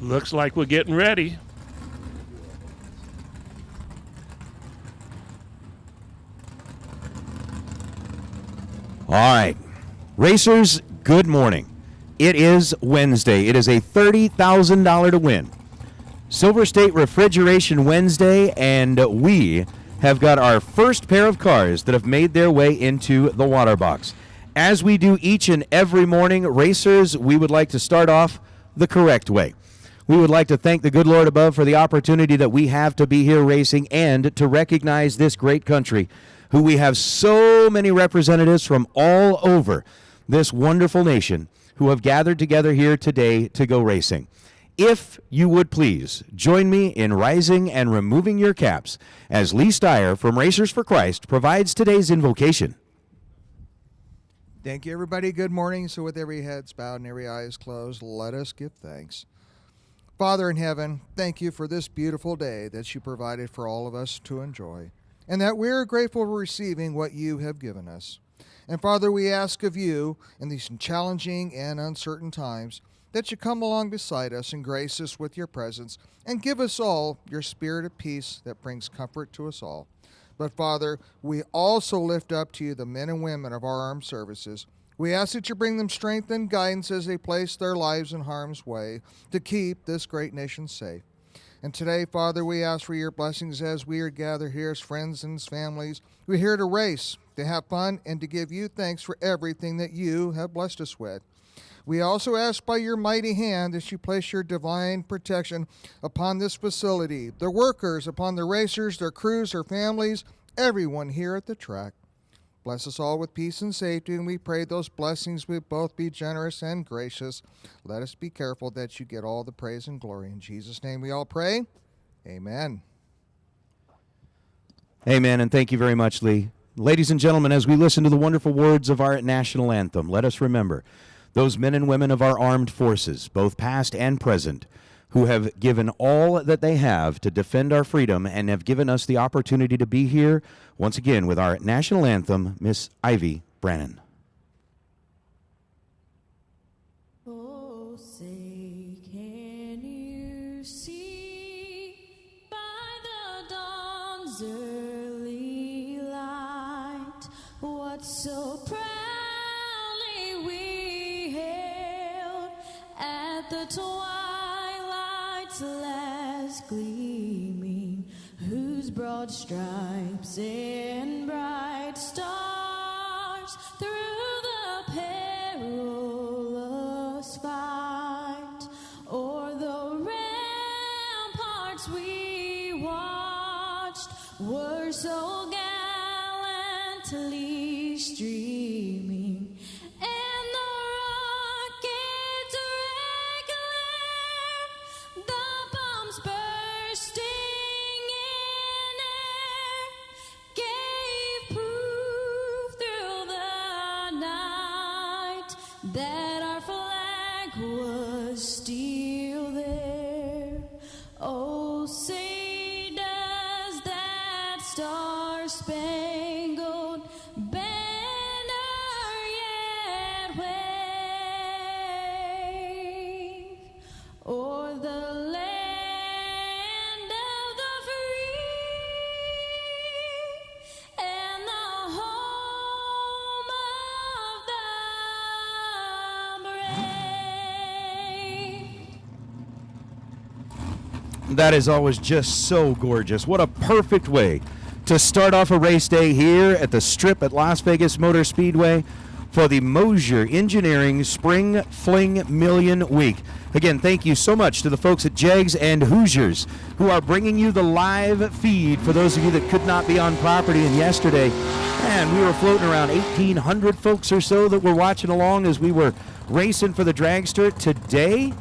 Looks like we're getting ready. All right. Racers, good morning. It is Wednesday. It is a $30,000 to win. Silver State Refrigeration Wednesday, and we have got our first pair of cars that have made their way into the water box. As we do each and every morning, racers, we would like to start off the correct way. We would like to thank the good Lord above for the opportunity that we have to be here racing and to recognize this great country, who we have so many representatives from all over this wonderful nation who have gathered together here today to go racing. If you would please join me in rising and removing your caps as Lee Steyer from Racers for Christ provides today's invocation. Thank you, everybody. Good morning. So with every head bowed and every eye is closed, let us give thanks. Father in heaven, thank you for this beautiful day that you provided for all of us to enjoy, and that we're grateful for receiving what you have given us. And Father, we ask of you in these challenging and uncertain times that you come along beside us and grace us with your presence and give us all your spirit of peace that brings comfort to us all. But Father, we also lift up to you the men and women of our armed services. We ask that you bring them strength and guidance as they place their lives in harm's way to keep this great nation safe. And today, Father, we ask for your blessings as we are gathered here as friends and as families. We're here to race, to have fun, and to give you thanks for everything that you have blessed us with. We also ask by your mighty hand that you place your divine protection upon this facility, the workers, upon the racers, their crews, their families, everyone here at the track. Bless us all with peace and safety, and we pray those blessings will both be generous and gracious. Let us be careful that you get all the praise and glory. In Jesus' name we all pray. Amen. Amen, and thank you very much, Lee. Ladies and gentlemen, as we listen to the wonderful words of our national anthem, let us remember those men and women of our armed forces, both past and present, who have given all that they have to defend our freedom and have given us the opportunity to be here once again with our national anthem, Miss Ivy Brannon. Oh, say, can you see by the dawn's early light what so proudly we hailed at the twilight's last gleaming, whose broad stripes and bright stars through the perilous fight o'er the ramparts we watched were so gallantly streaming, and the rockets regular, the bombs bursting in air, gave proof through the night that our flag was still there. Oh, say does that star-spangled banner yet wave o'er the land of the free and the home of the brave. That is always just so gorgeous. What a perfect way to start off a race day here at the Strip at Las Vegas Motor Speedway for the Mosier Engineering Spring Fling Million Week. Again, thank you so much to the folks at Jags and Hoosiers who are bringing you the live feed for those of you that could not be on property. And yesterday, man, we were floating around 1,800 folks or so that were watching along as we were racing for the dragster. Today,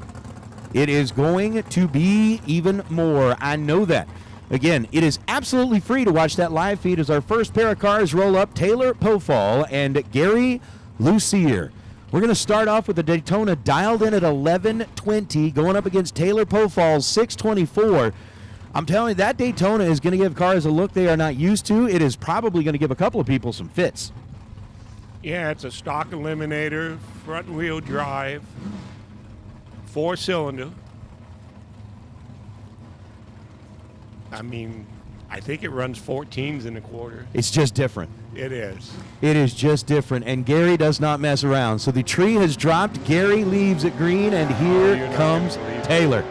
it is going to be even more. I know that. Again, it is absolutely free to watch that live feed as our first pair of cars roll up, Taylor Pofall and Gary Lucier. We're going to start off with the Daytona dialed in at 1120, going up against Taylor Pofall's 624. I'm telling you, that Daytona is going to give cars a look they are not used to. It is probably going to give a couple of people some fits. Yeah, it's a stock eliminator, front wheel drive, 4-cylinder. I mean, I think it runs 14s in a quarter. It's just different. It is. It is just different, and Gary does not mess around. So the tree has dropped. Gary leaves at green, and You're here not comes gonna believe it. Taylor.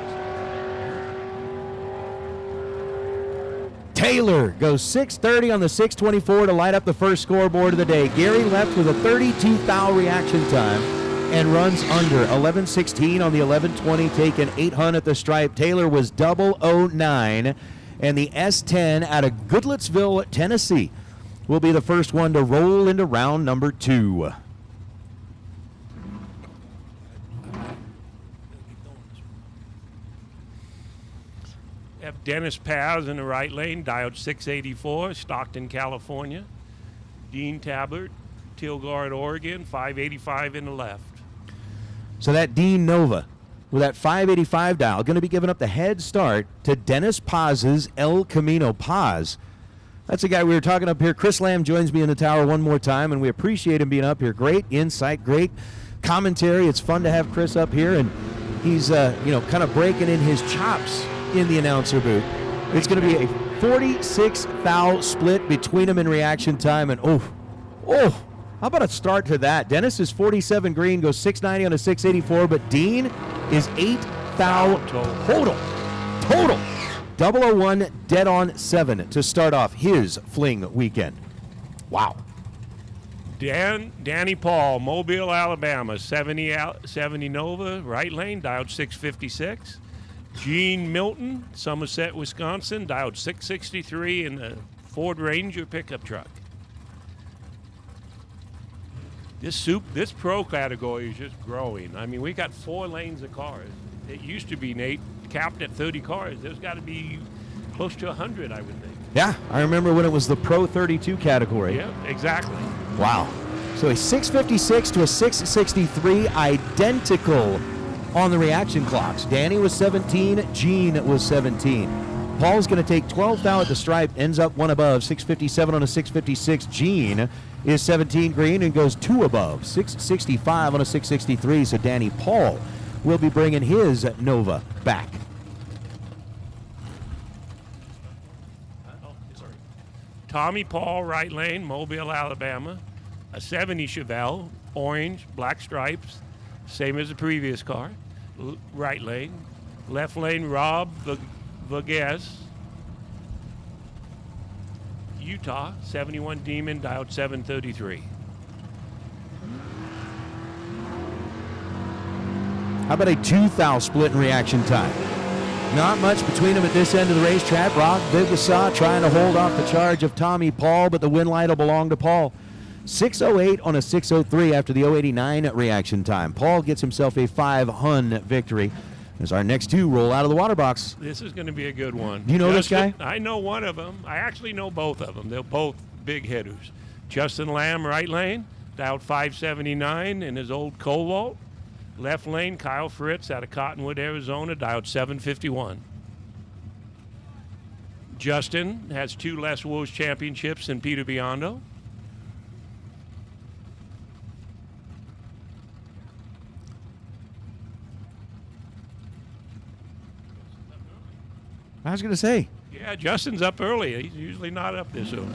Taylor goes 6:30 on the 6:24 to light up the first scoreboard of the day. Gary left with a 32 thou reaction time and runs under 11:16 on the 11:20, taking 800 at the stripe. Taylor was 009, and the S10 out of Goodlettsville, Tennessee, will be the first one to roll into round number 2. Have Dennis Paz in the right lane, diode 684, Stockton, California. Dean Tabbert, Tilgard, Oregon, 585 in the left. So that Dean Nova with that 585 dial going to be giving up the head start to Dennis Paz's El Camino. Paz, that's a guy we were talking up here. Chris Lamb joins me in the tower one more time, and we appreciate him being up here. Great insight, great commentary. It's fun to have Chris up here, and he's kind of breaking in his chops in the announcer booth. It's going to be a 46 thou split between them in reaction time, and how about a start to that? Dennis is 47 green, goes 690 on a 684, but Dean is 8 thou total. 001 dead on 7 to start off his Fling weekend. Wow. Danny Paul, Mobile, Alabama, 70 Nova, right lane, diode 656. Gene Milton, Somerset, Wisconsin, diode 663 in the Ford Ranger pickup truck. This pro category is just growing. I mean, we got 4 lanes of cars. It used to be, Nate, capped at 30 cars. There's got to be close to 100, I would think. Yeah, I remember when it was the Pro 32 category. Yeah, exactly. Wow. So a 656 to a 663, identical on the reaction clocks. Danny was 17, Gene was 17. Paul's going to take 12 thou at the stripe, ends up 1 above, 657 on a 656. Gene is 17 green and goes 2 above, 665 on a 663. So Danny Paul will be bringing his Nova back. Tommy Paul, right lane, Mobile, Alabama. A 70 Chevelle, orange, black stripes, same as the previous car. Right lane. Left lane, Rob Vaguez, Utah, 71 Demon, diode 733. How about a 2 thou split in reaction time? Not much between them at this end of the racetrack. Rob Vigasa trying to hold off the charge of Tommy Paul, but the win light will belong to Paul. 608 on a 603 after the 089 reaction time. Paul gets himself a 5-hun victory as our next 2 roll out of the water box. This is going to be a good one. Do you know this guy? I know one of them. I actually know both of them. They're both big hitters. Justin Lamb, right lane, dialed 579 in his old Cobalt. Left lane, Kyle Fritz out of Cottonwood, Arizona, dialed 751. Justin has 2 Les Wolves championships than Peter Biondo. I was going to say. Yeah, Justin's up early. He's usually not up this early.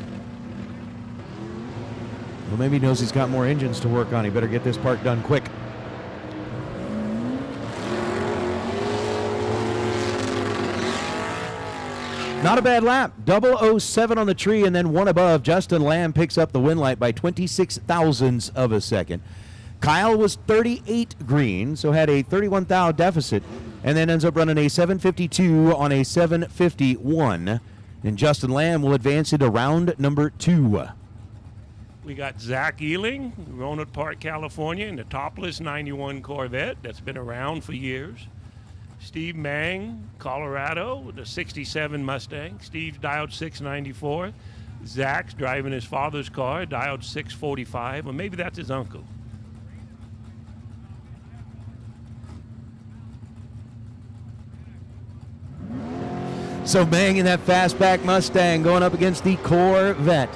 Well, maybe he knows he's got more engines to work on. He better get this part done quick. Not a bad lap. 007 on the tree and then 1 above. Justin Lamb picks up the win light by 26 thousandths of a second. Kyle was 38 green, so had a 31 thou deficit, and then ends up running a 752 on a 751. And Justin Lamb will advance into round number 2. We got Zach Ealing, Roanoke Park, California, in the topless 91 Corvette that's been around for years. Steve Mang, Colorado, with a 67 Mustang. Steve's dialed 694. Zach's driving his father's car, dialed 645. Well, maybe that's his uncle. So Mang in that fastback Mustang going up against the Corvette.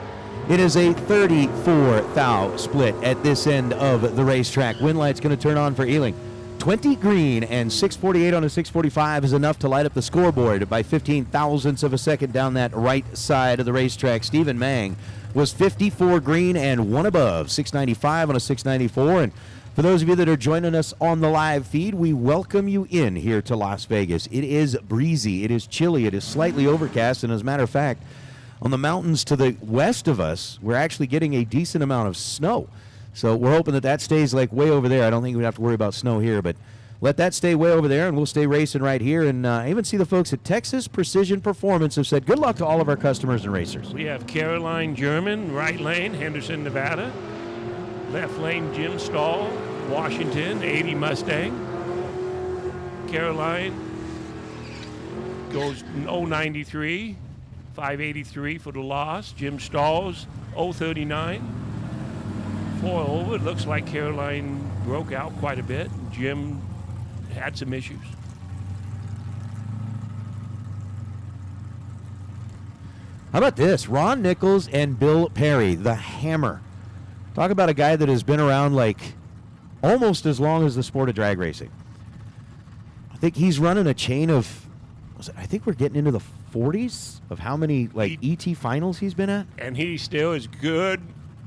It is a 34 thou split at this end of the racetrack. Win light's going to turn on for Ealing. 20 green and 648 on a 645 is enough to light up the scoreboard by 15 thousandths of a second down that right side of the racetrack. Stephen Mang was 54 green and 1 above, 695 on a 694. And for those of you that are joining us on the live feed, we welcome you in here to Las Vegas. It is breezy, it is chilly, it is slightly overcast, and as a matter of fact, on the mountains to the west of us, we're actually getting a decent amount of snow. So we're hoping that that stays like way over there. I don't think we have to worry about snow here, but let that stay way over there, and we'll stay racing right here. And I even see the folks at Texas Precision Performance have said good luck to all of our customers and racers. We have Caroline German, right lane, Henderson, Nevada. Left lane, Jim Stahl, Washington, 80 Mustang. Caroline goes 093, 583 for the loss. Jim Stahl's 039. 4 over. It looks like Caroline broke out quite a bit. Jim had some issues. How about this? Ron Nichols and Bill Perry, the Hammer. Talk about a guy that has been around like almost as long as the sport of drag racing. I think he's running a chain of, I think we're getting into the 40s of how many like ET finals he's been at. And he still is good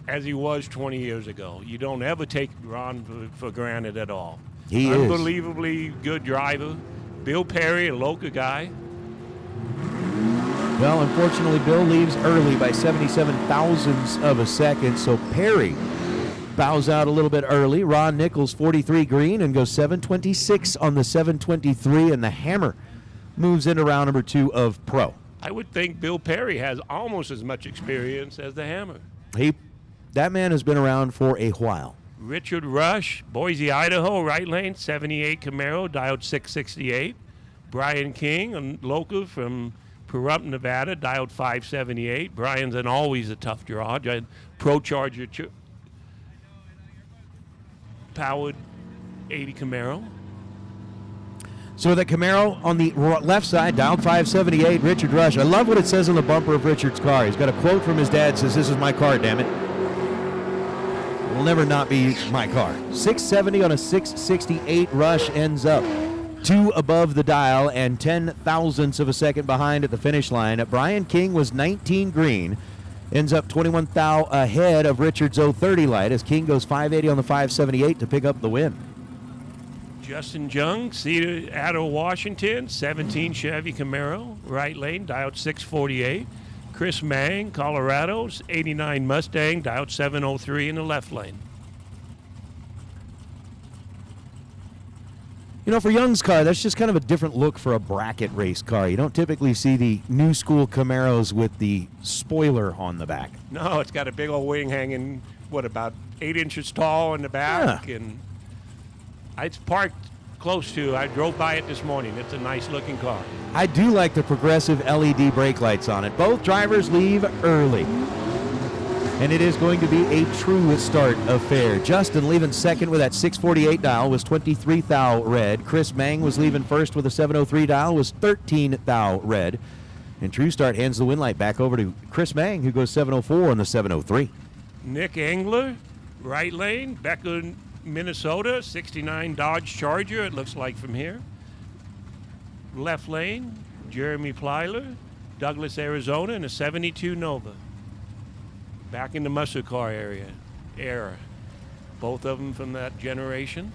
as he was 20 years ago. You don't ever take Ron for granted at all. He is. Unbelievably good driver. Bill Perry, a local guy. Well, unfortunately, Bill leaves early by 77 thousandths of a second, so Perry bows out a little bit early. Ron Nichols, 43 green, and goes 726 on the 723, and the Hammer moves into round number 2 of Pro. I would think Bill Perry has almost as much experience as the Hammer. That man has been around for a while. Richard Rush, Boise, Idaho, right lane, 78 Camaro, dialed 668. Brian King, a local from Pahrump, Nevada, dialed 578. Brian's always a tough draw. Pro Charger powered 80 Camaro. So the Camaro on the left side, dialed 578, Richard Rush. I love what it says on the bumper of Richard's car. He's got a quote from his dad, says, "This is my car, damn it. It will never not be my car." 670 on a 668. Rush ends up 2 above the dial and 10 thousandths of a second behind at the finish line. Brian King was 19 green, ends up 21 thou ahead of Richard's 030 light as King goes 580 on the 578 to pick up the win. Justin Jung, Cedar, Addo, Washington, 17 Chevy Camaro, right lane, dialed 648. Chris Mang, Colorado, 89 Mustang, dialed 703 in the left lane. You know, for Young's car, that's just kind of a different look for a bracket race car. You don't typically see the new school Camaros with the spoiler on the back. No, it's got a big old wing hanging, about 8 inches tall in the back. Yeah. And it's parked close to, I drove by it this morning. It's a nice looking car. I do like the progressive LED brake lights on it. Both drivers leave early. And it is going to be a true start affair. Justin leaving second with that 648 dial was 23 thou red. Chris Mang was leaving first with a 703 dial was 13 thou red. And True Start hands the win light back over to Chris Mang, who goes 704 on the 703. Nick Engler, right lane, Becca, Minnesota, 69 Dodge Charger, it looks like from here. Left lane, Jeremy Plyler, Douglas, Arizona, and a 72 Nova. Back in the muscle car era. Both of them from that generation.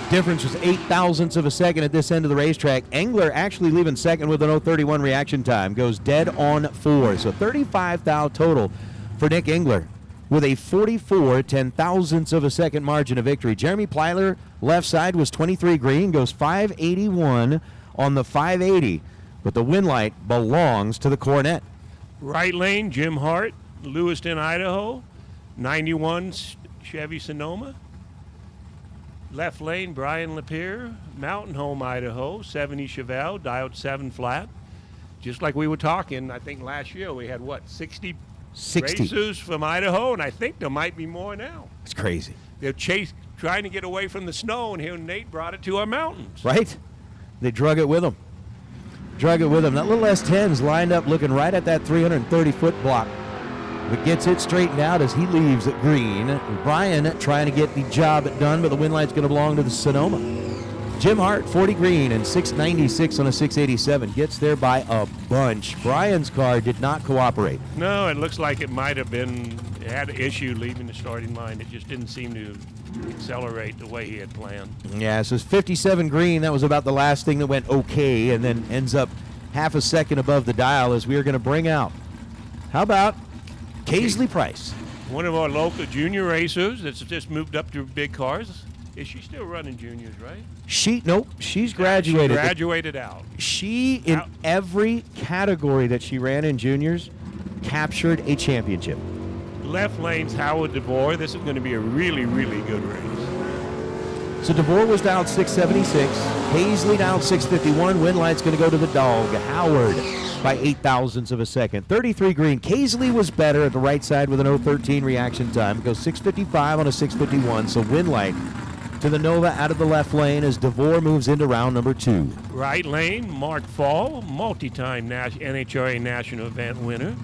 Difference was 8 thousandths of a second at this end of the racetrack. Engler actually leaving second with an 031 reaction time. Goes dead on 4. So 35 thou total for Nick Engler with a 44 10,000ths of a second margin of victory. Jeremy Plyler, left side, was 23 green. Goes 581 on the 580. But the win light belongs to the Cornet. Right lane, Jim Hart, Lewiston, Idaho, 91 Chevy Sonoma. Left lane, Brian Lapierre, Mountain Home, Idaho, 70 Chevelle, dialed 7 flat. Just like we were talking, I think last year we had, 60 racers from Idaho, and I think there might be more now. It's crazy. They're trying to get away from the snow, and here Nate brought it to our mountains. Right? They drug it with them. That little S10's lined up looking right at that 330-foot block. But gets it straightened out as he leaves at green. Brian trying to get the job done, but the win light's going to belong to the Sonoma. Jim Hart, 40 green and 696 on a 687. Gets there by a bunch. Brian's car did not cooperate. No, it looks like it might have been, it had an issue leaving the starting line. It just didn't seem to accelerate the way he had planned. Yeah, so it's 57 green. That was about the last thing that went okay, and then ends up half a second above the dial as we are going to bring out. How about Kaisley Price? One of our local junior racers that's just moved up to big cars. Is she still running juniors, right? She's graduated. She graduated out. She, in every category that she ran in juniors, captured a championship. Left lane's Howard DeVore. This is going to be a really, really good race. So DeVore was down 676. Kaisley down 651. Win light's going to go to the dog. Howard by 8 thousandths of a second. 33 green. Kaisley was better at the right side with an 013 reaction time. It goes 655 on a 651. So win light to the Nova out of the left lane as DeVore moves into round number 2. Right lane, Mark Fall, multi-time NHRA national event winner,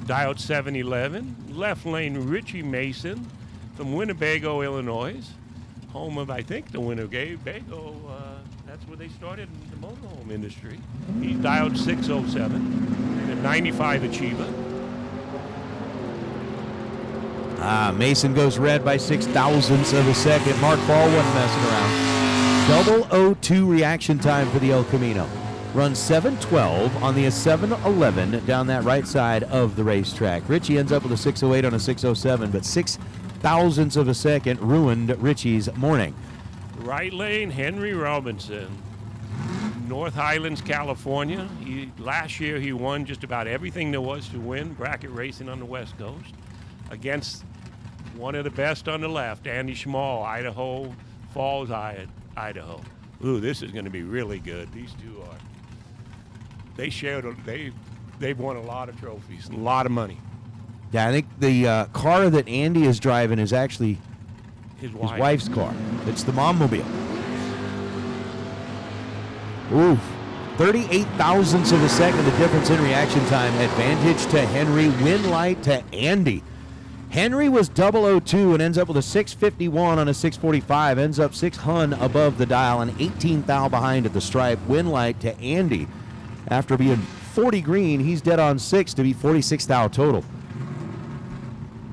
dialed 711. Left lane, Richie Mason from Winnebago, Illinois, home of, I think, the Winnebago. That's where they started in the motorhome industry. He dialed 607 and a 95 achiever. Mason goes red by 6 thousandths of a second. Mark Ball wasn't messing around. 002 reaction time for the El Camino. Runs 712 on the 711 down that right side of the racetrack. Richie ends up with a 608 on a 607, but 6 thousandths of a second ruined Richie's morning. Right lane, Henry Robinson, North Highlands, California. Last year he won just about everything there was to win, bracket racing on the West Coast, against one of the best on the left, Andy Schmall, Idaho Falls, Idaho. Ooh, this is going to be really good. These two are. They've won a lot of trophies, a lot of money. Yeah, I think the car that Andy is driving is actually His wife's car. It's the Mom-mobile. Oof. 38 thousandths of a second, the difference in reaction time. Advantage to Henry, win light to Andy. Henry was 002 and ends up with a 651 on a 645. Ends up 6 hun above the dial and 18 thou behind at the stripe. Win light to Andy. After being 40 green, he's dead on 6 to be 46 thou total.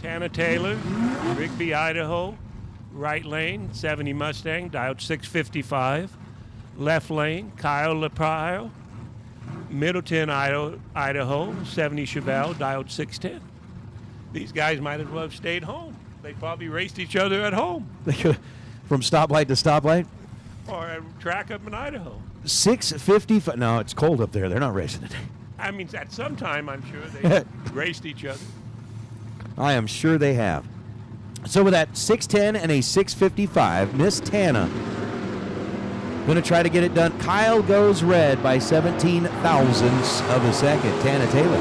Tana Taylor, Rigby, Idaho. Right lane, 70 Mustang, dialed 655. Left lane, Kyle LaPrio, Middleton, Idaho, 70 Chevelle, dialed 610. These guys might as well have stayed home. They probably raced each other at home. From stoplight to stoplight? Or a track up in Idaho. 655. No, it's cold up there. They're not racing today. I mean, at some time, I'm sure they raced each other. I am sure they have. So with that 610 and a 655, Miss Tana going to try to get it done. Kyle goes red by 17 thousandths of a second. Tana Taylor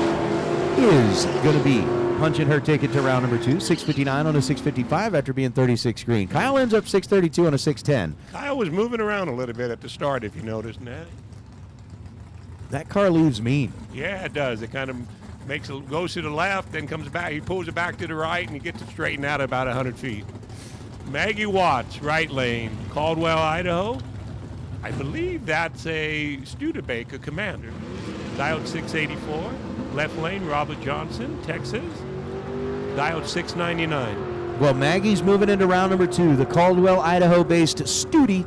is going to be punching her ticket to round number 2, 659 on a 655 after being 36 green. Kyle ends up 632 on a 610. Kyle was moving around a little bit at the start, if you noticed, Natty. That car leaves mean. Yeah, it does. It kind of goes to the left, then comes back. He pulls it back to the right, and he gets it straightened out at about 100 feet. Maggie Watts, right lane, Caldwell, Idaho. I believe that's a Studebaker Commander. Dialed 684. Left lane, Robert Johnson, Texas. Dialed 699. Well, Maggie's moving into round number 2. The Caldwell, Idaho-based Studi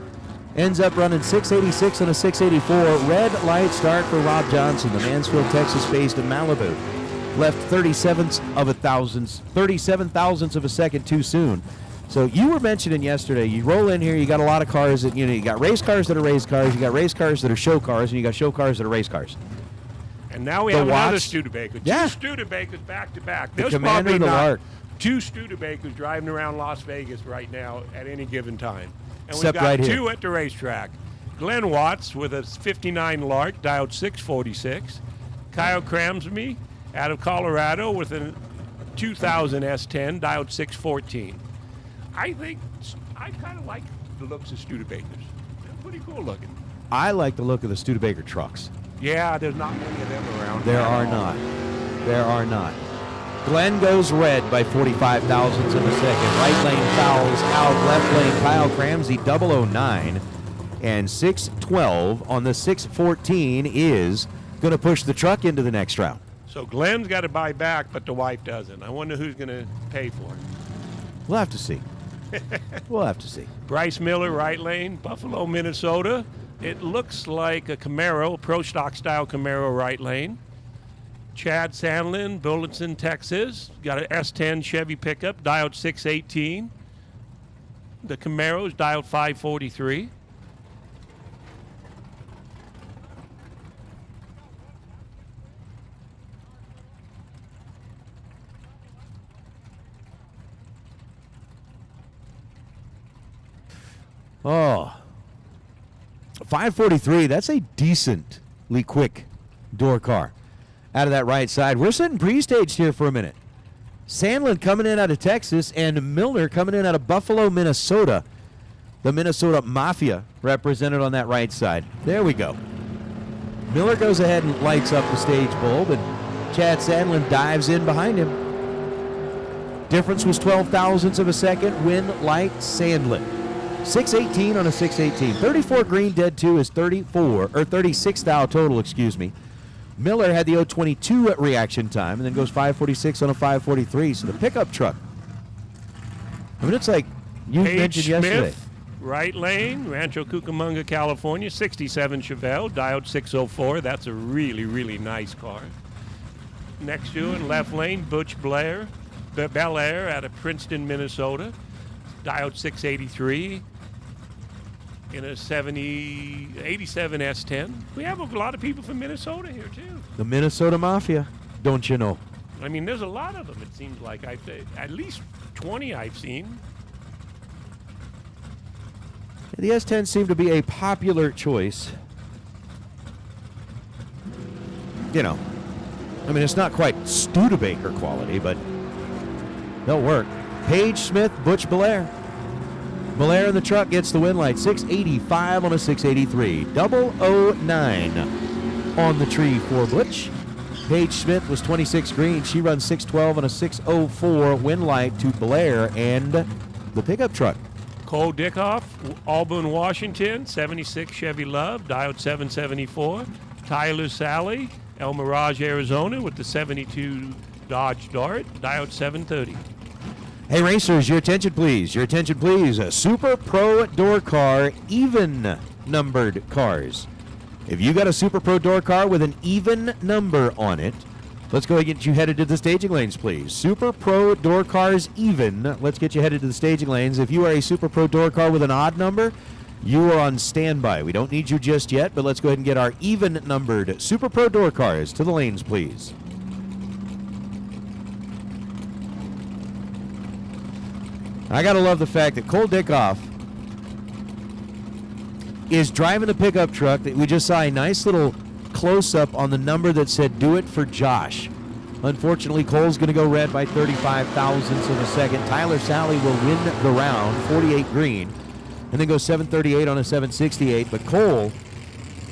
ends up running 686 and a 684. Red light start for Rob Johnson, the Mansfield, Texas-based Malibu. Left 37 thousandths of a second too soon. So you were mentioning yesterday, you roll in here, you got a lot of cars that, you got race cars that are race cars, you got race cars that are show cars, and you got show cars that are race cars. And now we have another Studebaker. Yeah. 2 Studebakers back to back. The There's Commander probably and the not Lark. 2 Studebakers driving around Las Vegas right now at any given time. And Except we've got right 2 here. at the racetrack. Glenn Watts with a 59 Lark, dialed 646. Kyle Cramsby out of Colorado with a 2000 S10, dialed 614. I kind of like the looks of Studebakers. They're pretty cool looking. I like the look of the Studebaker trucks. Yeah, there's not many of them around. There at are all. not. There are not. Glenn goes red by 45 thousandths of a second. Right lane fouls out. Left lane Kyle Cramsey 009. And 612 on the 614 is going to push the truck into the next round. So Glenn's got to buy back, but the wife doesn't. I wonder who's going to pay for it. We'll have to see. We'll have to see. Bryce Miller, right lane, Buffalo, Minnesota. It looks like a Camaro, Pro Stock style Camaro, right lane. Chad Sandlin, Burleson, Texas. Got an S10 Chevy pickup, dialed 618. The Camaro's dialed 543. Oh, 543, that's a decently quick door car out of that right side. We're sitting pre-staged here for a minute. Sandlin coming in out of Texas and Milner coming in out of Buffalo, Minnesota. The Minnesota Mafia represented on that right side. There we go. Miller goes ahead and lights up the stage bulb, and Chad Sandlin dives in behind him. Difference was 12 thousandths of a second. Win light Sandlin. 618 on a 618. 34 green, dead 2 is 36 thou total, excuse me. Miller had the 022 reaction time and then goes 546 on a 543. So the pickup truck. I mean, it's like you Paige mentioned yesterday. Smith, right lane, Rancho Cucamonga, California, 67 Chevelle, dialed 604. That's a really, really nice car. Next to it, left lane, Butch Bel Air out of Princeton, Minnesota, dialed 683. In a 87 S10. We have a lot of people from Minnesota here, too. The Minnesota Mafia, don't you know? I mean, there's a lot of them, it seems like. At least 20 I've seen. The S10 seemed to be a popular choice. You know, I mean, it's not quite Studebaker quality, but they'll work. Paige Smith, Butch Belair. Belair in the truck gets the win light. 685 on a 683. 009 on the tree for Butch. Paige Smith was 26 green. She runs 612 on a 604 win light to Belair and the pickup truck. Cole Dickoff, Auburn, Washington, 76 Chevy Love, dialed 774. Tyler Sally, El Mirage, Arizona, with the 72 Dodge Dart, dialed 730. Hey racers, your attention please. Your attention please. Super Pro door car, even numbered cars. If you got a Super Pro door car with an even number on it, let's go and get you headed to the staging lanes, please. Super Pro door cars even. Let's get you headed to the staging lanes. If you are a Super Pro door car with an odd number, you are on standby. We don't need you just yet, but let's go ahead and get our even numbered Super Pro door cars to the lanes, please. I gotta love the fact that Cole Dickoff is driving a pickup truck that we just saw a nice little close-up on the number that said, "Do it for Josh." Unfortunately, Cole's going to go red by 35 thousandths of a second. Tyler Sally will win the round, 48 green, and then go 738 on a 768. But Cole,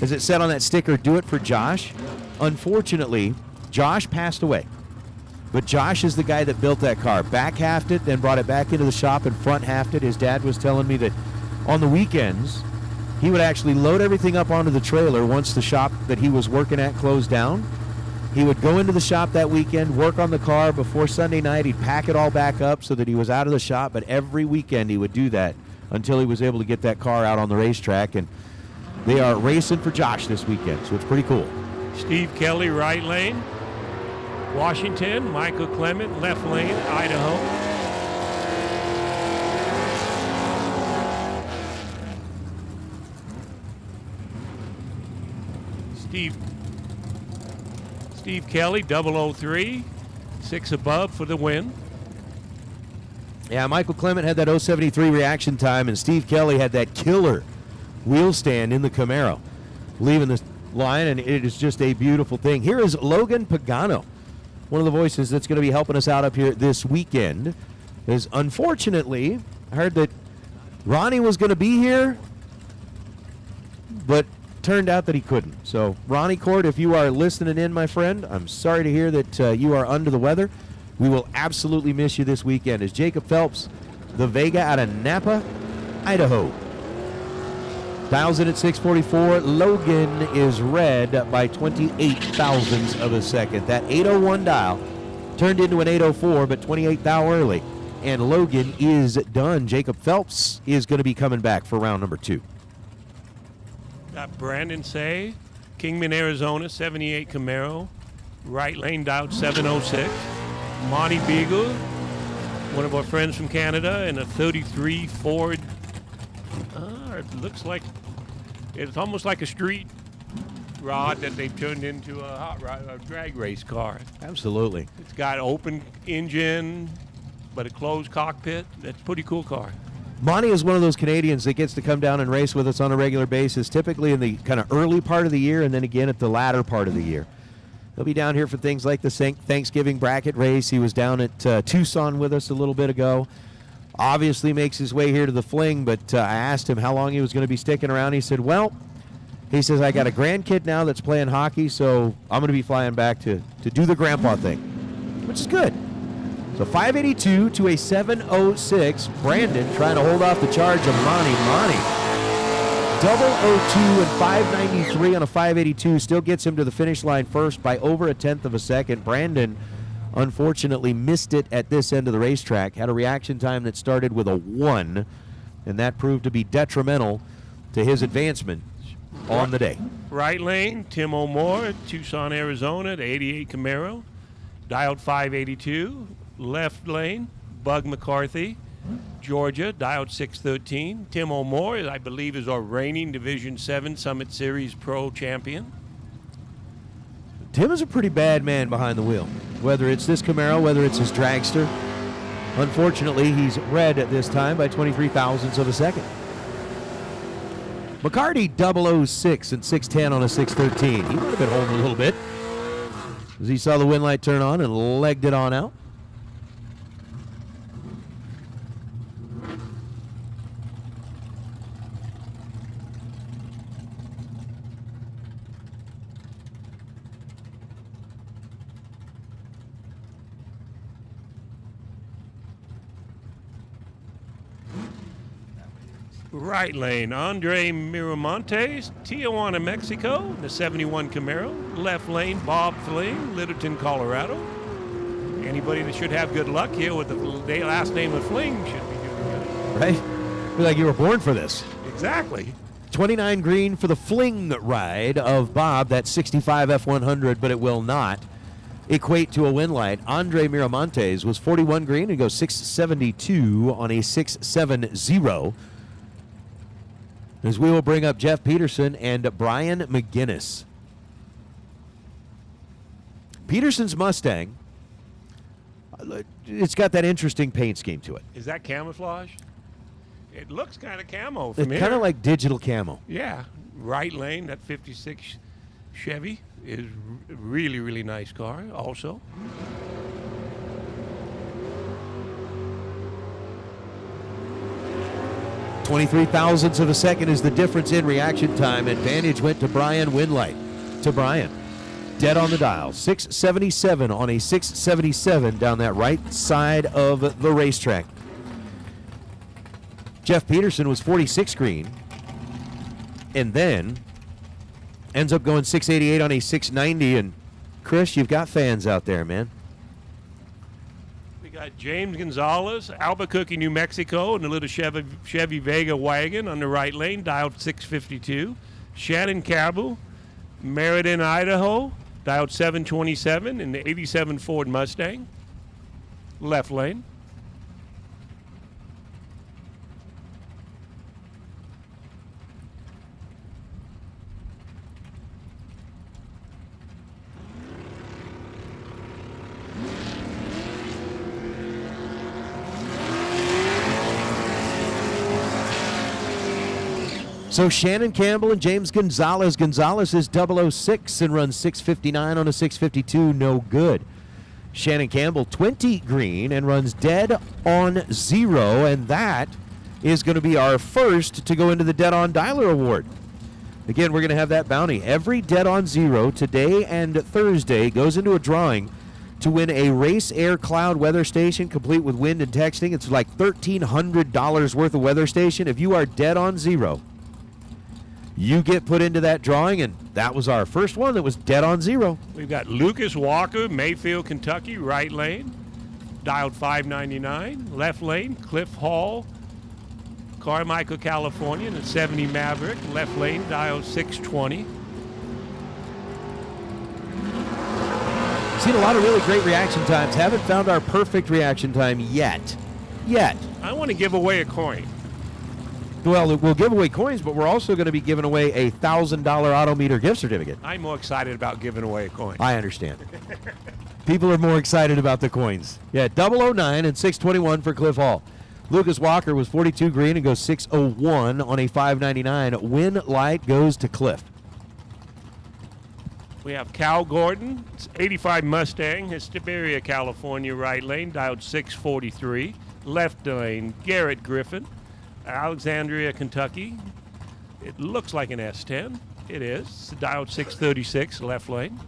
as it said on that sticker, "Do it for Josh." Unfortunately, Josh passed away. But Josh is the guy that built that car. Back halved it, then brought it back into the shop and front halved it. His dad was telling me that on the weekends, he would actually load everything up onto the trailer once the shop that he was working at closed down. He would go into the shop that weekend, work on the car. Before Sunday night, he'd pack it all back up so that he was out of the shop. But every weekend he would do that until he was able to get that car out on the racetrack. And they are racing for Josh this weekend, so it's pretty cool. Steve Kelly, right lane. Washington, Michael Clement, left lane, Idaho. Steve Kelly, 003, 6 above for the win. Yeah, Michael Clement had that 073 reaction time, and Steve Kelly had that killer wheel stand in the Camaro, leaving the line, and it is just a beautiful thing. Here is Logan Pagano, one of the voices that's going to be helping us out up here this weekend. Is unfortunately I heard that Ronnie was going to be here, but turned out that he couldn't. So, Ronnie Court, if you are listening in, my friend, I'm sorry to hear that you are under the weather. We will absolutely miss you this weekend. As Jacob Phelps, the Vega out of Napa, Idaho. Dials in at 644. Logan is red by 28 thousandths of a second. That 801 dial turned into an 804, but 28 thou early. And Logan is done. Jacob Phelps is going to be coming back for round number 2. Got Brandon Say, Kingman, Arizona, 78 Camaro. Right lane dialed 706. Monty Beagle, one of our friends from Canada, in a 33 Ford. It looks like it's almost like a street rod that they've turned into a hot rod, a drag race car. Absolutely. It's got open engine, but a closed cockpit. That's a pretty cool car. Monty is one of those Canadians that gets to come down and race with us on a regular basis, typically in the kind of early part of the year and then again at the latter part of the year. He'll be down here for things like the Thanksgiving bracket race. He was down at Tucson with us a little bit ago. Obviously makes his way here to the Fling, but I asked him how long he was going to be sticking around. He said, well, he says, I got a grandkid now that's playing hockey, so I'm going to be flying back to do the grandpa thing, which is good. So 582 to a 706. Brandon trying to hold off the charge of Monty. 002 and 593 on a 582 still gets him to the finish line first by over a tenth of a second. Brandon unfortunately missed it at this end of the racetrack. Had a reaction time that started with a 1, and that proved to be detrimental to his advancement on the day. Right lane, Tim O'More, Tucson, Arizona, the 88 Camaro, dialed 582. Left lane, Bug McCarthy, Georgia, dialed 613. Tim O'More, I believe, is our reigning Division 7 Summit Series Pro champion. Tim is a pretty bad man behind the wheel, whether it's this Camaro, whether it's his dragster. Unfortunately, he's red at this time by 23 thousandths of a second. McCarty 006 and 610 on a 613. He would have been holding a little bit as he saw the wind light turn on and legged it on out. Right lane, Andre Miramontes, Tijuana, Mexico, the 71 Camaro. Left lane, Bob Fling, Littleton, Colorado. Anybody that should have good luck here with the last name of Fling should be doing good. Right? Feel like you were born for this. Exactly. 29 green for the Fling ride of Bob. That's 65 F100, but it will not equate to a win light. Andre Miramontes was 41 green and goes 672 on a 670. As we will bring up Jeff Peterson and Brian McGinnis. Peterson's Mustang, it's got that interesting paint scheme to it. Is that camouflage? It looks kind of camo It's from here. kind of like digital camo. Yeah. Right lane, that 56 Chevy is really, really nice car also. .23 thousandths of a second is the difference in reaction time. Advantage went to Brian Winlight. To Brian. Dead on the dial. 677 on a 677 down that right side of the racetrack. Jeff Peterson was 46 green. And then ends up going 688 on a 690. And Chris, you've got fans out there, man. We got James Gonzalez, Albuquerque, New Mexico, in a little Chevy Vega wagon on the right lane, dialed 652. Shannon Cabell, Meriden, Idaho, dialed 727 in the 87 Ford Mustang, left lane. So Shannon Campbell and James Gonzalez. Gonzalez is 006 and runs 659 on a 652. No good. Shannon Campbell, 20 green, and runs dead on 0, and that is going to be our first to go into the Dead on Dialer Award. Again, we're going to have that bounty. Every Dead on 0 today and Thursday goes into a drawing to win a Race Air Cloud weather station complete with wind and texting. It's like $1,300 worth of weather station. If you are dead on 0, you get put into that drawing, and that was our first one that was dead on 0. We've got Lucas Walker, Mayfield, Kentucky, right lane, dialed 599. Left lane, Cliff Hall, Carmichael, California, and 70 Maverick. Left lane, dialed 620. Seen a lot of really great reaction times. Haven't found our perfect reaction time yet. I want to give away a coin. Well, we'll give away coins, but we're also going to be giving away a $1,000 Autometer gift certificate. I'm more excited about giving away a coin. I understand. People are more excited about the coins. Yeah, 009 and 621 for Cliff Hall. Lucas Walker was 42 green and goes 601 on a 599. Win light goes to Cliff. We have Cal Gordon, 85 Mustang, Hesperia, California, right lane, dialed 643. Left lane, Garrett Griffin, Alexandria, Kentucky. It looks like an S10. It is. Dialed 636, left lane.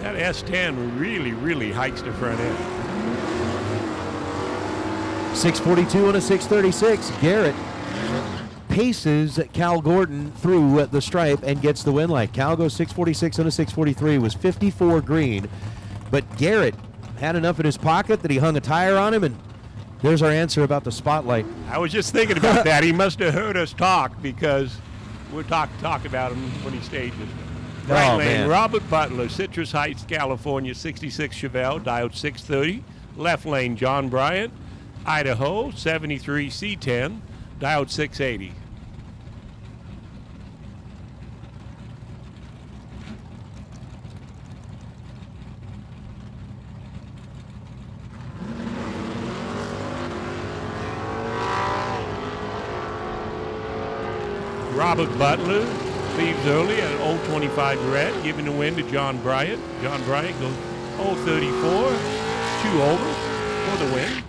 That S10 really hikes the front end. 642 on a 636. Garrett paces Cal Gordon through the stripe and gets the win light. Cal goes 646 on a 643, was 54 green, but Garrett had enough in his pocket that he hung a tire on him, and there's our answer about the spotlight. I was just thinking about that. He must have heard us talk, because we'll talk about him when he stages. Right Oh, lane, man. Robert Butler, Citrus Heights, California, 66 Chevelle, dialed 630. Left lane, John Bryant, Idaho, 73 C10, dialed 680. Robert Butler leaves early at an 025 red, giving the win to John Bryant. John Bryant goes 034, 2 over for the win.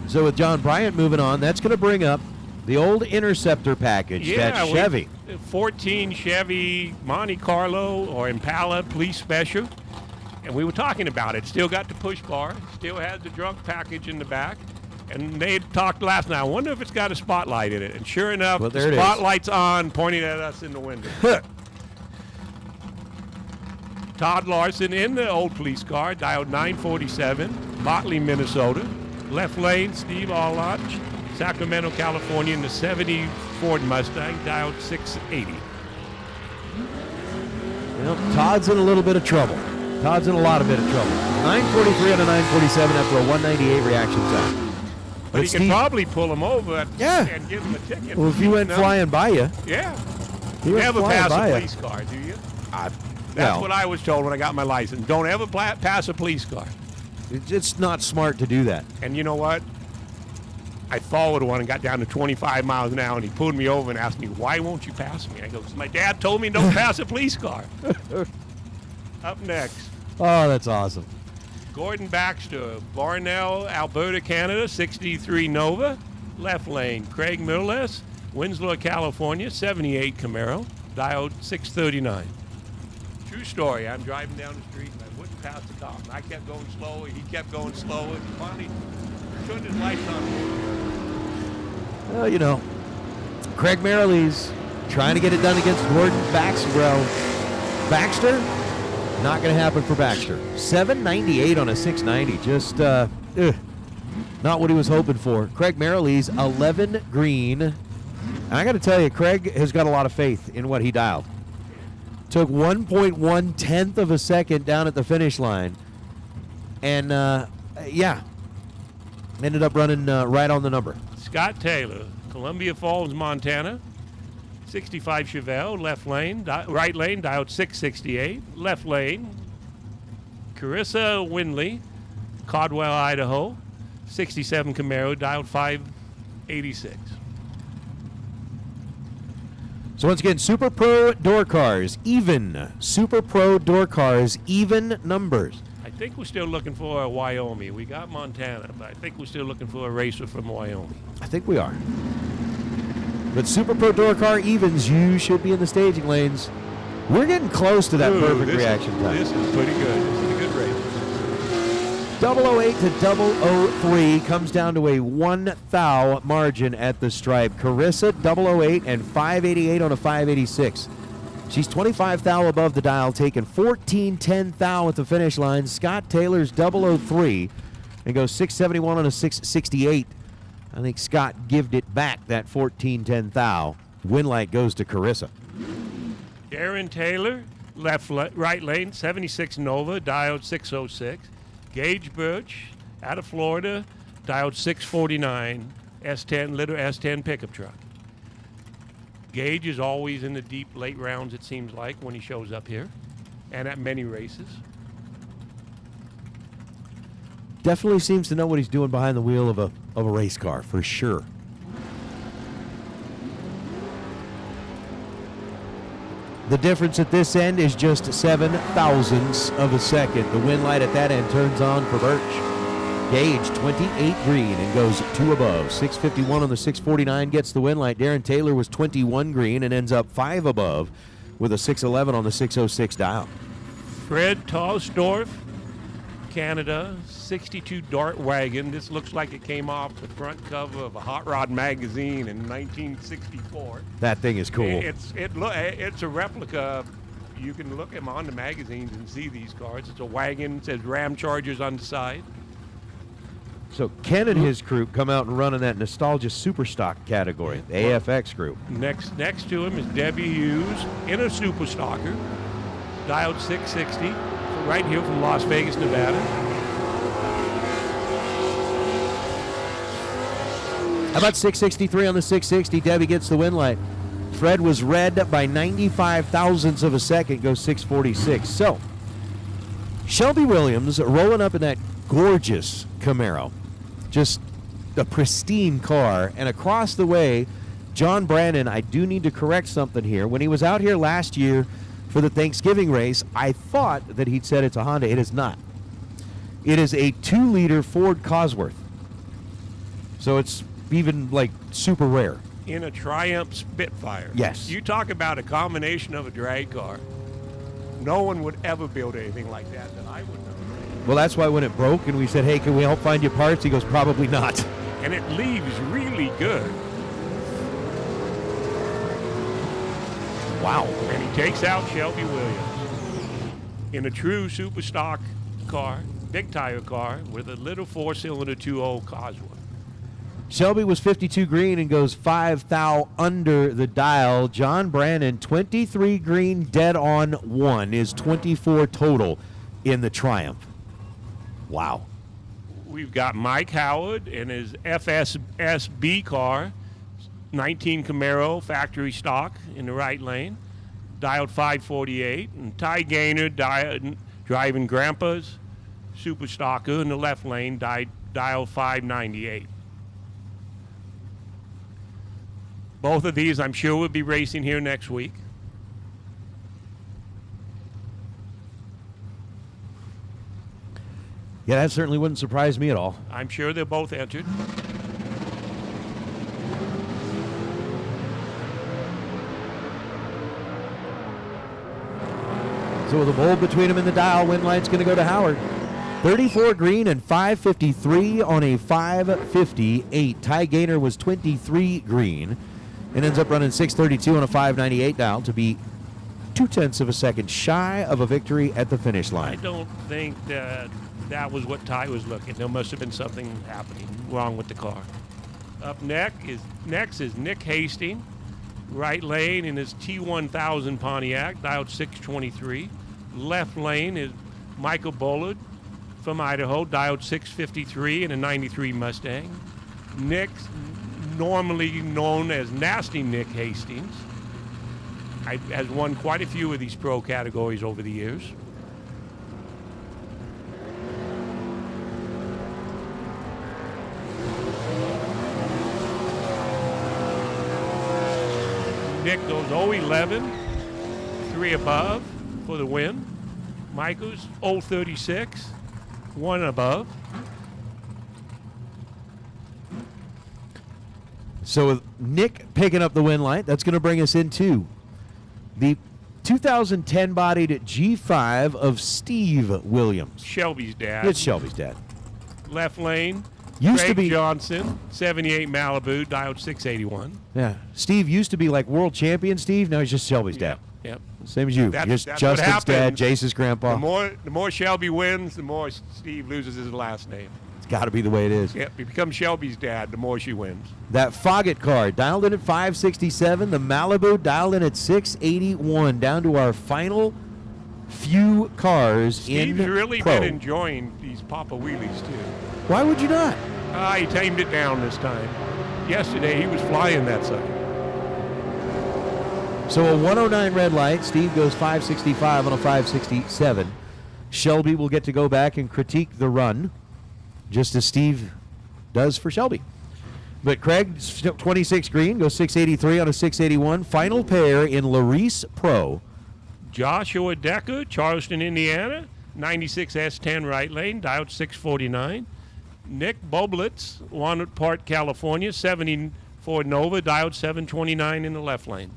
So with John Bryant moving on, that's going to bring up the old Interceptor package, that Chevy. 14 Chevy Monte Carlo or Impala Police Special. And we were talking about it. Still got the push bar, still has the drunk package in the back. And they had talked last night. I wonder if it's got a spotlight in it. And sure enough, Well, the there it is. spotlight's on, pointing at us in the window. Todd Larson in the old police car, dialed 947, Motley, Minnesota. Left lane, Steve Allach, Sacramento, California, in the 70 Ford Mustang, dialed 680. Well, Todd's in a little bit of trouble. Todd's in a lot of bit of trouble. 943 on a 947 after a 198 reaction time. But he could probably pull him over Yeah. and give him a ticket. Well, if he went No. flying by you, Yeah. he You went never flying pass by a you. police car, do you? That's well, what I was told when I got my license. Don't ever pass a police car. It's not smart to do that. And you know what? I followed one and got down to 25 miles an hour, and he pulled me over and asked me, "Why won't you pass me?" I go, "'Cause my dad told me don't pass a police car." Up next, Oh, that's awesome. Gordon Baxter, Barnell, Alberta, Canada, 63 Nova. Left lane, Craig Milles, Winslow, California, 78 Camaro, dialed 639. True story. I'm driving down the street and I wouldn't pass the cop. And I kept going slower. He kept going slower. He finally turned his lights on. Well, you know, Craig Merrilees trying to get it done against Gordon Baxter. Well, Baxter, not going to happen for Baxter. 798 on a 690. Just not what he was hoping for. Craig Merrilees, 11 green. And I got to tell you, Craig has got a lot of faith in what he dialed. Took 1.1 of a second down at the finish line. And, yeah, ended up running right on the number. Scott Taylor, Columbia Falls, Montana, 65 Chevelle, left lane, right lane, dialed 668. Left lane, Carissa Windley, Caldwell, Idaho, 67 Camaro, dialed 586. So once again, Super Pro door cars, even. Super Pro door cars, even numbers. I think we're still looking for a Wyoming. We got Montana, but I think we're still looking for a racer from Wyoming. I think we are. But Super Pro door car evens, you should be in the staging lanes. We're getting close to that Ooh, perfect this reaction is, time. This is pretty good. This is a good race. 008 to 003 comes down to a 1 thou margin at the stripe. Carissa 008 and 588 on a 586. She's 25 thou above the dial, taking 14-10 thou at the finish line. Scott Taylor's 003 and goes 671 on a 668. I think Scott gived it back, that 14-10 thou. Win light goes to Carissa. Darren Taylor, right lane, 76 Nova, diode 606. Gage Birch, out of Florida, diode 649, S10, little S10 pickup truck. Gage is always in the deep late rounds, it seems like, when he shows up here, and at many races. Definitely seems to know what he's doing behind the wheel of a race car, for sure. The difference at this end is just 7 thousandths of a second. The win light at that end turns on for Birch. Gage, 28 green and goes 2 above. 651 on the 649 gets the win light. Darren Taylor was 21 green and ends up 5 above with a 611 on the 606 dial. Fred Tosdorf, Canada, 62 Dart Wagon. This looks like it came off the front cover of a Hot Rod magazine in 1964. That thing is cool. It's a replica. You can look them on the magazines and see these cars. It's a wagon. It says Ram Chargers on the side. So Ken and his crew come out and run in that nostalgia super stock category, the AFX group. Next to him is Debbie Hughes in a super stocker, diode 660, right here from Las Vegas, Nevada. How about 663 on the 660? Debbie gets the win light. Fred was red by 95 thousandths of a second, goes 646. So, Shelby Williams rolling up in that gorgeous Camaro. Just a pristine car. And across the way, John Brandon, I do need to correct something here. When he was out here last year for the Thanksgiving race, I thought that he'd said it's a Honda. It is not. It is a 2-liter Ford Cosworth. So it's even like super rare. In a Triumph Spitfire. Yes. You talk about a combination of a drag car. No one would ever build anything like that I would know. Well, that's why when it broke and we said, hey, can we help find you parts? He goes, probably not. And it leaves really good. Wow. And he takes out Shelby Williams in a true super stock car, big tire car, with a little 4-cylinder 2.0 Cosworth. Shelby was 52 green and goes 5 thou under the dial. John Brandon, 23 green, dead on 1, is 24 total in the Triumph. Wow. We've got Mike Howard in his FSB car, 19 Camaro factory stock in the right lane, dialed 548, and Ty Gaynor driving Grandpa's super stocker in the left lane, dialed 598. Both of these, I'm sure, will be racing here next week. Yeah, that certainly wouldn't surprise me at all. I'm sure they're both entered. So with a bowl between them in the dial, win light's going to go to Howard. 34 green and 553 on a 558. Ty Gaynor was 23 green and ends up running 632 on a 598 dial to be 0.2 of a second shy of a victory at the finish line. I don't think that was what Ty was looking. There must have been something happening wrong with the car. Up next is Nick Hastings, right lane in his T1000 Pontiac, dialed 623. Left lane is Michael Bullard from Idaho, dialed 653 in a 93 Mustang. Nick, normally known as Nasty Nick Hastings, has won quite a few of these pro categories over the years. Nick goes 0-11, 3 above for the win. Michael's 0-36, 1 above. So with Nick picking up the win light, that's going to bring us into the 2010 bodied G5 of Steve Williams. Shelby's dad. It's Shelby's dad. Left lane. Used Craig to be Johnson, 78 Malibu, dialed 681. Yeah. Steve used to be like world champion, Steve. Now he's just Shelby's dad. Yep. Same as you. That's- Just that's what Justin's dad, happens. Jace's grandpa. The more Shelby wins, the more Steve loses his last name. It's got to be the way it is. Yep. He becomes Shelby's dad, the more she wins. That Foggett car dialed in at 567. The Malibu dialed in at 681. Down to our final few cars Steve's in really Pro. been enjoying these Papa Wheelies, too. Why would you not? He tamed it down this time. Yesterday, he was flying that sucker. So a 109 red light. Steve goes 565 on a 567. Shelby will get to go back and critique the run, just as Steve does for Shelby. But Craig, 26 green, goes 683 on a 681. Final pair in Larice Pro. Joshua Decker, Charleston, Indiana, 96 S10 right lane, dialed 649. Nick Boblitz, Walnut Park, California, 74 Nova, dialed 729 in the left lane.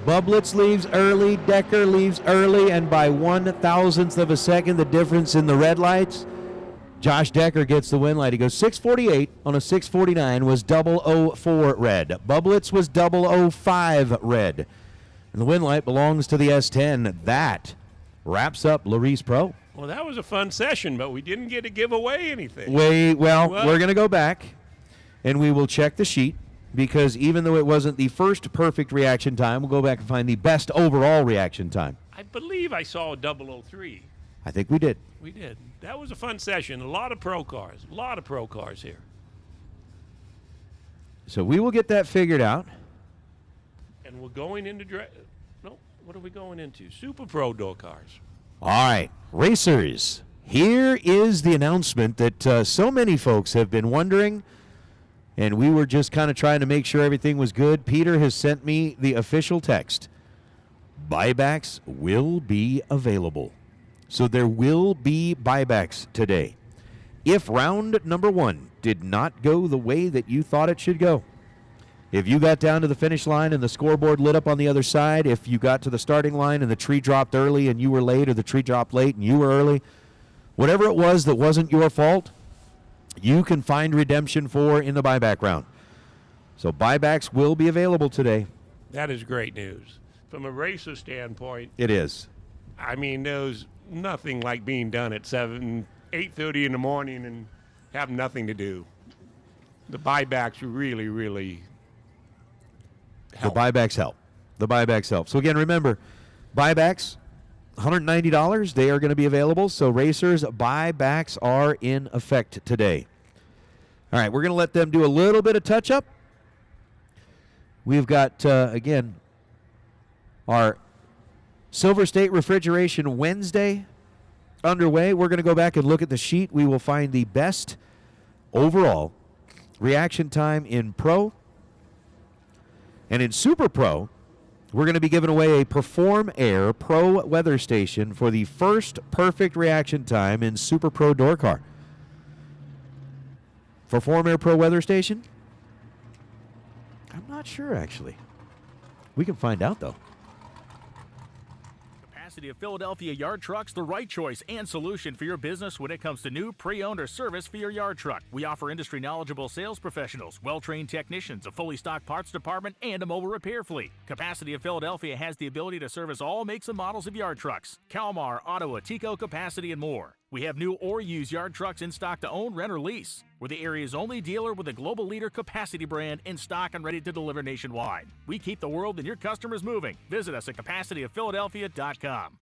Bublitz leaves early, Decker leaves early, and by 1/1000th of a second, the difference in the red lights, Josh Decker gets the win light. He goes 648 on a 649, was 004 red. Bublitz was 005 red. And the win light belongs to the S10. That wraps up Larice Pro. Well, that was a fun session, but we didn't get to give away anything. We're What? going to go back, and we will check the sheet. Because even though it wasn't the first perfect reaction time, we'll go back and find the best overall reaction time. I believe I saw a 003. I think we did. We did. That was a fun session. A lot of pro cars. A lot of pro cars here. So we will get that figured out. And we're going into what are we going into? Super Pro door cars. All right, racers, here is the announcement that so many folks have been wondering, and we were just kind of trying to make sure everything was good. Peter has sent me the official text. Buybacks will be available. So there will be buybacks today. If round number 1 did not go the way that you thought it should go, if you got down to the finish line and the scoreboard lit up on the other side, if you got to the starting line and the tree dropped early and you were late, or the tree dropped late and you were early, whatever it was that wasn't your fault, you can find redemption for in the buyback round. So buybacks will be available today. That is great news. From a racer standpoint, It is. I mean, there's nothing like being done at 8:30 in the morning and have nothing to do. The buybacks really, really help. The buybacks help. The buybacks help. So again, remember, buybacks, $190. They are going to be available. So racers, buybacks are in effect today. All right, we're going to let them do a little bit of touch-up. We've got, again, our Silver State Refrigeration Wednesday underway. We're going to go back and look at the sheet. We will find the best overall reaction time in Pro. And in Super Pro, we're going to be giving away a Perform Air Pro weather station for the first perfect reaction time in Super Pro door car. Perform Air Pro weather station? I'm not sure, actually. We can find out, though. Capacity of Philadelphia Yard Trucks, the right choice and solution for your business when it comes to new, pre-owned, or service for your yard truck. We offer industry knowledgeable sales professionals, well-trained technicians, a fully stocked parts department, and a mobile repair fleet. Capacity of Philadelphia has the ability to service all makes and models of yard trucks: Kalmar, Ottawa, Tico, Capacity, and more. We have new or used yard trucks in stock to own, rent, or lease. We're the area's only dealer with a global leader Capacity brand in stock and ready to deliver nationwide. We keep the world and your customers moving. Visit us at capacityoffphiladelphia.com.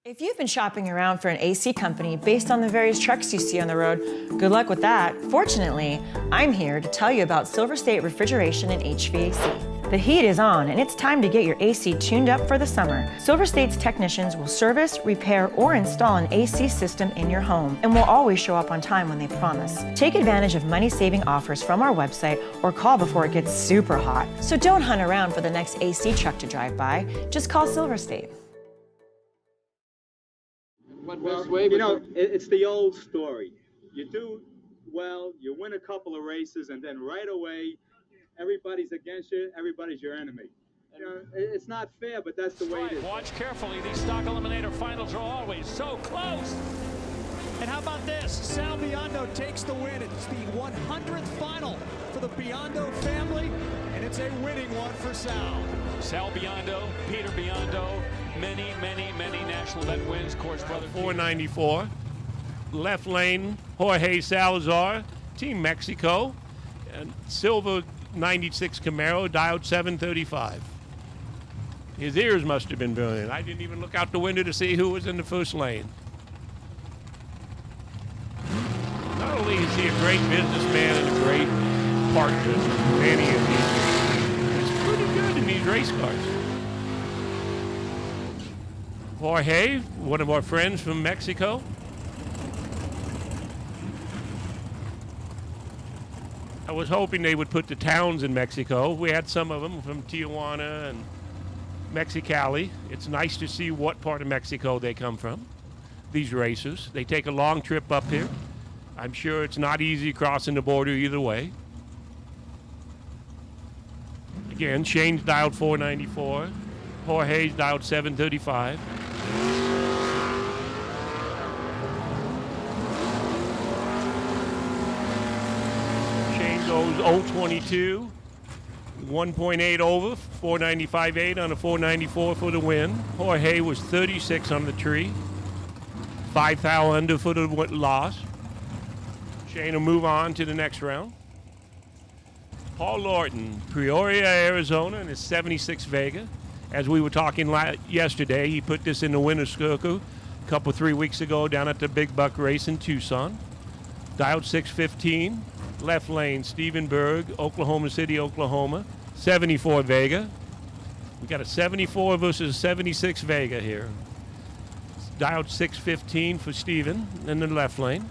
If you've been shopping around for an AC company based on the various trucks you see on the road, good luck with that. Fortunately, I'm here to tell you about SilverState Refrigeration and HVAC. The heat is on, and it's time to get your AC tuned up for the summer. SilverState's technicians will service, repair, or install an AC system in your home, and will always show up on time when they promise. Take advantage of money-saving offers from our website or call before it gets super hot. So don't hunt around for the next AC truck to drive by. Just call SilverState. Well, you know, it's the old story. You do well, you win a couple of races, and then right away, everybody's against you, everybody's your enemy. You know, it's not fair, but that's the way it is. Watch carefully. These stock eliminator finals are always so close. And how about this? Sal Biondo takes the win. It's the 100th final for the Biondo family, and it's a winning one for Sal. Sal Biondo, Peter Biondo, many national event wins. Of course, brother. 494. Left lane, Jorge Salazar, Team Mexico. And Silver 96 Camaro, dialed 735. His ears must have been burning. I didn't even look out the window to see who was in the first lane. Not only is he a great businessman and a great partner in many of these, he's pretty good in these race cars. Jorge, one of our friends from Mexico. I was hoping they would put the towns in Mexico. We had some of them from Tijuana and Mexicali. It's nice to see what part of Mexico they come from, these racers. They take a long trip up here. I'm sure it's not easy crossing the border either way. Again, Shane's dialed 494. Jorge's dialed 735. Shane goes 022. 1.8 over, 495.8 on a 494 for the win. Jorge was 36 on the tree. 5 thou under for the loss. Shane will move on to the next round. Paul Lorton, Peoria, Arizona, and his 76 Vega. As we were talking yesterday, he put this in the winner's circle a 3 weeks ago down at the Big Buck race in Tucson. Dialed 615. Left lane, Stephen Berg, Oklahoma City, Oklahoma. 74 Vega. We got a 74 versus a 76 Vega here. Dialed 615 for Stephen in the left lane.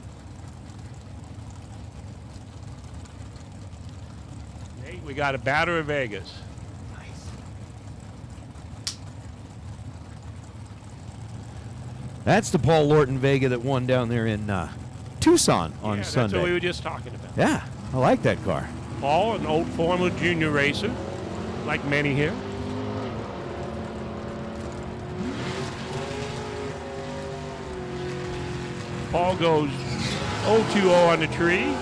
Nate, we got a batter of Vegas. That's the Paul Lorton Vega that won down there in Tucson on Sunday. That's what we were just talking about. Yeah, I like that car. Paul, an old former junior racer, like many here. Paul goes 020 on the tree,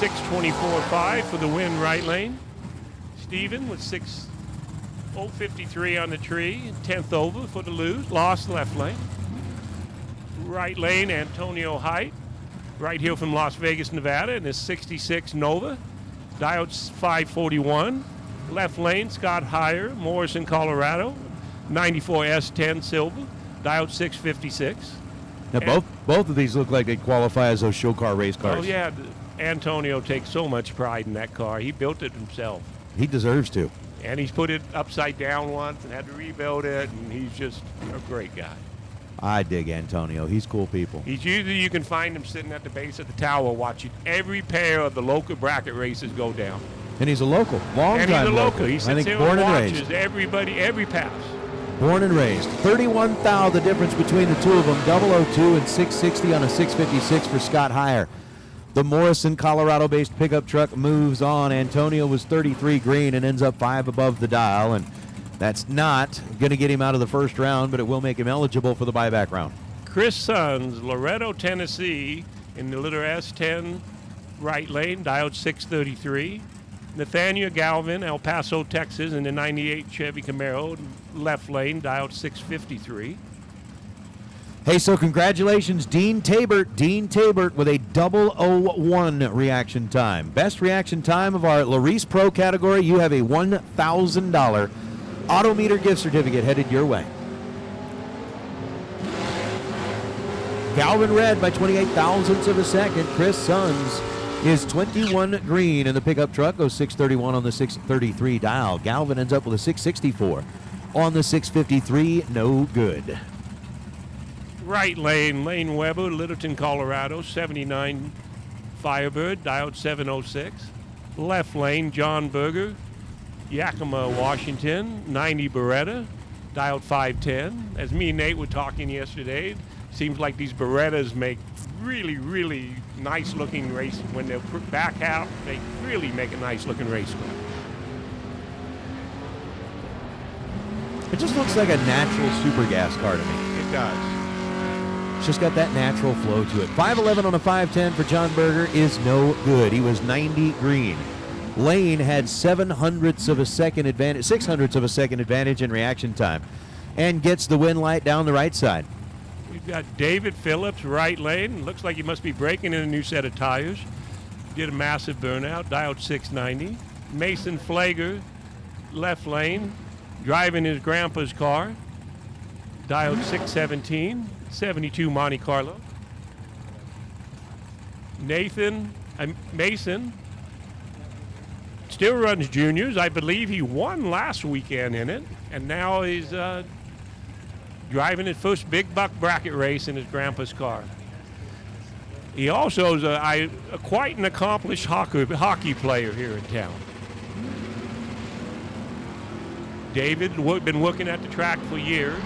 624.5 for the win right lane. Stephen with 053 on the tree, 10th over for the loss left lane. Right lane, Antonio Height, right here from Las Vegas, Nevada, in his 66 Nova. Dialed 541. Left lane, Scott Heyer, Morrison, Colorado. 94 S10 Silver. Dialed 656. Now, both of these look like they qualify as those show car race cars. Oh, yeah. Antonio takes so much pride in that car. He built it himself. He deserves to. And he's put it upside down once and had to rebuild it, and he's just a great guy. I dig Antonio. He's cool people. He's usually, you can find him sitting at the base of the tower watching every pair of the local bracket races go down. And he's a local, long time And he's a local. He I sits think there born and and watches raised. everybody, every pass. Born and raised. 31 thou the difference between the two of them. 002 and 660 on a 656 for Scott Heyer. The Morrison, Colorado-based pickup truck moves on. Antonio was 33 green and ends up 5 above the dial. And that's not going to get him out of the first round, but it will make him eligible for the buyback round. Chris Sons, Loretto, Tennessee, in the little S10 right lane, dialed 633. Nathaniel Galvin, El Paso, Texas, in the 98 Chevy Camaro, left lane, dialed 653. Hey, so congratulations, Dean Tabert. Dean Tabert with a 001 reaction time. Best reaction time of our Larice Pro category. You have a $1,000 Autometer gift certificate headed your way. Galvin red by 28 thousandths of a second. Chris Sons is 21 green, and the pickup truck goes 631 on the 633 dial. Galvin ends up with a 664 on the 653. No good. Right lane, Lane Weber, Littleton, Colorado, 79 Firebird, dialed 706. Left lane, John Berger, Yakima, Washington, 90 Beretta, dialed 510. As me and Nate were talking yesterday, seems like these Berettas make really, really nice looking race. When they're back out, they really make a nice looking race car. It just looks like a natural super gas car to me. It does. It's just got that natural flow to it. 511 on a 510 for John Berger is no good. He was 90 green. Lane had 600ths of a second advantage in reaction time, and gets the win light down the right side. We've got David Phillips, right lane. Looks like he must be breaking in a new set of tires. Did a massive burnout, dialed 690. Mason Flager, left lane, driving his grandpa's car, dialed 617, 72 Monte Carlo. Mason still runs juniors. I believe he won last weekend in it, and now he's driving his first big buck bracket race in his grandpa's car. He also is quite an accomplished hockey player here in town. David been working at the track for years.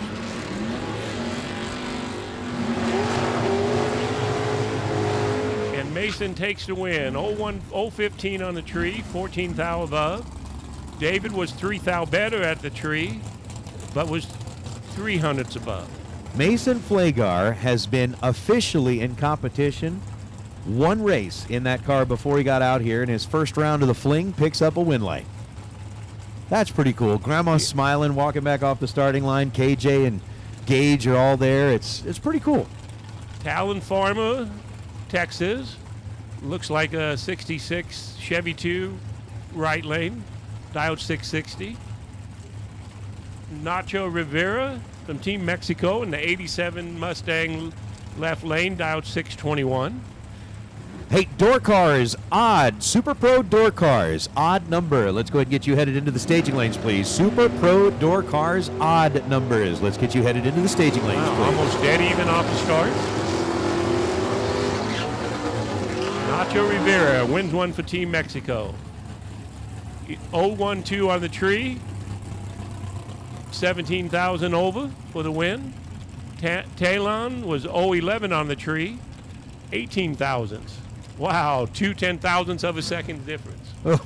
And Mason takes the win. 015 on the tree, 14 thou above. David was 3 thou better at the tree, but was 300ths above. Mason Flagar has been officially in competition one race in that car before he got out here, and his first round of the Fling picks up a win light. That's pretty cool. Grandma's smiling, walking back off the starting line. KJ and Gage are all there. It's pretty cool. Talon Farmer, Texas. Looks like a 66 Chevy 2 right lane, dialed 660. Nacho Rivera from Team Mexico in the 87 Mustang left lane, dialed 621. Hey, door cars, odd. Super Pro door cars, odd number. Let's go ahead and get you headed into the staging lanes, please. Super Pro door cars, odd numbers. Let's get you headed into the staging lanes, please. Almost dead even off the start. Nacho Rivera wins one for Team Mexico. 012 on the tree. 17,000 over for the win. Talon was 011 on the tree. 18 thousandths. Wow, 2 10,000ths of a second difference. Oh.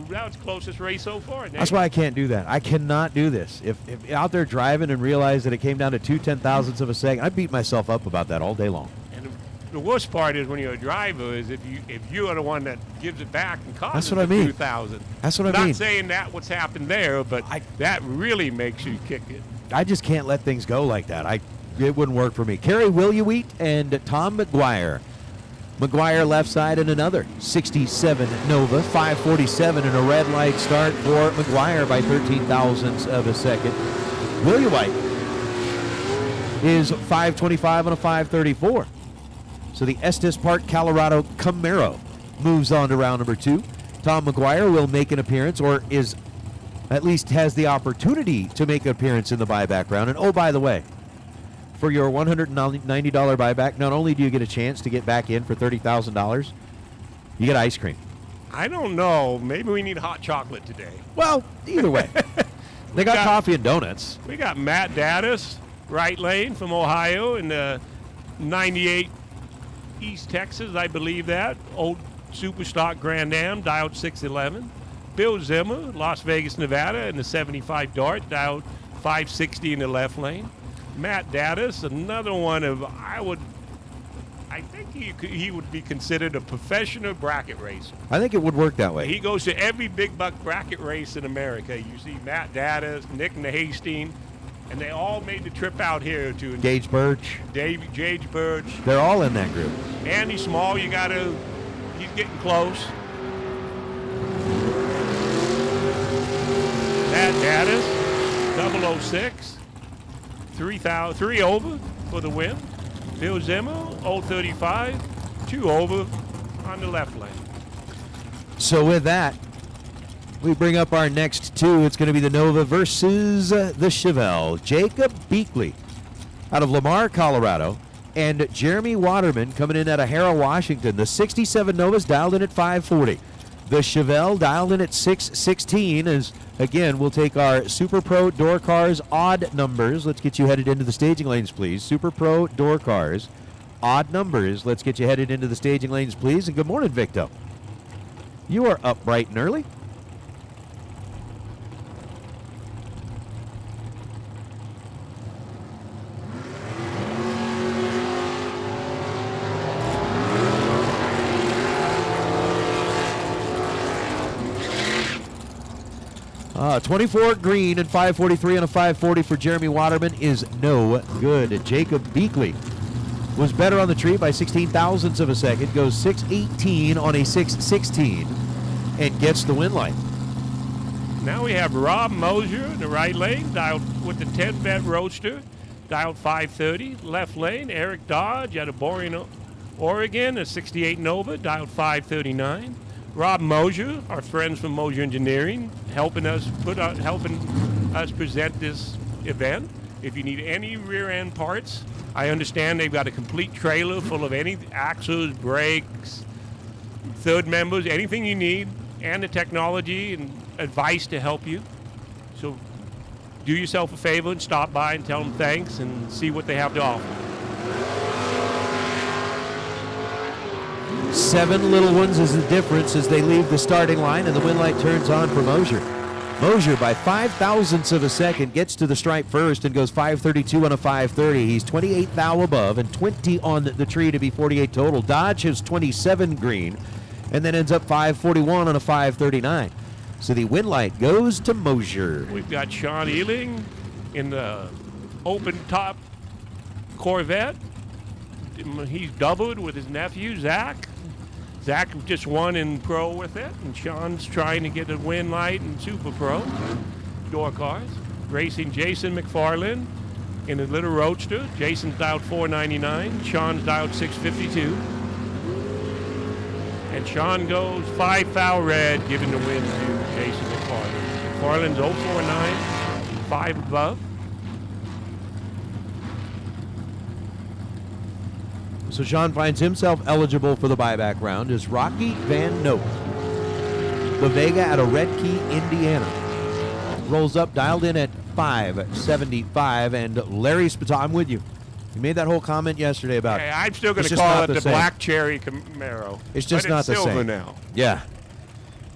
That was closest race so far. Nate. That's why I can't do that. I cannot do this. If out there driving and realize that it came down to 2 10,000ths of a second, I beat myself up about that all day long. And the worst part is when you're a driver is if you are the one that gives it back and causes That's what I mean. 2,000. That's what I mean. Not saying that what's happened there, but that really makes you kick it. I just can't let things go like that. It wouldn't work for me. Kerry Williewheat and Tom McGuire. McGuire left side and another 67 Nova, 547 and a red light start for McGuire by 13 thousandths of a second. Williewhite is 525 on a 534. So the Estes Park, Colorado Camaro moves on to round number 2. Tom McGuire will make an appearance, or is at least has the opportunity to make an appearance in the buyback round. And oh, by the way, for your $190 buyback, not only do you get a chance to get back in for $30,000, you get ice cream. I don't know. Maybe we need hot chocolate today. Well, either way. They got coffee and donuts. We got Matt Daddis, right lane from Ohio in the 98 East Texas, I believe that. Old Superstock Grand Am, dialed 611. Bill Zimmer, Las Vegas, Nevada in the 75 Dart, dialed 560 in the left lane. Matt Daddis, another one of, I think he would be considered a professional bracket racer. I think it would work that way. He goes to every big buck bracket race in America. You see Matt Daddis, Nick Nahastine, and they all made the trip out here to Gage Birch. Gage Birch. They're all in that group. Andy Small, he's getting close. Matt Daddis, 006. 3 over for the win. Bill Zimmer, 035, 2 over on the left lane. So with that, we bring up our next two. It's going to be the Nova versus the Chevelle. Jacob Beakley out of Lamar, Colorado, and Jeremy Waterman coming in out of Harrow, Washington. The 67 Nova's dialed in at 540. The Chevelle dialed in at 616. As again, we'll take our Super Pro door cars odd numbers. Let's get you headed into the staging lanes, please. Super Pro door cars odd numbers. Let's get you headed into the staging lanes, please. And good morning, Victo. You are up bright and early. Uh, 24 green and 543 on a 540 for Jeremy Waterman is no good. Jacob Beakley was better on the tree by 16 thousandths of a second, goes 618 on a 616 and gets the win light. Now we have Rob Mosier in the right lane, dialed with the 10-bet Roadster, dialed 530. Left lane, Eric Dodge out of Borean, Oregon, a 68 Nova, dialed 539. Rob Mosier, our friends from Mosier Engineering, helping us present this event. If you need any rear end parts, I understand they've got a complete trailer full of any axles, brakes, third members, anything you need, and the technology and advice to help you. So do yourself a favor and stop by and tell them thanks and see what they have to offer. 7 little ones is the difference as they leave the starting line, and the win light turns on for Mosier. Mosier, by 5 thousandths of a second, gets to the stripe first and goes 532 on a 530. He's 28 thou above and 20 on the tree to be 48 total. Dodge has 27 green and then ends up 541 on a 539. So the win light goes to Mosier. We've got Sean Ealing in the open top Corvette. He's doubled with his nephew, Zach. Zach just won in Pro with it, and Sean's trying to get a win light in Super Pro door cars. Racing Jason McFarland in a little Roadster. Jason's dialed 499. Sean's dialed 652. And Sean goes 5 foul red, giving the win to Jason McFarland. McFarland's 049, 5 above. So Sean finds himself eligible for the buyback round as Rocky Van Note. The Vega out of Red Key, Indiana. Rolls up, dialed in at 575, and Larry Spitz, I'm with you. You made that whole comment yesterday about Hey, I'm still going it's to just call not it the same. Black Cherry Camaro. It's just but not it's the silver same. now. Yeah.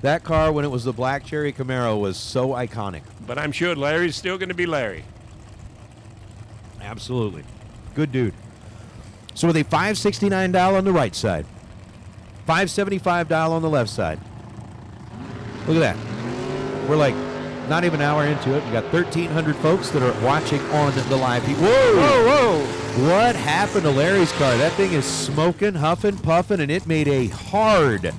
That car, when it was the Black Cherry Camaro, was so iconic. But I'm sure Larry's still going to be Larry. Absolutely. Good dude. So with a 569 dial on the right side, 575 dial on the left side. Look at that. We're like not even an hour into it. We got 1,300 folks that are watching on the live feed. Whoa! Whoa, whoa. What happened to Larry's car? That thing is smoking, huffing, puffing, and it made a hard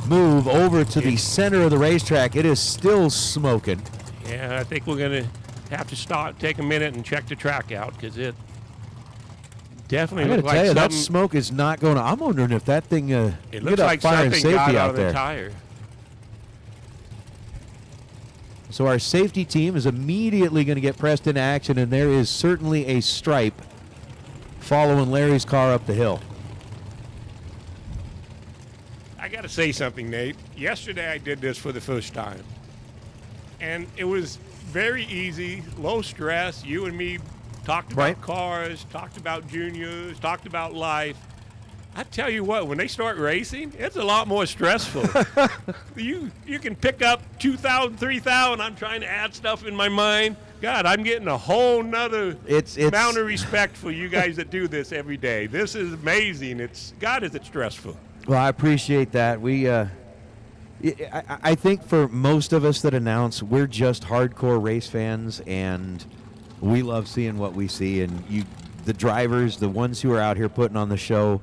move over to the center of the racetrack. It is still smoking. Yeah, I think we're going to have to stop, take a minute and check the track out because it definitely I got to looks tell like you, that something. smoke is not going to. I'm wondering if that thing It get looks up like fire and something got safety out out of the there. tire. So our safety team is immediately going to get pressed into action, and there is certainly a stripe following Larry's car up the hill. I got to say something, Nate. Yesterday I did this for the first time. And it was very easy, low stress. You and me talked about Right. cars, talked about juniors, talked about life. I tell you what, when they start racing, it's a lot more stressful. you can pick up 2,000, 3,000. I'm trying to add stuff in my mind. God, I'm getting a whole nother It's amount of respect for you guys that do this every day. This is amazing. God, is it stressful. Well, I appreciate that. I think for most of us that announce, we're just hardcore race fans, and we love seeing what we see. And the drivers, the ones who are out here putting on the show,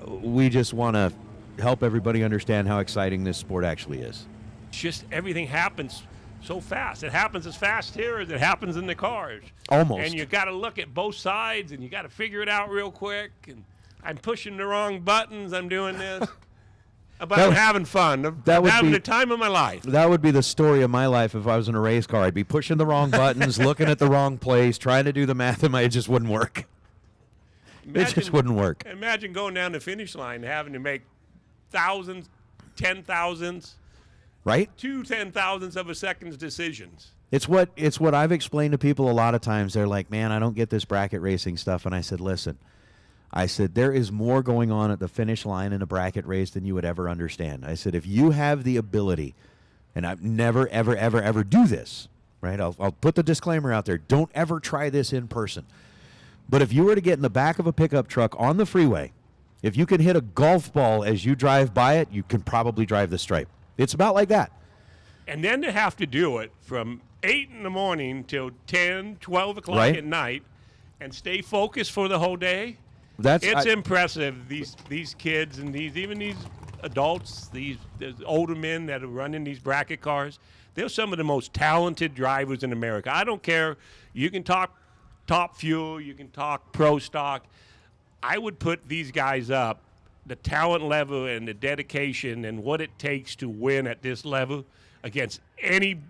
we just want to help everybody understand how exciting this sport actually is. It's just everything happens so fast. It happens as fast here as it happens in the cars. Almost. And you got to look at both sides, and you got to figure it out real quick. And I'm pushing the wrong buttons. I'm doing this. But I'm having fun. I'm having the time of my life. That would be the story of my life if I was in a race car. I'd be pushing the wrong buttons, looking at the wrong place, trying to do the math, and it just wouldn't work. It just wouldn't work. Imagine going down the finish line and having to make thousands, 10,000s, right? 2 10,000ths of a second's decisions. It's what I've explained to people a lot of times. They're like, man, I don't get this bracket racing stuff. And I said, listen, there is more going on at the finish line in a bracket race than you would ever understand. I said, if you have the ability, and I've never, ever, ever, ever do this, right? I'll put the disclaimer out there. Don't ever try this in person. But if you were to get in the back of a pickup truck on the freeway, if you can hit a golf ball as you drive by it, you can probably drive the stripe. It's about like that. And then to have to do it from 8 in the morning till 10, 12 o'clock at night and stay focused for the whole day. It's impressive. These kids and even these adults, these older men that are running these bracket cars, they're some of the most talented drivers in America. I don't care. You can talk top fuel, you can talk pro stock. I would put these guys up, the talent level and the dedication and what it takes to win at this level against any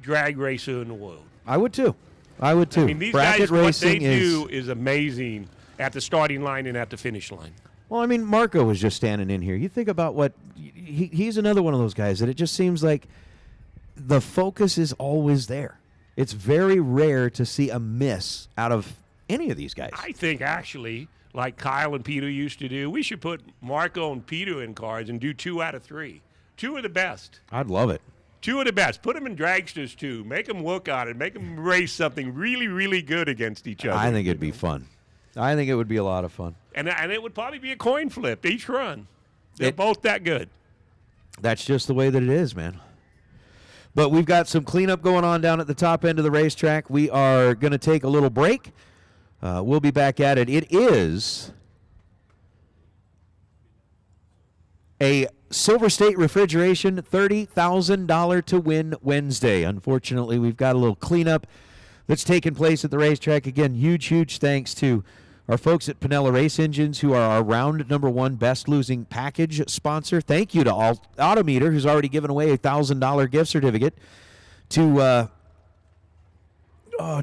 drag racer in the world. I would too. I mean, these bracket guys, what racing they do is amazing at the starting line and at the finish line. Well, I mean, Marco was just standing in here. You think about what he's another one of those guys that it just seems like the focus is always there. It's very rare to see a miss out of any of these guys. I think actually, like Kyle and Peter used to do, we should put Marco and Peter in cars and do 2 out of 3. 2 of the best. I'd love it. 2 of the best. Put them in dragsters too. Make them work on it. Make them race something really, really good against each other. I think it'd be fun. I think it would be a lot of fun. And it would probably be a coin flip each run. They're both that good. That's just the way that it is, man. But we've got some cleanup going on down at the top end of the racetrack. We are going to take a little break. We'll be back at it. It is a SilverState Refrigeration $30,000 to win Wednesday. Unfortunately, we've got a little cleanup that's taking place at the racetrack. Again, huge thanks to our folks at Pinella Race Engines, who are our round number 1 best losing package sponsor. Thank you to Autometer, who's already given away a $1,000 gift certificate to,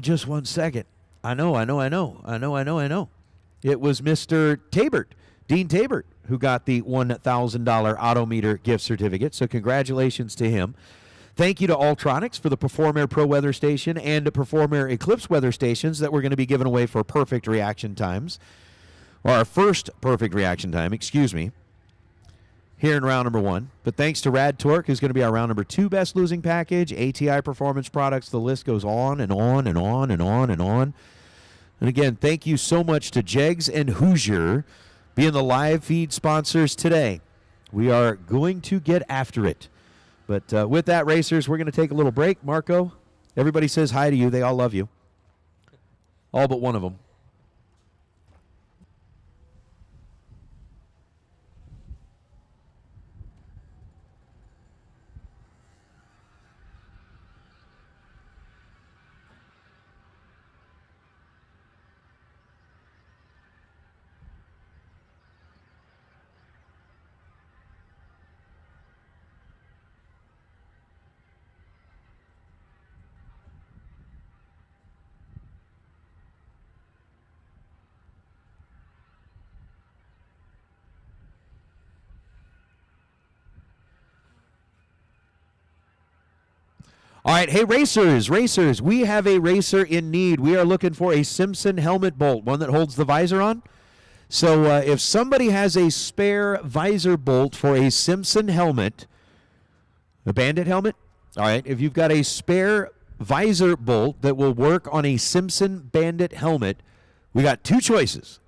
just 1 second. I know. It was Mr. Tabert, Dean Tabert, who got the $1,000 Autometer gift certificate. So congratulations to him. Thank you to Ultronics for the Perform Air Pro weather station and the Perform Air Eclipse weather stations that we're going to be giving away for perfect reaction times. Or our first perfect reaction time, here in round number 1. But thanks to Rad Torque, who's going to be our round number 2 best losing package, ATI Performance Products, the list goes on and on and on and on and on. And again, thank you so much to Jegs and Hoosier being the live feed sponsors today. We are going to get after it. But with that, racers, we're going to take a little break. Marco, everybody says hi to you. They all love you. All but one of them. All right, hey, racers, we have a racer in need. We are looking for a Simpson helmet bolt, one that holds the visor on. So if somebody has a spare visor bolt for a Simpson helmet, a Bandit helmet, all right, if you've got a spare visor bolt that will work on a Simpson Bandit helmet, we got 2 choices.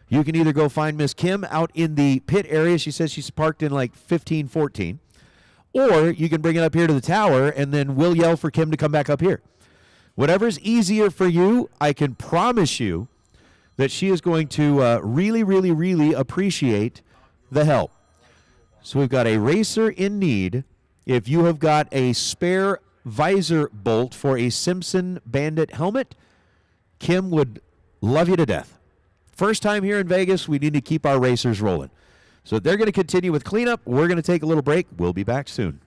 You can either go find Miss Kim out in the pit area. She says she's parked in like 1514. Or you can bring it up here to the tower, and then we'll yell for Kim to come back up here. Whatever's easier for you, I can promise you that she is going to really, really, really appreciate the help. So we've got a racer in need. If you have got a spare visor bolt for a Simpson Bandit helmet, Kim would love you to death. First time here in Vegas, we need to keep our racers rolling. So they're going to continue with cleanup. We're going to take a little break. We'll be back soon.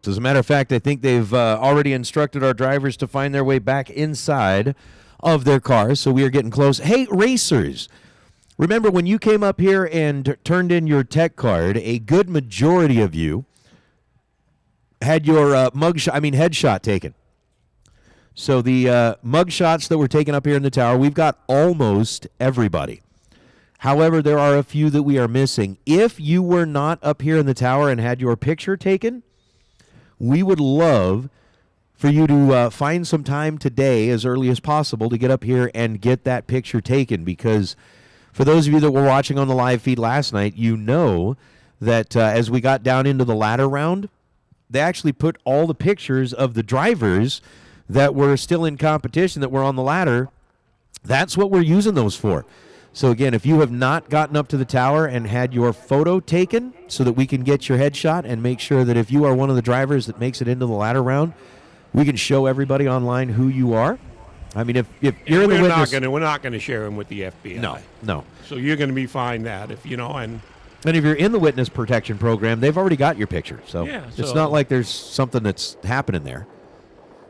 As a matter of fact, I think they've already instructed our drivers to find their way back inside of their cars, so we are getting close. Hey, racers, remember when you came up here and turned in your tech card, a good majority of you had your headshot taken. So the mug shots that were taken up here in the tower, we've got almost everybody. However, there are a few that we are missing. If you were not up here in the tower and had your picture taken, we would love for you to find some time today as early as possible to get up here and get that picture taken, because for those of you that were watching on the live feed last night, you know that as we got down into the ladder round, they actually put all the pictures of the drivers that were still in competition that were on the ladder. That's what we're using those for. So again, if you have not gotten up to the tower and had your photo taken so that we can get your headshot and make sure that if you are one of the drivers that makes it into the ladder round, we can show everybody online who you are. I mean, if you're in the witness... We're not going to share them with the FBI. No. So you're going to be fine that if, and if you're in the witness protection program, they've already got your picture. So it's not like there's something that's happening there.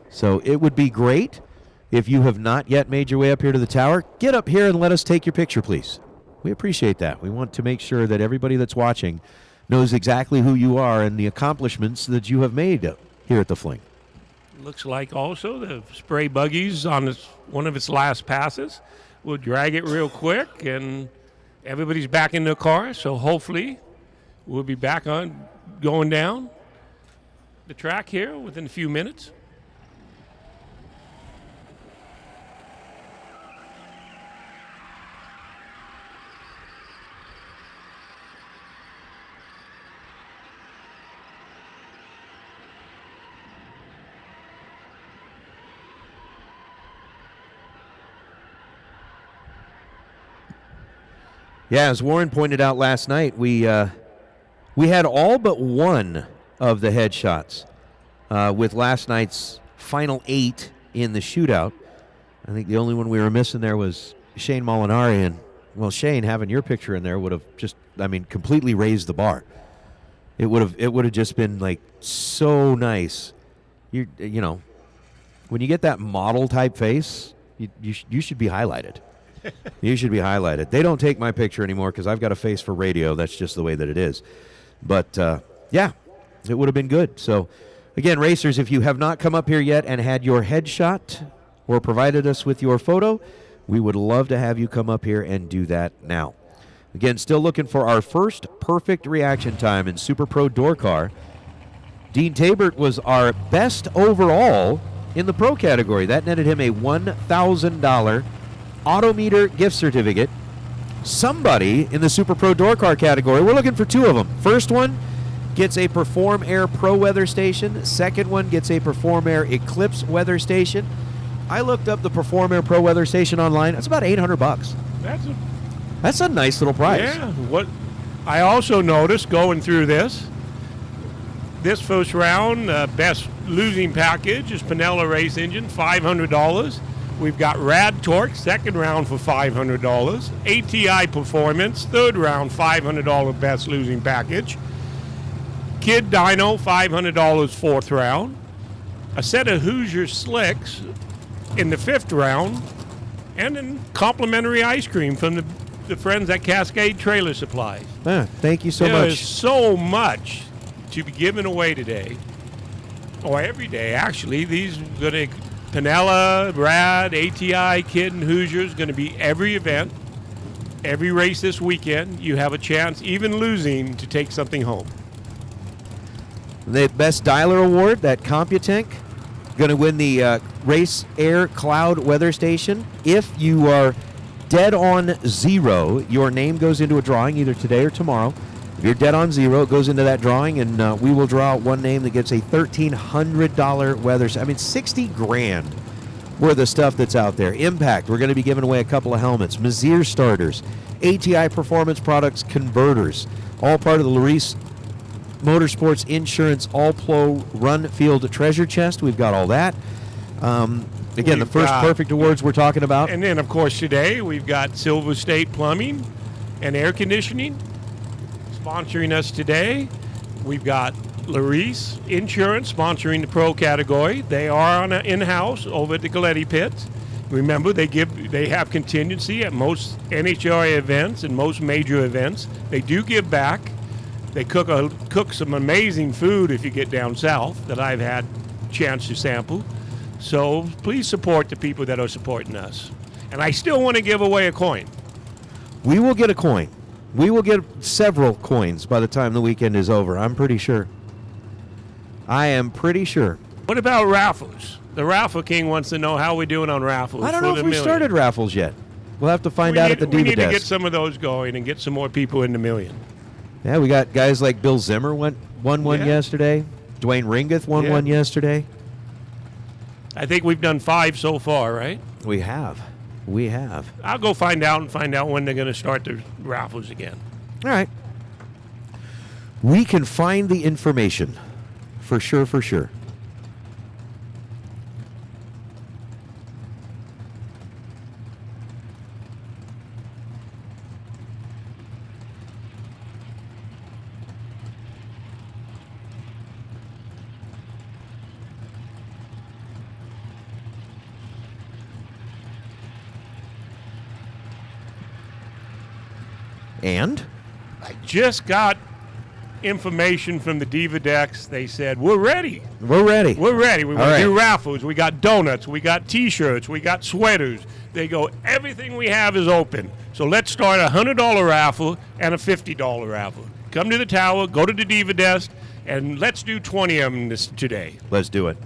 So it would be great if you have not yet made your way up here to the tower. Get up here and let us take your picture, please. We appreciate that. We want to make sure that everybody that's watching knows exactly who you are and the accomplishments that you have made here at the Fling. Looks like also the spray buggies on one of its last passes. We'll drag it real quick, and everybody's back in their car, so hopefully we'll be back on going down the track here within a few minutes. Yeah, as Warren pointed out last night, we had all but one of the headshots with last night's final 8 in the shootout. I think the only one we were missing there was Shane Molinari, and well, Shane, having your picture in there would have just, completely raised the bar. It would have just been like so nice. You know, when you get that model type face, you should be highlighted. You should be highlighted. They don't take my picture anymore because I've got a face for radio. That's just the way that it is. But, yeah, it would have been good. So, again, racers, if you have not come up here yet and had your headshot or provided us with your photo, we would love to have you come up here and do that now. Again, still looking for our first perfect reaction time in Super Pro Door Car. Dean Tabert was our best overall in the Pro category. That netted him a $1,000 Autometer gift certificate. Somebody in the Super Pro Door Car category, we're looking for 2 of them. First one gets a Perform Air Pro weather station. Second one gets a Perform Air Eclipse weather station. I looked up the Perform Air Pro weather station online. It's about $800. That's a nice little price. Yeah. What I also noticed going through this first round, best losing package is Pinella Race Engine, $500. We've got Rad Torque, second round for $500. ATI Performance, third round, $500 best losing package. Kid Dyno, $500 fourth round. A set of Hoosier Slicks in the fifth round. And then complimentary ice cream from the friends at Cascade Trailer Supplies. Thank you so much. There's so much to be given away today. Or every day, actually. These are going to... Pinella, Rad, ATI, Kid, and Hoosiers going to be every event, every race this weekend. You have a chance, even losing, to take something home. The Best Dialer Award, that CompuTank, going to win the Race Air Cloud weather station. If you are dead on 0, your name goes into a drawing either today or tomorrow. If you're dead on 0, it goes into that drawing, and we will draw out one name that gets a $1,300 weather. $60,000 worth of stuff that's out there. Impact, we're going to be giving away a couple of helmets. Mazir starters, ATI Performance Products converters, all part of the Larice Motorsports Insurance All-Pro Run Field Treasure Chest. We've got all that. Again, the first perfect awards we're talking about. And then, of course, today we've got SilverState Plumbing and Air Conditioning sponsoring us today. We've got Larice Insurance sponsoring the pro category. They are on in-house over at the Galletti pits. Remember, they have contingency at most NHRA events and most major events. They do give back. They cook some amazing food if you get down south that I've had chance to sample. So please support the people that are supporting us. And I still want to give away a coin. We will get a coin. We will get several coins by the time the weekend is over. I'm pretty sure. I am pretty sure. What about raffles? The Raffle King wants to know how we're doing on raffles. I don't know if we started raffles yet. We'll have to find out at the We Diva need to desk. get some of those going and get some more people in the million. Yeah, we got guys like Bill Zimmer won one yesterday. Dwayne Ringeth won one yesterday. I think we've done 5 so far, right? We have. I'll go find out when they're going to start the raffles again. All right. We can find the information. For sure. And? I just got information from the Diva Decks. They said, we're ready. We're ready. We want All to right. do raffles. We got donuts. We got T-shirts. We got sweaters. They go, everything we have is open. So let's start a $100 raffle and a $50 raffle. Come to the tower, go to the Diva Desk, and let's do 20 of them today. Let's do it.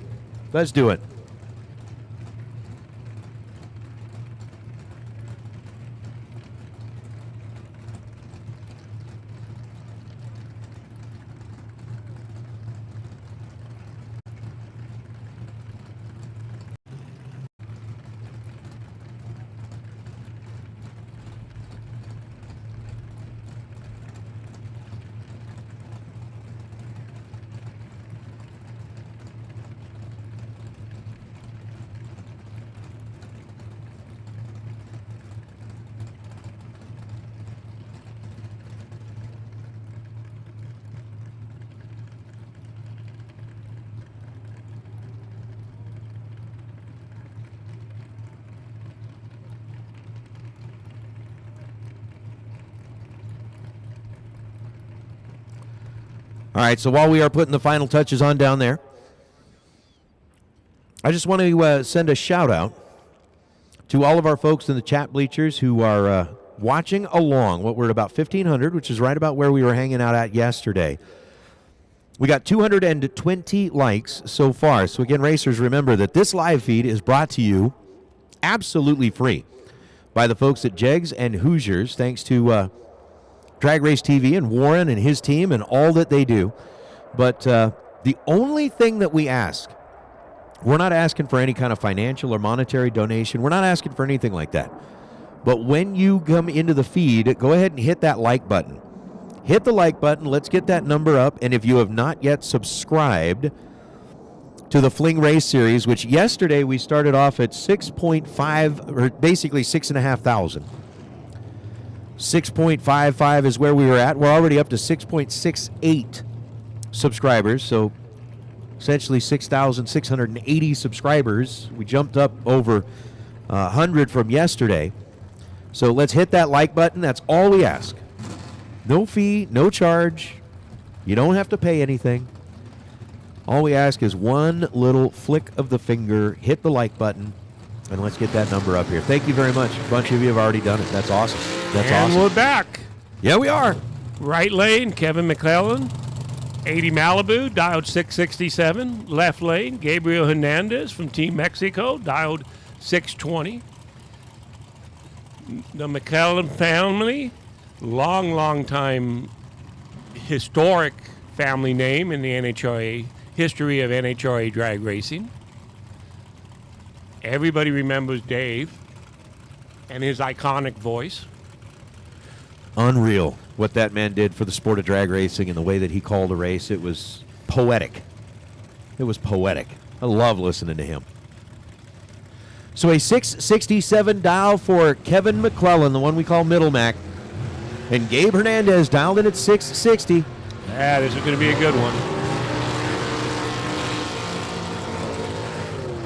All right, so while we are putting the final touches on down there, I just want to send a shout-out to all of our folks in the chat bleachers who are watching along. We're at about 1,500, which is right about where we were hanging out at yesterday. We got 220 likes so far. So, again, racers, remember that this live feed is brought to you absolutely free by the folks at Jegs and Hoosiers, thanks to Drag Race TV and Warren and his team and all that they do. But the only thing that we ask, we're not asking for any kind of financial or monetary donation. We're not asking for anything like that. But when you come into the feed, go ahead and hit that like button. Hit the like button. Let's get that number up. And if you have not yet subscribed to the Fling Race Series, which yesterday we started off at 6.5, or basically 6,500. 6.55 is where we were at. We're already up to 6.68 subscribers, so essentially 6,680 subscribers. We jumped up over 100 from yesterday. So let's hit that like button. That's all we ask. No fee, no charge. You don't have to pay anything. All we ask is one little flick of the finger, hit the like button, and let's get that number up here. Thank you very much. A bunch of you have already done it. That's awesome. And we're back. Yeah, we are. Right lane, Kevin McClellan. 80 Malibu, dialed 667. Left lane, Gabriel Hernandez from Team Mexico, dialed 620. The McClellan family, long time historic family name in the NHRA, history of NHRA drag racing. Everybody remembers Dave and his iconic voice. Unreal what that man did for the sport of drag racing and the way that he called a race. It was poetic. It was poetic. I love listening to him. So a 667 dial for Kevin McClellan, the one we call Middle Mac. And Gabe Hernandez dialed in at 660. Yeah, this is going to be a good one.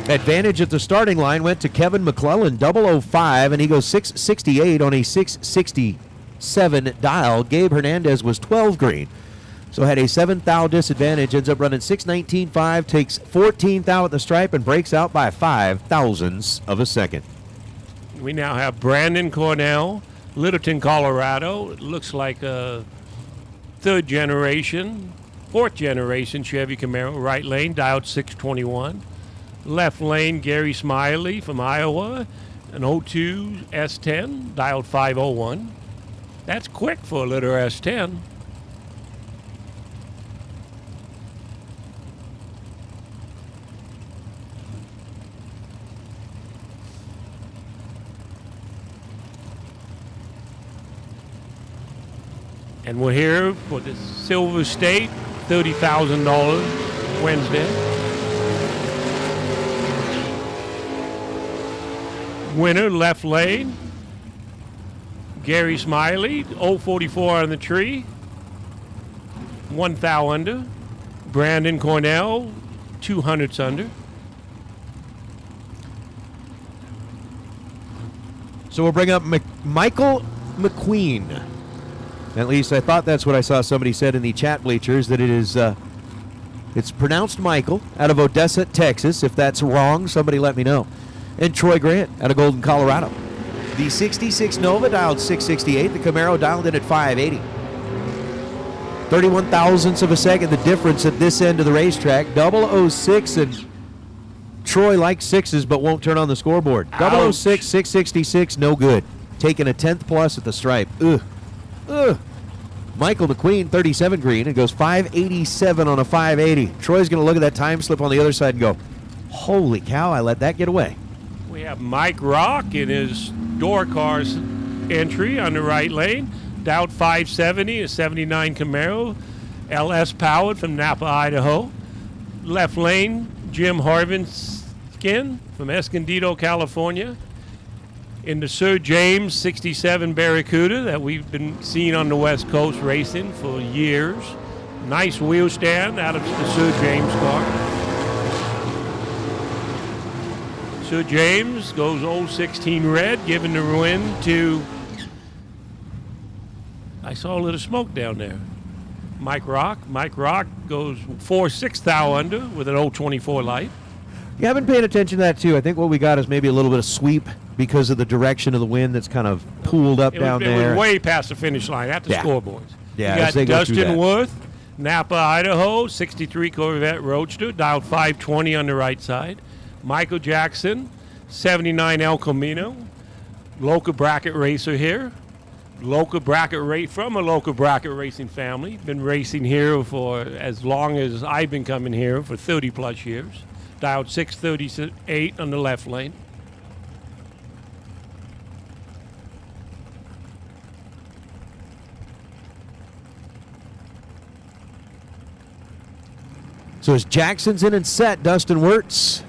Advantage at the starting line went to Kevin McClellan, 005, and he goes 668 on a 667 dial. Gabe Hernandez was 12 green, so had a 7 thou disadvantage, ends up running 619.5, takes 14 thou at the stripe, and breaks out by 5 thousandths of a second. We now have Brandon Cornell, Littleton, Colorado. It looks like a fourth generation Chevy Camaro. Right lane, dialed 621. Left lane, Gary Smiley from Iowa, an 02 S10, dialed 501. That's quick for a litter S10. And we're here for the SilverState $30,000 Wednesday. Winner, left lane, Gary Smiley, 044 on the tree, 1 thou under. Brandon Cornell, 200ths under. So we'll bring up Michael McQueen. At least I thought that's what I saw somebody said in the chat bleachers, that it is, it's pronounced Michael, out of Odessa, Texas. If that's wrong, somebody let me know. And Troy Grant out of Golden, Colorado. The 66 Nova dialed 668. The Camaro dialed in at 580. 31 thousandths of a second, the difference at this end of the racetrack. 006, and Troy likes sixes but won't turn on the scoreboard. 006, 666, no good. Taking a 10th plus at the stripe. Ugh. Ugh. Michael McQueen, 37 green, and goes 587 on a 580. Troy's going to look at that time slip on the other side and go, holy cow, I let that get away. We have Mike Rock in his door cars entry on the right lane. Dialed 570, a 79 Camaro, LS powered from Napa, Idaho. Left lane, Jim Harvinskin from Escondido, California. In the Sir James 67 Barracuda that we've been seeing on the West Coast racing for years. Nice wheel stand out of the Sir James car. Sir James goes 016 red, giving the win to, I saw a little smoke down there, Mike Rock. Mike Rock goes 4/6 thou under with an 024 light. Yeah, I've been paying attention to that too. I think what we got is maybe a little bit of sweep because of the direction of the wind that's kind of pooled up down there. It was way past the finish line at the scoreboards. Yeah, you got Dustin Worth, Napa, Idaho, 63 Corvette Roadster, dialed 520 on the right side. Michael Jackson, 79 El Camino, local bracket racer here. From a local bracket racing family. Been racing here for as long as I've been coming here, for 30 plus years. Dialed 638 on the left lane. So as Jackson's in and set, Dustin Wirtz.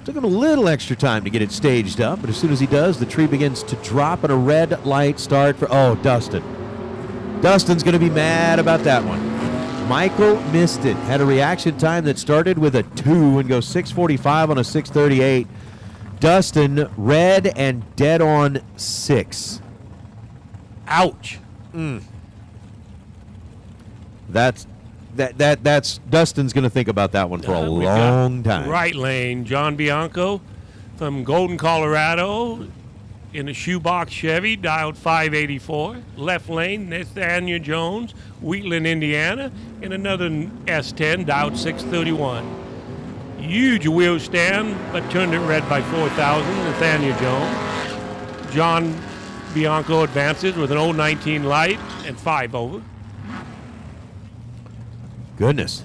Took him a little extra time to get it staged up, but as soon as he does, the tree begins to drop and a red light start for, Dustin. Dustin's going to be mad about that one. Michael missed it. Had a reaction time that started with a 2 and goes 6:45 on a 6:38. Dustin, red and dead on 6. Ouch. That's Dustin's going to think about that one for a long time. Right lane, John Bianco from Golden, Colorado, in a shoebox Chevy, dialed 584. Left lane, Nathaniel Jones, Wheatland, Indiana, in another S10, dialed 631. Huge wheel stand, but turned it red by 4,000, Nathaniel Jones. John Bianco advances with an 019 light and 5 over. Goodness.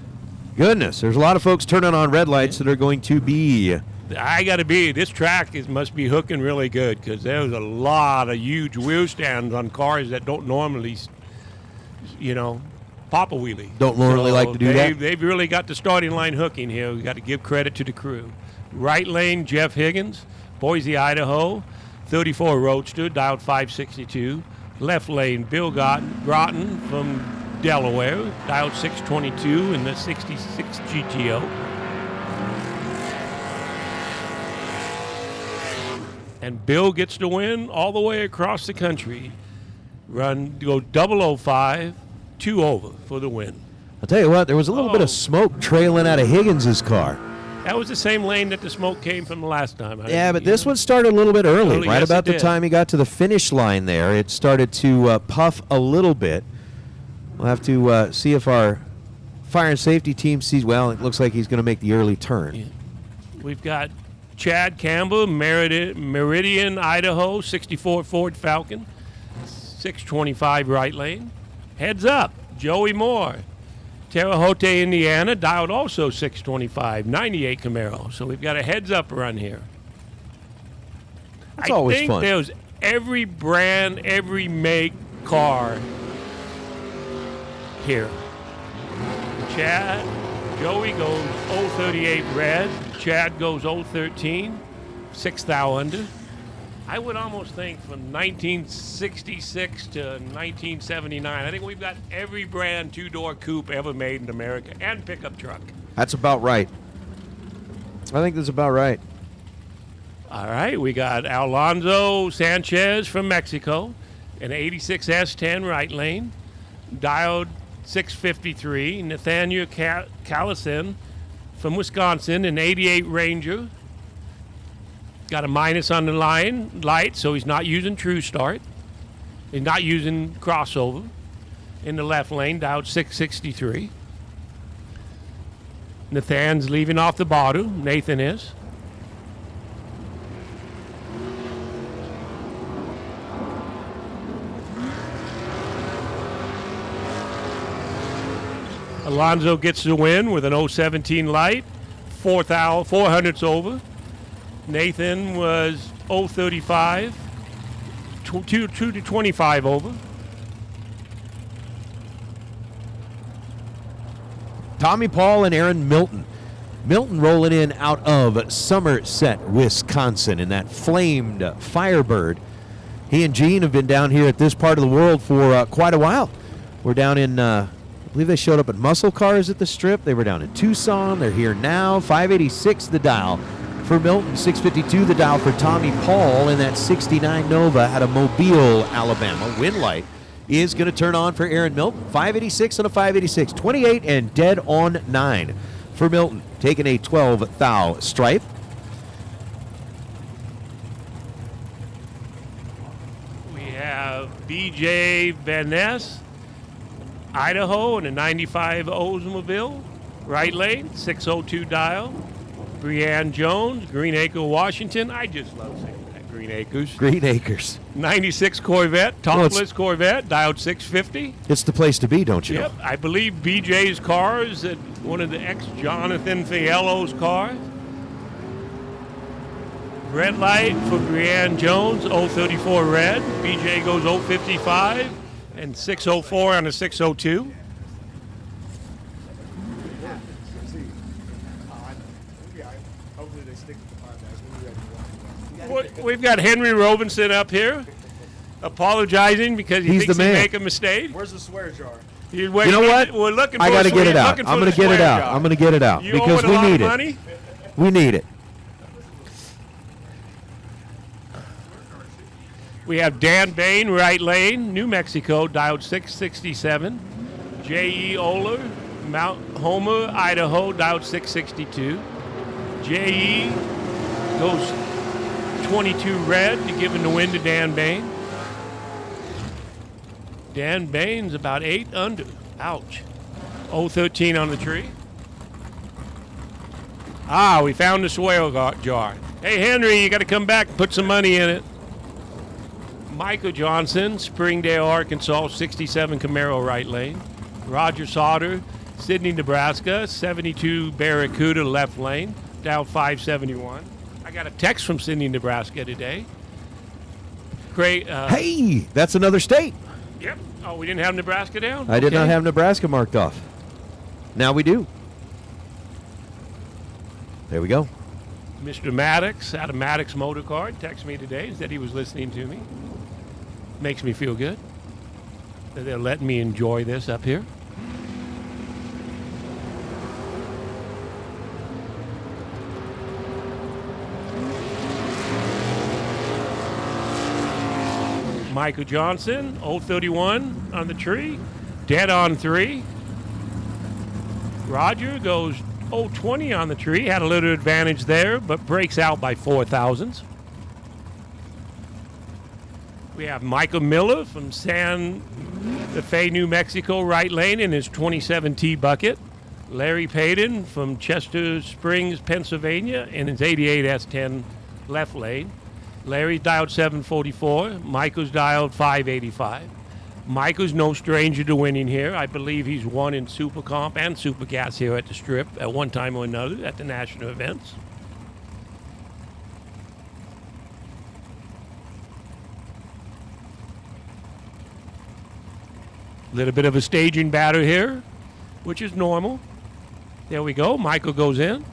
There's a lot of folks turning on red lights that are going to be. This track must be hooking really good, because there's a lot of huge wheel stands on cars that don't normally, pop a wheelie. Don't normally like to do that. They've really got the starting line hooking here. We got to give credit to the crew. Right lane, Jeff Higgins, Boise, Idaho, 34 Roadster, dialed 562. Left lane, Bill Groton from Delaware, dialed 622 in the 66 GTO. And Bill gets to win all the way across the country. Go 005, 2 over for the win. I'll tell you what, there was a little bit of smoke trailing out of Higgins's car. That was the same lane that the smoke came from the last time. Yeah, but this one started a little bit early. Right yes, about it the did. time he got to the finish line there, it started to puff a little bit. We'll have to see if our fire and safety team sees, well, it looks like he's going to make the early turn. Yeah. We've got Chad Campbell, Meridian, Idaho, 64 Ford Falcon, 625 right lane. Heads up, Joey Moore, Terre Haute, Indiana, dialed also 625, 98 Camaro. So we've got a heads up run here. That's always I think fun. there's every brand, every make car here. Chad, Joey goes 038 red. Chad goes 013, 6 thou under. I would almost think from 1966 to 1979, I think we've got every brand two-door coupe ever made in America and pickup truck. That's about right. I think that's about right. All right, we got Alonso Sanchez from Mexico, an 86 S10 right lane, dialed 653. Nathaniel Callison from Wisconsin, an 88 Ranger. Got a minus on the light, so he's not using True Start. He's not using crossover. In the left lane, dialed 663. Nathan's leaving off the bottom. Nathan is. Alonso gets the win with an 017 light, 400ths over. Nathan was 035, 2 to 25 over. Tommy Paul and Aaron Milton. Milton rolling in out of Somerset, Wisconsin in that flamed Firebird. He and Gene have been down here at this part of the world for quite a while. We're down in, I believe they showed up at Muscle Cars at the Strip. They were down in Tucson. They're here now. 586 the dial for Milton, 652 the dial for Tommy Paul, and that 69 Nova out of Mobile, Alabama. Wind light is going to turn on for Aaron Milton. 586 and a 586, 28 and dead on 9 for Milton, taking a 12 thou stripe. We have BJ Van Ness, Idaho, in a 95 Oldsmobile, right lane, 602 dial. Breanne Jones, Green Acre, Washington. I just love saying that, Green Acres. Green Acres. 96 Corvette, topless Corvette, dialed 650. It's the place to be, don't you Yep, know? I believe BJ's car is at one of the ex-Jonathan Fiello's cars. Red light for Breanne Jones, 034 red. BJ goes 055 and 604 on a 602. We've got Henry Robinson up here apologizing because he He's thinks the he man. make a mistake. Where's the swear jar? You know what? We're looking for I got to a get it swear- out. looking for I'm the going to get it swear out. jar. I'm going to get it out You because owe it a we lot need of it. money? We need it. We have Dan Bain, right lane, New Mexico, dialed 667. J.E. Oler, Mount Homer, Idaho, dialed 662. J.E. goes 22 red to give him the win to Dan Bain. Dan Bain's about 8 under. Ouch. 013 on the tree. Ah, we found the swear jar. Hey, Henry, you got to come back and put some money in it. Michael Johnson, Springdale, Arkansas, 67 Camaro right lane. Roger Sauter, Sydney, Nebraska, 72 Barracuda left lane, down 571. I got a text from Sydney, Nebraska today. Craig, Hey, that's another state. Yep. Oh, we didn't have Nebraska down? I did not Okay. have Nebraska marked off. Now we do. There we go. Mr. Maddox out of Maddox Motor Car texted me today, said he was listening to me. Makes me feel good that they're letting me enjoy this up here. Michael Johnson, 031 on the tree. Dead on 3. Roger goes 020 on the tree. Had a little advantage there, but breaks out by 4 thousandths. We have Michael Miller from San Fe, New Mexico, right lane in his 27T bucket. Larry Payton from Chester Springs, Pennsylvania in his 88 S10 left lane. Larry's dialed 744. Michael's dialed 585. Michael's no stranger to winning here. I believe he's won in Super Comp and Super Gas here at the Strip at one time or another at the national events. A little bit of a staging batter here, which is normal. There we go. Michael goes in.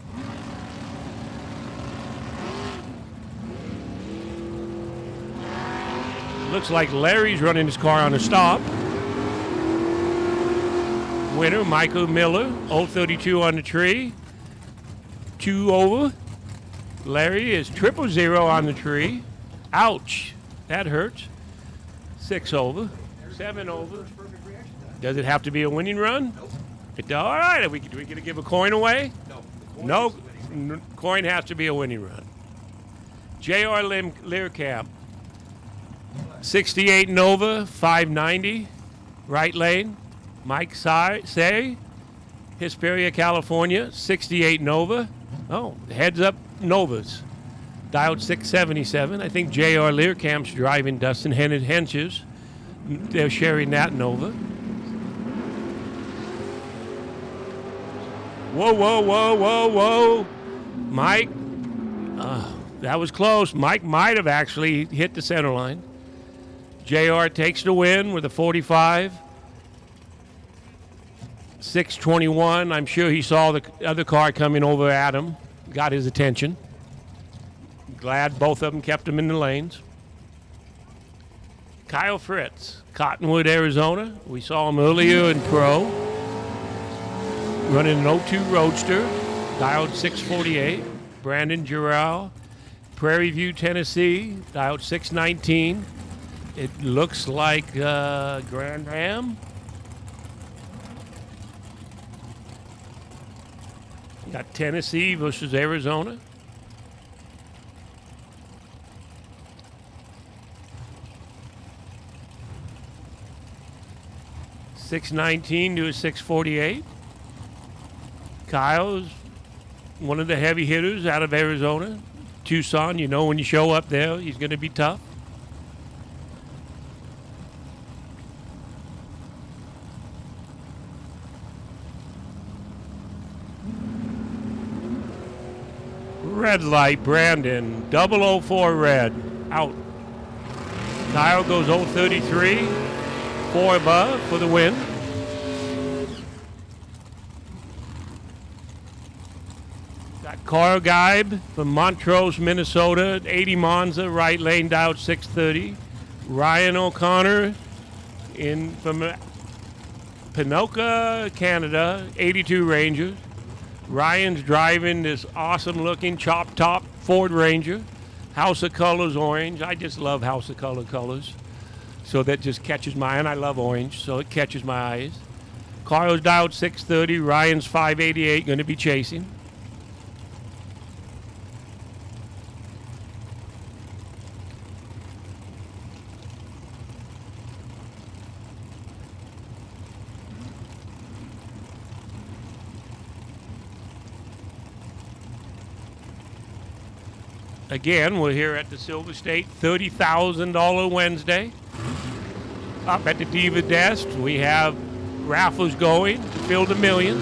Looks like Larry's running his car on a stop. Winner, Michael Miller, 032 on the tree. 2 over. Larry is 000 on the tree. Ouch. That hurts. 6 over. 7 over. Does it have to be a winning run? Nope. All right. Are we going to give a coin away? No. Coin has to be a winning run. J.R. Learcamp. 68 Nova, 590, right lane. Mike Say, Hesperia, California, 68 Nova. Oh, heads up Novas. Dialed 677. I think J.R. Learcamp's driving Dustin Henches. They're sharing that Nova. Whoa, whoa, whoa, whoa, whoa. Mike, that was close. Mike might have actually hit the center line. JR takes the win with a 45. 621. I'm sure he saw the other car coming over at him. Got his attention. Glad both of them kept him in the lanes. Kyle Fritz, Cottonwood, Arizona. We saw him earlier in Pro. Running an 02 Roadster. Dialed 648. Brandon Giral, Prairie View, Tennessee. Dialed 619. It looks like Grand Am. Got Tennessee versus Arizona. $619 to a $648. Kyle's one of the heavy hitters out of Arizona. Tucson, you know when you show up there, he's going to be tough. Red light, Brandon, 004 red, out. Kyle goes 033, 4 above for the win. Got Carl Geib from Montrose, Minnesota, 80 Monza, right lane, dialed 630. Ryan O'Connor from Pinoca, Canada, 82 Rangers. Ryan's driving this awesome-looking chop-top Ford Ranger. House of Colors orange. I just love House of colors. So that just catches my eye. And I love orange, so it catches my eyes. Carlos dialed 630. Ryan's 588, going to be chasing. Again, we're here at the SilverState $30,000 Wednesday. Up at the Diva desk, we have raffles going to fill the million.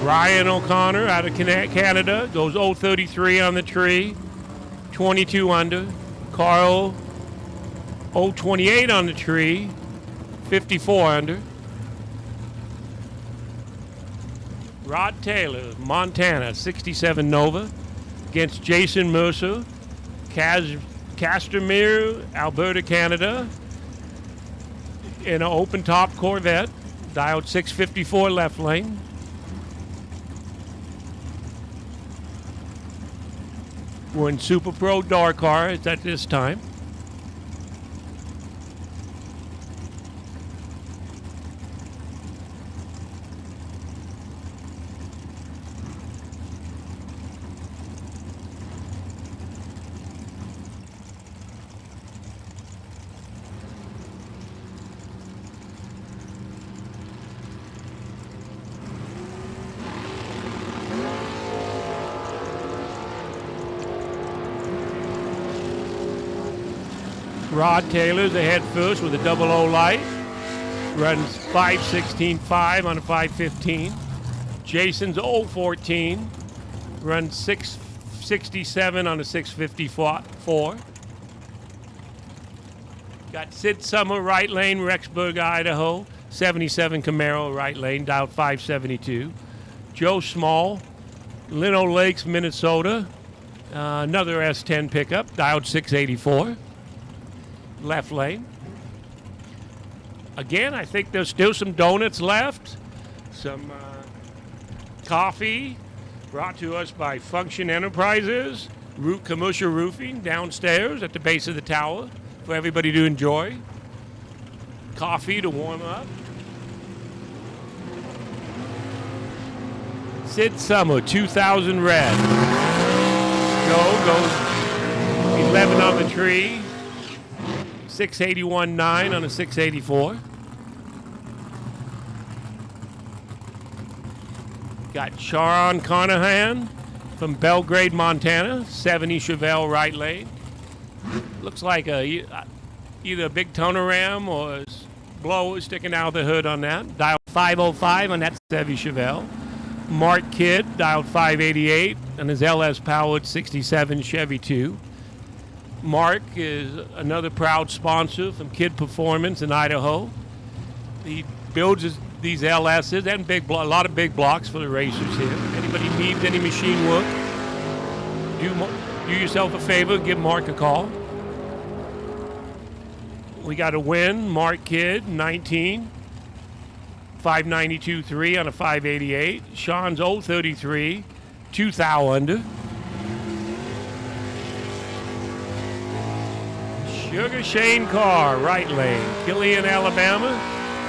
Ryan O'Connor out of Canada goes 033 on the tree, 22 under. Carl 028 on the tree, 54 under. Rod Taylor, Montana, 67 Nova, against Jason Mercer, Castamere, Alberta, Canada, in an open-top Corvette, dialed 654 left lane. We're in Super Pro door cars at this time. Rod Taylor's ahead first with a 00 light. Runs 5:16.5 on a 5:15. Jason's 0:14. Runs 6:67 on a 6:54. Got Sid Summer right lane, Rexburg, Idaho. 77 Camaro right lane, dialed 572. Joe Small, Lino Lakes, Minnesota. Another S10 pickup, dialed 684. Left lane. Again, I think there's still some donuts left. Some coffee brought to us by Function Enterprises. Root Commercial Roofing downstairs at the base of the tower for everybody to enjoy. Coffee to warm up. Sid Summer, 2000 red. Goes 11 on the tree. 681.9 on a 684. Got Sharon Conahan from Belgrade, Montana. 70 Chevelle right lane. Looks like either a big toner ram or a blower sticking out of the hood on that. Dialed 505 on that Chevy Chevelle. Mark Kidd, dialed 588 on his LS powered 67 Chevy 2. Mark is another proud sponsor from Kid Performance in Idaho. He builds these LSs and a lot of big blocks for the racers here. Anybody needs any machine work, do yourself a favor, give Mark a call. We got a win, Mark Kidd, 19. 592.3 on a 588. Sean's 033, 2,000 under. Sugar Shane Carr, right lane. Killian, Alabama,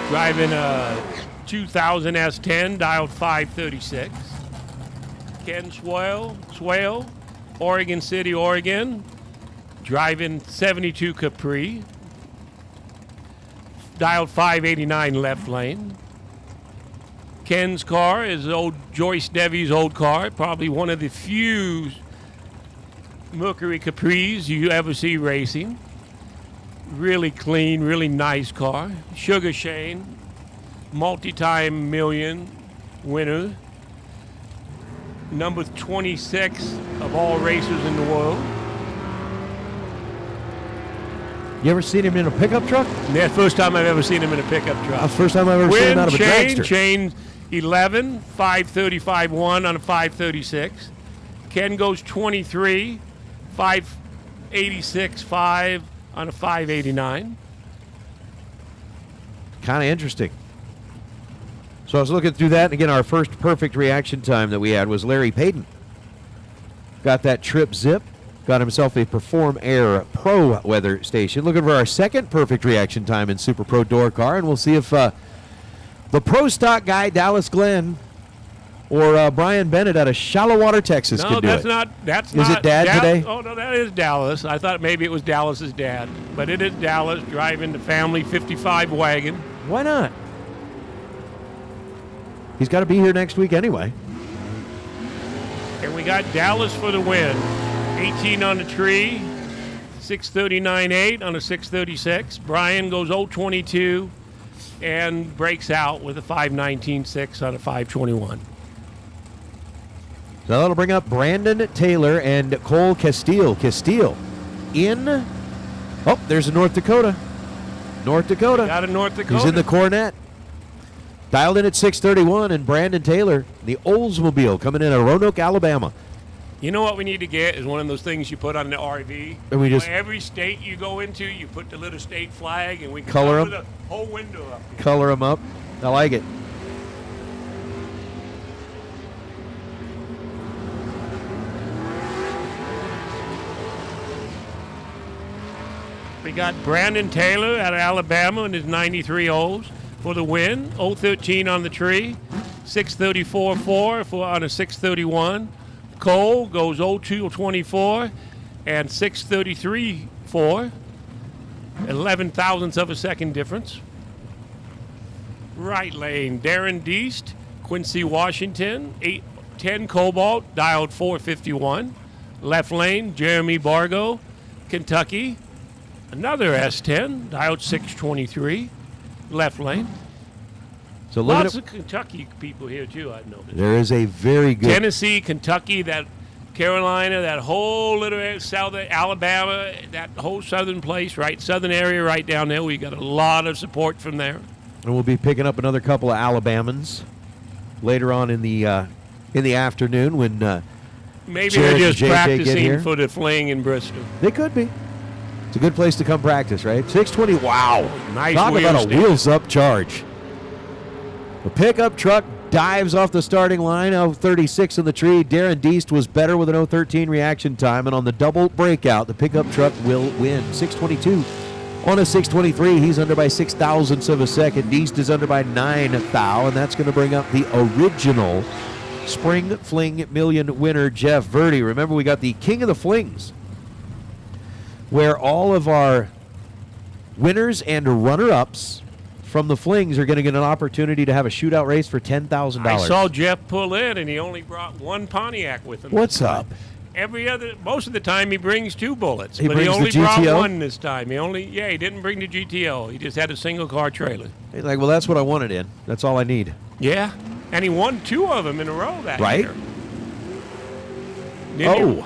driving a 2000 S10, dialed 536. Ken Swale, Oregon City, Oregon, driving 72 Capri, dialed 589 left lane. Ken's car is old Joyce Devy's old car, probably one of the few Mercury Capris you ever see racing. Really clean, really nice car. Sugar Shane, multi-time million winner. Number 26 of all racers in the world. You ever seen him in a pickup truck? Yeah, first time I've ever seen him in a pickup truck. That's the first time I've ever seen him out of a dragster. Chain 11, 535.1 on a 536. Ken goes 23, 586.5 on a 589. Kind of interesting. So I was looking through that, and again, our first perfect reaction time that we had was Larry Payton. Got that trip zip, got himself a Perform Air Pro weather station. Looking for our second perfect reaction time in Super Pro door car, and we'll see if the Pro Stock guy, Dallas Glenn, or Brian Bennett out of Shallow Water, Texas, can do it. That's Is not. it Dad today? Oh, no, that is Dallas. I thought maybe it was Dallas's dad. But it is Dallas driving the family 55 wagon. Why not? He's got to be here next week anyway. And we got Dallas for the win. 18 on the tree, 639.8 on a 636. Brian goes 022 and breaks out with a 519.6 on a 521. So that'll bring up Brandon Taylor and Cole Castile. Castile in. Oh, there's a North Dakota. North Dakota. Got a North Dakota. He's in the Cornet. Dialed in at 631, and Brandon Taylor, the Oldsmobile, coming in at Roanoke, Alabama. You know what we need to get is one of those things you put on the RV. And we just every state you go into, you put the little state flag, and we can color cover them. the whole window up here. Color them up. I like it. We got Brandon Taylor out of Alabama in his 93 O's for the win. 013 on the tree. 634.4 for on a 631. Cole goes 0224 and 633.4. 11 thousandths of a second difference. Right lane, Darren Deast, Quincy, Washington, 810 Cobalt, dialed 451. Left lane, Jeremy Bargo, Kentucky, another S10, dialed 623. Left lane. So Lots of Kentucky people here too, I've noticed. there is a very good Tennessee, Kentucky, that Carolina, that whole little area, southern Alabama, that whole southern place, right, southern area right down there. We got a lot of support from there. And we'll be picking up another couple of Alabamans later on in the afternoon when Maybe Jared they're and just JJ get practicing here. for the Fling in Bristol. they could be. It's a good place to come practice, right? 620. Wow. Nice Talk wheel about a stand. wheels up charge. The pickup truck dives off the starting line. 036 in the tree. Darren Deast was better with an 013 reaction time, and on the double breakout, the pickup truck will win. 622 on a 623. He's under by 6 thousandths of a second. Deast is under by 9 thou, and that's going to bring up the original Spring Fling Million winner, Jeff Verdi. Remember, we got the King of the Flings, where all of our winners and runner-ups from the Flings are going to get an opportunity to have a shootout race for $10,000. I saw Jeff pull in, and he only brought one Pontiac with him. What's this time. up? Most of the time he brings 2 bullets, He but he brings the only brought GTO? one this time. He didn't bring the GTO. He just had a single car trailer. He's like, well, that's what I wanted in. That's all I need. Yeah, and he won 2 of them in a row that Right? year. Didn't he? Oh,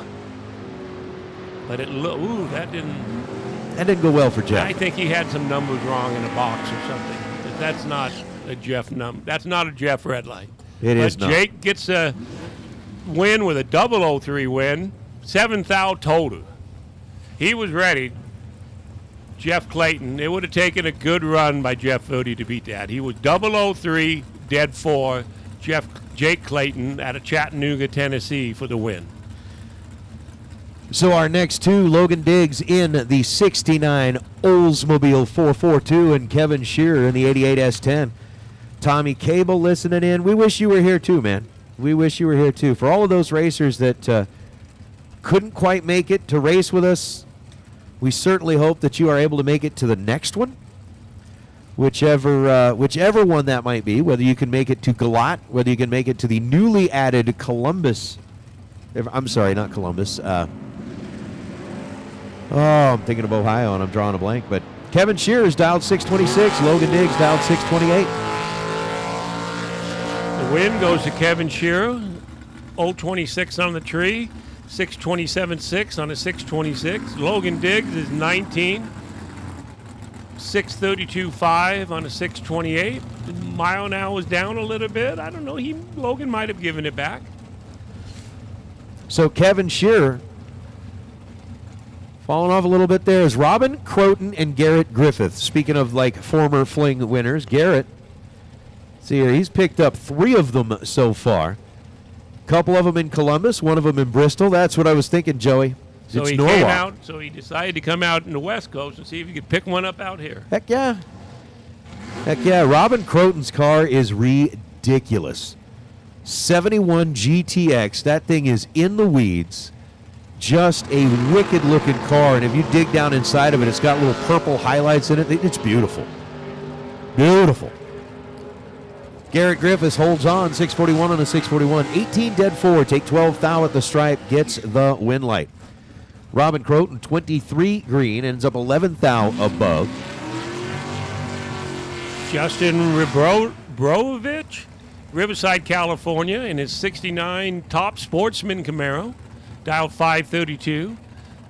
But that didn't. that didn't go well for Jeff. I think he had some numbers wrong in a box or something. But that's not a Jeff That's not a Jeff red light. It But is not. Jake gets a win with a double 03 win, 7 thou total. He was ready. Jeff Clayton. It would have taken a good run by Jeff Verdi to beat that. He was double 03, dead 4. Jake Clayton out of Chattanooga, Tennessee for the win. So our next 2, Logan Diggs in the 69 Oldsmobile 442 and Kevin Shearer in the 88 S10. Tommy Cable listening in. We wish you were here too, man. We wish you were here too. For all of those racers that couldn't quite make it to race with us, we certainly hope that you are able to make it to the next one. Whichever one that might be, whether you can make it to Galat, whether you can make it to the newly added Columbus. I'm sorry, not Columbus. I'm thinking of Ohio and I'm drawing a blank. But Kevin Shearer's dialed 626. Logan Diggs dialed 628. The win goes to Kevin Shearer. 026 on the tree. 627.6 on a 626. Logan Diggs is 19. 632.5 on a 628. The mile now was down a little bit. I don't know. Logan might have given it back. So Kevin Shearer falling off a little bit there is Robin Croton and Garrett Griffith. Speaking of like former Fling winners, Garrett, see here, he's picked up 3 of them so far. Couple of them in Columbus, one of them in Bristol. That's what I was thinking, Joey. So it's he Norwalk. came out. So he decided to come out in the West Coast and see if he could pick one up out here. Heck yeah. Heck yeah. Robin Croton's car is ridiculous. 71 GTX. That thing is in the weeds. Just a wicked looking car. And if you dig down inside of it, it's got little purple highlights in it. It's beautiful. Beautiful. Garrett Griffiths holds on. 641 on a 641. 18 dead 4. Take 12 thou at the stripe. Gets the win light. Robin Croton, 23 green. Ends up 11 thou above. Justin Brovich, Riverside, California, in his 69 Top Sportsman Camaro, dialed 532.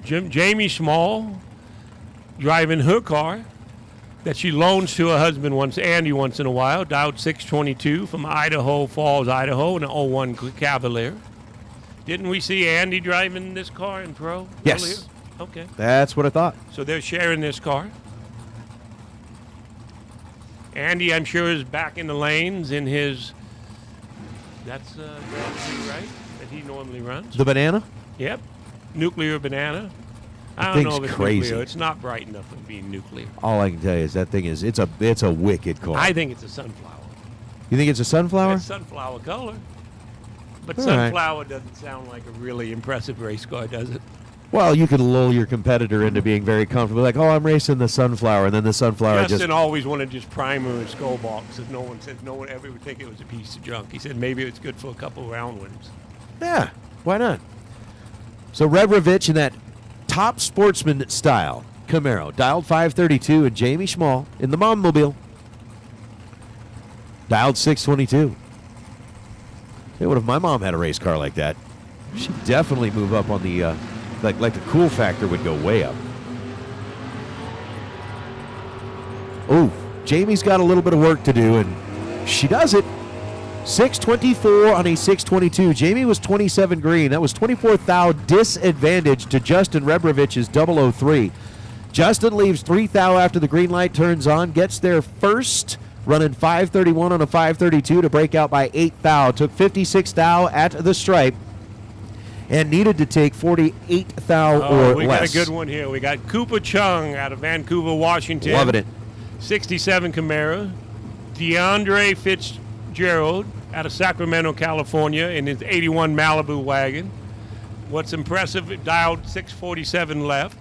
Jamie Small, driving her car that she loans to her husband Andy once in a while, dialed 622 from Idaho Falls, Idaho, in an 01 Cavalier. Didn't we see Andy driving this car in pro? Yes. earlier? Okay. That's what I thought. So they're sharing this car. Andy, I'm sure, is back in the lanes in his. That's Grand Prix, right? That he normally runs. The banana? Yep. Nuclear Banana. I don't thing's know if it's crazy. nuclear. It's not bright enough for being nuclear. All I can tell you is that thing is it's a wicked car. I think it's a sunflower. You think it's a sunflower? It's sunflower color. But All right. sunflower doesn't sound like a really impressive race car, does it? Well, you could lull your competitor into being very comfortable, like, oh, I'm racing the sunflower, and then the sunflower Justin always wanted just primer and skull box, and no one ever would think it was a piece of junk. He said maybe it's good for a couple round wins. Yeah, why not? So Rebrovich in that top sportsman style Camaro, dialed 532, and Jamie Schmall in the Mommobile, dialed 622. Hey, what if my mom had a race car like that? She'd definitely move up on the, like the cool factor would go way up. Oh, Jamie's got a little bit of work to do, and she does it. 624 on a 622. Jamie was 27 green. That was 24 thou disadvantage to Justin Rebrovich's 003. Justin leaves 3 thou after the green light turns on, gets there first, running 531 on a 532 to break out by 8 thou. Took 56 thou at the stripe and needed to take 48 thou or we less. got a good one here. We got Cooper Chung out of Vancouver, Washington. Loving it. 67 Camaro. DeAndre Fitzgerald out of Sacramento, California in his 81 Malibu wagon. What's impressive, it dialed 647 left.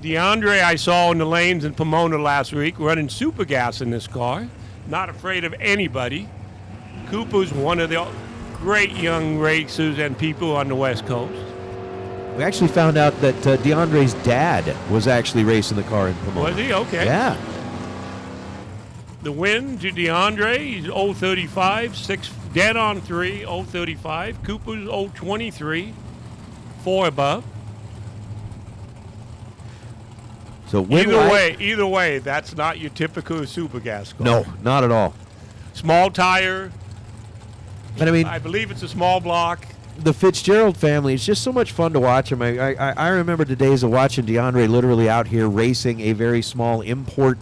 DeAndre I saw in the lanes in Pomona last week running super gas in this car. Not afraid of anybody. Cooper's one of the great young racers and people on the West Coast. We actually found out that DeAndre's dad was actually racing the car in Pomona. Was he? Okay. Yeah. The win to DeAndre, he's 035, 6 dead on 3, 035. Cooper's 023, 4 above. So Either way, that's not your typical super gas car. No, not at all. Small tire. And I mean, I believe it's a small block. the Fitzgerald family, it's just so much fun to watch them. I remember the days of watching DeAndre literally out here racing a very small import,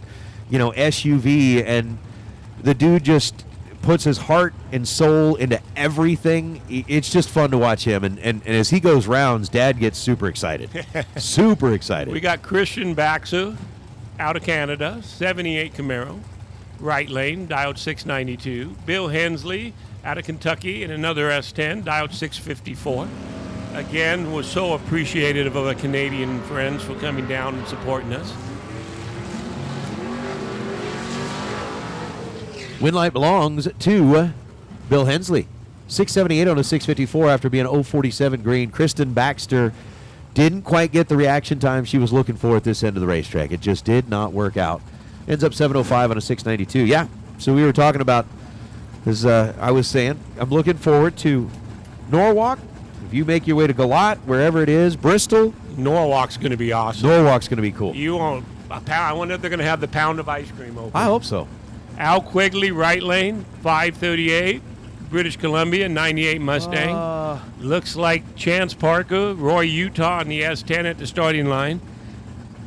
SUV, and the dude just puts his heart and soul into everything. It's just fun to watch him, and as he goes rounds, Dad gets super excited. Super excited. We got Christian Baxter out of Canada, 78 Camaro, right lane, dialed 692. Bill Hensley out of Kentucky in another S10, dialed 654. Again, was so appreciative of our Canadian friends for coming down and supporting us. Win light belongs to Bill Hensley. 678 on a 654 after being 047 green. Kristen Baxter didn't quite get the reaction time she was looking for at this end of the racetrack. It just did not work out. Ends up 705 on a 692. Yeah, so we were talking about, as I was saying, I'm looking forward to Norwalk. If you make your way to Galat, wherever it is, Bristol. Norwalk's going to be awesome. Norwalk's going to be cool. You want a pound? I wonder if they're going to have the pound of ice cream open. I hope so. Al Quigley, right lane, 538, British Columbia, 98 Mustang. Looks like Chance Parker, Roy Utah on the S10 at the starting line.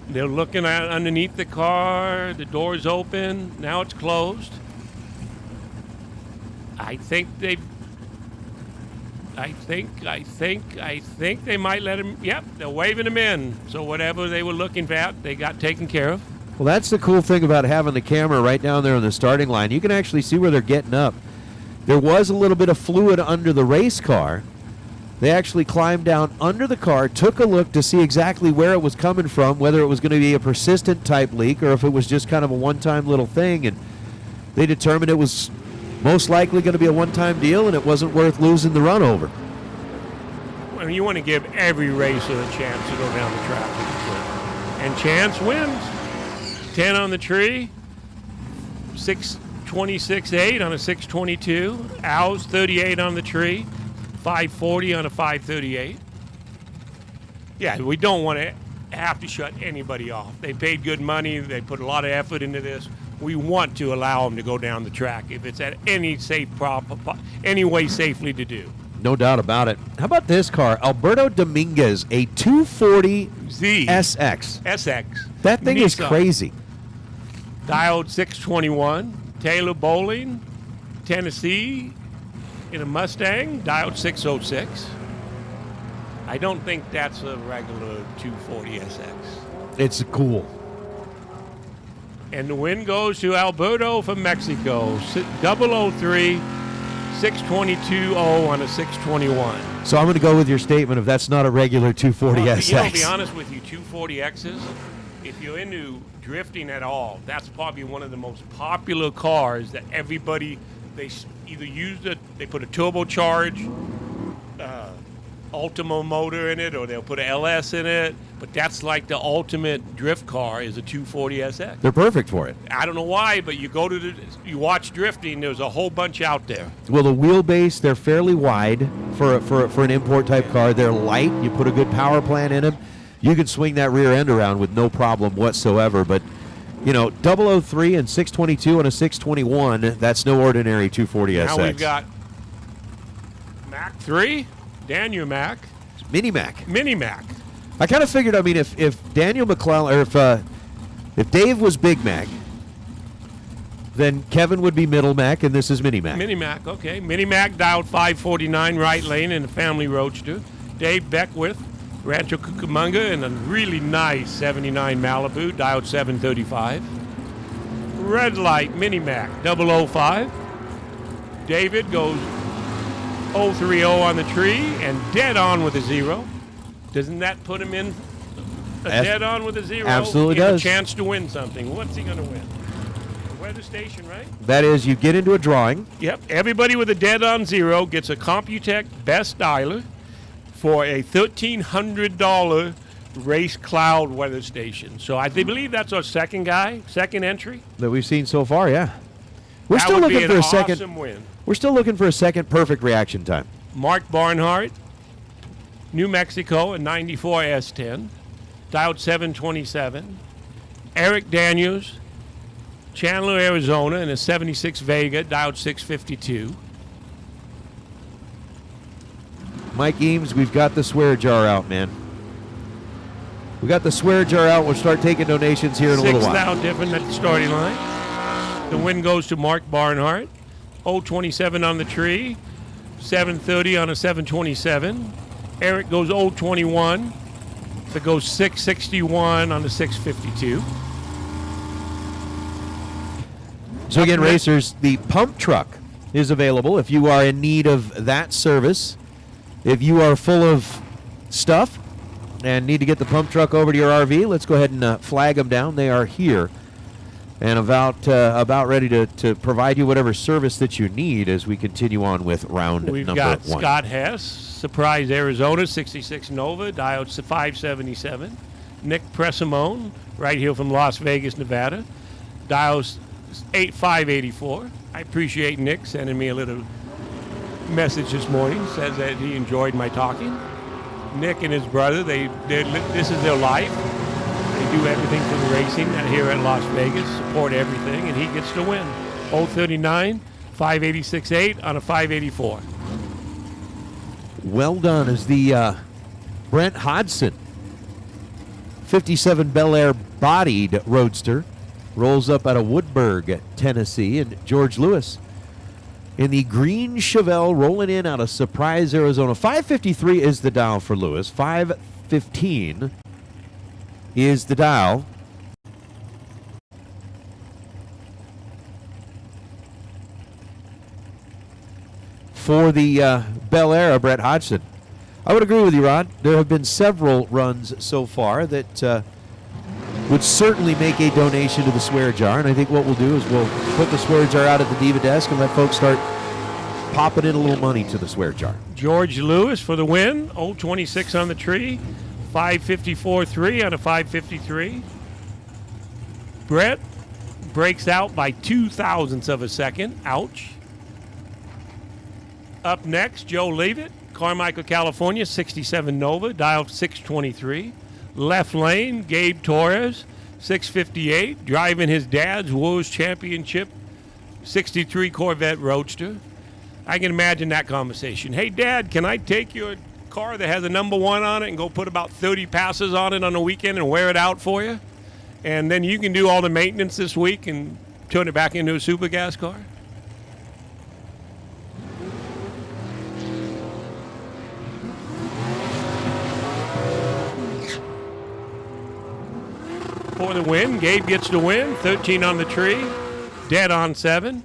They're looking at underneath the car. The door's open. Now it's closed. I think they might let him. Yep, they're waving him in. So whatever they were looking at, they got taken care of. Well, that's the cool thing about having the camera right down there on the starting line. You can actually see where they're getting up. There was a little bit of fluid under the race car. They actually climbed down under the car, took a look to see exactly where it was coming from, whether it was going to be a persistent type leak or if it was just kind of a one-time little thing. And they determined it was most likely going to be a one-time deal and it wasn't worth losing the run over. Well, you want to give every racer a chance to go down the track. And Chance wins. 10 on the tree, 626.8 on a 622. Al's 38 on the tree, 540 on a 538. Yeah, we don't want to have to shut anybody off. They paid good money. They put a lot of effort into this. We want to allow them to go down the track if it's at any any way safely to do. No doubt about it. How about this car? Alberto Dominguez, a 240 Z SX. SX. That thing is Nissan. crazy. Dialed 621. Taylor Bowling, Tennessee, in a Mustang, dialed 606. I don't think that's a regular 240 SX. It's cool. And the win goes to Alberto from Mexico. 003, 622.0 on a 621. So I'm going to go with your statement of that's not a regular 240 Well, SX. You know, to be honest with you, 240Xs, if you're into drifting at all, that's probably one of the most popular cars that everybody, they either use it, they put a turbocharged Ultima motor in it, or they'll put an LS in it. But that's like the ultimate drift car is a 240 SX. They're perfect for it. I don't know why, but you go to you watch drifting, there's a whole bunch out there. Well, the wheelbase, they're fairly wide for an import type car. They're light. You put a good power plant in them, you can swing that rear end around with no problem whatsoever. But, 003 and 622 and a 621, that's no ordinary 240 SX. Now we've got Mac 3, Daniel Mac. Mini Mac. Mini Mac. I kind of figured, if Daniel McClellan, or if Dave was Big Mac, then Kevin would be Middle Mac, and this is Mini Mac. Mini Mac, okay. Mini Mac dialed 549 right lane in the family roadster. Dave Beckwith, Rancho Cucamonga, in a really nice 79 Malibu, dialed 735. Red light Mini Mac 005. David goes 030 on the tree and dead on with a 0. Doesn't that put him in a dead on with a 0? Absolutely He has does. a chance to win something. What's he going to win? The weather station, right? That is, you get into a drawing. Yep. Everybody with a dead on 0 gets a Computech Best Dialer for a $1,300 Race Cloud weather station. So I believe that's our second entry. That we've seen so far, yeah. We're That still would be looking an for a awesome second. win. We're still looking for a second perfect reaction time. Mark Barnhart, New Mexico, a 94 S10, dialed 727. Eric Daniels, Chandler, Arizona, in a 76 Vega, dialed 652. Mike Eames, we've got the swear jar out, man. We got the swear jar out. We'll start taking donations here in a little Six while. now different at the starting line. The win goes to Mark Barnhart. 027 on the tree. 730 on a 727. Eric goes 021. That goes 661 on the 652. So again, racers, the pump truck is available if you are in need of that service. If you are full of stuff and need to get the pump truck over to your RV, let's go ahead and flag them down. They are here and about ready to provide you whatever service that you need as we continue on with round We've number got 1. Scott Hess, Surprise, Arizona, 66 Nova, dialed 577. Nick Pressimone, right here from Las Vegas, Nevada, dials 8584. I appreciate Nick sending me a little message this morning. Says that he enjoyed my talking. Nick and his brother, this is their life. They do everything for the racing here at Las Vegas, support everything, and he gets to win. 039, 586.8 on a 584. Well done as the Brent Hodson 57 Bel Air bodied roadster rolls up out of Woodburg, Tennessee, and George Lewis in the green Chevelle rolling in out of Surprise, Arizona. 553 is the dial for Lewis. 515 is the dial for the Bel Air of Brett Hodgson. I would agree with you, Rod. There have been several runs so far that would certainly make a donation to the swear jar, and I think what we'll do is we'll put the swear jar out at the Diva desk and let folks start popping in a little money to the swear jar. George Lewis for the win. 026 on the tree. 554.3 on a 553. Brett breaks out by 0.02 of a second. Ouch. Up next, Joe Leavitt, Carmichael, California, 67 Nova, dialed 623. Left lane, Gabe Torres, 658, driving his dad's World Championship 63 Corvette Roadster. I can imagine that conversation. Hey, Dad, can I take your car that has a number 1 on it and go put about 30 passes on it on the weekend and wear it out for you? And then you can do all the maintenance this week and turn it back into a super gas car? for the win. Gabe gets the win. 13 on the tree. Dead on 7.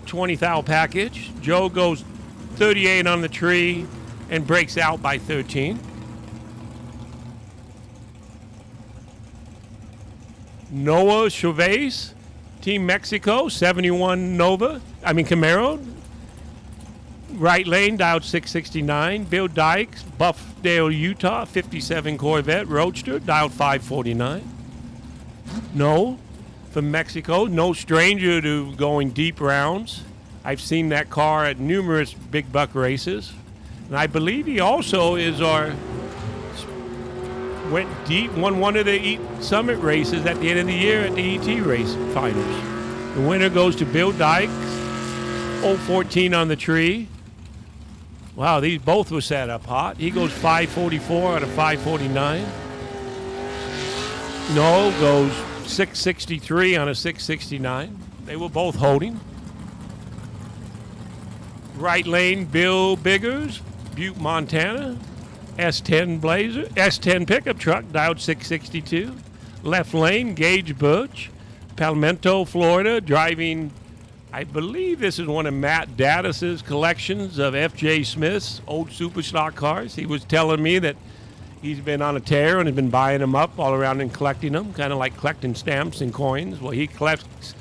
20 thou package. Joe goes 38 on the tree and breaks out by 13. Noah Chavez, Team Mexico, 71 Camaro. Right lane, dialed 669. Bill Dykes, Buffdale, Utah, 57 Corvette Roadster, dialed 549. No, from Mexico, no stranger to going deep rounds. I've seen that car at numerous big buck races. And I believe he also went deep, won one of the Summit races at the end of the year at the ET race finals. The winner goes to Bill Dykes, 014 on the tree. Wow, these both were set up hot. He goes 544 out of 549. Noel goes 663 on a 669. They were both holding. Right lane, Bill Biggers, Butte, Montana. S10 pickup truck, dialed 662. Left lane, Gage Butch, Palmetto, Florida, driving, I believe this is one of Matt Dattis's collections of F.J. Smith's old Superstock cars. He was telling me that he's been on a tear and has been buying them up all around and collecting them, kind of like collecting stamps and coins. Well, he collects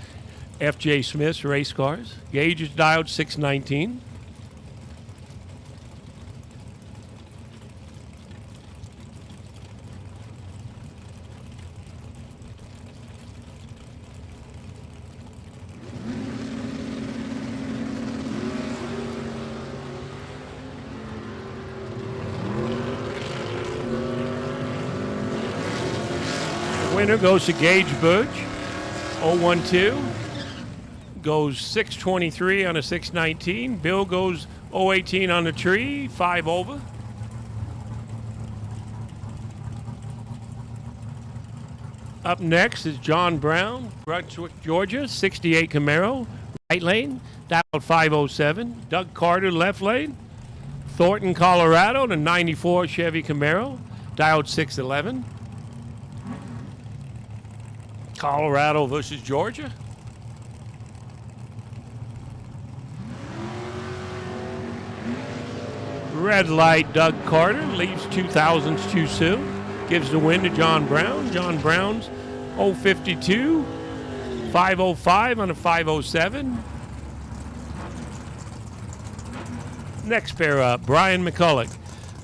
F.J. Smith's race cars. Gage is dialed 619. Winner goes to Gage Butch, 012. Goes 623 on a 619. Bill goes 018 on the tree, 5 over. Up next is John Brown, Brunswick, Georgia, 68 Camaro, right lane, dialed 507. Doug Carter, left lane. Thornton, Colorado, the 94 Chevy Camaro, dialed 611. Colorado versus Georgia. Red light, Doug Carter leaves 2000s too soon. Gives the win to John Brown. John Brown's 052, 505 on a 507. Next pair up, Brian McCulloch,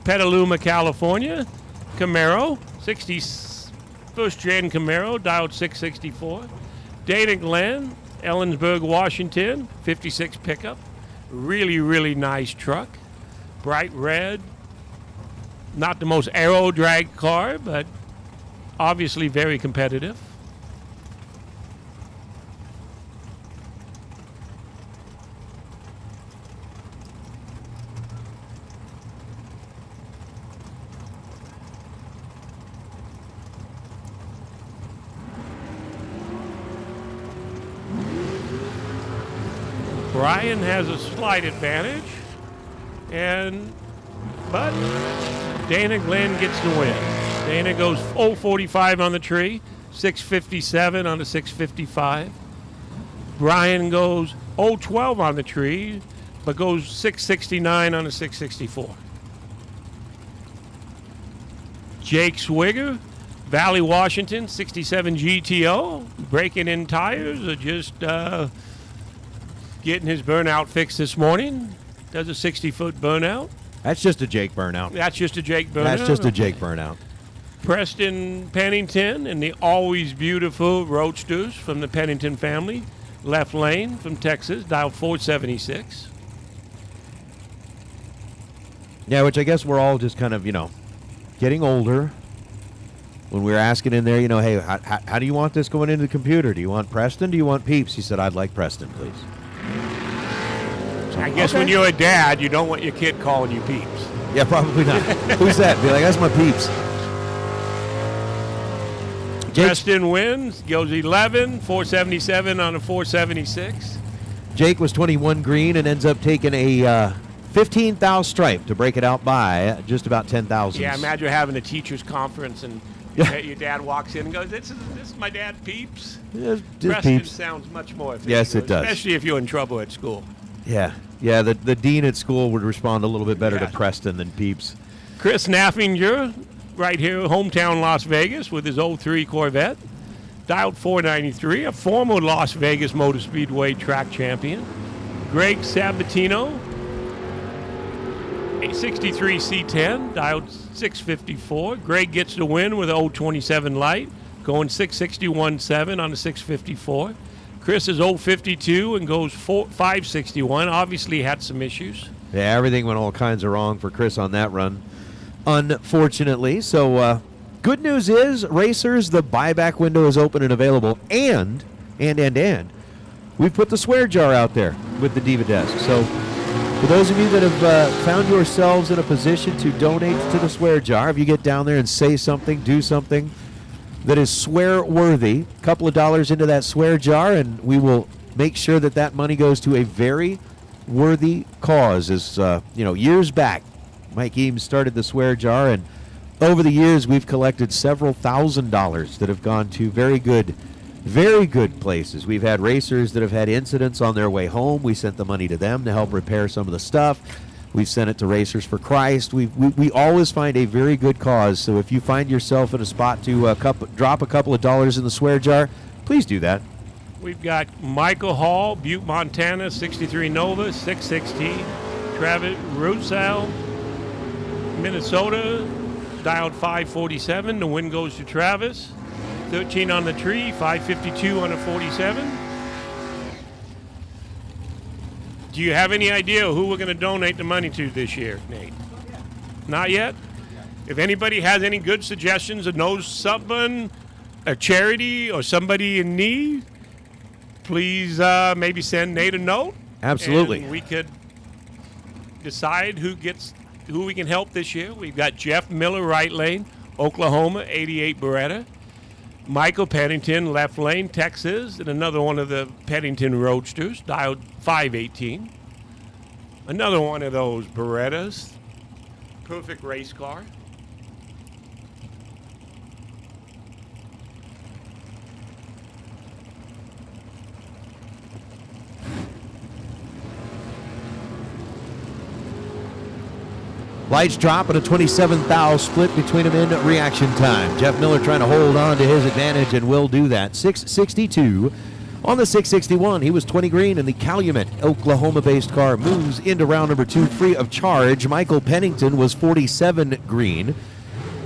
Petaluma, California, Camaro, 61st gen Camaro, dialed 664. Dana Glenn, Ellensburg, Washington, 56 pickup. Really, really nice truck. Bright red. Not the most aero drag car, but obviously very competitive. Brian has a slight advantage, but Dana Glenn gets the win. Dana goes 045 on the tree, 657 on the 655. Brian goes 012 on the tree, but goes 669 on the 664. Jake Swigger, Valley, Washington, 67 GTO, breaking in tires, or just getting his burnout fixed this morning. Does a 60-foot burnout. That's just a Jake burnout. That's just a Jake burnout. That's just a Jake burnout. Preston Pennington and the always beautiful Roadsters from the Pennington family. Left lane from Texas, dial 476. Yeah, which I guess we're all just kind of, getting older. When we were asking in there, hey, how do you want this going into the computer? Do you want Preston? Do you want Peeps? He said, I'd like Preston, please. I guess when you're a dad, you don't want your kid calling you Peeps. Yeah, probably not. Who's that? Be like, that's my Peeps. Preston wins, goes 11, 477 on a 476. Jake was 21 green and ends up taking a 15 thou stripe to break it out by just about 10,000. Yeah, imagine having a teacher's conference and Your dad walks in and goes, this is my dad, Peeps. Just Preston Peeps. sounds much more official. Yes, it does. Especially if you're in trouble at school. Yeah. The dean at school would respond a little bit better Yeah. to Preston than Peeps. Chris Naffinger, right here, hometown Las Vegas, with his 03 Corvette. Dialed 493, a former Las Vegas Motor Speedway track champion. Greg Sabatino, a 63 C10, dialed 654. Greg gets the win with a 027 light, going 661.7 on the 654. Chris is 052 and goes 561. Obviously had some issues. Yeah, everything went all kinds of wrong for Chris on that run, unfortunately. So, good news is, racers, the buyback window is open and available, and we've put the swear jar out there with the Diva Desk. So, for those of you that have found yourselves in a position to donate to the swear jar, if you get down there and say something, do something that is swear-worthy, a couple of dollars into that swear jar, and we will make sure that that money goes to a very worthy cause. As years back, Mike Eames started the swear jar, and over the years we've collected several $1,000s that have gone to very good places. We've had racers that have had incidents on their way home. We sent the money to them to help repair some of the stuff. We've sent it to Racers for Christ. We always find a very good cause. So if you find yourself in a spot to drop a couple of dollars in the swear jar, please do that. We've got Michael Hall, Butte, Montana, 63 Nova, 616. Travis Russell, Minnesota, dialed 547. The win goes to Travis. 13 on the tree, 552 on a 47. Do you have any idea who we're going to donate the money to this year, Nate? Not yet? If anybody has any good suggestions or knows someone, a charity or somebody in need, please maybe send Nate a note. Absolutely. And we could decide who we can help this year. We've got Jeff Miller, right lane, Oklahoma, 88 Beretta. Michael Pennington, left lane, Texas, and another one of the Pennington Roadsters, dialed 518. Another one of those Berettas. Perfect race car. Lights drop and a 27th thou split between them in reaction time. Jeff Miller trying to hold on to his advantage and will do that. 662 on the 661. He was 20 green, and the Calumet Oklahoma-based car moves into round number 2 free of charge. Michael Pennington was 47 green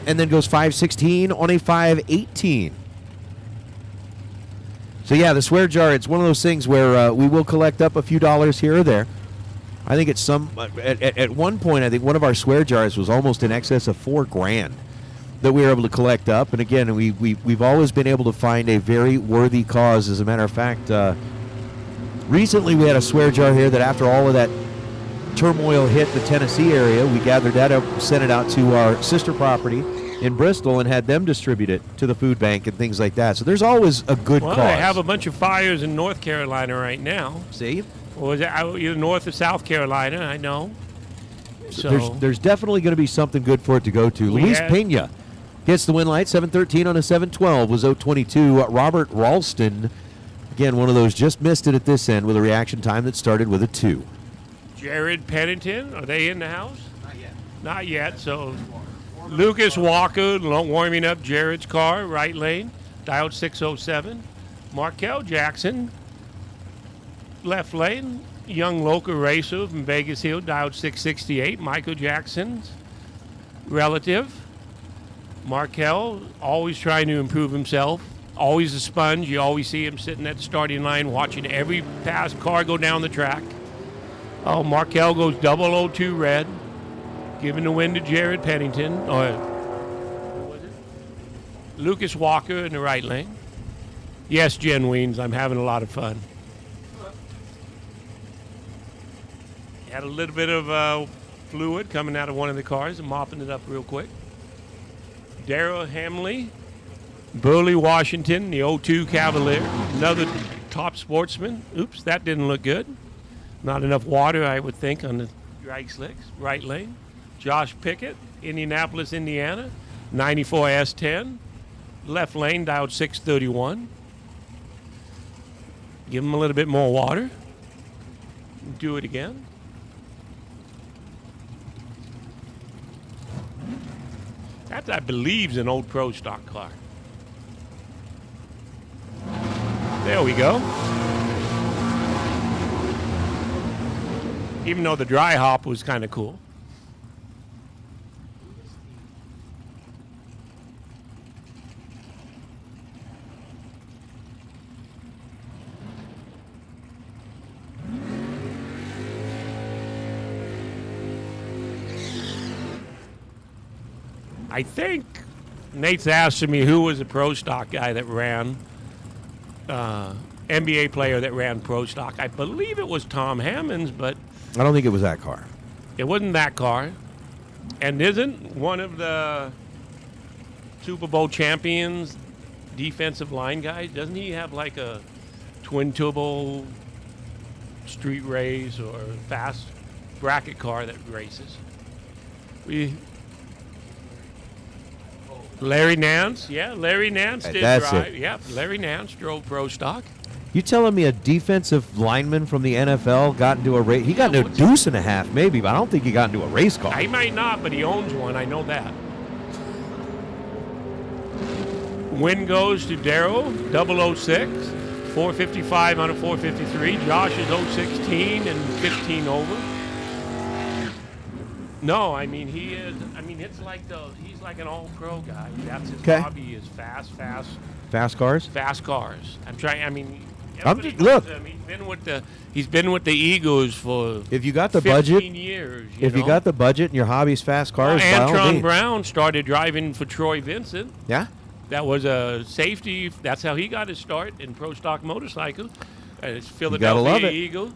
and then goes 516 on a 518. So yeah, the swear jar, it's one of those things where we will collect up a few dollars here or there. I think at one point, I think one of our swear jars was almost in excess of $4,000 that we were able to collect up. And again, we've always been able to find a very worthy cause. As a matter of fact, recently we had a swear jar here that after all of that turmoil hit the Tennessee area, we gathered that up, sent it out to our sister property in Bristol, and had them distribute it to the food bank and things like that. So there's always a good cause. Well, they have a bunch of fires in North Carolina right now. See? Or is it either North or South Carolina? I know. So There's definitely going to be something good for it to go to. Luis Pena gets the win light, 713 on a 712 was 022. Robert Ralston, again, one of those just missed it at this end with a reaction time that started with a 2. Jared Pennington, are they in the house? Not yet. Not yet. So Lucas Walker warming up Jared's car, right lane, dialed 607. Markel Jackson, left lane, young local racer from Vegas Hill, dialed 668. Michael Jackson's relative. Markel, always trying to improve himself. Always a sponge. You always see him sitting at the starting line watching every past car go down the track. Oh, Markel goes 002 red, giving the win to Jared Pennington. Or what was it? Lucas Walker in the right lane. Yes, Jen Weens, I'm having a lot of fun. Had a little bit of fluid coming out of one of the cars and mopping it up real quick. Darrell Hamley, Burley, Washington, the 02 Cavalier, another top sportsman. Oops, that didn't look good. Not enough water, I would think, on the drag slicks. Right lane. Josh Pickett, Indianapolis, Indiana, 94 S10. left lane, dialed 631. Give him a little bit more water. Do it again. That, I believe, is an old Pro Stock car. There we go. Even though the dry hop was kind of cool. I think Nate's asking me who was the Pro Stock guy that ran, NBA player that ran Pro Stock. I believe it was Tom Hammonds, but I don't think it was that car. it wasn't that car. And isn't one of the Super Bowl champions defensive line guys, doesn't he have like a twin turbo street race or fast bracket car that races? Larry Nance, Larry Nance did That's drive. it. Yep, Larry Nance drove Pro Stock. You telling me a defensive lineman from the NFL got into a race? He got into a deuce and a half, maybe, but I don't think he got into a race car. He might not, but he owns one. I know that. Win goes to Darrow, 006, 455 on a 453. Josh is 016 and 15 over. No, I mean, he is. I mean, it's like he's like an all-pro guy. That's his hobby is fast Fast cars? fast cars. I'm trying. I mean, I'm everybody just- look. knows him. He's been with the Eagles for If you got the 15 budget, years. if you got the budget and your hobby's fast cars, by all Antron means. Brown started driving for Troy Vincent. Yeah? That was a safety. That's how he got his start in Pro Stock motorcycle. It's gotta love Philadelphia it. Eagle.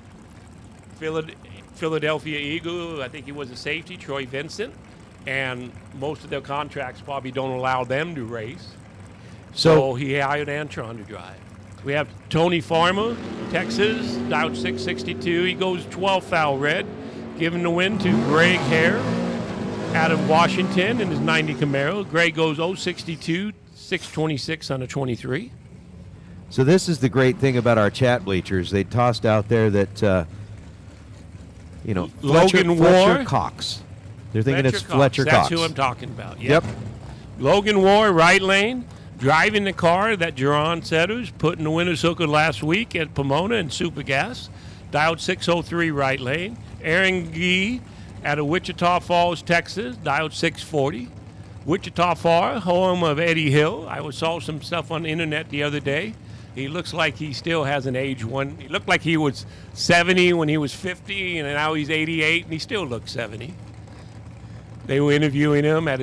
Philadelphia Eagle. I think he was a safety. Troy Vincent, and most of their contracts probably don't allow them to race. So he hired Antron to drive. We have Tony Farmer, Texas, dialed 662. He goes 12 foul red, giving the win to Greg Hare out of Washington in his 90 Camaro. Greg goes 062, 626 on a 23. So this is the great thing about our chat bleachers. They tossed out there that, Logan Fletcher War. Cox. They're thinking Fletcher it's Fletcher Cox. Cox. That's who I'm talking about. Yep. Logan War, right lane, driving the car that Jerron Setters put in the winner's circle last week at Pomona and Super Gas. Dialed 603, right lane. Aaron Gee out of Wichita Falls, Texas, dialed 640. Wichita Falls, home of Eddie Hill. I saw some stuff on the internet the other day. He looks like he still hasn't aged one. He looked like he was 70 when he was 50, and now he's 88, and he still looks 70. They were interviewing him at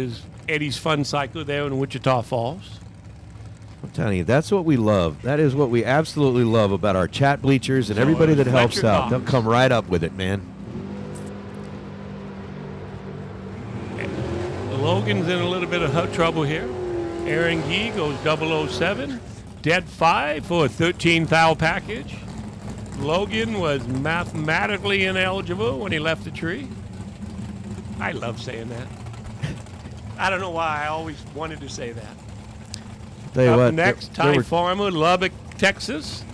Eddie's Fun Cycle there in Wichita Falls. I'm telling you, that's what we love. That is what we absolutely love about our chat bleachers and So everybody that helps Fletcher out. Cox. They'll come right up with it, man. Logan's in a little bit of trouble here. Aaron Gee goes 007. Dead 5 for a 13 foul package. Logan was mathematically ineligible when he left the tree. I love saying that. I don't know why I always wanted to say that. Tell you Up what, next, there Ty were- Farmer, Lubbock, Texas.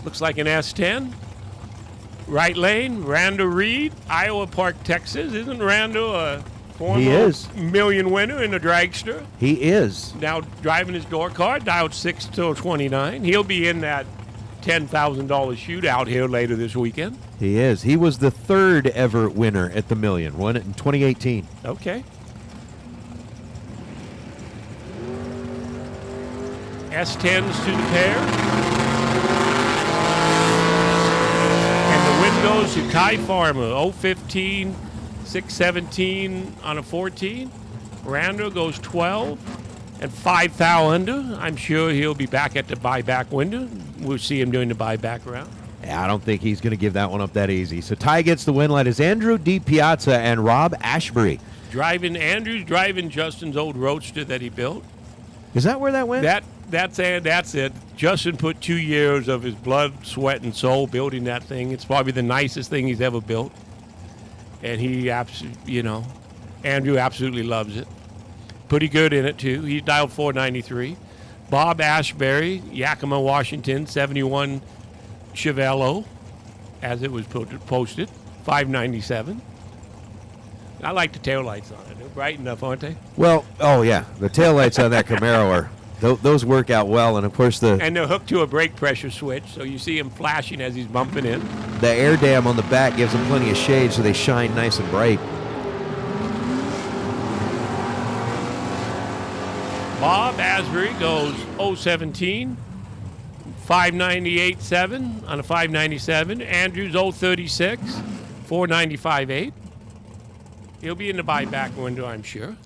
Looks like an S10. Right lane, Randall Reed, Iowa Park, Texas. Isn't Randall a former He is. million winner in the dragster? He is. Now driving his door car, dialed 6 till 29. He'll be in that $10,000 shootout here later this weekend. He is. He was the third ever winner at the Million. Won it in 2018. Okay. S10s to the pair. And the win goes to Ty Farmer, 015, 617 on a 14. Randall goes 12 and 5 foul under. I'm sure he'll be back at the buyback window. We'll see him doing the buyback round. Yeah, I don't think he's going to give that one up that easy. So Ty gets the win. Light is Andrew D. Piazza and Rob Ashbury. Andrew's driving Justin's old Roadster that he built. Is that where that went? That's it. Justin put 2 years of his blood, sweat, and soul building that thing. It's probably the nicest thing he's ever built. And he Andrew absolutely loves it. pretty good in it too. He dialed 493. Bob Ashbury, Yakima, Washington, 71 Chevelle, as it was posted, 597. I like the taillights on it. They're bright enough, aren't they? Well, oh yeah, the taillights on that Camaro are those work out well, and of course and they're hooked to a brake pressure switch, so you see him flashing as he's bumping in. the air dam on the back gives them plenty of shade, so they shine nice and bright. Bob Asbury goes 017, 598.7 on a 597. Andrews 036, 495.8. He'll be in the buyback window, I'm sure.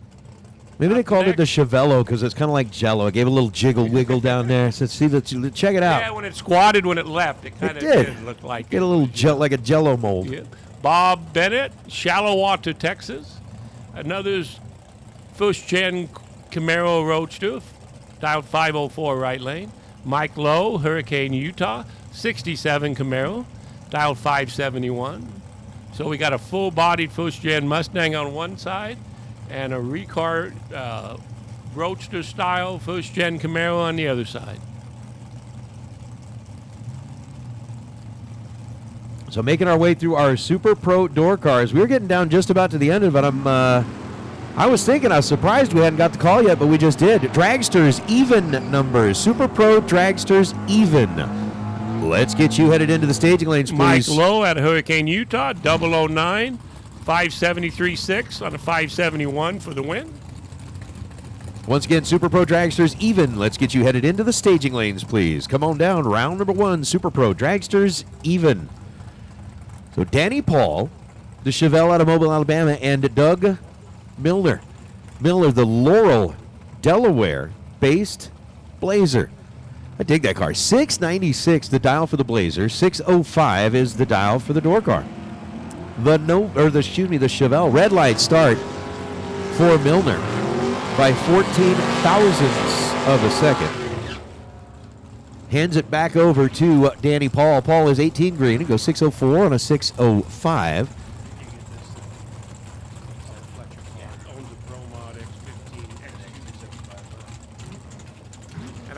Maybe they called it the Chevelle because it's kind of like Jello. It gave a little jiggle wiggle down there. So see, check it out. Yeah, when it squatted when it left, it kind of did look like Get a little like a Jello mold. Yeah. Bob Bennett, Shallow Water, Texas. Another first-gen Camaro Roadster, dialed 504 right lane. Mike Lowe, Hurricane, Utah, 67 Camaro, dialed 571. So we got a full-bodied first-gen Mustang on one side and a Ricard Roadster-style first-gen Camaro on the other side. So making our way through our Super Pro door cars. We were getting down just about to the end of it. I was surprised we hadn't got the call yet, but we just did. Dragsters even numbers. Super Pro Dragsters even. Let's get you headed into the staging lanes, please. Mike Lowe at Hurricane, Utah, 009, 573.6 on a 571 for the win. Once again, Super Pro Dragsters even. Let's get you headed into the staging lanes, please. Come on down. Round number 1, Super Pro Dragsters even. So Danny Paul, the Chevelle out of Mobile, Alabama, and Doug Milner. Milner, the Laurel, Delaware-based Blazer. I dig that car. 696, the dial for the Blazer. 605 is the dial for the door car. The Chevelle red light start for Milner by 14 thousandths of a second. Hands it back over to Danny Paul. Paul is 18 green. He goes 604 on a 605.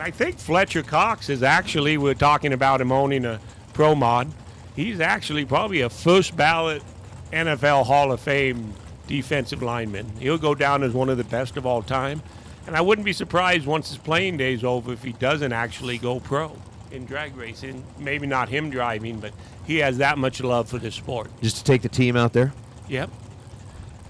I think Fletcher Cox is actually, we're talking about him owning a Pro Mod. He's actually probably a first ballot NFL Hall of Fame defensive lineman. He'll go down as one of the best of all time. And I wouldn't be surprised once his playing day's over if he doesn't actually go pro in drag racing. Maybe not him driving, but he has that much love for this sport. Just to take the team out there? Yep.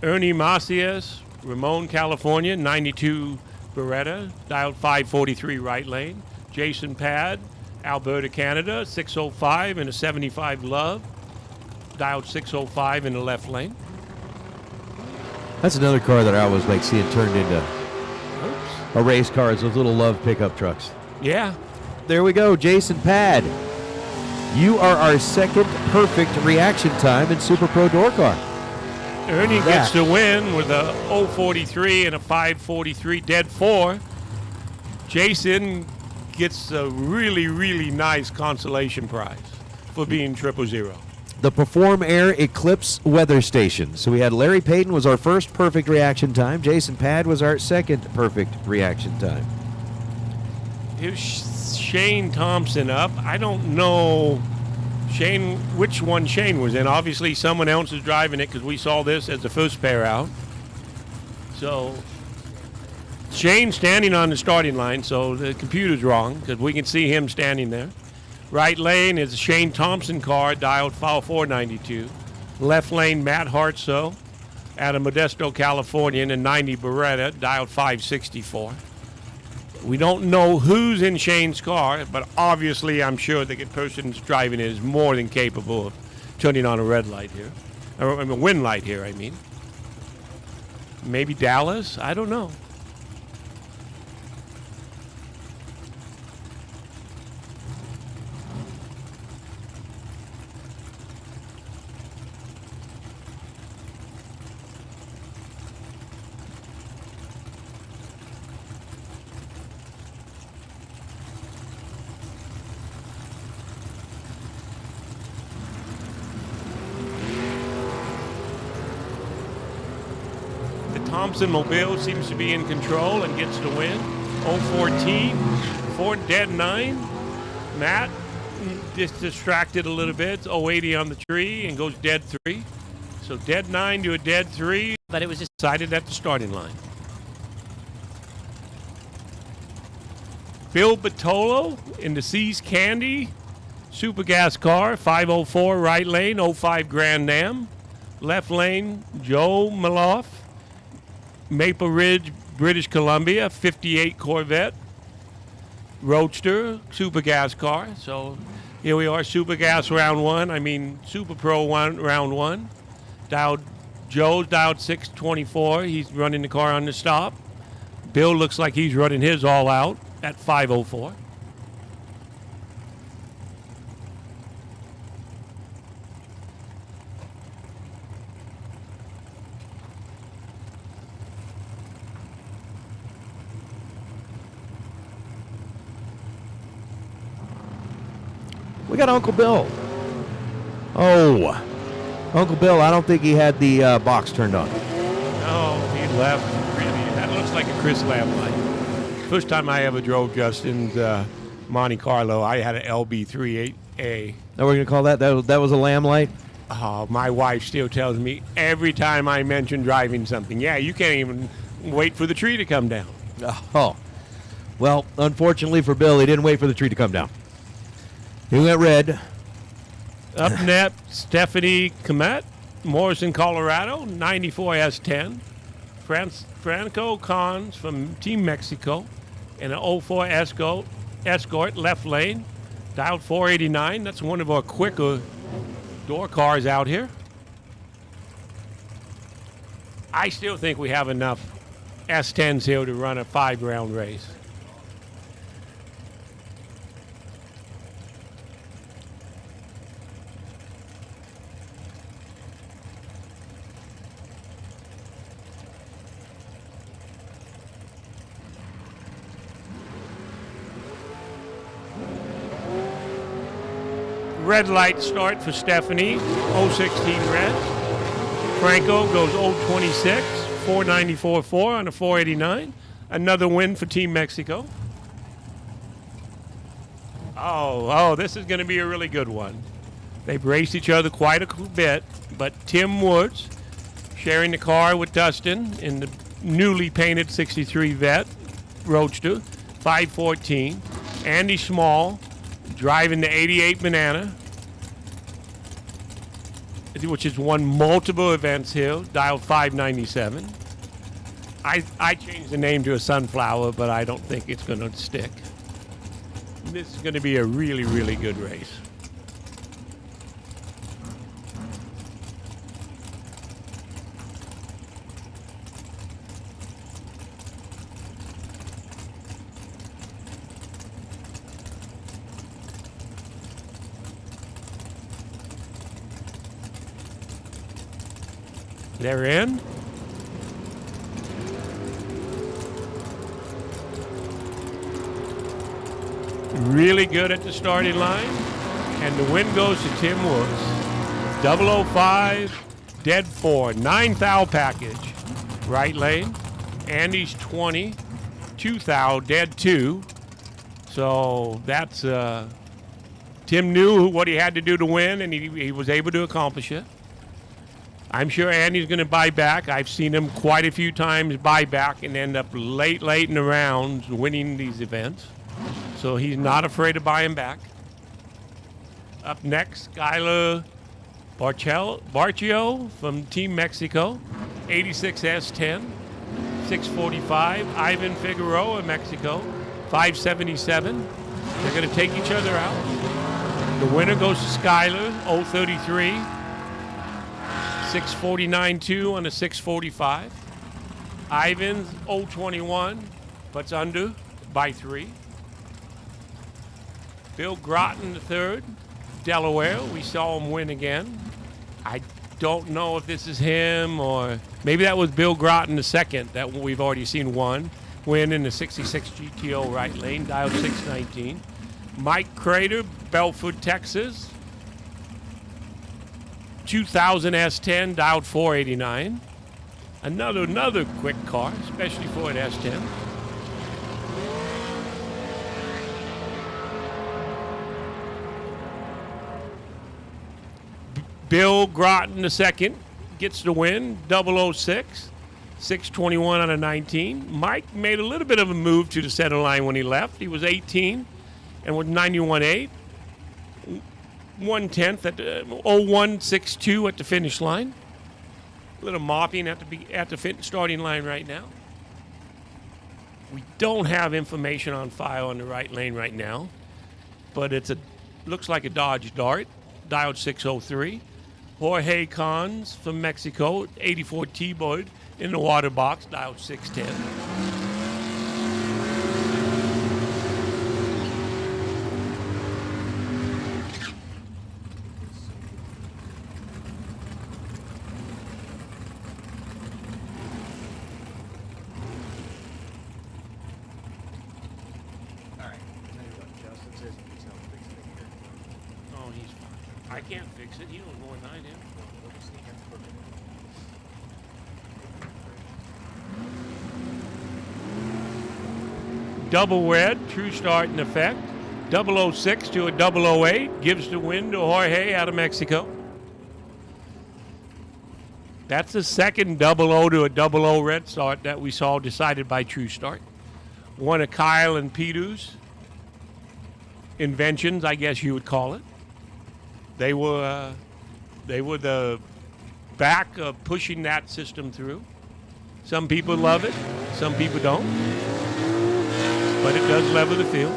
Ernie Macias, Ramon, California, 92 Beretta, dialed 543 right lane. Jason Pad, Alberta, Canada, 605 and a 75 Love, dialed 605 in the left lane. That's another car that I always like seeing turned into a race car, is those little Love pickup trucks. Yeah. There we go, Jason Pad. You are our second perfect reaction time in Super Pro door car. Ernie gets the win with a 043 and a 543 dead 4. Jason gets a really, really nice consolation prize for being 000. The Perform Air Eclipse weather station. So we had Larry Payton was our first perfect reaction time. Jason Pad was our second perfect reaction time. Here's Shane Thompson up. I don't know which one Shane was in. Obviously someone else is driving it because we saw this as the first pair out. So Shane standing on the starting line, so the computer's wrong because we can see him standing there. Right lane is a Shane Thompson car, dialed file 492. Left lane, Matt Hartsoe out of Modesto, California, in a 90 Beretta, dialed 564. We don't know who's in Shane's car, but obviously I'm sure the person that's driving it is more than capable of turning on a red light here. Or a wind light here, I mean. Maybe Dallas? I don't know. Thompson Mobile seems to be in control and gets the win. 014, 4 dead 9. Matt just distracted a little bit. 080 on the tree and goes dead 3. So dead 9 to a dead 3, but it was just decided at the starting line. Bill Batolo in the Seas Candy Super Gas car, 504 right lane, 05 Grand Am. Left lane, Joe Maloff, Maple Ridge, British Columbia, 58 Corvette. Roadster, Super Gas car. So here we are, Super Gas round 1. Super Pro round 1. Joe's dialed 624. He's running the car on the stop. Bill looks like he's running his all out at 504. We got Uncle Bill. Oh, Uncle Bill, I don't think he had the box turned on. No, he left. Really, that looks like a Chris Lamb light. First time I ever drove Justin's Monte Carlo, I had an LB38A. Now we're going to call that was a lamb light? My wife still tells me every time I mention driving something, yeah, you can't even wait for the tree to come down. Oh, well, unfortunately for Bill, he didn't wait for the tree to come down. He went red. Up next, Stephanie Comet, Morrison, Colorado, 94 S10. Franco Cons from Team Mexico, and an 04 Escort, left lane, dialed 489. That's one of our quicker door cars out here. I still think we have enough S10s here to run a 5-round race. Red light start for Stephanie, 016 red. Franco goes 026, 494.4 on a 489. Another win for Team Mexico. Oh, this is going to be a really good one. They've raced each other quite a bit, but Tim Woods sharing the car with Dustin in the newly painted 63 Vet Roadster, 514. Andy Small driving the 88 Banana, which has won multiple events here, dialed 597. I changed the name to a Sunflower, but I don't think it's going to stick. This is going to be a really, really good race. They're in. Really good at the starting line. And the win goes to Tim Woods. 005, dead 4, 9 thou package. Right lane. Andy's 20, 2 thou, dead 2. So that's, Tim knew what he had to do to win, and he was able to accomplish it. I'm sure Andy's going to buy back. I've seen him quite a few times buy back and end up late in the rounds winning these events. So he's not afraid of buying back. Up next, Skylar Barchio from Team Mexico, 86 S10, 645. Ivan Figueroa, Mexico, 577. They're going to take each other out. The winner goes to Skylar, 033. 649.2 on a 645. Ivan's 021, but's under by 3. Bill Groton III, Delaware. We saw him win again. I don't know if this is him or maybe that was Bill Groton II that we've already seen win in the 66 GTO right lane, dialed 619. Mike Crater, Belford, Texas. 2000 S10, dialed 489. Another quick car, especially for an S10. Bill Groton II gets the win, 006, 621 out of 19. Mike made a little bit of a move to the center line when he left. He was 18 and with 91.8. 1/10 at the 0162 at the finish line. A little mopping at the starting line right now. We don't have information on file on the right lane right now, but looks like a Dodge Dart, dialed 603. Jorge Cons from Mexico, 84 T-Boyd in the water box, dialed 610. Oh, he's fine. I can't fix it. He knows more than I do. Double red, true start in effect. 006 to a 008 gives the win to Jorge out of Mexico. That's the second 00 to a 00 red start that we saw decided by true start. One of Kyle and Peter's inventions, I guess you would call it. They were the back of pushing that system through. Some people love it, some people don't. But it does level the field.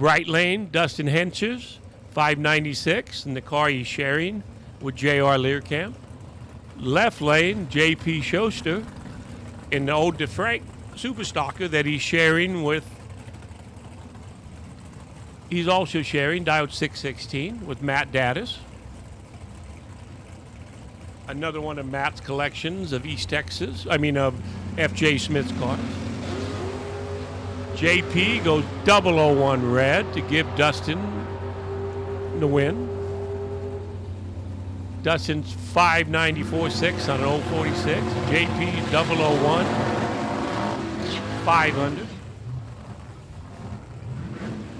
Right lane, Dustin Henches, 596, in the car he's sharing with J.R. Learcamp. Left lane, J.P. Schuster, in the old DeFrank Superstocker that he's sharing with. He's also sharing, dialed 616, with Matt Daddis. Another one of Matt's collections of of F.J. Smith's cars. JP goes 001 red to give Dustin the win. Dustin's 594.6 on an 046. JP 001, 500.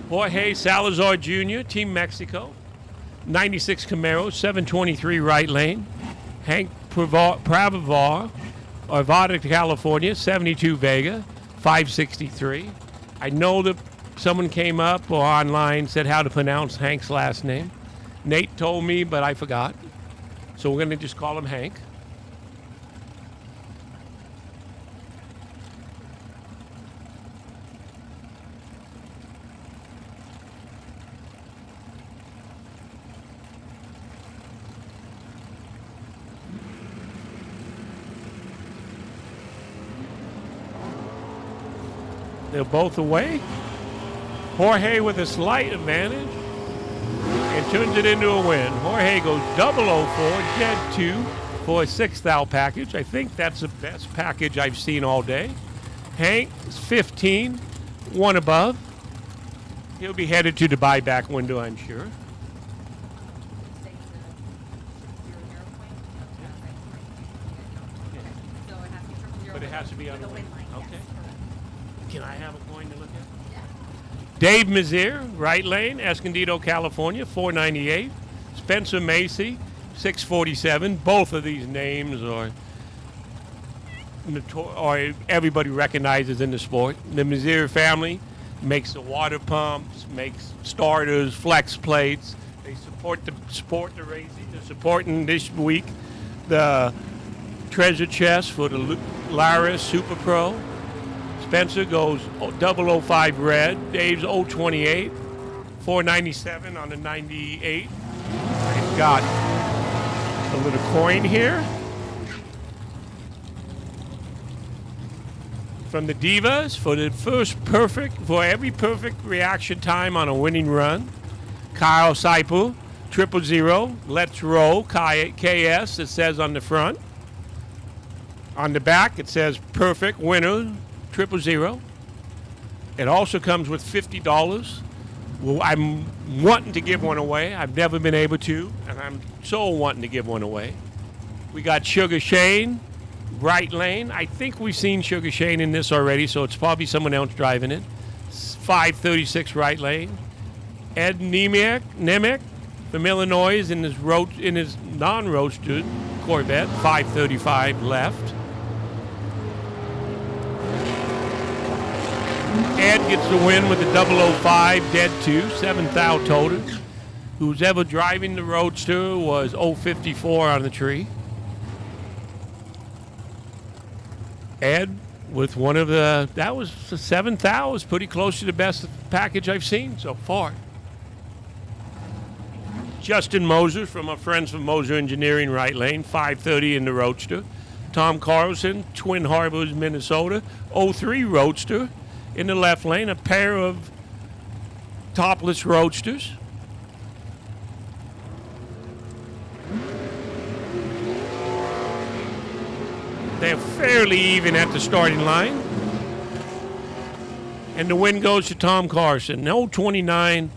Jorge Salazar Jr., Team Mexico, 96 Camaro, 723 right lane. Hank Pravivar, Arvada, California, 72 Vega, 563. I know that someone came up or online said how to pronounce Hank's last name. Nate told me, but I forgot. So we're going to just call him Hank. They're both away. Jorge with a slight advantage and turns it into a win. Jorge goes 004, dead 2 for a 6th out package. I think that's the best package I've seen all day. Hank is 15, one above. He'll be headed to the buyback window, I'm sure. But it has to be on the win. Okay. Can I have a coin to look at? Yeah. Dave Mazier, right lane, Escondido, California, 498. Spencer Macy, 647. Both of these names are everybody recognizes in the sport. The Mazier family makes the water pumps, makes starters, flex plates. They support the racing. They're supporting this week the treasure chest for the Laris Super Pro. Spencer goes 005 red. Dave's 028. 497 on the 98. I've got a little coin here from the Divas for every perfect reaction time on a winning run. Kyle Seipel, 000. Let's roll. KS, it says on the front. On the back, it says perfect winner. 000. It also comes with $50. Well, I'm wanting to give one away. I've never been able to, and and I'm so wanting to give one away. We got Sugar Shane, right lane. I think we've seen Sugar Shane in this already, so it's probably someone else driving it. 536 right lane. Ed Nemec from Illinois in his non-roasted Corvette, 535 left. Ed gets the win with the 005 dead 2, 7th thou total. Who's ever driving the Roadster was 054 on the tree. Ed with one of that was the 7th thou, was pretty close to the best package I've seen so far. Justin Moser from our friends from Moser Engineering, right lane, 530 in the Roadster. Tom Carlson, Twin Harbors, Minnesota, 03 Roadster in the left lane, a pair of topless Roadsters. They're fairly even at the starting line. And the win goes to Tom Carson. 029,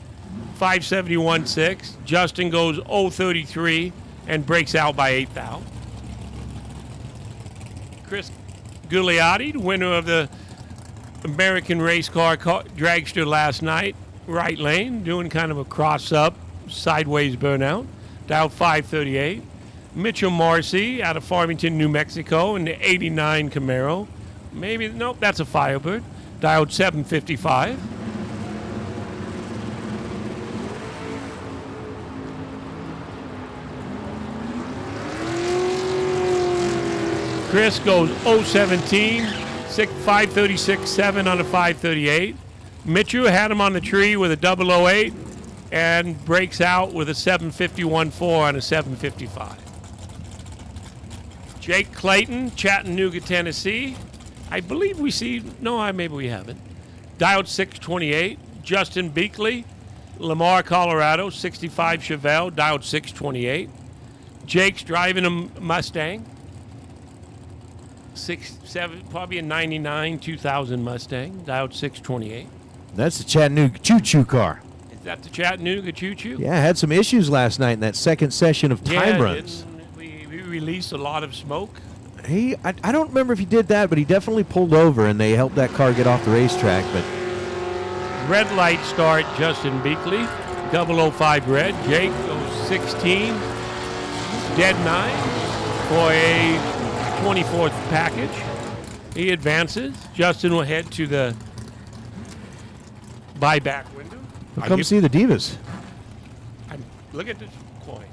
571.6. Justin goes 033 and breaks out by 8 thou. Chris Gugliotti, winner of the American Race Car Dragster last night, right lane, doing kind of a cross-up, sideways burnout. Dialed 538. Mitchell Marcy out of Farmington, New Mexico in the 89 Camaro. Nope, that's a Firebird. Dialed 755. Chris goes 017, 536.7 on a 538. Mitchell had him on the tree with a 008 and breaks out with a 751.4 on a 755. Jake Clayton, Chattanooga, Tennessee. I believe we see, maybe we haven't. Dialed 628. Justin Beakley, Lamar, Colorado, 65 Chevelle, dialed 628. Jake's driving a Mustang. 6'7", probably a 99 2000 Mustang, dialed 628. That's the Chattanooga choo-choo car. Is that the Chattanooga choo-choo? Yeah, had some issues last night in that second session of time runs. We released a lot of smoke. I don't remember if he did that, but he definitely pulled over and they helped that car get off the racetrack. But red light start, Justin Beakley, 005 red. Jake goes 16, dead 9 for a 24th package. He advances. Justin will head to the buyback window. Well, come see the Divas. Look at this coin.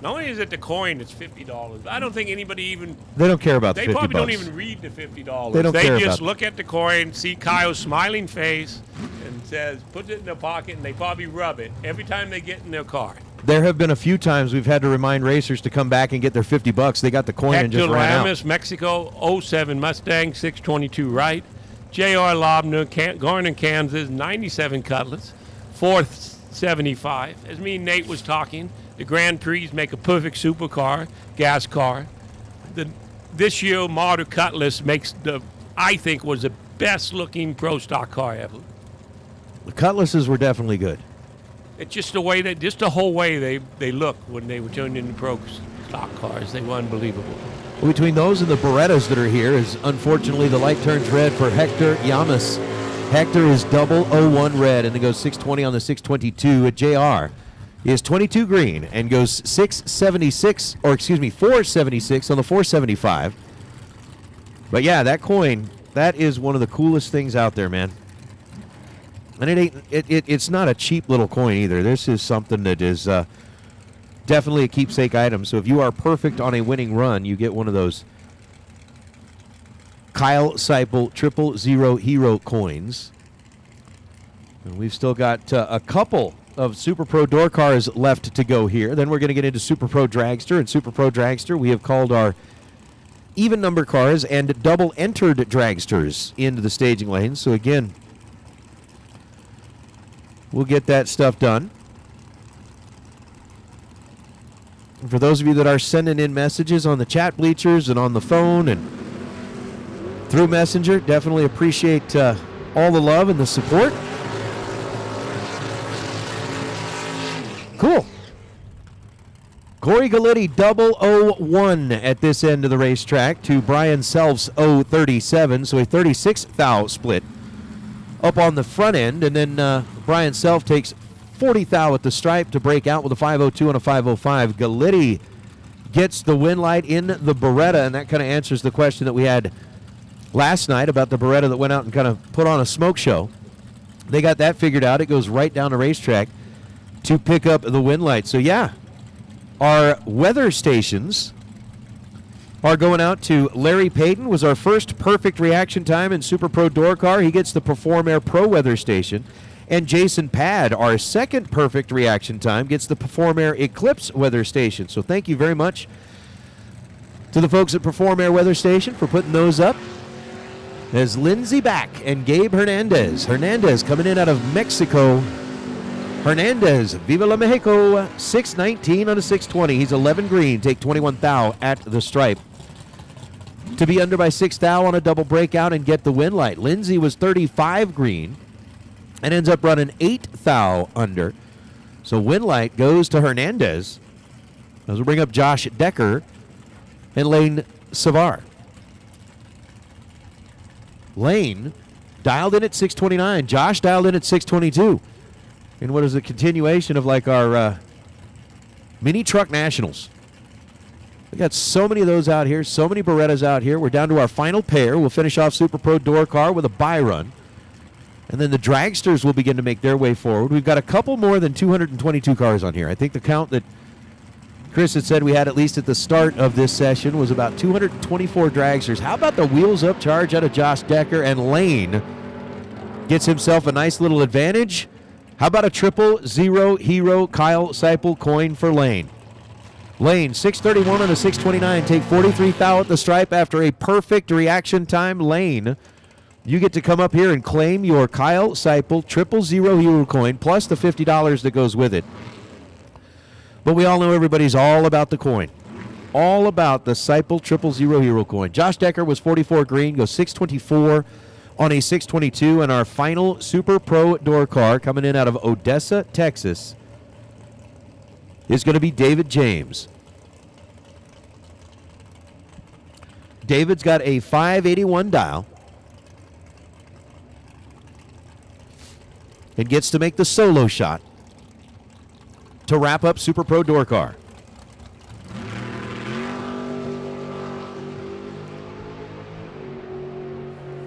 Not only is it the coin, it's $50. I don't think anybody even... They don't care about the $50. They probably don't even read the $50. They don't care just about look at the coin, see Kyle's smiling face, and says, put it in their pocket, and they probably rub it every time they get in their car. There have been a few times we've had to remind racers to come back and get their $50. They got the coin and just ran out. Hector Lamas, Mexico, 07 Mustang, 622 right. J.R. Lobner, Garner, Kansas, 97 Cutlass, 475. As me and Nate was talking, the Grand Prix make a perfect supercar, gas car. This year, Marder Cutlass makes I think was the best looking pro stock car ever. The Cutlasses were definitely good. It's just the way the whole way they look when they were turned into pro stock cars. They were unbelievable. Well, between those and the Berettas that are here is unfortunately the light turns red for Hector Llamas. Hector is 001 red and then goes 620 on the 622 at JR. He is 22 green and goes 476 on the 475. But yeah, that coin, that is one of the coolest things out there, man. And it's not a cheap little coin either. This is something that is definitely a keepsake item. So if you are perfect on a winning run, you get one of those Kyle Seipel 000 Hero coins. And we've still got a couple of Super Pro door cars left to go here. Then we're going to get into Super Pro Dragster. And Super Pro Dragster, we have called our even number cars and double entered dragsters into the staging lane. So again, we'll get that stuff done. And for those of you that are sending in messages on the chat bleachers and on the phone and through Messenger, definitely appreciate all the love and the support. Cool. Corey Galletti 001 at this end of the racetrack to Brian Self's 037, so a 36 thou split up on the front end, and then Brian Self takes 40 thou at the stripe to break out with a 502 and a 505. Galletti gets the win light in the Beretta, and that kind of answers the question that we had last night about the Beretta that went out and kind of put on a smoke show. They got that figured out. It goes right down the racetrack to pick up the win light. So, yeah, our weather stations are going out to Larry Payton. Was our first perfect reaction time in Super Pro Door Car. He gets the Perform Air Pro weather station. And Jason Pad, our second perfect reaction time, gets the Perform Air Eclipse weather station. So thank you very much to the folks at Perform Air Weather Station for putting those up. As Lindsey Back and Gabe Hernandez. Hernandez coming in out of Mexico. Hernandez, Viva la Mexico, 619 on a 620. He's 11 green, take 21 thou at the stripe. To be under by 6 thou on a double breakout and get the win light. Lindsey was 35 green and ends up running 8 thou under. So win light goes to Hernandez. As we bring up Josh Decker and Lane Savar. Lane dialed in at 629. Josh dialed in at 622. And what is a continuation of like our mini truck nationals. We got so many of those out here, so many Berettas out here. We're down to our final pair. We'll finish off Super Pro Door Car with a buy run. And then the dragsters will begin to make their way forward. We've got a couple more than 222 cars on here. I think the count that Chris had said we had at least at the start of this session was about 224 dragsters. How about the wheels up charge out of Josh Decker, and Lane gets himself a nice little advantage. How about a 000 Hero Kyle Seipel coin for Lane? Lane, 631 and a 629. Take 43 thou at the stripe after a perfect reaction time. Lane, you get to come up here and claim your Kyle Seipel 000 Hero coin plus the $50 that goes with it. But we all know everybody's all about the coin. All about the Seipel 000 Hero coin. Josh Decker was 44 green, goes 624 on a 622. And our final Super Pro Door Car coming in out of Odessa, Texas is going to be David James. David's got a 581 dial and gets to make the solo shot to wrap up Super Pro Door Car.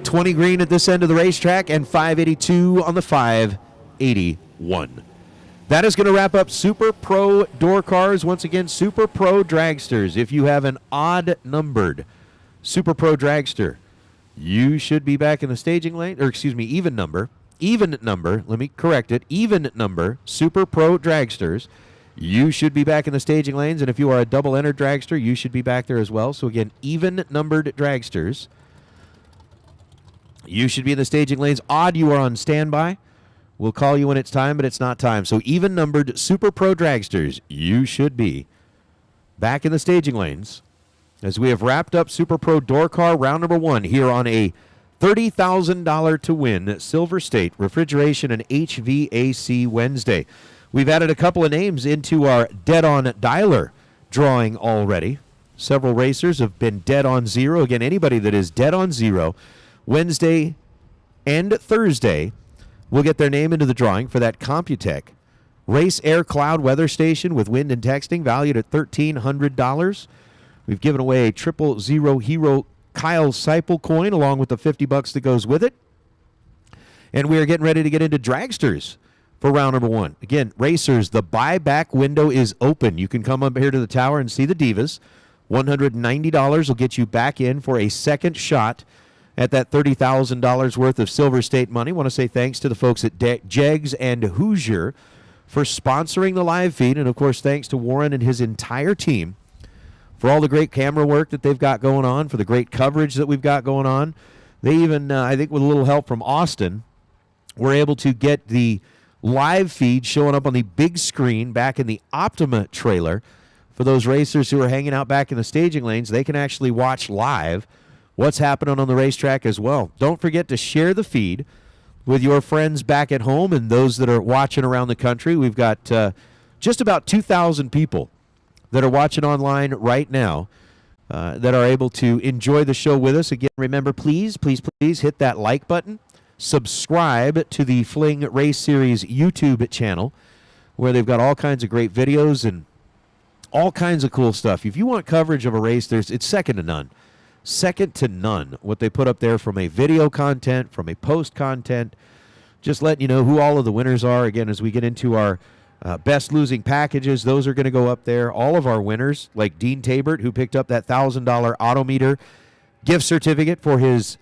$20 green at this end of the racetrack and 582 on the 581. That is going to wrap up Super Pro Door Cars. Once again, Super Pro Dragsters. If you have an odd numbered Super Pro Dragster, you should be back in the staging lane, or excuse me, even number, let me correct it, even number Super Pro Dragsters, you should be back in the staging lanes. And if you are a double entered dragster, you should be back there as well. So again, even numbered dragsters, you should be in the staging lanes. Odd, you are on standby. We'll call you when it's time, but it's not time. So even numbered Super Pro Dragsters, you should be back in the staging lanes as we have wrapped up Super Pro Door Car round number 1 here on a $30,000 to win Silver State Refrigeration and HVAC Wednesday. We've added a couple of names into our Dead On Dialer drawing already. Several racers have been dead on zero. Again, anybody that is dead on zero Wednesday and Thursday will get their name into the drawing for that Computech Race Air Cloud weather station with wind and texting valued at $1,300. We've given away a 000 Hero Kyle Seipel coin along with the $50 that goes with it. And we are getting ready to get into dragsters for round number 1. Again, racers, the buyback window is open. You can come up here to the tower and see the Divas. $190 will get you back in for a second shot at that $30,000 worth of Silver State money. I want to say thanks to the folks at Jegs and Hoosier for sponsoring the live feed. And, of course, thanks to Warren and his entire team for all the great camera work that they've got going on, for the great coverage that we've got going on. They even, I think with a little help from Austin, were able to get the live feed showing up on the big screen back in the Optima trailer. For those racers who are hanging out back in the staging lanes, they can actually watch live what's happening on the racetrack as well. Don't forget to share the feed with your friends back at home and those that are watching around the country. We've got just about 2,000 people that are watching online right now that are able to enjoy the show with us. Again, remember, please hit that like button. Subscribe to the Fling Race Series YouTube channel, where they've got all kinds of great videos and all kinds of cool stuff. If you want coverage of a race, it's second to none. Second to none. What they put up there from a video content, from a post content, just letting you know who all of the winners are. Again, as we get into our best losing packages, those are going to go up there. All of our winners, like Dean Tabert, who picked up that $1,000 Autometer gift certificate for his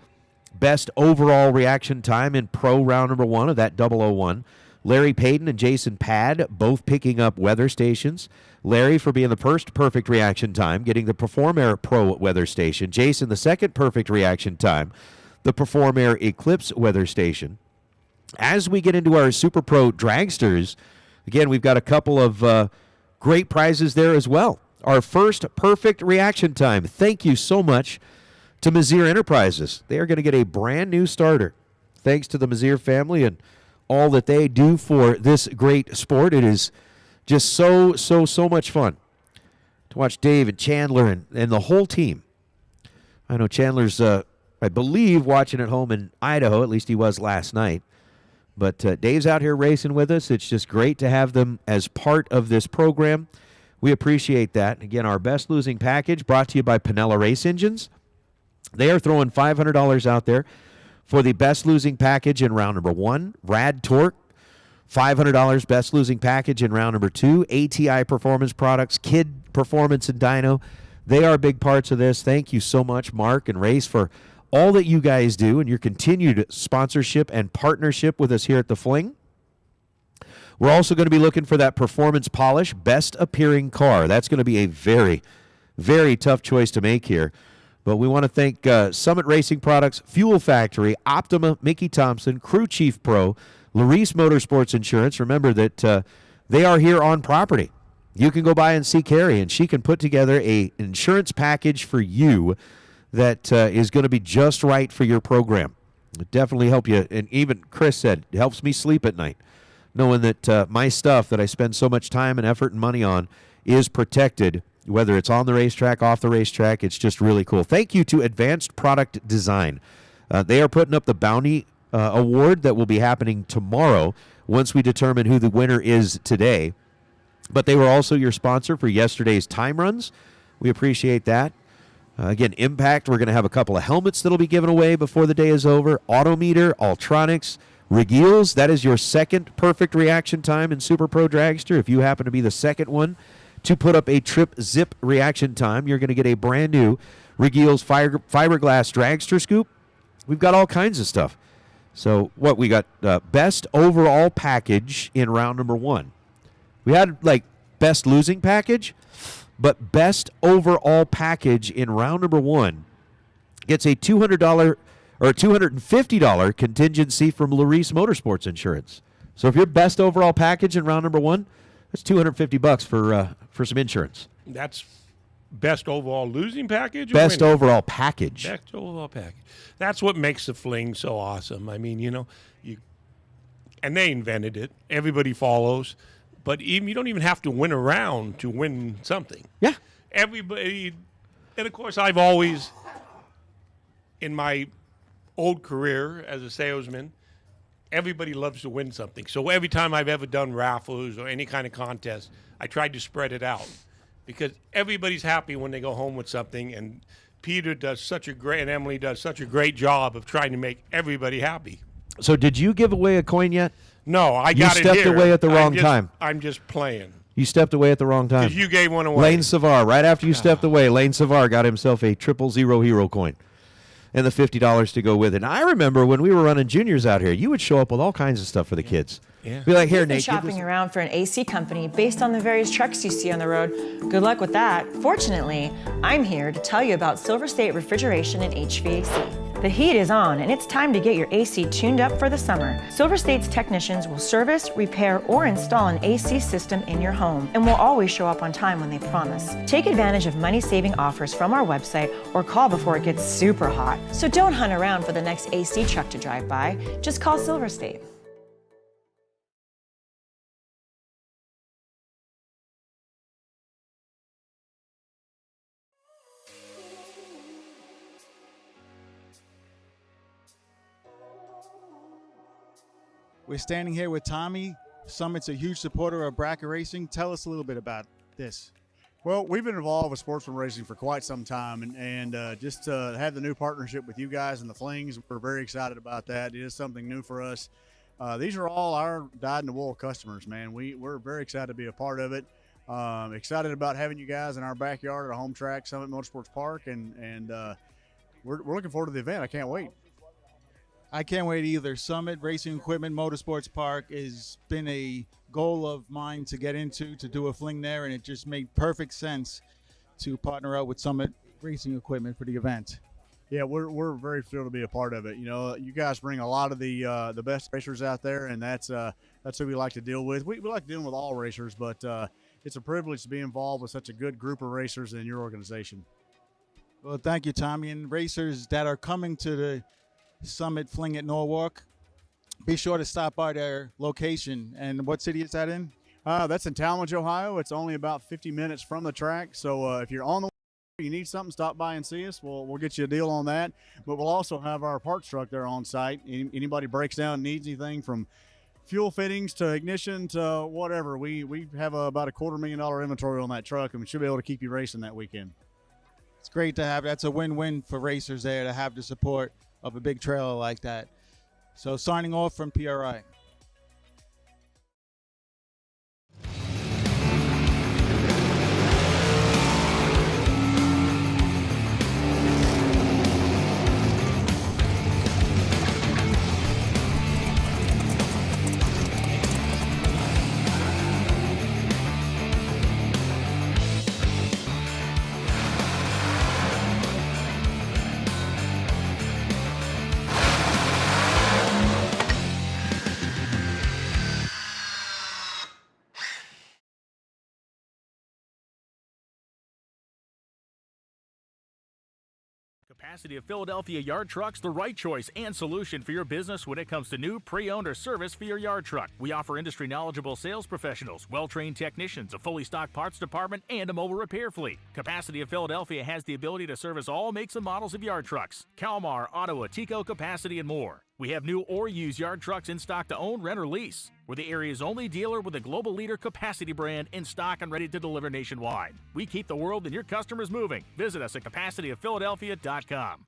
best overall reaction time in pro round number 1 of that 001. Larry Payton and Jason Pad both picking up weather stations. Larry for being the first perfect reaction time, getting the Perform Air Pro weather station. Jason, the second perfect reaction time, the Perform Air Eclipse weather station. As we get into our Super Pro dragsters, again, we've got a couple of great prizes there as well. Our first perfect reaction time. Thank you so much to Mazier Enterprises. They are going to get a brand new starter. Thanks to the Mazier family and all that they do for this great sport. It is just so much fun to watch Dave and Chandler and the whole team. I know Chandler's, I believe, watching at home in Idaho. At least he was last night. But Dave's out here racing with us. It's just great to have them as part of this program. We appreciate that. Again, our best losing package brought to you by Pinella Race Engines. They are throwing $500 out there for the best losing package in round number 1. Rad Torque, $500 best losing package in round number 2. ATI Performance Products, Kid Performance and Dyno. They are big parts of this. Thank you so much, Mark and Race, for all that you guys do and your continued sponsorship and partnership with us here at the Fling. We're also going to be looking for that Performance Polish Best Appearing Car. That's going to be a very, very tough choice to make here. But we want to thank Summit Racing Products, Fuel Factory, Optima, Mickey Thompson, Crew Chief Pro, Larice Motorsports Insurance. Remember that they are here on property. You can go by and see Carrie, and she can put together an insurance package for you that is going to be just right for your program. It definitely help you. And even Chris said, it helps me sleep at night, knowing that my stuff that I spend so much time and effort and money on is protected, whether it's on the racetrack, off the racetrack. It's just really cool. Thank you to Advanced Product Design. They are putting up the Bounty Award that will be happening tomorrow once we determine who the winner is today. But they were also your sponsor for yesterday's time runs. We appreciate that. Again, Impact, we're going to have a couple of helmets that will be given away before the day is over. Autometer, Ultronics, Regiels, that is your second perfect reaction time in Super Pro Dragster. If you happen to be the second one to put up a Trip Zip reaction time, you're going to get a brand new Regiels fiberglass dragster scoop. We've got all kinds of stuff. So what we got, best overall package in round number 1. We had like best losing package, but best overall package in round number 1 gets a $200 or $250 contingency from Larice Motorsports Insurance. So if your best overall package in round number 1, that's $250 for some insurance. That's best overall losing package? Best overall package. Best overall package. That's what makes the Fling so awesome. I mean, and they invented it. Everybody follows. But you don't even have to win a round to win something. Yeah. Everybody, and of course, I've always, in my old career as a salesman, everybody loves to win something. So every time I've ever done raffles or any kind of contest, I tried to spread it out because everybody's happy when they go home with something. And Peter does and Emily does such a great job of trying to make everybody happy. So did you give away a coin yet? No, I got it here. You stepped away at the wrong time. I'm just playing. You stepped away at the wrong time. Because you gave one away. Lane Savar, right after you stepped away, Lane Savar got himself a 000 hero coin and the $50 to go with it. And I remember when we were running juniors out here, you would show up with all kinds of stuff for the kids. Yeah. Be like, here, You've been Nate. shopping around for an AC company based on the various trucks you see on the road. Good luck with that. Fortunately, I'm here to tell you about SilverState Refrigeration and HVAC. The heat is on, and it's time to get your AC tuned up for the summer. SilverState's technicians will service, repair, or install an AC system in your home, and will always show up on time when they promise. Take advantage of money-saving offers from our website or call before it gets super hot. So don't hunt around for the next AC truck to drive by. Just call SilverState. We're standing here with Tommy. Summit's a huge supporter of bracket racing. Tell us a little bit about this. Well, we've been involved with sportsman racing for quite some time, and just to have the new partnership with you guys and the Flings, we're very excited about that. It is something new for us. These are all our dyed-in-the-wool customers, man. We're very excited to be a part of it. Excited about having you guys in our backyard at a home track, Summit Motorsports Park, and we're looking forward to the event. I can't wait. I can't wait either. Summit Racing Equipment Motorsports Park has been a goal of mine to get into, to do a fling there, and it just made perfect sense to partner up with Summit Racing Equipment for the event. Yeah, we're very thrilled to be a part of it. You know, you guys bring a lot of the best racers out there, and that's who we like to deal with. We like dealing with all racers, but it's a privilege to be involved with such a good group of racers in your organization. Well, thank you, Tommy. And racers that are coming to the Summit Fling at Norwalk, be sure to stop by their location. And what city is that in? That's in Talmadge, Ohio. It's only about 50 minutes from the track. So if you're on the way, you need something, stop by and see us. We'll get you a deal on that. But we'll also have our parts truck there on site. Anybody breaks down and needs anything from fuel fittings to ignition to whatever, we have about a $250,000 inventory on that truck, and we should be able to keep you racing that weekend. It's great to have. That's a win-win for racers there to have the support of a big trailer like that. So signing off from PRI. Capacity of Philadelphia Yard Trucks, the right choice and solution for your business when it comes to new, pre-owned, or service for your yard truck. We offer industry knowledgeable sales professionals, well-trained technicians, a fully stocked parts department, and a mobile repair fleet. Capacity of Philadelphia has the ability to service all makes and models of yard trucks: Kalmar, Ottawa, Tico, Capacity, and more. We have new or used yard trucks in stock to own, rent, or lease. We're the area's only dealer with a global leader Capacity brand in stock and ready to deliver nationwide. We keep the world and your customers moving. Visit us at CapacityofPhiladelphia.com.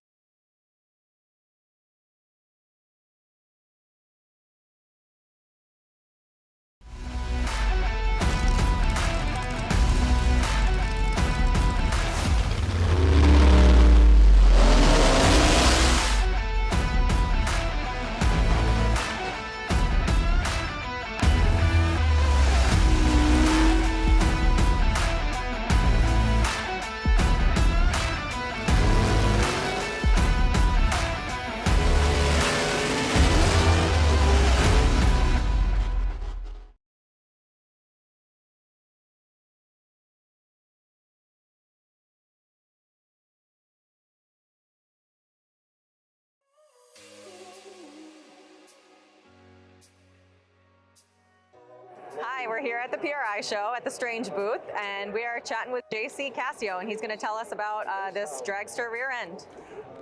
Hi, we're here at the PRI show at the Strange booth, and we are chatting with JC Cassio, and he's going to tell us about this dragster rear end.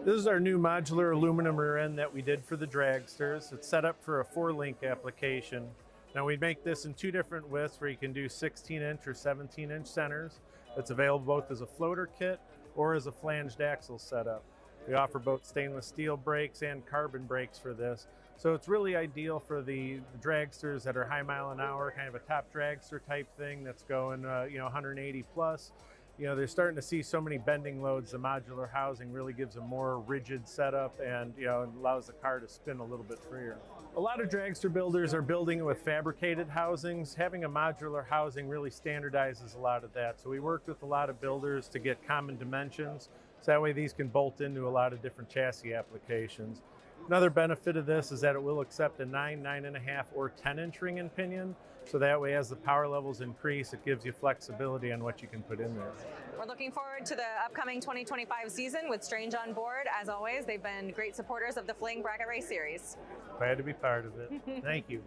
This is our new modular aluminum rear end that we did for the dragsters. It's set up for a 4-link application. Now we make this in 2 different widths where you can do 16-inch or 17-inch centers. It's available both as a floater kit or as a flanged axle setup. We offer both stainless steel brakes and carbon brakes for this. So it's really ideal for the dragsters that are high mile an hour, kind of a top dragster type thing that's going 180 plus. You know, they're starting to see so many bending loads. The modular housing really gives a more rigid setup and, allows the car to spin a little bit freer. A lot of dragster builders are building with fabricated housings. Having a modular housing really standardizes a lot of that. So we worked with a lot of builders to get common dimensions. So that way these can bolt into a lot of different chassis applications. Another benefit of this is that it will accept a 9, 9.5, or 10-inch ring and pinion. So that way, as the power levels increase, it gives you flexibility on what you can put in there. We're looking forward to the upcoming 2025 season with Strange on board. As always, they've been great supporters of the Fling Bracket Race Series. Glad to be part of it. Thank you.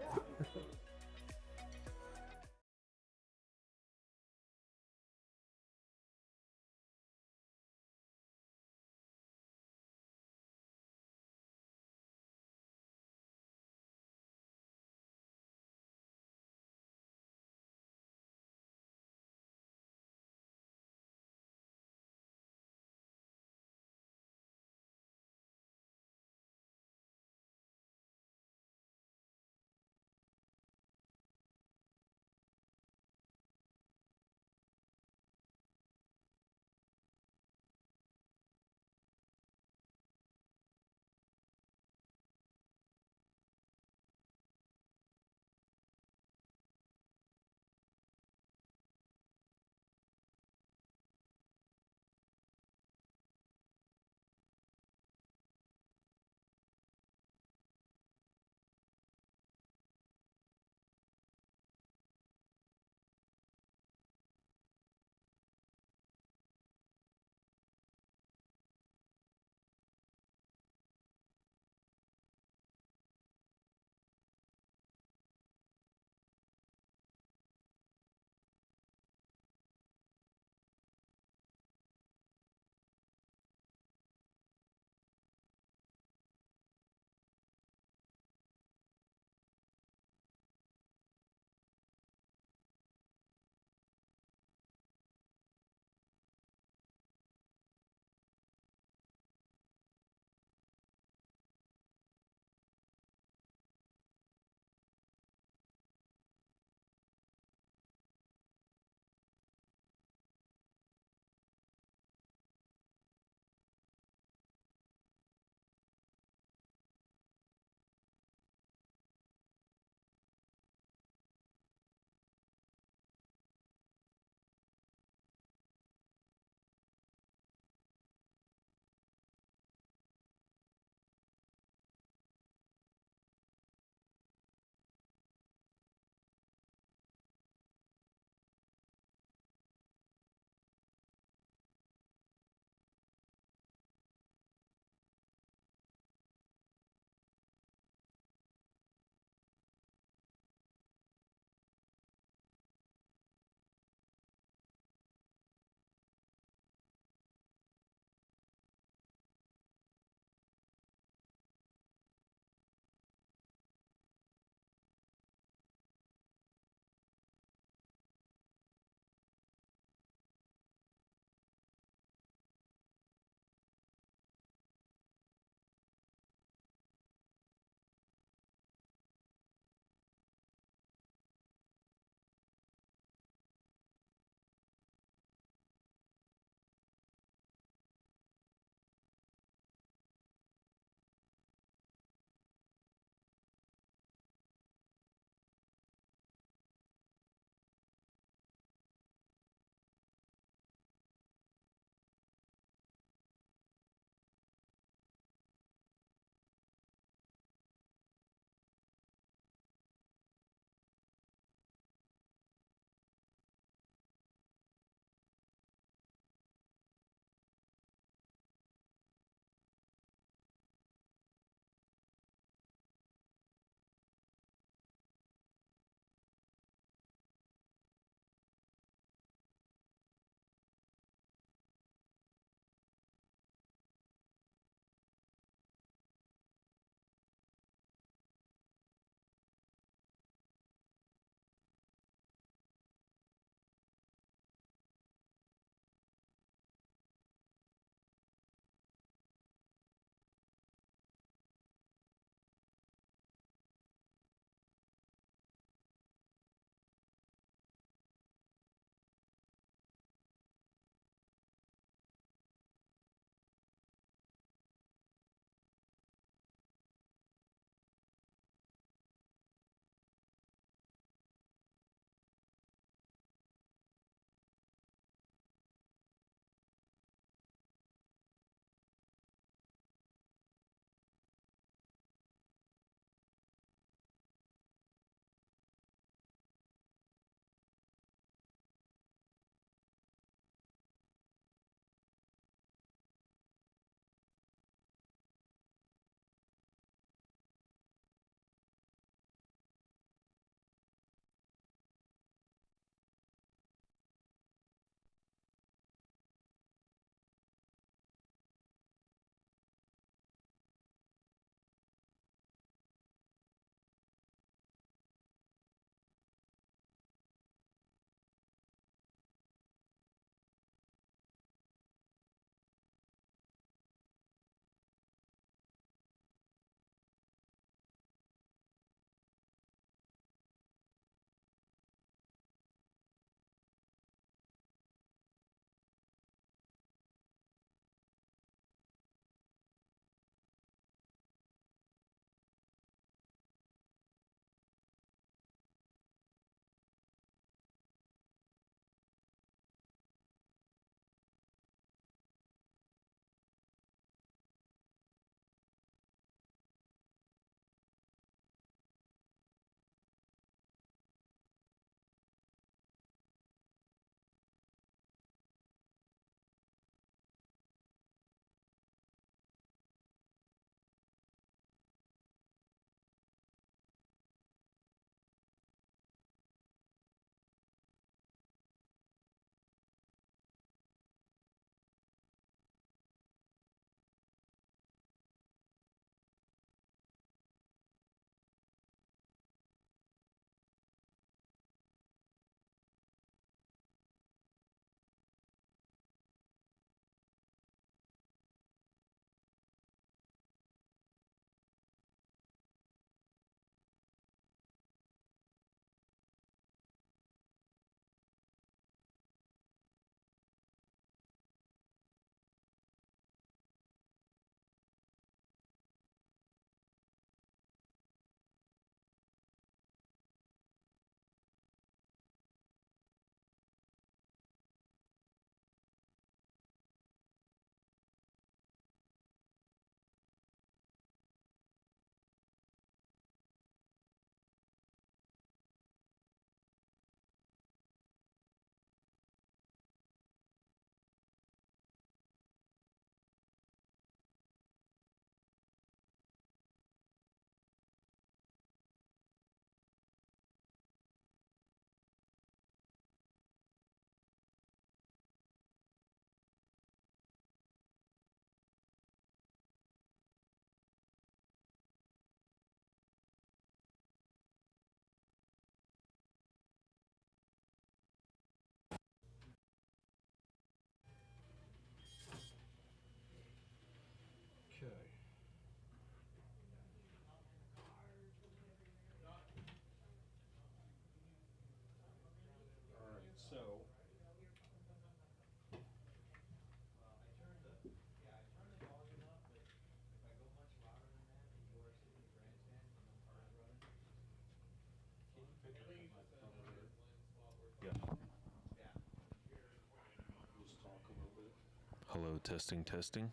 Hello, testing, testing.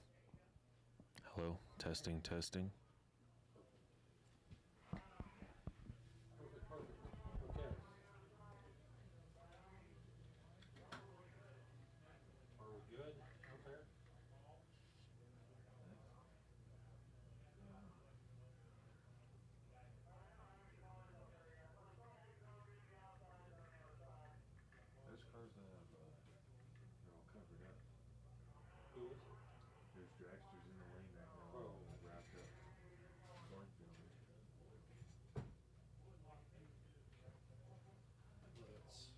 Hello, testing, testing. Okay. Are we good out there? Those cars that have, they're all covered up. Who is? There's dragsters in the lane right now, all wrapped up. Cornfield. Let's.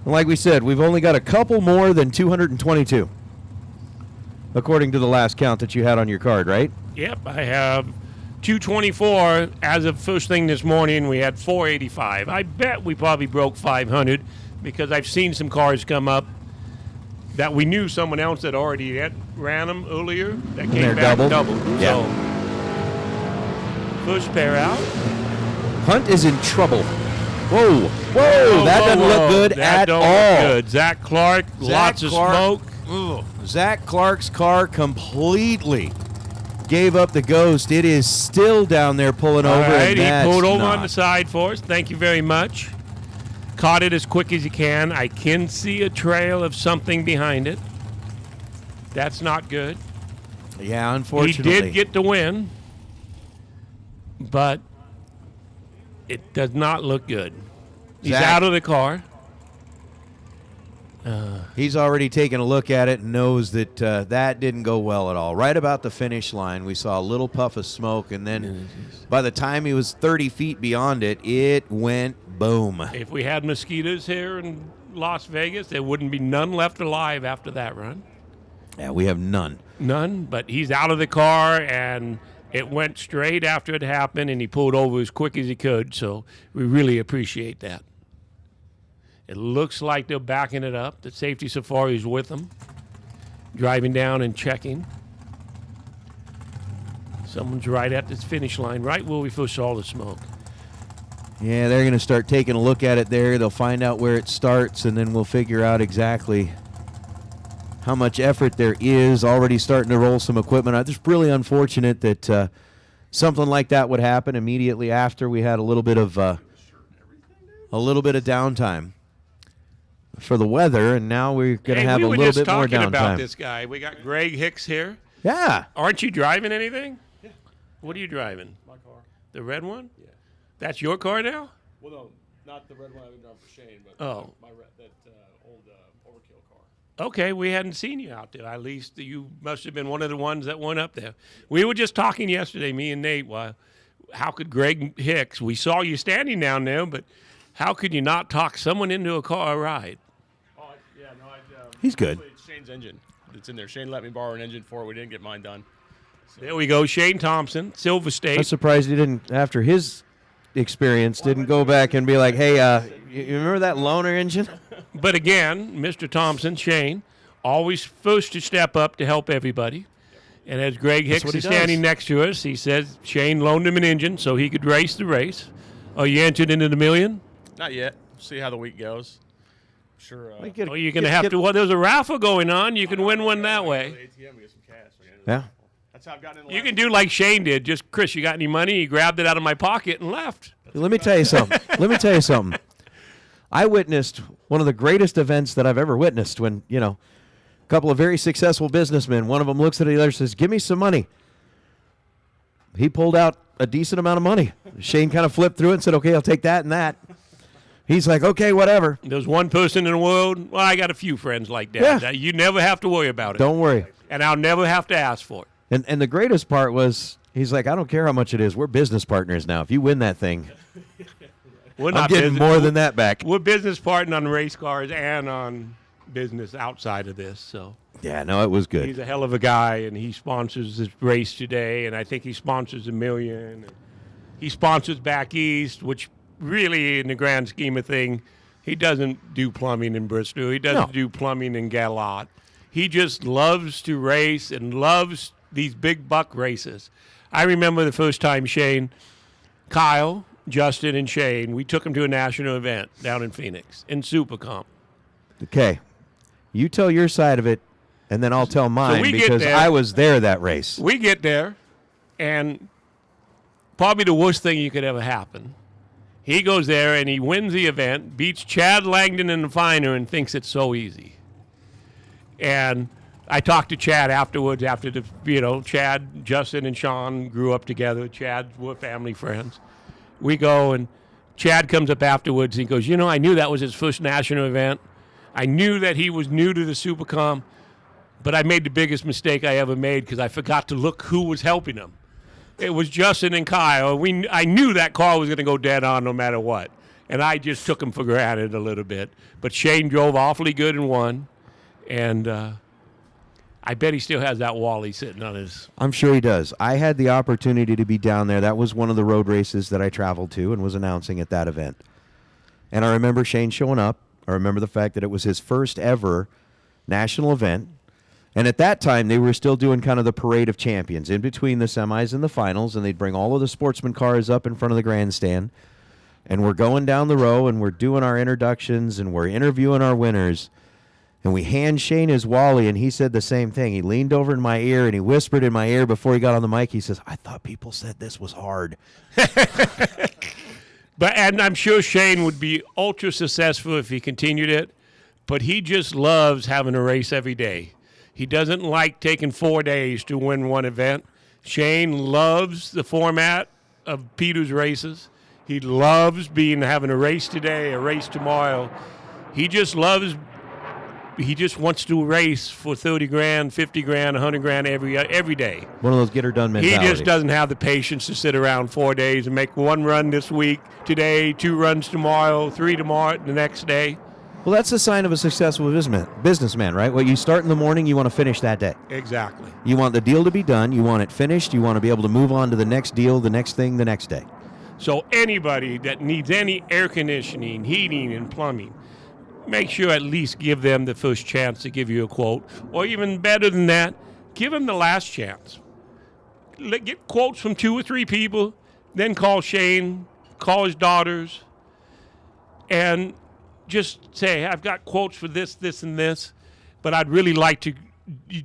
Like we said, we've only got a couple more than 222, according to the last count that you had on your card, right? Yep, I have 224 as of first thing this morning. We had 485. I bet we probably broke 500 because I've seen some cars come up that we knew someone else had already ran them earlier that came back double. Yeah. So, first pair out. Hunt is in trouble. Whoa, that doesn't look good that at don't all. Look good. Zach Clark, lots of smoke. Ugh. Zach Clark's car completely gave up the ghost. It is still down there pulling over. All right, and he pulled over not. on the side for us. Thank you very much. Caught it as quick as you can. I can see a trail of something behind it. That's not good. Yeah, unfortunately. He did get the win, but it does not look good. He's Zach, out of the car. He's already taken a look at it and knows that that didn't go well at all. Right about the finish line, we saw a little puff of smoke, and then by the time he was 30 feet beyond it, it went boom. If we had mosquitoes here in Las Vegas, there wouldn't be none left alive after that run. Yeah, we have none. None, but he's out of the car, and it went straight after it happened, and he pulled over as quick as he could, so we really appreciate that. It looks like they're backing it up. The safety safari is with them, driving down and checking. Someone's right at this finish line, right where we first saw the smoke. Yeah, they're going to start taking a look at it there. They'll find out where it starts, and then we'll figure out exactly how much effort there is. Already starting to roll some equipment. It's just really unfortunate that something like that would happen immediately after we had a little bit of downtime for the weather, and now we're going to have a little bit more downtime. We were just talking about this guy. We got Greg Hicks here. Yeah. Aren't you driving anything? Yeah. What are you driving? My car. The red one? Yeah. That's your car now? Well, no, not the red one I've been driving for Shane, but Oh. that old Overkill car. Okay, we hadn't seen you out there. At least you must have been one of the ones that went up there. We were just talking yesterday, me and Nate, how could Greg Hicks, we saw you standing down there, but how could you not talk someone into a car ride? He's good. It's Shane's engine. It's in there. Shane let me borrow an engine for it. We didn't get mine done. So. There we go. Shane Thompson, SilverState. I'm surprised he didn't, after his experience, didn't go back and be like, hey, you remember that loaner engine? But again, Mr. Thompson, Shane, always first to step up to help everybody. And as Greg Hicks is standing next to us, he says Shane loaned him an engine so he could race the race. Oh, you entered into the million? Not yet. See how the week goes. Sure. You're going to have to. Well, there's a raffle going on. You can win one that way. ATM, we get some cash. Yeah. That's how I've gotten in. You can do like Shane did. Just, Chris, you got any money? He grabbed it out of my pocket and left. Let me tell you something. I witnessed one of the greatest events that I've ever witnessed when, a couple of very successful businessmen, one of them looks at the other and says, give me some money. He pulled out a decent amount of money. Shane kind of flipped through it and said, okay, I'll take that and that. He's like, okay, whatever. There's one person in the world. Well, I got a few friends like that. Yeah. You never have to worry about it. Don't worry. And I'll never have to ask for it. And the greatest part was, he's like, I don't care how much it is. We're business partners now. If you win that thing, I'm getting more than that back. We're business partners on race cars and on business outside of this. So yeah, no, it was good. He's a hell of a guy, and he sponsors this race today, and I think he sponsors $1 million. And he sponsors Back East, which really, in the grand scheme of thing, he doesn't do plumbing in Bristol. He doesn't do plumbing in Galot. He just loves to race and loves these big buck races. I remember the first time Kyle, Justin, and Shane, we took them to a national event down in Phoenix in Supercomp. Okay. You tell your side of it, and then I'll tell mine because I was there that race. We get there, and probably the worst thing you could ever happen. He goes there, and he wins the event, beats Chad Langdon in the final, and thinks it's so easy. And I talked to Chad afterwards, after Chad, Justin, and Sean grew up together. We're family friends. We go, and Chad comes up afterwards, and he goes, I knew that was his first national event. I knew that he was new to the Supercom, but I made the biggest mistake I ever made because I forgot to look who was helping him. It was Justin and Kyle. I knew that car was going to go dead on no matter what. And I just took him for granted a little bit. But Shane drove awfully good and won. And I bet he still has that Wally sitting on his. I'm sure he does. I had the opportunity to be down there. That was one of the road races that I traveled to and was announcing at that event. And I remember Shane showing up. I remember the fact that it was his first ever national event. And at that time, they were still doing kind of the parade of champions in between the semis and the finals, and they'd bring all of the sportsman cars up in front of the grandstand. And we're going down the row, and we're doing our introductions, and we're interviewing our winners. And we hand Shane his Wally, and he said the same thing. He leaned over in my ear, and he whispered in my ear before he got on the mic. He says, I thought people said this was hard. And I'm sure Shane would be ultra successful if he continued it, but he just loves having a race every day. He doesn't like taking 4 days to win one event. Shane loves the format of Peter's races. He loves having a race today, a race tomorrow. He just wants to race for 30 grand, 50 grand, 100 grand every day. One of those get her done mentalities. He just doesn't have the patience to sit around 4 days and make one run this week, today, 2 runs tomorrow, 3 tomorrow, the next day. Well, that's a sign of a successful businessman, right? Well, you start in the morning, you want to finish that day. Exactly. You want the deal to be done. You want it finished. You want to be able to move on to the next deal, the next thing, the next day. So anybody that needs any air conditioning, heating, and plumbing, make sure at least give them the first chance to give you a quote. Or even better than that, give them the last chance. Get quotes from 2 or 3 people, then call Shane, call his daughters, and just say, I've got quotes for this, this, and this, but I'd really like to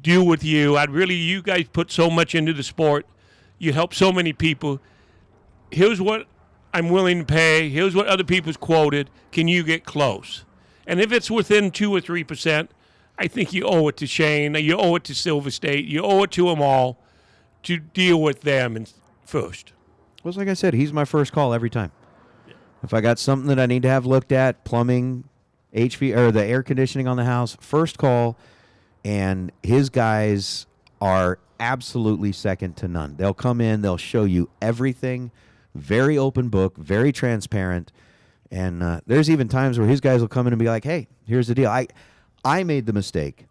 deal with you. You guys put so much into the sport. You help so many people. Here's what I'm willing to pay. Here's what other people's quoted. Can you get close? And if it's within 2 or 3%, I think you owe it to Shane. You owe it to SilverState. You owe it to them all to deal with them first. Well, like I said, he's my first call every time. If I got something that I need to have looked at, plumbing, HV, or the air conditioning on the house, first call, and his guys are absolutely second to none. They'll come in, they'll show you everything, very open book, very transparent, and there's even times where his guys will come in and be like, hey, here's the deal. I made the mistake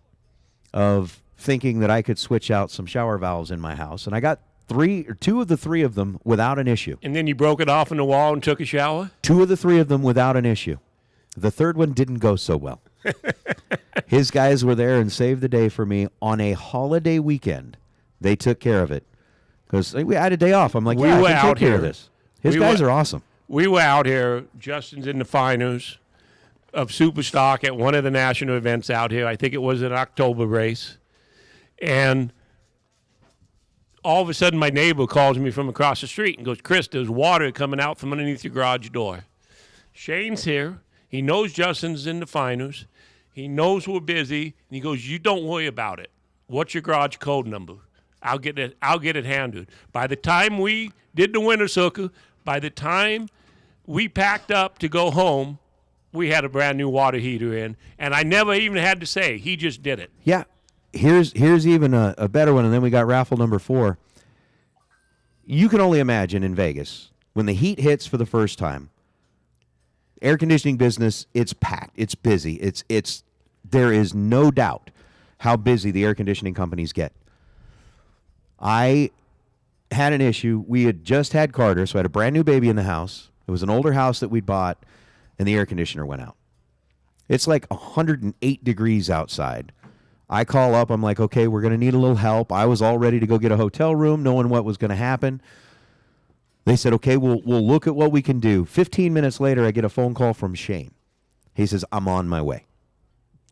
of thinking that I could switch out some shower valves in my house, and I got 2 of the 3 of them without an issue. And then you broke it off in the wall and took a shower? 2 of the 3 of them without an issue. The third one didn't go so well. His guys were there and saved the day for me on a holiday weekend. They took care of it because we had a day off. I'm like, I can take care of this. His guys are awesome. We were out here. Justin's in the finals of Superstock at one of the national events out here. I think it was an October race. And all of a sudden, my neighbor calls me from across the street and goes, Chris, there's water coming out from underneath your garage door. Shane's here. He knows Justin's in the finals. He knows we're busy. And he goes, you don't worry about it. What's your garage code number? I'll get it handled. By the time we did the winter circle, by the time we packed up to go home, we had a brand new water heater in. And I never even had to say. He just did it. Yeah. Here's even a better one, and then we got raffle number 4. You can only imagine in Vegas, when the heat hits for the first time, air conditioning business, it's packed, it's busy, there is no doubt how busy the air conditioning companies get. I had an issue. We had just had Carter, so I had a brand new baby in the house. It was an older house that we'd bought, and the air conditioner went out. It's like 108 degrees outside. I call up. I'm like, okay, we're going to need a little help. I was all ready to go get a hotel room, knowing what was going to happen. They said, okay, we'll look at what we can do. 15 minutes later, I get a phone call from Shane. He says, I'm on my way.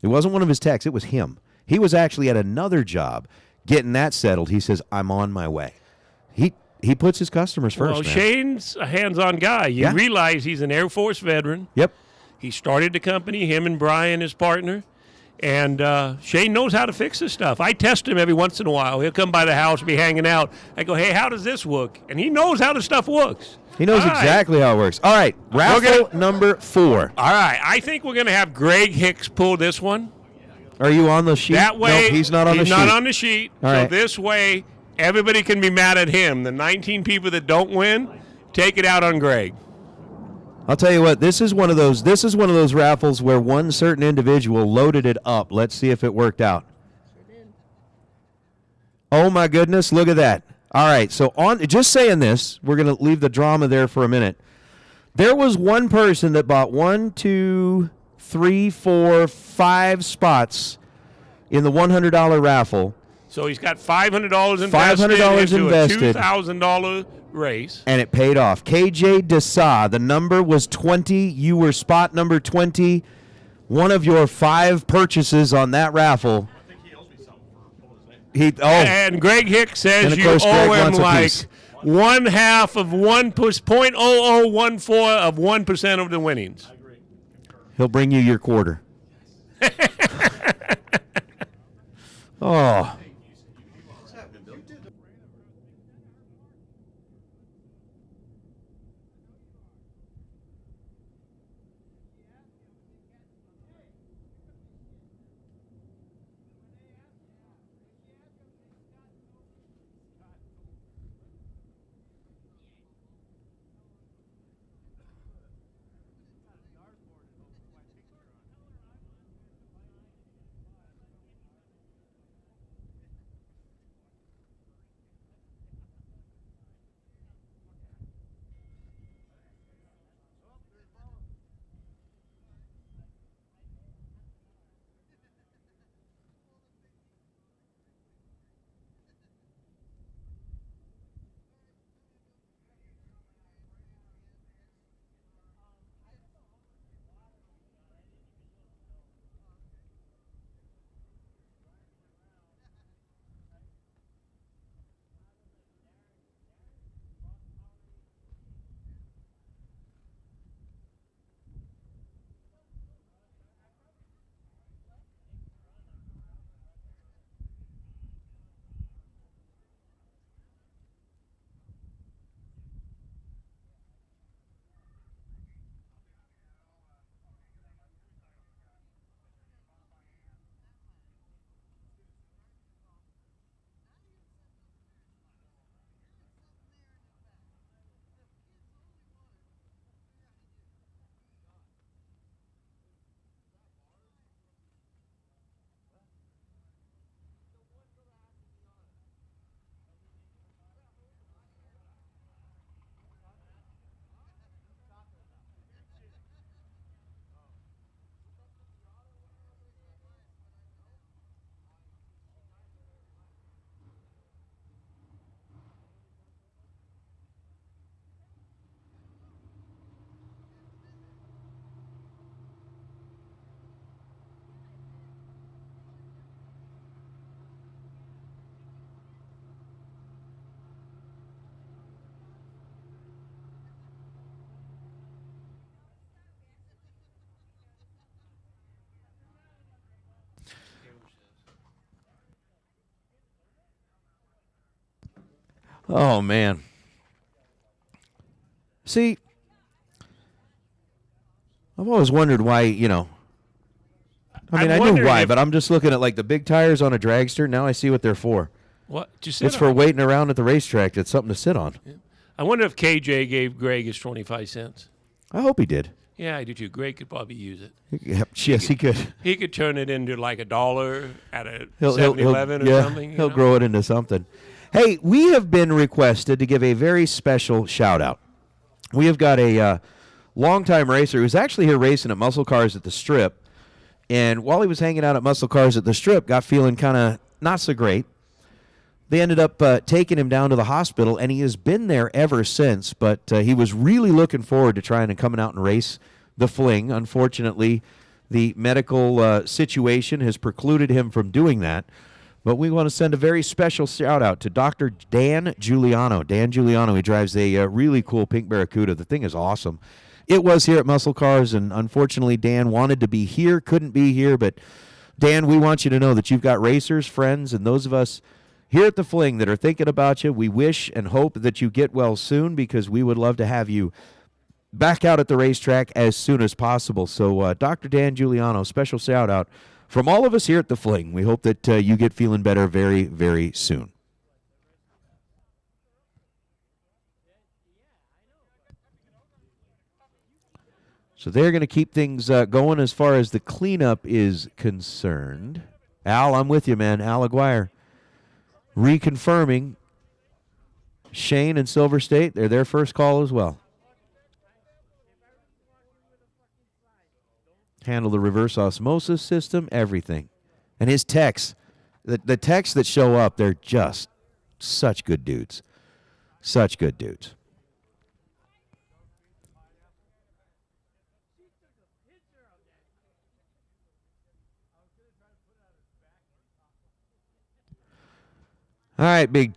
It wasn't one of his texts. It was him. He was actually at another job getting that settled. He says, I'm on my way. He puts his customers first, Well, man. Shane's a hands-on guy. You realize he's an Air Force veteran. Yep. He started the company, him and Brian, his partner. And Shane knows how to fix this stuff. I test him every once in a while. He'll come by the house, be hanging out. I go, hey, how does this work? And he knows how the stuff works. He knows exactly how it works. All right, raffle number 4. All right, I think we're going to have Greg Hicks pull this one. Are you on the sheet? That way, no, he's not on the sheet. He's not on the sheet. All so right. This way, everybody can be mad at him. The 19 people that don't win, take it out on Greg. I'll tell you what, this is one of those raffles where one certain individual loaded it up. Let's see if it worked out. Oh my goodness, look at that. All right, so just saying this, we're going to leave the drama there for a minute. There was one person that bought 1, 2, 3, 4, 5 spots in the $100 raffle. So he's got $500 invested $500 into invested. a $2,000 race. And it paid off. KJ Desa, the number was 20. You were spot number 20. One of your 5 purchases on that raffle. And Greg Hicks says you owe him like 1/2 of 0.0014 of 1% of the winnings. He'll bring you your quarter. Oh. Oh, man. See, I've always wondered why, I mean, I knew why, but I'm just looking at, like, the big tires on a dragster. Now I see what they're for. What? Just sit it's on. for waiting around at the racetrack. It's something to sit on. Yeah. I wonder if KJ gave Greg his 25 cents. I hope he did. Yeah, I do too. Greg could probably use it. Yes, he could. He could turn it into like $1 at a 7-Eleven or something. He'll grow it into something. Hey, we have been requested to give a very special shout-out. We have got a longtime racer who's actually here racing at Muscle Cars at the Strip. And while he was hanging out at Muscle Cars at the Strip, got feeling kind of not so great. They ended up taking him down to the hospital, and he has been there ever since. But he was really looking forward to trying and coming out and race the Fling. Unfortunately, the medical situation has precluded him from doing that. But we want to send a very special shout-out to Dr. Dan Giuliano. Dan Giuliano, he drives a really cool pink Barracuda. The thing is awesome. It was here at Muscle Cars, and unfortunately, Dan wanted to be here, couldn't be here. But, Dan, we want you to know that you've got racers, friends, and those of us here at the Fling that are thinking about you. We wish and hope that you get well soon, because we would love to have you back out at the racetrack as soon as possible. So, Dr. Dan Giuliano, special shout-out from all of us here at the Fling. We hope that you get feeling better very, very soon. So they're going to keep things going as far as the cleanup is concerned. Al, I'm with you, man. Al Aguirre reconfirming Shane and Silver State. They're their first call as well. Handle the reverse osmosis system, everything. And his techs, the techs that show up, they're just such good dudes. Such good dudes. All right, big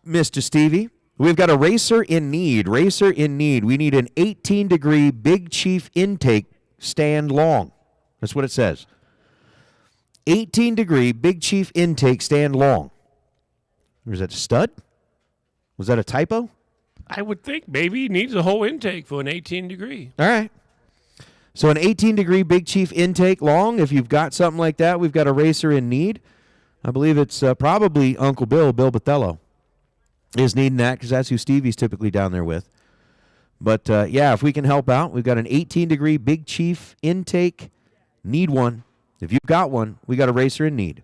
Mr. Stevie. We've got a racer in need. Racer in need. We need an 18-degree Big Chief intake stand long. That's what it says. 18-degree Big Chief intake stand long. Was that a stud? Was that a typo? I would think maybe he needs a whole intake for an 18-degree. All right. So an 18-degree Big Chief intake long. If you've got something like that, we've got a racer in need. I believe it's probably Uncle Bill Batello, is needing that because that's who Stevie's typically down there with. But, yeah, if we can help out, we've got an 18-degree Big Chief intake. Need one. If you've got one, we got a racer in need.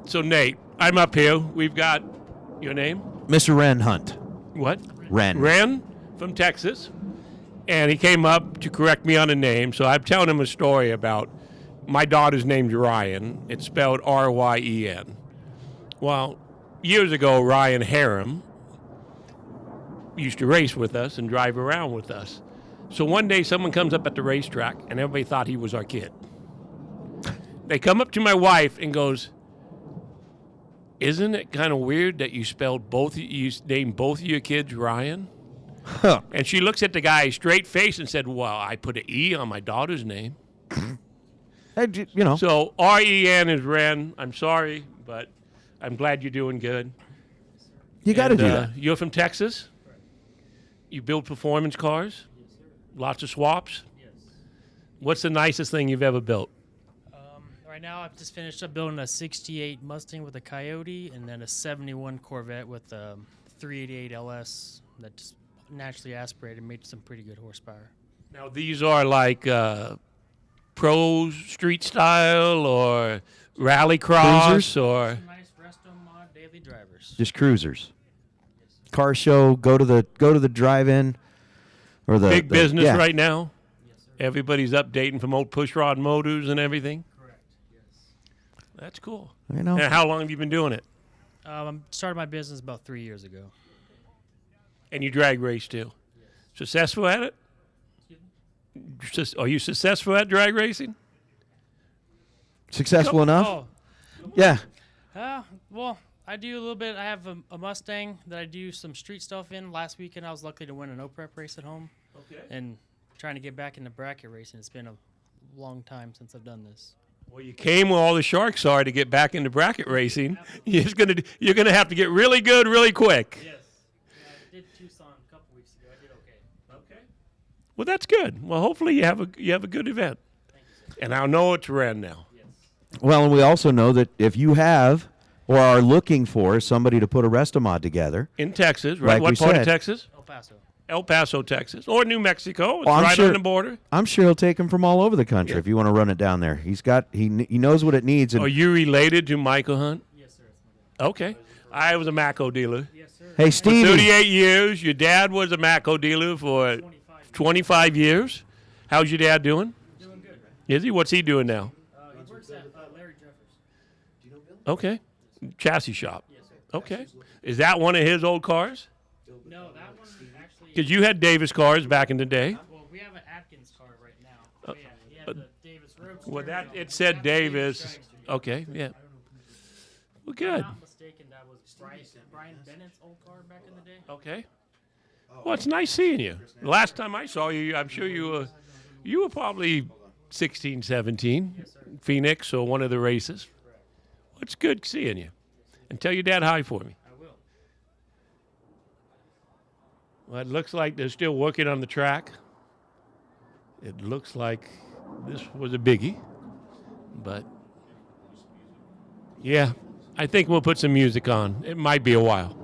So, Nate, I'm up here. We've got your name? Mr. Ren Hunt. What? Ren. Ren from Texas. And he came up to correct me on a name. So I'm telling him a story about my daughter's name's Ryan. It's spelled R-Y-E-N. Well, years ago, Ryan Harem used to race with us and drive around with us. So one day someone comes up at the racetrack, and everybody thought he was our kid. They come up to my wife and goes, "Isn't it kind of weird that you named both of your kids Ryan?" Huh. And she looks at the guy straight face and said, "Well, I put an E on my daughter's name." So R-E-N is Ren. I'm sorry, but I'm glad you're doing good. You got to do that. You're from Texas? You build performance cars? Yes, sir. Lots of swaps? Yes. What's the nicest thing you've ever built? Right now, I've just finished up building a 68 Mustang with a Coyote and then a 71 Corvette with a 388 LS that just naturally aspirated and made some pretty good horsepower. Now, these are like pro street style or rally cross Cruisers? or Nice resto mod daily drivers. Just cruisers. Car show, go to the drive-in or the big business yeah. right now? Everybody's updating from old pushrod motors and everything? Correct, yes. That's cool. You know. And how long have you been doing it? I started my business about 3 years ago. And you drag race too? Yes. Successful at it? Are you successful at drag racing? Successful enough? Yeah. Well, I do a little bit. I have a Mustang that I do some street stuff in. Last weekend, I was lucky to win an O-Prep race at home. Okay. And trying to get back into bracket racing. It's been a long time since I've done this. Well, you came where all the sharks are to get back into bracket racing. You're gonna have to get really good really quick. Yes. Yeah, I did Tucson a couple weeks ago. I did okay. Okay. Well, that's good. Well, hopefully you have a good event. And I know it's Ren now. Well, and we also know that if you have or are looking for somebody to put a Restomod together. In Texas, right? Like What we part said, of Texas? El Paso. El Paso, Texas. Or New Mexico. It's Well, right on the border. I'm sure he'll take them from all over the country if you want to run it down there. He knows what it needs. And Are you related to Michael Hunt? Yes, sir. Okay. I was a Macco dealer. Yes, sir. Hey, For Stevie. 38 years. Your dad was a Macco dealer for 25 years. How's your dad doing? Doing good. Is he? What's he doing now? He works at Larry Jeffers. Okay. Chassis shop. Yes, sir. Okay. Is that one of his old cars? No, that one actually. Because you had Davis cars back in the day. Well, we have an Atkins car right now. Yeah, he had the Davis Roadster. Well, it said Davis. Okay, yeah. Well, If good. I'm not mistaken, that was Brian Bennett's old car back in the day. Okay. Well, it's nice seeing you. The last time I saw you, I'm sure you were probably 16, 17, Yes, sir. Phoenix or one of the races. Well, it's good seeing you. And tell your dad hi for me. I will. Well, it looks like they're still working on the track. It looks like this was a biggie. But, yeah, I think we'll put some music on. It might be a while.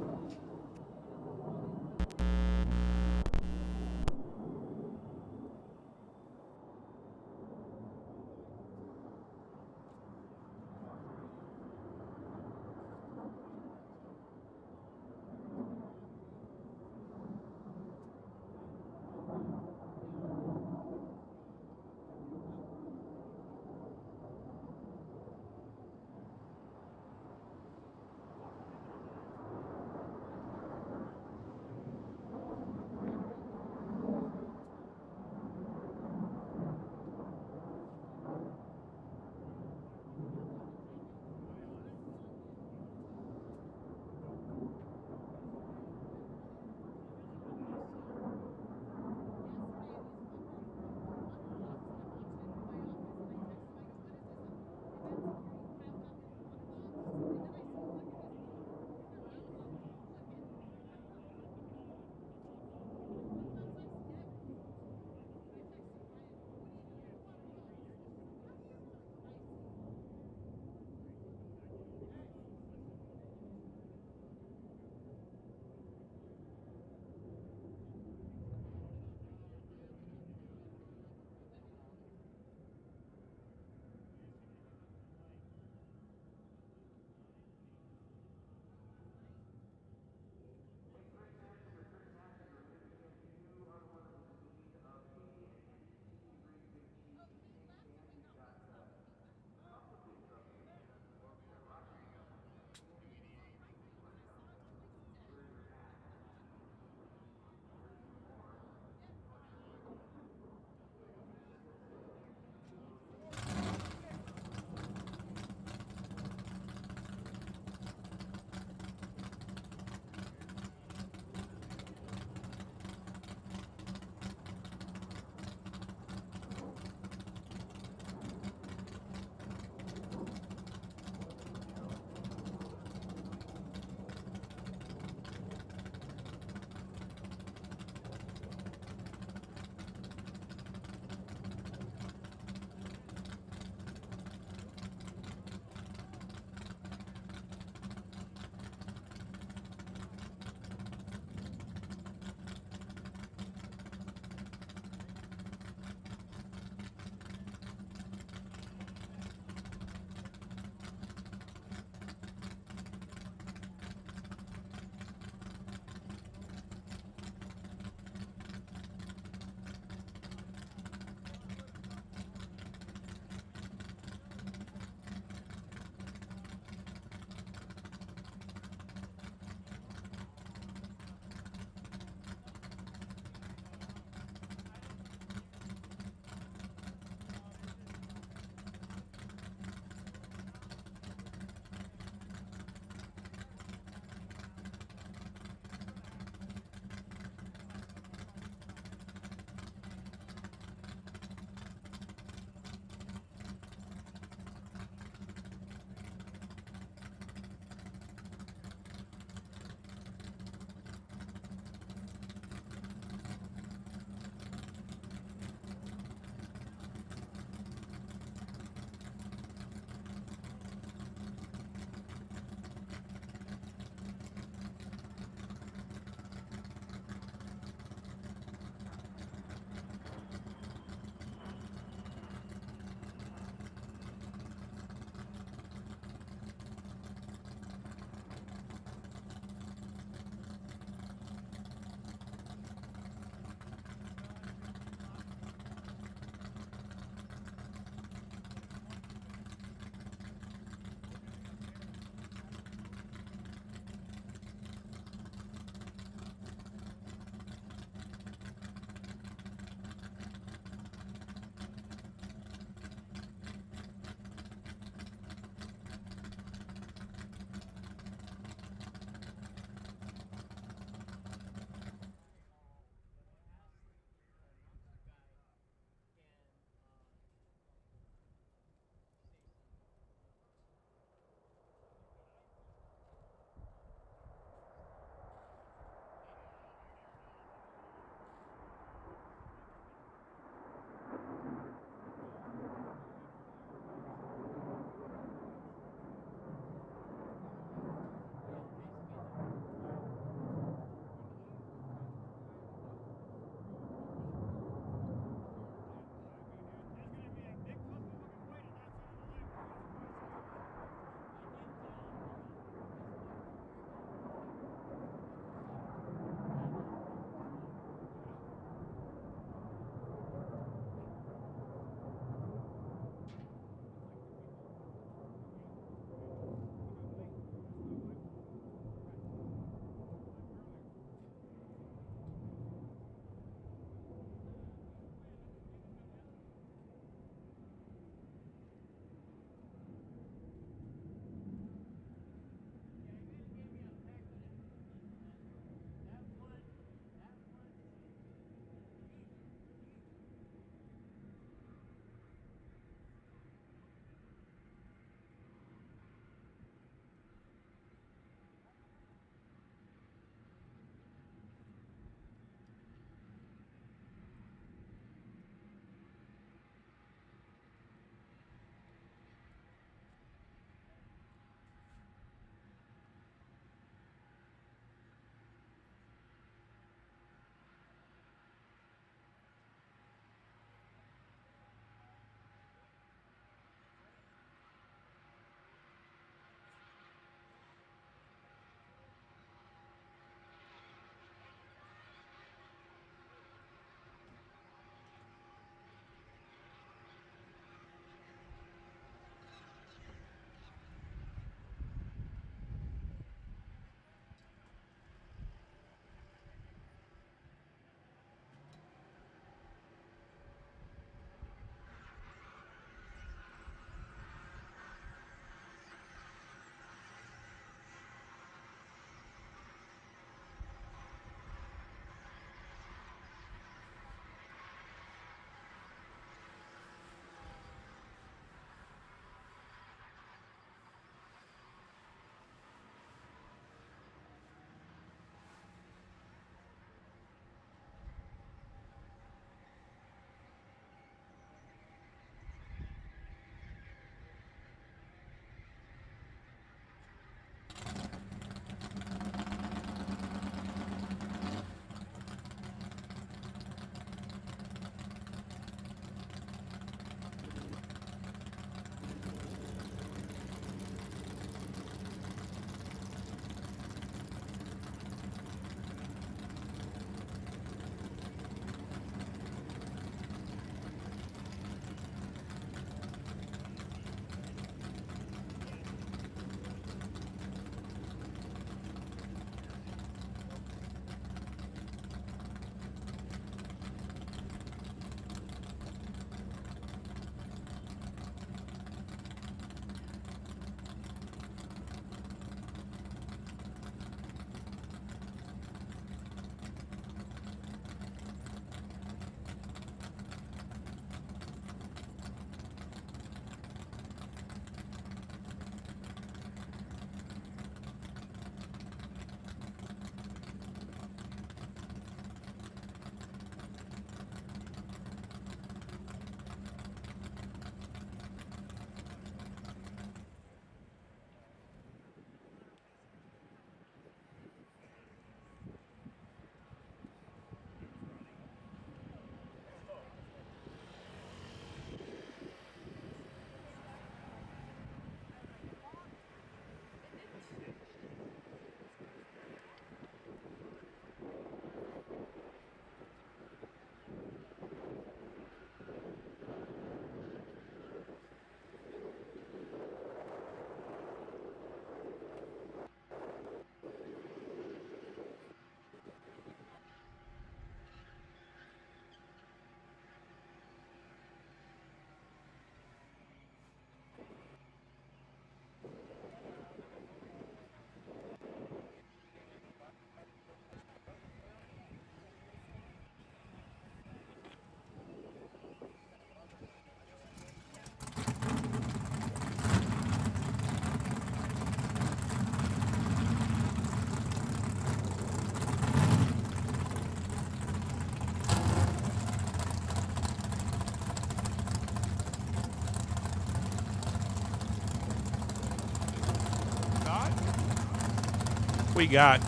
We got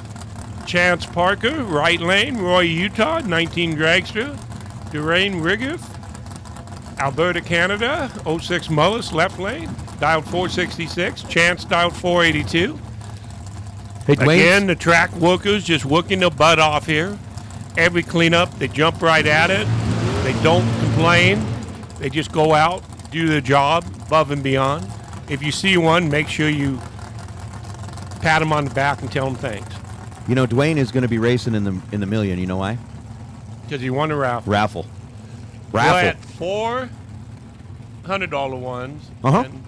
Chance Parker, right lane. Roy Utah, 19 dragster. Durain Riggith, Alberta, Canada, 06 Mullis, left lane. Dialed 466. Chance dialed 482. Hey, Dwayne. Again, the track workers just working their butt off here. Every cleanup, they jump right at it. They don't complain. They just go out, do their job above and beyond. If you see one, make sure you pat them on the back and tell them thanks. You know, Dwayne is going to be racing in the million. You know why? Because he won the raffle. Raffle. We're at $4 $100 ones and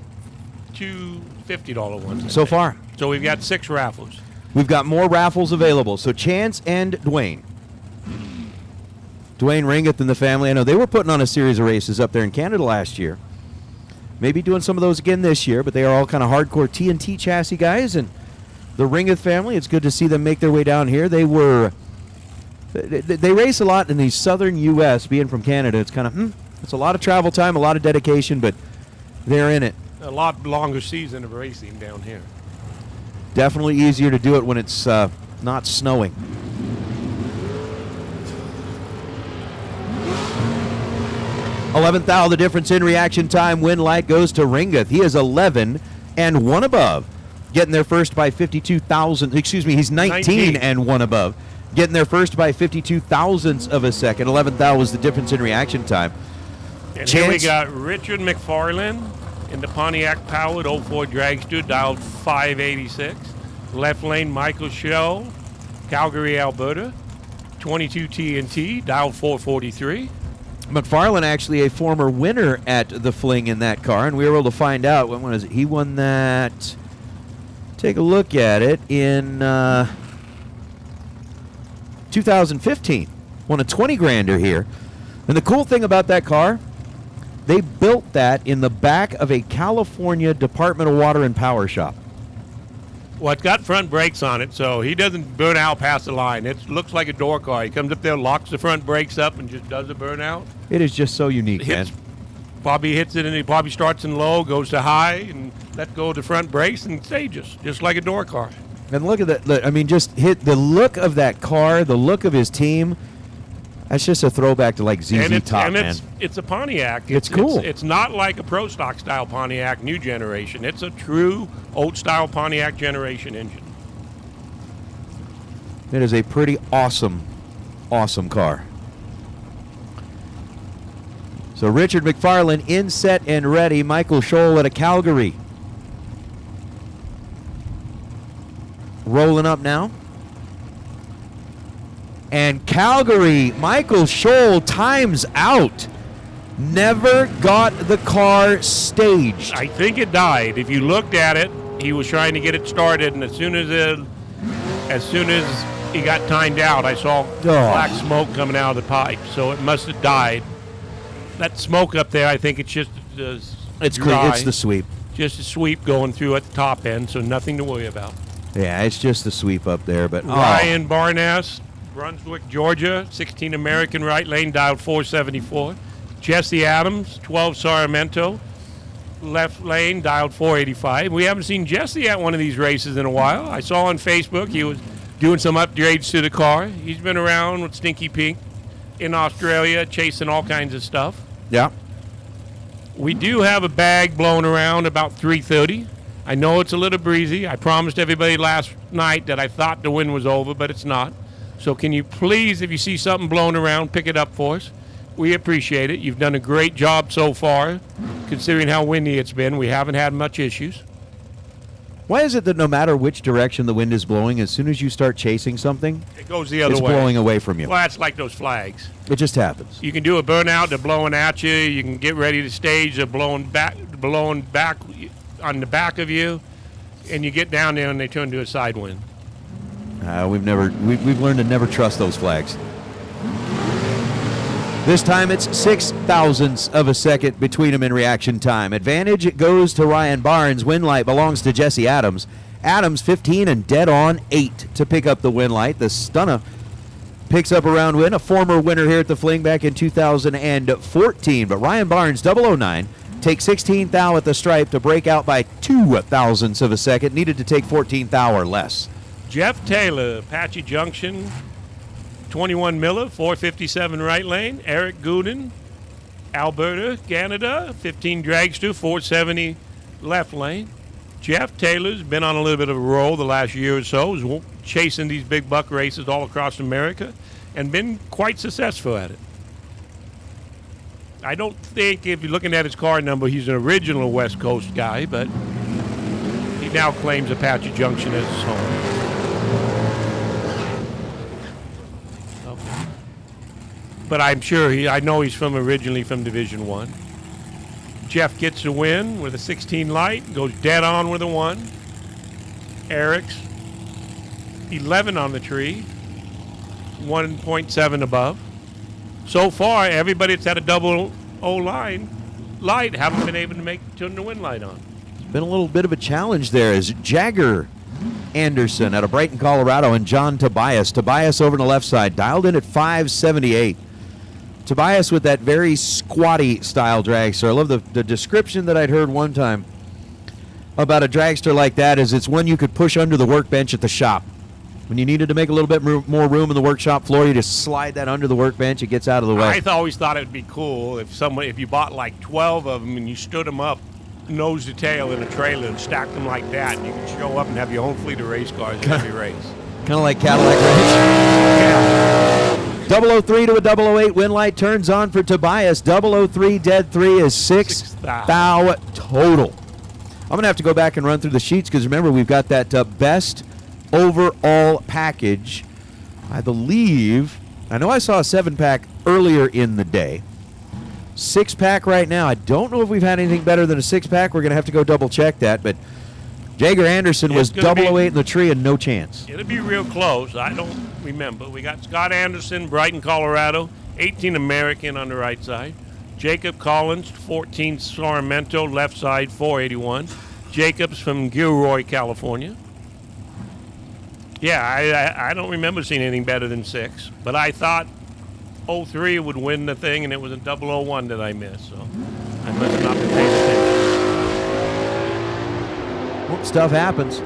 two $50 ones. So far. So we've got 6 raffles. We've got more raffles available. So Chance and Dwayne. Dwayne Ringeth and the family. I know they were putting on a series of races up there in Canada last year. Maybe doing some of those again this year, but they are all kind of hardcore TNT chassis guys. And the Ringeth family, it's good to see them make their way down here. They race a lot in the southern U.S., being from Canada. It's kind of, it's a lot of travel time, a lot of dedication, but they're in it. A lot longer season of racing down here. Definitely easier to do it when it's not snowing. $11th hour, the difference in reaction time. Win light goes to Ringeth. He is 11 and 1 above. Getting there first by 52,000. Excuse me, he's 19 and 1 above. Getting there first by 52 thousandths of a second. 11th hour was the difference in reaction time. And here we got Richard McFarland in the Pontiac powered 04 dragster, dialed 586. Left lane Michael Shell, Calgary, Alberta, 22 TNT, dialed 443. McFarland actually a former winner at the Fling in that car, and we were able to find out when was it? He won that. Take a look at it in 2015. Won a 20 grander here. And the cool thing about that car, they built that in the back of a California Department of Water and Power shop. Well, it's got front brakes on it, so he doesn't burn out past the line. It looks like a door car. He comes up there, locks the front brakes up, and just does a burnout. It is just so unique, man. Probably hits it, and he probably starts in low, goes to high, and let go of the front brakes and stages, just like a door car. And look at that. Look, I mean, just hit the look of that car, the look of his team. That's just a throwback to like ZZ Top, man. It's a Pontiac. It's cool. It's not like a pro stock style Pontiac new generation. It's a true old style Pontiac generation engine. It is a pretty awesome, awesome car. So Richard McFarland in set and ready. Michael Scholl at a Calgary. Rolling up now. And Calgary, Michael Scholl times out. Never got the car staged. I think it died. If you looked at it, he was trying to get it started, and as soon as he got timed out, I saw black smoke coming out of the pipe. So it must have died. That smoke up there, I think it's just it's clean. It's the sweep. Just a sweep going through at the top end, so nothing to worry about. Yeah, it's just the sweep up there. But Ryan Barnes, Brunswick, Georgia, 16 American right lane, dialed 474. Jesse Adams, 12 Sarmiento, left lane, dialed 485. We haven't seen Jesse at one of these races in a while. I saw on Facebook he was doing some upgrades to the car. He's been around with Stinky Pink in Australia, chasing all kinds of stuff. Yeah. We do have a bag blowing around about 3:30. I know it's a little breezy. I promised everybody last night that I thought the wind was over, but it's not. So can you please, if you see something blowing around, pick it up for us? We appreciate it. You've done a great job so far, considering how windy it's been. We haven't had much issues. Why is it that no matter which direction the wind is blowing, as soon as you start chasing something, it goes the other way. It's blowing away from you. Well, that's like those flags. It just happens. You can do a burnout, they're blowing at you. You can get ready to stage, they're blowing back on the back of you, and you get down there and they turn to a side wind. We've learned to never trust those flags. This time it's 6 thousandths of a second between them in reaction time. Advantage goes to Ryan Barnes. Win light belongs to Jesse Adams. Adams 15 and dead on 8 to pick up the win light. The Stunner picks up a round win, a former winner here at the Fling back in 2014. But Ryan Barnes, 009, takes 16th thou at the stripe to break out by 2 thousandths of a second. Needed to take 14th thou or less. Jeff Taylor, Apache Junction, 21 Miller, 457 right lane. Eric Gooden, Alberta, Canada, 15 Dragster, 470 left lane. Jeff Taylor's been on a little bit of a roll the last year or so. He's chasing these big buck races all across America and been quite successful at it. I don't think, if you're looking at his car number, he's an original West Coast guy, but he now claims Apache Junction as his home. But I'm sure I know he's originally from Division I. Jeff gets the win with a 16 light, goes dead on with a 1. Eric's 11 on the tree, 1.7 above. So far, everybody that's had a double O light haven't been able to turn the win light on. It's been a little bit of a challenge there as Jagger Anderson out of Brighton, Colorado, and John Tobias. Tobias over on the left side, dialed in at 578. Tobias with that very squatty style dragster. I love the description that I'd heard one time about a dragster like that is it's one you could push under the workbench at the shop. When you needed to make a little bit more room in the workshop floor, you just slide that under the workbench. It gets out of the way. I always thought it would be cool if you bought like 12 of them and you stood them up nose to tail in a trailer and stacked them like that, and you could show up and have your own fleet of race cars in every race. Kind of like Cadillac Ranch. Yeah. 003 to a 008 win light turns on for Tobias. 003 dead 3 is 6 thou total. I'm going to have to go back and run through the sheets because remember we've got that best overall package. I believe, I know I saw a 7-pack earlier in the day. 6-pack right now. I don't know if we've had anything better than a 6-pack. We're going to have to go double check that, but Jagger Anderson was 008 in the tree and no chance. It'll be real close. I don't remember. We got Scott Anderson, Brighton, Colorado, 18 American on the right side. Jacob Collins, 14 Sarmento, left side, 481. Jacobs from Gilroy, California. Yeah, I don't remember seeing anything better than 6, but I thought 03 would win the thing, and it was a 001 that I missed, so I must have not been paying attention. Stuff happens.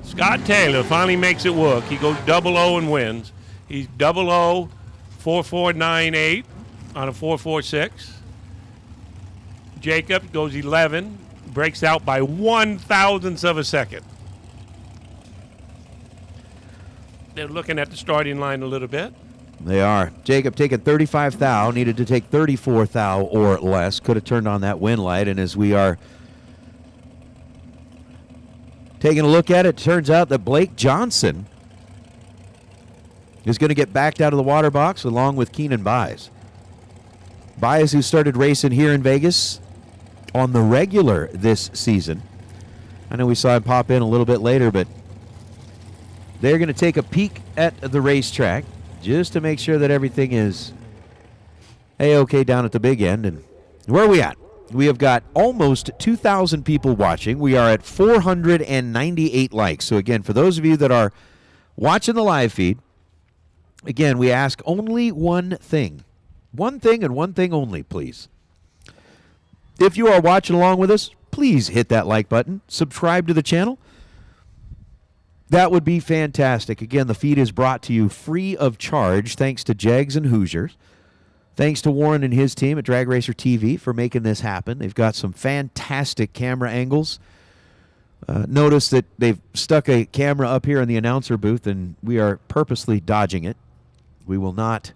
Scott Taylor finally makes it work. He goes 00 and wins. He's 00 4498 on a 446. Jacob goes 11, breaks out by 1/1000th of a second. They're looking at the starting line a little bit. They are. Jacob taking 35 thou, needed to take 34 thou or less. Could have turned on that win light, and as we are taking a look at it, turns out that Blake Johnson is going to get backed out of the water box along with Keenan Baez. Baez, who started racing here in Vegas on the regular this season. I know we saw him pop in a little bit later, but they're going to take a peek at the racetrack just to make sure that everything is A-OK down at the big end. And where are we at? We have got almost 2,000 people watching. We are at 498 likes. So, again, for those of you that are watching the live feed, again, we ask only one thing. One thing and one thing only, please. If you are watching along with us, please hit that like button. Subscribe to the channel. That would be fantastic. Again, the feed is brought to you free of charge thanks to Jags and Hoosiers. Thanks to Warren and his team at Drag Racer TV for making this happen. They've got some fantastic camera angles. Notice that they've stuck a camera up here in the announcer booth, and we are purposely dodging it. We will not.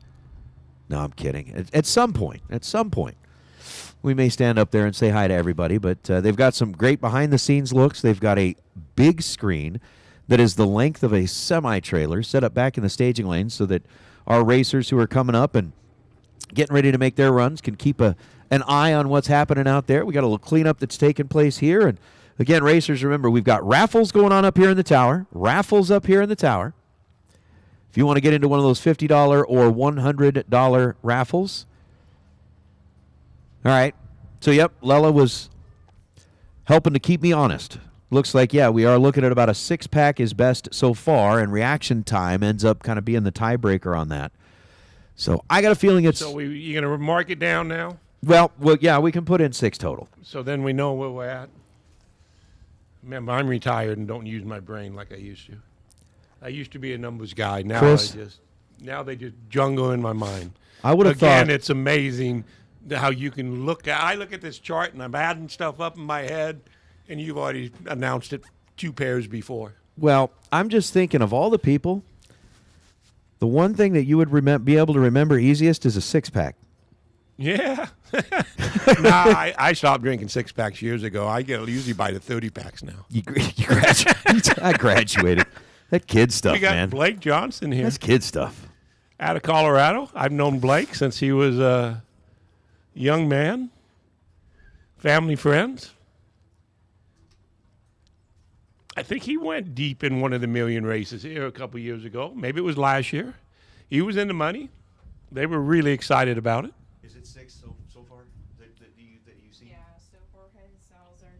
No, I'm kidding. At some point, we may stand up there and say hi to everybody, but they've got some great behind-the-scenes looks. They've got a big screen that is the length of a semi-trailer set up back in the staging lane so that our racers who are coming up and getting ready to make their runs can keep an eye on what's happening out there. We got a little cleanup that's taking place here. And again, racers, remember, we've got raffles going on up here in the tower. Raffles up here in the tower. If you want to get into one of those $50 or $100 raffles. All right. So, yep, Lela was helping to keep me honest. Looks like, yeah, we are looking at about a 6-pack is best so far, and reaction time ends up kind of being the tiebreaker on that. So I got a feeling it's... So you're going to mark it down now? Well, yeah, we can put in 6 total. So then we know where we're at. Remember, I'm retired and don't use my brain like I used to. I used to be a numbers guy. Now Chris? now they just jungle in my mind. I would have Again, thought it's amazing how you can look at. I look at this chart and I'm adding stuff up in my head, and you've already announced it 2 pairs before. Well, I'm just thinking of all the people, the one thing that you would be able to remember easiest is a 6-pack. Yeah. I stopped drinking 6-packs years ago. I usually buy the 30-packs now. You graduated. I graduated. That kid stuff, We got man. Blake Johnson here. That's kid stuff. Out of Colorado. I've known Blake since he was a young man. Family friends. I think he went deep in one of the million races here a couple years ago. Maybe it was last year. He was in the money. They were really excited about it. Is it 6 so far that you see? Yeah, so far his sales are.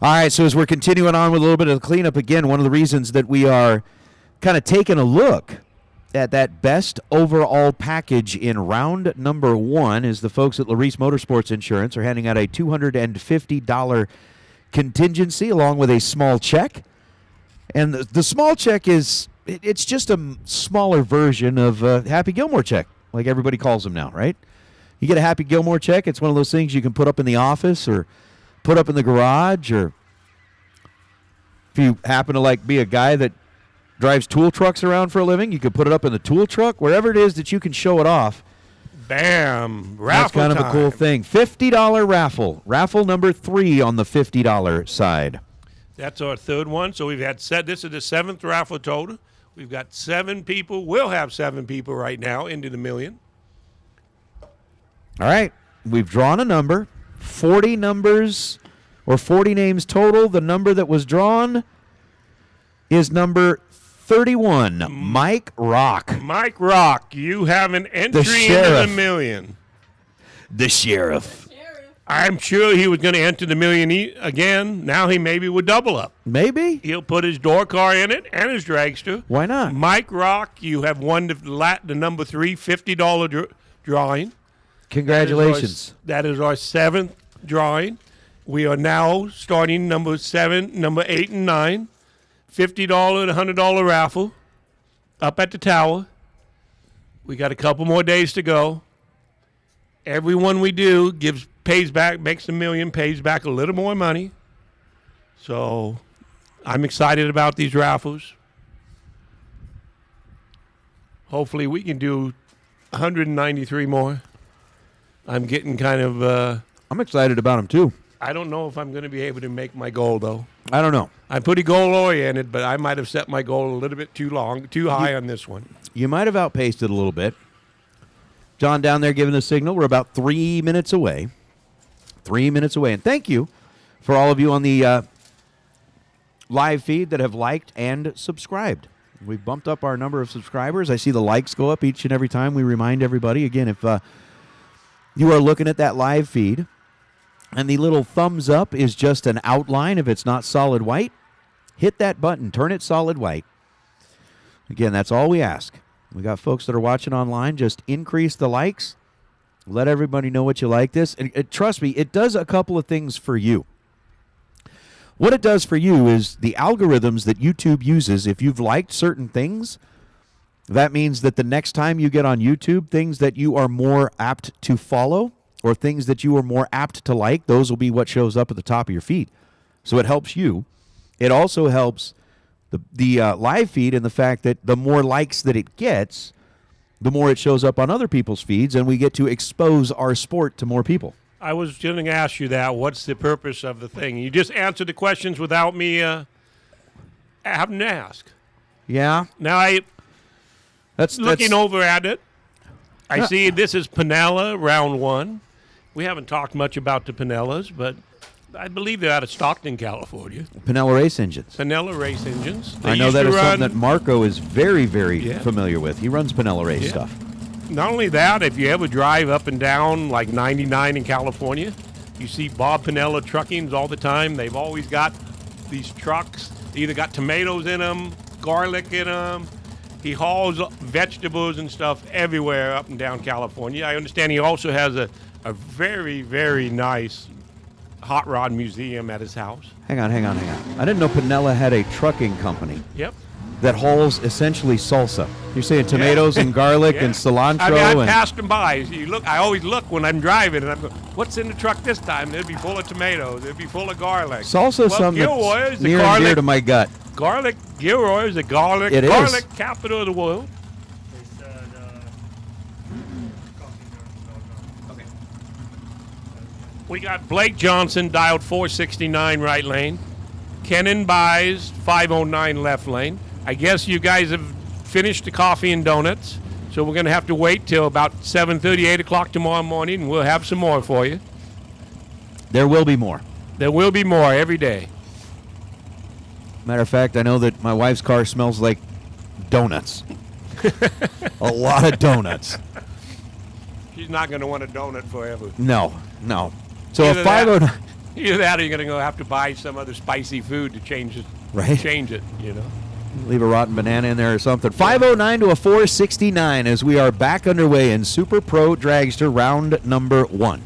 All right, so as we're continuing on with a little bit of the cleanup, again, one of the reasons that we are kind of taking a look at that best overall package in round number 1 is the folks at Larice Motorsports Insurance are handing out a $250 contingency along with a small check. And the small check is, it's just a smaller version of a Happy Gilmore check, like everybody calls them now, right? You get a Happy Gilmore check, it's one of those things you can put up in the office or put up in the garage, or if you happen to be a guy that drives tool trucks around for a living, you could put it up in the tool truck, wherever it is that you can show it off. Bam! Raffle That's kind time. of a cool thing. $50 raffle. Raffle number 3 on the $50 side. That's our 3rd one. So we've had this is the 7th raffle total. We've got 7 people. We'll have 7 people right now into the million. All right. We've drawn a number. 40 numbers or 40 names total. The number that was drawn is number 31, Mike Rock. Mike Rock, you have an entry into the million. The sheriff. I'm sure he was going to enter the million again. Now he maybe would double up. Maybe. He'll put his door car in it and his dragster. Why not? Mike Rock, you have won the number 3 $50 drawing. Congratulations. That is our 7th drawing. We are now starting number 7, number 8, and 9. $50 and $100 raffle up at the tower. We got a couple more days to go. Everyone we do pays back, makes a million, pays back a little more money. So I'm excited about these raffles. Hopefully we can do 193 more. I'm getting kind of... I'm excited about them, too. I don't know if I'm going to be able to make my goal, though. I don't know. I'm pretty goal-oriented, but I might have set my goal a little bit too high on this one. You might have outpaced it a little bit. John down there giving the signal. We're about 3 minutes away. 3 minutes away. And thank you for all of you on the live feed that have liked and subscribed. We've bumped up our number of subscribers. I see the likes go up each and every time we remind everybody. Again, if you are looking at that live feed, and the little thumbs up is just an outline if it's not solid white, hit that button. Turn it solid white. Again, that's all we ask. We got folks that are watching online. Just increase the likes. Let everybody know what you like this. And trust me, it does a couple of things for you. What it does for you is the algorithms that YouTube uses, if you've liked certain things, that means that the next time you get on YouTube, things that you are more apt to follow or things that you are more apt to like, those will be what shows up at the top of your feed. So it helps you. It also helps the live feed in the fact that the more likes that it gets, the more it shows up on other people's feeds, and we get to expose our sport to more people. I was going to ask you that. What's the purpose of the thing? You just answered the questions without me having to ask. Yeah. Now, that's looking over at it, I see this is Pinella round 1. We haven't talked much about the Pinellas, but I believe they're out of Stockton, California. Pinella Race Engines. Pinella Race Engines. They I know used that to is run, something that Marco is very, very familiar with. He runs Pinella Race stuff. Not only that, if you ever drive up and down like 99 in California, you see Bob Pinella truckings all the time. They've always got these trucks. They either got tomatoes in them, garlic in them. He hauls vegetables and stuff everywhere up and down California. I understand he also has a very, very nice hot rod museum at his house. Hang on. I didn't know Pinella had a trucking company. Yep. That hauls essentially salsa. You're saying tomatoes and garlic and cilantro. I mean, I and passed them by. You look. I always look when I'm driving, and I'm going, "What's in the truck this time?" It'll be full of tomatoes. It'll be full of garlic. salsa is something that's near and dear to my gut. Garlic, Gilroy is the garlic capital of the world. We got Blake Johnson dialed 469 right lane. Kenan Buys 509 left lane. I guess you guys have finished the coffee and donuts, so we're going to have to wait till about 7:30, 8 o'clock tomorrow morning, and we'll have some more for you. There will be more. There will be more every day. Matter of fact, I know that my wife's car smells like donuts. A lot of donuts. She's not going to want a donut forever. No. So a 509. Either that or you're going to have to buy some other spicy food to change it. Right. Change it, you know. Leave a rotten banana in there or something. 509 to a 469 as we are back underway in Super Pro Dragster round number 1.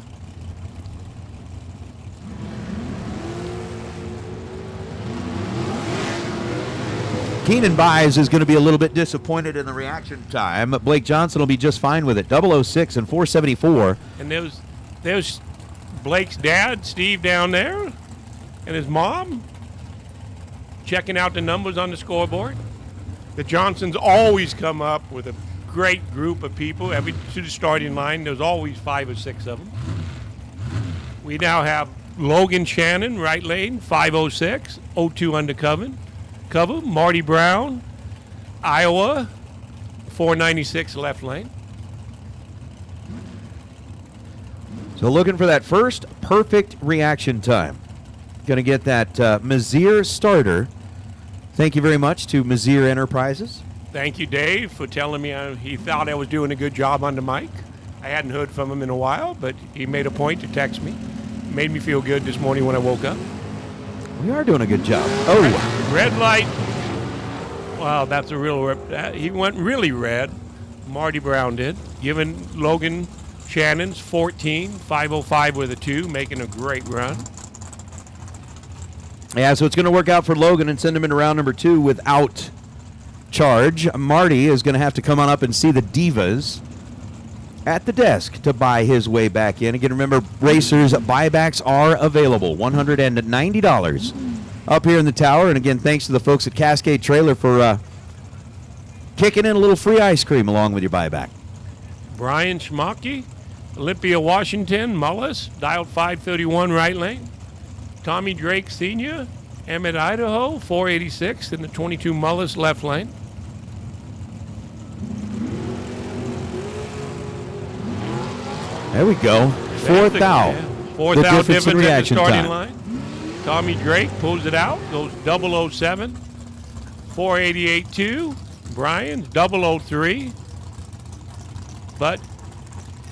Kenan Buys is going to be a little bit disappointed in the reaction time. Blake Johnson will be just fine with it. 006 and 474. And there's Blake's dad, Steve, down there, and his mom checking out the numbers on the scoreboard. The Johnsons always come up with a great group of people. Every to the starting line, there's always 5 or 6 of them. We now have Logan Shannon, right lane, 506, 02 undercover. Marty Brown, Iowa, 496 left lane. So looking for that first perfect reaction time. Going to get that Mazir starter. Thank you very much to Mazir Enterprises. Thank you, Dave, for telling me he thought I was doing a good job on the mic. I hadn't heard from him in a while, but he made a point to text me. Made me feel good this morning when I woke up. We are doing a good job. Oh. Red light. Wow, that's a real he went really red. Marty Brown did. Giving Logan Shannon's 14, 505 with a 2, making a great run. Yeah, so it's going to work out for Logan and send him into round number 2 without charge. Marty is going to have to come on up and see the Divas at the desk to buy his way back in. Again, remember, racers, buybacks are available. $190 up here in the tower. And again, thanks to the folks at Cascade Trailer for kicking in a little free ice cream along with your buyback. Brian Schmucky, Olympia, Washington, Mullis, dialed 531 right lane. Tommy Drake Sr., Emmett, Idaho, 486 in the 22 Mullis left lane. There we go. Fourth thou. Fourth thou difference in the starting line. Tommy Drake pulls it out, goes 007. 488.2. Brian's 003. But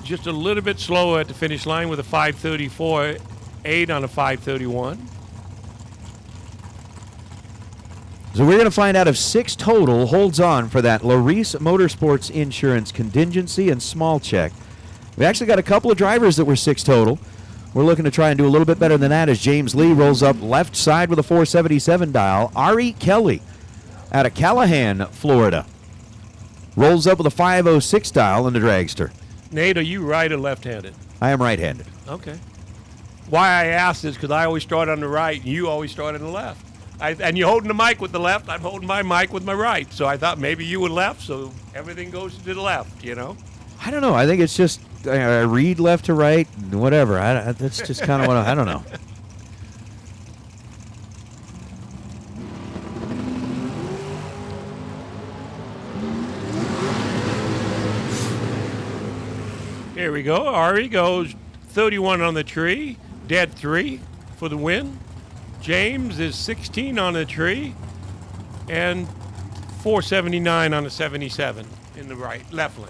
just a little bit slower at the finish line with a 534.8 on a 531. So we're going to find out if 6 total holds on for that Larice Motorsports Insurance contingency and small check. We actually got a couple of drivers that were 6 total. We're looking to try and do a little bit better than that as James Lee rolls up left side with a 477 dial. Ari Kelly out of Callahan, Florida, rolls up with a 506 dial in the dragster. Nate, are you right or left-handed? I am right-handed. Okay. Why I asked is because I always start on the right and you always start on the left. And you're holding the mic with the left, I'm holding my mic with my right. So I thought maybe you were left, so everything goes to the left, you know? I don't know. I think it's just I read left to right, whatever. That's just kind of what I don't know. Here we go. Ari goes 31 on the tree, dead 3 for the win. James is 16 on the tree and 479 on the 77 in the left lane.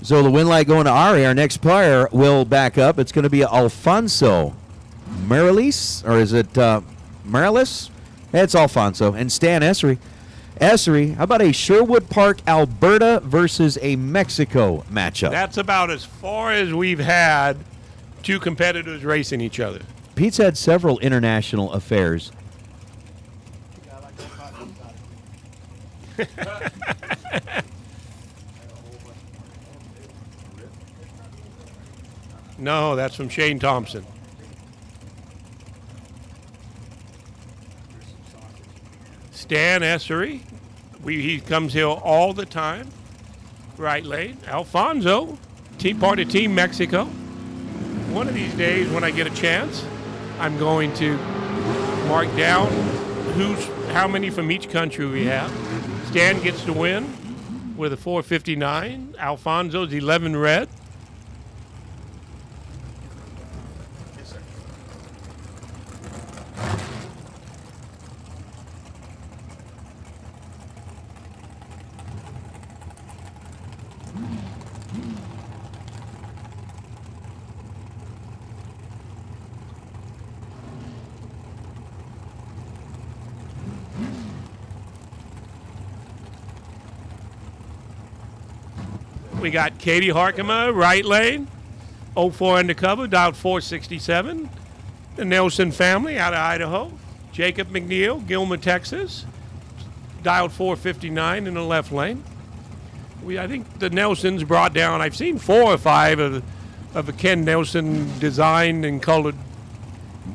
So the win light going to Ari. Our next player will back up. It's going to be Alfonso Marilis, or is it Marilis? It's Alfonso. And Stan Essery. Essery, how about a Sherwood Park, Alberta versus a Mexico matchup? That's about as far as we've had 2 competitors racing each other. Pete's had several international affairs. No, that's from Shane Thompson. Stan Essery, he comes here all the time. Right lane. Alfonso, part of Team Mexico. One of these days when I get a chance, I'm going to mark down how many from each country we have. Stan gets the win with a 459. Alfonso's 11 red. We got Katie Harkema, right lane, 04 undercover, dialed 467. The Nelson family out of Idaho. Jacob McNeil, Gilmer, Texas, dialed 459 in the left lane. I think the Nelsons brought down, I've seen 4 or 5 of the Ken Nelson designed and colored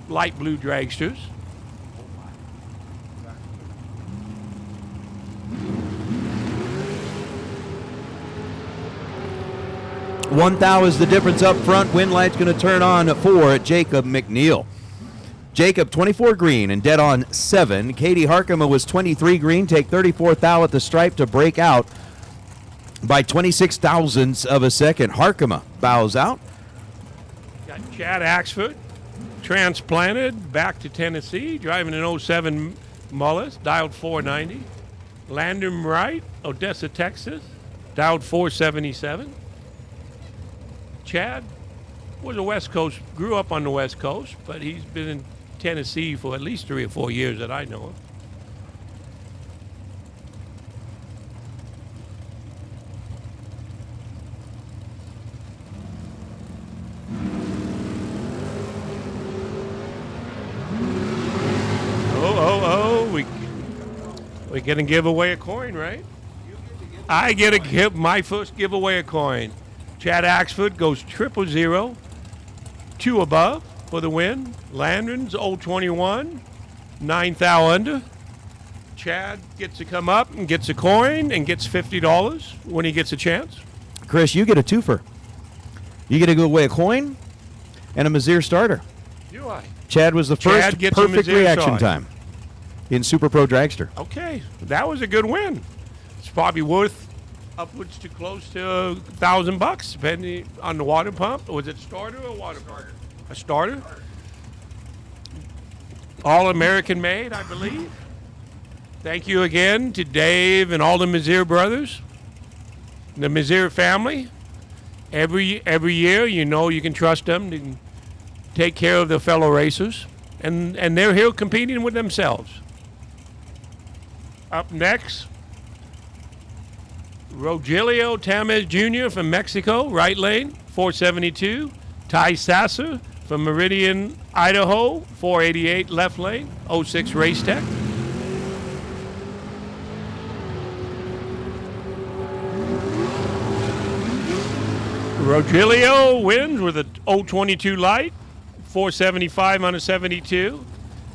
light blue dragsters. $1,000 is the difference up front. Win light's going to turn on for Jacob McNeil. Jacob, 24 green and dead on 7. Katie Harkema was 23 green. Take 34 thou at the stripe to break out by 26 thousandths of a second. Harkema bows out. Got Chad Axford, transplanted back to Tennessee, driving an 07 Mullis, dialed 490. Landon Wright, Odessa, Texas, dialed 477. Chad was a West Coast, grew up on the West Coast, but he's been in Tennessee for at least 3 or 4 years that I know of. We're going to give away a coin, right? I get to give my first giveaway a coin. Chad Axford goes 000, 2 above for the win. Landon's 021, 9 thou under. Chad gets to come up and gets a coin and gets $50 when he gets a chance. Chris, you get a twofer. You get to give away a coin and a Mazir starter. Do I? Chad was the first perfect reaction time in Super Pro Dragster. Okay, that was a good win. It's probably worth upwards to close to $1,000, depending on the water pump. Was it starter or water pump? A starter? All American made, I believe. Thank you again to Dave and all the Mazir brothers, the Mazir family. Every year, you know you can trust them to take care of their fellow racers, and they're here competing with themselves. Up next, Rogelio Tamez Jr. from Mexico, right lane, 472. Ty Sasser from Meridian, Idaho, 488, left lane, 06 Race Tech. Rogelio wins with a 022 light, 475 on a 72.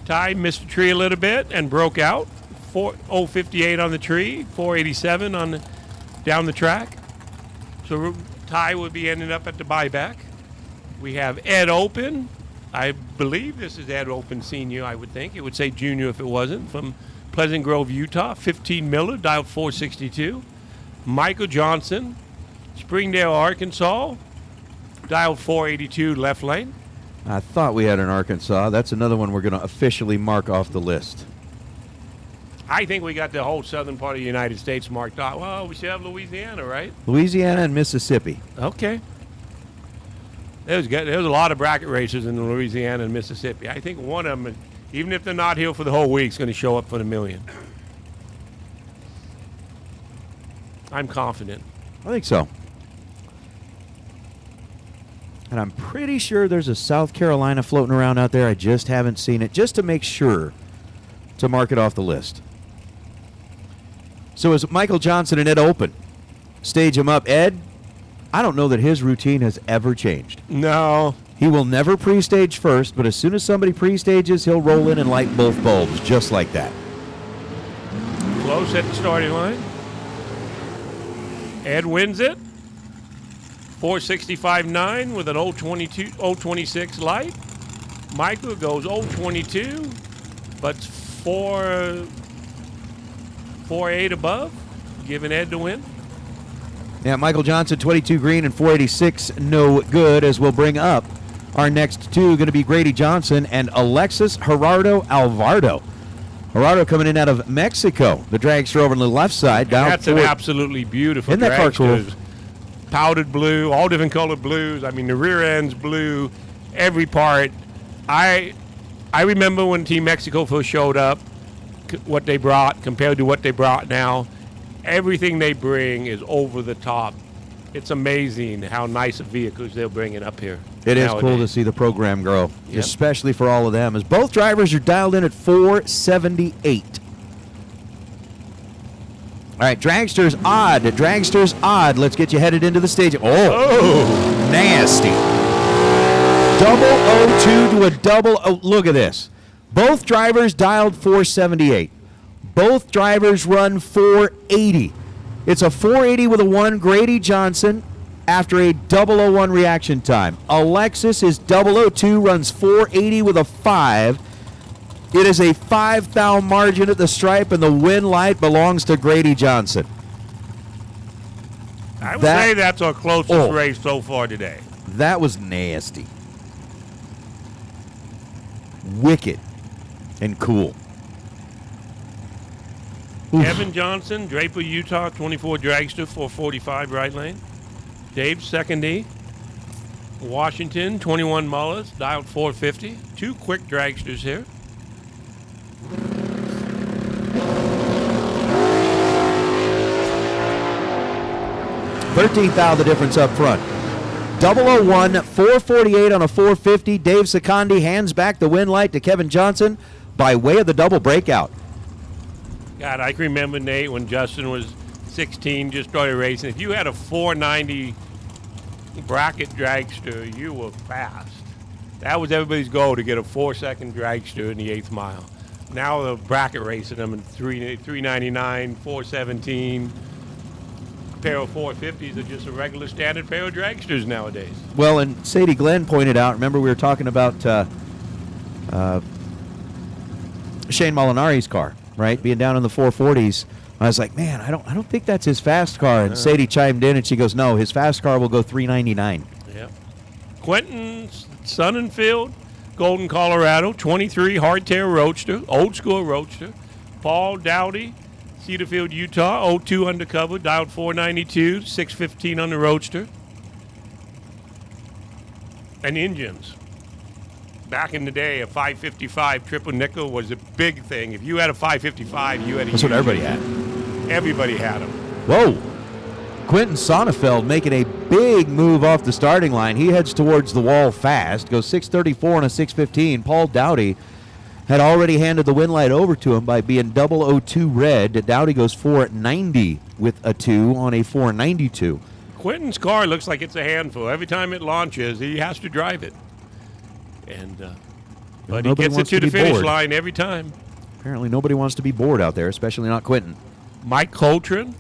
Ty missed the tree a little bit and broke out. 058 on the tree, 487 on the, down the track. So Ty would be ending up at the buyback. We have Ed Open. I believe this is Ed Open Senior, I would think. It would say Junior if it wasn't. From Pleasant Grove, Utah. 15 Miller, dialed 462. Michael Johnson, Springdale, Arkansas. Dialed 482, left lane. I thought we had an Arkansas. That's another one we're going to officially mark off the list. I think we got the whole southern part of the United States marked off. Well, we should have Louisiana, right? Louisiana and Mississippi. Okay. There's a lot of bracket races in Louisiana and Mississippi. I think one of them, even if they're not here for the whole week, is going to show up for the million. I'm confident. I think so. And I'm pretty sure there's a South Carolina floating around out there. I just haven't seen it, just to make sure to mark it off the list. So as Michael Johnson and Ed Open stage him up, Ed, I don't know that his routine has ever changed. No. He will never pre-stage first, but as soon as somebody pre-stages, he'll roll in and light both bulbs, just like that. Close at the starting line. Ed wins it. 465.9 with an 026 light. Michael goes 022, but 4.8 above, giving Ed the win. Yeah, Michael Johnson, 22 green and 486, no good, as we'll bring up our next two, going to be Grady Johnson and Alexis Gerardo Alvarado. Gerardo coming in out of Mexico. The dragster over on the left side. Down That's an absolutely beautiful Isn't that car dragster. cool? Powdered blue, all different colored blues. I mean, the rear end's blue, every part. I remember when Team Mexico first showed up, what they brought compared to what they brought now. Everything they bring is over the top. It's amazing how nice of vehicles they're bringing up here. It is nowadays. cool to see the program grow, Yep. especially for all of them, as both drivers are dialed in at 478. All right, dragster's odd. Dragster's odd. Let's get you headed into the stage. Oh, nasty. Double 02 to a double O. Look at this. Both drivers dialed 478. Both drivers run 480. It's a 480 with a 1, Grady Johnson, after a 001 reaction time. Alexis is 002, runs 480 with a 5. It is a 5 thou margin at the stripe, and the win light belongs to Grady Johnson. I would say that's our closest race so far today. That was nasty. Wicked and cool. Oof. Kevin Johnson, Draper, Utah, 24 dragster, 445 right lane. Dave Second E. Washington, 21 Mullis, dialed 450. Two quick dragsters here. 13th thou the difference up front. 001, 448 on a 450. Dave Secondi hands back the win light to Kevin Johnson by way of the double breakout. God, I can remember, Nate, when Justin was 16, just started racing. If you had a 490 bracket dragster, you were fast. That was everybody's goal, to get a 4-second dragster in the 8th mile. Now the bracket racing them in 399, 417. A pair of 450s are just a regular standard pair of dragsters nowadays. Well, and Sadie Glenn pointed out, remember we were talking about Shane Molinari's car, right? Being down in the 440s. I was like, man, I don't think that's his fast car. And Sadie chimed in and she goes, no, his fast car will go 399. Yeah. Quentin Sonnenfeld, Golden, Colorado, 23 hardtail roadster, old school roadster. Paul Dowdy, Cedarfield, Utah, 02 undercover, dialed 492, 615 on the roadster. And engines. back in the day, a 555 triple nickel was a big thing. If you had a 555, you had a That's what use everybody it. had. Everybody had them. Whoa. Quentin Sonnefeld making a big move off the starting line. He heads towards the wall fast, goes 6:34 and a 6:15. Paul Dowdy had already handed the win light over to him by being 002 red. Dowdy goes 490 with a 2 on a 492. Quentin's car looks like it's a handful. Every time it launches, he has to drive it. And but he Nobody gets it wants to to the be finish bored. line every time. Apparently nobody wants to be bored out there, especially not Quentin. Mike Coltrane,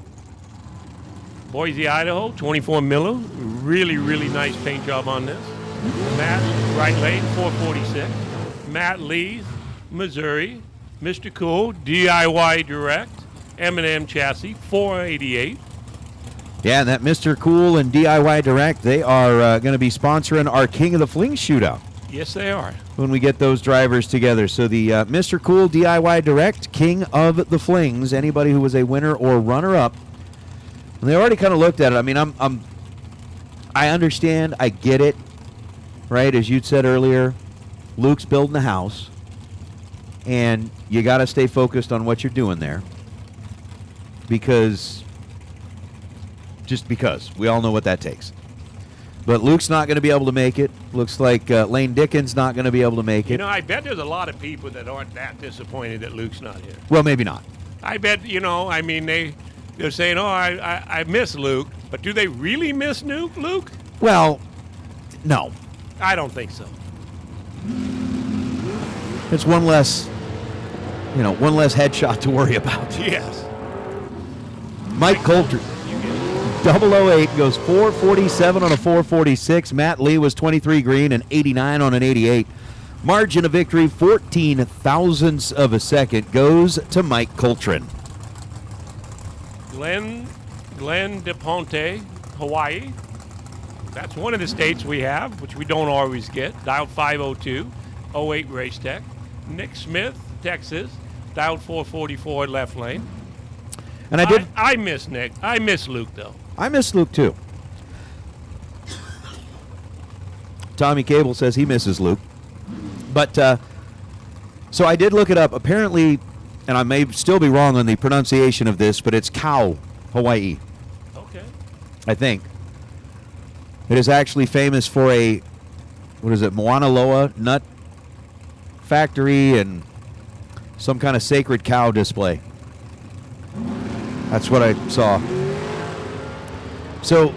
Boise, Idaho, 24 Miller. Really, really nice paint job on this. Matt, right lane, 446. Matt Lee, Missouri. Mr. Cool, DIY Direct. M&M chassis, 488. Yeah, and that Mr. Cool and DIY Direct, they are going to be sponsoring our King of the Fling shootout Yes, they are. when we get those drivers together. So the Mr. Cool DIY Direct, King of the Flings, anybody who was a winner or runner-up, and they already kind of looked at it. I mean, I understand, I get it, right? As you'd said earlier, Luke's building a house, and you got to stay focused on what you're doing there because we all know what that takes. But Luke's not going to be able to make it. Looks like Lane Dickens not going to be able to make it. You know, I bet there's a lot of people that aren't that disappointed that Luke's not here. Well, maybe not. I bet, I mean, they're saying, oh, I miss Luke. But do they really miss Luke? Well, no. I don't think so. It's one less headshot to worry about. Yes. Mike Coulter, 008 goes 447 on a 446. Matt Lee was 23 green and 89 on an 88. Margin of victory, 14 thousandths of a second, goes to Mike Coltrane. Glenn DePonte, Hawaii. That's one of the states we have, which we don't always get. Dialed 502, 08 Race Tech. Nick Smith, Texas, dialed 444 left lane. And I miss Nick. I miss Luke, though. I miss Luke, too. Tommy Cable says he misses Luke. But, so I did look it up. Apparently, and I may still be wrong on the pronunciation of this, but it's Kau, Hawaii. Okay. I think. It is actually famous for Mauna Loa nut factory and some kind of sacred cow display. That's what I saw. So,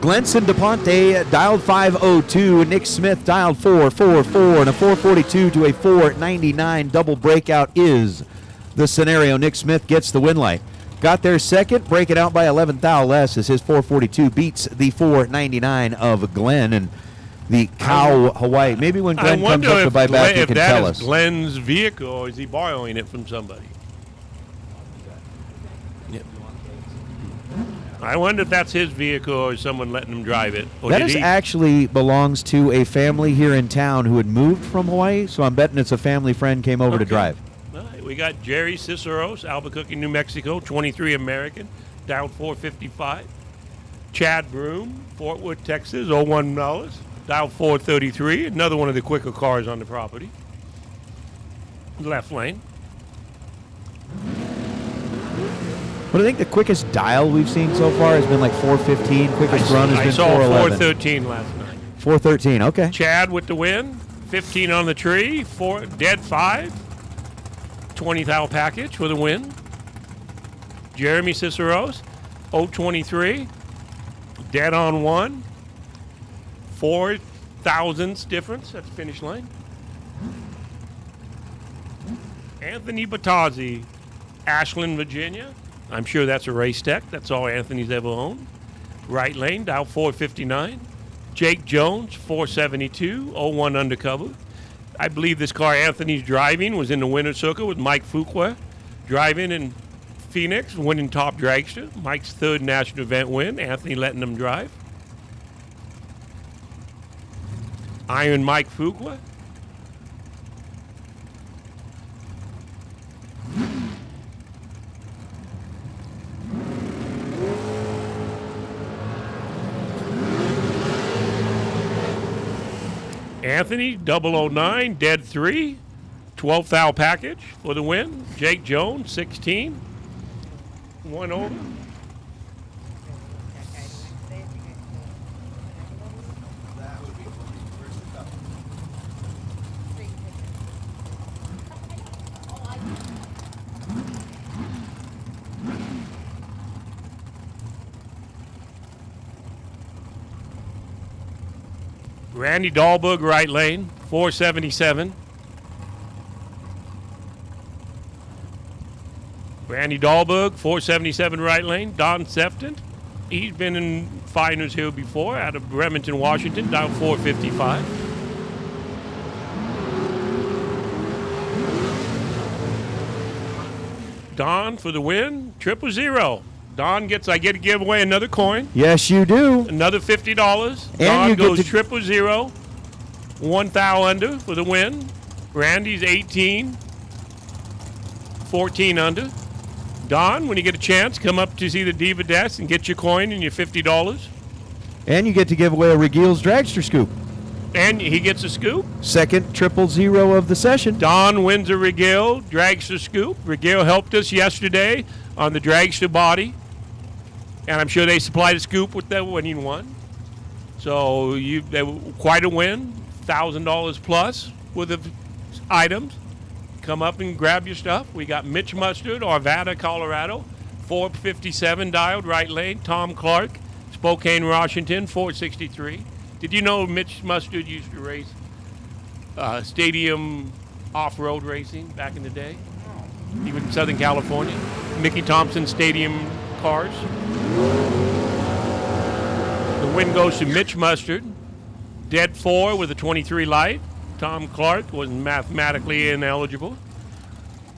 Glenson DePonte dialed 502. Nick Smith dialed 444. And a 442 to a 499 double breakout is the scenario. Nick Smith gets the win light. Got there second, breaking out by 11 thou less as his 442 beats the 499 of Glenn and the Cow Hawaii. Maybe when Glenn comes up to buy back, he can tell us. If that is Glenn's vehicle, or is he borrowing it from somebody? Yep. I wonder if that's his vehicle or someone letting him drive it. Or That actually belongs to a family here in town who had moved from Hawaii, so I'm betting it's a family friend came over to drive. All right, we got Jerry Ciceros, Albuquerque, New Mexico, 23 American, down 455. Chad Broom, Fort Worth, Texas, 01 Nellis, down 433. Another one of the quicker cars on the property. Left lane. But I think the quickest dial we've seen so far has been like 415. Quickest run has been 411. I saw 413 last night. 413, okay. Chad with the win, 15 on the tree, dead 5. 20 thou package for the win. Jeremy Ciceros, 023, dead on 1. 4 thousandths difference at the finish line. Anthony Batazzi, Ashland, Virginia. I'm sure that's a race tech. That's all Anthony's ever owned. Right lane, dial 459. Jake Jones, 472, 01 undercover. I believe this car Anthony's driving was in the winner's circle with Mike Fuqua, driving in Phoenix, winning top dragster. Mike's third national event win. Anthony letting him drive. Iron Mike Fuqua. Anthony, 009, dead 3. 12th foul package for the win. Jake Jones, 16. 1 over. Randy Dahlberg, right lane, 477. Randy Dahlberg, 477 right lane. Don Sefton, he's been in Finers Hill before, out of Bremerton, Washington, down 455. Don for the win, 000. Don gets, I get to give away another coin. Yes, you do. Another $50. And Don you goes get to 000. 1 thou under for the win. Randy's 18. 14 under. Don, when you get a chance, come up to see the Diva desk and get your coin and your $50. And you get to give away a Regiel's Dragster Scoop. And he gets a scoop. Second 000 of the session. Don wins a Regiel Dragster Scoop. Regiel helped us yesterday on the Dragster body. And I'm sure they supplied a scoop with that when he won. So they were quite a win. $1,000 plus worth of items. Come up and grab your stuff. We got Mitch Mustard, Arvada, Colorado, 457 dialed, right lane. Tom Clark, Spokane, Washington, 463. Did you know Mitch Mustard used to race stadium off-road racing back in the day? Even in Southern California. Mickey Thompson Stadium cars. The win goes to Mitch Mustard. Dead 4 with a 23 light. Tom Clark was mathematically ineligible.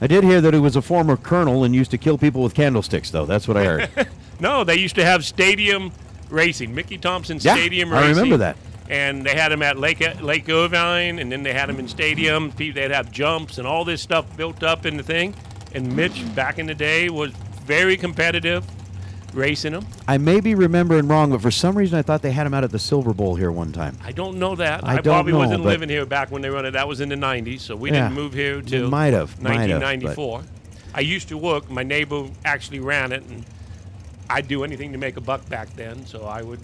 I did hear that he was a former colonel and used to kill people with candlesticks, though. That's what I heard. No, they used to have stadium racing. Mickey Thompson Stadium racing. I remember that. And they had him at Lake Irvine, and then they had him in stadiums. They'd have jumps and all this stuff built up in the thing. And Mitch, back in the day, was very competitive racing them. I may be remembering wrong, but for some reason I thought they had him out at the Silver Bowl here one time. I don't know that. I I probably don't know, wasn't but- living here back when they run it. That was in the 90s, so we Yeah. didn't move here till Might have, 1994. I used to work. My neighbor actually ran it, and I'd do anything to make a buck back then, so I would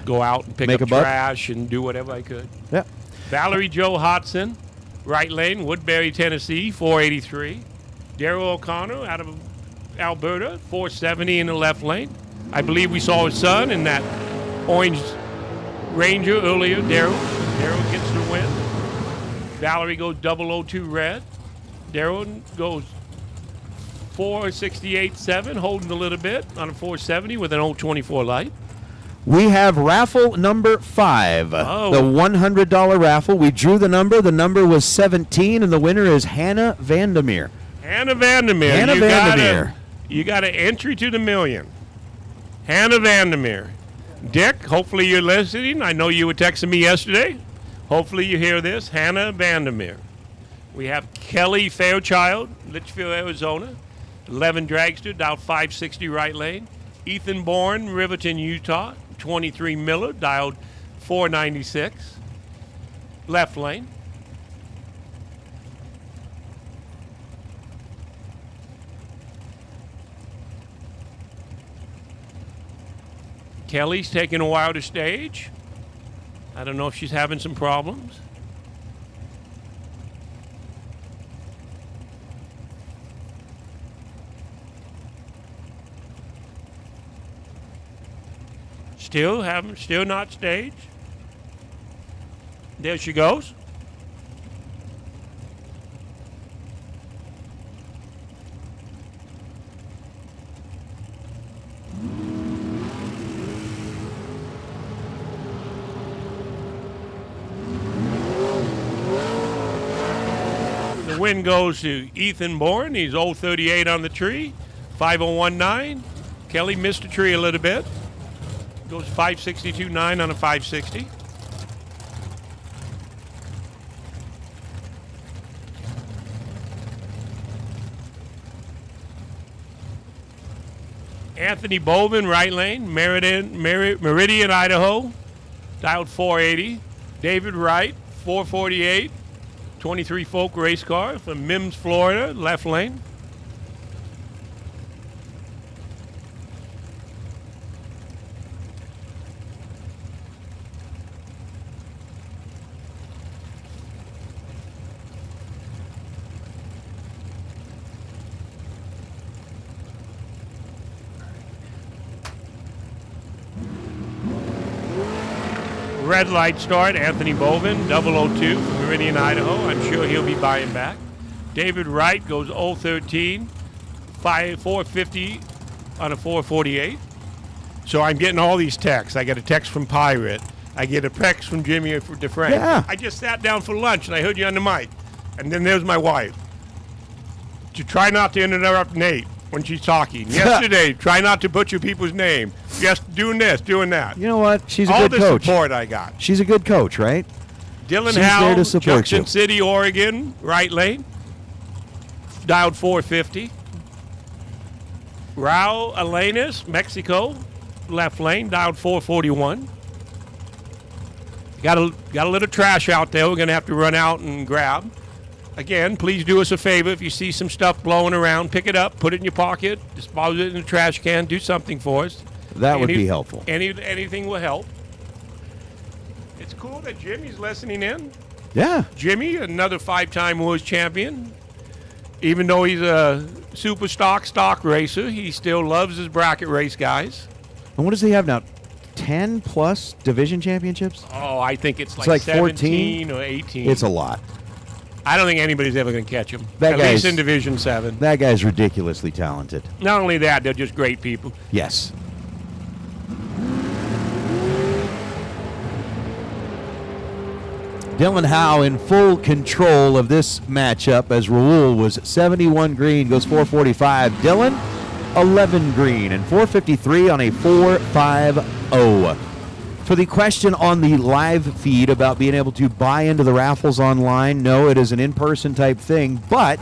go out and pick Make up a buck? trash and do whatever I could. Yeah. Valerie Jo Hodson, right lane, Woodbury, Tennessee, 483. Daryl O'Connor out of Alberta, 470 in the left lane. I believe we saw his son in that orange Ranger earlier, Daryl. Daryl gets the win. Valerie goes 002 red. Daryl goes 468.7, holding a little bit on a 470 with an 024 light. We have raffle number 5, Oh. the $100 raffle. We drew the number. The number was 17, and the winner is Hannah Vandermeer. Hannah Vandermeer. Hannah Vandermeer. You got an entry to the million. Hannah Vandermeer. Dick, hopefully you're listening. I know you were texting me yesterday. Hopefully you hear this. Hannah Vandermeer. We have Kelly Fairchild, Litchfield, Arizona. 11 dragster, dialed 560 right lane. Ethan Bourne, Riverton, Utah. 23 Miller, dialed 496. Left lane. Kelly's taking a while to stage. I don't know if she's having some problems. Still not staged. There she goes. The win goes to Ethan Bourne. He's 038 on the tree. 5019. Kelly missed the tree a little bit. Goes 562.9 on a 560. Anthony Bowman, right lane, Meridian, Idaho, dialed 480. David Wright, 448, 23 Folk race car from Mims, Florida, left lane. Red light start, Anthony Bovin, 002 from Meridian, Idaho. I'm sure he'll be buying back. David Wright goes 013, 450 on a 448. So I'm getting all these texts. I get a text from Pirate. I get a text from Jimmy DeFrank. Yeah. I just sat down for lunch and I heard you on the mic. And then there's my wife. To try not to interrupt Nate when she's talking. Yesterday, try not to butcher people's name. Just doing this, doing that. You know what? She's a all good the coach. support I got. She's a good coach, right? Dylan She's there Howe, to support Junction you. City, Oregon, right lane. Dialed 450. Raul Alanis, Mexico, left lane, dialed 441. Got a little trash out there we're going to have to run out and grab. Again, please do us a favor. If you see some stuff blowing around, pick it up, put it in your pocket, dispose it in the trash can, do something for us. That would be helpful. Anything will help. It's cool that Jimmy's listening in. Yeah. Jimmy, another 5-time Wars champion. Even though he's a super stock racer, he still loves his bracket race guys. And what does he have now? 10 plus division championships? Oh, I think it's like 17 14 or 18. It's a lot. I don't think anybody's ever going to catch him. That At least in Division 7. That guy's ridiculously talented. Not only that, they're just great people. Yes. Dylan Howe in full control of this matchup as Raul was 71 green, goes 445. Dylan, 11 green and 453 on a 450. For the question on the live feed about being able to buy into the raffles online, no, it is an in-person type thing, but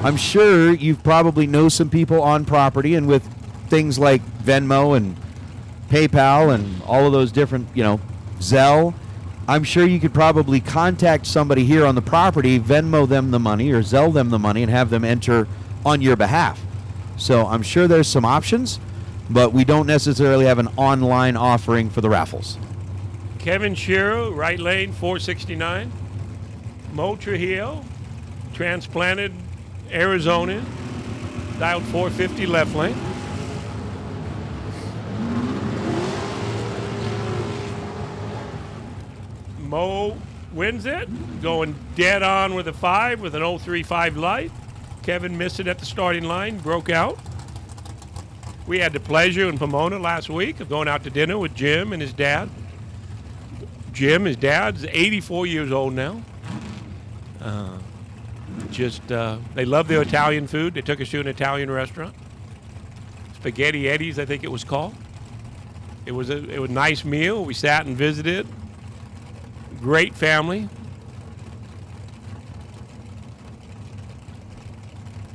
I'm sure you probably know some people on property, and with things like Venmo and PayPal and all of those different, Zelle, I'm sure you could probably contact somebody here on the property, Venmo them the money or Zelle them the money and have them enter on your behalf. So I'm sure there's some options, but we don't necessarily have an online offering for the raffles. Kevin Shiro, right lane, 469. Mo Trujillo, transplanted Arizona, dialed 450, left lane. Mo wins it, going dead on with a 5 with an 035 light. Kevin missed it at the starting line, broke out. We had the pleasure in Pomona last week of going out to dinner with Jim and his dad. Jim, his dad's 84 years old now. They love their Italian food. They took us to an Italian restaurant. Spaghetti Eddie's, I think it was called. It was a nice meal. We sat and visited. Great family.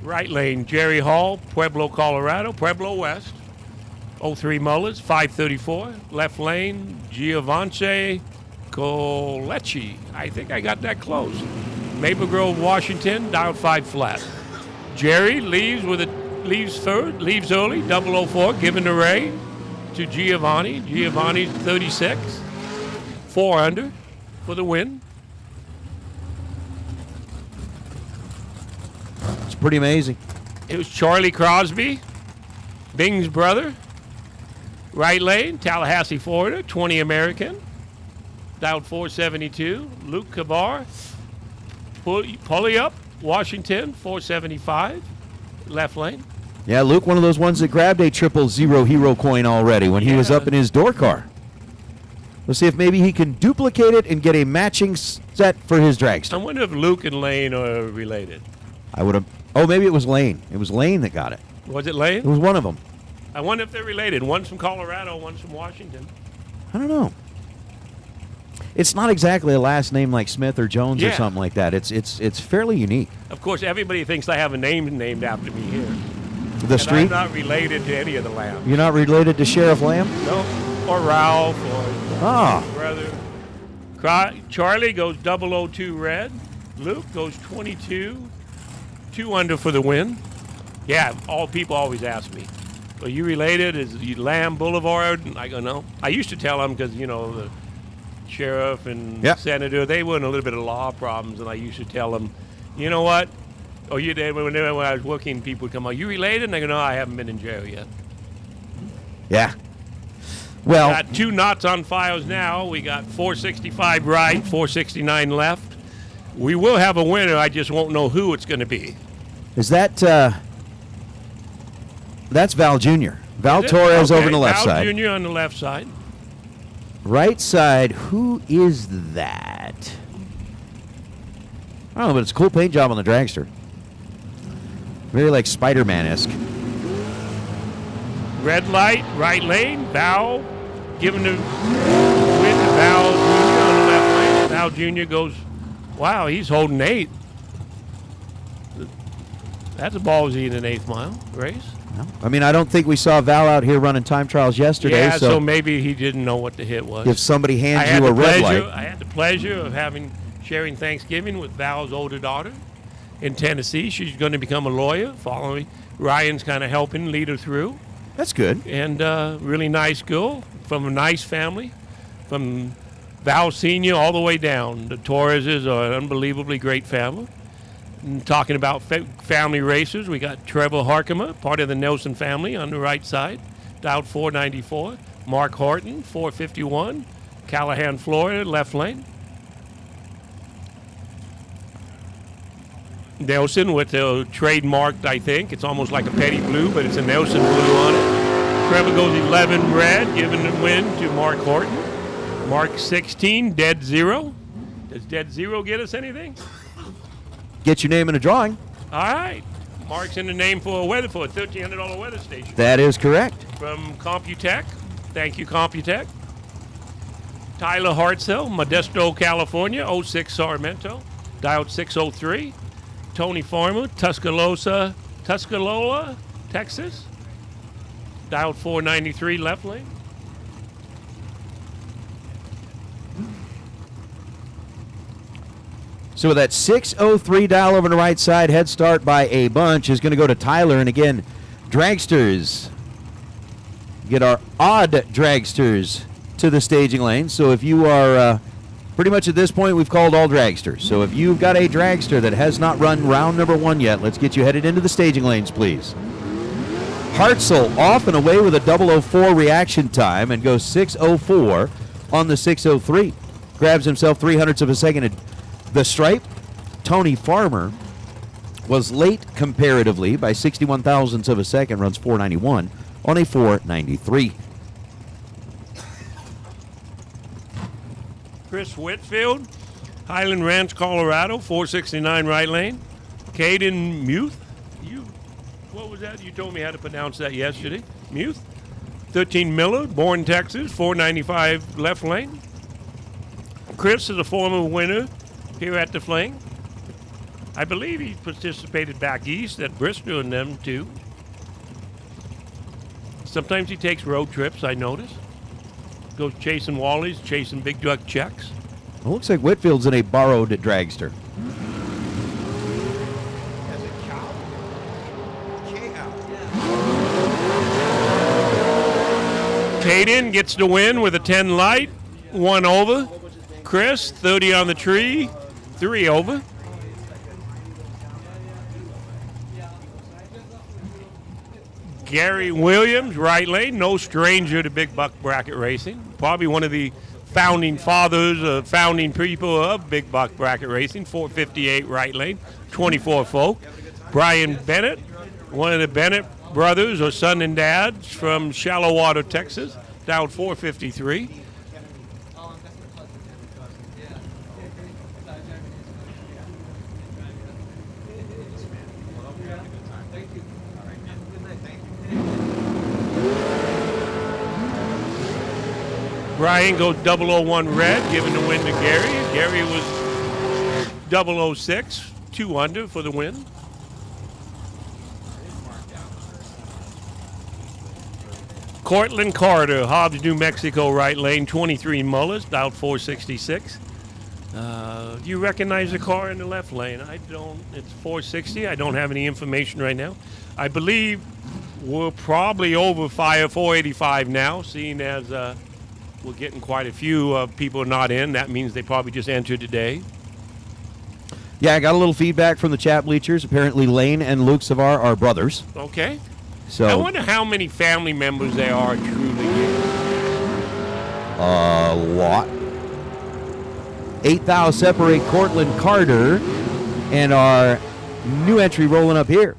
Right lane, Jerry Hall, Pueblo, Colorado, Pueblo West, 03 Mullers, 534. Left lane, Giovanni Colecci. I think I got that close. Maple Grove, Washington, dialed 5 flat. Jerry leaves early, 004, giving the ray to Giovanni. Giovanni's 36, 4 under for the win. It's pretty amazing. It was Charlie Crosby, Bing's brother. Right lane, Tallahassee, Florida, 20 American. Dialed 472. Luke Kavar, Pulliup, Washington, 475. Left lane. Yeah, Luke, one of those ones that grabbed a 000 hero coin already when he was up in his door car. Let's see if maybe he can duplicate it and get a matching set for his dragster. I wonder if Luke and Lane are related. I would have. Oh, maybe it was Lane. It was Lane that got it. Was it Lane? It was one of them. I wonder if they're related. One's from Colorado, one's from Washington. I don't know. It's not exactly a last name like Smith or Jones or something like that. It's fairly unique. Of course, everybody thinks I have a name named after me here. The and street? I'm not related to any of the Lambs. You're not related to Sheriff Lamb? No, or Ralph, or Ah. brother. Charlie goes 002 red. Luke goes 22, 2 under for the win. Yeah, all people always ask me, are you related? Is you Lamb Boulevard? And I go, no. I used to tell them because, the sheriff and senator, they were in a little bit of law problems, and I used to tell them, you know what? Oh, you did. When I was working, people would come, are you related? And I go, no, I haven't been in jail yet. Yeah. Well, got 2 knots on files now. We got 465 right, 469 left. We will have a winner. I just won't know who it's going to be. Is that that's Val Jr. Val Torres over on the left side. Val Jr. on the left side. Right side, who is that? I don't know, but it's a cool paint job on the dragster. Very like Spider-Man-esque. Red light, right lane. Val giving the win to Val Jr. on the left lane. Val Jr. goes, wow, he's holding 8. That's a ballsy in an 8th mile race. No. I mean, I don't think we saw Val out here running time trials yesterday. Yeah, so maybe he didn't know what the hit was. If somebody hands you a red light. I had the pleasure of sharing Thanksgiving with Val's older daughter in Tennessee. She's going to become a lawyer. Following Ryan's kind of helping lead her through. That's good. And really nice girl from a nice family, from Val Sr. all the way down. The Torreses are an unbelievably great family. And talking about family racers, we got Trevor Harkema, part of the Nelson family, on the right side, dialed 494. Mark Horton, 451. Callahan, Florida, left lane. Nelson with the trademarked, I think. It's almost like a petty blue, but it's a Nelson blue on it. Trevor goes 11 red, giving the win to Mark Horton. Mark 16, dead 0. Does dead 0 get us anything? Get your name in a drawing. All right. Mark's in the name for a $1,300 weather station. That is correct. From Computech. Thank you, Computech. Tyler Hartzell, Modesto, California, 06 Sarmiento, dialed 603. Tony Farmer, Tuscaloosa, Texas, dialed 493, left lane. So with that 603 dial over on the right side, head start by a bunch is going to go to Tyler. And again, dragsters, get our odd dragsters to the staging lane. So if you are pretty much at this point, we've called all dragsters. So if you've got a dragster that has not run round number 1 yet, let's get you headed into the staging lanes, please. Hartzell off and away with a 004 reaction time and goes 604 on the 603. Grabs himself 0.03 of a second at the stripe. Tony Farmer was late comparatively by 61 thousandths of a second, runs 491 on a 493. Chris Whitfield, Highland Ranch, Colorado, 469 right lane. Caden Muth, what was that? You told me how to pronounce that yesterday. Muth. 13 Miller, Bourne, Texas, 495 left lane. Chris is a former winner here at the Fling. I believe he participated back east at Bristol and them too. Sometimes he takes road trips, I notice. Goes chasing wallies, chasing big duck checks. It looks like Whitfield's in a borrowed dragster. Caden gets the win with a 10 light, 1 over. Chris, 30 on the tree, 3 over. Gary Williams, right lane, no stranger to big buck bracket racing. Probably one of the founding fathers, founding people of big buck bracket racing. 458 right lane, 24 folk. Brian Bennett, one of the Bennett brothers or son and dads from Shallow Water, Texas, down 453. Brian goes 001 red, giving the win to Gary. Gary was 006, 2 under for the win. Cortland Carter, Hobbs, New Mexico, right lane, 23 Mullers, dialed 466. Do you recognize the car in the left lane? I don't. It's 460. I don't have any information right now. I believe we're probably over 485 now, seeing as we're getting quite a few people not in. That means they probably just entered today. Yeah, I got a little feedback from the chat bleachers. Apparently, Lane and Luke Savar are brothers. Okay. So I wonder how many family members there are truly here. A lot. 8,000 separate Cortland Carter and our new entry rolling up here.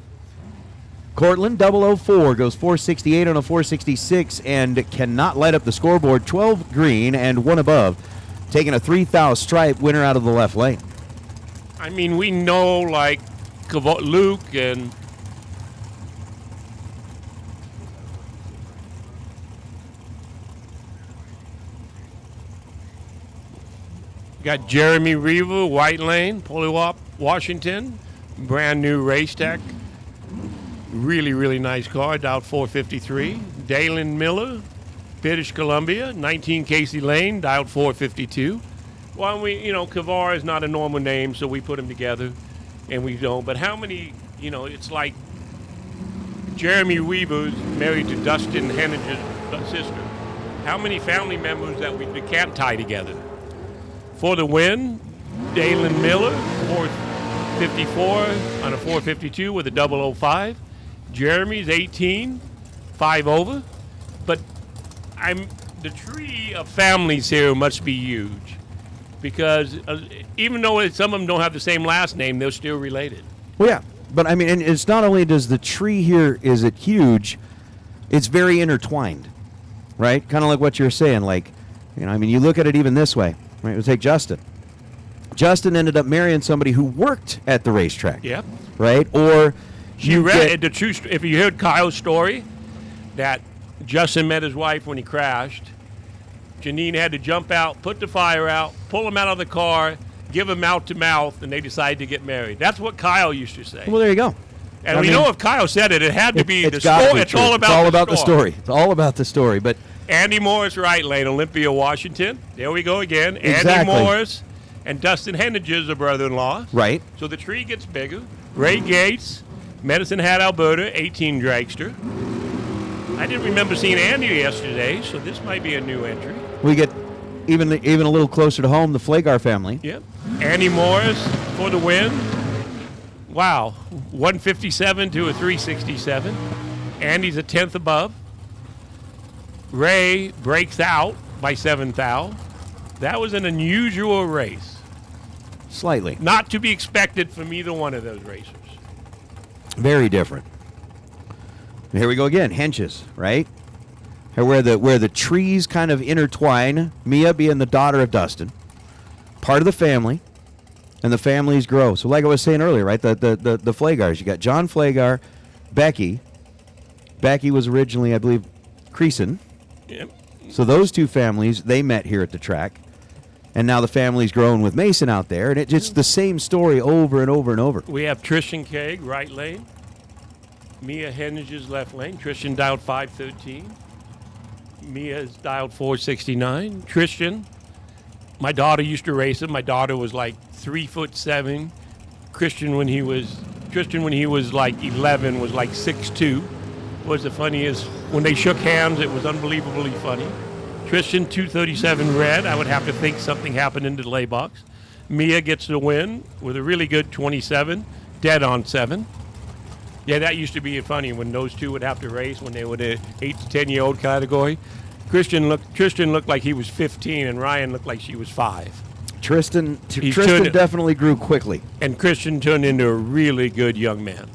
Cortland 004 goes 468 on a 466 and cannot light up the scoreboard. 12 green and 1 above. Taking a 3,000 stripe winner out of the left lane. I mean, we know like Luke and got Jeremy Reaver, White Lane, Polywop, Washington, brand new race tech. Really, really nice car, dialed 453. Dalen Miller, British Columbia, 19 Casey Lane, dialed 452. Well, Kavar is not a normal name, so we put them together, and we don't. But how many, it's like Jeremy Weaver's married to Dustin Hennige's sister. How many family members that we can't tie together? For the win, Dalen Miller, 454 on a 452 with a 005. Jeremy's 18, 5 over. But the tree of families here must be huge. Because even though some of them don't have the same last name, they're still related. Well, yeah. But, I mean, and it's not only does the tree here, is it huge, it's very intertwined, right? Kind of like what you're saying. Like, you look at it even this way. Right? We'll take Justin. Justin ended up marrying somebody who worked at the racetrack. Yep. Right? Or you read the true. If you heard Kyle's story, that Justin met his wife when he crashed. Janine had to jump out, put the fire out, pull him out of the car, give him mouth to mouth, and they decided to get married. That's what Kyle used to say. Well, there you go. And we know if Kyle said it, it had to be the story. story. It's all about the story. It's all about the story. But Andy Morris, right lane, Olympia, Washington. There we go again. Exactly. Andy Morris and Dustin Henniges are brother-in-law. Right. So the tree gets bigger. Ray Gates, Medicine Hat, Alberta, 18 dragster. I didn't remember seeing Andy yesterday, so this might be a new entry. We get even a little closer to home, the Flagar family. Yep. Andy Morris for the win. Wow. 157 to a 367. Andy's a 10th above. Ray breaks out by 7 thou. That was an unusual race. Slightly. Not to be expected from either one of those racers. Very different. Here we go again. Henches, right? Where the trees kind of intertwine. Mia being the daughter of Dustin, part of the family, and the families grow. So, like I was saying earlier, right? The Flagars. You got John Flagar, Becky. Becky was originally, I believe, Creason. Yep. So those two families, they met here at the track, and now the family's grown with Mason out there, and it's just the same story over and over and over. We have Tristan Kaeg, right lane. Mia Henniges, left lane. Tristan dialed 513. Mia's dialed 469. Tristan, my daughter used to race him. My daughter was like 3'7". Tristan, when he was like 11, was like 6'2". What's the funniest? When they shook hands, it was unbelievably funny. Tristan, 237 red. I would have to think something happened in the delay box. Mia gets the win with a really good 27, dead on 7. Yeah, that used to be funny when those two would have to race when they were the 8 to 10-year-old category. Tristan looked like he was 15, and Ryan looked like she was 5. Tristan definitely grew quickly, and Christian turned into a really good young man.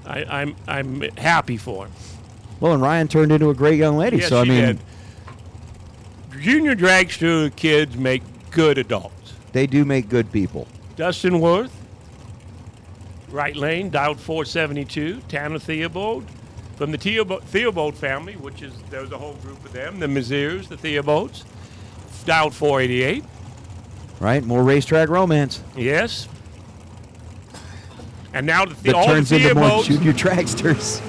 I'm happy for him. Well, and Ryan turned into a great young lady. Yes, so I mean, did. Junior dragster kids make good adults. They do make good people. Dustin Worth, right lane, dialed 472. Tanner Theobald from the Theobald family, there's a whole group of them, the Mazirs, the Theobalds, dialed 488. Right, more racetrack romance. Yes. And now that turns into more junior dragsters.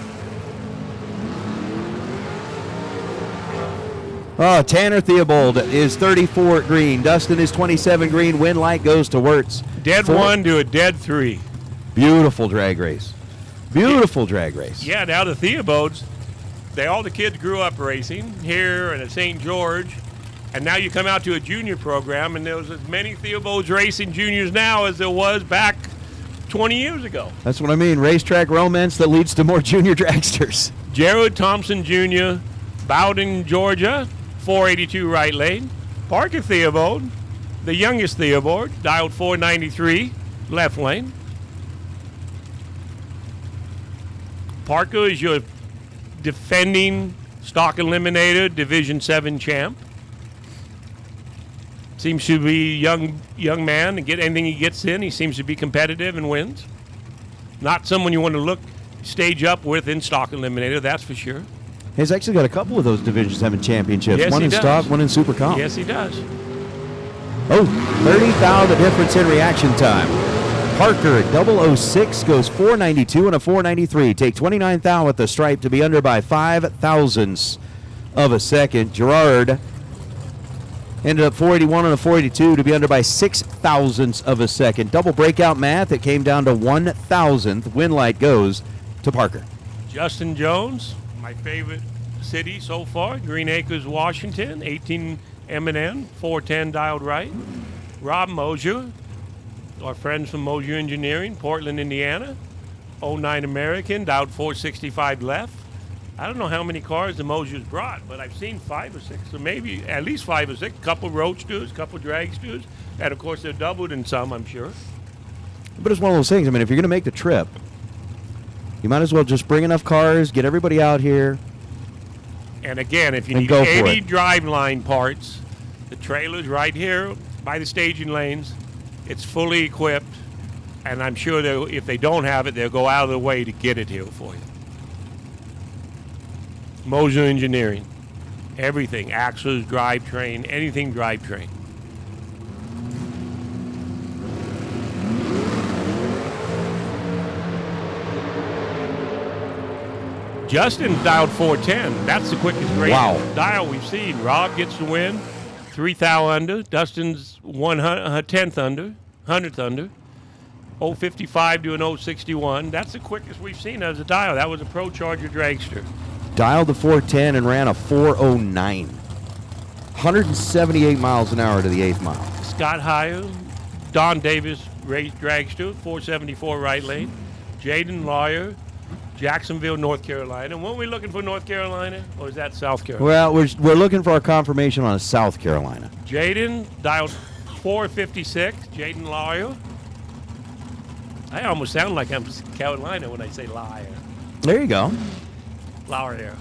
Oh, Tanner Theobald is 34 green. Dustin is 27 green. Win light goes to Wirtz. Dead 1 to a dead 3. Beautiful drag race. Beautiful drag race. Yeah, now the Theobalds, all the kids grew up racing here and at St. George, and now you come out to a junior program, and there's as many Theobalds racing juniors now as there was back 20 years ago. That's what I mean. Racetrack romance that leads to more junior dragsters. Jared Thompson Jr., Bowden, Georgia, 482 right lane. Parker Theobald, the youngest Theobald, dialed 493 left lane. Parker is your defending stock eliminator Division 7 champ. Seems to be young man, and get anything he gets in, he seems to be competitive and wins. Not someone you want to look stage up with in stock eliminator, that's for sure. He's actually got a couple of those Division 7 championships. Yes, one he in does. stock, one in Super Comp. Yes, he does. Oh, 30 thou the difference in reaction time. Parker, 006, goes 492 and a 493. Take 29 thou at the stripe to be under by 5 thousandths of a second. Gerard ended up 481 and a 482 to be under by 6 thousandths of a second. Double breakout math, it came down to 1 thousandth. Win light goes to Parker. Justin Jones, my favorite city so far, Green Acres, Washington, 18 M&N, 410 dialed right. Rob Mosier, our friends from Mosier Engineering, Portland, Indiana, 09 American, dialed 465 left. I don't know how many cars the Mosiers brought, but I've seen 5 or 6, or maybe at least 5 or 6, a couple roadsters, a couple dragsters, and of course they're doubled in some, I'm sure. But it's one of those things, I mean, if you're going to make the trip, you might as well just bring enough cars, get everybody out here. And again, if you And need go for any it. driveline parts, the trailer's right here by the staging lanes. It's fully equipped, and I'm sure if they don't have it, they'll go out of their way to get it here for you. Moser Engineering, everything, axles, drivetrain, anything drivetrain. Justin dialed 410. That's the quickest race dial we've seen. Rob gets the win, 3 thou under. Dustin's 1/10th under, 100th under. 055 to an 061. That's the quickest we've seen as a dial. That was a Pro Charger dragster. Dialed the 410 and ran a 409. 178 miles an hour to the 8th mile. Scott Heyer, Don Davis race dragster, 474 right lane. Jaden Lawyer, Jacksonville, North Carolina. Weren't we looking for North Carolina, or is that South Carolina? Well, we're looking for our confirmation on South Carolina. Jaden dialed 456. Jaden Lawyer. I almost sound like I'm Carolina when I say liar. There you go. Lawyer.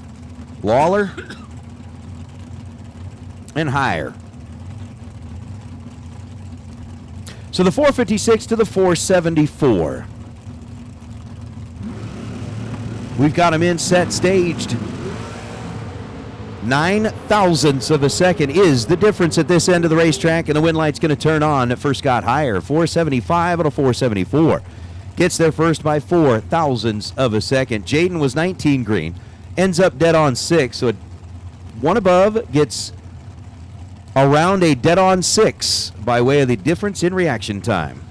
Lawler and higher. So the 456 to the 474. We've got him in, set, staged. 9 thousandths of a second is the difference at this end of the racetrack, and the win light's going to turn on for Scott Heyer. 475 out of 474. Gets there first by 4 thousandths of a second. Jaden was 19 green. Ends up dead on 6. So one above gets around a dead on 6 by way of the difference in reaction time.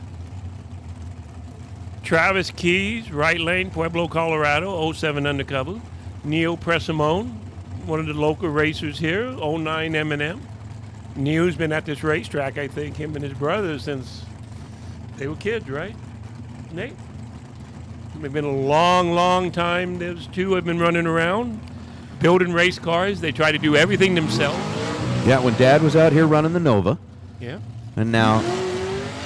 Travis Keys, right lane, Pueblo, Colorado, 07 undercover. Neil Presimone, one of the local racers here, 09 M&M. Neil's been at this racetrack, I think, him and his brother, since they were kids, right, Nate? It's been a long, long time. Those two have been running around, building race cars. They try to do everything themselves. Yeah, when Dad was out here running the Nova. Yeah. And now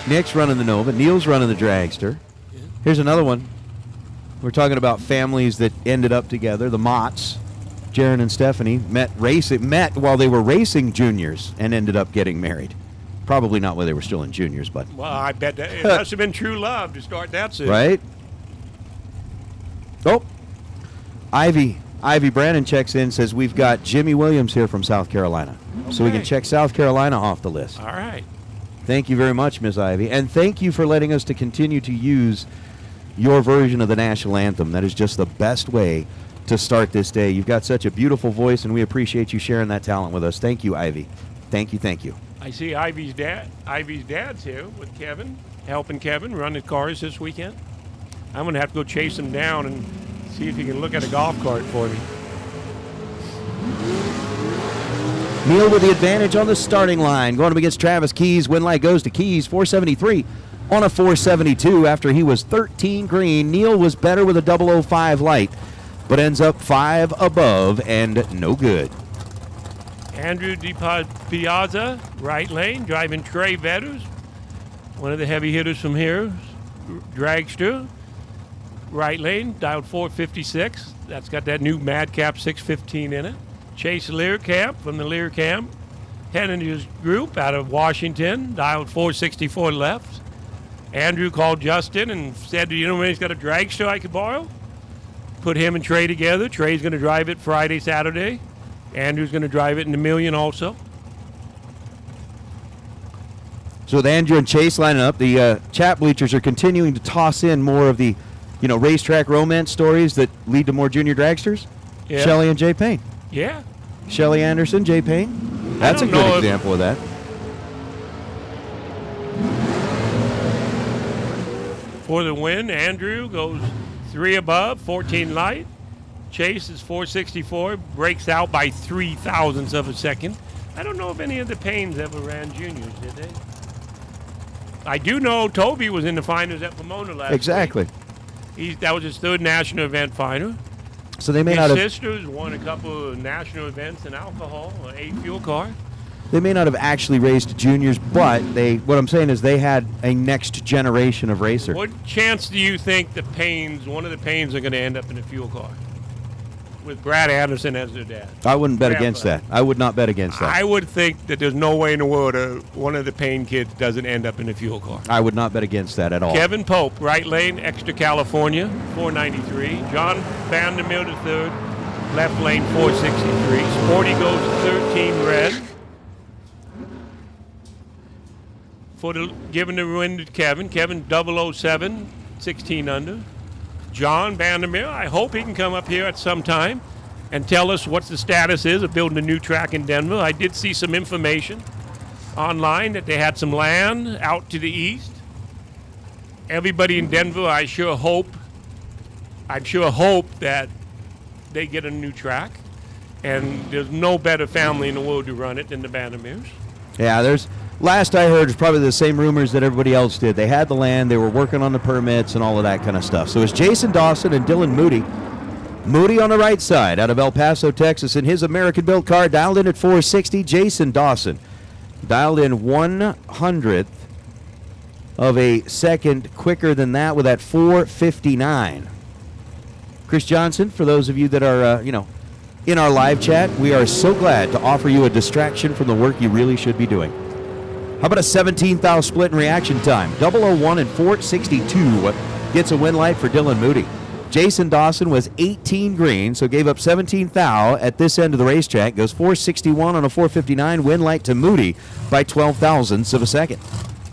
Nick's running the Nova. Neil's running the dragster. Yeah. Here's another one. We're talking about families that ended up together. The Motts, Jaron and Stephanie, met while they were racing juniors and ended up getting married. Probably not while they were still in juniors, but. Well, I bet that it must have been true love to start that soon. Right? Oh, Ivy Brannon checks in, says we've got Jimmy Williams here from South Carolina. Okay. So we can check South Carolina off the list. All right. Thank you very much, Ms. Ivy. And thank you for letting us to continue to use your version of the national anthem. That is just the best way to start this day. You've got such a beautiful voice, and we appreciate you sharing that talent with us. Thank you, Ivy. Thank you, thank you. I see Ivy's dad's here with Kevin, helping Kevin run the cars this weekend. I'm going to have to go chase him down and see if he can look at a golf cart for me. Neil with the advantage on the starting line. Going up against Travis Keys. Win light goes to Keys, 473 on a 472 after he was 13 green. Neil was better with a 005 light, but ends up 5 above and no good. Andrew Piazza, right lane, driving Trey Vetters, one of the heavy hitters from here. Dragster, right lane, dialed 456. That's got that new Madcap 615 in it. Chase Learcamp from the Learcamp, heading to his group out of Washington, dialed 464 left. Andrew called Justin and said, you know when he's got a dragster I could borrow? Put him and Trey together. Trey's going to drive it Friday, Saturday. Andrew's going to drive it in the Million also. So with Andrew and Chase lining up, the chat bleachers are continuing to toss in more of the, racetrack romance stories that lead to more junior dragsters. Yeah. Shelley and Jay Payne. Yeah. Shelley Anderson, Jay Payne. That's a good example of that. For the win, Andrew goes 3 above, 14 light. Chase is 464, breaks out by 0.003 of a second. I don't know if any of the Paynes ever ran juniors, did they? I do know Toby was in the finals at Pomona last Exactly. week. That was his 3rd national event final. So they may His not have. sisters won a couple of national events in alcohol, an 8-fuel car. They may not have actually raced juniors, but what I'm saying is they had a next generation of racer. What chance do you think one of the Paynes are going to end up in a fuel car? With Brad Anderson as their dad. I wouldn't bet against that. I would not bet against that. I would think that there's no way in the world one of the Payne kids doesn't end up in a fuel car. I would not bet against that at all. Kevin Pope, right lane, Exeter, California, 493. John Vandermeer III, left lane, 463. Sporty goes 13 red. Giving the win to Kevin. Kevin 007, 16 under. John Vandermeer, I hope he can come up here at some time and tell us what the status is of building a new track in Denver. I did see some information online that they had some land out to the east. Everybody in Denver, I sure hope that they get a new track. And there's no better family in the world to run it than the Vandermeers. Yeah, last I heard was probably the same rumors that everybody else did. They had the land, they were working on the permits and all of that kind of stuff. So it's Jason Dawson and Dylan Moody. Moody on the right side out of El Paso, Texas, in his American-built car, dialed in at 460. Jason Dawson dialed in 100th of a second quicker than that with that 459. Chris Johnson, for those of you that are, in our live chat, we are so glad to offer you a distraction from the work you really should be doing. How about a 17th split in reaction time? 001 and 462 gets a win light for Dylan Moody. Jason Dawson was 18 green, so gave up 17 thou at this end of the racetrack. Goes 461 on a 459, win light to Moody by 12 thousandths of a second.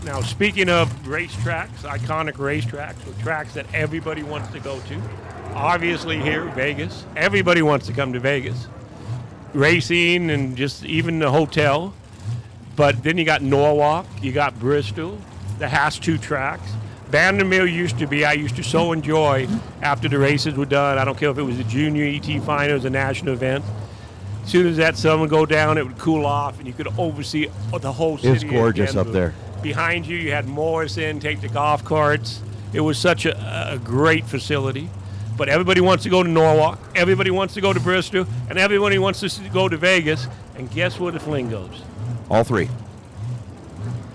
Now, speaking of racetracks, iconic racetracks, or tracks that everybody wants to go to, obviously here, Vegas. Everybody wants to come to Vegas. Racing and just even the hotel. But then you got Norwalk, you got Bristol, the Haas 2 tracks. Vandermeer I used to so enjoy after the races were done. I don't care if it was a junior ET finals, a national event. As soon as that sun would go down, it would cool off, and you could oversee the whole city. It's gorgeous up there. Behind you had Morrison take the golf carts. It was such a great facility. But everybody wants to go to Norwalk, everybody wants to go to Bristol, and everybody wants to go to Vegas. And guess where the Fling goes? All three.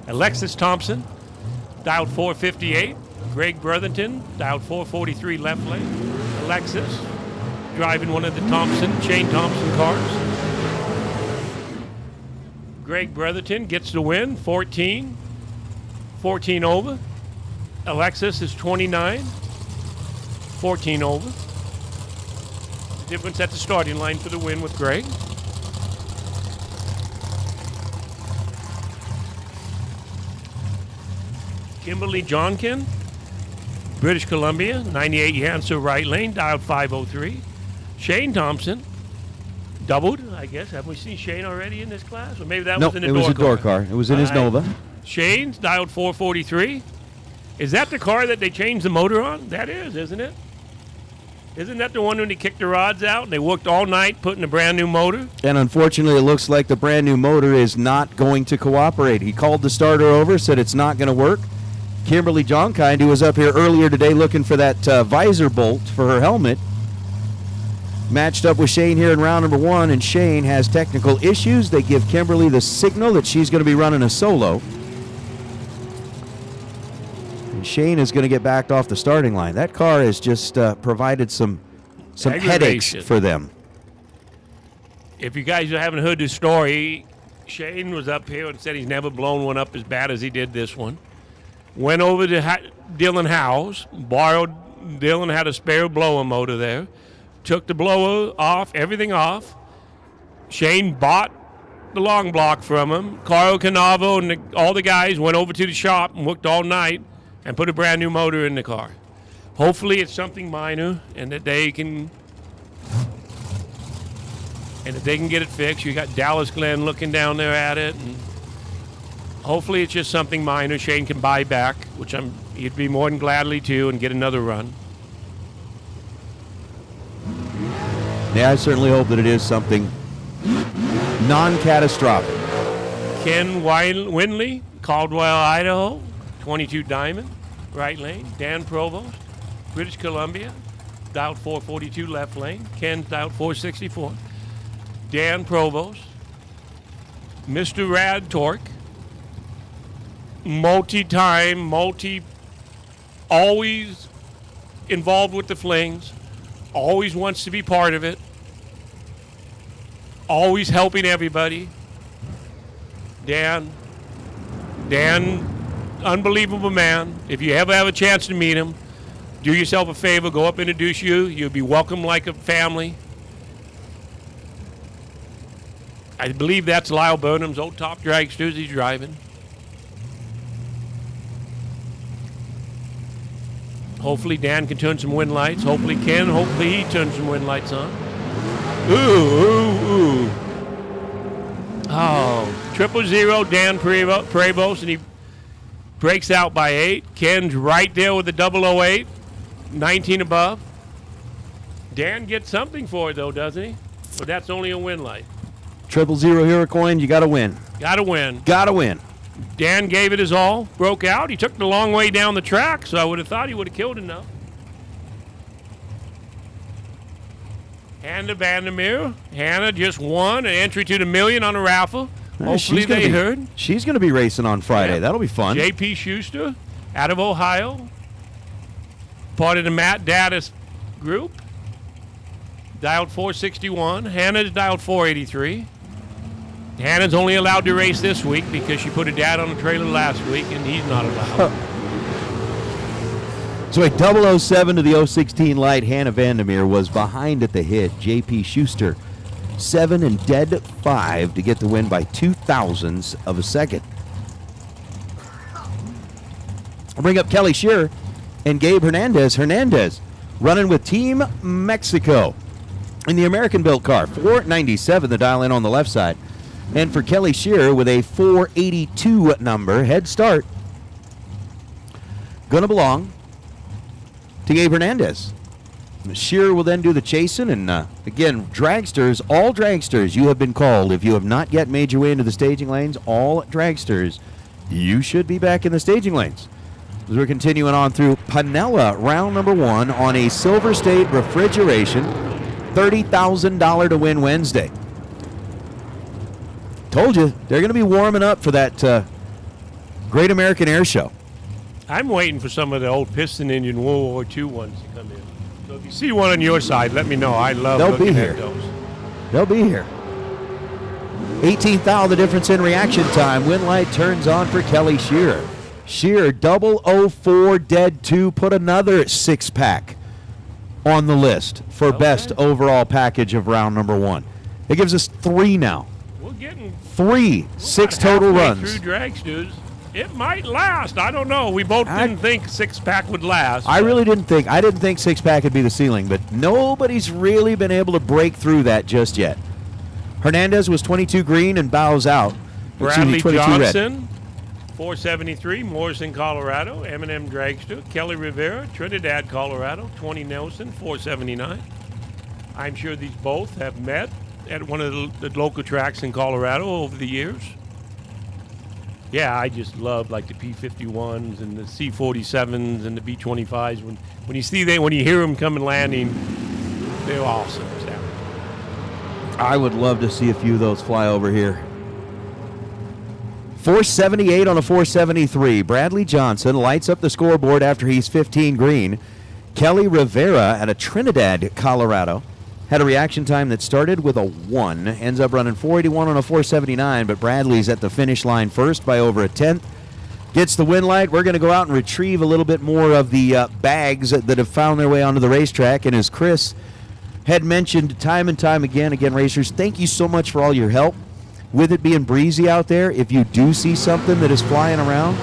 Alexis Thompson, dialed 458. Greg Brotherton, dialed 443 left lane. Alexis, driving one of the Shane Thompson cars. Greg Brotherton gets the win, 14 over. Alexis is 29, 14 over. Difference at the starting line for the win with Greg. Kimberly Johnkin, British Columbia, 98 Yancey right lane, dialed 503. Shane Thompson doubled, I guess. Have we seen Shane already in this class? Or maybe that No, was in the it was a door car. It was in his Nova. Shane's dialed 443. Is that the car that they changed the motor on? That is, isn't it? Isn't that the one when they kicked the rods out and they worked all night putting a brand new motor? And unfortunately, it looks like the brand new motor is not going to cooperate. He called the starter over, said it's not going to work. Kimberly Johnkind, who was up here earlier today looking for that visor bolt for her helmet, matched up with Shane here in round number 1, and Shane has technical issues. They give Kimberly the signal that she's going to be running a solo. And Shane is going to get backed off the starting line. That car has just provided some headaches for them. If you guys haven't heard the story, Shane was up here and said he's never blown one up as bad as he did this one. Went over to Dylan Howe's, borrowed, Dylan had a spare blower motor there, took the blower off, everything off. Shane bought the long block from him. Carl Canavo and all the guys went over to the shop and worked all night and put a brand new motor in the car. Hopefully it's something minor and that they can get it fixed. You got Dallas Glenn looking down there at it, and hopefully it's just something minor Shane can buy back, which he'd be more than gladly to, and get another run. Yeah, I certainly hope that it is something non-catastrophic. Ken Winley, Caldwell, Idaho, 22 Diamond, right lane. Dan Provost, British Columbia, dialed 442 left lane. Ken dialed 464. Dan Provost, Mr. Rad Torque, always involved with the Flings, always wants to be part of it, always helping everybody. Dan, unbelievable man. If you ever have a chance to meet him, do yourself a favor, go up and introduce you. You'll be welcomed like a family. I believe that's Lyle Burnham's old top dragsters he's driving. Hopefully Dan can turn some wind lights. Hopefully he turns some wind lights on. Ooh. Oh, 000 Dan Prevost, and he breaks out by 8. Ken's right there with the 008, 19 above. Dan gets something for it though, doesn't he? But that's only a wind light. 000 Huracoin, you got to win. Got to win. Got to win. Dan gave it his all, broke out. He took the long way down the track, so I would have thought he would have killed enough. Hannah Vandermeer. Hannah just won an entry to the million on a raffle. Hopefully they heard. She's going to be racing on Friday. Yeah. That'll be fun. J.P. Schuster out of Ohio. Part of the Matt Daddis group. Dialed 461. Hannah's dialed 483. Hannah's only allowed to race this week because she put her dad on the trailer last week, and he's not allowed. So a 007 to the 016 light, Hannah Vandermeer was behind at the hit. J.P. Schuster, 7 and dead 5 to get the win by 0.02 of a second. I'll bring up Kelly Shearer and Gabe Hernandez. Hernandez running with Team Mexico in the American-built car. 497, the dial in on the left side. And for Kelly Shearer with a 482 number, head start, going to belong to Gabe Hernandez. Shearer will then do the chasing, and again, dragsters, all dragsters, you have been called. If you have not yet made your way into the staging lanes, all dragsters, you should be back in the staging lanes. As we're continuing on through Pinella, round number 1 on a SilverState refrigeration, $30,000 to win Wednesday. Told you, they're going to be warming up for that Great American Air Show. I'm waiting for some of the old piston engine World War II ones to come in. So if you see one on your side, let me know. I love looking at those. They'll be here. 18th thou, the difference in reaction time. Wind light turns on for Kelly Shearer. Shearer, 004 dead 2, put another 6-pack on the list for best overall package of round number 1. It gives us 3 now. We're getting 6 total runs. through dragsters. It might last. I don't know. We both didn't think six-pack would last. I really didn't think. I didn't think six-pack would be the ceiling, but nobody's really been able to break through that just yet. Hernandez was 22 green and bows out. Bradley 22 Johnson, 473, Morrison, Colorado. M&M Dragster. Kelly Rivera, Trinidad, Colorado. 20 Nelson, 479. I'm sure these both have met at one of the local tracks in Colorado over the years. Yeah, I just love like the P51s and the C47s and the B25s. When you see them, when you hear them coming landing, they're awesome. I would love to see a few of those fly over here. 478 on a 473. Bradley Johnson lights up the scoreboard after he's 15 green. Kelly Rivera out of Trinidad, Colorado, had a reaction time that started with a 1. Ends up running 481 on a 479, but Bradley's at the finish line first by over a tenth. Gets the win light. We're going to go out and retrieve a little bit more of the bags that have found their way onto the racetrack. And as Chris had mentioned time and time again, racers, thank you so much for all your help. With it being breezy out there, if you do see something that is flying around,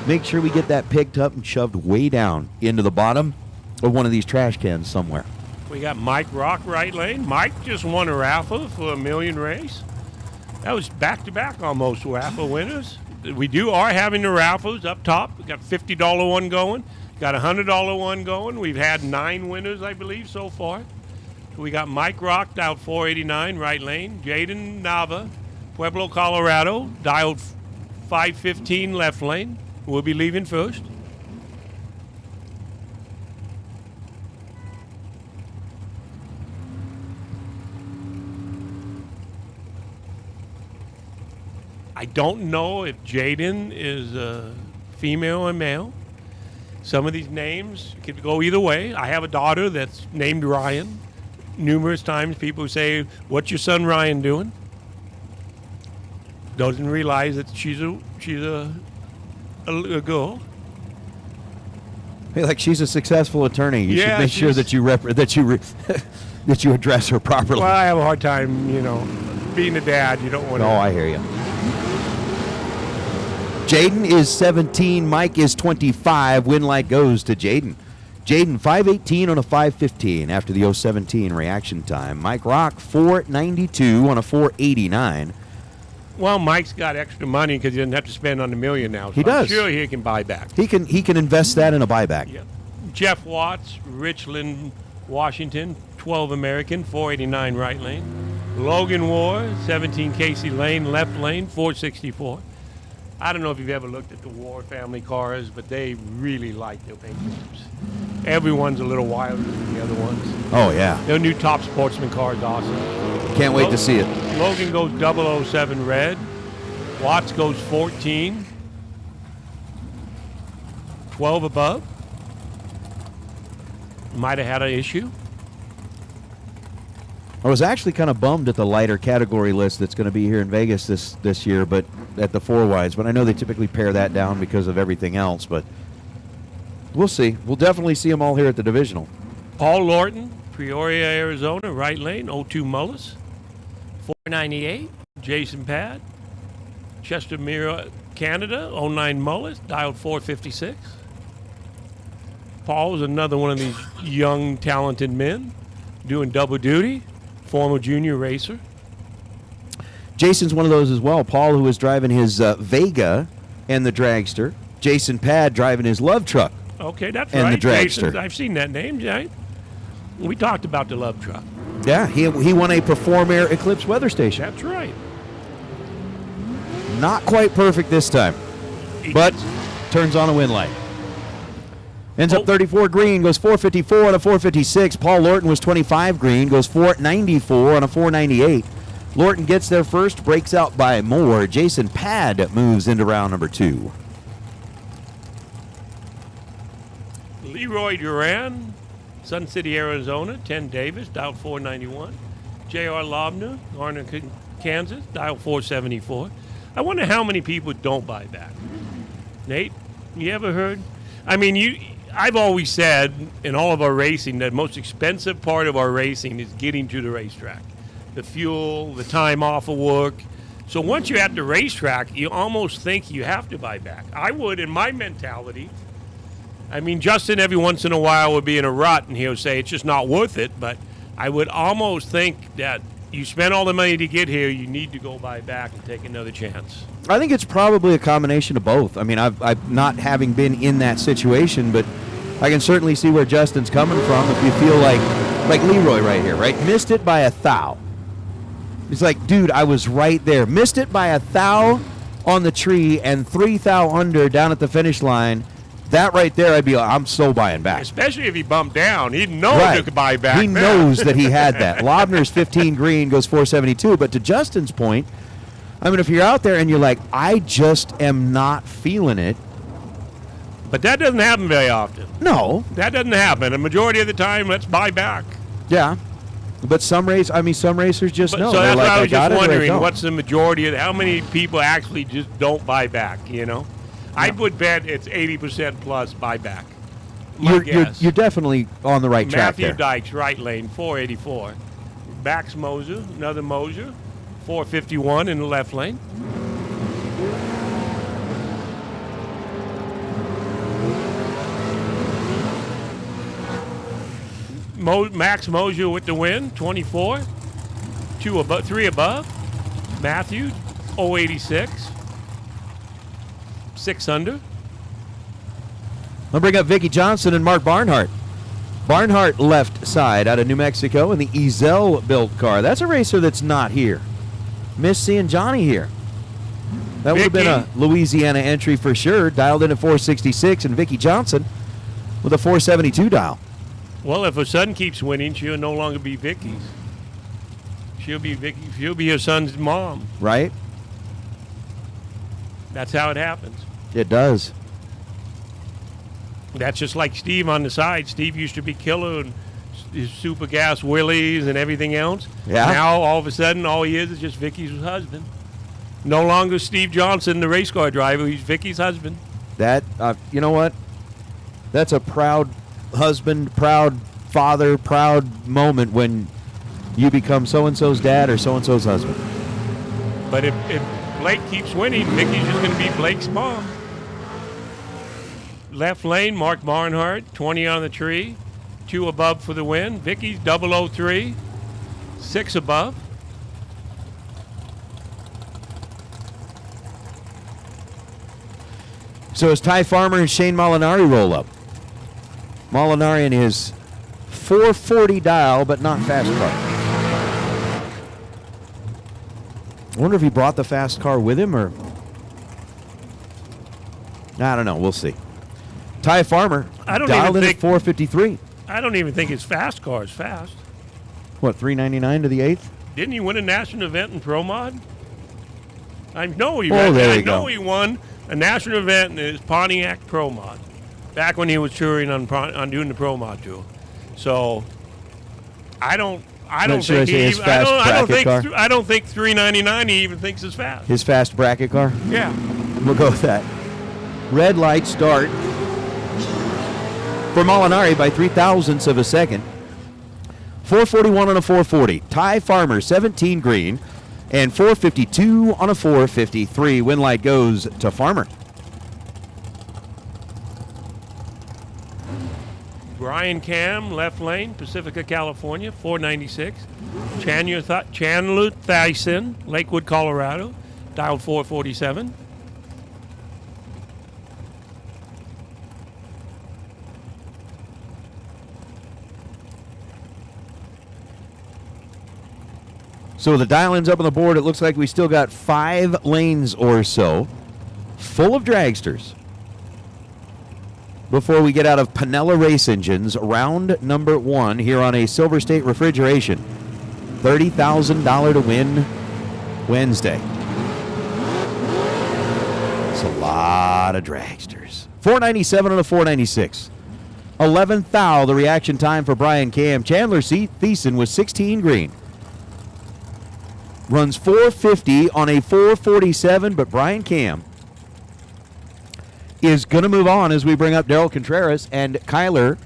make sure we get that picked up and shoved way down into the bottom of one of these trash cans somewhere. We got Mike Rock right lane. Mike just won a raffle for $1 million race. That was back-to-back almost raffle winners. We are having the raffles up top. We got $50 one going. Got a $100 one going. We've had 9 winners, I believe, so far. We got Mike Rock, dialed 489, right lane. Jaden Nava, Pueblo, Colorado, dialed 515, left lane. We'll be leaving first. I don't know if Jaden is a female or male. Some of these names could go either way. I have a daughter that's named Ryan. Numerous times people say, "What's your son Ryan doing?" Doesn't realize that she's a girl. Hey, like she's a successful attorney. You should make sure that that you address her properly. Well, I have a hard time, being a dad. You don't want to. Oh, I hear you. Jaden is 17. Mike is 25. Win light goes to Jaden. Jaden 518 on a 515 after the 017 reaction time. Mike Rock 492 on a 489. Well, Mike's got extra money because he doesn't have to spend on $1 million now. So He does. I'm sure he can buy back. He can invest that in a buyback. Yeah. Jeff Watts, Richland, Washington, 12 American, 489 right lane. Logan War, 17 Casey Lane, left lane, 464. I don't know if you've ever looked at the War family cars, but they really like their paint jobs. Everyone's a little wilder than the other ones. Oh, yeah. Their new Top Sportsman car is awesome. Can't wait to see it. Logan goes 007 red. Watts goes 14. 12 above. Might have had an issue. I was actually kind of bummed at the lighter category list that's going to be here in Vegas this year, but at the 4 wides. But I know they typically pare that down because of everything else. But we'll see. We'll definitely see them all here at the divisional. Paul Lorton, Peoria, Arizona, right lane, 02 Mullis, 498. Jason Pad, Chestermere, Canada, 09 Mullis, dialed 456. Paul is another one of these young, talented men doing double duty. Former junior racer. Jason's one of those as well. Paul, who is driving his Vega and the Dragster. Jason Pad driving his Love Truck. Okay, that's and right. the Dragster. Jason, I've seen that name, right? We talked about the Love Truck. Yeah, he won a Perform Air Eclipse weather station. That's right. Not quite perfect this time, but turns on a win light. Ends up 34 green, goes 454 on a 456. Paul Lorton was 25 green, goes 494 on a 498. Lorton gets there first, breaks out by more. Jason Pad moves into round number 2. Leroy Duran, Sun City, Arizona, 10 Davis, dial 491. J.R. Lobner, Garner, Kansas, dial 474. I wonder how many people don't buy back. Nate, you ever heard? I mean, I've always said in all of our racing that the most expensive part of our racing is getting to the racetrack. The fuel, the time off of work, So once you're at the racetrack, you almost think you have to buy back. I would, in my mentality. I mean, Justin every once in a while would be in a rut, and he'll say it's just not worth it. But I would almost think that you spent all the money to get here, you need to go buy back and take another chance. I think it's probably a combination of both. I mean, I've not having been in that situation, but I can certainly see where Justin's coming from. If you feel like Leroy right here, right? Missed it by a thou. He's like, dude, I was right there. Missed it by a thou on the tree and 3 thou under down at the finish line. That right there, I'm so buying back. Especially if he bumped down. He'd know to buy back. He knows that he had that. Lobner's 15 green goes 472. But to Justin's point, I mean, if you're out there and you're like, I just am not feeling it. But that doesn't happen very often. No. That doesn't happen. A majority of the time, let's buy back. Yeah. But some racers just know. So that's like, why I was just wondering, don't. what's the majority of how many people actually just don't buy back, you know? I would bet it's 80% plus buyback. You're definitely on the right track there. Matthew Dykes, right lane, 484. Max Moser, another Moser, 451 in the left lane. Max Moser with the win, 24. 3 above. Matthew, 086. 6 under. I'll bring up Vicky Johnson and Mark Barnhart. Barnhart left side out of New Mexico in the Ezel built car. That's a racer that's not here. Miss seeing Johnny here. That would have been a Louisiana entry for sure. Dialed in at 466, and Vicky Johnson with a 472 dial. Well, if her son keeps winning, she'll no longer be Vicky's. She'll be her son's mom. Right? That's how it happens. It does. That's just like Steve on the side. Steve used to be killer and his super gas Willies and everything else. Yeah. Now, all of a sudden, all he is just Vicky's husband. No longer Steve Johnson, the race car driver. He's Vicky's husband. That, you know what? That's a proud husband, proud father, proud moment when you become so-and-so's dad or so-and-so's husband. But if Blake keeps winning, Vicky's just going to be Blake's mom. Left lane, Mark Barnhart, 20 on the tree, 2 above for the win. Vicky's 003, 6 above. So as Ty Farmer and Shane Molinari roll up. Molinari in his 440 dial, but not fast car. I wonder if he brought the fast car with him, or I don't know. We'll see. Ty Farmer dialed in at 453. I don't even think his fast car is fast. What, 399 to the 8th? Didn't he win a national event in Pro Mod? I know he won a national event in his Pontiac Pro Mod back when he was touring on doing the Pro Mod tour. So I don't think 399 he even thinks is fast. His fast bracket car? Yeah. We'll go with that. Red light start for Molinari by 0.03 of a second. 441 on a 440. Ty Farmer, 17 green, and 452 on a 453. Win light goes to Farmer. Brian Cam, left lane, Pacifica, California, 496. Chandler Thyssen, Lakewood, Colorado, dialed 447. So the dial-ins up on the board, it looks like we still got 5 lanes or so full of dragsters before we get out of Pinella Race Engines, round number 1 here on a SilverState Refrigeration. $30,000 to win Wednesday. It's a lot of dragsters. 497 and a 496. 11th thou, the reaction time for Brian Cam. Chandler Thiessen was 16 green. Runs 450 on a 447, but Brian Cam is going to move on as we bring up Darrell Contreras and Kyler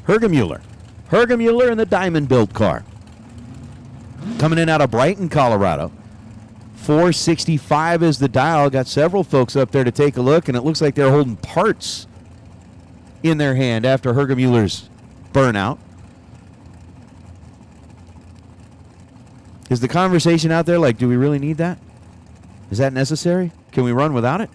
Hergemuller. Hergemuller in the Diamond built car. Coming in out of Brighton, Colorado. 465 is the dial. Got several folks up there to take a look, and it looks like they're holding parts in their hand after Hergemuller's burnout. Is the conversation out there like, do we really need that? Is that necessary? Can we run without it?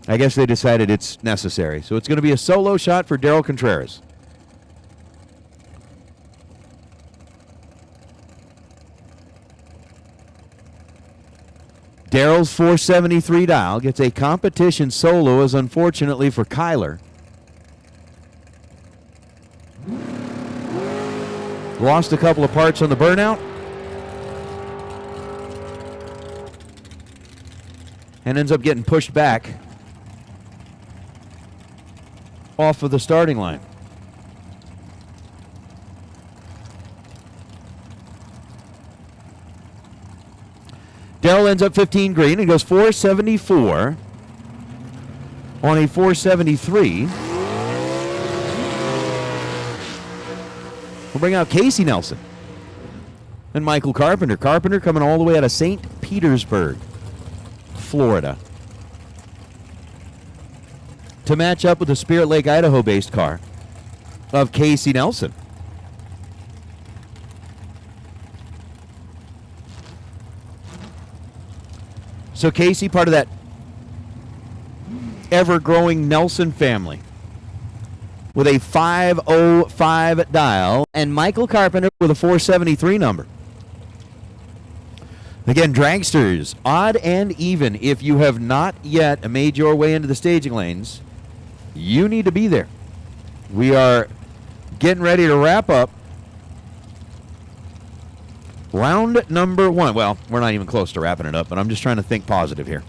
I guess they decided it's necessary. So it's going to be a solo shot for Darrell Contreras. Darrell's 473 dial gets a competition solo, as unfortunately for Kyler. Lost a couple of parts on the burnout. And ends up getting pushed back off of the starting line. Darrell ends up 15 green and goes 474 on a 473. We'll bring out Casey Nelson and Michael Carpenter. Carpenter coming all the way out of St. Petersburg, Florida, to match up with the Spirit Lake, Idaho-based car of Casey Nelson. So Casey, part of that ever-growing Nelson family, with a 505 dial, and Michael Carpenter with a 473 number. Again, dragsters, odd and even. If you have not yet made your way into the staging lanes, you need to be there. We are getting ready to wrap up round number 1. Well, we're not even close to wrapping it up, but I'm just trying to think positive here.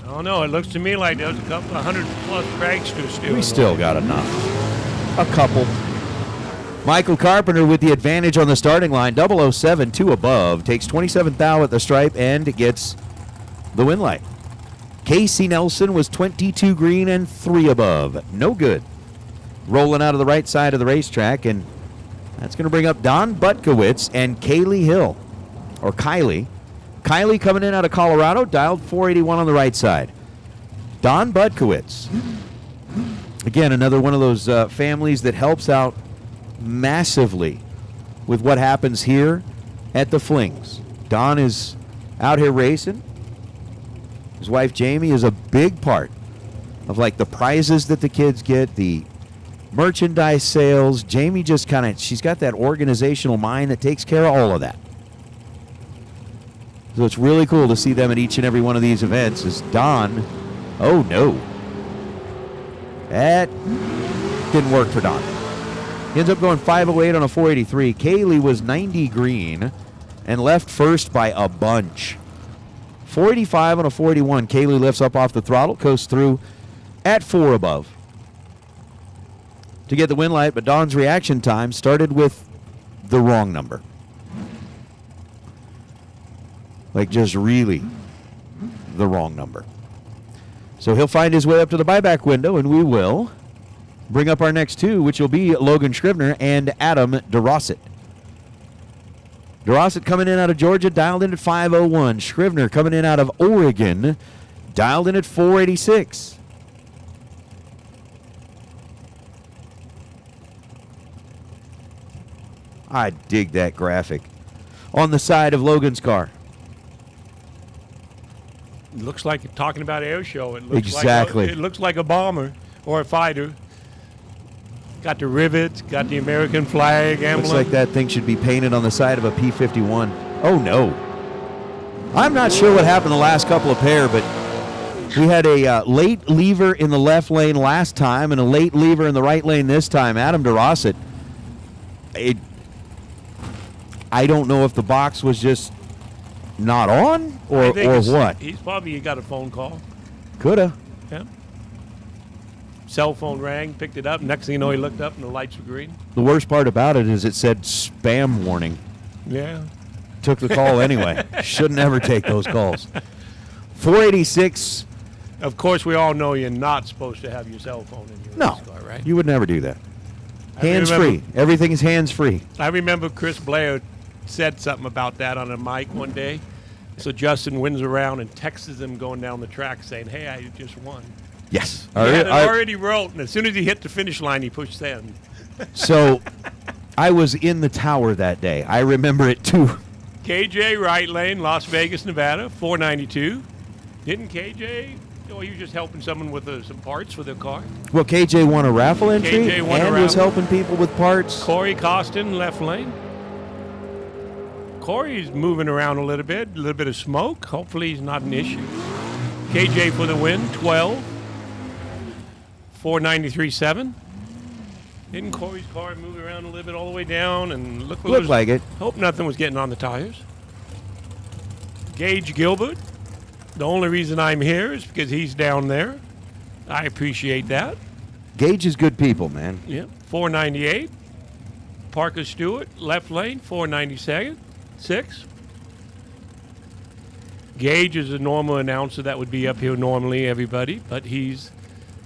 Oh, no, it looks to me like there's a couple of 100-plus dragsters still. We still got enough. A couple. Michael Carpenter with the advantage on the starting line. 007, 2 above. Takes 27th thou at the stripe and gets the win light. Casey Nelson was 22 green and 3 above. No good. Rolling out of the right side of the racetrack, and that's going to bring up Don Butkowitz and Kaylee Hill, or Kylie. Kylie coming in out of Colorado, dialed 481 on the right side. Don Butkowitz. Again, another one of those families that helps out massively with what happens here at the Flings. Don is out here racing. His wife Jamie is a big part of like the prizes that the kids get, the merchandise sales. Jamie just kind of, she's got that organizational mind that takes care of all of that. So it's really cool to see them at each and every one of these events. As Don, oh no, that didn't work for Don. He ends up going 508 on a 483. Kaylee was 90 green and left first by a bunch. 485 on a 481. Kaylee lifts up off the throttle, coasts through at 4 above to get the win light, but Don's reaction time started with the wrong number. Like just really the wrong number. So he'll find his way up to the buyback window, and we will bring up our next two, which will be Logan Scrivener and Adam DeRosset. DeRosset coming in out of Georgia, dialed in at 501. Scrivener coming in out of Oregon, dialed in at 486. I dig that graphic on the side of Logan's car. It looks like you're talking about air show. It looks exactly. It looks like a bomber or a fighter. Got the rivets, got the American flag emblem. Looks like that thing should be painted on the side of a P-51. Oh, no. I'm not sure what happened the last couple of pair, but we had a late lever in the left lane last time and a late lever in the right lane this time. Adam DeRosset, I don't know if the box was just not on or what. He's probably got a phone call. Coulda. Yeah. Cell phone rang, picked it up. Next thing you know, he looked up and the lights were green. The worst part about it is it said spam warning. Yeah. Took the call anyway. Should never take those calls. 486. Of course, we all know you're not supposed to have your cell phone in your race car, right? You would never do that. Hands-free. Everything is hands-free. I remember Chris Blair said something about that on a mic one day. So Justin wins around and texts him going down the track saying, "Hey, I just won." Yes. He had it already wrote, and as soon as he hit the finish line, he pushed send. So I was in the tower that day. I remember it too. KJ, right lane, Las Vegas, Nevada, 492. Didn't KJ? Oh, he was just helping someone with some parts for their car. Well, KJ won a raffle entry KJ won a and was raffle. helping people with parts. Corey Costin, left lane. Corey's moving around a little bit of smoke. Hopefully he's not an issue. KJ for the win, 12. 493.7. Didn't Corey's car move around a little bit all the way down and looked like it. Hope nothing was getting on the tires. Gage Gilbert. The only reason I'm here is because he's down there. I appreciate that. Gage is good people, man. Yep. 498. Parker Stewart, left lane, 497. 6. Gage is a normal announcer that would be up here normally, everybody, but he's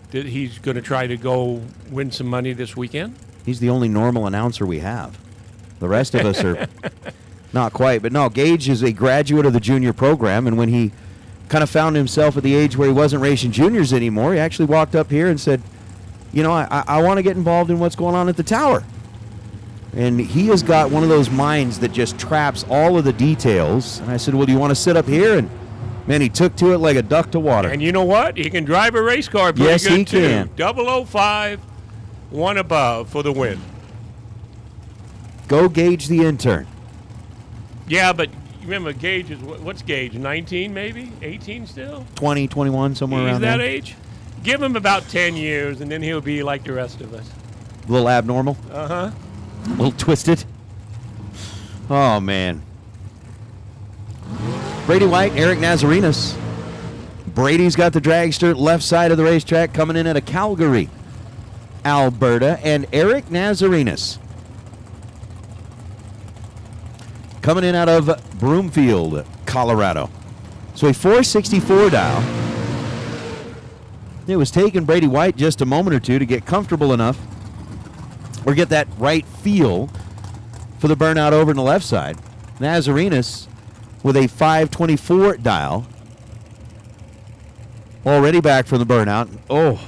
going to try to go win some money this weekend. He's the only normal announcer we have. The rest of us are not quite. But no, Gage is a graduate of the junior program, and when he kind of found himself at the age where he wasn't racing juniors anymore, he actually walked up here and said, you know, I want to get involved in what's going on at the tower. And he has got one of those minds that just traps all of the details. And I said, well, do you want to sit up here? And, man, he took to it like a duck to water. And you know what? He can drive a race car pretty Yes, good, he too. can. 005, one above for the win. Go Gage the intern. Yeah, but remember, Gage is, what's Gage, 19 maybe? 18 still? 20, 21, somewhere He's around that there. age? Give him about 10 years, and then he'll be like the rest of us. A little abnormal. Uh-huh. A little twisted. Oh, man. Brady White, Eric Nazarenas. Brady's got the dragster left side of the racetrack coming in out of Calgary, Alberta. And Eric Nazarenas coming in out of Broomfield, Colorado. So a 464 dial. It was taking Brady White just a moment or two to get comfortable enough or get that right feel for the burnout over on the left side. Nazarenas with a 524 dial. Already back from the burnout. Oh.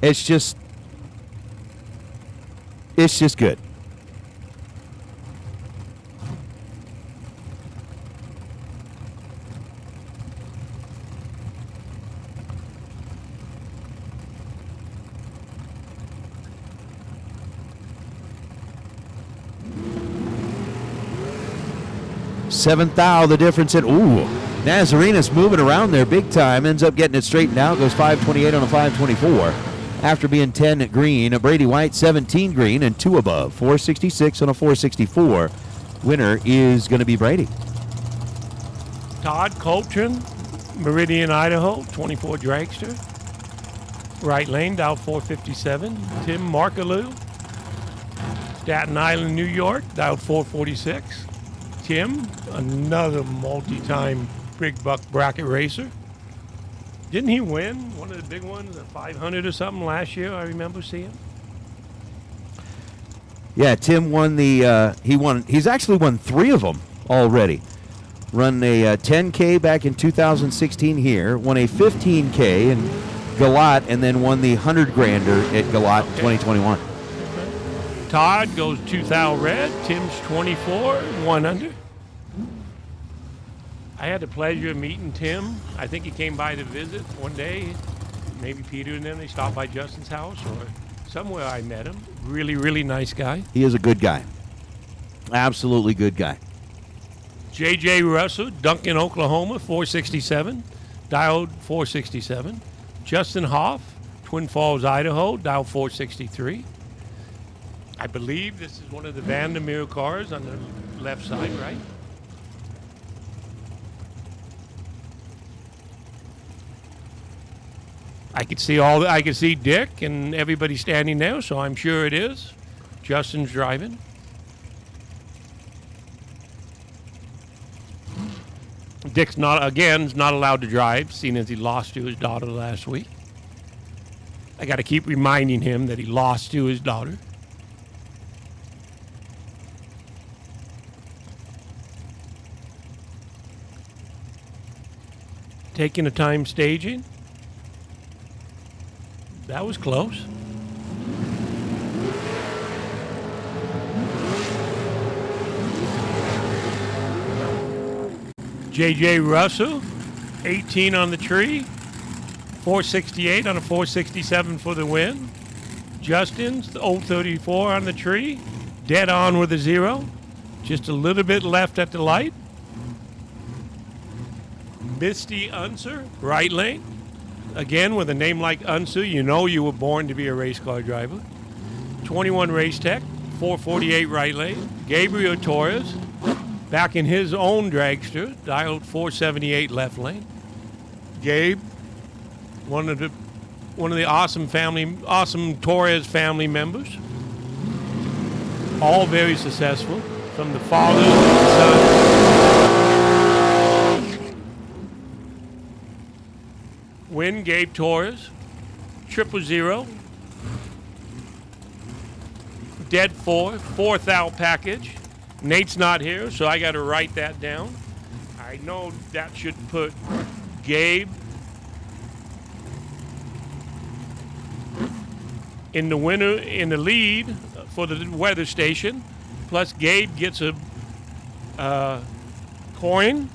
It's just good. Seventh thou, the difference in, Nazarenas moving around there big time, ends up getting it straightened out, goes 528 on a 524. After being 10 at green, Brady White 17 green and 2 above, 466 on a 464. Winner is going to be Brady. Todd Coltrane, Meridian, Idaho, 24 dragster. Right lane, Dow 457. Tim Markaloo, Staten Island, New York, Dow 446. Tim, another multi-time big buck bracket racer. Didn't he win one of the big ones, a 500 or something last year? I remember seeing. Yeah, Tim won the. He's actually won 3 of them already. Run a 10K back in 2016 here. Won a 15K in Galat, and then won the 100 grander at Galat 2021. Todd goes 2,000 red. Tim's 24, 1 under. I had the pleasure of meeting Tim. I think he came by to visit one day. Maybe Peter and them, they stopped by Justin's house or somewhere I met him. Really, really nice guy. He is a good guy. Absolutely good guy. J.J. Russell, Duncan, Oklahoma, 467. Dialed 467. Justin Hoff, Twin Falls, Idaho, dialed 463. I believe this is one of the Vandermeer cars on the left side, right? I could see Dick and everybody standing there, so I'm sure it is. Justin's driving. Dick's not allowed to drive, seeing as he lost to his daughter last week. I got to keep reminding him that he lost to his daughter. Taking the time staging. That was close. J.J. Russell, 18 on the tree, 468 on a 467 for the win. Justin's the old 34 on the tree, dead on with a 0. Just a little bit left at the light. Misty Unser, right lane. Again, with a name like Unser, you know you were born to be a race car driver. 21 Race Tech, 448 right lane. Gabriel Torres, back in his own dragster, dialed 478 left lane. Gabe, one of the awesome Torres family members. All very successful, from the father to the son. Win, Gabe Torres. 000. Dead 4th out package. Nate's not here, so I got to write that down. I know that should put Gabe in the winner, in the lead for the weather station. Plus, Gabe gets a coin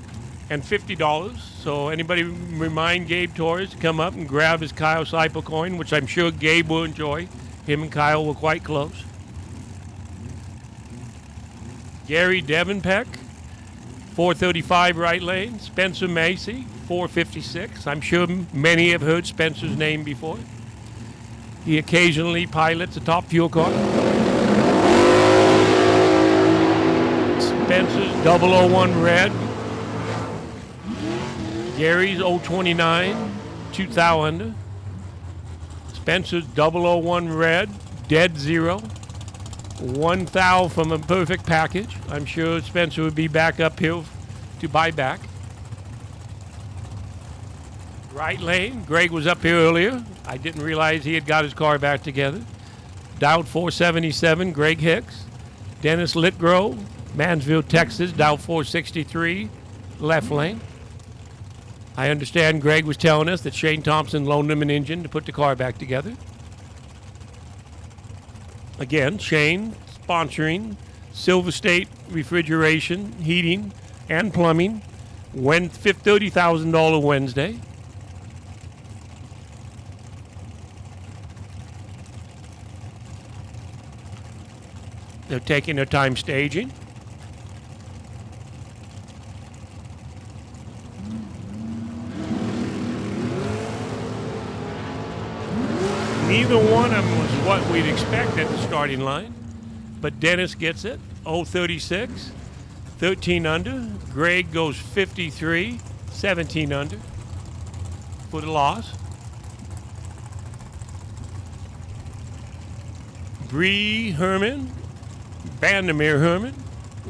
and $50. So anybody remind Gabe Torres to come up and grab his Kyle Seipel coin, which I'm sure Gabe will enjoy. Him and Kyle were quite close. Gary Devenpeck, 435 right lane. Spencer Macy, 456. I'm sure many have heard Spencer's name before. He occasionally pilots a top fuel car. Spencer's 001 red. Gary's 029, 2,000 under. Spencer's 001 red, dead 0. 1,000 from a perfect package. I'm sure Spencer would be back up here to buy back. Right lane, Greg was up here earlier. I didn't realize he had got his car back together. Dialed 477, Greg Hicks. Dennis Litgrove, Mansfield, Texas, dialed 463, left lane. I understand Greg was telling us that Shane Thompson loaned him an engine to put the car back together. Again, Shane sponsoring SilverState Refrigeration, Heating, and Plumbing. $30,000 Wednesday. They're taking their time staging. Neither one of them was what we'd expect at the starting line, but Dennis gets it, 036, 13 under. Greg goes 53, 17 under for the loss. Bree Herman, Vandermeer Herman,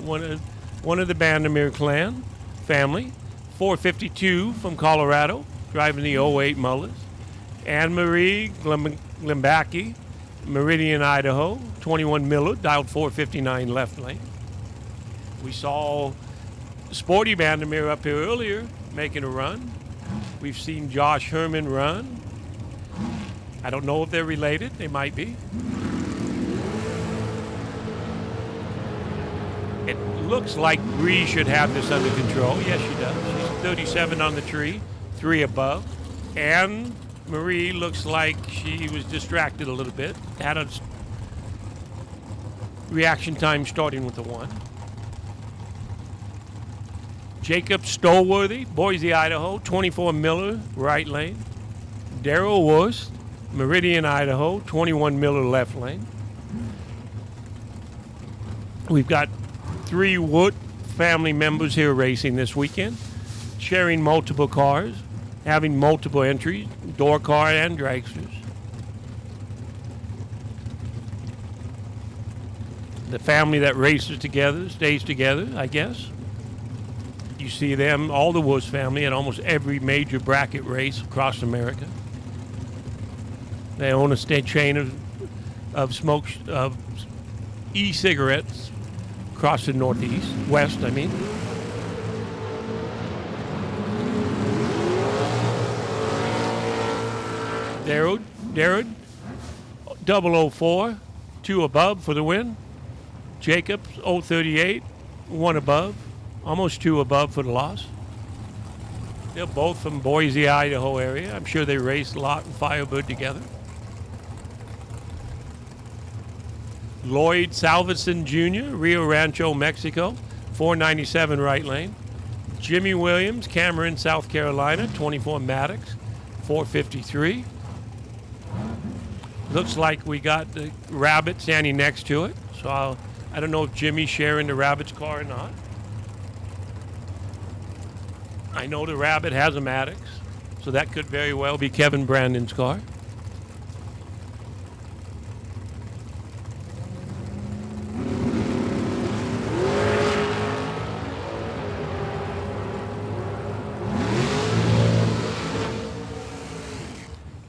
one of the Vandermeer clan family, 452 from Colorado, driving the 08 Mullers. Anne-Marie Glimbacki, Meridian, Idaho, 21 Miller, dialed 459 left lane. We saw Sporty Vandermeer up here earlier making a run. We've seen Josh Herman run. I don't know if they're related. They might be. It looks like Bree should have this under control. Yes, she does. She's 37 on the tree, 3 above. And Marie looks like she was distracted a little bit. Had a reaction time starting with the 1. Jacob Stolworthy, Boise, Idaho, 24 Miller, right lane. Darrell Wurst, Meridian, Idaho, 21 Miller, left lane. We've got 3 Wood family members here racing this weekend, sharing multiple cars, having multiple entries, door car and dragsters. The family that races together stays together, I guess. You see them, all the Woods family, at almost every major bracket race across America. They own a state chain of e-cigarettes across the west, I mean. Darrod, 004, 2 above for the win. Jacobs, 038, 1 above, almost 2 above for the loss. They're both from Boise, Idaho area. I'm sure they raced a lot in Firebird together. Lloyd Salveson Jr., Rio Rancho, Mexico, 497 right lane. Jimmy Williams, Cameron, South Carolina, 24 Maddox, 453. Looks like we got the Rabbit standing next to it. So I don't know if Jimmy's sharing the Rabbit's car or not. I know the Rabbit has a Maddox, so that could very well be Kevin Brandon's car.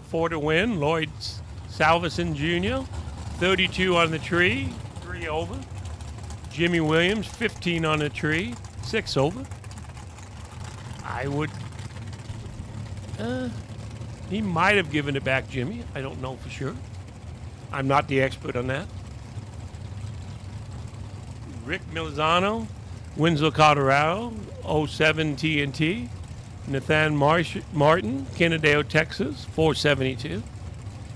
For the win, Lloyd Salveson Jr., 32 on the tree, 3 over. Jimmy Williams, 15 on the tree, 6 over. I would, he might have given it back, Jimmy. I don't know for sure. I'm not the expert on that. Rick Milzano, Winslow, Colorado, 07 TNT. Nathan Martin, Kennedale, Texas, 472.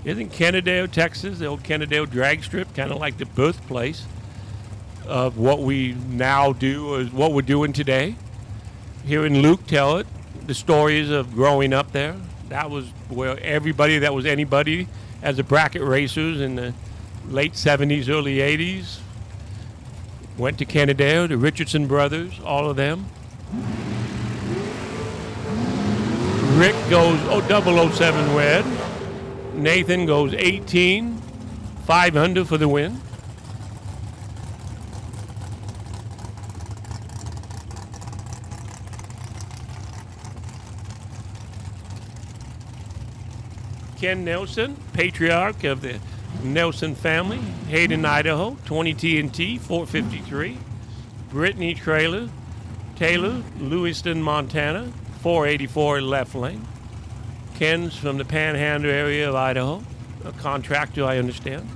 Isn't Kennedale, Texas, the old Kennedale drag strip, kind of like the birthplace of what we now do, is what we're doing today? Hearing Luke tell it, the stories of growing up there, that was where everybody that was anybody as a bracket racers in the late 70s, early 80s, went to Kennedale, the Richardson brothers, all of them. Rick goes 007 red. Nathan goes 18, 5 under for the win. Ken Nelson, patriarch of the Nelson family, Hayden, Idaho, 20 TNT, 453. Brittany Taylor, Lewiston, Montana, 484 left lane. Ken's from the Panhandle area of Idaho, a contractor, I understand.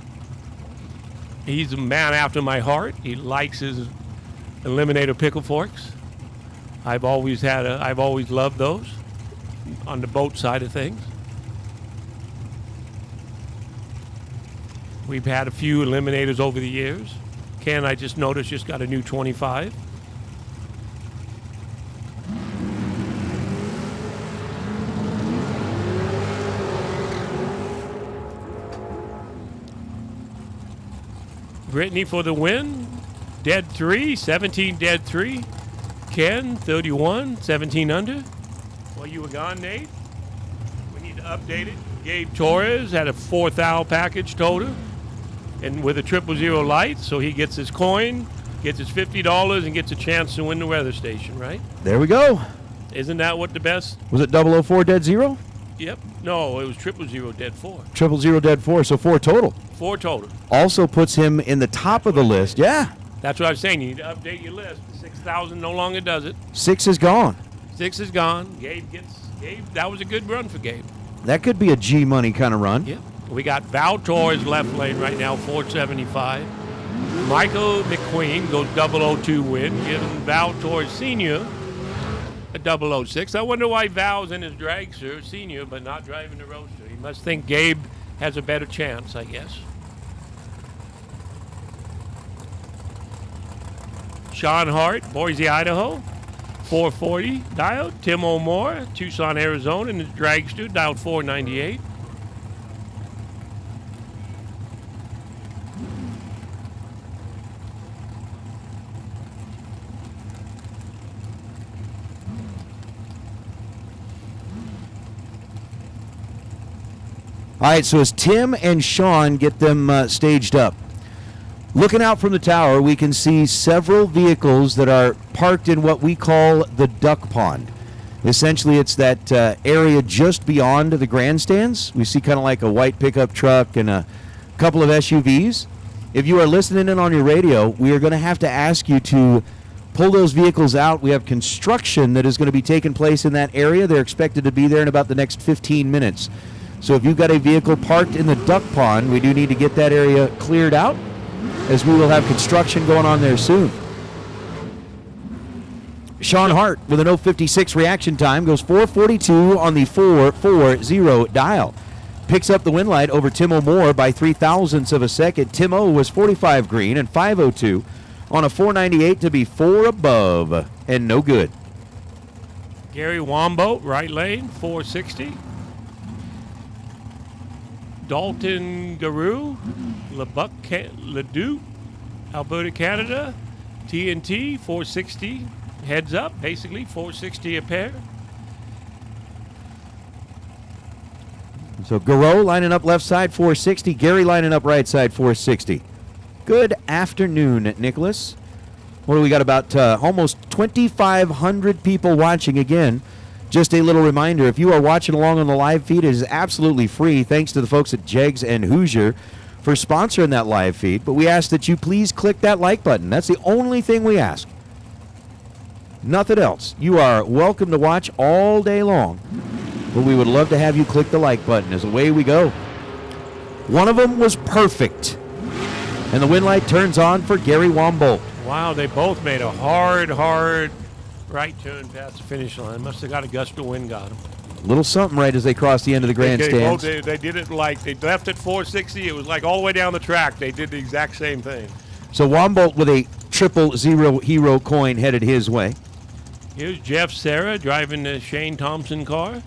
He's a man after my heart. He likes his Eliminator pickle forks. I've always loved those on the boat side of things. We've had a few Eliminators over the years. Ken, I just noticed, just got a new 25. Brittany for the win. Dead 3, 17 dead 3. Ken, 31, 17 under. Well, you were gone, Nate. We need to update it. Gabe Torres had a 4,000 package total, and with a 000 light, so he gets his coin, gets his $50, and gets a chance to win the weather station, right? There we go. Isn't that what the best? Was it 004 dead 0? Yep. No, it was 000 dead 4. 000 dead 4, so 4 total. 4 total. Also puts him in the top of the list. Yeah. That's what I was saying. You need to update your list. 6,000 no longer does it. 6 is gone. 6 is gone. Gabe, that was a good run for Gabe. That could be a G money kind of run. Yeah. We got Val Torres left lane right now, 475. Michael McQueen goes 002 win, giving Val Torres Sr. a 006. I wonder why Val's in his dragster, senior, but not driving the roadster. He must think Gabe has a better chance, I guess. Sean Hart, Boise, Idaho, 440 dialed. Tim O'More, Tucson, Arizona, in his dragster, dialed 498. All right, so as Tim and Sean get them staged up, looking out from the tower, we can see several vehicles that are parked in what we call the duck pond. Essentially, it's that area just beyond the grandstands. We see kind of like a white pickup truck and a couple of SUVs. If you are listening in on your radio, we are going to have to ask you to pull those vehicles out. We have construction that is going to be taking place in that area. They're expected to be there in about the next 15 minutes. So if you've got a vehicle parked in the duck pond, we do need to get that area cleared out, as we will have construction going on there soon. Sean Hart with an 056 reaction time goes 442 on the 440 dial. Picks up the win light over Timo Moore by 0.03 of a second. Timo was 45 green and 502 on a 498 to be 4 above and no good. Gary Wamboat, right lane, 460. Dalton Garou, Leduc, Alberta, Canada, TNT, 460. Heads up, basically, 460 a pair. So Garou lining up left side, 460. Gary lining up right side, 460. Good afternoon, Nicholas. What do we got? About almost 2,500 people watching again. Just a little reminder, if you are watching along on the live feed, it is absolutely free. Thanks to the folks at Jegs and Hoosier for sponsoring that live feed. But we ask that you please click that like button. That's the only thing we ask. Nothing else. You are welcome to watch all day long, but we would love to have you click the like button as away we go. One of them was perfect, and the win light turns on for Gary Wambolt. Wow, they both made a hard right turn past the finish line. Must have got a gust of wind, got them. Little something right as they crossed the end of the grandstands. They did it like, they left at 460. It was like all the way down the track. They did the exact same thing. So Wambolt with a 000 hero coin headed his way. Here's Jeff Serra driving the Shane Thompson car.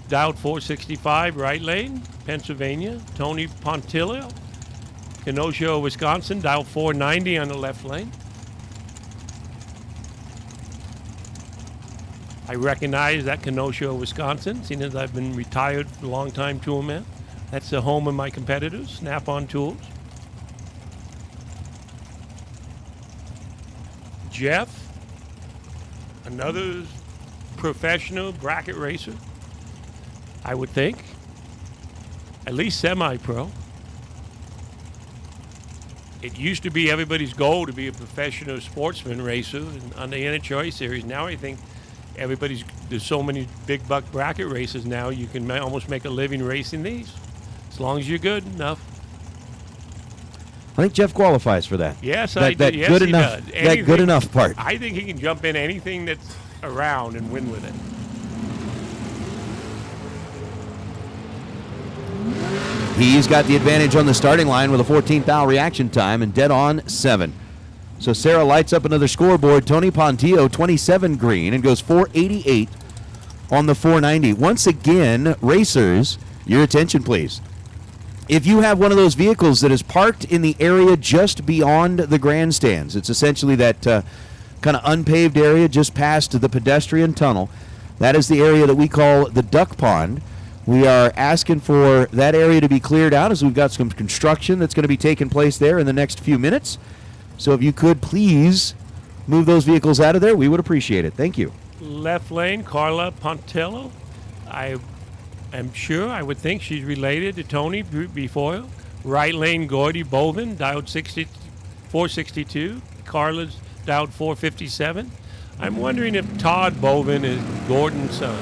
Dialed 465 right lane, Pennsylvania. Tony Pontillo, Kenosha, Wisconsin, dialed 490 on the left lane. I recognize that Kenosha, Wisconsin, seeing as I've been retired for a long time toolman. That's the home of my competitors, Snap-on Tools. Jeff, another professional bracket racer, I would think. At least semi-pro. It used to be everybody's goal to be a professional sportsman racer on the NHRA series. Now I think there's so many big buck bracket races now, you can almost make a living racing these, as long as you're good enough. I think Jeff qualifies for that. Yes, that, I do. that Yes, good he enough, does. that good enough part. I think he can jump in anything that's around and win with it. He's got the advantage on the starting line with a 14th hour reaction time and dead on 7. So Sarah lights up another scoreboard. Tony Pontillo, 27 green, and goes 488 on the 490. Once again, racers, your attention, please. If you have one of those vehicles that is parked in the area just beyond the grandstands, it's essentially that kind of unpaved area just past the pedestrian tunnel. That is the area that we call the duck pond. We are asking for that area to be cleared out as we've got some construction that's going to be taking place there in the next few minutes. So if you could please move those vehicles out of there, we would appreciate it. Thank you. Left lane, Carla Pontillo. I would think she's related to Tony Befoyle. Right lane, Gordy Bovin, dialed 462. Carla's dialed 457. I'm wondering if Todd Bovin is Gordon's son.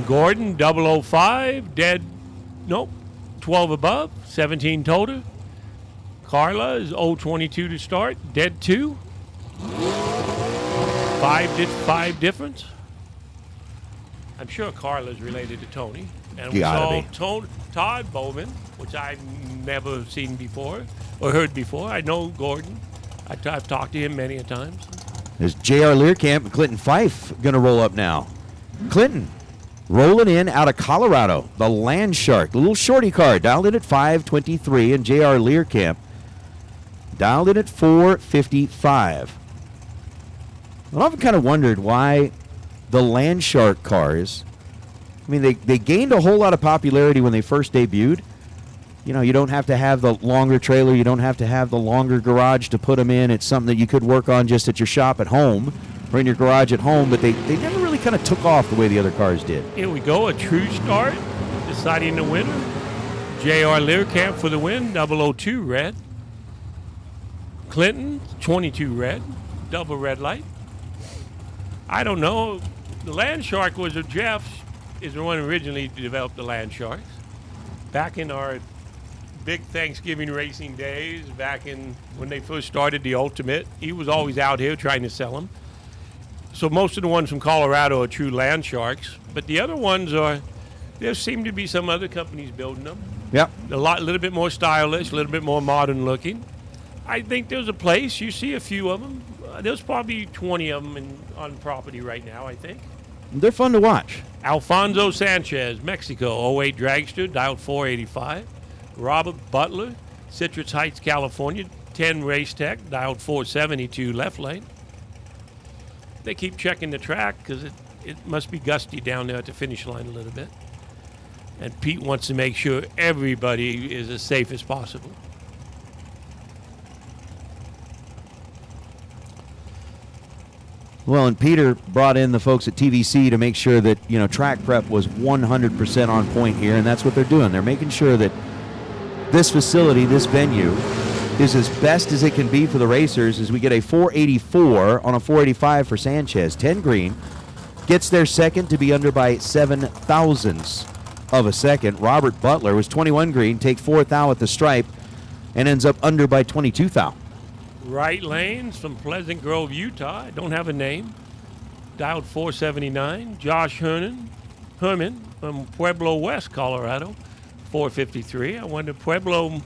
Gordon, 005, dead, nope, 12 above, 17 total. Carla is 022 to start, dead 2. 5 difference. I'm sure Carla's related to Tony. And we saw Todd Bowman, which I've never seen before or heard before. I know Gordon. I've talked to him many a times. There's J.R. Learcamp and Clinton Fife going to roll up now. Clinton rolling in out of Colorado, the Land Shark, the little shorty car, dialed in at 523, and J.R. Learcamp dialed in at 455. I've often kind of wondered why the Land Shark cars, I mean, they gained a whole lot of popularity when they first debuted. You know, you don't have to have the longer trailer. You don't have to have the longer garage to put them in. It's something that you could work on just at your shop at home or in your garage at home, but they never really kind of took off the way the other cars did. Here we go, a true start, deciding the winner. J.R. Learcamp for the win, 002 red. Clinton, 22 red, double red light. I don't know. The Land Shark was a Jeff is the one who originally developed the Land Sharks. Back in our big Thanksgiving racing days, back in when they first started the Ultimate, he was always out here trying to sell them. So most of the ones from Colorado are true Land Sharks, but the other ones are, there seem to be some other companies building them. Yep. A little bit more stylish, a little bit more modern looking. I think there's a place. You see a few of them. There's probably 20 of them on property right now, I think. They're fun to watch. Alfonso Sanchez, Mexico, 08 dragster, dialed 485. Robert Butler, Citrus Heights, California, 10 Race Tech, dialed 472 left lane. They keep checking the track because it must be gusty down there at the finish line a little bit. And Pete wants to make sure everybody is as safe as possible. Well, and Peter brought in the folks at TVC to make sure that, track prep was 100% on point here, and that's what they're doing. They're making sure that this facility, this venue, is as best as it can be for the racers as we get a 484 on a 485 for Sanchez. 10 green, gets their second to be under by 7 thousandths of a second. Robert Butler was 21 green, take 4 thou at the stripe, and ends up under by 22 thou. Right lanes from Pleasant Grove, Utah. I don't have a name. Dialed 479. Josh Herman from Pueblo West, Colorado, 453. I wonder, Pueblo,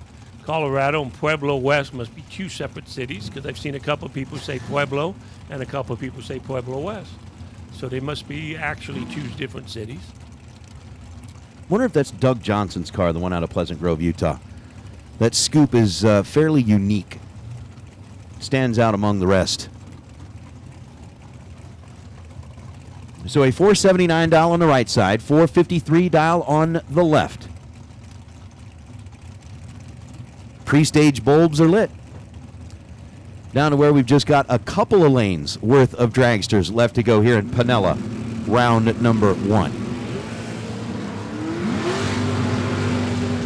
Colorado and Pueblo West must be two separate cities because I've seen a couple of people say Pueblo and a couple of people say Pueblo West. So they must be actually two different cities. Wonder if that's Doug Johnson's car, the one out of Pleasant Grove, Utah. That scoop is fairly unique. Stands out among the rest. So a 479 dial on the right side, 453 dial on the left. Pre-stage bulbs are lit. Down to where we've just got a couple of lanes worth of dragsters left to go here in Pinella, round number 1.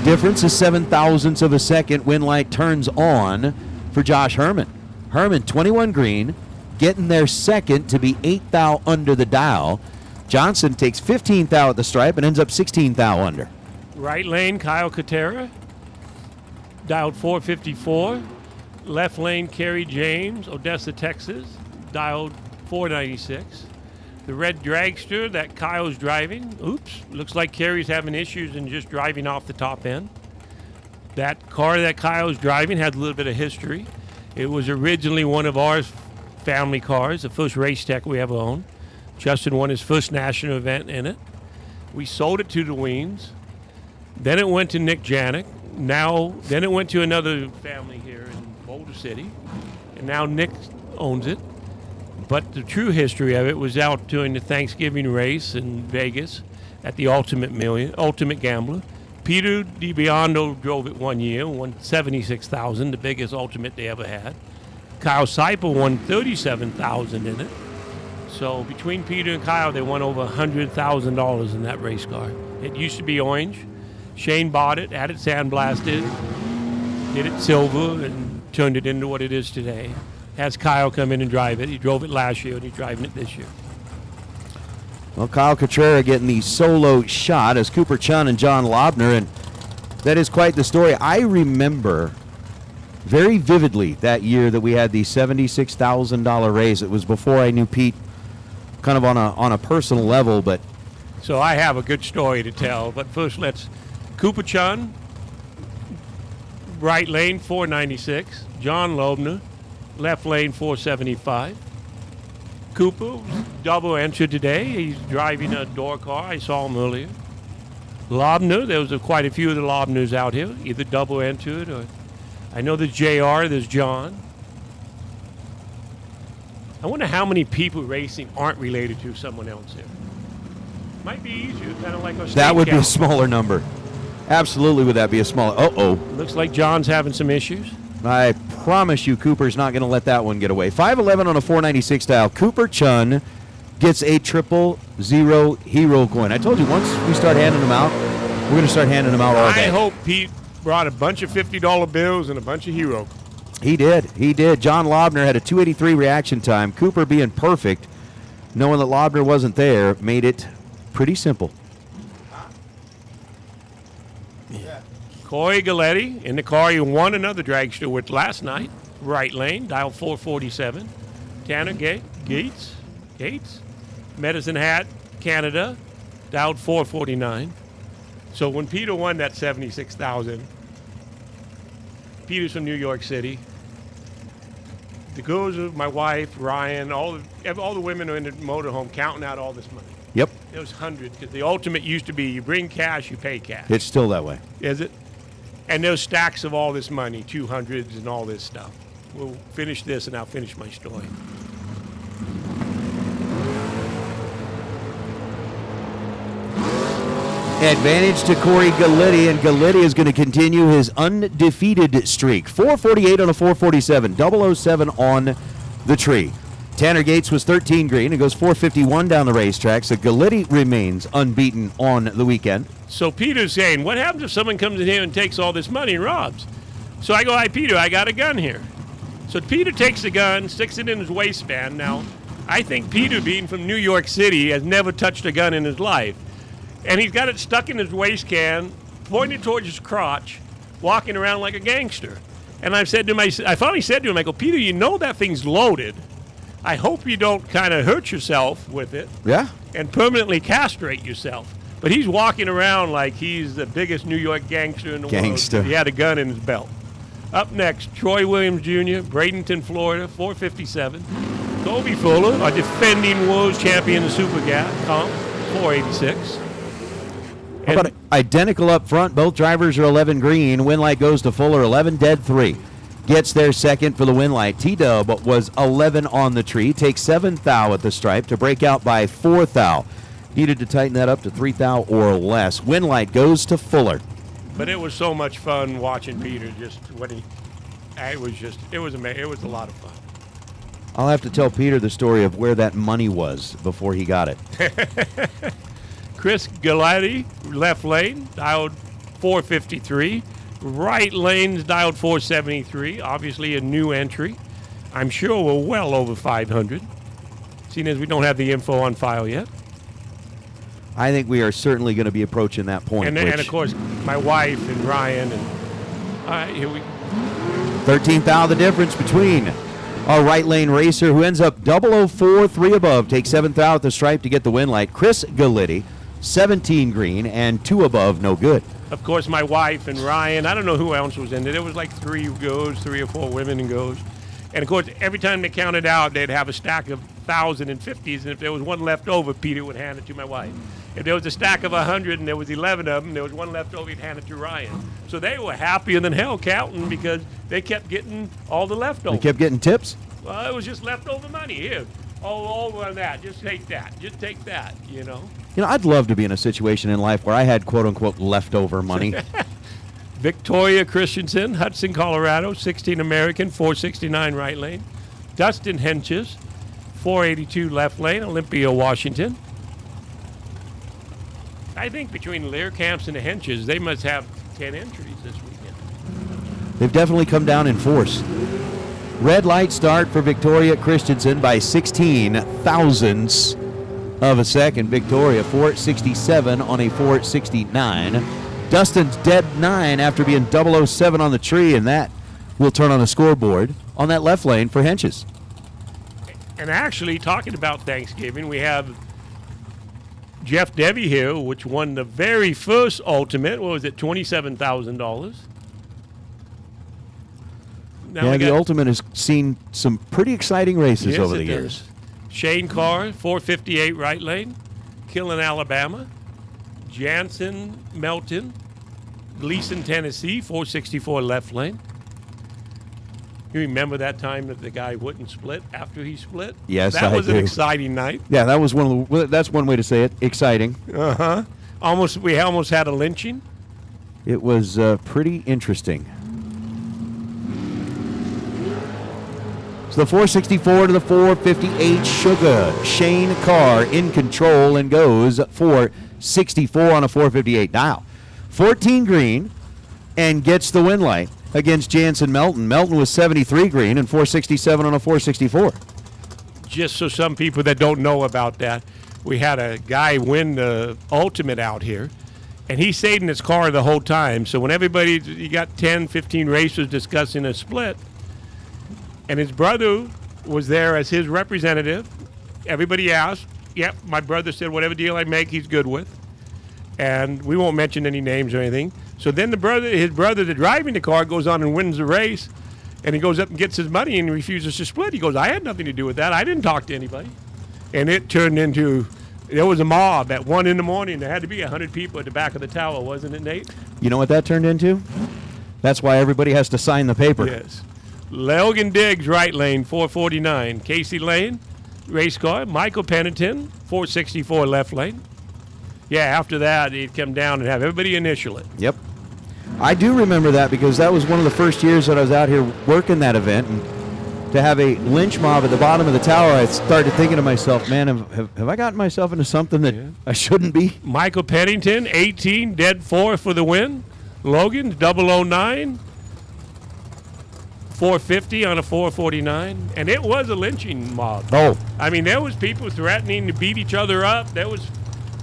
Difference is 7 thousandths of a second when light turns on for Josh Herman. Herman, 21 green, getting their second to be 8 thou under the dial. Johnson takes 15 thou at the stripe and ends up 16 thou under. Right lane, Kyle Katera, dialed 454. Left lane, Kerry James, Odessa, Texas, dialed 496. The red dragster that Kyle's driving, looks like Kerry's having issues and just driving off the top end. That car that Kyle's driving had a little bit of history. It was originally one of our family cars, the first race tech we ever owned. Justin won his first national event in it. We sold it to the Weens. Then it went to Nick Janik. Then it went to another family here in Boulder City. And now Nick owns it. But the true history of it was out during the Thanksgiving race in Vegas at the Ultimate Gambler. Peter DiBiondo drove it one year, won $76,000, the biggest Ultimate they ever had. Kyle Seiper won $37,000 in it. So between Peter and Kyle, they won over $100,000 in that race car. It used to be orange. Shane bought it, had it sandblasted, did it silver, and turned it into what it is today. Has Kyle come in and drive it. He drove it last year, and he's driving it this year. Well, Kyle Cotrera getting the solo shot as Cooper Chun and John Lobner, and that is quite the story. I remember very vividly that year that we had the $76,000 raise. It was before I knew Pete kind of on a personal level, but... So I have a good story to tell, but first Cooper Chun, right lane 496, John Lobner, left lane 475. Cooper double entered today. He's driving a door car. I saw him earlier. Lobner, there was quite a few of the Lobners out here, either double entered or I know there's JR, there's John. I wonder how many people racing aren't related to someone else here. Might be easier, kind of like our state That would be a council. smaller number. Absolutely would that be a smaller... Looks like John's having some issues. I promise you Cooper's not going to let that one get away. 511 on a 496 dial. Cooper Chun gets a 000 hero coin. I told you once we start handing them out, we're going to start handing them out all day. I hope Pete brought a bunch of $50 bills and a bunch of hero. He did. John Lobner had a 283 reaction time. Cooper being perfect knowing that Lobner wasn't there made it pretty simple. Corey Galletti in the car he won another dragster with last night. Right lane, dial 447. Tanner Gates, Medicine Hat, Canada, dialed 449. So when Peter won that 76,000, Peter's from New York City. The girls of my wife, Ryan, all the women are in the motorhome counting out all this money. Yep. It was hundreds because the ultimate used to be you bring cash, you pay cash. It's still that way. Is it? And there's stacks of all this money, 200s and all this stuff. We'll finish this and I'll finish my story. Advantage to Corey Galletti, and Galletti is going to continue his undefeated streak. 448 on a 447, 007 on the tree. Tanner Gates was 13 green and goes 451 down the racetrack, so Galletti remains unbeaten on the weekend. So Peter's saying, what happens if someone comes in here and takes all this money and robs? So I go, hi, Peter, I got a gun here. So Peter takes the gun, sticks it in his waistband. Now, I think Peter, being from New York City, has never touched a gun in his life. And he's got it stuck in his waistband, pointed towards his crotch, walking around like a gangster. And I finally said to him, I go, Peter, you know that thing's loaded. I hope you don't kind of hurt yourself with it. Yeah. And permanently castrate yourself. But he's walking around like he's the biggest New York gangster in the world. He had a gun in his belt. Up next, Troy Williams Jr., Bradenton, Florida, 457. Kobe Fuller, our defending world champion in Super Comp, 486. How about identical up front? Both drivers are 11 green. Winlight goes to Fuller, 11 dead 3. Gets there second for the Winlight. T-Dub was 11 on the tree. Takes 7 thou at the stripe to break out by 4 thou. Needed to tighten that up to 3 thou or less. Winlight goes to Fuller. But it was so much fun watching Peter it was amazing. It was a lot of fun. I'll have to tell Peter the story of where that money was before he got it. Chris Galati, left lane, dialed 453. Right lane's dialed 473. Obviously a new entry. I'm sure we're well over 500, seeing as we don't have the info on file yet. I think we are certainly going to be approaching that point. And of course, my wife and Ryan. And all right, here we go. 13th thou the difference between our right lane racer, who ends up 004, 3 above, takes 7th thou at the stripe to get the Winlight. Chris Galletti, 17 green and 2 above, no good. Of course, my wife and Ryan. I don't know who else was in it. It was like 3 or 4 women and goes. And of course, every time they counted out, they'd have a stack of 1,000 and 50s, and if there was one left over, Peter would hand it to my wife. If there was a stack of 100 and there was 11 of them, there was one left over, he'd hand it to Ryan. So they were happier than hell counting because they kept getting all the leftovers. They kept getting tips? Well, it was just leftover money. Here, all over on that. Just take that. Just take that, you know. You know, I'd love to be in a situation in life where I had quote-unquote leftover money. Victoria Christensen, Hudson, Colorado, 16 American, 469 right lane. Dustin Henches, 482 left lane, Olympia, Washington. I think between Lear Camps and the Henches, they must have 10 entries this weekend. They've definitely come down in force. Red light start for Victoria Christensen by 16 thousandths of a second. Victoria 467 on a 469. Dustin's dead 9 after being 007 on the tree, and that will turn on the scoreboard on that left lane for Henches. And actually, talking about Thanksgiving, we have Jeff Devy here, which won the very first Ultimate. What was it, $27,000? Yeah, the Ultimate has seen some pretty exciting races over the years. Shane Carr, 458 right lane, Killen, Alabama. Jansen Melton, Gleason, Tennessee, 464 left lane. You remember that time that the guy wouldn't split after he split? Yes, that was an exciting night. Yeah, that was that's one way to say it. Exciting. We almost had a lynching. It was pretty interesting. So the 464 to the 458 Sugar. Shane Carr in control and goes for 64 on a 458 dial. 14 green and gets the Winlight against Jansen Melton. Melton was 73 green and 467 on a 464. just so some people that don't know about that, we had a guy win the Ultimate out here, and he stayed in his car the whole time. So when you got 10, 15 racers discussing a split, and his brother was there as his representative. Everybody asked. Yep, my brother said whatever deal I make, he's good with. And we won't mention any names or anything. So then his brother, the driving the car, goes on and wins the race. And he goes up and gets his money and refuses to split. He goes, I had nothing to do with that. I didn't talk to anybody. And it turned into, there was a mob at 1 in the morning. There had to be 100 people at the back of the tower, wasn't it, Nate? You know what that turned into? That's why everybody has to sign the paper. Yes. Logan Diggs, right lane, 449. Casey Lane, race car. Michael Pennington, 464, left lane. Yeah, after that, he'd come down and have everybody initial it. Yep. I do remember that because that was one of the first years that I was out here working that event. And to have a lynch mob at the bottom of the tower, I started thinking to myself, man, have I gotten myself into something that I shouldn't be? Michael Pennington, 18, dead 4 for the win. Logan, 009. 450 on a 449, and it was a lynching mob. Oh. I mean, there was people threatening to beat each other up. There was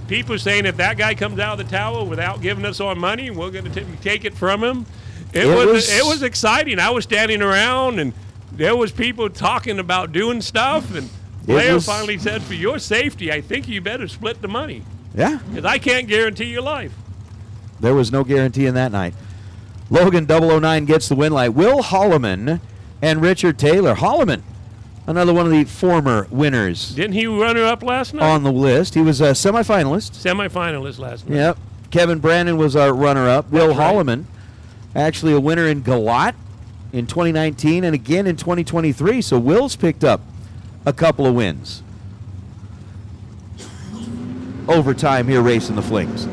people saying if that guy comes out of the tower without giving us our money, we're going to take it from him. It was exciting. I was standing around, and there was people talking about doing stuff, and Blair finally said, for your safety, I think you better split the money. Yeah. Because I can't guarantee your life. There was no guarantee in that night. Logan 009 gets the win light. Will Holloman and Richard Taylor. Holloman, another one of the former winners. Didn't he run her up last night? On the list. He was a semifinalist. Semifinalist last night. Yep. Kevin Brandon was our runner-up. Will Holloman, actually a winner in Galat in 2019 and again in 2023. So Will's picked up a couple of wins. Overtime here racing the Flings.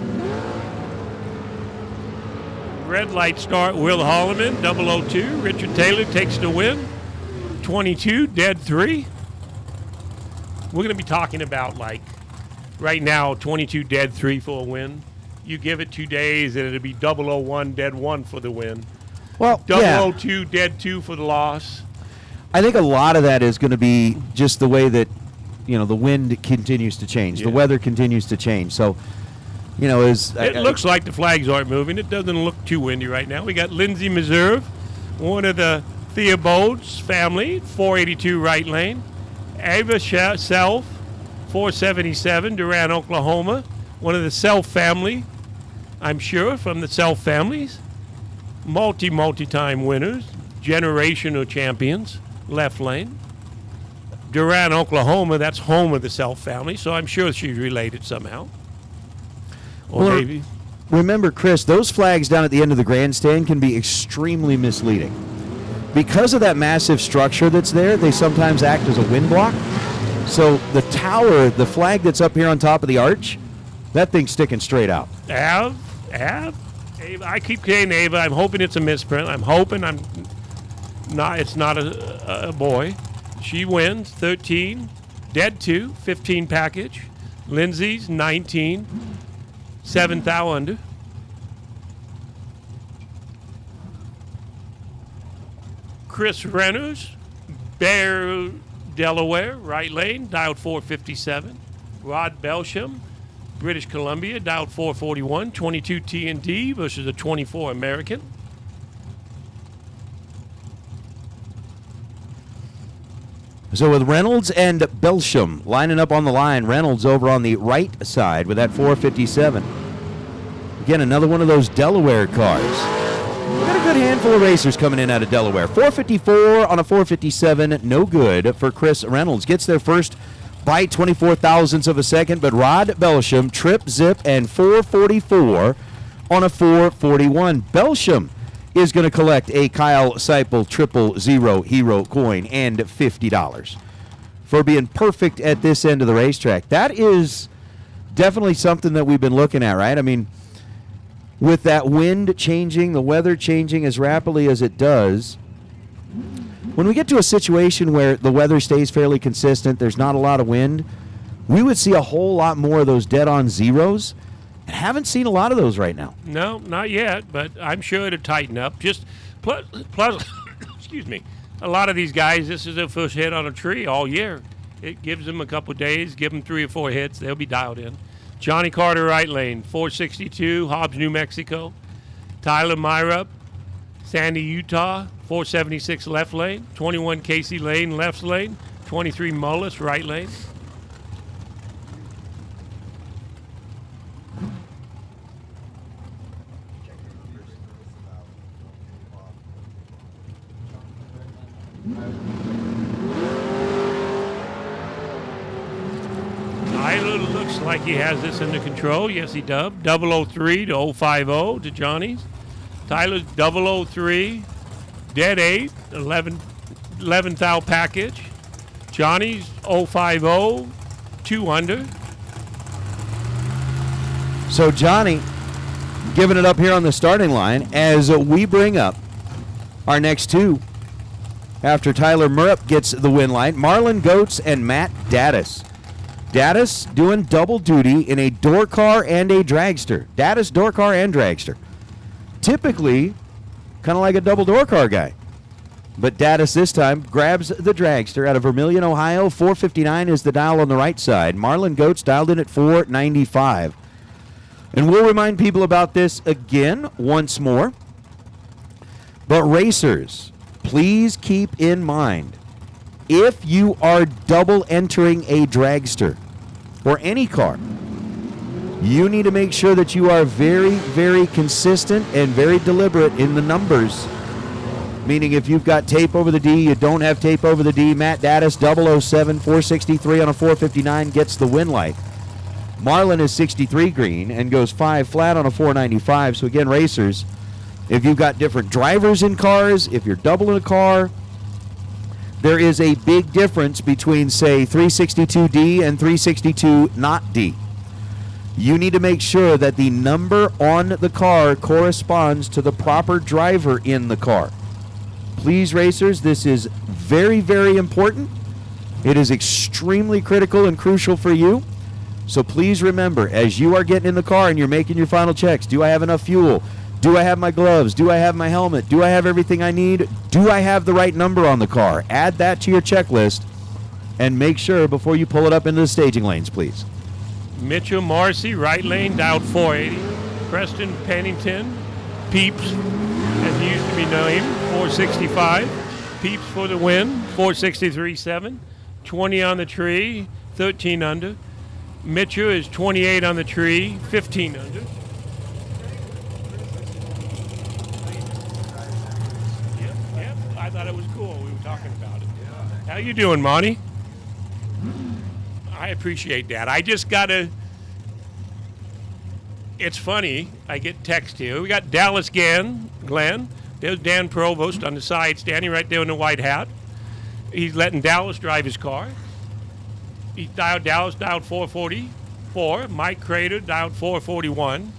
Red light start, Will Holloman, 002. Richard Taylor takes the win. 22, dead 3. We're going to be talking about, like, right now, 22, dead 3 for a win. You give it 2 days, and it'll be 001, dead 1 for the win. Well, 002, dead 2 for the loss. I think a lot of that is going to be just the way that, the wind continues to change. Yeah. The weather continues to change. So, it looks like the flags aren't moving. It doesn't look too windy right now. We got Lindsay Meserve, one of the Theobald's family, 482 right lane. Ava Self, 477, Durant, Oklahoma. One of the Self family, I'm sure, from the Self families. Multi-time winners, generational champions, left lane. Durant, Oklahoma, that's home of the Self family, so I'm sure she's related somehow. Or maybe. Remember, Chris, those flags down at the end of the grandstand can be extremely misleading. Because of that massive structure that's there, they sometimes act as a wind block. So the tower, the flag that's up here on top of the arch, that thing's sticking straight out. Ava, I keep saying Ava. I'm hoping it's a misprint. I'm hoping it's not a boy. She wins, 13. Dead 2, 15 package. Lindsay's 19. 7th hour under. Chris Renners, Bear, Delaware, right lane, dialed 457. Rod Belsham, British Columbia, dialed 441. 22 T&D versus a 24 American. So with Reynolds and Belsham lining up on the line, Reynolds over on the right side with that 457. Again, another one of those Delaware cars. We've got a good handful of racers coming in out of Delaware. 454 on a 457, no good for Chris Reynolds. Gets there first by 24 thousandths of a second, but Rod Belsham, trip, zip, and 444 on a 441. Belsham is going to collect a Kyle Seipel 000 Hero coin and $50 for being perfect at this end of the racetrack. That is definitely something that we've been looking at, right? I mean, with that wind changing, the weather changing as rapidly as it does, when we get to a situation where the weather stays fairly consistent, there's not a lot of wind, we would see a whole lot more of those dead-on zeros. And haven't seen a lot of those right now. No, not yet, but I'm sure it'll tighten up. Just plus excuse me, a lot of these guys, this is their first hit on a tree all year. It gives them a couple days. Give them 3 or 4 hits. They'll be dialed in. Johnny Carter, right lane, 462, Hobbs, New Mexico. Tyler Myrup, Sandy, Utah, 476 left lane. 21 Casey Lane, left lane. 23 Mullis, right lane. Tyler looks like he has this under control. Yes, he does. 003 to 050 to Johnny's. Tyler's 003, dead 8, 11th out package. Johnny's 050, 2 under. So Johnny giving it up here on the starting line as we bring up our next two. After Tyler Myrup gets the win light, Marlon Goetz and Matt Daddis. Daddis doing double duty in a door car and a dragster. Daddis, door car and dragster. Typically, kind of like a double door car guy. But Daddis this time grabs the dragster out of Vermilion, Ohio. 459 is the dial on the right side. Marlon Goetz dialed in at 495. And we'll remind people about this again once more. But racers, please keep in mind, if you are double entering a dragster or any car, you need to make sure that you are very, very consistent and very deliberate in the numbers. Meaning if you've got tape over the D, you don't have tape over the D. Matt Daddis, 007, 463 on a 459 gets the win light. Marlon is 63 green and goes 5 flat on a 495. So again, racers, if you've got different drivers in cars, if you're doubling a car, there is a big difference between, say, 362D and 362 not D. You need to make sure that the number on the car corresponds to the proper driver in the car. Please, racers, this is very, very important. It is extremely critical and crucial for you. So please remember, as you are getting in the car and you're making your final checks, do I have enough fuel? Do I have my gloves? Do I have my helmet? Do I have everything I need? Do I have the right number on the car? Add that to your checklist and make sure before you pull it up into the staging lanes, please. Mitchell Marcy, right lane, dialed 480. Preston Pennington, Peeps, as he used to be named, 465. Peeps for the win, 463.7. 20 on the tree, 13 under. Mitchell is 28 on the tree, 15 under. Yep, I thought it was cool. We were talking about it. How you doing, Monty? I appreciate that. I just got to... It's funny. I get text here. We got Dallas Glenn. There's Dan Provost on the side, standing right there in the white hat. He's letting Dallas drive his car. He dialed Dallas, dialed 444. Mike Crater dialed 441.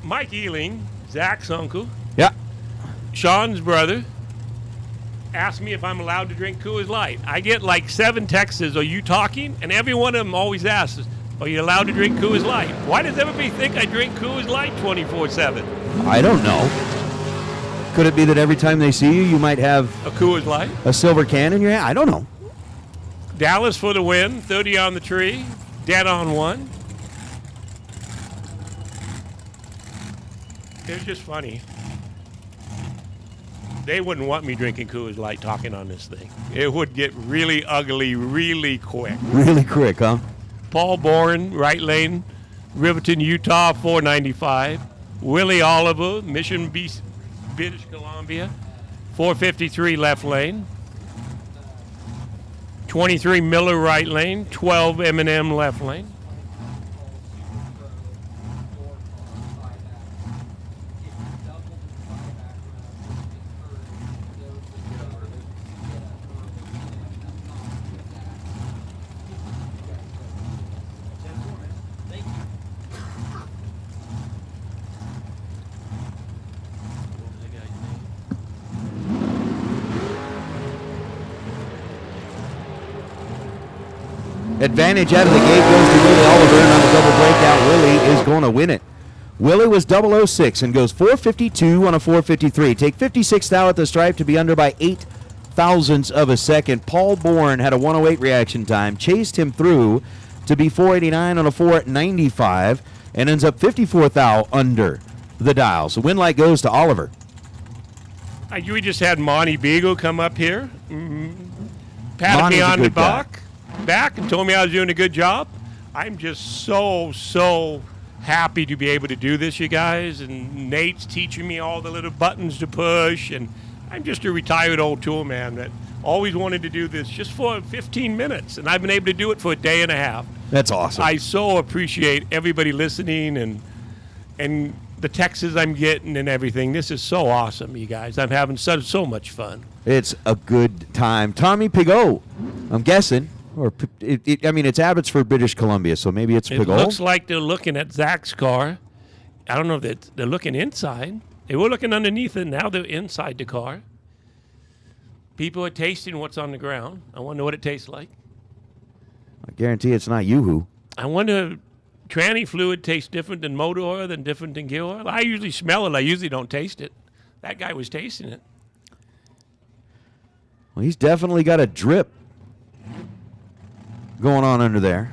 Mike Ealing, Zach's uncle. Yeah. Sean's brother asked me if I'm allowed to drink Coors Light. I get like 7 texts, are you talking? And every one of them always asks, are you allowed to drink Coors Light? Why does everybody think I drink Coors Light 24/7? I don't know. Could it be that every time they see you, you might have a Coors Light, a silver can in your hand? I don't know. Dallas for the win, 30 on the tree, dead on 1. It's just funny. They wouldn't want me drinking Coors Light talking on this thing. It would get really ugly really quick. Really quick, huh? Paul Bourne, right lane, Riverton, Utah, 495. Willie Oliver, Mission Beach, British Columbia, 453 left lane. 23 Miller right lane, 12 M&M left lane. Advantage out of the gate goes to Willie Oliver, and on the double breakout, Willie is going to win it. Willie was 006 and goes 452 on a 453. Take 56 thou at the stripe to be under by 8 thousandths of a second. Paul Bourne had a 108 reaction time, chased him through to be 489 on a 495, and ends up 54 thou under the dial. So win light goes to Oliver. We just had Monty Beagle come up here, patted Monty's me a on the good guy. back and told me I was doing a good job. I'm just so happy to be able to do this, you guys. And Nate's teaching me all the little buttons to push. And I'm just a retired old tool man that always wanted to do this just for 15 minutes. And I've been able to do it for a day and a half. That's awesome. I so appreciate everybody listening and the texts I'm getting and everything. This is so awesome, you guys. I'm having so much fun. It's a good time. Tommy Pigot, I'm guessing. Or it's Abbotsford, British Columbia, so maybe it's Pigot. It looks like they're looking at Zach's car. I don't know if they're looking inside. They were looking underneath it. Now they're inside the car. People are tasting what's on the ground. I want to know what it tastes like. I guarantee it's not Yoo-hoo. I wonder if tranny fluid tastes different than motor oil, than different than gear oil. I usually smell it. I usually don't taste it. That guy was tasting it. Well, he's definitely got a drip going on under there.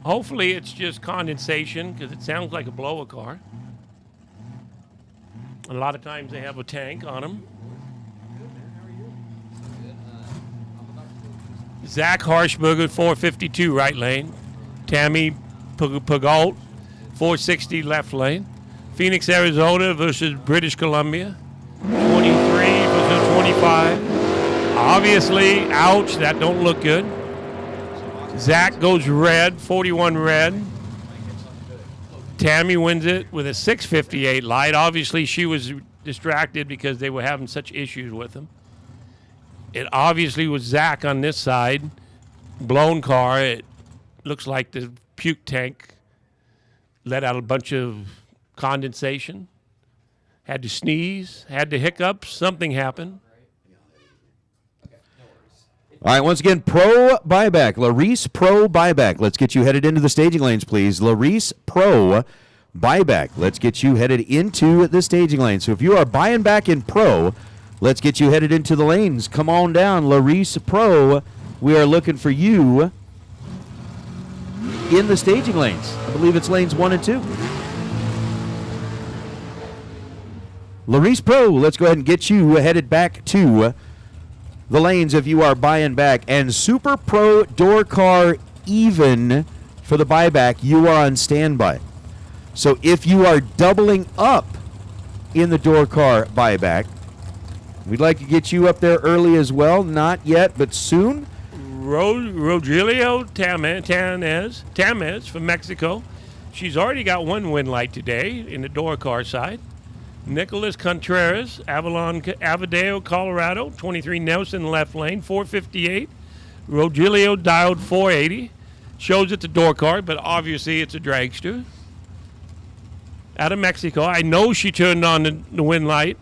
Hopefully it's just condensation because it sounds like a blower car. A lot of times they have a tank on them. Zach Harshberger, 452 right lane. Tammy Pigault, 460 left lane. Phoenix, Arizona versus British Columbia, 23 versus 25. Obviously, ouch, that don't look good. Zach goes red, 41 red. Tammy wins it with a 658 light. Obviously, she was distracted because they were having such issues with him. It obviously was Zach on this side. Blown car. It looks like the puke tank let out a bunch of condensation. Had to sneeze. Had to hiccups. Something happened. All right, once again, Pro Buyback. Larice Pro Buyback. Let's get you headed into the staging lanes, please. Larice Pro Buyback. Let's get you headed into the staging lane. So if you are buying back in Pro, let's get you headed into the lanes. Come on down, Larice Pro. We are looking for you in the staging lanes. I believe it's lanes 1 and 2. Larice Pro, let's go ahead and get you headed back to the lanes if you are buying back. And Super Pro Door Car even for the buyback, you are on standby. So if you are doubling up in the door car buyback, we'd like to get you up there early as well. Not yet, but soon. Rogelio Tamez from Mexico. She's already got one win light today in the door car side. Nicholas Contreras, Avadeo, Colorado, 23 Nelson left lane, 458. Rogelio dialed 480. Shows it's a door car, but obviously it's a dragster. Out of Mexico. I know she turned on the win light,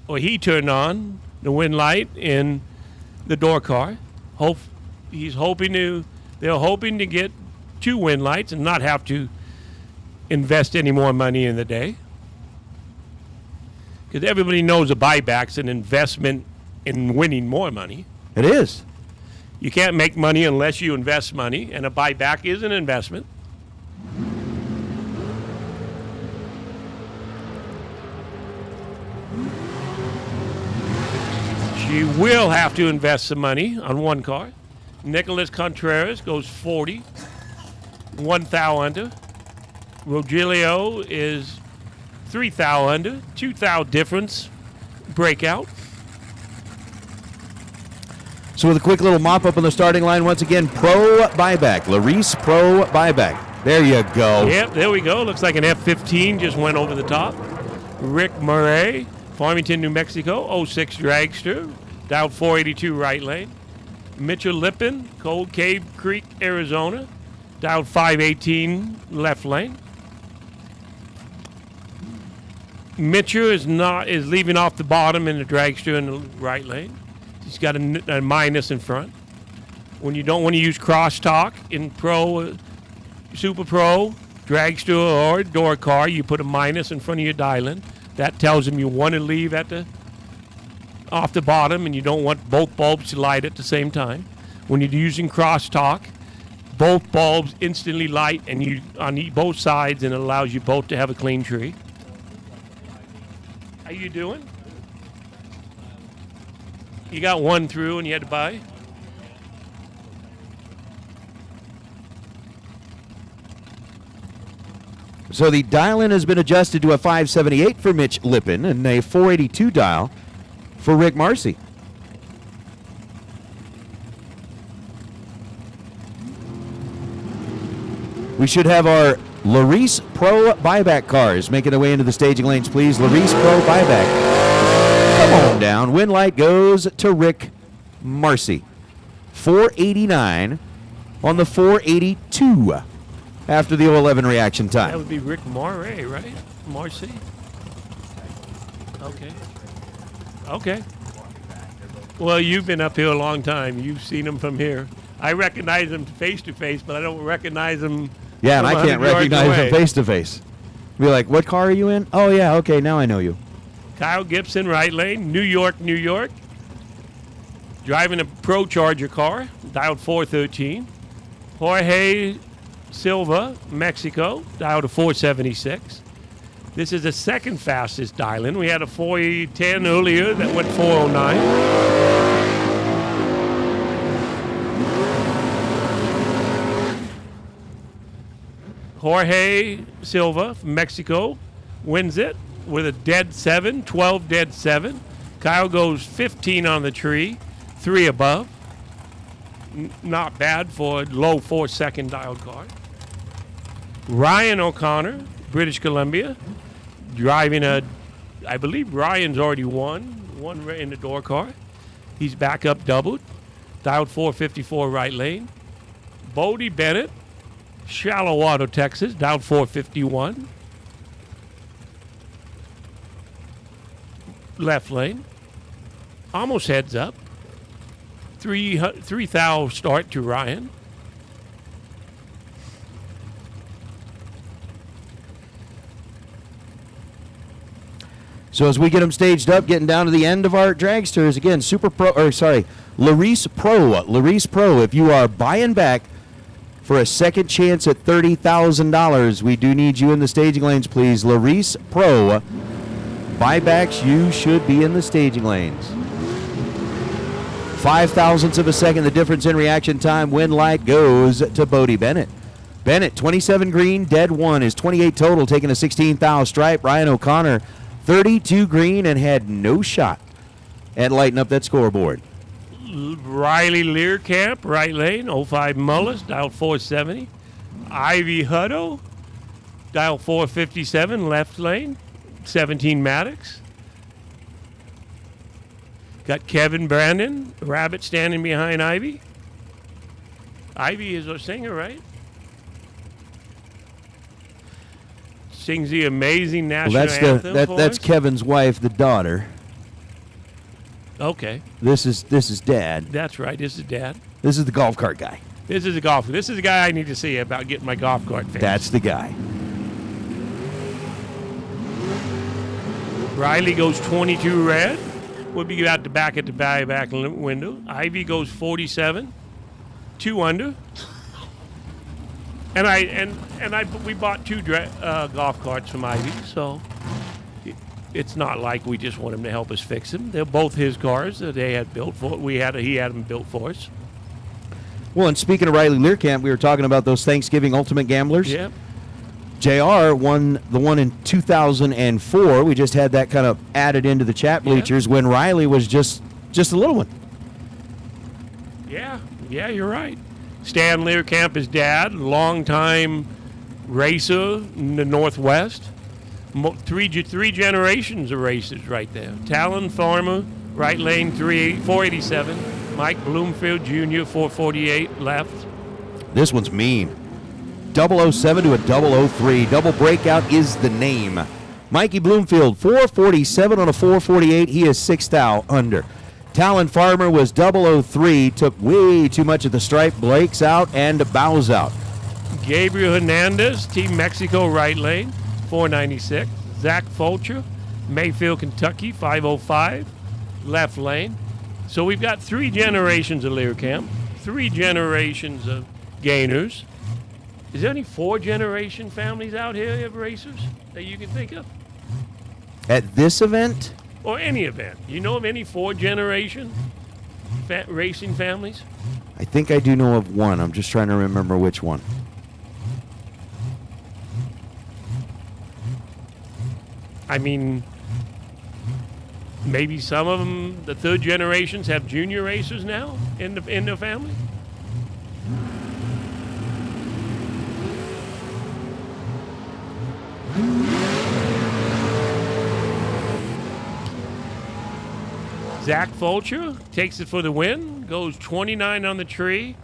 or he turned on the win light in the door car. They're hoping to get 2 win lights and not have to invest any more money in the day. Because everybody knows a buyback's an investment in winning more money. It is. You can't make money unless you invest money, and a buyback is an investment. She will have to invest some money on one car. Nicholas Contreras goes 40, 1 thou under. Rogelio is 3 thou under, 2 thou difference, breakout. So with a quick little mop up on the starting line, once again, Pro Buyback. Larice Pro Buyback. There you go. Yep, there we go. Looks like an F-15 just went over the top. Rick Murray, Farmington, New Mexico, 06 dragster, dialed 482 right lane. Mitchell Lippin, Cold Cave Creek, Arizona, dialed 518 left lane. Mitchell is leaving off the bottom in the dragster in the right lane. He's got a minus in front. When you don't want to use crosstalk in Pro, Super Pro, dragster or door car, you put a minus in front of your dialing. That tells him you want to leave at the off the bottom, and you don't want both bulbs to light at the same time. When you're using crosstalk, both bulbs instantly light, and you on both sides, and it allows you both to have a clean tree. How you doing? You got one through, and you had to buy. So the dial-in has been adjusted to a 578 for Mitch Lippin and a 482 dial for Rick Marcy. We should have our Larice Pro buyback cars making their way into the staging lanes, please. Larice Pro buyback. Come on down. Win light goes to Rick Marcy. 489 on the 482 after the 011 reaction time. That would be Rick Moray, right? Marcy? Okay. Okay. Well, you've been up here a long time. You've seen him from here. I recognize him face to face, but I don't recognize him. Yeah, and I can't recognize him face to face. Be like, what car are you in? Oh, yeah, okay, now I know you. Kyle Gibson, right lane, New York, New York. Driving a Pro Charger car, dialed 413. Jorge Silva, Mexico, dialed to 476. This is the second fastest dial-in. We had a 410 earlier that went 409. Jorge Silva from Mexico wins it with a dead 7, 12 dead 7. Kyle goes 15 on the tree, 3 above. Not bad for a low 4-second dialed car. Ryan O'Connor, British Columbia, driving I believe Ryan's already won in the door car. He's back up doubled, dialed 454 right lane. Bodie Bennett, Shallow Water, Texas, dialed 451. Left lane. Almost heads up. 3,000 start to Ryan. So as we get them staged up, getting down to the end of our dragsters, again, Larice Pro, if you are buying back for a second chance at $30,000, we do need you in the staging lanes, please. Larice Pro, buybacks, you should be in the staging lanes. 0.005 of a second, the difference in reaction time. Win light goes to Bodie Bennett. Bennett, 27 green, dead 1 is 28 total, taking a 16,000 stripe. Ryan O'Connor, 32 green and had no shot at lighting up that scoreboard. Riley Learcamp, right lane, 05 Mullis, dial 470. Ivy Hutto, dial 457, left lane, 17 Maddox. Got Kevin Brandon, Rabbit standing behind Ivy. Ivy is a singer, right? Sings the amazing national anthem for that's us. Kevin's wife, the daughter. Okay. This is Dad. That's right. This is Dad. This is the golf cart guy. This is the guy I need to see about getting my golf cart fixed. That's the guy. Riley goes 22 red. We'll be out the back at the back window. Ivy goes 47, 2 under. And we bought 2 golf carts from Ivy, so it's not like we just want him to help us fix them. They're both his cars that they had built for. He had them built for us. Well, and speaking of Riley Learcamp, we were talking about those Thanksgiving Ultimate Gamblers. Yep. JR won the one in 2004. We just had that kind of added into the chat bleachers when Riley was just a little one. Yeah, you're right. Stan Learcamp, his dad, longtime racer in the Northwest. Three generations of racers right there. Talon Farmer, right lane, 487. Mike Bloomfield Jr., 448, left. This one's mean. 007 to a 003. Double breakout is the name. Mikey Bloomfield, 447 on a 448. He is 6 thou under. Talon Farmer was 003, took way too much of the stripe. Blake's out and bows out. Gabriel Hernandez, Team Mexico, right lane, 496. Zach Fulcher, Mayfield, Kentucky, 505. left lane. So we've got 3 generations of Learcamp, 3 generations of gainers. Is there any 4-generation families out here of racers that you can think of? At this event? Or any event. You know of any 4-generation racing families? I think I do know of one. I'm just trying to remember which one. I mean, maybe some of them, the 3rd generations, have junior racers now in the family. Zach Fulcher takes it for the win, goes 29 on the tree,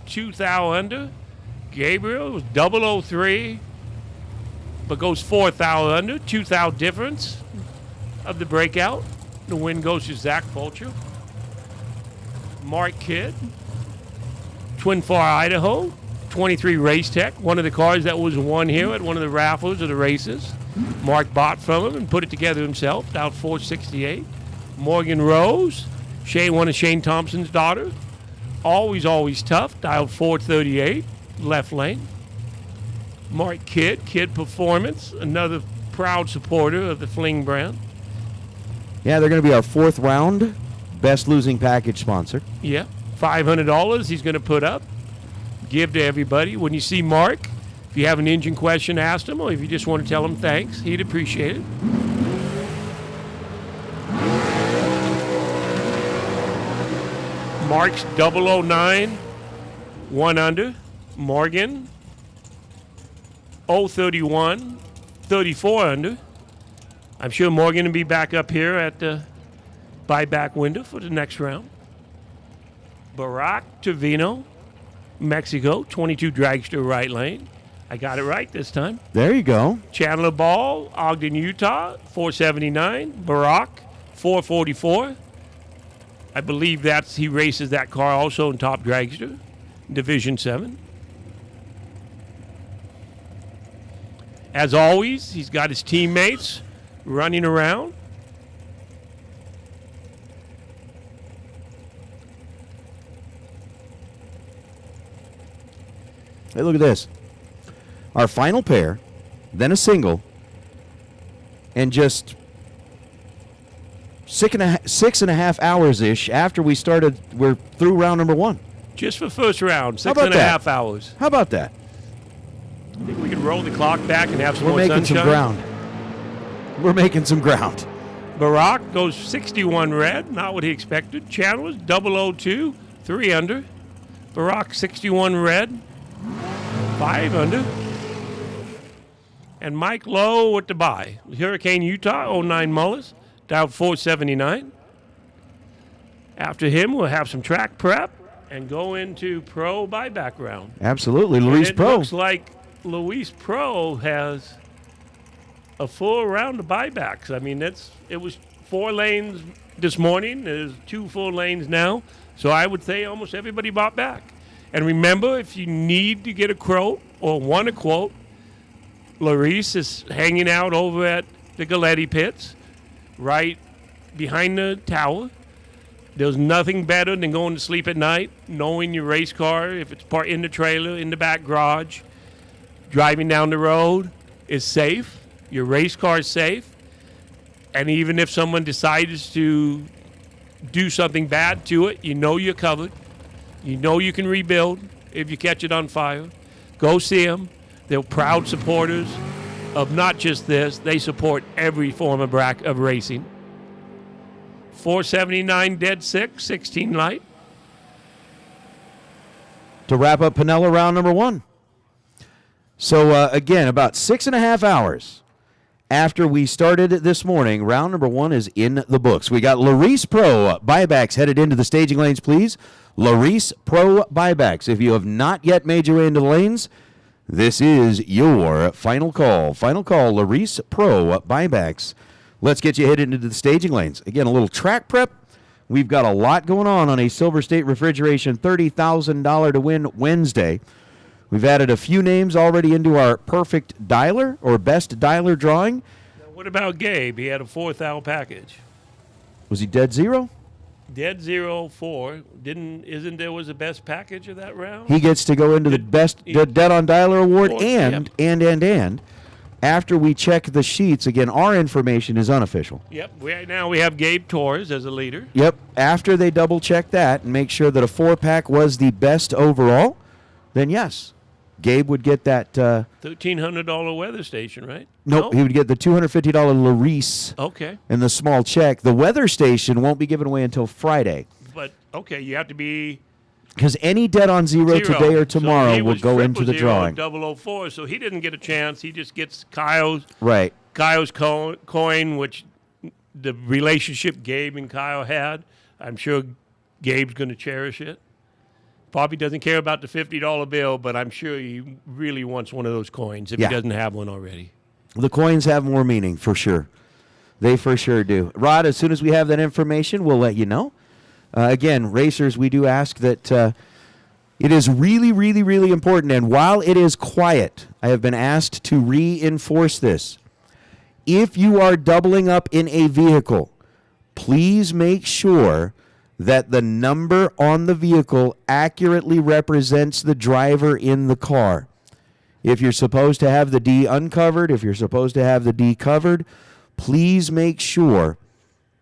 2 thou under. Gabriel was 003, but goes 4 thou under, 2 thou difference of the breakout. The win goes to Zach Fulcher. Mark Kidd, Twin Far, Idaho, 23 Race Tech, one of the cars that was won here at one of the raffles of the races. Mark bought from him and put it together himself, down 468. Morgan Rose, one of Shane Thompson's daughters. Always tough, dialed 438, left lane. Mark Kidd Performance, another proud supporter of the Fling brand. Yeah, they're going to be our 4th round best losing package sponsor. Yeah, $500 he's going to put up, give to everybody. When you see Mark, if you have an engine question, ask him, or if you just want to tell him thanks, he'd appreciate it. Mark's 009, 1 under. Morgan, 031, 34 under. I'm sure Morgan will be back up here at the buyback window for the next round. Barack Trevino, Mexico, 22 dragster right lane. I got it right this time. There you go. Chandler Ball, Ogden, Utah, 479. Barack, 444. I believe he races that car also in Top Dragster, Division 7. As always, he's got his teammates running around. Hey, look at this. Our final pair, then a single, and just 6.5 hours-ish after we started, we're through round number 1. Just for first round, 6.5 hours. How about that? I think we can roll the clock back and have some We're more making sunshine. some ground. We're making some ground. Barack goes 61 red, not what he expected. Chandler's 002, 3 under. Barack 61 red, 5 under. And Mike Lowe with the buy. Hurricane Utah, 09 Mullis, down 479. After him, we'll have some track prep and go into pro buyback round. Absolutely, Luis Pro. It looks like Luis Pro has a full round of buybacks. I mean, it was 4 lanes this morning. There's 2 full lanes now. So I would say almost everybody bought back. And remember, if you need to get a quote or want a quote, Luis is hanging out over at the Galletti pits, right behind the tower. There's nothing better than going to sleep at night, knowing your race car, if it's parked in the trailer, in the back garage, driving down the road, is safe. Your race car is safe. And even if someone decides to do something bad to it, you know you're covered. You know you can rebuild if you catch it on fire. Go see them. They're proud supporters of not just this. They support every form of racing. 479 dead 16 light. To wrap up Pinella round number 1. So, again, about 6.5 hours after we started this morning, round number 1 is in the books. We got Luis Pro buybacks headed into the staging lanes, please. Luis Pro buybacks. If you have not yet made your way into the lanes, this is your final call. Final call, Luis Pro buybacks. Let's get you headed into the staging lanes. Again, a little track prep. We've got a lot going on a SilverState Refrigeration $30,000 to win Wednesday. We've added a few names already into our perfect dialer or best dialer drawing. Now, what about Gabe? He had a 4th hour package. Was he dead 0? Dead 0-4. Isn't there was the best package of that round? He gets to go into the best Dead on Dialer award, Yep. and after we check the sheets, again, our information is unofficial. Yep. Right now we have Gabe Torres as a leader. Yep. After they double check that and make sure that a 4-pack was the best overall, then yes, Gabe would get that. $1,300 weather station, right? Nope, he would get the $250 Larice. Okay. And the small check. The weather station won't be given away until Friday. But okay, you have to be Because any Dead on Zero today or tomorrow So he will was go into the 000 drawing. 004, so he didn't get a chance. He just gets Kyle's Right. coin, which the relationship Gabe and Kyle had. I'm sure Gabe's going to cherish it. Probably doesn't care about the $50 bill, but I'm sure he really wants one of those coins if Yeah. he doesn't have one already. The coins have more meaning, for sure. They for sure do. Rod, as soon as we have that information, we'll let you know. Again, racers, we do ask that it is really, really, really important. And while it is quiet, I have been asked to reinforce this. If you are doubling up in a vehicle, please make sure that the number on the vehicle accurately represents the driver in the car. If you're supposed to have the D uncovered, if you're supposed to have the D covered, please make sure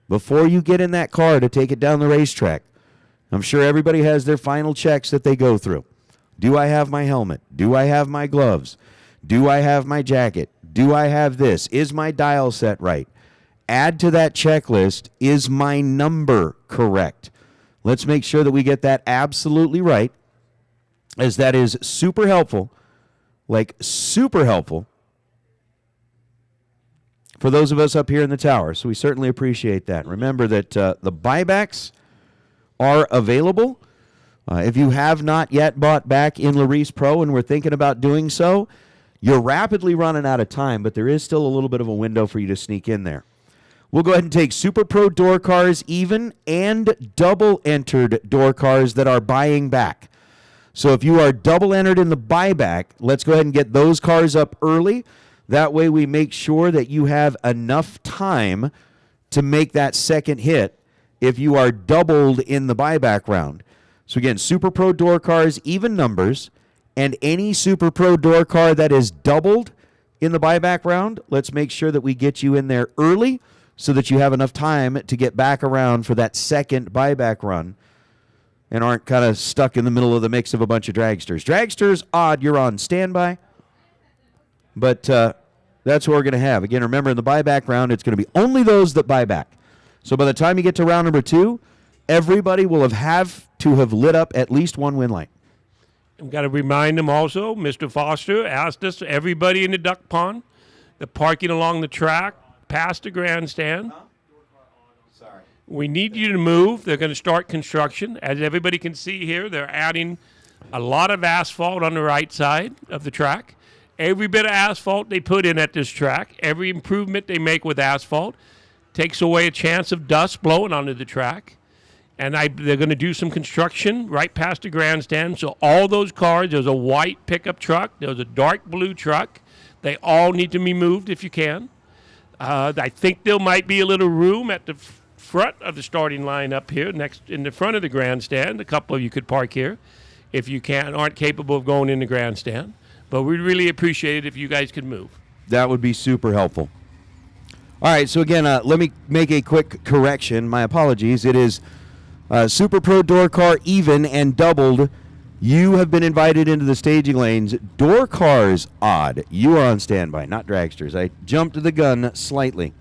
before you get in that car to take it down the racetrack. I'm sure everybody has their final checks that they go through. Do I have my helmet? Do I have my gloves? Do I have my jacket? Do I have this? Is my dial set right? Add to that checklist, is my number correct? Let's make sure that we get that absolutely right, as that is super helpful, like super helpful for those of us up here in the tower. So we certainly appreciate that. Remember that the buybacks are available. If you have not yet bought back in Larice Pro and we're thinking about doing so, you're rapidly running out of time, but there is still a little bit of a window for you to sneak in there. We'll go ahead and take Super Pro door cars, even and double entered door cars that are buying back. So if you are double entered in the buyback, let's go ahead and get those cars up early. That way we make sure that you have enough time to make that second hit if you are doubled in the buyback round. So again, Super Pro door cars, even numbers, and any Super Pro door car that is doubled in the buyback round, let's make sure that we get you in there early so that you have enough time to get back around for that second buyback run and aren't kind of stuck in the middle of the mix of a bunch of dragsters. Dragsters, odd, you're on standby. But that's what we're going to have. Again, remember, in the buyback round, it's going to be only those that buy back. So by the time you get to round number 2, everybody will have to have lit up at least one win light. I've got to remind them also, Mr. Foster asked us, everybody in the duck pond, the parking along the track, past the grandstand. Sorry. We need you to move. They're going to start construction. As everybody can see here, they're adding a lot of asphalt on the right side of the track. Every bit of asphalt they put in at this track, every improvement they make with asphalt, takes away a chance of dust blowing onto the track. And they're going to do some construction right past the grandstand. So all those cars, there's a white pickup truck, there's a dark blue truck. They all need to be moved if you can. I think there might be a little room at the front of the starting line up here, next in the front of the grandstand. A couple of you could park here if you aren't capable of going in the grandstand. But we'd really appreciate it if you guys could move. That would be super helpful. All right, so again, let me make a quick correction. My apologies. It is Super Pro door car even and doubled. You have been invited into the staging lanes. Door cars, odd. You are on standby, not dragsters. I jumped the gun slightly.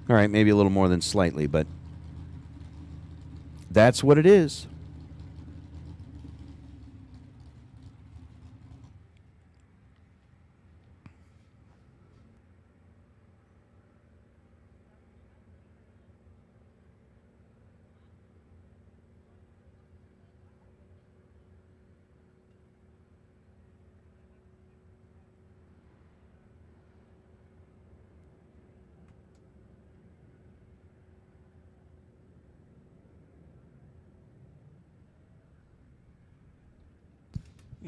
All right, maybe a little more than slightly, but that's what it is.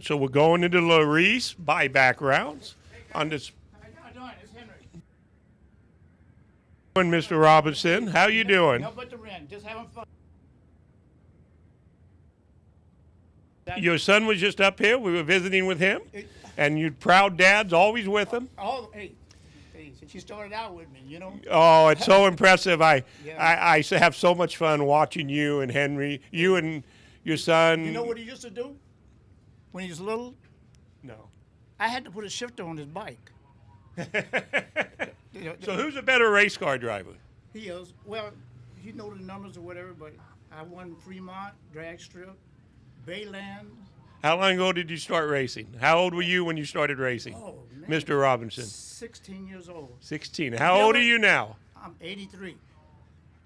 So we're going into Larice buyback rounds on this. Mr. Robinson, how you doing? No, but the rent, just having fun. Your son was just up here. We were visiting with him, and your proud dad's always with him. Oh, hey, since you started out with me, you know. Oh, it's so impressive. I Yeah. have so much fun watching you and Henry, you and your son. You know what he used to do when he was little? No. I had to put a shifter on his bike. So who's a better race car driver? He is. Well, you know the numbers or whatever, but I won Fremont, Drag Strip, Bayland. How long ago did you start racing? How old were you when you started racing, Oh, man. Mr. Robinson? 16 years old. 16. How old are you now? I'm 83.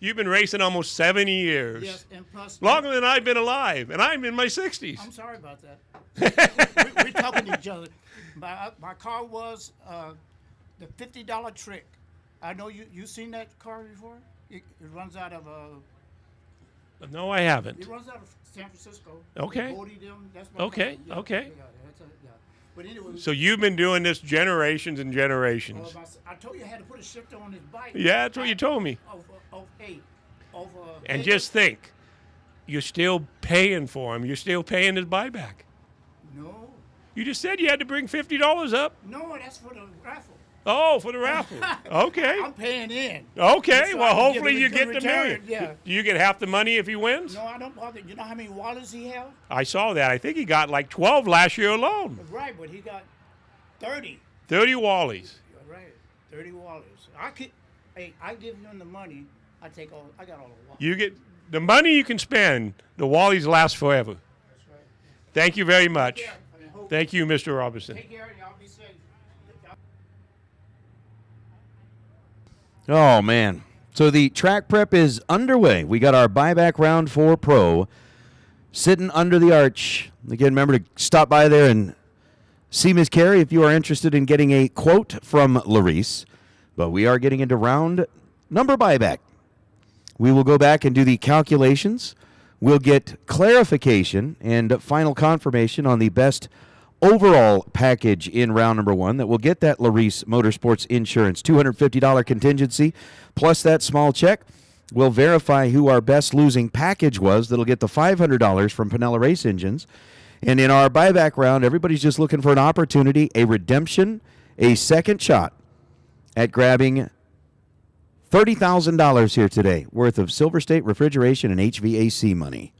You've been racing almost 70 years. Yes, and plus. Longer than I've been alive, and I'm in my 60s. I'm sorry about that. we're talking to each other. My car was the $50 trick. I know you seen that car before? It runs out of No, I haven't. It runs out of San Francisco. Okay. Bodie, that's my Okay, car. Yeah, okay. Yeah, yeah. But anyway. So you've been doing this generations and generations. I told you I had to put a shifter on his bike. Yeah, that's what you told me. And just think, you're still paying for him. You're still paying his buyback. No. You just said you had to bring $50 up. No, that's for the raffle. Oh, for the raffle. Okay. I'm paying in. Okay. So well, I can hopefully get a you good get the return, million. yeah. Do you get half the money if he wins? No, I don't bother. You know how many wallets he have? I saw that. I think he got like 12 last year alone. Right, but he got 30. 30 Wallies. Right, 30 wallets. I give him the money. I got all the wallets. You get the money you can spend. The Wallies last forever. That's right. Thank you very much. Take care. Thank you, Mr. Robinson. Take care. Y'all be safe. Oh, man. So the track prep is underway. We got our buyback round 4 Pro sitting under the arch. Again, remember to stop by there and see Ms. Carey if you are interested in getting a quote from Larice. But we are getting into round number buyback. We will go back and do the calculations. We'll get clarification and final confirmation on the best overall package in round number 1 that will get that Larice Motorsports Insurance $250 contingency plus that small check. We'll verify who our best losing package was. That'll get the $500 from Pinella Race Engines. And in our buyback round, everybody's just looking for an opportunity, a redemption, a second shot at grabbing $30,000 here today worth of SilverState refrigeration and HVAC money.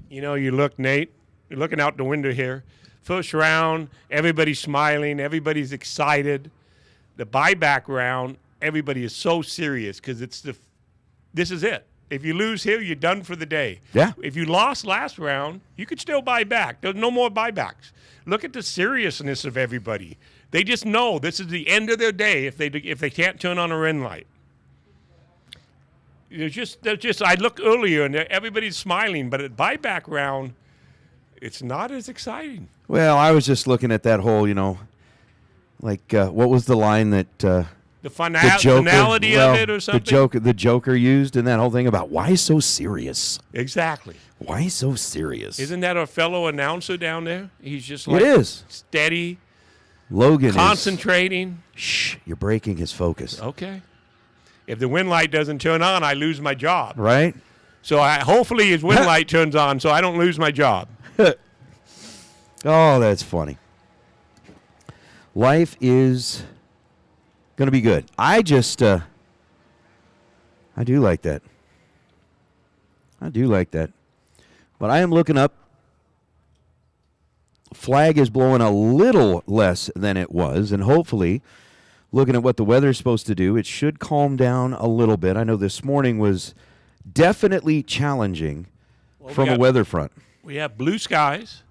You know, you look, Nate, you're looking out the window here. First round, everybody's smiling, everybody's excited. The buyback round, everybody is so serious because this is it. If you lose here, you're done for the day. Yeah. If you lost last round, you could still buy back. There's no more buybacks. Look at the seriousness of everybody. They just know this is the end of their day if they can't turn on a red light. They're just. I looked earlier and everybody's smiling, but at buyback round, it's not as exciting. Well, I was just looking at that whole, what was the line that the finality of it or something? The Joker used in that whole thing about why so serious? Exactly. Why so serious? Isn't that a fellow announcer down there? He's just like it is. Steady. Logan concentrating. Shh, you're breaking his focus. Okay. If the wind light doesn't turn on, I lose my job. Right. So hopefully his wind light turns on so I don't lose my job. Oh, that's funny. Life is going to be good. I do like that. But I am looking up. Flag is blowing a little less than it was, and hopefully, looking at what the weather's supposed to do, it should calm down a little bit. I know this morning was definitely challenging from a weather front. We have blue skies.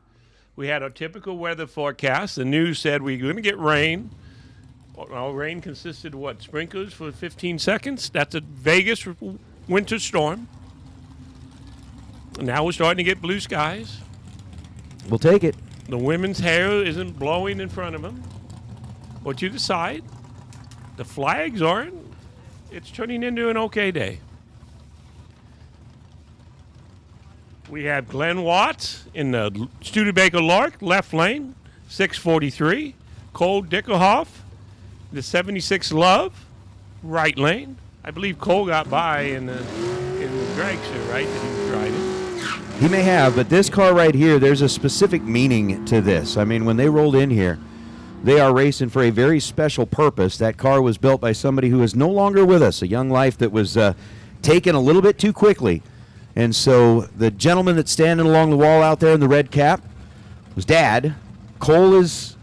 We had our typical weather forecast. The news said we're going to get rain. Well, rain consisted of what? Sprinklers for 15 seconds? That's a Vegas winter storm. And now we're starting to get blue skies. We'll take it. The women's hair isn't blowing in front of them. What you decide. The flags aren't. It's turning into an okay day. We have Glenn Watts in the Studebaker Lark, left lane, 643. Cole Dickerhoff, the 76 Love, right lane. I believe Cole got by in the dragster, right, that he was driving. He may have, but this car right here, there's a specific meaning to this. I mean, when they rolled in here, they are racing for a very special purpose. That car was built by somebody who is no longer with us, a young life that was taken a little bit too quickly. And so the gentleman that's standing along the wall out there in the red cap was Dad. Cole is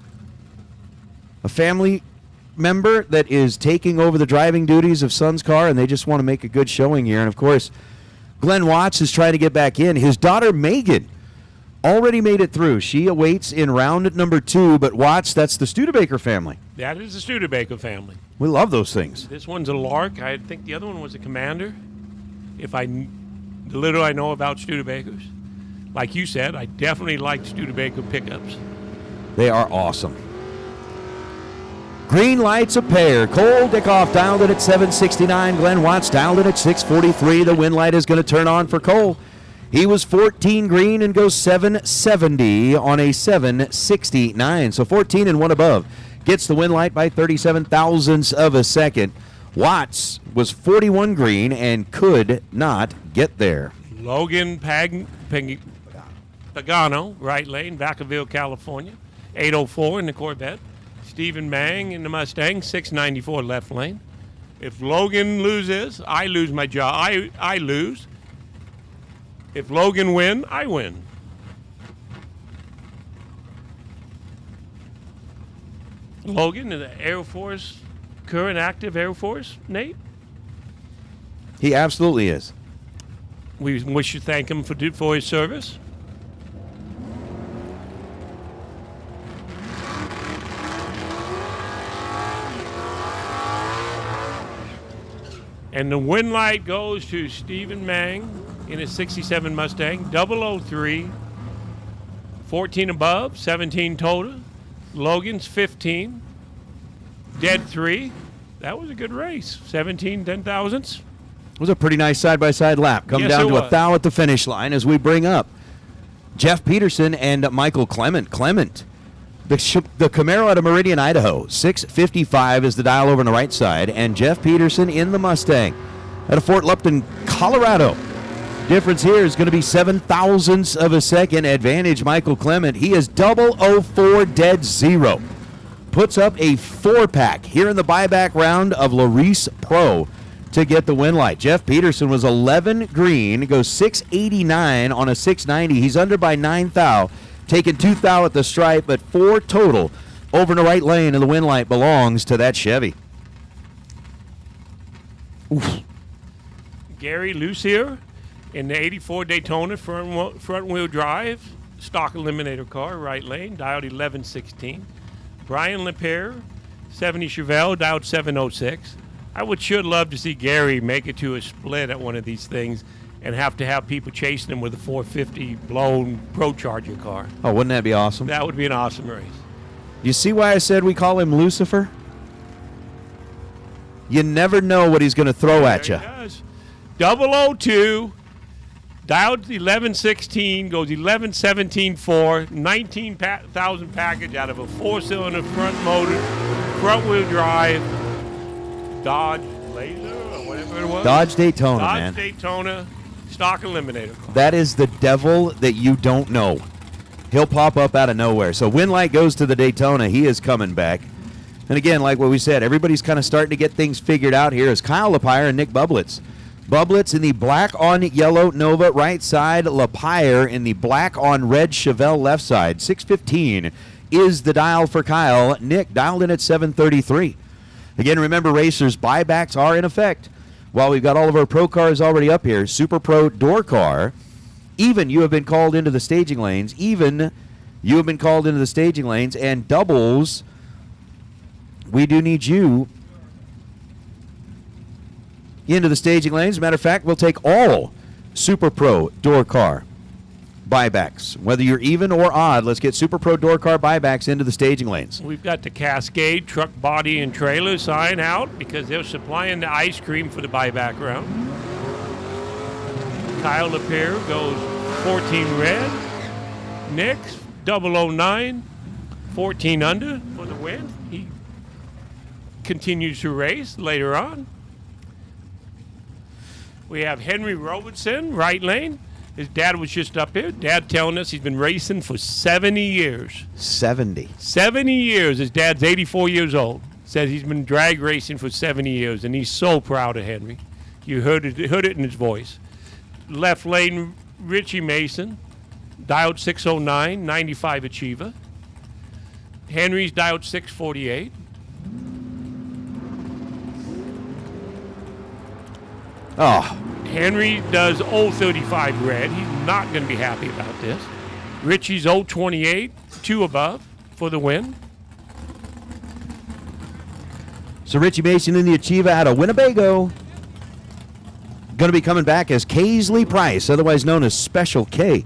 a family member that is taking over the driving duties of Son's car, and they just want to make a good showing here. And, of course, Glenn Watts is trying to get back in. His daughter, Megan, already made it through. She awaits in round number 2, but Watts, that's the Studebaker family. That is the Studebaker family. We love those things. This one's a Lark. I think the other one was a Commander. The little I know about Studebakers. Like you said, I definitely like Studebaker pickups. They are awesome. Green lights a pair. Cole Dickoff dialed in at 769. Glenn Watts dialed in at 643. The win light is going to turn on for Cole. He was 14 green and goes 770 on a 769. So 14 and one above. Gets the win light by 37 thousandths of a second. Watts was 41 green and could not get there. Logan Pagano, right lane, Vacaville, California. 804 in the Corvette. Stephen Mang in the Mustang, 694 left lane. If Logan loses, I lose my job. I lose. If Logan win, I win. Logan in the Air Force, current active Air Force, Nate? He absolutely is. We wish to thank him for his service. And the win light goes to Stephen Mang in his 67 Mustang, 003, 14 above, 17 total. Logan's 15, dead 3. That was a good race, 17 10 thousandths. It was a pretty nice side-by-side lap. Come Yes, down it to was. a thou at the finish line as we bring up Jeff Peterson and Michael Clement. The Camaro out of Meridian, Idaho. 655 is the dial over on the right side. And Jeff Peterson in the Mustang out of Fort Lupton, Colorado. Difference here is going to be 7 thousandths of a second. Advantage Michael Clement. He is 004 dead 0. Puts up a 4-pack here in the buyback round of Larice Pro to get the win light. Jeff Peterson was 11 green, goes 689 on a 690. He's under by 9 thou. Taking 2 thou at the stripe, but 4 total over in the right lane, and the win light belongs to that Chevy. Oof. Gary Lucier in the 84 Daytona front-wheel drive, stock eliminator car, right lane, dialed 1116. Brian Lepere, 70 Chevelle, dialed 706. I should love to see Gary make it to a split at one of these things and have to have people chasing him with a 450 blown Pro Charger car. Oh, wouldn't that be awesome? That would be an awesome race. You see why I said we call him Lucifer? You never know what he's going to throw at you. He does. 002, dialed 1116, goes 1117.4, 19,000 package out of a 4-cylinder front motor, front-wheel drive, Dodge Laser or whatever it was. Dodge Daytona, man. Dodge Daytona, stock eliminator car. That is the devil that you don't know. He'll pop up out of nowhere. So win light goes to the Daytona. He is coming back. And again, like what we said, everybody's kind of starting to get things figured out here as Kyle Lepire and Nick Bublitz. Bublitz in the black on yellow Nova right side, Lepire in the black on red Chevelle left side. 615 is the dial for Kyle. Nick dialed in at 733. Again, remember, racers, buybacks are in effect. While we've got all of our pro cars already up here, Super Pro door car, even you have been called into the staging lanes. And doubles, we do need you into the staging lanes. As a matter of fact, we'll take all Super Pro door car buybacks. Whether you're even or odd, let's get Super Pro door car buybacks into the staging lanes. We've got the Cascade truck body and trailer sign out because they're supplying the ice cream for the buyback round. Kyle Lepere goes 14 red. Nick 009, 14 under for the win. He continues to race later on. We have Henry Robertson, right lane. His dad was just up here. Dad telling us he's been racing for 70 years. 70. 70 years. His dad's 84 years old. Says he's been drag racing for 70 years, and he's so proud of Henry. You heard it in his voice. Left lane, Richie Mason, dialed 609, 95 Achiever. Henry's dialed 648. Oh. Henry does 035 red. He's not going to be happy about this. Richie's 028, 2 above for the win. So Richie Mason in the Achieva out of Winnebago. Going to be coming back as Kaisley Price, otherwise known as Special K,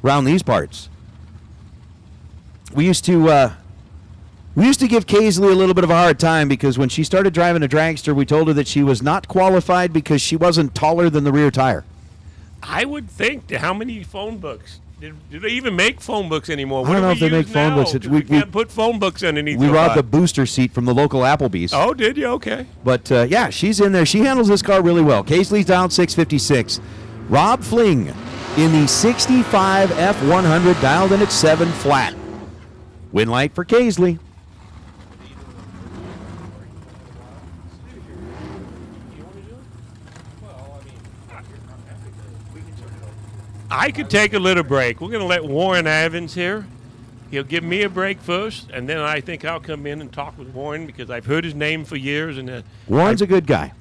around these parts. We used to give Kaisley a little bit of a hard time because when she started driving a dragster, we told her that she was not qualified because she wasn't taller than the rear tire. I would think, how many phone books? Do they even make phone books anymore? I don't know if they make phone books. We can't put phone books underneath. We robbed a booster seat from the local Applebee's. Oh, did you? Okay. But, yeah, she's in there. She handles this car really well. Kaisley's down 656. Rob Fling in the 65 F100, dialed in at 7 flat. Win light for Kaisley. I could take a little break. We're going to let Warren Evans here. He'll give me a break first, and then I think I'll come in and talk with Warren because I've heard his name for years. And Warren's a good guy.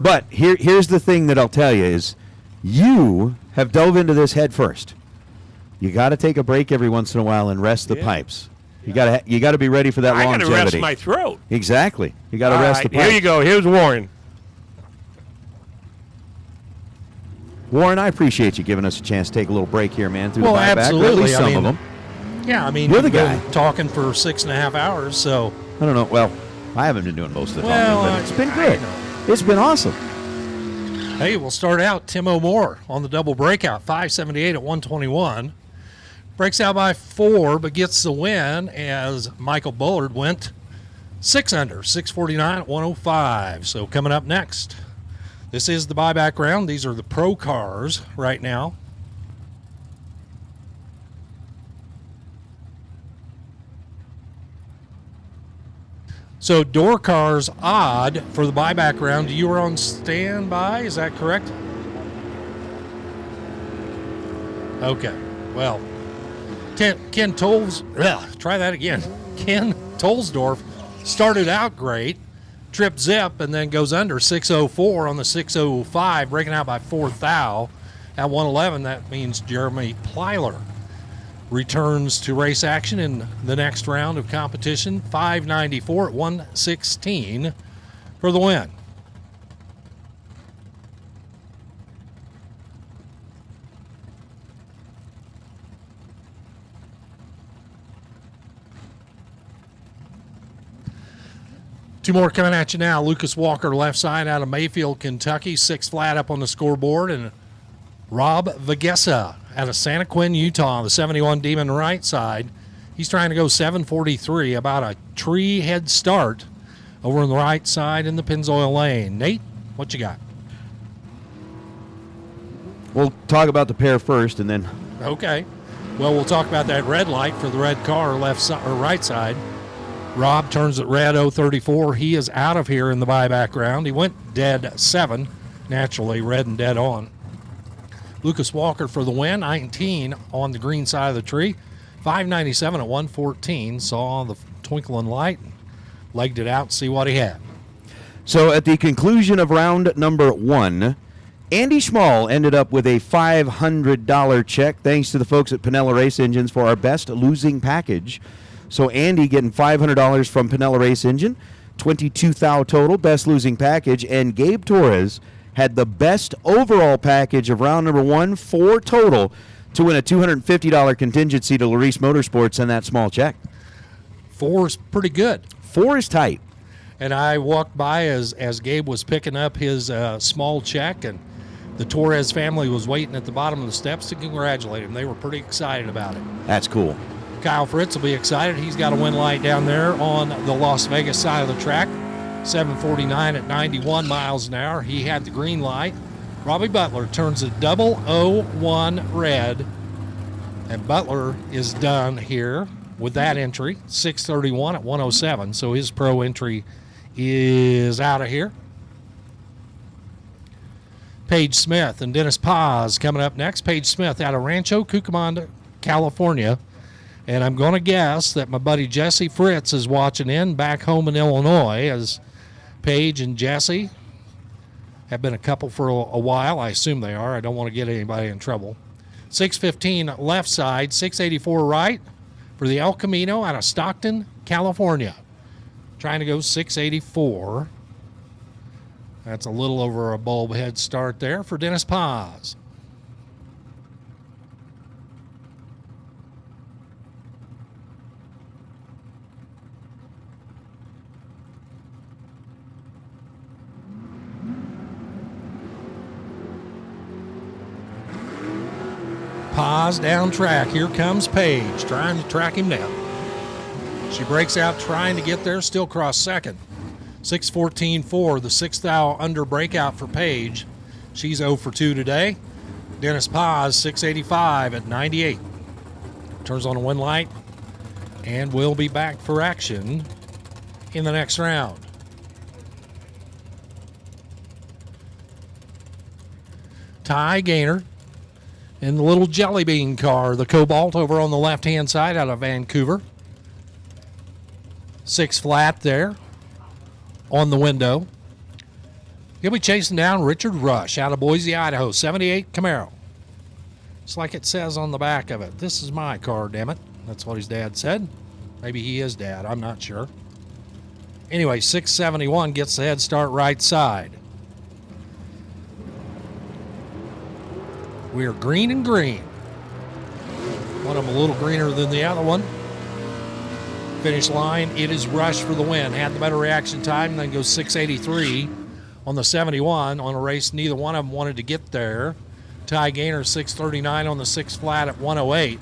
But here's the thing that I'll tell you is you have dove into this head first. You got to take a break every once in a while and rest the pipes. You got to be ready for that longevity. I got to rest my throat. Exactly. You got to rest the pipes. Here you go. Here's Warren. Warren, I appreciate you giving us a chance to take a little break here, man, through the buyback. Absolutely. Or at least some of them. Yeah, I mean, you're the we've guy. been talking for 6.5 hours, so. I don't know. Well, I haven't been doing most of the talking, Well, but it's been good. It's been awesome. Hey, we'll start out Tim O'More on the double breakout, 578 at 121. Breaks out by 4, but gets the win as Michael Bullard went 6 under, 649 at 105. So coming up next, this is the buyback round. These are the pro cars right now. So door cars odd for the buyback round. You were on standby, is that correct? Okay, well, Ken Tolls, try that again. Ken Tolsdorf started out great, tripped zip, and then goes under 604 on the 605, breaking out by 4 thou. At 111, that means Jeremy Plyler returns to race action in the next round of competition, 594 at 116 for the win. Two more coming at you now. Lucas Walker, left side out of Mayfield, Kentucky, 6 flat up on the scoreboard, and Rob Vagessa out of Santa Quin, Utah, the 71 Demon right side. He's trying to go 743, about a tree head start over on the right side in the Pennzoil lane. Nate, what you got? We'll talk about the pair first, and then. Okay. Well, we'll talk about that red light for the red car, left side or right side. Rob turns at red 034. He is out of here in the buyback round. He went dead 7, naturally red and dead on. Lucas Walker for the win, 19 on the green side of the tree, 597 at 114. Saw the twinkling light, legged it out, see what he had. So at the conclusion of round number 1, Andy Schmall ended up with a $500 check, thanks to the folks at Pinella Race Engines for our best losing package. So Andy getting $500 from Pinella Race Engine, 22 thou total, best losing package, and Gabe Torres had the best overall package of round number 1, 4 total, to win a $250 contingency to Larice Motorsports and that small check. 4 is pretty good. 4 is tight. And I walked by as Gabe was picking up his small check, and the Torres family was waiting at the bottom of the steps to congratulate him. They were pretty excited about it. That's cool. Kyle Fritz will be excited. He's got a win light down there on the Las Vegas side of the track. 749 at 91 miles an hour. He had the green light. Robbie Butler turns a 001 red. And Butler is done here with that entry. 631 at 107. So his pro entry is out of here. Paige Smith and Dennis Paz coming up next. Paige Smith out of Rancho Cucamonga, California. And I'm going to guess that my buddy Jesse Fritz is watching in back home in Illinois, as Paige and Jesse have been a couple for a while. I assume they are. I don't want to get anybody in trouble. 615 left side, 684 right for the El Camino out of Stockton, California. Trying to go 684. That's a little over a bulb head start there for Dennis Paz. Paz down track. Here comes Paige trying to track him down. She breaks out trying to get there, still cross second. 6:14.4, the 6th thou under breakout for Paige. She's 0 for 2 today. Dennis Paz, 685 at 98. Turns on a one light and will be back for action in the next round. Ty Gaynor in the little jelly bean car, the Cobalt over on the left-hand side out of Vancouver. 6 flat there on the window. He'll be chasing down Richard Rush out of Boise, Idaho, 78 Camaro. It's like it says on the back of it. This is my car, damn it. That's what his dad said. Maybe he is dad. I'm not sure. Anyway, 671 gets the head start right side. We are green and green. One of them a little greener than the other one. Finish line, it is Rush for the win. Had the better reaction time, then goes 683 on the 71 on a race neither one of them wanted to get there. Ty Gaynor 639 on the 6 flat at 108.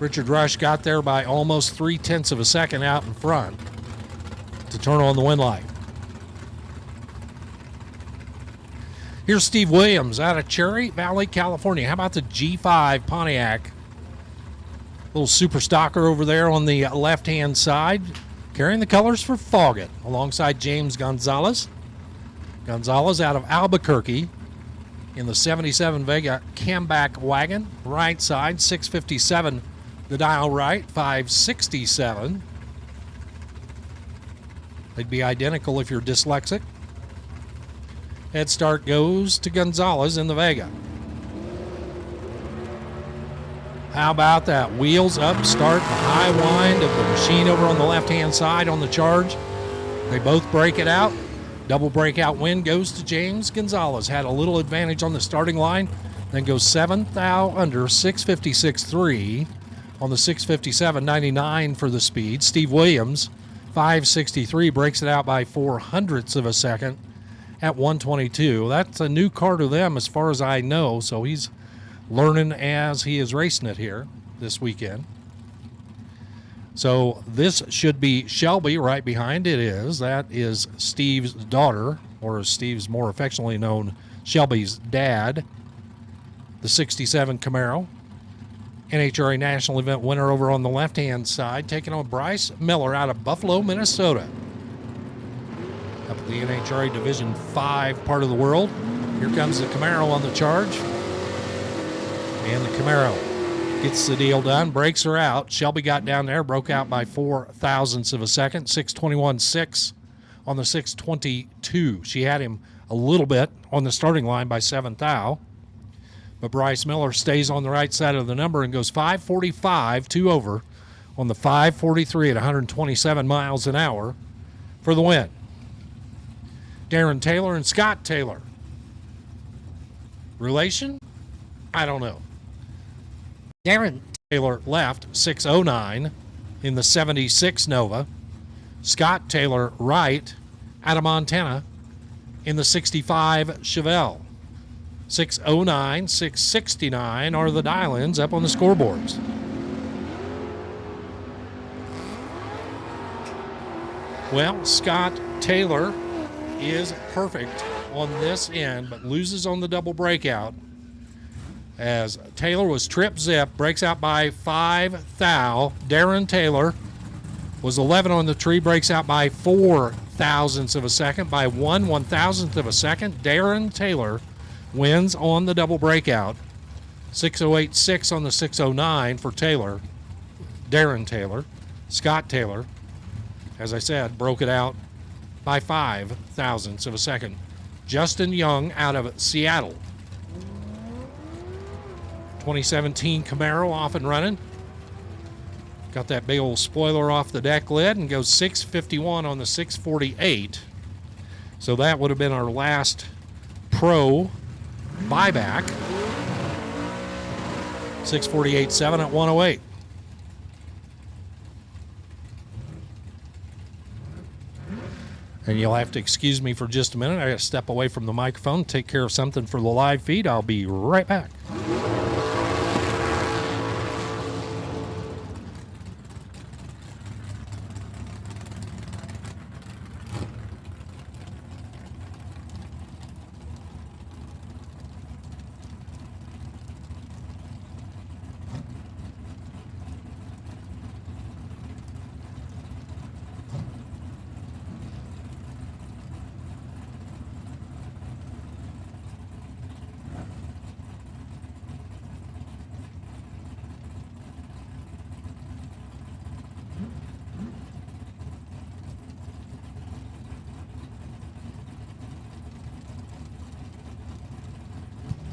Richard Rush got there by almost 0.3 of a second out in front to turn on the win light. Here's Steve Williams out of Cherry Valley, California. How about the G5 Pontiac? Little super stocker over there on the left-hand side, carrying the colors for Foggett, alongside James Gonzalez. Gonzalez out of Albuquerque in the 77 Vega Camback wagon, right side, 657, the dial right, 567. They'd be identical if you're dyslexic. Head start goes to Gonzalez in the Vega. How about that? Wheels up, start the high wind of the machine over on the left-hand side on the charge. They both break it out. Double breakout win goes to James Gonzalez. Had a little advantage on the starting line. Then goes 7th thou under, 656.3 on the 657.99 for the speed. Steve Williams, 563, breaks it out by 0.04 of a second at 122. That's a new car to them as far as I know, so he's learning as he is racing it here this weekend. So this should be Shelby right behind. It is. That is Steve's daughter, or as Steve's more affectionately known, Shelby's dad. The 67 Camaro. NHRA National Event winner over on the left-hand side, taking on Bryce Miller out of Buffalo, Minnesota. Up at the NHRA Division 5 part of the world. Here comes the Camaro on the charge. And the Camaro gets the deal done, breaks her out. Shelby got down there, broke out by 0.04 of a second, 621.6 on the 622. She had him a little bit on the starting line by 7th thou. But Bryce Miller stays on the right side of the number and goes 5:45, 2 over on the 5:43 at 127 miles an hour for the win. Darren Taylor and Scott Taylor. Relation? I don't know. Darren Taylor left 609 in the 76 Nova. Scott Taylor right out of Montana in the 65 Chevelle. 609, 669 are the dial-ins up on the scoreboards. Well, Scott Taylor is perfect on this end, but loses on the double breakout. As Taylor was trip zip, breaks out by 5 thou. Darren Taylor was 11 on the tree, breaks out by 4 thousandths of a second, by 1/1000th of a second. Darren Taylor wins on the double breakout. 6:08.6 on the 6:09 for Taylor. Darren Taylor. Scott Taylor, as I said, broke it out by 5 thousandths of a second. Justin Young out of Seattle. 2017 Camaro off and running. Got that big old spoiler off the deck lid and goes 6:51 on the 6:48. So that would have been our last pro buyback. 6:48.7 at 108. And you'll have to excuse me for just a minute. I got to step away from the microphone, take care of something for the live feed. I'll be right back.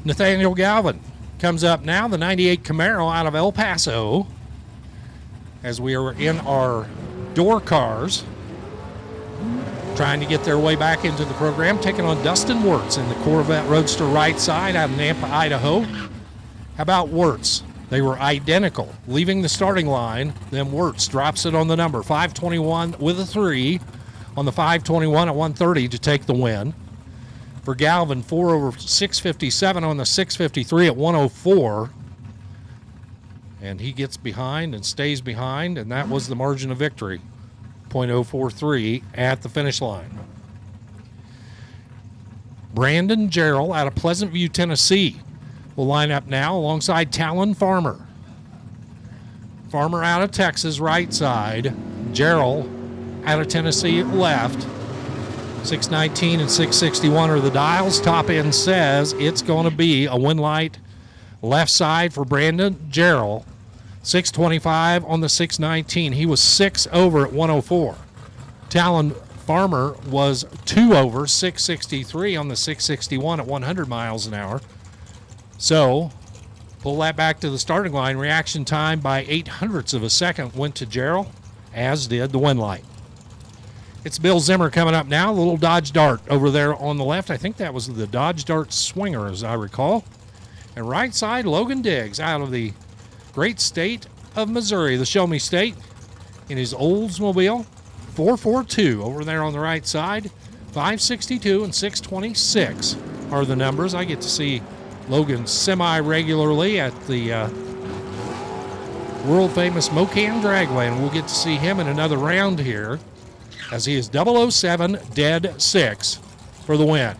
Nathaniel Galvin comes up now, the 98 Camaro out of El Paso, as we are in our door cars, trying to get their way back into the program, taking on Dustin Wirtz in the Corvette Roadster right side out of Nampa, Idaho. How about Wirtz? They were identical. Leaving the starting line, then Wirtz drops it on the number. 521 with a 3 on the 521 at 130 to take the win. For Galvin, 4 over 657 on the 653 at 104. And he gets behind and stays behind, and that was the margin of victory. 0.043 at the finish line. Brandon Jarrell out of Pleasant View, Tennessee will line up now alongside Talon Farmer. Farmer out of Texas, right side. Jarrell out of Tennessee, left. 619 and 661 are the dials. Top end says it's going to be a win light left side for Brandon Jarrell. 625 on the 619. He was 6 over at 104. Talon Farmer was 2 over, 663 on the 661 at 100 miles an hour. So pull that back to the starting line. Reaction time by 0.08 of a second went to Jarrell, as did the win light. It's Bill Zimmer coming up now. A little Dodge Dart over there on the left. I think that was the Dodge Dart Swinger, as I recall. And right side, Logan Diggs out of the great state of Missouri, the Show Me State, in his Oldsmobile. 442 over there on the right side. 562 and 626 are the numbers. I get to see Logan semi-regularly at the world-famous Mocan Dragway, and we'll get to see him in another round here, as he is 007 dead 6 for the win.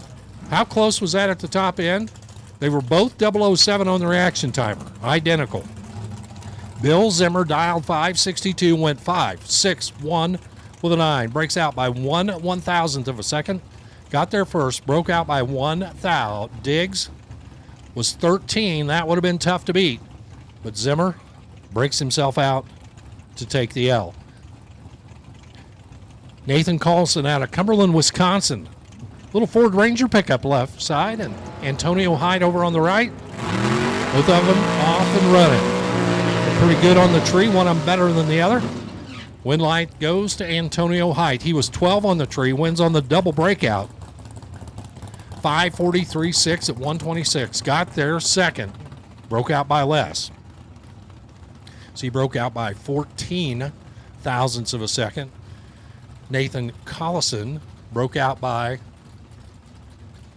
How close was that at the top end? They were both 007 on the reaction timer, identical. Bill Zimmer dialed 562, went 561 with a 9, breaks out by 1/1000th of a second. Got there first, broke out by 1 thou. Diggs was 13. That would have been tough to beat, but Zimmer breaks himself out to take the L. Nathan Carlson out of Cumberland, Wisconsin. Little Ford Ranger pickup left side, and Antonio Hyde over on the right. Both of them off and running. Pretty good on the tree, one of them better than the other. Win light goes to Antonio Hyde. He was 12 on the tree, wins on the double breakout. 543.6 at 126. Got there second, broke out by less. So he broke out by 14 thousandths of a second. Nathan Collison broke out by,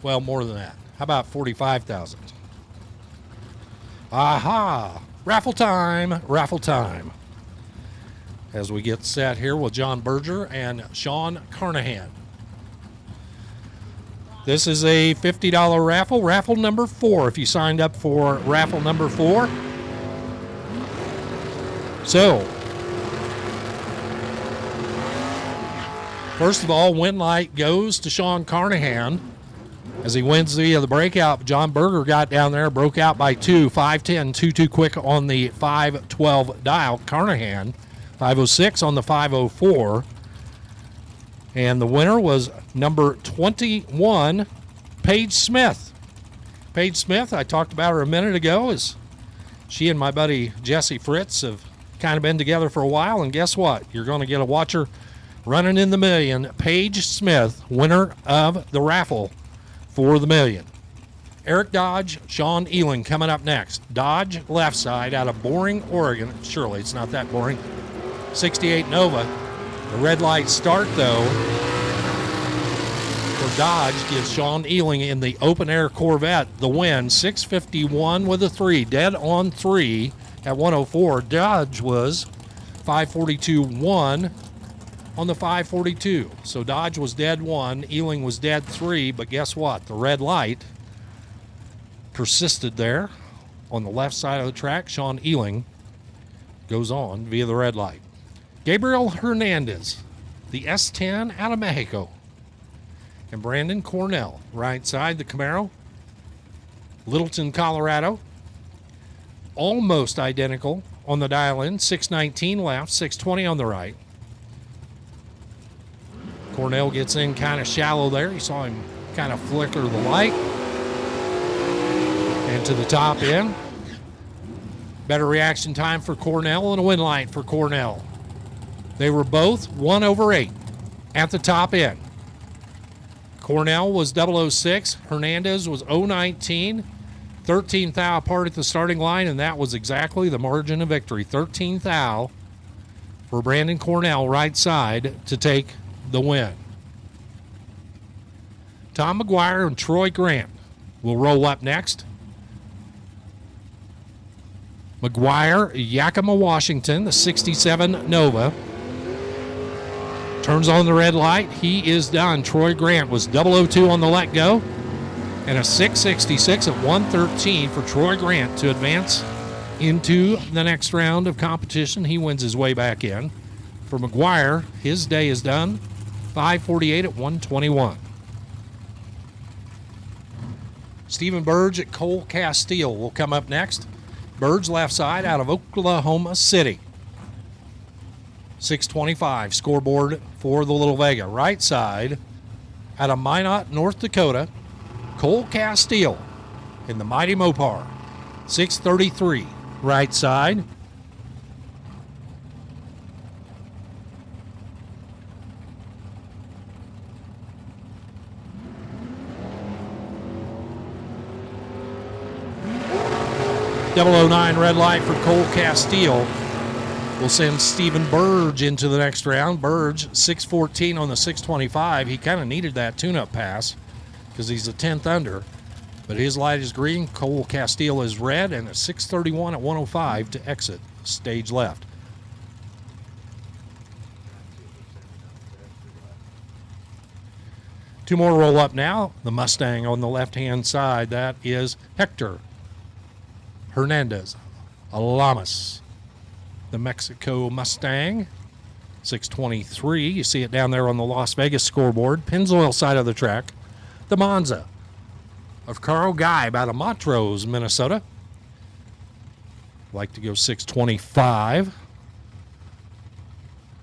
well, more than that. How about 45,000? Aha! Raffle time, raffle time. as we get set here with John Berger and Sean Carnahan. This is a $50 raffle, raffle number 4 if you signed up for raffle number 4. So, first of all, win light goes to Sean Carnahan as he wins the breakout. John Berger got down there, broke out by 2, 510, 2 quick on the 512 dial. Carnahan, 506 on the 504. And the winner was number 21, Paige Smith. Paige Smith, I talked about her a minute ago, is she and my buddy Jesse Fritz have kind of been together for a while, and guess what? You're going to get a watcher running in the million. Paige Smith, winner of the raffle for the million. Eric Dodge, Sean Ealing coming up next. Dodge left side out of Boring, Oregon. Surely it's not that boring. 68 Nova. The red light start, though, for Dodge gives Sean Ealing in the open-air Corvette the win. 651 with a 3, dead on 3 at 104. Dodge was 542-1 on the 542. So Dodge was dead 1, Ealing was dead 3, but guess what? The red light persisted there on the left side of the track. Sean Ealing goes on via the red light. Gabriel Hernandez, the S10 out of Mexico. And Brandon Cornell, right side, the Camaro. Littleton, Colorado. Almost identical on the dial-in. 619 left, 620 on the right. Cornell gets in kind of shallow there. You saw him kind of flicker the light. And to the top end. Better reaction time for Cornell and a win light for Cornell. They were both 1/8 at the top end. Cornell was 006. Hernandez was 019. 13 thou apart at the starting line, and that was exactly the margin of victory. 13 thou for Brandon Cornell, right side, to take the win. Tom McGuire and Troy Grant will roll up next. McGuire, Yakima, Washington, the 67 Nova. Turns on the red light. He is done. Troy Grant was 002 on the let go. And a 666 at 113 for Troy Grant to advance into the next round of competition. He wins his way back in. For McGuire, his day is done. 548 at 121. Stephen Burge at Cole Castile will come up next. Burge left side out of Oklahoma City. 625 scoreboard for the Little Vega. Right side out of Minot, North Dakota. Cole Castile in the mighty Mopar. 633 right side. .009 red light for Cole Castile. We'll send Stephen Burge into the next round. Burge, 614 on the 625. He kind of needed that tune-up pass because he's a 10th under. But his light is green. Cole Castile is red, and a 631 at 105 to exit stage left. Two more roll up now. The Mustang on the left-hand side. That is Hector Hernandez Alamas. The Mexico Mustang, 623. You see it down there on the Las Vegas scoreboard. Pennzoil side of the track. The Monza of Carl Geib out of Montrose, Minnesota. Like to go 625.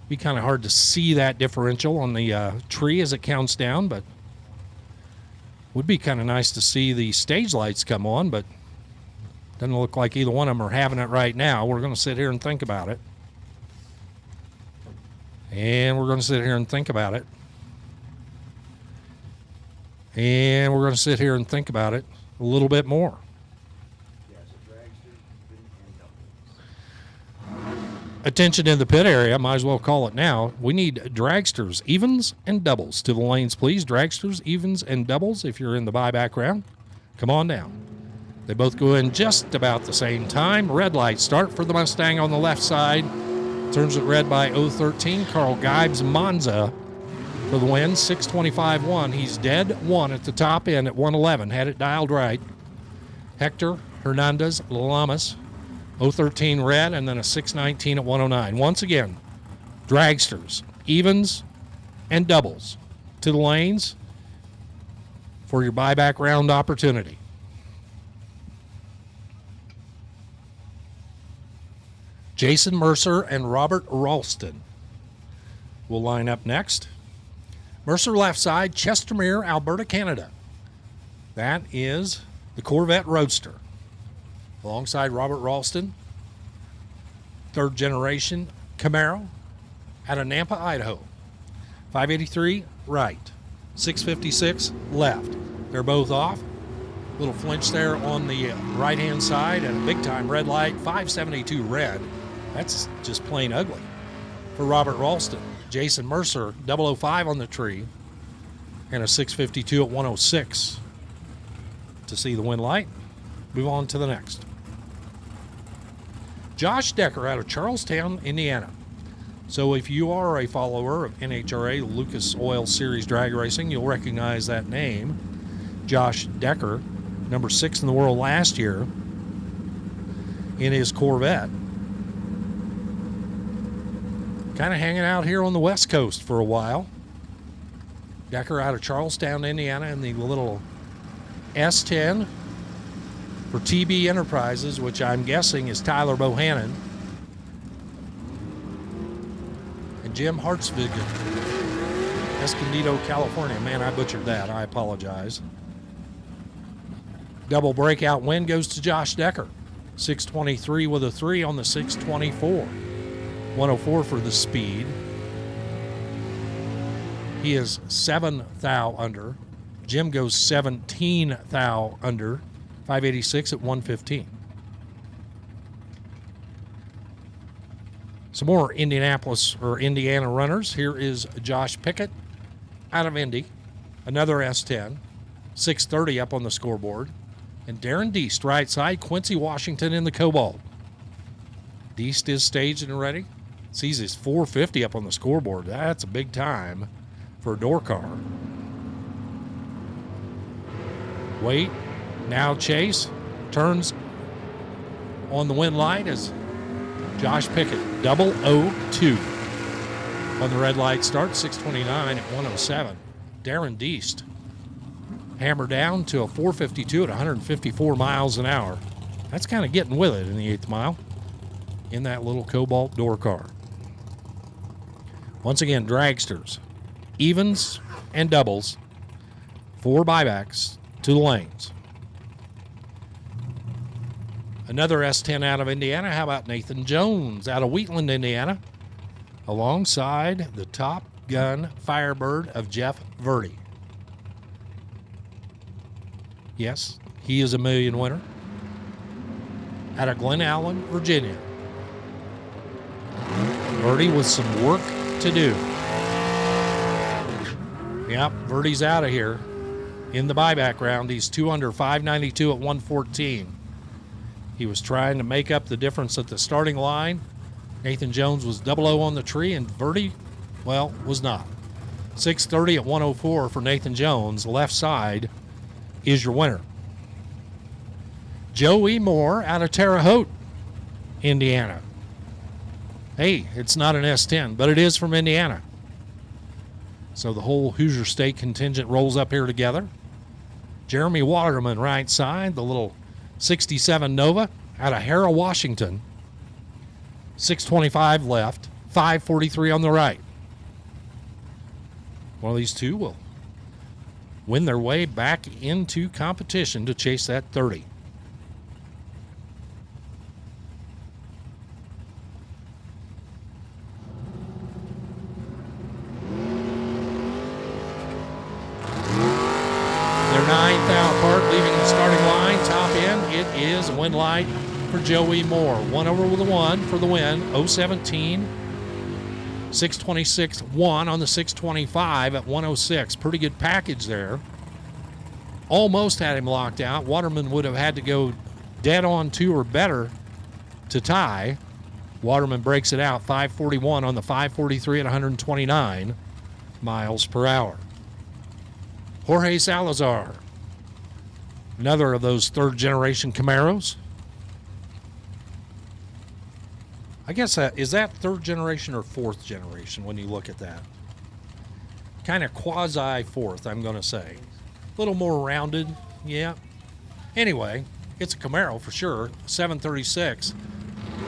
Be kind of hard to see that differential on the tree as it counts down, but would be kind of nice to see the stage lights come on, but doesn't look like either one of them are having it right now. We're going to sit here and think about it. And we're going to sit here and think about it. And we're going to sit here and think about it a little bit more. Attention in the pit area, might as well call it now. We need dragsters, evens, and doubles to the lanes, please. Dragsters, evens, and doubles if you're in the buyback round. Come on down. They both go in just about the same time. Red light start for the Mustang on the left side. Turns it red by 013. Carl Geibs Monza for the win, 625-1. He's dead one at the top end at 111. Had it dialed right. Hector Hernandez Lamas, 013 red, and then a 619 at 109. Once again, dragsters, evens, and doubles to the lanes for your buyback round opportunity. Jason Mercer and Robert Ralston will line up next. Mercer left side, Chestermere, Alberta, Canada. That is the Corvette Roadster. Alongside Robert Ralston, third generation Camaro out of Nampa, Idaho. 583 right, 656 left. They're both off. Little flinch there on the right-hand side and a big-time red light, 572 red. That's just plain ugly for Robert Ralston. Jason Mercer, 005 on the tree, and a 652 at 106 to see the win light. Move on to the next. Josh Decker out of Charlestown, Indiana. So if you are a follower of NHRA Lucas Oil Series drag racing, you'll recognize that name. Josh Decker, number 6 in the world last year in his Corvette. Kind of hanging out here on the West Coast for a while. Decker out of Charlestown, Indiana, in the little S10 for TB Enterprises, which I'm guessing is Tyler Bohannon. And Jim Hartsvigen, Escondido, California. Man, I butchered that. I apologize. Double breakout win goes to Josh Decker. 623 with a 3 on the 624. 104 for the speed. He is 7 thou under. Jim goes 17 thou under. 586 at 115. Some more Indianapolis or Indiana runners. Here is Josh Pickett out of Indy. Another S10. 630 up on the scoreboard. And Darren Deist, right side. Quincy Washington in the Cobalt. Deist is staged and ready. Sees his 450 up on the scoreboard. That's a big time for a door car. Wait. Now Chase turns on the win light as Josh Pickett, 002 on the red light start, 629 at 107. Darren Deist hammered down to a 452 at 154 miles an hour. That's kind of getting with it in the 8th mile in that little Cobalt door car. Once again, dragsters, evens and doubles, 4 buybacks to the lanes. Another S10 out of Indiana. How about Nathan Jones out of Wheatland, Indiana, alongside the Top Gun Firebird of Jeff Verdi. Yes, he is a million winner. Out of Glen Allen, Virginia. Verdi with some work to do. Yep, Verdi's out of here in the buyback round. He's 2 under, 592 at 114. He was trying to make up the difference at the starting line. Nathan Jones was 00 on the tree, and Verdi, well, was not. 630 at 104 for Nathan Jones. Left side is your winner. Joey Moore out of Terre Haute, Indiana. Hey, it's not an S10, but it is from Indiana. So the whole Hoosier State contingent rolls up here together. Jeremy Waterman, right side, the little 67 Nova out of Harrow, Washington. 625 left, 543 on the right. One of these two will win their way back into competition to chase that 30. They're 9 thou apart, leaving the starting line. Top end, it is a win light for Joey Moore. 1 over with a 1 for the win. 017. 626 1 on the 625 at 106. Pretty good package there. Almost had him locked out. Waterman would have had to go dead on 2 or better to tie. Waterman breaks it out 541 on the 543 at 129 miles per hour. Jorge Salazar, another of those third-generation Camaros. I guess is that third generation or fourth generation when you look at that? Kind of quasi-fourth, I'm going to say. A little more rounded, yeah. Anyway, it's a Camaro for sure. 736,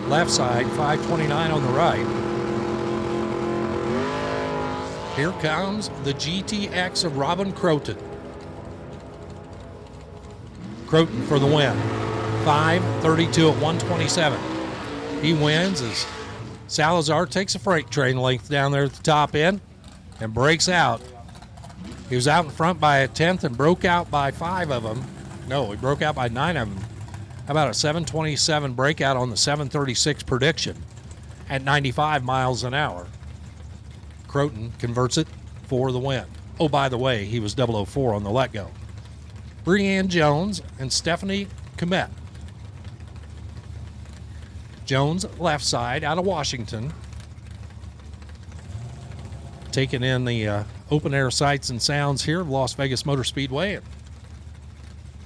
left side, 529 on the right. Here comes the GTX of Robin Croton. Croton for the win. 532 at 127. He wins as Salazar takes a freight train length down there at the top end and breaks out. He was out in front by a tenth and broke out by 5 of them. No, he broke out by 9 of them. How about a 727 breakout on the 736 prediction at 95 miles an hour? Croton converts it for the win. Oh, by the way, he was 004 on the let-go. Breanne Jones and Stephanie Comet. Jones, left side, out of Washington. Taking in the open-air sights and sounds here of Las Vegas Motor Speedway.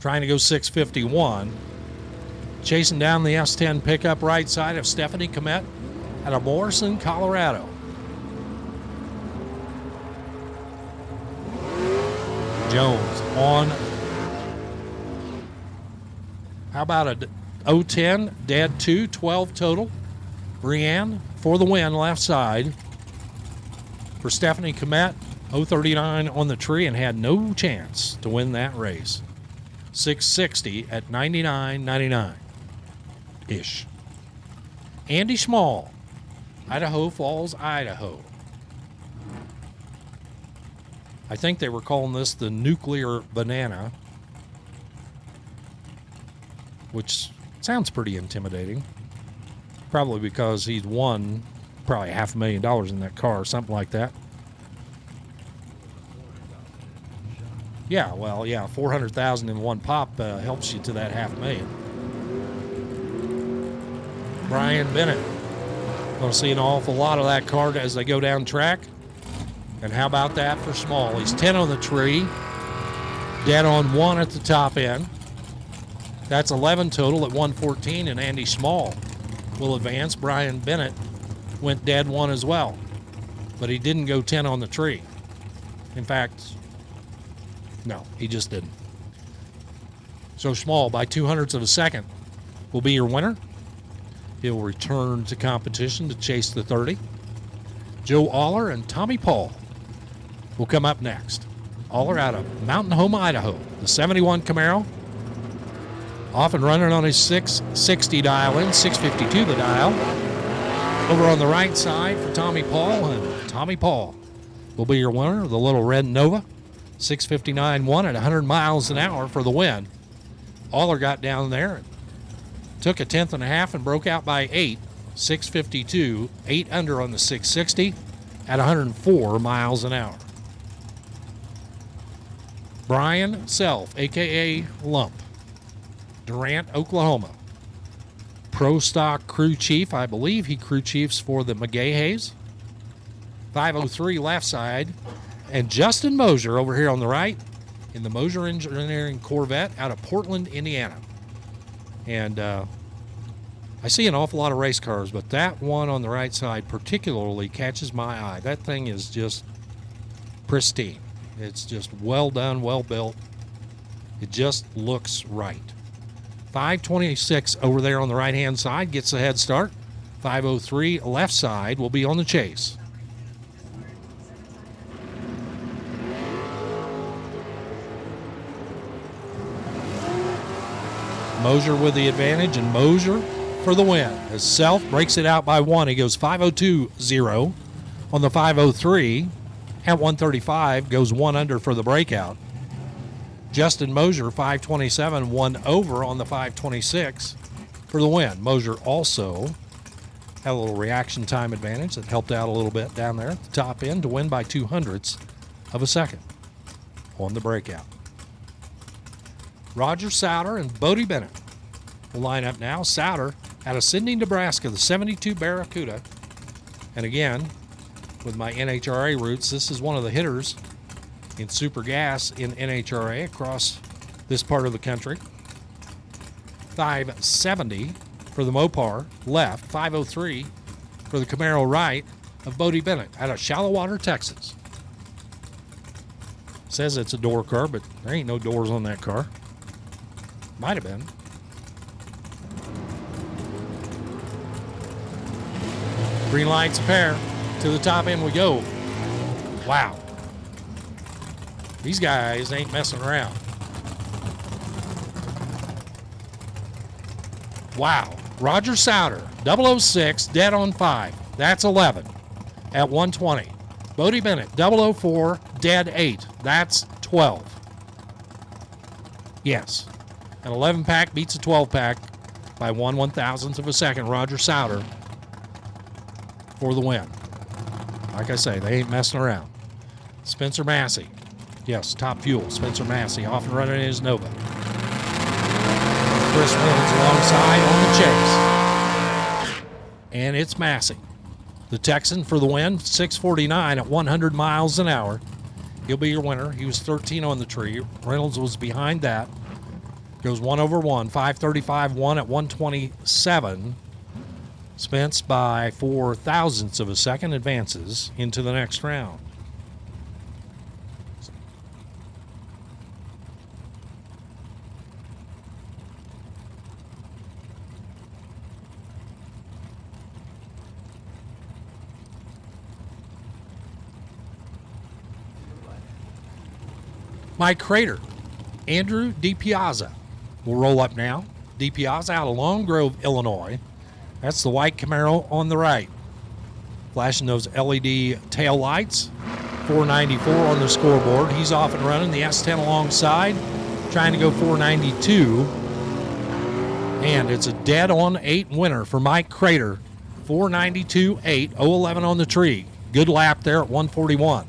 Trying to go 651. Chasing down the S10 pickup right side of Stephanie Comet out of Morrison, Colorado. Jones on. How about a 010, dead 2, 12 total. Breanne for the win, left side. For Stephanie Comet, 039 on the tree and had no chance to win that race. 660 at 99.99-ish. Andy Small, Idaho Falls, Idaho. I think they were calling this the nuclear banana, which sounds pretty intimidating. Probably because he's won probably $500,000 in that car, something like that. Yeah, well, yeah, 400,000 in one pop helps you to that $500,000. Brian Bennett. Going to see an awful lot of that car as they go down track. And how about that for Small? He's 10 on the tree, dead on 1 at the top end. That's 11 total at 114, and Andy Small will advance. Brian Bennett went dead 1 as well, but he didn't go 10 on the tree. In fact, no, he just didn't. So Small, by 200ths of a second, will be your winner. He'll return to competition to chase the 30. Joe Aller and Tommy Paul will come up next. Aller out of Mountain Home, Idaho. The 71 Camaro, off and running on his 660 dial in, 652 the dial. Over on the right side for Tommy Paul, and Tommy Paul will be your winner of the little red Nova. 659-1 at 100 miles an hour for the win. Aller got down there and took a tenth and a half and broke out by 8. 652, 8 under on the 660 at 104 miles an hour. Brian Self, a.k.a. Lump, Durant, Oklahoma. Pro Stock crew chief. I believe he crew chiefs for the McGahays. 503 left side. And Justin Mosier over here on the right in the Mosier Engineering Corvette out of Portland, Indiana. And I see an awful lot of race cars, but that one on the right side particularly catches my eye. That thing is just pristine. It's just well done, well built. It just looks right. 526 over there on the right-hand side gets the head start. 503 left side will be on the chase. Mosier with the advantage, and Mosier for the win. As Self breaks it out by 1, he goes 502.0 on the 503. At 135, goes 1 under for the breakout. Justin Mosier, 527, 1 over on the 526 for the win. Mosier also had a little reaction time advantage that helped out a little bit down there at the top end to win by 200ths of a second on the breakout. Roger Souter and Bodie Bennett will line up now. Souter Out of Sidney, Nebraska, the 72 Barracuda. And again, with my NHRA roots, this is one of the hitters in super gas in NHRA across this part of the country. 570 for the Mopar left, 503 for the Camaro right of Bodie Bennett out of Shallow Water, Texas. Says it's a door car, but there ain't no doors on that car. Might have been. Green lights a pair. To the top end we go. Wow. These guys ain't messing around. Wow. Roger Souter, 006, dead on 5. That's 11 at 120. Bodie Bennett, 004, dead 8. That's 12. Yes. An 11-pack beats a 12-pack by 1/1000th of a second. Roger Souter for the win. Like I say, they ain't messing around. Spencer Massey. Yes, Top Fuel. Spencer Massey off and running in his Nova. Chris Reynolds alongside on the chase. And it's Massey. The Texan for the win, 649 at 100 miles an hour. He'll be your winner. He was 13 on the tree. Reynolds was behind that. Goes 1 over 1, 535, 1 at 127. Spence by 0.04 of a second advances into the next round. Mike Crater, Andrew DiPiazza will roll up now. DiPiazza out of Long Grove, Illinois. That's the white Camaro on the right. Flashing those LED tail lights. 494 on the scoreboard. He's off and running. The S10 alongside, trying to go 492. And it's a dead on 8 winner for Mike Crater. 492.8, 011 on the tree. Good lap there at 141.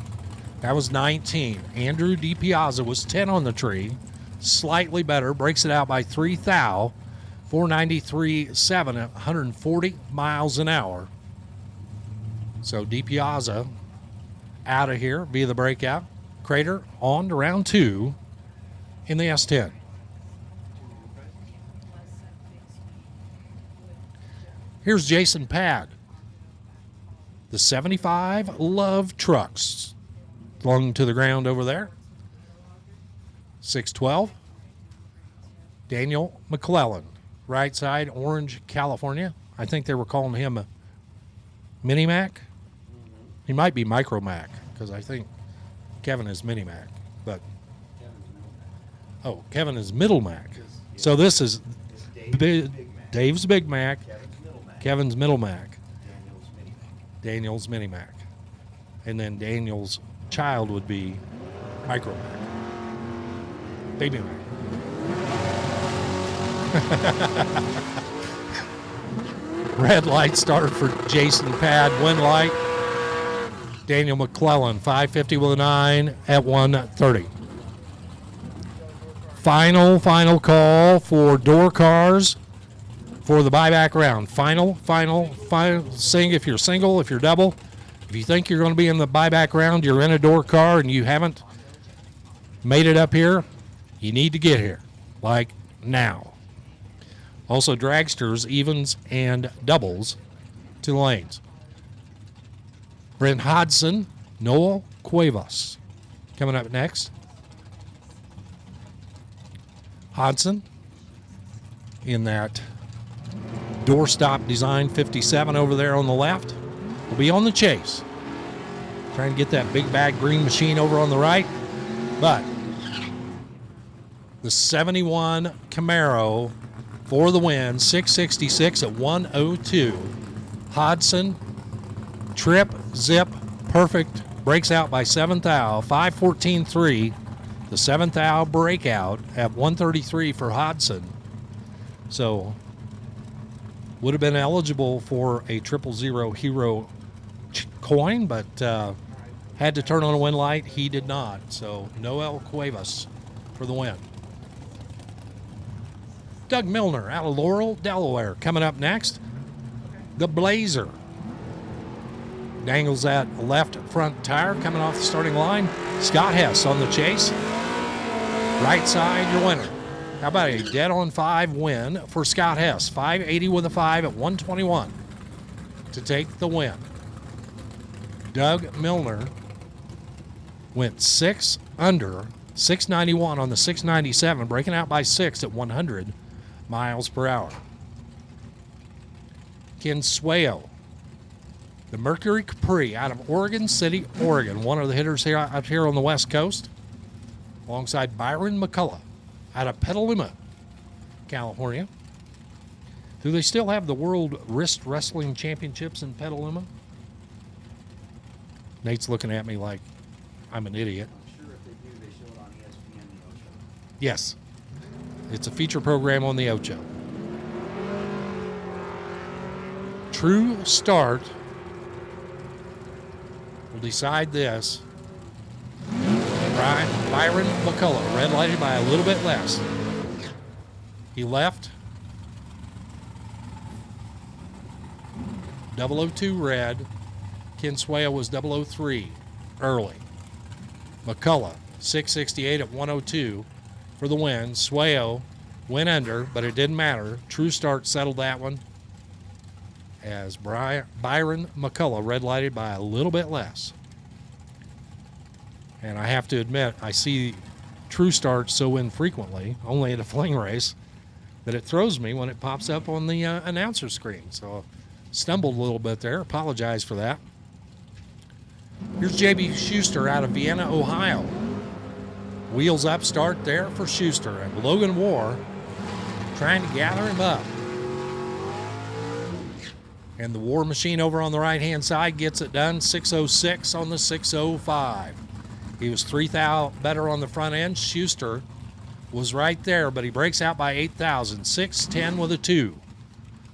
That was 19. Andrew DiPiazza was 10 on the tree. Slightly better. Breaks it out by 3 thou. 493.7 at 140 miles an hour. So DiPiazza out of here via the breakout. Crater on to round 2 in the S10. Here's Jason Pad. The 75 Love Trucks. Flung to the ground over there. 612. Daniel McClellan. Right side, Orange, California. I think they were calling him a Mini Mac. He might be Micro Mac, because I think Kevin is Mini Mac. But Kevin is Middle Mac. So this is Dave's Big Mac, Kevin's Middle Mac, Daniel's Mini Mac. And then Daniel's child would be Micro Mac. Baby Mac. Red light started for Jason Pad. Win light. Daniel McClellan, 550 with a 9 at 130. Final call for door cars for the buyback round. Final. Sing if you're single, if you're double. If you think you're going to be in the buyback round, you're in a door car and you haven't made it up here, you need to get here, like now. Also, dragsters, evens, and doubles to the lanes. Brent Hodson, Noel Cuevas coming up next. Hodson in that doorstop design 57 over there on the left will be on the chase. Trying to get that big bag green machine over on the right. But the 71 Camaro for the win, 666 at 102. Hodson, trip, zip, perfect, breaks out by 7 thou, 514.3. The 7 thou breakout at 133 for Hodson. So would have been eligible for a 000 Hero coin, but had to turn on a win light. He did not. So Noel Cuevas for the win. Doug Milner out of Laurel, Delaware. Coming up next, the Blazer. Dangles that left front tire coming off the starting line. Scott Hess on the chase. Right side, your winner. How about a dead-on 5 win for Scott Hess? 580 with a 5 at 121 to take the win. Doug Milner went 6 under, 691 on the 697, breaking out by 6 at 100 miles per hour. Ken Swayo, the Mercury Capri out of Oregon City, Oregon, one of the hitters here out here on the West Coast, alongside Byron McCullough out of Petaluma, California. Do they still have the World Wrist Wrestling Championships in Petaluma? Nate's looking at me like I'm an idiot. I'm sure if they do, they show it on ESPN and Ocho. Yes. It's a feature program on the Ocho. True Start will decide this. Byron McCullough, red lighted by a little bit less. He left. 002 red. Ken Swayo was 003 early. McCullough, 668 at 102 for the win. Swayo went under, but it didn't matter. True Start settled that one as Byron McCullough red lighted by a little bit less. And I have to admit, I see True Start so infrequently, only at a Fling race, that it throws me when it pops up on the announcer screen. So stumbled a little bit there. Apologize for that. Here's J.B. Schuster out of Vienna, Ohio. Wheels up start there for Schuster. And Logan War trying to gather him up. And the War machine over on the right-hand side gets it done. 606 on the 605. He was 3 thou better on the front end. Schuster was right there, but he breaks out by 8 thousandths. 610 with a 2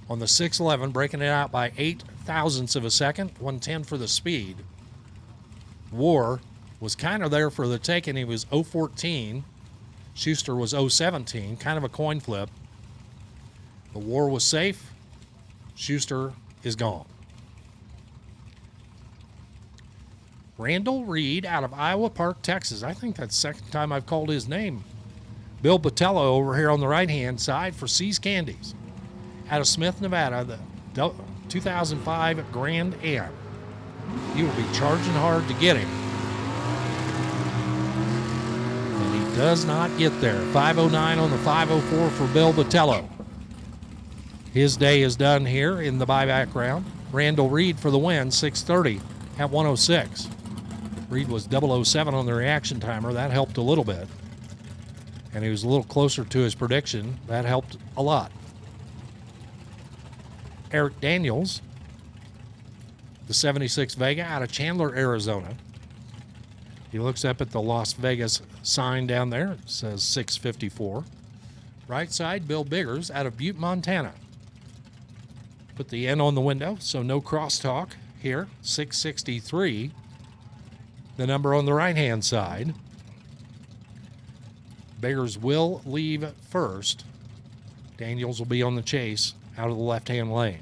on the 611, breaking it out by 8 thousandths of a second. 110 for the speed. War was kind of there for the taking. He was 014. Schuster was 017, kind of a coin flip. The War was safe. Schuster is gone. Randall Reed out of Iowa Park, Texas. I think that's the second time I've called his name. Bill Botello over here on the right-hand side for C's Candies. Out of Smith, Nevada, the 2005 Grand Am. He will be charging hard to get him. And he does not get there. 509 on the 504 for Bill Botello. His day is done here in the buyback round. Randall Reed for the win, 630 at 106. Reed was 007 on the reaction timer. That helped a little bit. And he was a little closer to his prediction. That helped a lot. Eric Daniels, the 76 Vega out of Chandler, Arizona. He looks up at the Las Vegas sign down there. It says 654. Right side, Bill Biggers out of Butte, Montana. Put the N on the window, so no crosstalk here. 663. The number on the right-hand side. Biggers will leave first. Daniels will be on the chase out of the left-hand lane.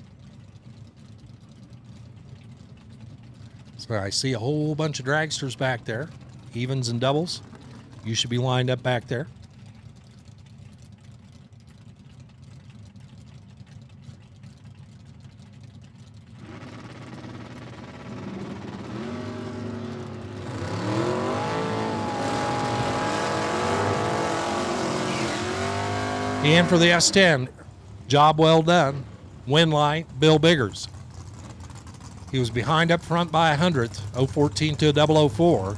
So I see a whole bunch of dragsters back there, evens and doubles. You should be lined up back there. And for the S10, job well done. Win light, Bill Biggers. He was behind up front by 100th, 014 to 004.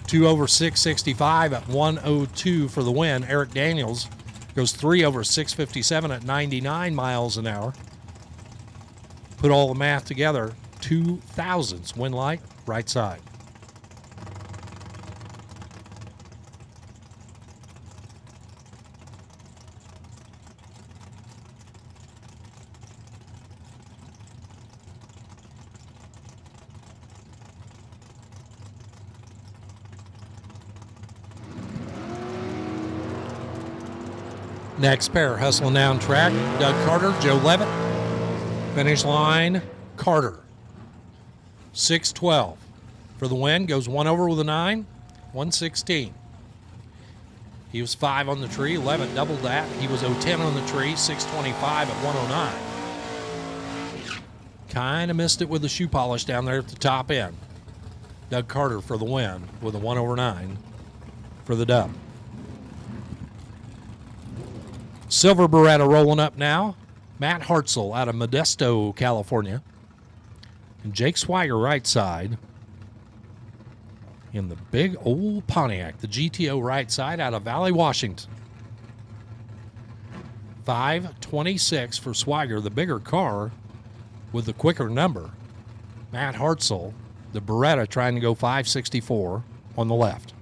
2 over 665 at 102 for the win. Eric Daniels goes 3 over 657 at 99 miles an hour. Put all the math together, 2 thousandths win light, right side. Next pair hustling down track. Doug Carter, Joe Levitt. Finish line, Carter. 6:12 for the win. Goes 1 over with a 9, 116. He was 5 on the tree. Levitt doubled that. He was 010 on the tree, 625 at 109. Kind of missed it with the shoe polish down there at the top end. Doug Carter for the win with a 1 over 9 for the dub. Silver Beretta rolling up now. Matt Hartzell out of Modesto, California. And Jake Swigert right side. In the big old Pontiac, the GTO right side out of Valley, Washington. 5:26 for Swigert, the bigger car with the quicker number. Matt Hartzell, the Beretta, trying to go 5:64 on the left.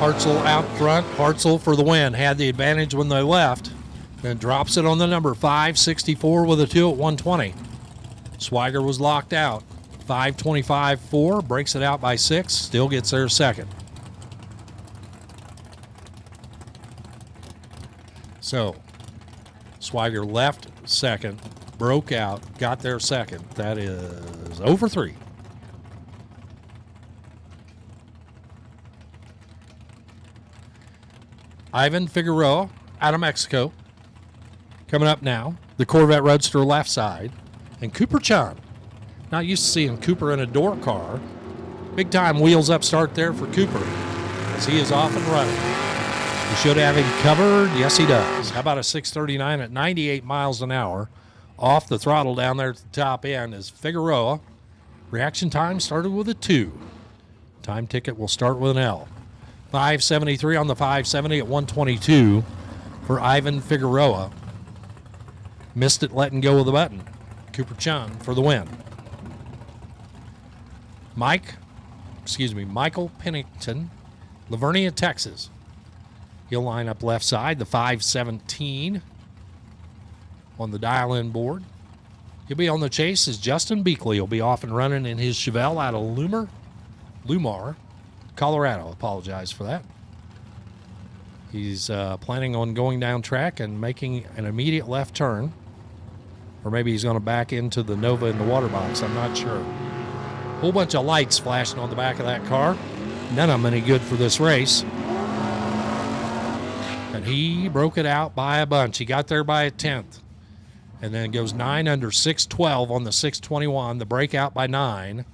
Hartzell out front. Hartzell for the win. Had the advantage when they left. Then drops it on the number. 5:64 with a 2 at 120. Swigert was locked out. 5:25.4. Breaks it out by 6. Still gets there second. So, Swigert left second. Broke out. Got there second. That is over 3. Ivan Figueroa out of Mexico. Coming up now, the Corvette Roadster left side. And Cooper Chun. Not used to seeing Cooper in a door car. Big time wheels up start there for Cooper as he is off and running. We should have him covered. Yes, he does. How about a 639 at 98 miles an hour? Off the throttle down there at the top end is Figueroa. Reaction time started with a 2. Time ticket will start with an L. 5:73 on the 570 at 122 for Ivan Figueroa. Missed it letting go of the button. Cooper Chun for the win. Michael Pennington, Lavernia, Texas. He'll line up left side, the 517 on the dial-in board. He'll be on the chase as Justin Beakley will be off and running in his Chevelle out of Lumar, Colorado. Apologize for that. He's planning on going down track and making an immediate left turn. Or maybe he's going to back into the Nova in the water box. I'm not sure. Whole bunch of lights flashing on the back of that car. None of them any good for this race. And he broke it out by a bunch. He got there by a 10th. And then goes 9 under 612 on the 621. The breakout by 9.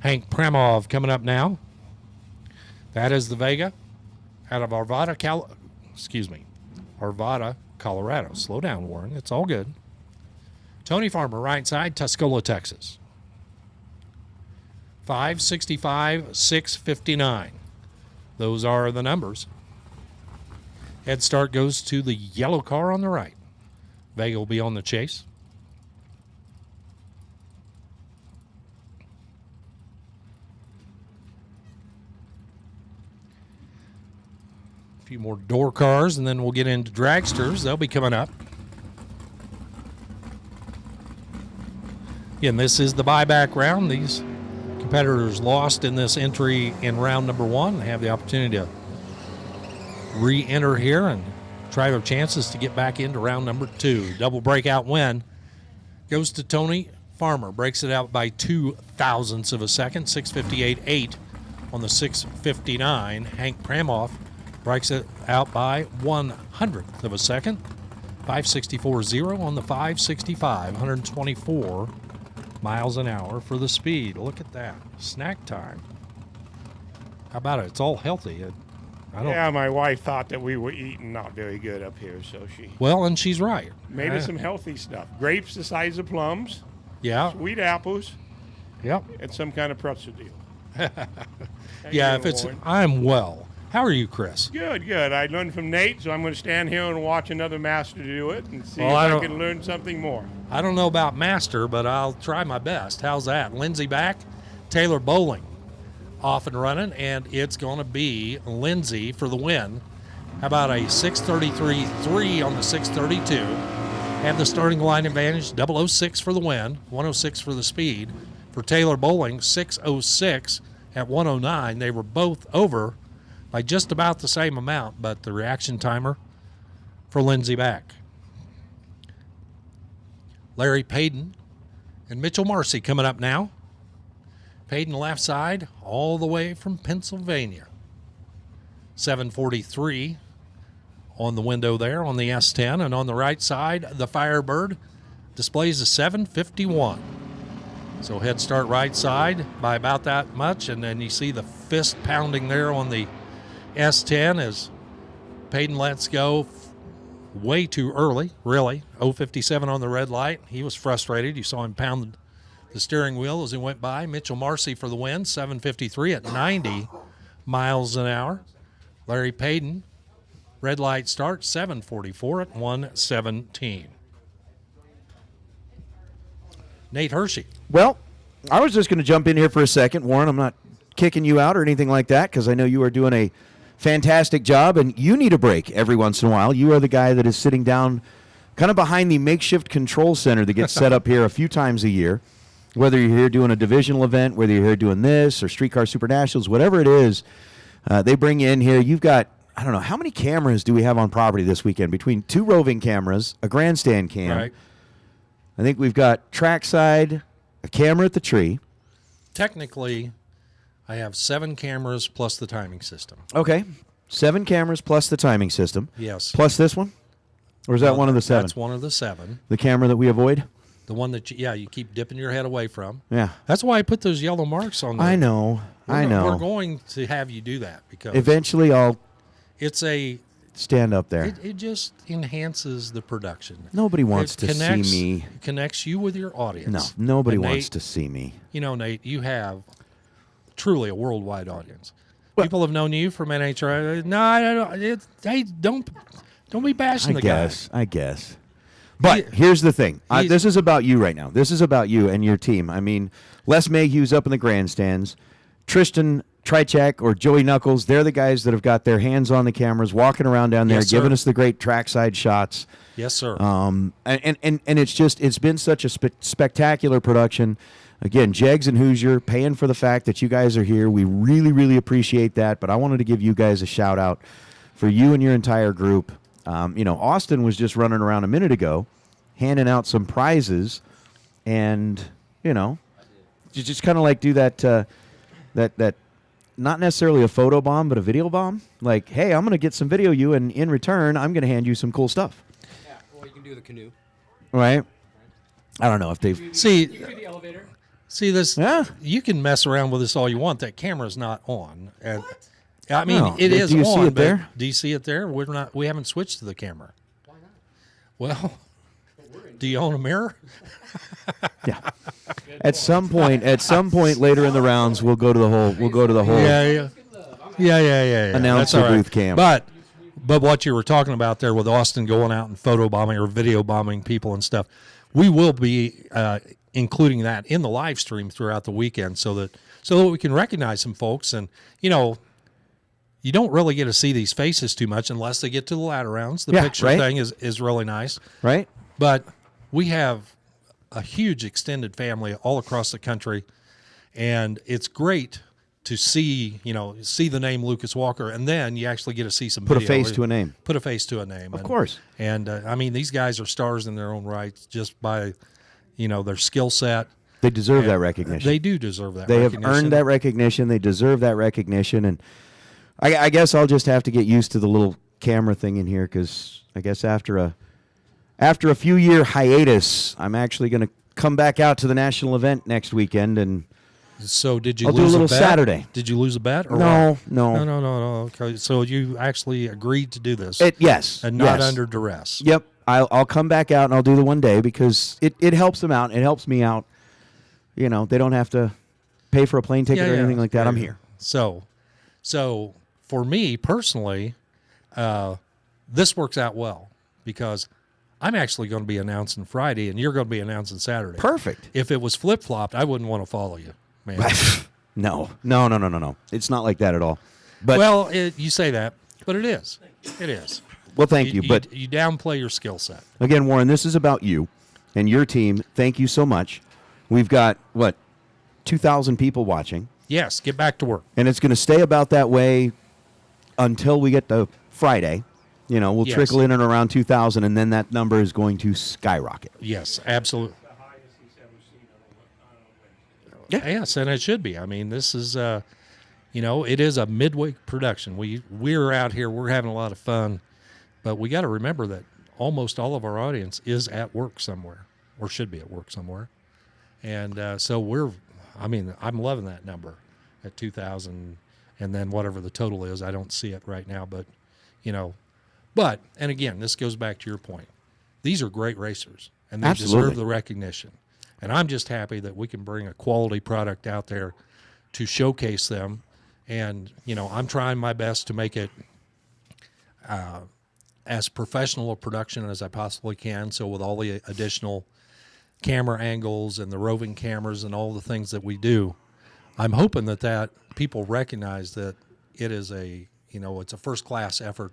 Hank Premov coming up now. That is the Vega out of Arvada, Colorado. Slow down, Warren. It's all good. Tony Farmer, right side, Tuscola, Texas. 5:65, 6:59. Those are the numbers. Head start goes to the yellow car on the right. Vega will be on the chase. A few more door cars, and then we'll get into dragsters. They'll be coming up. Again, this is the buyback round. These competitors lost in this entry in round number 1. They have the opportunity to re-enter here and try their chances to get back into round number 2. Double breakout win goes to Tony Farmer. Breaks it out by 0.02 of a second, 6:58.8 on the 6:59. Hank Pramoff breaks it out by 1/100th of a second, 5:64.0 on the 5:65, 124 miles an hour for the speed. Look at that. Snack time. How about it? It's all healthy. Yeah, my wife thought that we were eating not very good up here, so she... Well, and she's right. Made us some healthy stuff. Grapes the size of plums. Yeah. Sweet apples. Yep. And some kind of pretzel deal. Yeah, if it's... I'm well. How are you, Chris? Good, good. I learned from Nate, so I'm going to stand here and watch another master do it and see Well, if I I can learn something more. I don't know about master, but I'll try my best. How's that? Lindsey back. Taylor Bowling off and running, and it's going to be Lindsay for the win. How about a 6:33.3 on the 6:32? Have the starting line advantage, 006 for the win, 106 for the speed. For Taylor Bowling, 6:06 at 109. They were both over by just about the same amount, but the reaction timer for Lindsay back. Larry Payton and Mitchell Marcy coming up now. Payton left side all the way from Pennsylvania. 743 on the window there on the S10, and on the right side, the Firebird displays a 751. So head start right side by about that much, and then you see the fist pounding there on the S10 as Payton lets go way too early, really. 057 on the red light. He was frustrated. You saw him pound the steering wheel as he went by. Mitchell Marcy for the win, 753 at 90 miles an hour. Larry Payton, red light start, 744 at 117. Nate Hershey. Well, I was just going to jump in here for a second. Warren, I'm not kicking you out or anything like that because I know you are doing a fantastic job, and you need a break every once in a while. You are the guy that is sitting down kind of behind the makeshift control center that gets set up here a few times a year, whether you're here doing a divisional event, whether you're here doing this or Streetcar Super Nationals, whatever it is, they bring you in here. You've got, I don't know, how many cameras do we have on property this weekend? Between 2 roving cameras, a grandstand cam. Right. I think we've got trackside, a camera at the tree. Technically, I have 7 cameras plus the timing system. Okay. 7 cameras plus the timing system. Yes. Plus this one? Or is that one of the 7? That's one of the 7. The camera that we avoid? The one that, you keep dipping your head away from. Yeah. That's why I put those yellow marks on there. I know. We're going to have you do that because eventually I'll stand up there. It just enhances the production. Nobody wants to see me. It connects you with your audience. No, nobody And wants Nate, to see me. You know, Nate, you have truly a worldwide audience. People have known you from NHRA. No, I don't. Hey, don't be bashing the guy. I guess. But here's the thing. This is about you right now. This is about you and your team. I mean, Les Mayhew's up in the grandstands. Tristan Trichak or Joey Knuckles, they're the guys that have got their hands on the cameras, walking around down there, Yes, giving sir. us the great trackside shots. Yes, sir. And it's been such a spectacular production. Again, Jegs and Hoosier paying for the fact that you guys are here. We really, really appreciate that. But I wanted to give you guys a shout out for you and your entire group. Austin was just running around a minute ago, handing out some prizes, and you just kind of like do that not necessarily a photo bomb, but a video bomb. Like, hey, I'm going to get some video you, and in return, I'm going to hand you some cool stuff. Yeah, or you can do the canoe. Right? I don't know if they've... You do the elevator. See this? Yeah. You can mess around with this all you want. That camera's not on. And, I mean, No. it is Do you on. see it but there? Do you see it there? We haven't switched to the camera. Why not? Well, do you own a mirror? Yeah. At some point later in the rounds, we'll go to the whole. Yeah. Announce That's all the right. booth cam. But what you were talking about there with Austin going out and photo bombing or video bombing people and stuff, we will be including that in the live stream throughout the weekend so that we can recognize some folks. And you don't really get to see these faces too much unless they get to the ladder rounds. The picture thing is really nice, right? But we have a huge extended family all across the country, and it's great to see the name Lucas Walker, and then you actually get to see some Put a video. face to a name. Put a face to a name. Of course. And I mean, these guys are stars in their own right just by, their skill set. They deserve that recognition. They do deserve that They recognition. have earned that recognition. They deserve that recognition. And I guess I'll just have to get used to the little camera thing in here because I guess after a few year hiatus, I'm actually going to come back out to the national event next weekend. And so did you I'll lose do a little bet? Saturday. Did you lose a bet? Or No, what? no. No. Okay, so you actually agreed to do this? Yes. And not yes. under duress. Yep. I'll come back out and I'll do the one day because it helps them out. It helps me out. They don't have to pay for a plane ticket or anything like that. I'm here. So for me personally, this works out well because I'm actually going to be announcing Friday and you're going to be announcing Saturday. Perfect. If it was flip-flopped, I wouldn't want to follow you, man. No. It's not like that at all. But Well, you say that, but it is. It is. Well, thank you. But you downplay your skill set. again, Warren, this is about you and your team. Thank you so much. We've got, 2,000 people watching. Yes, get back to work. And it's going to stay about that way until we get to Friday. We'll Yes. trickle in and around 2,000, and then that number is going to skyrocket. Yes, absolutely. Yes, and it should be. I mean, this is, it is a midweek production. We're out here. We're having a lot of fun, but we got to remember that almost all of our audience is at work somewhere, or should be at work somewhere, and so I'm loving that number at 2,000, and then whatever the total is, I don't see it right now, but and again, this goes back to your point. These are great racers, and they Absolutely. deserve the recognition. And I'm just happy that we can bring a quality product out there to showcase them. And, I'm trying my best to make it as professional a production as I possibly can. So with all the additional camera angles and the roving cameras and all the things that we do, I'm hoping that people recognize that it is it's a first-class effort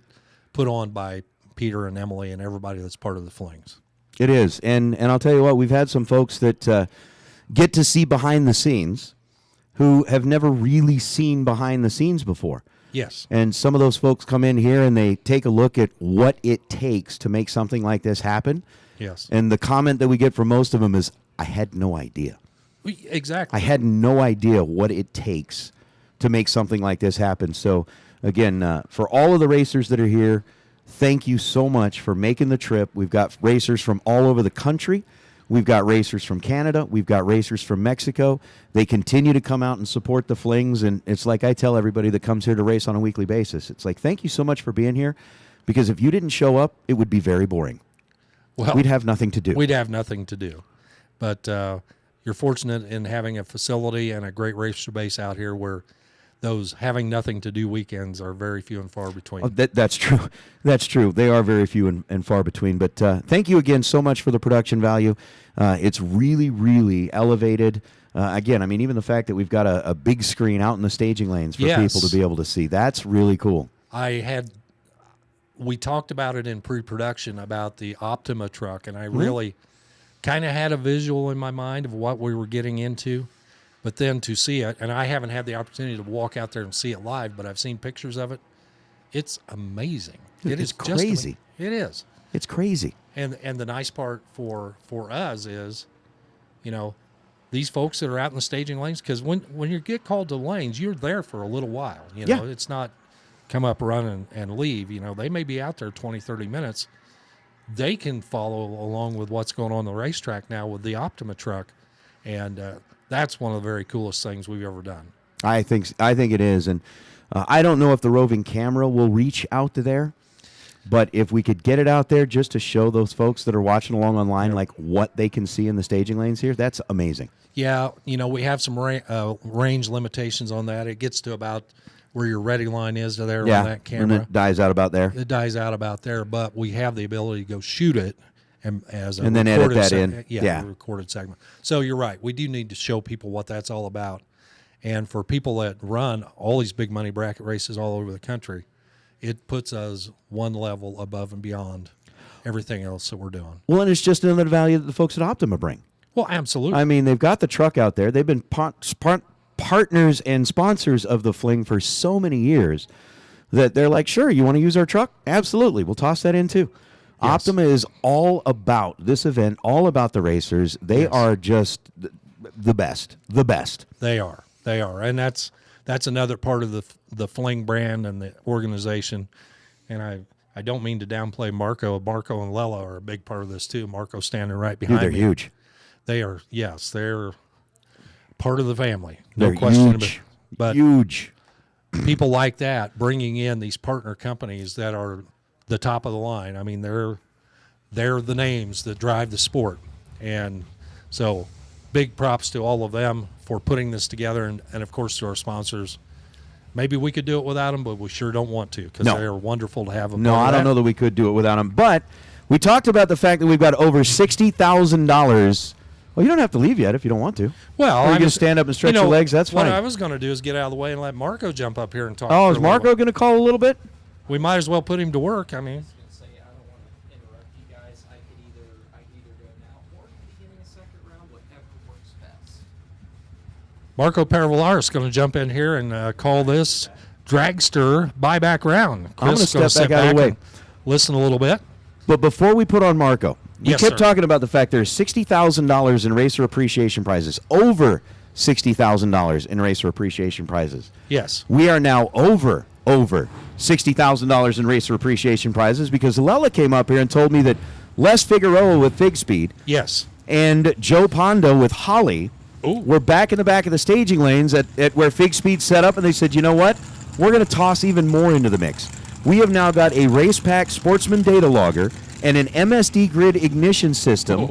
put on by Peter and Emily and everybody that's part of the Flings. It is. And I'll tell you what, we've had some folks that get to see behind the scenes who have never really seen behind the scenes before. Yes. And some of those folks come in here and they take a look at what it takes to make something like this happen. Yes. And the comment that we get from most of them is, I had no idea. Exactly. I had no idea what it takes to make something like this happen. So, again, for all of the racers that are here, thank you so much for making the trip. We've got racers from all over the country. We've got racers from Canada. We've got racers from Mexico. They continue to come out and support the Flings. And it's like I tell everybody that comes here to race on a weekly basis. It's like, thank you so much for being here, because if you didn't show up, it would be very boring. Well, we'd have nothing to do. We'd have nothing to do. But you're fortunate in having a facility and a great racer base out here where those having nothing to do weekends are very few and far between. Oh, that's true. That's true. They are very few and far between. But thank you again so much for the production value. It's really, really elevated. Again, I mean, even the fact that we've got a big screen out in the staging lanes for people to be able to see, that's really cool. We talked about it in pre-production about the Optima truck, and I really kind of had a visual in my mind of what we were getting into. But then to see it, and I haven't had the opportunity to walk out there and see it live, but I've seen pictures of it. It's amazing. Dude, it's crazy. It is. It's crazy. And the nice part for us is, these folks that are out in the staging lanes, because when you get called to lanes, you're there for a little while. It's not come up, run, and leave. They may be out there 20, 30 minutes. They can follow along with what's going on the racetrack now with the Optima truck. And that's one of the very coolest things we've ever done. I think it is, and I don't know if the roving camera will reach out to there, but if we could get it out there just to show those folks that are watching along online like what they can see in the staging lanes here, that's amazing. Yeah, we have some range limitations on that. It gets to about where your ready line is there on that camera. And it dies out about there. It dies out about there, but we have the ability to go shoot it. And then edit that in. Yeah, a recorded segment. So you're right. We do need to show people what that's all about. And for people that run all these big money bracket races all over the country, it puts us one level above and beyond everything else that we're doing. Well, and it's just another value that the folks at Optima bring. Well, absolutely. I mean, they've got the truck out there. They've been partners and sponsors of the Fling for so many years that they're like, sure, you want to use our truck? Absolutely. We'll toss that in too. Yes. Optima is all about this event, all about the racers. They are just the best. The best. They are. And that's another part of the Fling brand and the organization. And I don't mean to downplay Marco. Marco and Lela are a big part of this too. Marco standing right behind me. They're huge. They are, yes, they're part of the family. They're no question huge. about it. But huge. People like that, bringing in these partner companies that are the top of the line. I mean, they're the names that drive the sport. And so big props to all of them for putting this together, and of course to our sponsors. Maybe we could do it without them, but we sure don't want to, because they're wonderful to have them. No, I don't know that we could do it without them. But we talked about the fact that we've got over $60,000 Well, you don't have to leave yet if you don't want to. Well, or you I can was- stand up and stretch you know, your legs. That's what fine. I was going to do is get out of the way and let Marco jump up here and talk. Oh, for is a Marco little going to call a little bit? while. We might as well put him to work. I mean, Marco Paravalar is going to jump in here and call this Dragster buyback round. I'm going to Chris step back out of the way. and listen a little bit. But before we put on Marco, we Yes, kept sir. talking about the fact there's $60,000 in racer appreciation prizes, over $60,000 in racer appreciation prizes. Yes. We are now over $60,000 in racer appreciation prizes because Lela came up here and told me that Les Figueroa with Fig Speed Yes. and Joe Pondo with Holly were back in the back of the staging lanes at where Fig Speed set up, and they said, you know what? We're going to toss even more into the mix. We have now got a Race Pack Sportsman data logger and an MSD grid ignition system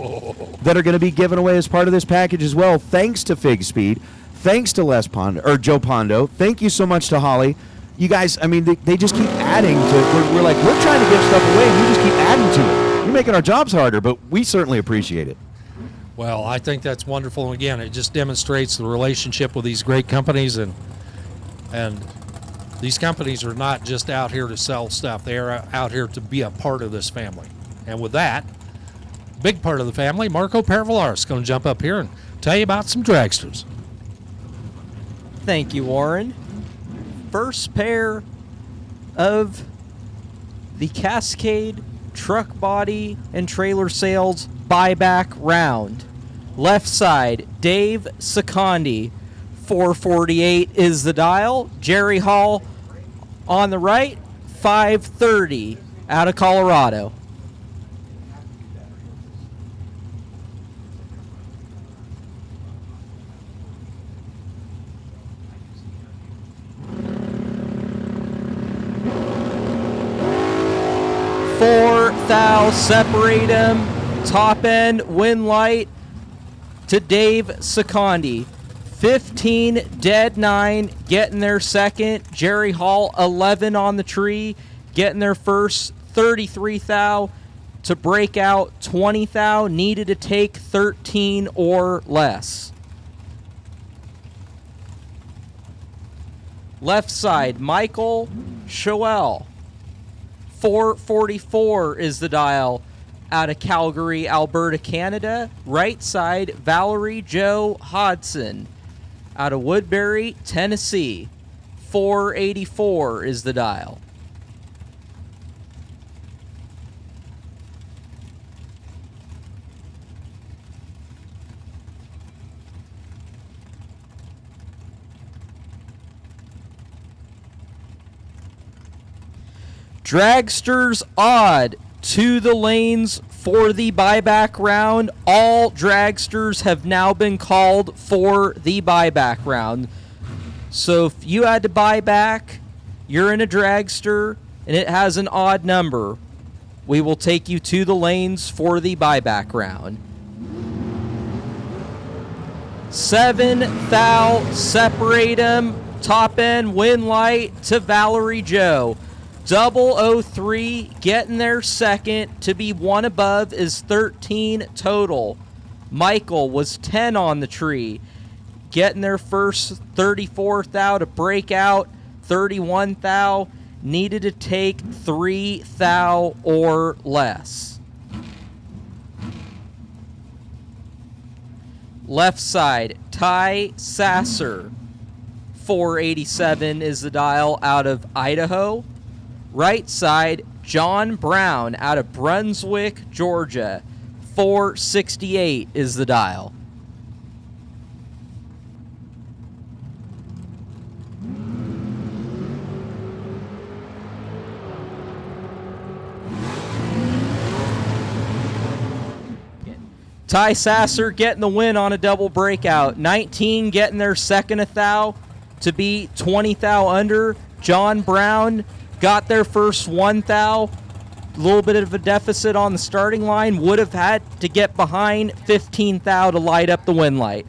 that are going to be given away as part of this package as well, thanks to Fig Speed, thanks to Les Pondo, or Joe Pondo. Thank you so much to Holly. You guys, I mean, they just keep adding to we're like, we're trying to give stuff away, and you just keep adding to it. You're making our jobs harder, but we certainly appreciate it. Well, I think that's wonderful. And again, it just demonstrates the relationship with these great companies, and these companies are not just out here to sell stuff. They are out here to be a part of this family. And with that, big part of the family, Marco Paravalar is going to jump up here and tell you about some dragsters. Thank you, Warren. First pair of the Cascade truck body and trailer sales buyback round. Left side, Dave Secondi, 448 is the dial. Jerry Hall on the right, 530 out of Colorado. Thou separate him. Top end, win light to Dave Secondi. 15 dead 9, getting their second. Jerry Hall 11 on the tree, getting their first. 33 thou to break out. 20 thou needed to take 13 or less. Left side, Michael Shoel. 444 is the dial out of Calgary, Alberta, Canada. Right side, Valerie Jo Hodson out of Woodbury, Tennessee. 484 is the dial. Dragsters odd to the lanes for the buyback round. All dragsters have now been called for the buyback round. So if you had to buy back, you're in a dragster and it has an odd number, we will take you to the lanes for the buyback round. 7 thou separate 'em. Top end win light to Valerie Jo. 003 getting their second. To be one above is 13 total. Michael was 10 on the tree, getting their first. 34 thou to break out. 31 thou needed to take 3 thou or less. Left side, Ty Sasser. 487 is the dial out of Idaho. Right side, John Brown out of Brunswick, Georgia. 468 is the dial. Ty Sasser getting the win on a double breakout. 19 getting their second a thou to be 20 thou under. John Brown got their first 1 thou. A little bit of a deficit on the starting line. Would have had to get behind 15 thou to light up the win light.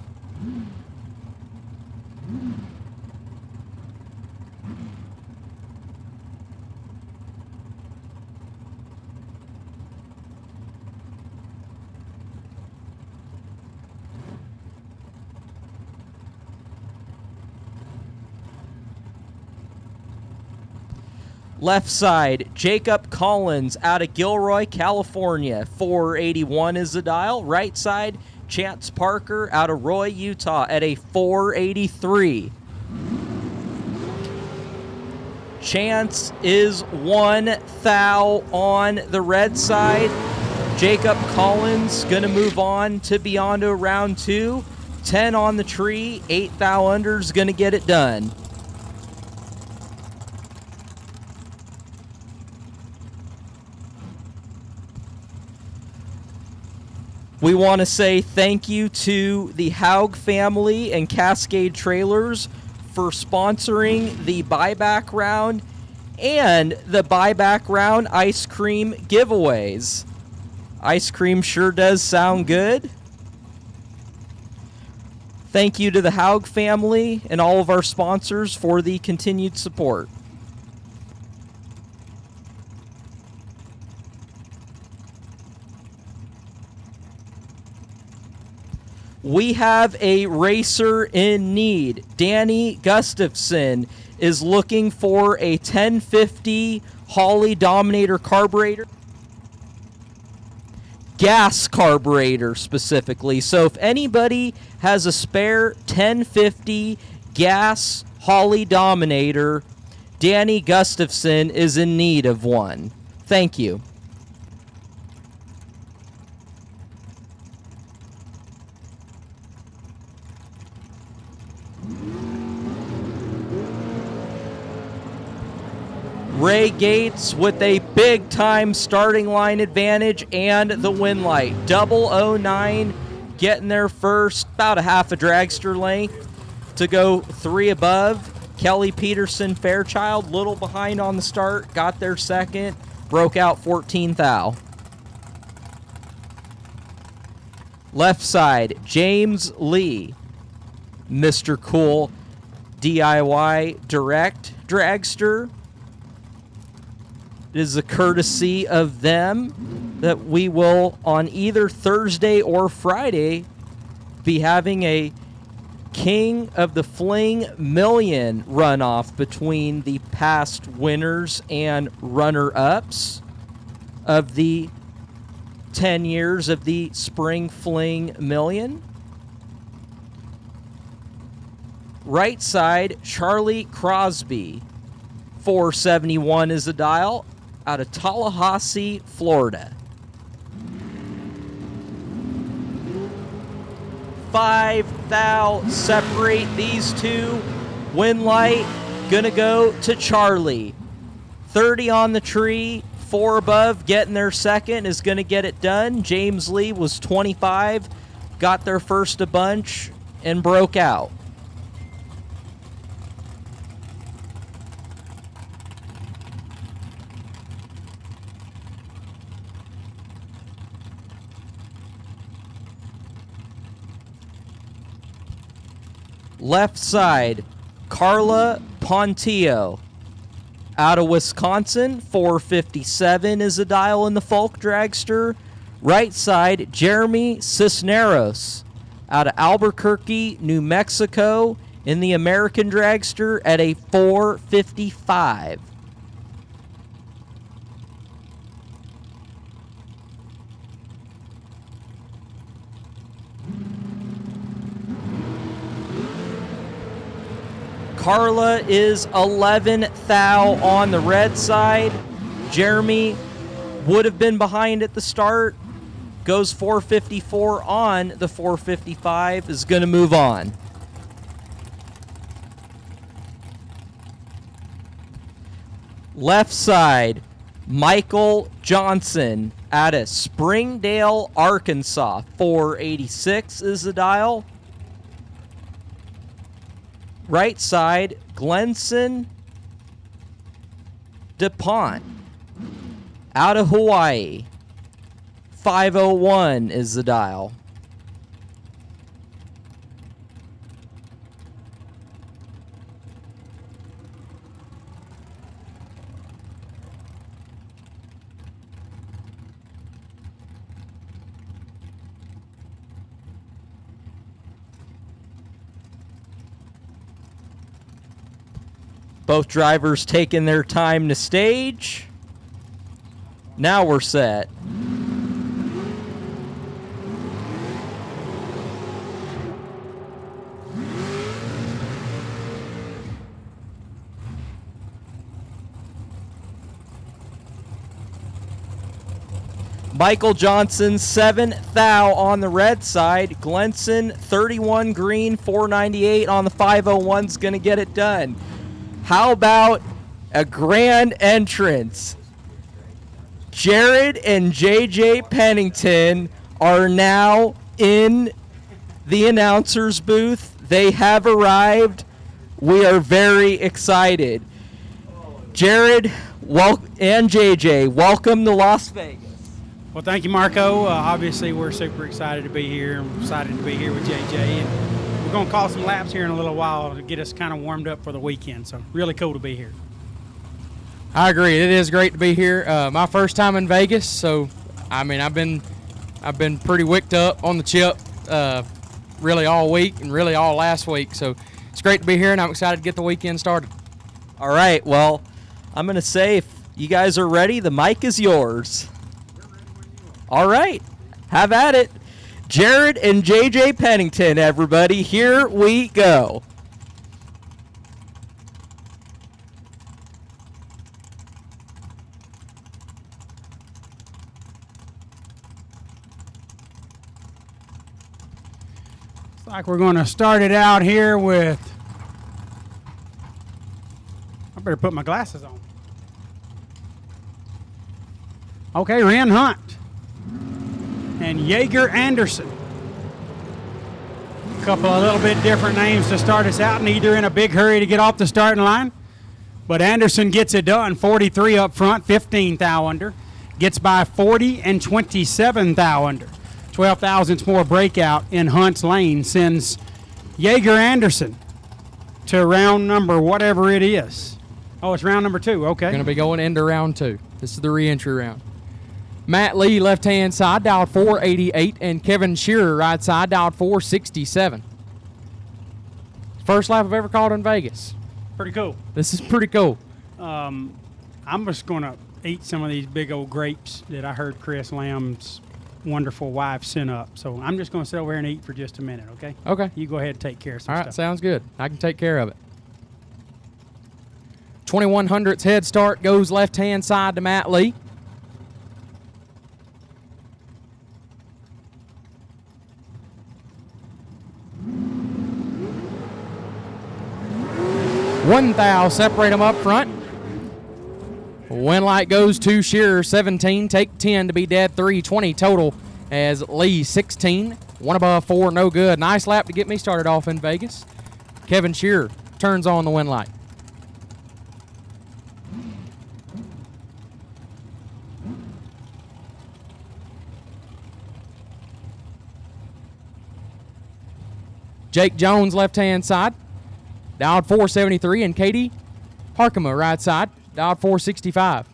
Left side, Jacob Collins out of Gilroy, California. 481 is the dial. Right side, Chance Parker out of Roy, Utah at a 483. Chance is 1 thou on the red side. Jacob Collins going to move on to Beyond round 2. 10 on the tree. 8 thou under's going to get it done. We want to say thank you to the Haug family and Cascade Trailers for sponsoring the buyback round and the buyback round ice cream giveaways. Ice cream sure does sound good. Thank you to the Haug family and all of our sponsors for the continued support. We have a racer in need. Danny Gustafson is looking for a 1050 Holley Dominator carburetor. Gas carburetor specifically. So if anybody has a spare 1050 gas Holley Dominator, Danny Gustafson is in need of one. Thank you. Ray Gates with a big-time starting line advantage and the win light. 009 getting there first, about a half a dragster length to go 3 above. Kelly Peterson Fairchild, little behind on the start, got there second, broke out 14 thou. Left side, James Lee, Mr. Cool DIY Direct Dragster. It is a courtesy of them that we will, on either Thursday or Friday, be having a King of the Fling Million runoff between the past winners and runner-ups of the 10 years of the Spring Fling Million. Right side, Charlie Crosby. 471 is the dial, out of Tallahassee, Florida. 5 thou separate these two. Win light gonna go to Charlie. 30 on the tree, 4 above, getting their second is gonna get it done. James Lee was 25, got their first a bunch and broke out. Left side, Carla Pontillo out of Wisconsin. 457 is the dial in the Folk Dragster. Right side, Jeremy Cisneros out of Albuquerque, New Mexico in the American Dragster at a 455. Carla is 11 thou on the red side. Jeremy would have been behind at the start. Goes 454 on the 455. Is going to move on. Left side, Michael Johnson out of Springdale, Arkansas. 486 is the dial. Right side, Glenson DuPont out of Hawaii. 501 is the dial. Both drivers taking their time to stage. Now we're set. Michael Johnson, 7th thou on the red side. Glenson, 31 green, 498 on the 501's going to get it done. How about a grand entrance? Jared and JJ Pennington are now in the announcer's booth. They have arrived. We are very excited. Jared and JJ, welcome to Las Vegas. Well, thank you, Marco. Obviously, we're super excited to be here. I'm excited to be here with JJ. And we're going to call some laps here in a little while to get us kind of warmed up for the weekend. So really cool to be here. I agree. It is great to be here. My first time in Vegas, so I mean, I've been pretty wicked up on the chip really all week and really all last week. So it's great to be here, and I'm excited to get the weekend started. All right. Well, I'm going to say if you guys are ready, the mic is yours. All right. Have at it. Jared and JJ Pennington, everybody. Here we go. Looks like we're going to start it out here with, I better put my glasses on. Okay, Ren Hunt and Jaeger Anderson. A couple of little bit different names to start us out, neither in a big hurry to get off the starting line. But Anderson gets it done, 43 up front, 15 thou under. Gets by 40 and 27 thou under. 12 thousandths more breakout in Hunt's lane sends Jaeger Anderson to round number whatever it is. Oh, it's round number 2, okay. Going to be going into round 2. This is the re-entry round. Matt Lee, left-hand side, dialed 488, and Kevin Shearer, right side, dialed 467. First lap I've ever called in Vegas. Pretty cool. This is pretty cool. I'm just going to eat some of these big old grapes that I heard Chris Lamb's wonderful wife sent up. So I'm just going to sit over here and eat for just a minute, okay? Okay. You go ahead and take care of some All stuff. right, sounds good. I can take care of it. 2100's head start goes left-hand side to Matt Lee. One thou separate them up front. Win light goes to Shearer, 17. Take 10 to be dead, 320 total as Lee, 16. One above 4, no good. Nice lap to get me started off in Vegas. Kevin Shearer turns on the win light. Jake Jones, left-hand side. Dialed 473, and Katie Harkema, right side, dialed 465.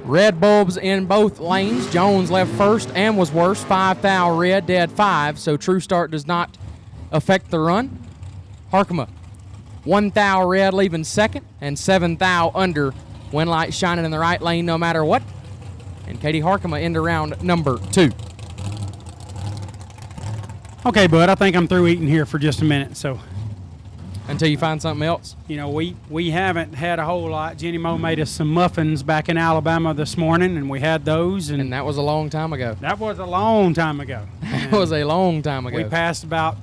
Red bulbs in both lanes. Jones left first and was worse. 5 thou red, dead 5, so true start does not affect the run. Harkema, 1 thou red leaving second, and 7 thou under. Win light shining in the right lane no matter what. And Katie Harkema into round number 2. Okay, bud, I think I'm through eating here for just a minute, so. Until you find something else? You know, we haven't had a whole lot. Jenny Moe made us some muffins back in Alabama this morning, and we had those. And that was a long time ago. That was a long time ago. That was a long time ago. We passed about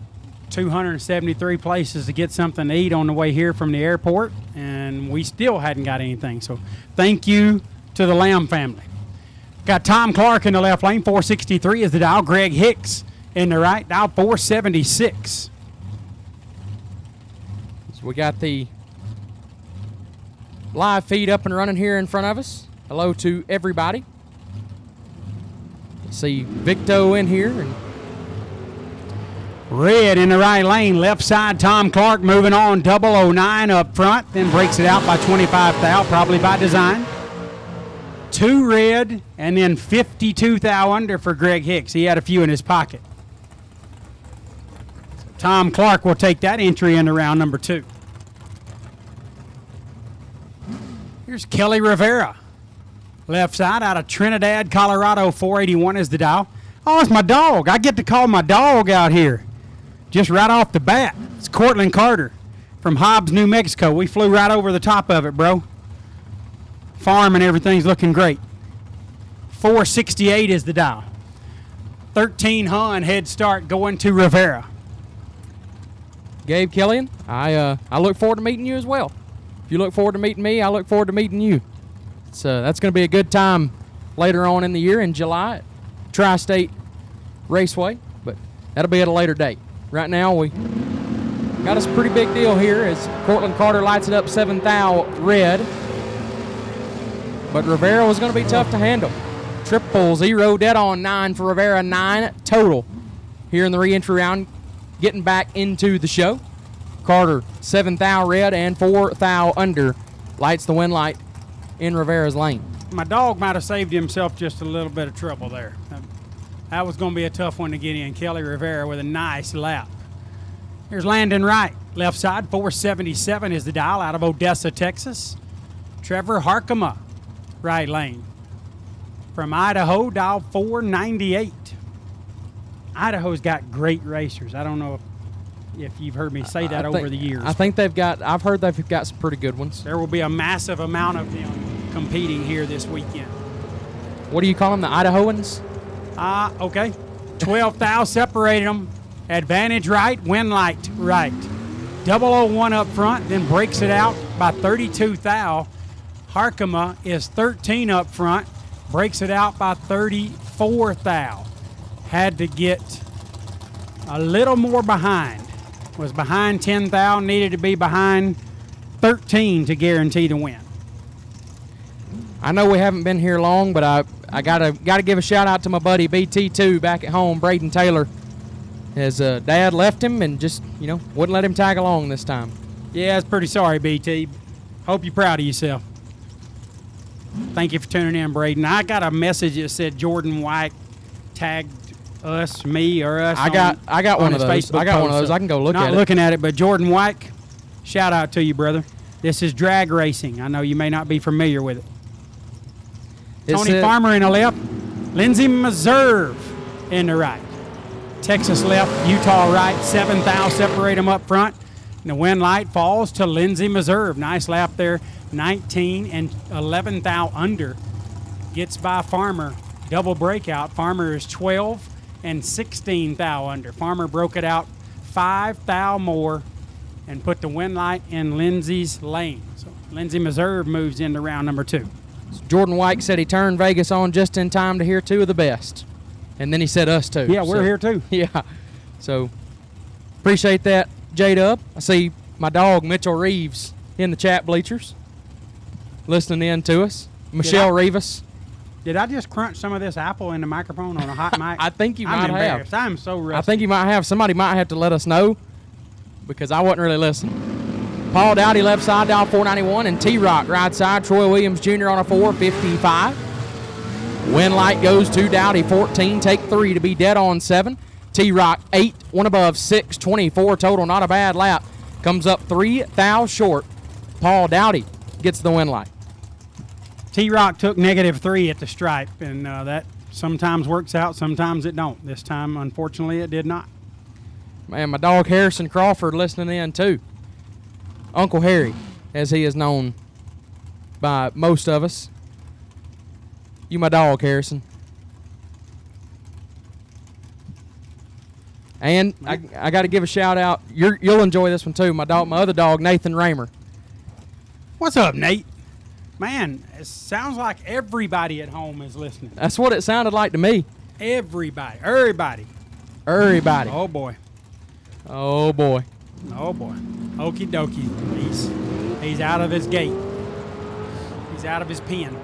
273 places to get something to eat on the way here from the airport, and we still hadn't got anything. So thank you to the Lamb family. Got Tom Clark in the left lane, 463 is the dial. Greg Hicks in the right, dial 476. We got the live feed up and running here in front of us. Hello to everybody. See Victo in here. And Red in the right lane, left side, Tom Clark moving on, 009 up front, then breaks it out by 25 thou, probably by design. 2 red, and then 52 thou under for Greg Hicks. He had a few in his pocket. So Tom Clark will take that entry into round number 2. Here's Kelly Rivera. Left side out of Trinidad, Colorado, 481 is the dial. Oh, it's my dog. I get to call my dog out here. Just right off the bat. It's Cortland Carter from Hobbs, New Mexico. We flew right over the top of it, bro. Farm and everything's looking great. 468 is the dial. 13 Hun head start going to Rivera. Gabe Killian, I look forward to meeting you as well. If you look forward to meeting me, I look forward to meeting you. So that's going to be a good time later on in the year in July at Tri-State Raceway, but that'll be at a later date. Right now, we got us a pretty big deal here as Cortland Carter lights it up 7 thou red. But Rivera was going to be tough to handle. 000 dead on 9 for Rivera, 9 total here in the re-entry round, getting back into the show. Carter, 7 thou red and 4 thou under, lights the win light in Rivera's lane. My dog might have saved himself just a little bit of trouble there. That was going to be a tough one to get in. Kelly Rivera with a nice lap. Here's Landon Wright. Left side, 477 is the dial out of Odessa, Texas. Trevor Harkema, right lane. From Idaho, dial 498. Idaho's got great racers. I don't know if you've heard me say that over the years. I think I've heard they've got some pretty good ones. There will be a massive amount of them competing here this weekend. What do you call them, the Idahoans? Okay. 12 thou separated them. Advantage right, win light right. 001 up front, then breaks it out by 32 thou. Harkema is 13 up front, breaks it out by 34 thou. Had to get a little more behind. Was behind 10 thou, needed to be behind 13 to guarantee the win. I know we haven't been here long, but I gotta give a shout out to my buddy BT2 back at home, Braden Taylor. His dad left him and just, wouldn't let him tag along this time. Yeah, it's pretty sorry, BT. Hope you're proud of yourself. Thank you for tuning in, Braden. I got a message that said Jordan White tagged me or us. I got one of those. Facebook I got one of post, those. I can go look at it. Not looking at it, but Jordan White, shout out to you, brother. This is drag racing. I know you may not be familiar with it. Tony Farmer in the left, Lindsey Meserve in the right. Texas left, Utah right, 7 thou separate them up front. And the win light falls to Lindsey Meserve. Nice lap there, 19 and 11 thou under. Gets by Farmer, double breakout. Farmer is 12 and 16 thou under. Farmer broke it out 5 thou more and put the win light in Lindsey's lane. So Lindsey Meserve moves into round number 2. Jordan White said he turned Vegas on just in time to hear 2 of the best. And then he said us too. Yeah, we're here too. Yeah. So appreciate that, J-Dub. I see my dog, Mitchell Reeves, in the chat bleachers, listening in to us. Michelle Rivas. Did I just crunch some of this apple in the microphone on a hot mic? I think you might have. I'm so rusty. I think you might have. Somebody might have to let us know because I wasn't really listening. Paul Dowdy left side, dial 491, and T-Rock right side. Troy Williams Jr. on a 455. Win light goes to Dowdy, 14. Take 3 to be dead on 7. T-Rock 8, one above 6, 24 total. Not a bad lap. Comes up 3 thou short. Paul Dowdy gets the win light. T-Rock took -3 at the stripe, and that sometimes works out, sometimes it don't. This time, unfortunately, it did not. Man, my dog Harrison Crawford listening in too. Uncle Harry, as he is known by most of us. You my dog, Harrison. And I got to give a shout out. You'll enjoy this one too. My other dog, Nathan Raymer. What's up, Nate? Man, it sounds like everybody at home is listening. That's what it sounded like to me. Everybody. Oh boy. Oh boy. Oh boy. Okie dokie. He's out of his gate. He's out of his pen.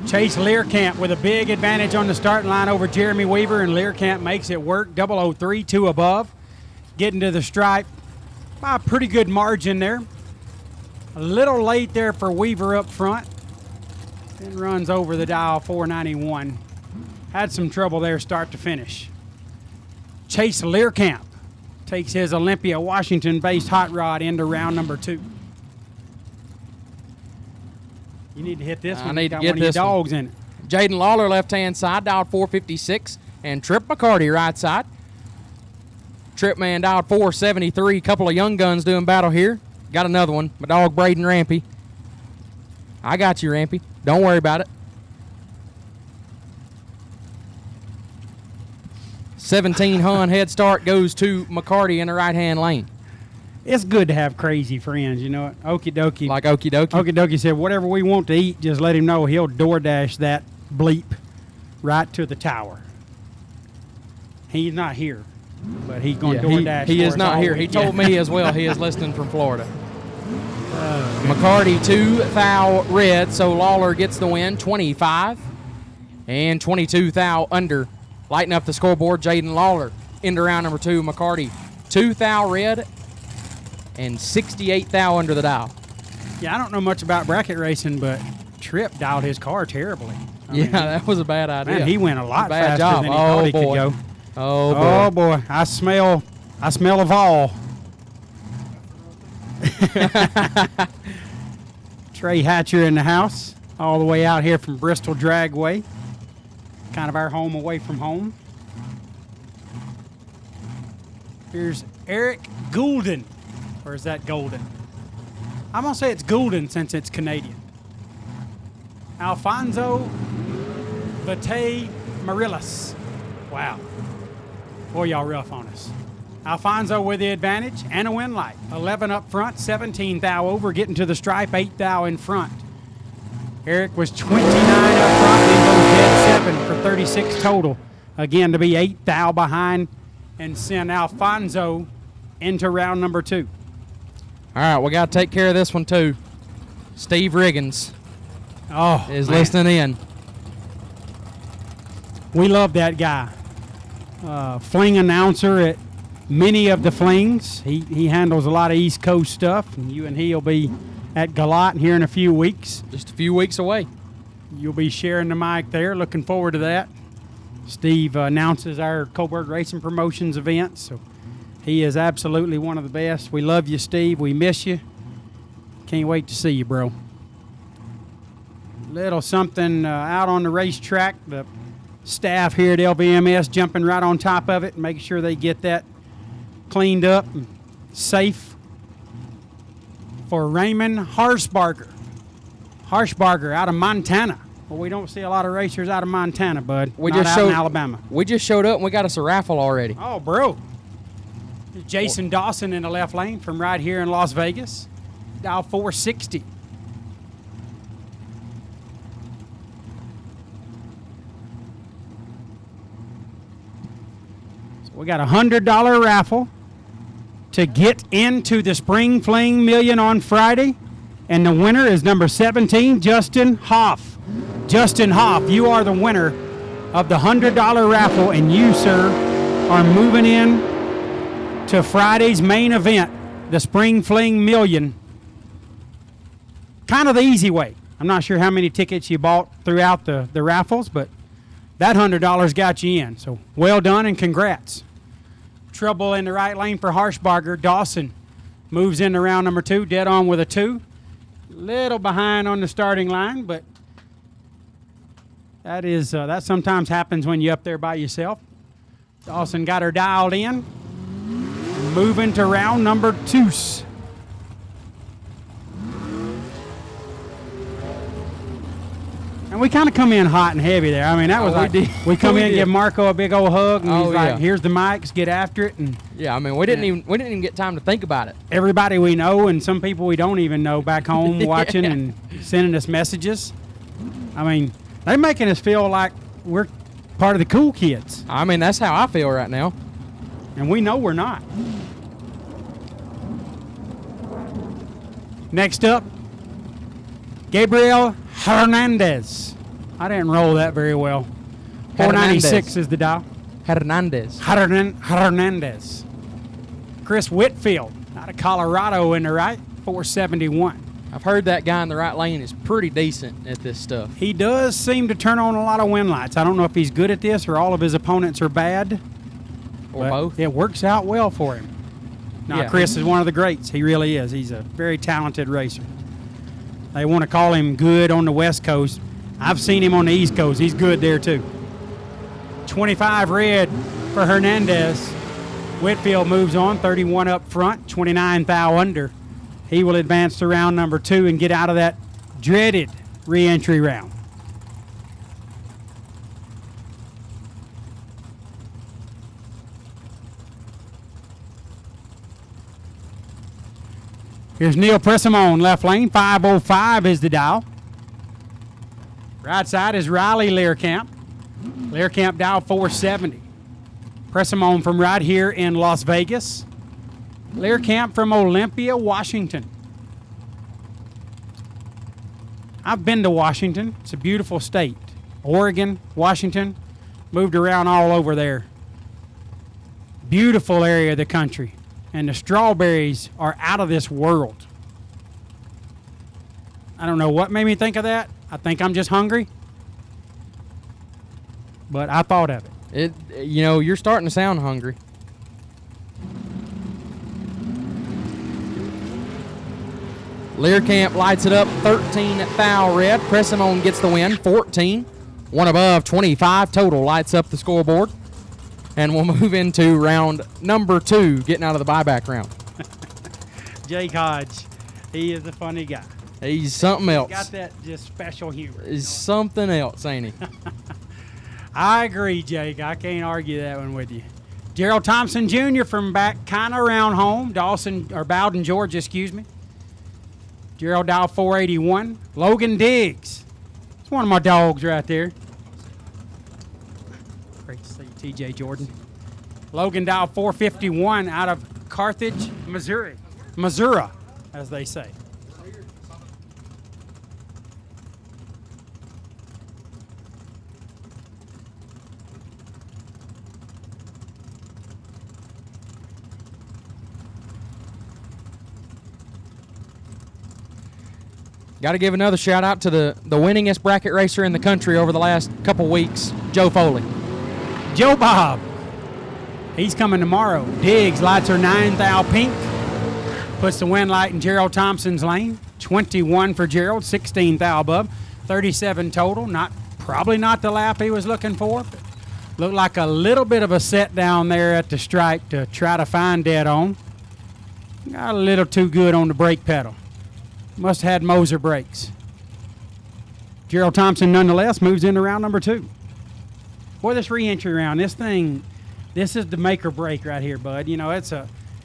Chase Learcamp with a big advantage on the starting line over Jeremy Weaver, and Learcamp makes it work. 003, 2 above. Getting to the stripe by a pretty good margin there. A little late there for Weaver up front. Then runs over the dial 491. Had some trouble there start to finish. Chase Learcamp takes his Olympia, Washington-based hot rod into round number 2. You need to hit this one. I need to Got get one of your this one. dogs in it. Jaden Lawler left-hand side, dialed 456, and Trip McCarty right side. Trip man dialed 473. Couple of young guns doing battle here. Got another one. My dog Braden Rampy. I got you, Rampy. Don't worry about it. 17 Hun head start goes to McCarty in the right-hand lane. It's good to have crazy friends, you know it. Okie dokie. Like Okie dokie. Okie dokie said, whatever we want to eat, just let him know he'll DoorDash that bleep right to the tower. He's not here, but he's going to DoorDash. He for is us not all here. He week. told me as well he is listening from Florida. McCarty 2 thou red, so Lawler gets the win, 25. And 22 thou under. Lighting up the scoreboard, Jaden Lawler into round number 2. McCarty 2 thou red and 68 thou under the dial. Yeah, I don't know much about bracket racing, but Tripp dialed his car terribly. I mean, That was a bad idea. Man, he went a lot Bad faster job. than he thought he boy. could go. Oh, boy. Oh boy, I smell a vol. Trey Hatcher in the house, all the way out here from Bristol Dragway. Kind of our home away from home. Here's Eric Goulden. Or is that Golden? I'm going to say it's Goulden since it's Canadian. Alfonso Vate Marillas. Wow. Boy, y'all rough on us. Alfonso with the advantage and a win light. 11 up front, 17 thou over, getting to the stripe, 8 thou in front. Eric was 29 up front, then goes dead 7 for 36 total. Again, to be 8 thou behind and send Alfonso into round number 2. All right, we got to take care of this one too. Steve Riggins is man. listening in. We love that guy. Fling announcer at many of the Flings. He handles a lot of East Coast stuff, and you and he will be at Galat here in a few weeks. Just a few weeks away. You'll be sharing the mic there. Looking forward to that. Steve announces our Coburg Racing Promotions events, so he is absolutely one of the best. We love you, Steve. We miss you. Can't wait to see you, bro. Little something out on the racetrack. The staff here at LVMS jumping right on top of it and making sure they get that cleaned up and safe for Raymond Harshbarger. Harshbarger out of Montana. Well, we don't see a lot of racers out of Montana, bud. We Not just out in showed Alabama. We just showed up and we got us a raffle already. Oh, bro. Jason Dawson in the left lane from right here in Las Vegas. Dial 460. So we got a $100 raffle to get into the Spring Fling Million on Friday. And the winner is number 17, Justin Hoff. Justin Hoff, you are the winner of the $100 raffle, and you, sir, are moving in to Friday's main event, the Spring Fling Million. Kind of the easy way. I'm not sure how many tickets you bought throughout the raffles, but that $100 got you in. So well done and congrats. Trouble in the right lane for Harshbarger. Dawson moves into round number 2, dead on with a 2. Little behind on the starting line, but that sometimes happens when you're up there by yourself. Dawson got her dialed in. Moving to round number 2. And we kind of come in hot and heavy there. I mean, that was we come in and give Marco a big old hug, and he's like, "Here's the mics, get after it." And yeah, I mean, we didn't even get time to think about it. Everybody we know and some people we don't even know back home watching and sending us messages. I mean, they're making us feel like we're part of the cool kids. I mean, that's how I feel right now. And we know we're not. Next up, Gabriel Hernandez I didn't roll that very well. 496 is the dial. Hernandez. Chris Whitfield out of Colorado in the right, 471. I've heard that guy in the right lane is pretty decent at this stuff. He does seem to turn on a lot of wind lights. I don't know if he's good at this or all of his opponents are bad. Or both. It works out well for him. Now, Yeah. Chris is one of the greats. He really is. He's a very talented racer. They want to call him good on the West Coast. I've seen him on the East Coast. He's good there, too. 25 red for Hernandez. Whitfield moves on, 31 up front, 29 thou under. He will advance to round number 2 and get out of that dreaded re-entry round. Here's Neil Pressimone, left lane. 505 is the dial. Right side is Riley Learcamp. Learcamp dial 470. Pressimone from right here in Las Vegas. Learcamp from Olympia, Washington. I've been to Washington. It's a beautiful state. Oregon, Washington. Moved around all over there. Beautiful area of the country. And the strawberries are out of this world. I don't know what made me think of that. I think I'm just hungry. But I thought of it. You're starting to sound hungry. Learcamp lights it up, 13 thou red. Pressimone gets the win, 14. One above, 25 total, lights up the scoreboard. And we'll move into round number 2, getting out of the buyback round. Jake Hodge, he is a funny guy. He's something else. Got that just special humor. He's something else, ain't he? I agree, Jake. I can't argue that one with you. Gerald Thompson Jr. from back kind of around home, Bowden, Georgia, excuse me. Gerald dial 481. Logan Diggs. It's one of my dogs right there. Great to see you, TJ Jordan. Logan dial 451 out of Carthage, Missouri, as they say. Got to give another shout out to the winningest bracket racer in the country over the last couple weeks, Joe Foley. Joe Bob. He's coming tomorrow. Diggs lights her 9 thou pink. Puts the wind light in Gerald Thompson's lane. 21 for Gerald, 16 thou above. 37 total. Probably not the lap he was looking for. But looked like a little bit of a set down there at the stripe to try to find dead on. Got a little too good on the brake pedal. Must have had Moser brakes. Gerald Thompson, nonetheless, moves into round number 2. Boy, this re-entry round, this is the make or break right here, bud.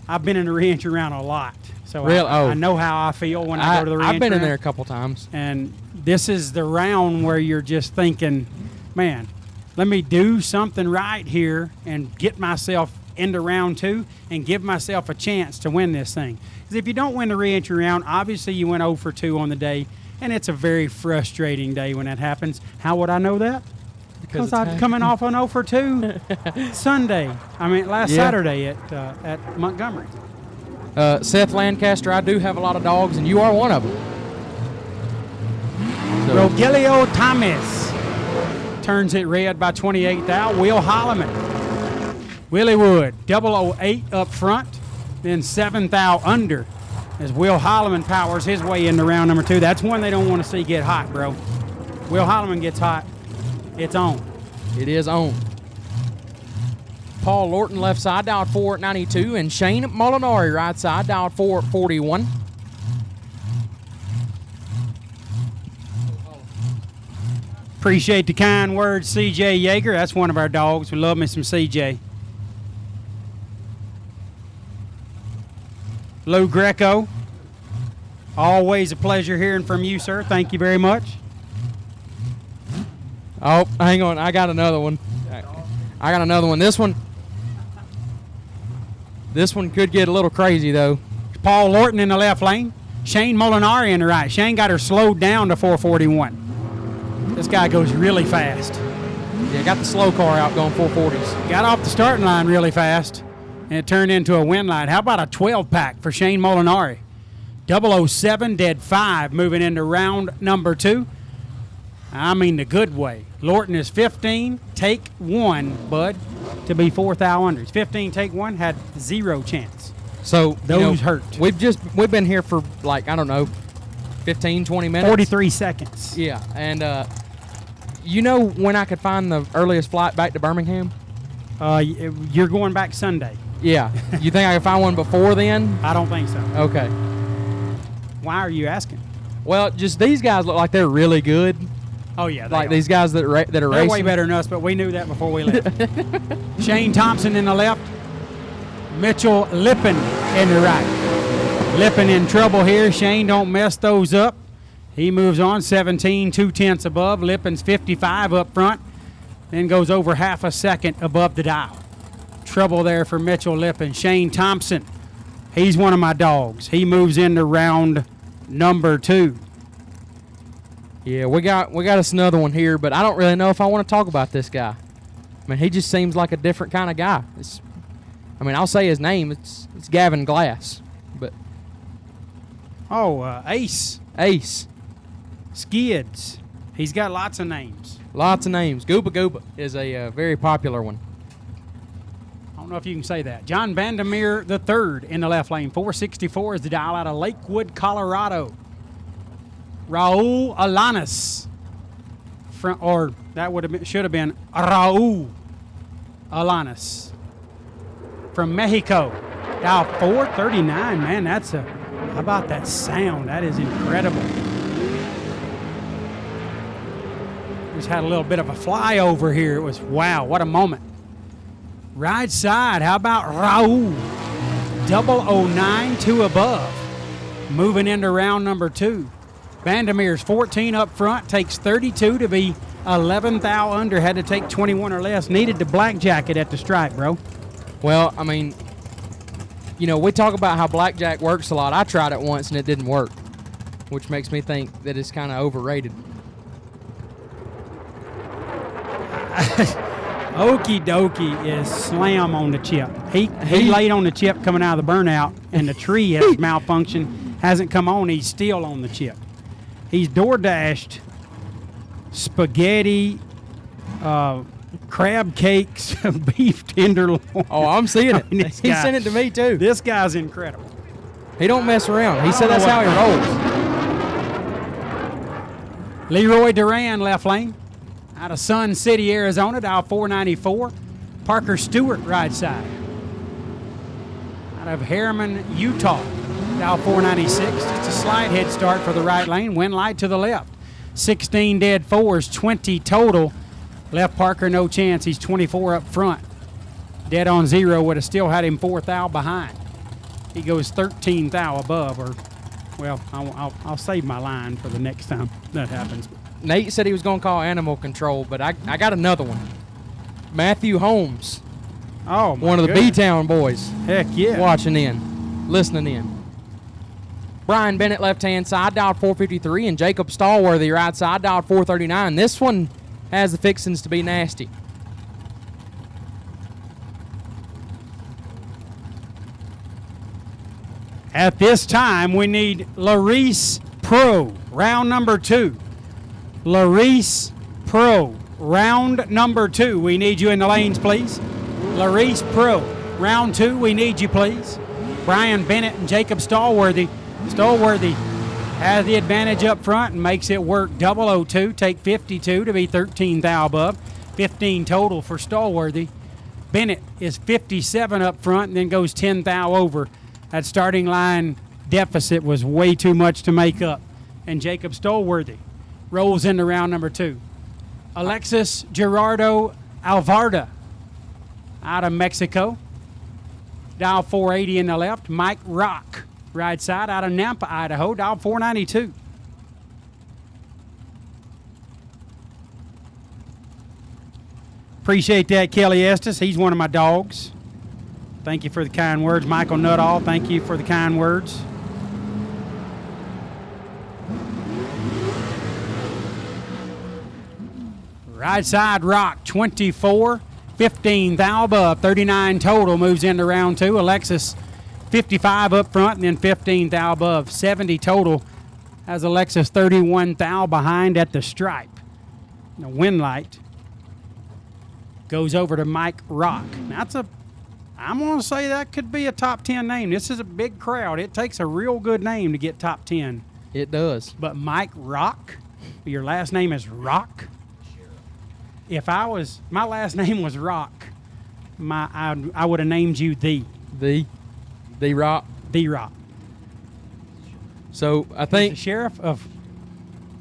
I've been in the re-entry round a lot, so I know how I feel when I go to the re-entry I've been in round. there a couple times. And this is the round where you're just thinking, man, let me do something right here and get myself into round 2 and give myself a chance to win this thing. Because if you don't win the re-entry round, obviously you went 0 for 2 on the day, and it's a very frustrating day when that happens. How would I know that? Because I'm coming off on 0 for 2 Saturday at Montgomery. Seth Lancaster, I do have a lot of dogs, and you are one of them. So. Rogelio Thomas turns it red by 28 thou. Will Holloman. Willie Wood, 008 up front, then 7 thou under as Will Holloman powers his way into round number 2. That's one they don't want to see get hot, bro. Will Holloman gets hot, it's on. It is on. Paul Lorton left side, dialed 492, and Shane Molinari right side, dialed 441. Appreciate the kind words, CJ Yeager. That's one of our dogs. We love me some CJ. Lou Greco, always a pleasure hearing from you, sir. Thank you very much. Oh, hang on. I got another one. This one could get a little crazy, though. Paul Lorton in the left lane. Shane Molinari in the right. Shane got her slowed down to 441. This guy goes really fast. Yeah, got the slow car out going 440s. Got off the starting line really fast, and it turned into a win line. How about a 12-pack for Shane Molinari? 007, dead 5, moving into round number 2. I mean the good way. Lorton is 15, take 1, bud, to be 4th under. He's 15, take 1, had 0 chance. So those hurt. We've been here for like, I don't know, 15, 20 minutes. 43 seconds. Yeah, and you know when I could find the earliest flight back to Birmingham? You're going back Sunday. Yeah. You think I can find one before then? I don't think so. Okay. Why are you asking? Well, just these guys look like they're really good. Oh, yeah. Like these guys that are They're racing. way better than us, but we knew that before we left. Shane Thompson in the left. Mitchell Lippin in the right. Lippin in trouble here. Shane don't mess those up. He moves on 17, 2/10 above. Lippin's 55 up front. Then goes over half a second above the dial. Trouble there for Mitchell Lippin. Shane Thompson, he's one of my dogs. He moves into round number 2. Yeah, we got us another one here, but I don't really know if I want to talk about this guy. I mean, he just seems like a different kind of guy. I'll say his name. It's Gavin Glass, but Ace. Ace. Skids. He's got lots of names. Lots of names. Gooba Gooba is a very popular one. I don't know if you can say that. John Vandermeer III in the left lane. 464 is the dial out of Lakewood, Colorado. Raul Alanis. Should have been Raul Alanis from Mexico. Dial 439, man, how about that sound? That is incredible. Just had a little bit of a flyover here. It was, wow, what a moment. Right side, how about Raul? 009, 2 above. Moving into round number 2. Vandermeer's 14 up front, takes 32 to be 11th thou under. Had to take 21 or less. Needed the black jacket at the stripe, bro. Well, I mean, we talk about how blackjack works a lot. I tried it once and it didn't work, which makes me think that it's kind of overrated. Okie dokie is slam on the chip. He laid on the chip coming out of the burnout, and the tree has malfunctioned, hasn't come on. He's still on the chip. He's door dashed spaghetti, crab cakes, beef tenderloin. Oh, I'm seeing it. He sent it to me too. This guy's incredible. He don't mess around. He said that's how he rolls. Leroy Duran, left lane. Out of Sun City, Arizona, dial 494. Parker Stewart, right side. Out of Harriman, Utah, dial 496. Just a slight head start for the right lane. Wind light to the left. 16 dead fours, 20 total. Left Parker, no chance. He's 24 up front. Dead on 0 would have still had him 4th thou behind. He goes 13th thou above, I'll save my line for the next time that happens. Nate said he was going to call animal control, but I got another one. Matthew Holmes. Oh, one of the B-Town boys. Heck yeah. Watching in, listening in. Brian Bennett, left-hand side, dialed 453, and Jacob Stallworthy, right side, dialed 439. This one has the fixings to be nasty. At this time, we need Larice Pro, round number 2. Larice Pro, round number 2. We need you in the lanes, please. Larice Pro, round 2. We need you, please. Brian Bennett and Jacob Stallworthy. Stallworthy has the advantage up front and makes it work. 002, take 52 to be 13th thou above. 15 total for Stallworthy. Bennett is 57 up front and then goes 10 thou over. That starting line deficit was way too much to make up. And Jacob Stallworthy rolls into round number 2. Alexis Gerardo Alvarda out of Mexico. Dial 480 in the left. Mike Rock, right side, out of Nampa, Idaho. Dial 492. Appreciate that, Kelly Estes. He's one of my dogs. Thank you for the kind words. Michael Nuttall, thank you for the kind words. Right side Rock, 24. 15 thou above, 39 total, moves into round 2. Alexis, 55 up front, and then 15 thou above, 70 total. Has Alexis 31 thou behind at the stripe. The win light goes over to Mike Rock. I'm going to say that could be a top 10 name. This is a big crowd. It takes a real good name to get top 10. It does. But Mike Rock, your last name is Rock? If my last name was Rock, I would have named you The Rock. The Rock. So I think He's the sheriff of.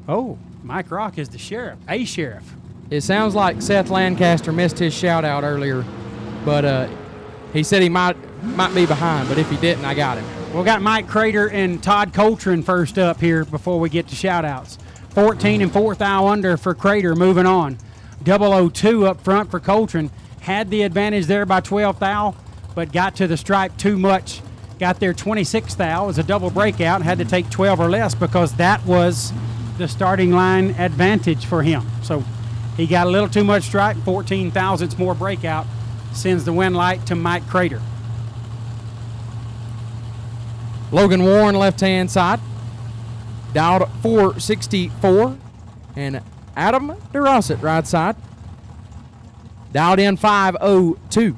Oh, Mike Rock is the sheriff. A sheriff. it sounds like Seth Lancaster missed his shout out earlier, but he said he might be behind. But if he didn't, I got him. We got Mike Crater and Todd Coltrane first up here before we get to shout outs. 14 and 4 thou under for Crater. Moving on. 002 up front for Coltrane. Had the advantage there by 12 thou, but got to the stripe too much. Got there 26 thou. It was a double breakout. Had to take 12 or less because that was the starting line advantage for him. So he got a little too much stripe. 14 thousandths more breakout. Sends the win light to Mike Crater. Logan Warren left-hand side. Dialed at 464. And Adam DeRosset right side. Dialed in 502.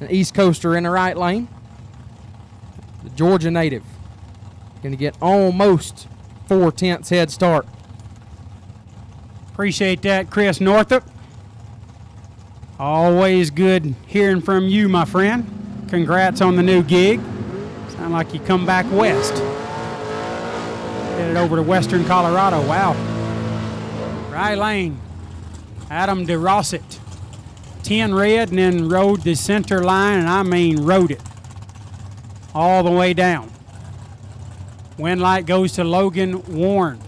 An East Coaster in the right lane. The Georgia native. Going to get almost 4/10 head start. Appreciate that, Chris Northup. Always good hearing from you, my friend. Congrats on the new gig. Sound like you come back west. Headed over to western Colorado. Wow. Right lane. Adam DeRosset. 10 red and then rode the center line, and I mean rode it all the way down. Win light goes to Logan Warren.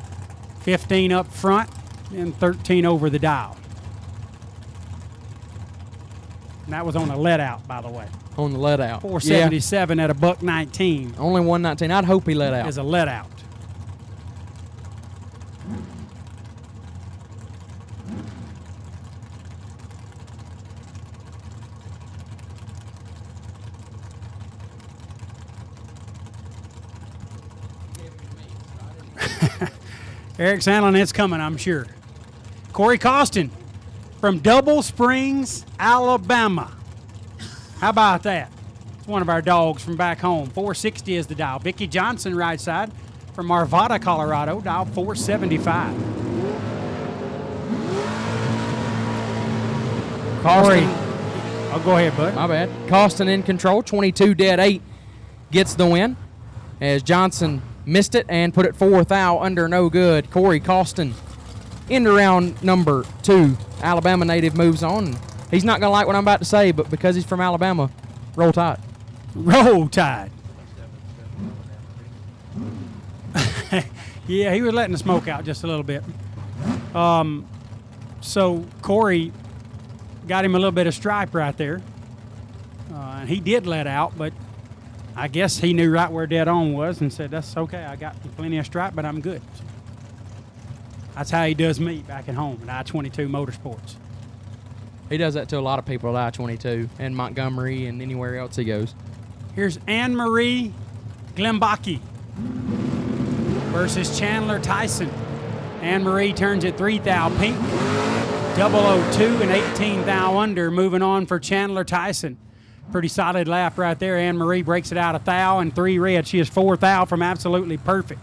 15 up front and 13 over the dial. And that was on a let out, by the way. On the let out. 477 at a $1.19. Only 119. I'd hope he let out. Is a let out. Eric Sandlin, it's coming, I'm sure. Corey Costin from Double Springs, Alabama. How about that? It's one of our dogs from back home. 460 is the dial. Vicky Johnson, right side, from Arvada, Colorado, dial 475. Corey. Oh, go ahead, bud. My bad. Costin in control. 22 dead 8 gets the win. As Johnson missed it and put it 4 thou under no good. Corey Costin into round number 2. Alabama native moves on. He's not going to like what I'm about to say, but because he's from Alabama, roll tide. Roll tide. Yeah, he was letting the smoke out just a little bit. So Corey got him a little bit of stripe right there. And he did let out, but I guess he knew right where dead on was and said, that's okay, I got plenty of stripe, but I'm good. That's how he does me back at home at I-22 Motorsports. He does that to a lot of people at I-22 and Montgomery and anywhere else he goes. Here's Anne-Marie Glembaki versus Chandler Tyson. Anne-Marie turns at 3 thou pink, 002 and 18 thou under, moving on for Chandler Tyson. Pretty solid lap right there. Anne-Marie breaks it out 1 thou and 3 red. She is 4 thou from absolutely perfect.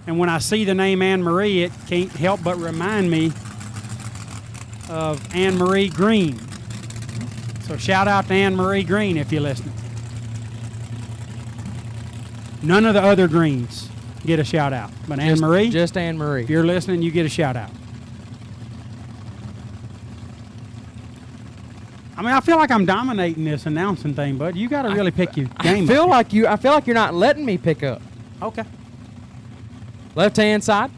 And when I see the name Anne-Marie, it can't help but remind me of Anne-Marie Green. So shout out to Anne-Marie Green if you're listening. None of the other Greens get a shout out, but Anne-Marie, just Anne-Marie. If you're listening, you get a shout out. I mean, I feel like I'm dominating this announcing thing, bud. You got to really pick your game. I feel like you're not letting me pick up. Okay. Left-hand side,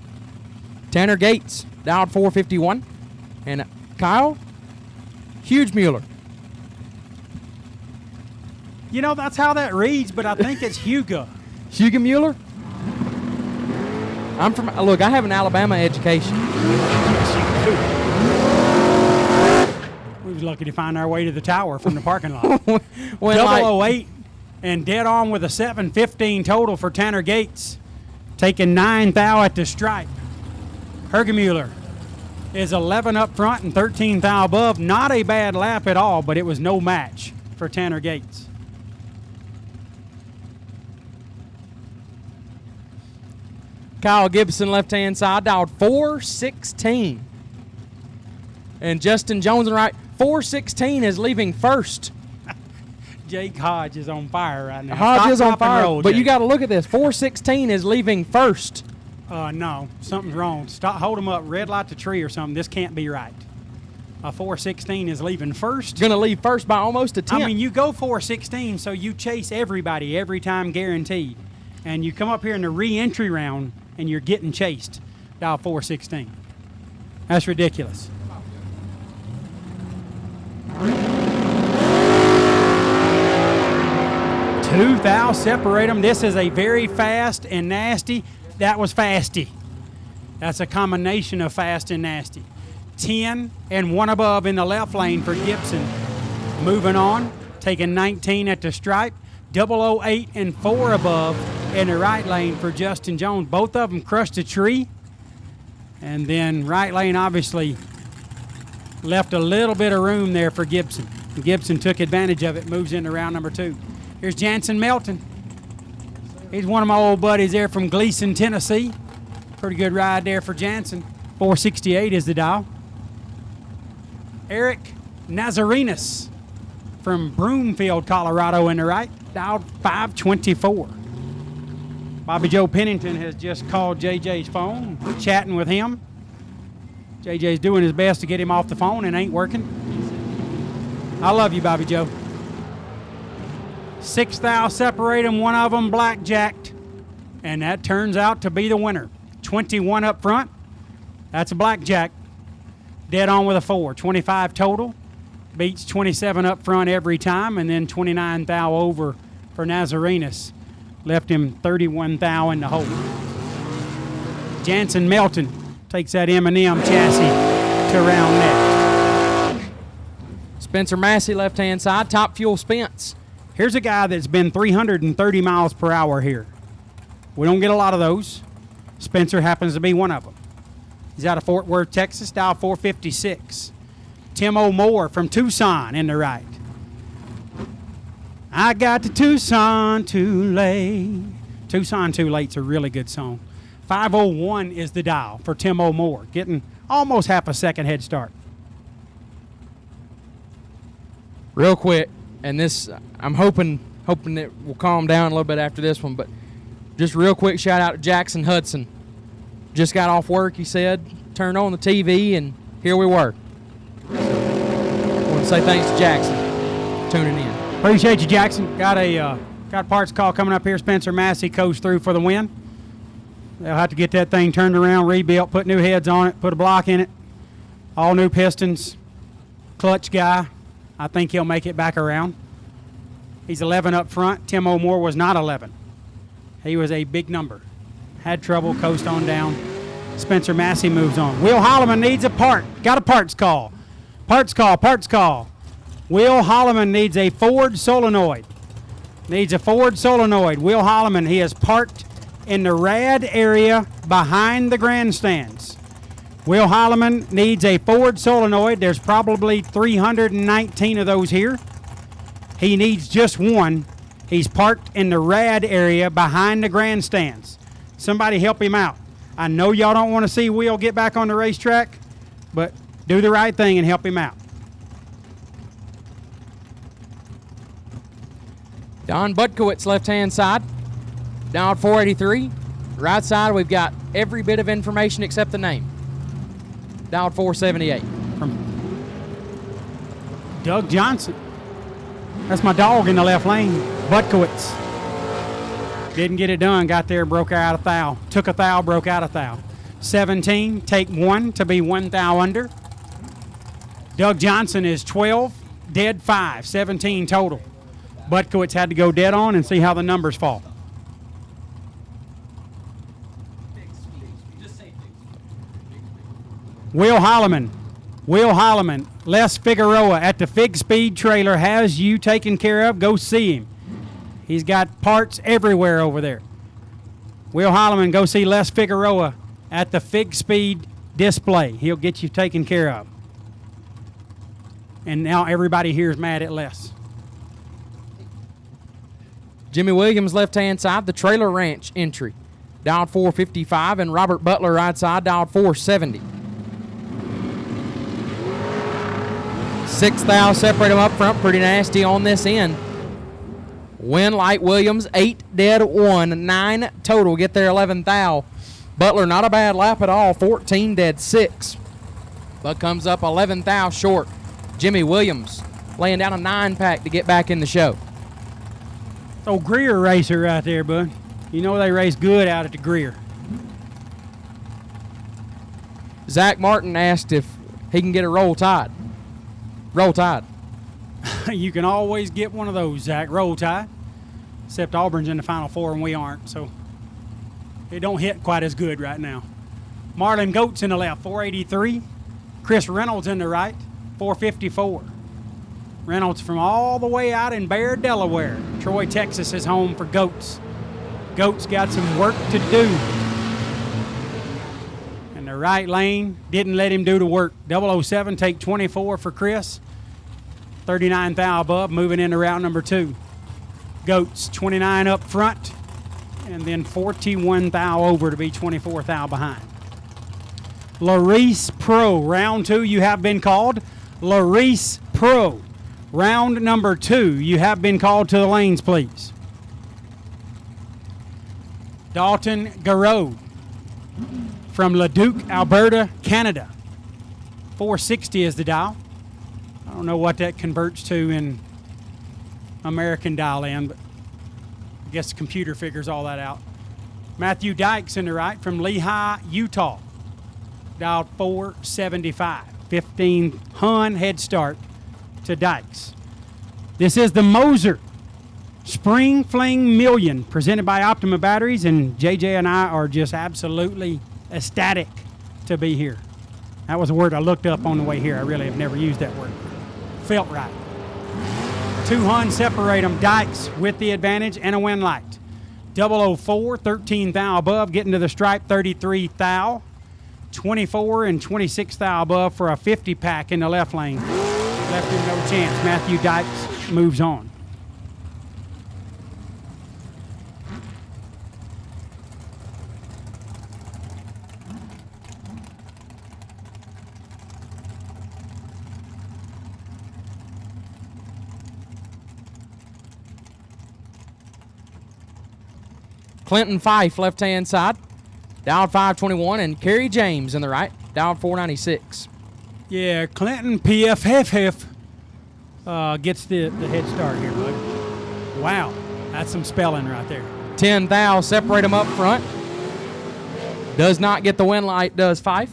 Tanner Gates, dialed 451. And Kyle Hugemuller. You know, that's how that reads, but I think it's Hugo. Hugemuller? I'm from, look, I have an Alabama education. lucky to find our way to the tower from the parking lot. Went like- 008 and dead on with a 7:15 total for Tanner Gates. Taking 9 thou at the stripe. Hergemuller is 11 up front and 13 thou above. Not a bad lap at all, but it was no match for Tanner Gates. Kyle Gibson, left-hand side, dialed 416. And Justin Jones on the right. 416 is leaving first. Jake Hodge is on fire right now. Hodge Stop, is on drop, and fire, roll, but you Jake. got to look at this. 416 is leaving first. No, something's wrong. Stop, hold him up. Red light the tree or something. This can't be right. A 416 is leaving first. Going to leave first by almost a 10. I mean, you go 416, so you chase everybody every time guaranteed. And you come up here in the re-entry round, and you're getting chased. Dial 416. That's ridiculous. Two thou separate them. This is a very fast and nasty. That was fasty. That's a combination of fast and nasty. 10 and 1 above in the left lane for Gibson. Moving on, taking 19 at the stripe. 008 and 4 above in the right lane for Justin Jones. Both of them crushed a tree. And then right lane obviously left a little bit of room there for Gibson. Gibson took advantage of it, moves into round number 2. Here's Jansen Melton. He's one of my old buddies there from Gleason, Tennessee. Pretty good ride there for Jansen. 468 is the dial. Eric Nazarenas from Broomfield, Colorado in the right. Dialed 524. Bobby Joe Pennington has just called JJ's phone, chatting with him. JJ's doing his best to get him off the phone and ain't working. I love you, Bobby Joe. 6 thou separate them, one of them blackjacked. And that turns out to be the winner. 21 up front. That's a blackjack. Dead on with a 4. 25 total. Beats 27 up front every time. And then 29 thou over for Nazarenas. Left him 31 thou in the hole. Jansen Melton takes that M&M chassis to round next. Spencer Massey, left-hand side, Top Fuel Spence. Here's a guy that's been 330 miles per hour here. We don't get a lot of those. Spencer happens to be one of them. He's out of Fort Worth, Texas, dial 456. Tim O'More from Tucson in the right. I got to Tucson too late. Tucson Too Late's a really good song. 501 is the dial for Tim O'More, getting almost half a second head start. Real quick, and this, I'm hoping it will calm down a little bit after this one, but just real quick shout out to Jackson Hudson. Just got off work, he said, turned on the TV, and here we were. I want to say thanks to Jackson for tuning in. Appreciate you, Jackson. Got a parts call coming up here. Spencer Massey coast through for the win. They'll have to get that thing turned around, rebuilt, put new heads on it, put a block in it. All new pistons. Clutch guy. I think he'll make it back around. He's 11 up front. Tim O'More was not 11. He was a big number. Had trouble, coast on down. Spencer Massey moves on. Will Holloman needs a part. Got a parts call. Parts call. Will Holloman needs a Ford solenoid. Will Holloman, he is parked in the rad area behind the grandstands. Will Holloman needs a Ford solenoid. There's probably 319 of those here. He needs just one. He's parked in the rad area behind the grandstands. Somebody help him out. I know y'all don't want to see Will get back on the racetrack, but do the right thing and help him out. Don Budkowitz, left-hand side, down at 483. Right side, we've got every bit of information except the name. Down at 478. From Doug Johnson. That's my dog in the left lane, Budkowitz. Didn't get it done, got there, broke out a thou. Took a thou, broke out a thou. 17, take 1 to be 1 thou under. Doug Johnson is 12, dead 5, 17 total. Budkowitz had to go dead on and see how the numbers fall. Will Holloman Will Holloman, Les Figueroa at the Fig Speed trailer has you taken care of. Go see him. He's got parts everywhere over there. Will Holloman, go see Les Figueroa at the Fig Speed display. He'll get you taken care of. And now everybody here is mad at Les. Jimmy Williams, left-hand side, the Trailer Ranch entry. Dialed 455, and Robert Butler, right side, dialed 470. 6 thou separate them up front, pretty nasty on this end. Win Light Williams, 8 dead 1, 9 total, get there 11 thou. Butler, not a bad lap at all, 14 dead 6. But comes up 11 thou short. Jimmy Williams laying down a 9-pack to get back in the show. Old Greer racer right there, bud. You know they race good out at the Greer. Zach Martin asked if he can get a Roll Tide. Roll Tide. You can always get one of those, Zach. Roll Tide. Except Auburn's in the Final Four and we aren't, so it don't hit quite as good right now. Marlon Goetz in the left, 483. Chris Reynolds in the right, 454. Reynolds from all the way out in Bear, Delaware. Troy, Texas is home for Goetz. Goetz got some work to do. And the right lane didn't let him do the work. 007 take 24 for Chris. 39 thou above, moving into round number 2. Goetz 29 up front, and then 41 thou over to be 24 thou behind. Larice Pro, round 2, you have been called. Larice Pro, round number 2, you have been called to the lanes, please. Dalton Garreau from Leduc, Alberta, Canada. 460 is the dial. I don't know what that converts to in American dial-in, but I guess the computer figures all that out. Matthew Dykes in the right from Lehigh, Utah. Dialed 475. 15 Hun head start to Dykes. This is the Moser Spring Fling Million presented by Optima Batteries, and JJ and I are just absolutely ecstatic to be here. That was a word I looked up on the way here. I really have never used that word. Felt right. 2 Hun separate them. Dykes with the advantage and a win light. 004, 13 thou above, getting to the stripe, 33 thou. 24 and 26 thou above for a 50 pack in the left lane. Left him no chance. Matthew Dykes moves on. Clinton Fife, left-hand side, dialed 521, and Kerry James in the right, dialed 496. Yeah, Clinton PFF gets the head start here, bud. Wow, that's some spelling right there. 10 thou separate them up front. Does not get the win light, does Fife.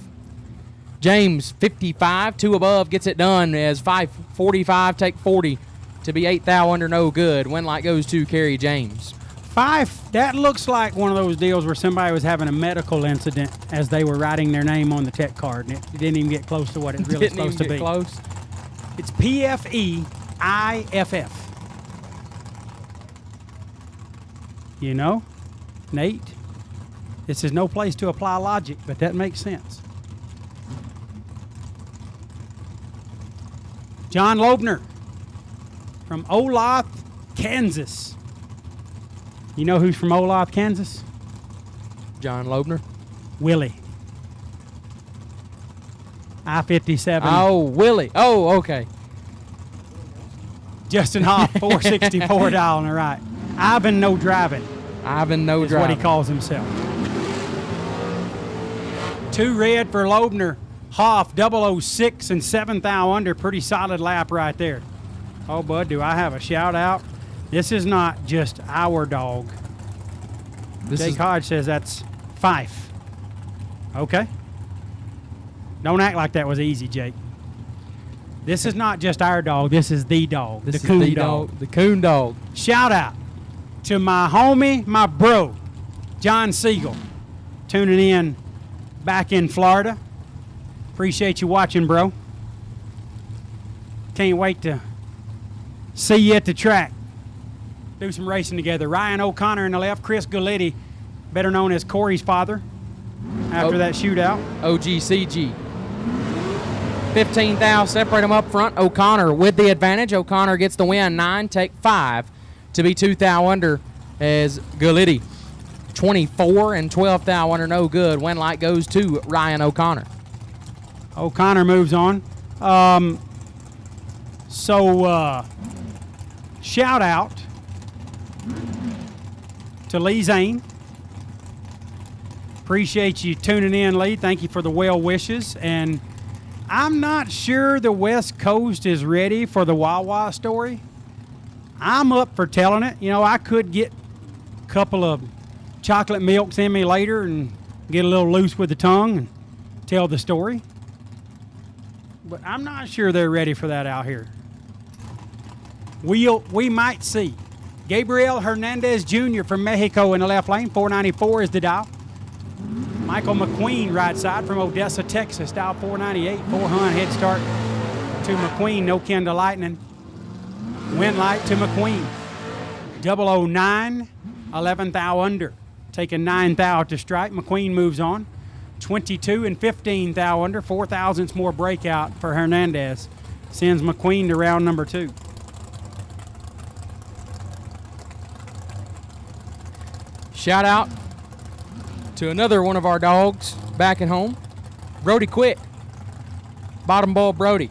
James, 55, 2 above, gets it done as Fife, 45, take 40 to be 8 thou under no good. Win light goes to Kerry James. Fife, that looks like one of those deals where somebody was having a medical incident as they were writing their name on the tech card, and it didn't even get close to what it's really supposed to be. Close. It's PFEIFF. You know, Nate, this is no place to apply logic, but that makes sense. John Loebner from Olathe, Kansas. You know who's from Olathe, Kansas? John Loebner. Willie. I-57. Oh, Willie. Oh, okay. Justin Hoff, 464 dial on the right. Ivan No Driving. Ivan No is Driving. what he calls himself. 2 red for Loebner. Hoff, 006 and 7 thou under. Pretty solid lap right there. Oh, bud, do I have a shout out? This is not just our dog. Jake Hodge says that's Fife. Okay. Don't act like that was easy, Jake. This is not just our dog. This is the dog. This the coon is the dog. The coon dog. Shout out to my homie, my bro, John Siegel, tuning in back in Florida. Appreciate you watching, bro. Can't wait to see you at the track. Do some racing together. Ryan O'Connor in the left, Chris Galletti, better known as Corey's father, after that shootout. OGCG. 15 thou separate them up front. O'Connor with the advantage. O'Connor gets the win. 9, take 5 to be 2 thou under as Galletti. 24 and 12 thou under, no good. Win light goes to Ryan O'Connor. O'Connor moves on. Shout out to Lee Zane. Appreciate you tuning in, Lee. Thank you for the well wishes. And I'm not sure the West Coast is ready for the Wawa story. I'm up for telling it. You know, I could get a couple of chocolate milks in me later and get a little loose with the tongue and tell the story. But I'm not sure they're ready for that out here. We might see. Gabriel Hernandez Jr. from Mexico in the left lane. 494 is the dial. Michael McQueen right side from Odessa, Texas. Dial 498. 400 head start to McQueen. No kin to Lightning. Win light to McQueen. 009. 11 thou under. Taking 9 thou to strike. McQueen moves on. 22 and 15 thou under. 4 thousandths more breakout for Hernandez. Sends McQueen to round number 2. Shout out to another one of our dogs back at home, Brody Quick. Bottom Bowl Brody.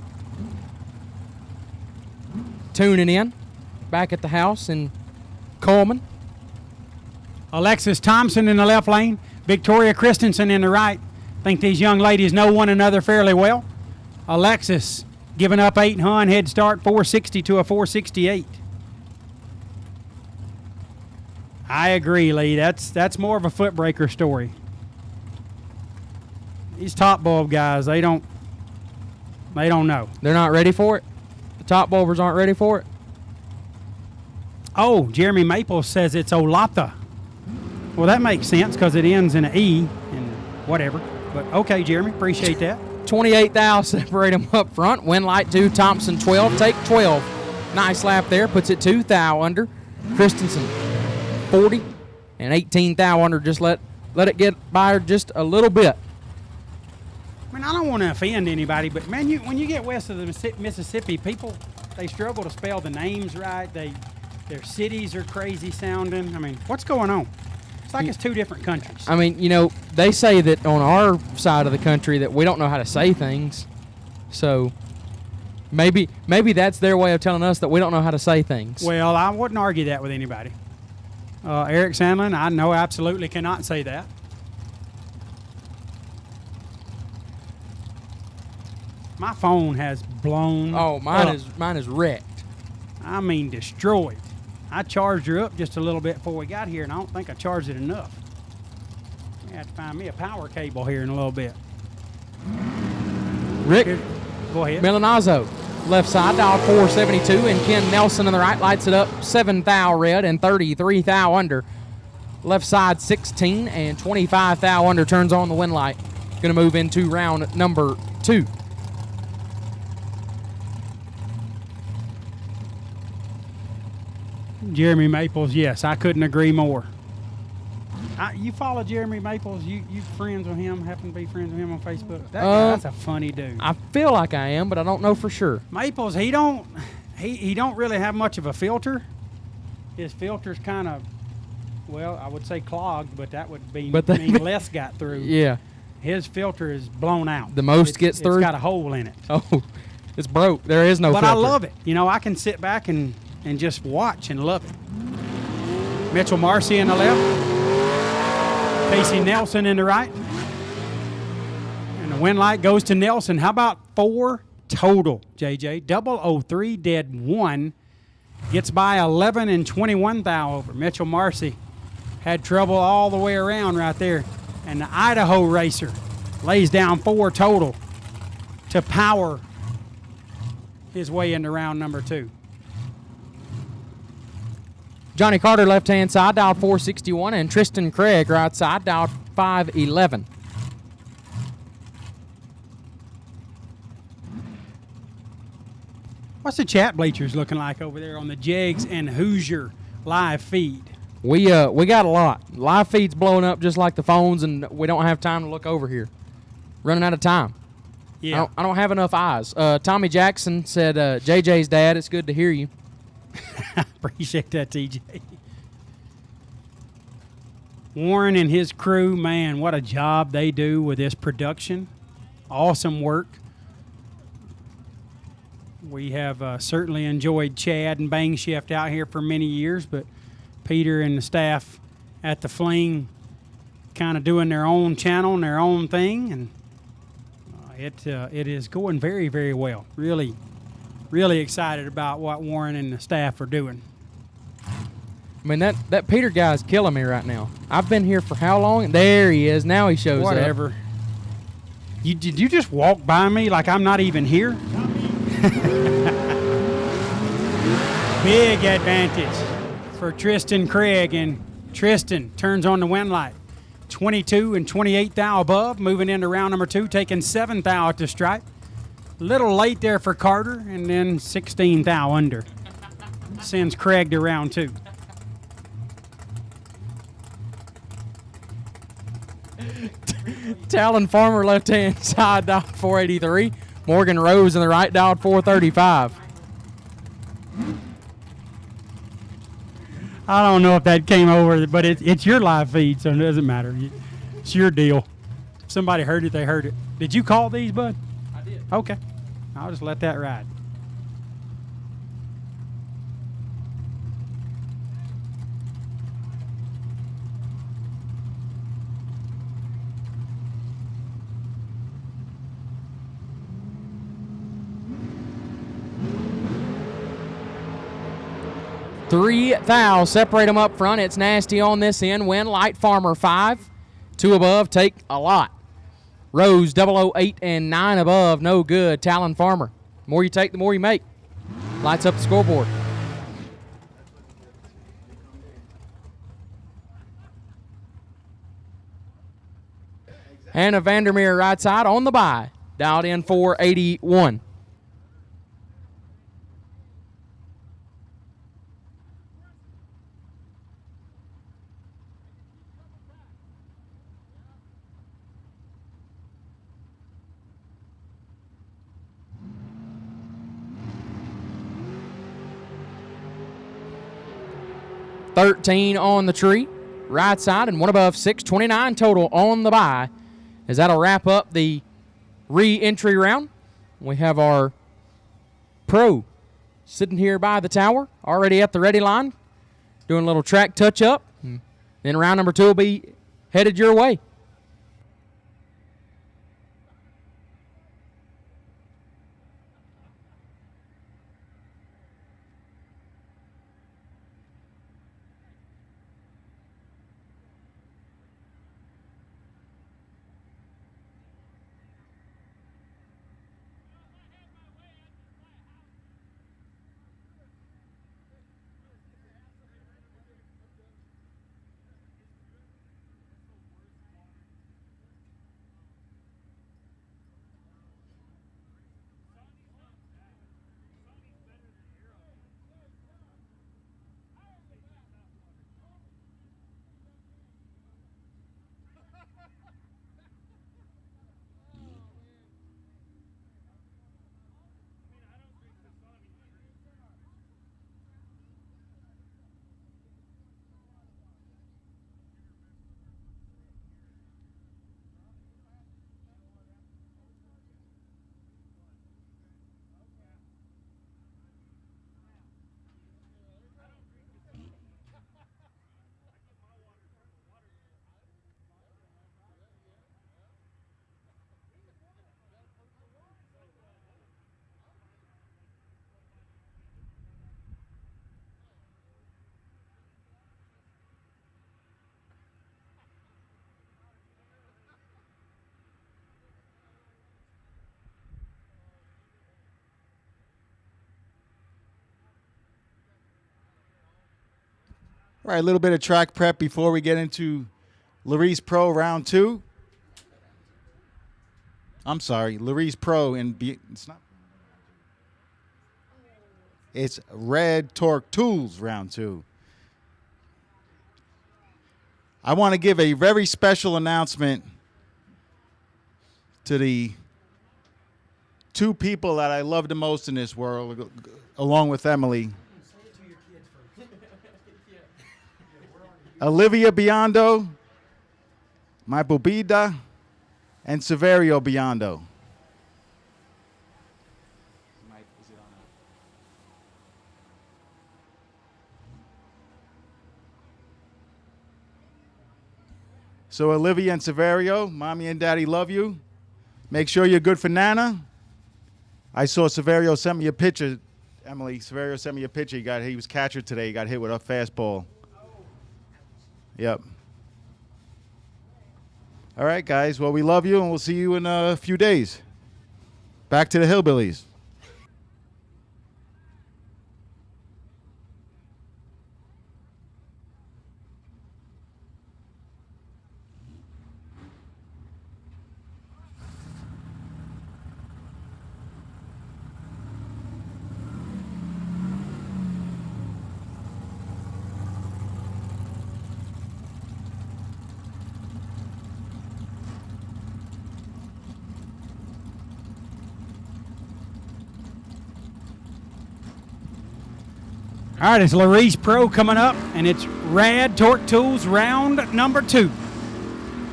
Tuning in back at the house in Coleman. Alexis Thompson in the left lane. Victoria Christensen in the right. Think these young ladies know one another fairly well. Alexis giving up 800 head start, 460 to a 468. I agree, Lee. That's more of a footbreaker story. These top bulb guys, they don't know. They're not ready for it? The top bulbers aren't ready for it? Oh, Jeremy Maples says it's Olata. Well, that makes sense because it ends in an E and whatever. But okay, Jeremy, appreciate that. 28 thou separate them up front. Win light to Thompson 12, take 12. Nice lap there, puts it 2 thou under. Christensen 40 and 18 thou under. Just let it get by her just a little bit. I mean, I don't want to offend anybody, but man, when you get west of the Mississippi, people, they struggle to spell the names right. Their cities are crazy sounding. I mean, what's going on? It's like it's two different countries. I mean, you know, they say that on our side of the country that we don't know how to say things. So maybe that's their way of telling us that we don't know how to say things. Well, I wouldn't argue that with anybody. Eric Sandlin, I know absolutely cannot say that. My phone has blown. Oh, mine up. is wrecked. I mean, destroyed. I charged her up just a little bit before we got here, and I don't think I charged it enough. I have to find me a power cable here in a little bit. Rick, go ahead. Milanazzo, left side, dial 472, and Ken Nelson on the right lights it up 7 thou red and 33 thou under. Left side 16 and 25 thou under turns on the win light. Going to move into round number 2. Jeremy Maples, yes, I couldn't agree more. You follow Jeremy Maples? You friends with him? Happen to be friends with him on Facebook? That's a funny dude. I feel like I am, but I don't know for sure. Maples, he don't really have much of a filter. His filter's kind of, well, I would say clogged, but that would mean less got through. Yeah. His filter is blown out. The most gets through? It's got a hole in it. Oh, it's broke. There is no filter. But I love it. You know, I can sit back and just watch and love it. Mitchell Marcy in the left. Casey Nelson in the right. And the win light goes to Nelson. How about 4 total, JJ? 003 dead 1. Gets by 11 and 21 thou over. Mitchell Marcy had trouble all the way around right there. And the Idaho racer lays down 4 total to power his way into round number 2. Johnny Carter left-hand side, dialed 461, and Tristan Craig right side, dialed 511. What's the chat bleachers looking like over there on the Jegs and Hoosier live feed? We got a lot. Live feed's blowing up just like the phones, and we don't have time to look over here. Running out of time. Yeah. I don't have enough eyes. Tommy Jackson said, JJ's dad, it's good to hear you. Appreciate that, TJ. Warren and his crew, man, what a job they do with this production. Awesome work. We have certainly enjoyed Chad and Bang Shift out here for many years, but Peter and the staff at the Fling kind of doing their own channel and their own thing, and it is going very, very well. Really, really excited about what Warren and the staff are doing. I mean, that Peter guy's killing me right now. I've been here for how long? There he is. Now he shows Whatever. up. Did you just walk by me like I'm not even here? Big advantage for Tristan Craig, and Tristan turns on the wind light. 22 and 28 thou above, moving into round number 2, taking 7 thou at the stripe. A little late there for Carter, and then 16 thou under. Sends Craig to round 2. Talon Farmer left-hand side dialed 483. Morgan Rose in the right dialed 435. I don't know if that came over, but it's your live feed, so it doesn't matter. It's your deal. If somebody heard it, they heard it. Did you call these, bud? I did. Okay. I'll just let that ride. Three thou separate them up front. It's nasty on this end. Win Light Farmer 5. 2 above take a lot. Rose 008 and 9 above no good. Talon Farmer. The more you take, the more you make. Lights up the scoreboard. Hannah Vandermeer right side on the bye. Dialed in 481. $13 on the tree, right side, and 1 above 629 total on the bye. As that'll wrap up the re-entry round. We have our pro sitting here by the tower, already at the ready line, doing a little track touch-up. Then round number 2 will be headed your way. All right, a little bit of track prep before we get into Larry's Pro round 2. I'm sorry, Larry's Pro it's not. It's Red Torque Tools round 2. I want to give a very special announcement to the 2 people that I love the most in this world, along with Emily. Olivia Biondo, my Bobida, and Severio Biondo. So Olivia and Severio, mommy and daddy love you. Make sure you're good for Nana. I saw Severio sent me a picture. Emily, Severio sent me a picture. He was catcher today. He got hit with a fastball. Yep. All right, guys. Well, we love you, and we'll see you in a few days. Back to the Hillbillies. All right, it's Larice Pro coming up, and it's Rad Torque Tools round number 2.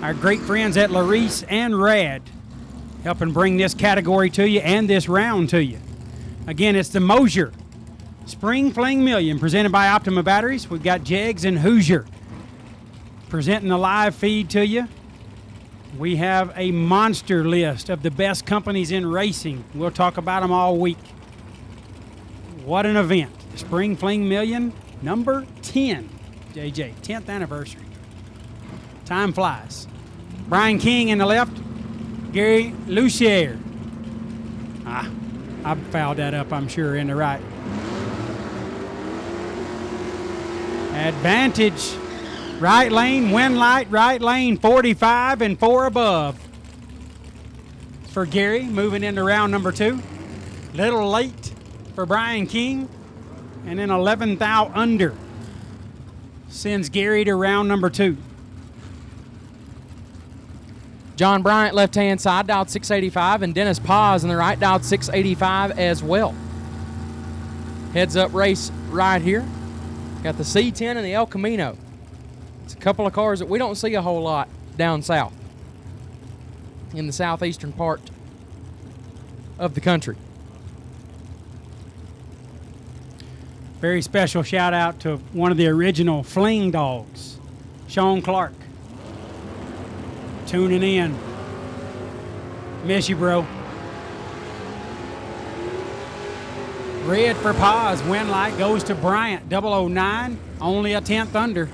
Our great friends at Larice and Rad helping bring this category to you and this round to you. Again, it's the Mosier Spring Fling Million presented by Optima Batteries. We've got Jegs and Hoosier presenting the live feed to you. We have a monster list of the best companies in racing. We'll talk about them all week. What an event. Spring Fling Million, number 10. JJ, 10th anniversary. Time flies. Brian King in the left. Gary Lucier. I fouled that up, I'm sure, in the right. Advantage. Right lane, win light, right lane, 45 and 4 above. For Gary, moving into round number 2. Little late for Brian King. And then 11th out under sends Gary to round number 2. John Bryant, left-hand side, dialed 685, and Dennis Paz in the right, dialed 685 as well. Heads-up race right here. Got the C10 and the El Camino. It's a couple of cars that we don't see a whole lot down south in the southeastern part of the country. Very special shout out to one of the original Fling dogs, Sean Clark. Tuning in. Miss you, bro. Red for Paz. Win light goes to Bryant. 009. Only a 10th under.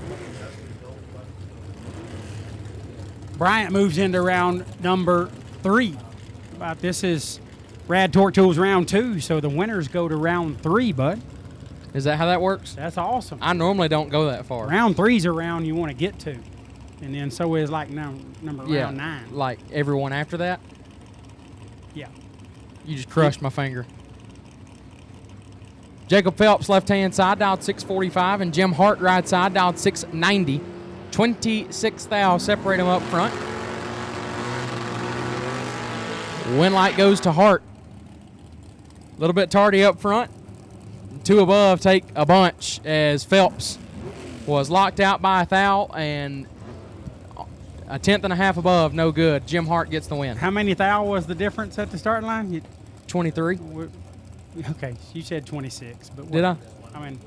Bryant moves into round number 3. This is Rad Torque Tools round 2, so the winners go to round 3, bud. Is that how that works? That's awesome. I normally don't go that far. Round 3's a round you want to get to. And then so is like round 9. Like everyone after that? Yeah. You just crushed my finger. Jacob Phelps, left-hand side, dialed 645, and Jim Hart, right side, dialed 690. 26 thou separate them up front. Win light goes to Hart. A little bit tardy up front. 2 above take a bunch as Phelps was locked out by a thou and a 10th and a half above, no good. Jim Hart gets the win. How many thou was the difference at the starting line? 23. Okay, you said 26. But Did I? I mean,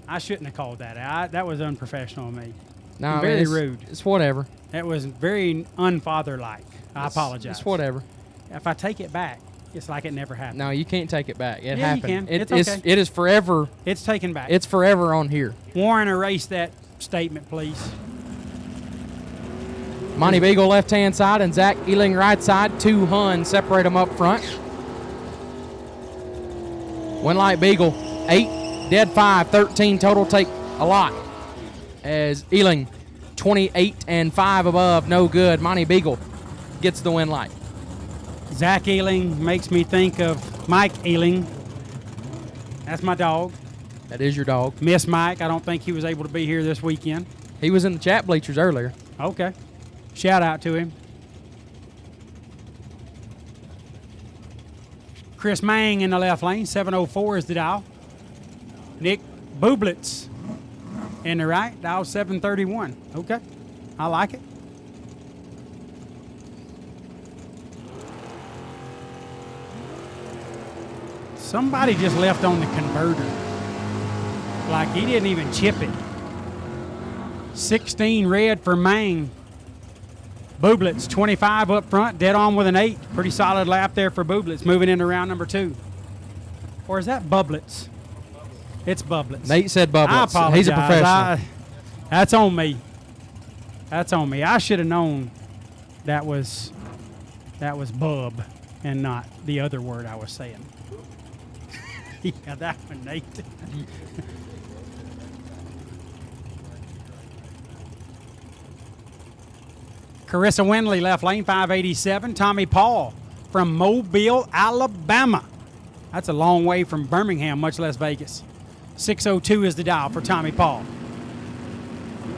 I shouldn't have called that. That was unprofessional of me. No, very rude. It's whatever. That was very unfather-like. I apologize. It's whatever. If I take it back, it's like it never happened. No, you can't take it back. It Yeah, happened. you can. It's okay. It is forever. It's taken back. It's forever on here. Warren, erase that statement, please. Monty Beagle left-hand side and Zach Ealing right side. 2 Hun separate them up front. Win light Beagle, 8, dead 5, 13 total, take a lot. As Ealing, 28 and 5 above, no good. Monty Beagle gets the win light. Zach Ealing makes me think of Mike Ealing. That's my dog. That is your dog. Miss Mike. I don't think he was able to be here this weekend. He was in the chat bleachers earlier. Okay. Shout out to him. Chris Mang in the left lane. 704 is the dial. Nick Bublitz in the right. Dial 731. Okay. I like it. Somebody just left on the converter. Like he didn't even chip it. 16 red for Mang. Bublitz, 25 up front, dead on with an 8. Pretty solid lap there for Bublitz, moving into round number 2. Or is that Bublitz? It's Bublitz. Nate said I Bublitz. apologize. He's a professional. That's on me. That's on me. I should have known that was bub and not the other word I was saying. Yeah, that one, Nate. Carissa Winley, left lane, 587. Tommy Paul from Mobile, Alabama. That's a long way from Birmingham, much less Vegas. 602 is the dial for Tommy Paul.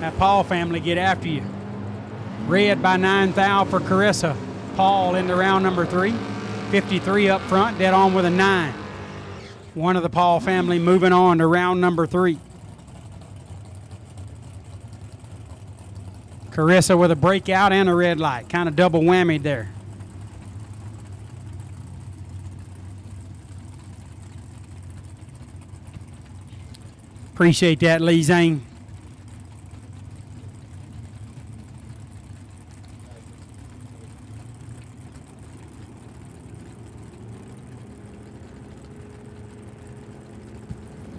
That Paul family get after you. Red by 9 thou for Carissa. Paul into round number 3. 53 up front, dead on with a 9. One of the Paul family moving on to round number 3. Carissa with a breakout and a red light. Kind of double whammied there. Appreciate that, Lee Zane.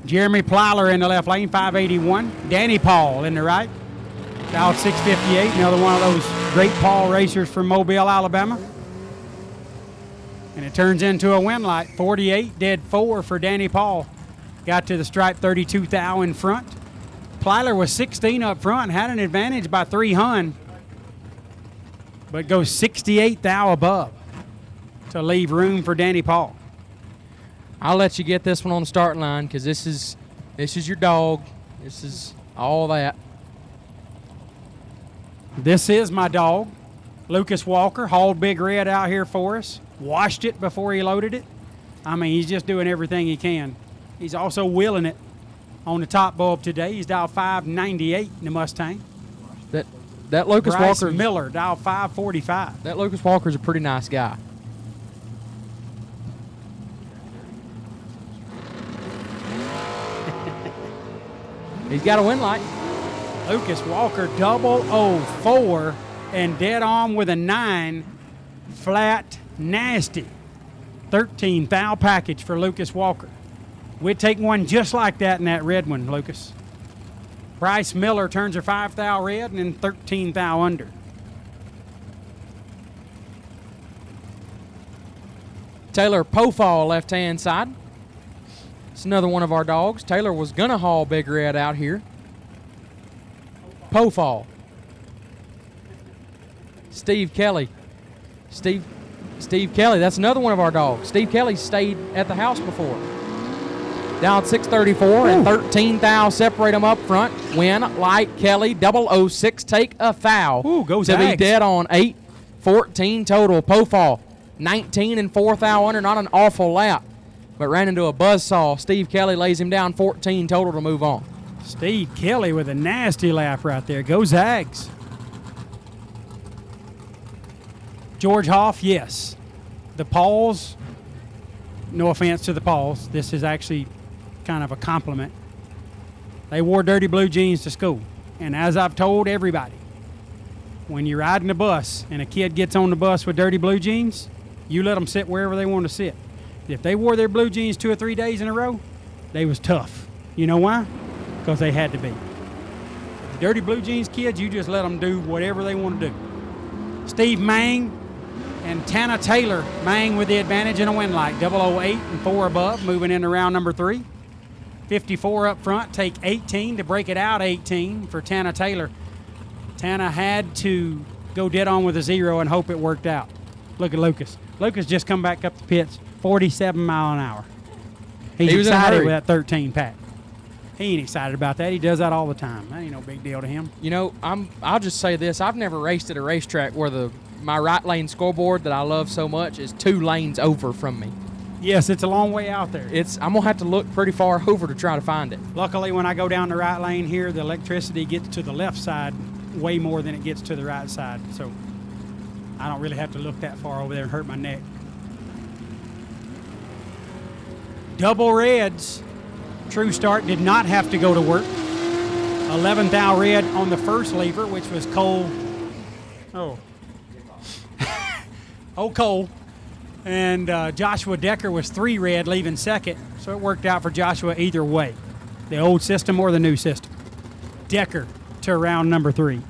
Jeremy Plyler in the left lane, 581. Danny Paul in the right. Out 658, another one of those great Paul racers from Mobile, Alabama. And it turns into a win light. 48, dead 4 for Danny Paul. Got to the stripe 32 thou in front. Plyler was 16 up front, had an advantage by 3 hun, but goes 68 thou above to leave room for Danny Paul. I'll let you get this one on the starting line because this is your dog. This is all that. This is my dog. Lucas Walker hauled Big Red out here for us. Washed it before he loaded it. I mean, he's just doing everything he can. He's also wheeling it on the top bulb today. He's dialed 598 in the Mustang. That Lucas Bryce Walker Miller dialed 545. That Lucas Walker's a pretty nice guy. He's got a win light. Lucas Walker 004 and dead on with a 9. Flat nasty. 13 thou package for Lucas Walker. We'd take one just like that in that red one, Lucas. Bryce Miller turns her 5 thou red and then 13 thou under. Taylor Pofall left-hand side. It's another one of our dogs. Taylor was going to haul Big Red out here. Pofall. Steve Kelly. Steve Kelly, that's another one of our dogs. Steve Kelly stayed at the house before. Down 634 and 13 thou separate them up front. Win, light, Kelly, 006, take a thou. Goes to be Zags. dead on 8, 14 total. Pofall, 19 and 4 thou under, not an awful lap, but ran into a buzzsaw. Steve Kelly lays him down 14 total to move on. Steve Kelly with a nasty lap right there. Go Zags. George Hoff, yes. The Pauls, no offense to the Pauls, this is actually kind of a compliment. They wore dirty blue jeans to school. And as I've told everybody, when you're riding the bus and a kid gets on the bus with dirty blue jeans, you let them sit wherever they want to sit. If they wore their blue jeans 2 or 3 days in a row, they was tough. You know why? Because they had to be. The dirty blue jeans kids, you just let them do whatever they want to do. Steve Mang and Tana Taylor. Mang with the advantage in a win light. 008 and 4 above, moving into round number 3. 54 up front, take 18 to break it out 18 for Tana Taylor. Tana had to go dead on with a 0 and hope it worked out. Look at Lucas. Lucas just come back up the pits, 47 mile an hour. He's He was in a excited hurry. with that 13 pack. He ain't excited about that. He does that all the time. That ain't no big deal to him. You know, I'll just say this. I've never raced at a racetrack where my right lane scoreboard that I love so much is 2 lanes over from me. Yes, it's a long way out there. I'm going to have to look pretty far over to try to find it. Luckily, when I go down the right lane here, the electricity gets to the left side way more than it gets to the right side. So I don't really have to look that far over there and hurt my neck. Double reds. True Start did not have to go to work. 11th thou red on the first lever, which was Cole. Oh. Cole. And Joshua Decker was 3 red, leaving second. So it worked out for Joshua either way, the old system or the new system. Decker to round number 3.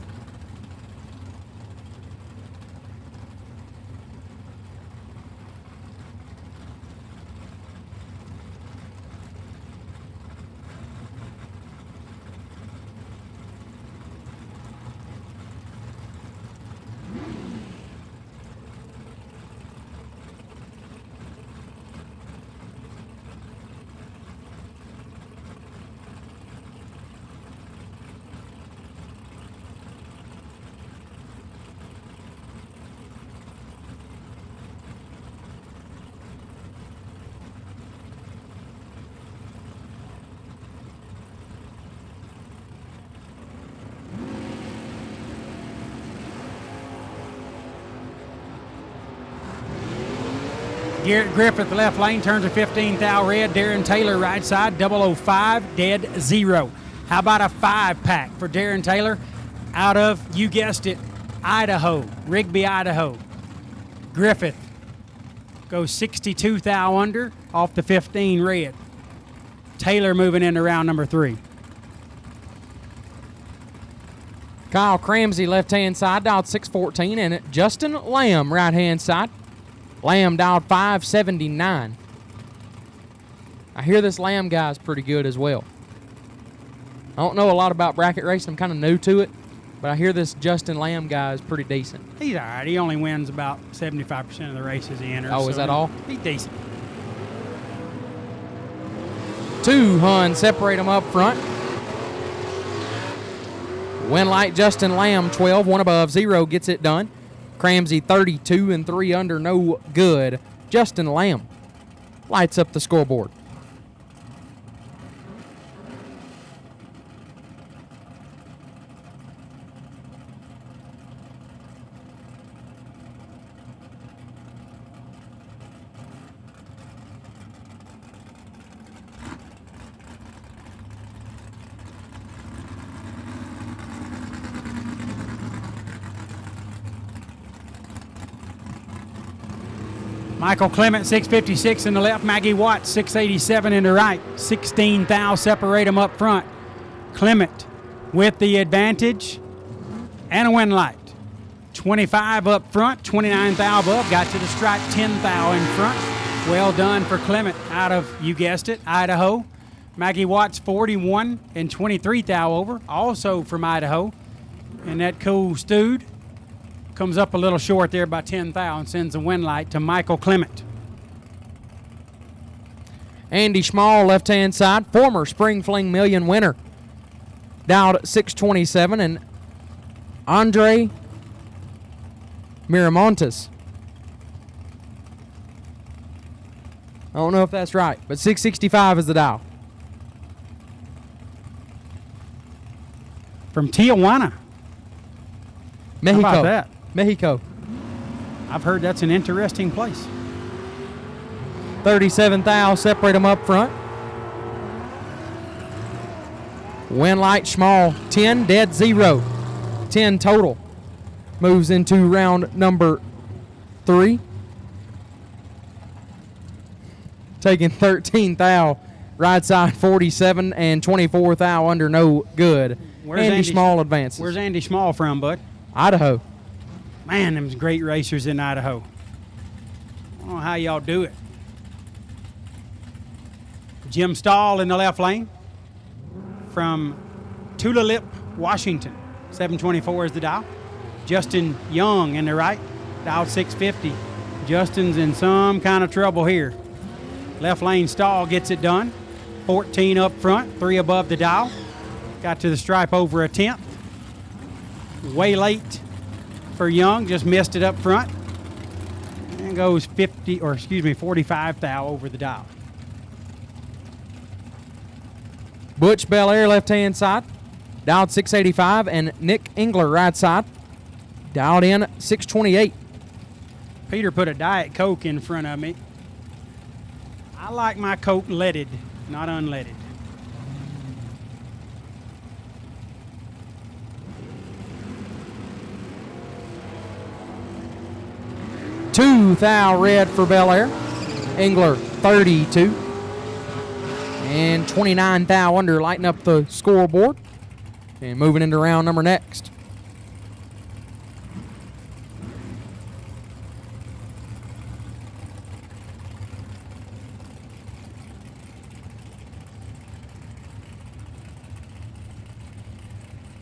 Garrett Griffith, left lane, turns a 15th thou red. Darren Taylor, right side, 005, dead 0. How about a 5-pack for Darren Taylor out of, you guessed it, Idaho, Rigby, Idaho. Griffith goes 62 thou under off the 15 red. Taylor moving into round number 3. Kyle Cramsey, left-hand side, dialed 614 in it. Justin Lamb, right-hand side. Lamb dialed 579. I hear this Lamb guy is pretty good as well. I don't know a lot about bracket racing. I'm kind of new to it, but I hear this Justin Lamb guy is pretty decent. He's all right. He only wins about 75% of the races he enters. Oh, is that all? He's decent. 2 Hun separate them up front. Win light Justin Lamb 12, 1 above, 0 gets it done. Cramsey 32 and 3 under, no good. Justin Lamb lights up the scoreboard. Michael Clement, 656 in the left. Maggie Watts, 687 in the right. 16 thou separate them up front. Clement with the advantage and a win light. 25 up front, 29 thou above. Got to the stripe, 10 thou in front. Well done for Clement out of, you guessed it, Idaho. Maggie Watts, 41 and 23 thou over, also from Idaho. And that cool Stewed comes up a little short there by 10 thou and sends a win light to Michael Clement. Andy Schmall, left-hand side, former Spring Fling Million winner. Dialed at 627, and Andre Miramontes. I don't know if that's right, but 665 is the dial. From Tijuana. Mexico. How about that? Mexico. I've heard that's an interesting place. 37 thou separate them up front. Win light Schmall, 10, dead 0. 10 total. Moves into round number 3. Taking 13 thou, right side 47 and 24 thou under, no good. Andy Schmall advances. Where's Andy Schmall from, bud? Idaho. Man, them's great racers in Idaho. I don't know how y'all do it. Jim Stahl in the left lane from Tulalip, Washington. 724 is the dial. Justin Young in the right, dial 650. Justin's in some kind of trouble here. Left lane stall gets it done. 14 up front, 3 above the dial. Got to the stripe over a 10th. Way late for Young, just missed it up front. And goes 45 thou over the dial. Butch Belair left-hand side, dialed 685, and Nick Engler right side, dialed in 628. Peter put a Diet Coke in front of me. I like my Coke leaded, not unleaded. Two thou red for Belair. Engler 32. And 29 thou under, lighting up the scoreboard. And moving into round number next.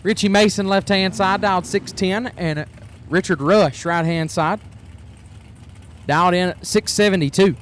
Richie Mason left-hand side, dialed 610, and Richard Rush right-hand side, dialed in at 672.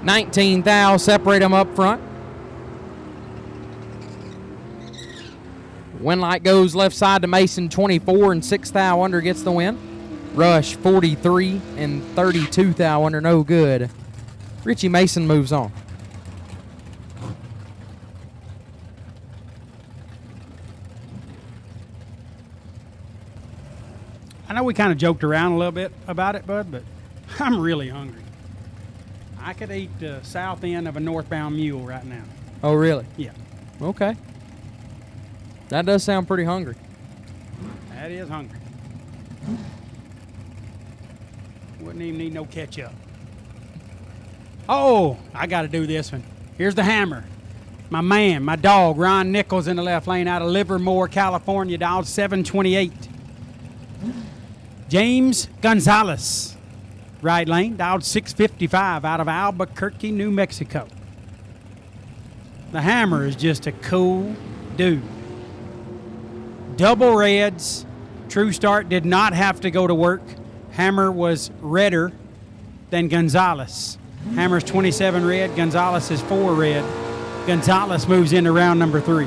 $19 thou separate them up front. Win light goes left side to Mason 24 and 6 thou under gets the win. Rush 43 and 32 thou under, no good. Richie Mason moves on. I know we kind of joked around a little bit about it, Bud, but I'm really hungry. I could eat the south end of a northbound mule right now. Oh, really? Yeah. Okay. That does sound pretty hungry. That is hungry. Wouldn't even need no ketchup. Oh, I got to do this one. Here's the hammer. My man, my dog, Ron Nichols in the left lane out of Livermore, California, dialed 728. James Gonzalez, right lane, dialed 655 out of Albuquerque, New Mexico. The hammer is just a cool dude. Double reds. True Start did not have to go to work. Hammer was redder than Gonzalez. Hammer's 27 red, Gonzalez is 4 red. Gonzalez moves into round number 3.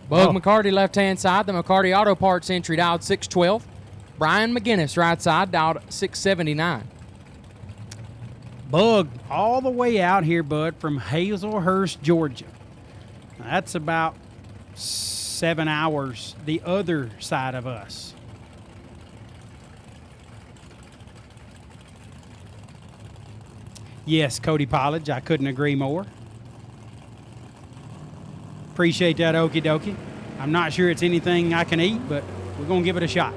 Bug McCarty left-hand side, the McCarty Auto Parts entry dialed 612. Brian McGinnis right side dialed 679. Bug all the way out here, Bud, from Hazelhurst, Georgia. That's about 7 hours the other side of us. Yes, Cody Pollage, I couldn't agree more. Appreciate that, okie dokie. I'm not sure it's anything I can eat, but we're going to give it a shot.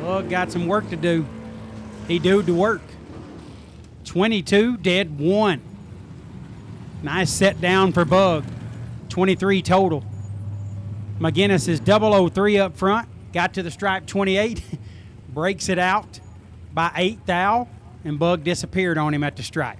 Bug got some work to do. He do the work. 22, dead 1. Nice set down for Bug. 23 total. McGinnis is 003 up front. Got to the stripe 28. Breaks it out by 8 thou, and Bug disappeared on him at the stripe.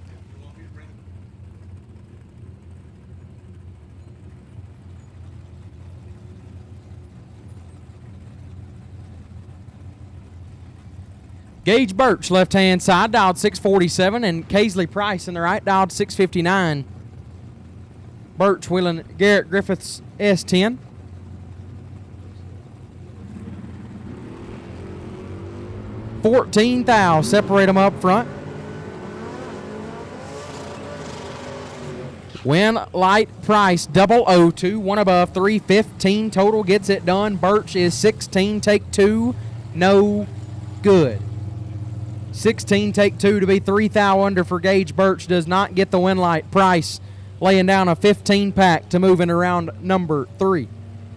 Gage Birch, left-hand side, dialed 647, and Casely Price in the right, dialed 659. Birch wheeling Garrett Griffiths S10. $14 thou, separate them up front. Win light price 002, one above 315 total gets it done. Birch is 16, take 2, no good. 16, take 2 to be 3 thou under for Gage Birch does not get the win light. Price laying down a 15 pack to move in around number 3.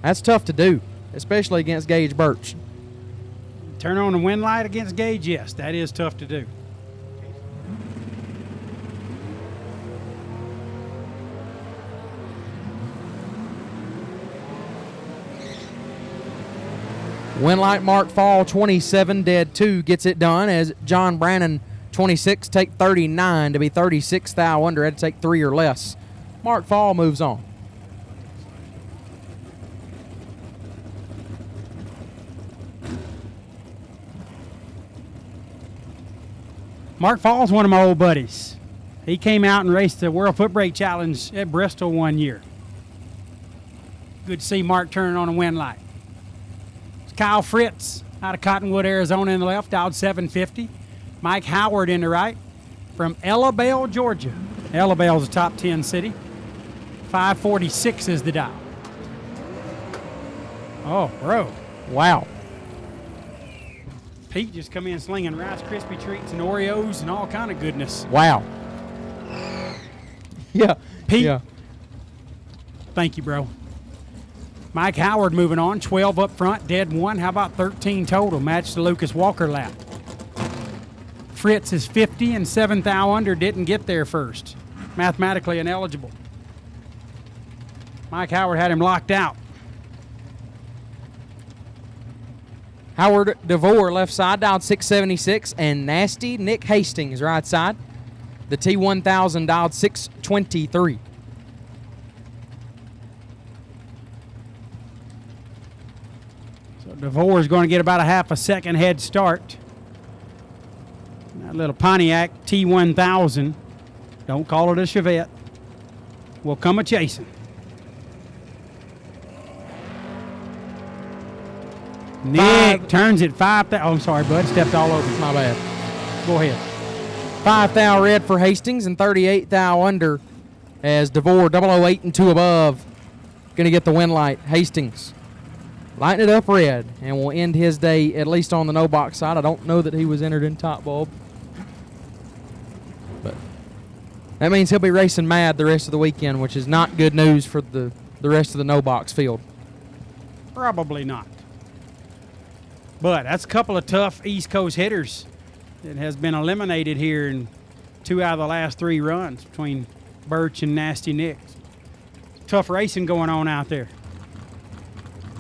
That's tough to do, especially against Gage Birch. Turn on the win light against Gage, yes, that is tough to do. Winlight Mark Fall 27 dead 2 gets it done as John Brannon 26 take 39 to be 36 thou under. Had to take 3 or less. Mark Fall moves on. Mark Fall's one of my old buddies. He came out and raced the World Foot Brake Challenge at Bristol one year. Good to see Mark turning on a win light. Kyle Fritz out of Cottonwood, Arizona in the left, dialed 750. Mike Howard in the right from Ella Belle, Georgia. Ella Belle's a top 10 city. 546 is the dial. Oh, bro. Wow. Pete just come in slinging Rice Krispie treats and Oreos and all kind of goodness. Wow. Yeah. Pete. Yeah. Thank you, bro. Mike Howard moving on, 12 up front, dead 1. How about 13 total? Matched the Lucas Walker lap. Fritz is 50 and 7 thou under, didn't get there first. Mathematically ineligible. Mike Howard had him locked out. Howard DeVore left side, dialed 676, and Nasty Nick Hastings right side. The T1000 dialed 623. So DeVore is going to get about a half a second head start. That little Pontiac T1000, don't call it a Chevette, will come a chasing. Nick turns it 5 thou. Oh, I'm sorry, bud. Stepped all over. My bad. Go ahead. 5 thou red for Hastings and 38 thou under as DeVore 008 and 2 above. Going to get the win light. Hastings lighting it up red and will end his day at least on the no box side. I don't know that he was entered in top bulb. But that means he'll be racing mad the rest of the weekend, which is not good news for the rest of the no box field. Probably not. But that's a couple of tough East Coast hitters that has been eliminated here in 2 out of the last 3 runs between Birch and Nasty Nick. Tough racing going on out there.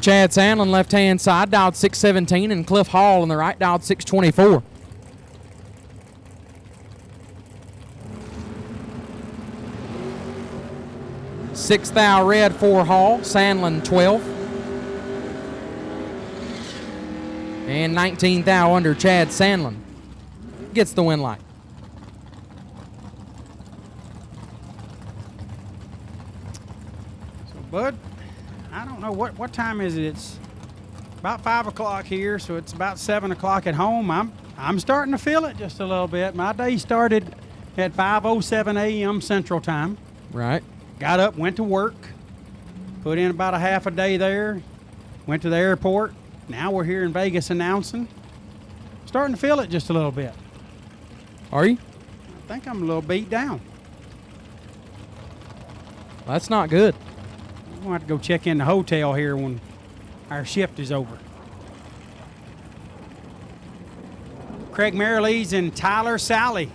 Chad Sandlin left-hand side, dialed 617, and Cliff Hall on the right, dialed 624. Six thou red for Hall, Sandlin 12. And 19 thou under Chad Sandlin gets the win light. So, Bud, I don't know what time is it. It's about 5 o'clock here, so it's about 7 o'clock at home. I'm starting to feel it just a little bit. My day started at 5:07 a.m. Central Time. Right. Got up, went to work, put in about a half a day there, went to the airport. Now we're here in Vegas announcing. Starting to feel it just a little bit. Are you? I think I'm a little beat down. That's not good. I'm going to have to go check in the hotel here when our shift is over. Craig Marilees and Tyler Sally.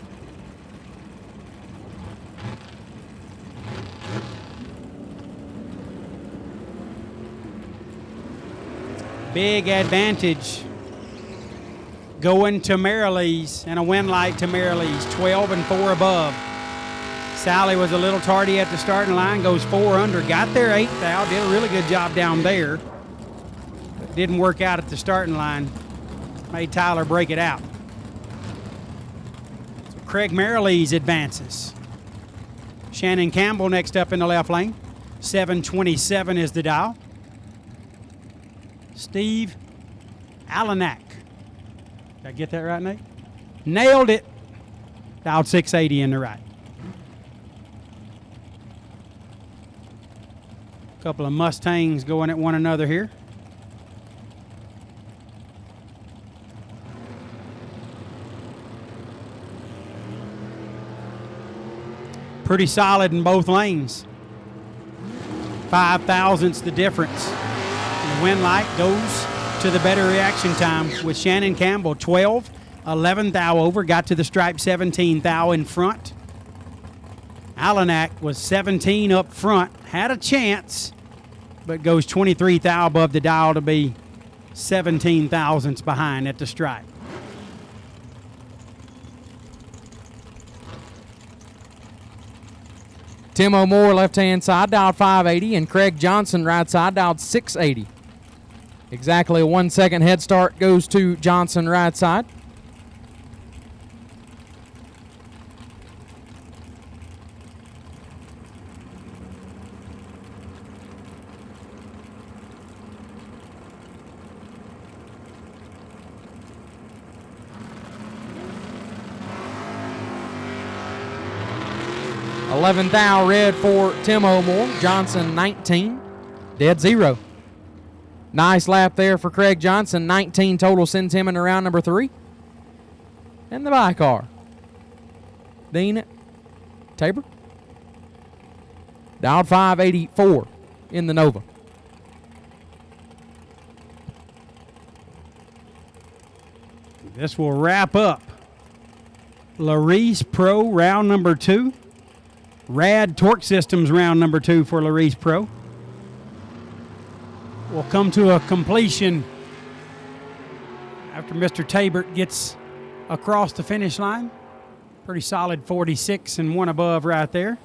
Big advantage going to Marilees and a win light to Marilees, 12 and 4 above. Sally was a little tardy at the starting line, goes 4 under, got there 8 thou, did a really good job down there. But didn't work out at the starting line, made Tyler break it out. So Craig Marilees advances. Shannon Campbell next up in the left lane, 727 is the dial. Steve Alanak. Did I get that right, Nate? Nailed it. Dialed 680 in the right. couple of Mustangs going at one another here. Pretty solid in both lanes. 5 thousandths the difference. And the win light goes to the better reaction time with Shannon Campbell, 12, 11 thou over, got to the stripe, 17 thou in front. Alanak was 17 up front, had a chance, but goes 23 thou above the dial to be 17 thousandths behind at the stripe. Tim O'More left-hand side dialed 580, and Craig Johnson right side dialed 680. Exactly a 1 second head start goes to Johnson right side. $11 thou red for Tim O'More. Johnson 19, dead zero. Nice lap there for Craig Johnson. 19 total sends him into round number 3. And the bye car, Dean Tabor, dialed 584 in the Nova. This will wrap up Larice Pro round number 2. Rad Torque Systems round number 2 for Larice Pro. Will come to a completion after Mr. Tabert gets across the finish line. Pretty solid 46 and 1 above right there.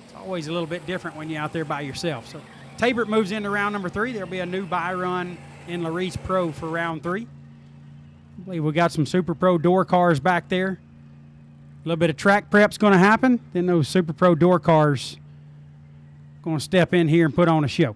It's always a little bit different when you're out there by yourself. So Tabert moves into round number 3. There'll be a new buy run in Larice Pro for round 3. I believe we got some Super Pro door cars back there. A little bit of track prep's going to happen. Then those Super Pro door cars going to step in here and put on a show.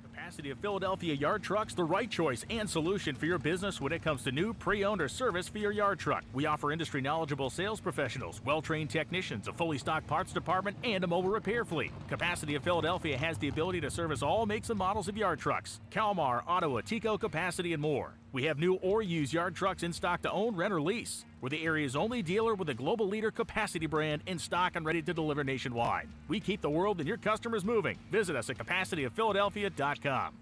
Capacity of Philadelphia Yard Trucks, the right choice and solution for your business when it comes to new, pre-owned, or service for your yard truck. We offer industry knowledgeable sales professionals, well-trained technicians, a fully stocked parts department, and a mobile repair fleet. Capacity of Philadelphia has the ability to service all makes and models of yard trucks: Kalmar, Ottawa, Tico, Capacity, and more. We have new or used yard trucks in stock to own, rent, or lease. We're the area's only dealer with a global leader Capacity brand in stock and ready to deliver nationwide. We keep the world and your customers moving. Visit us at CapacityofPhiladelphia.com.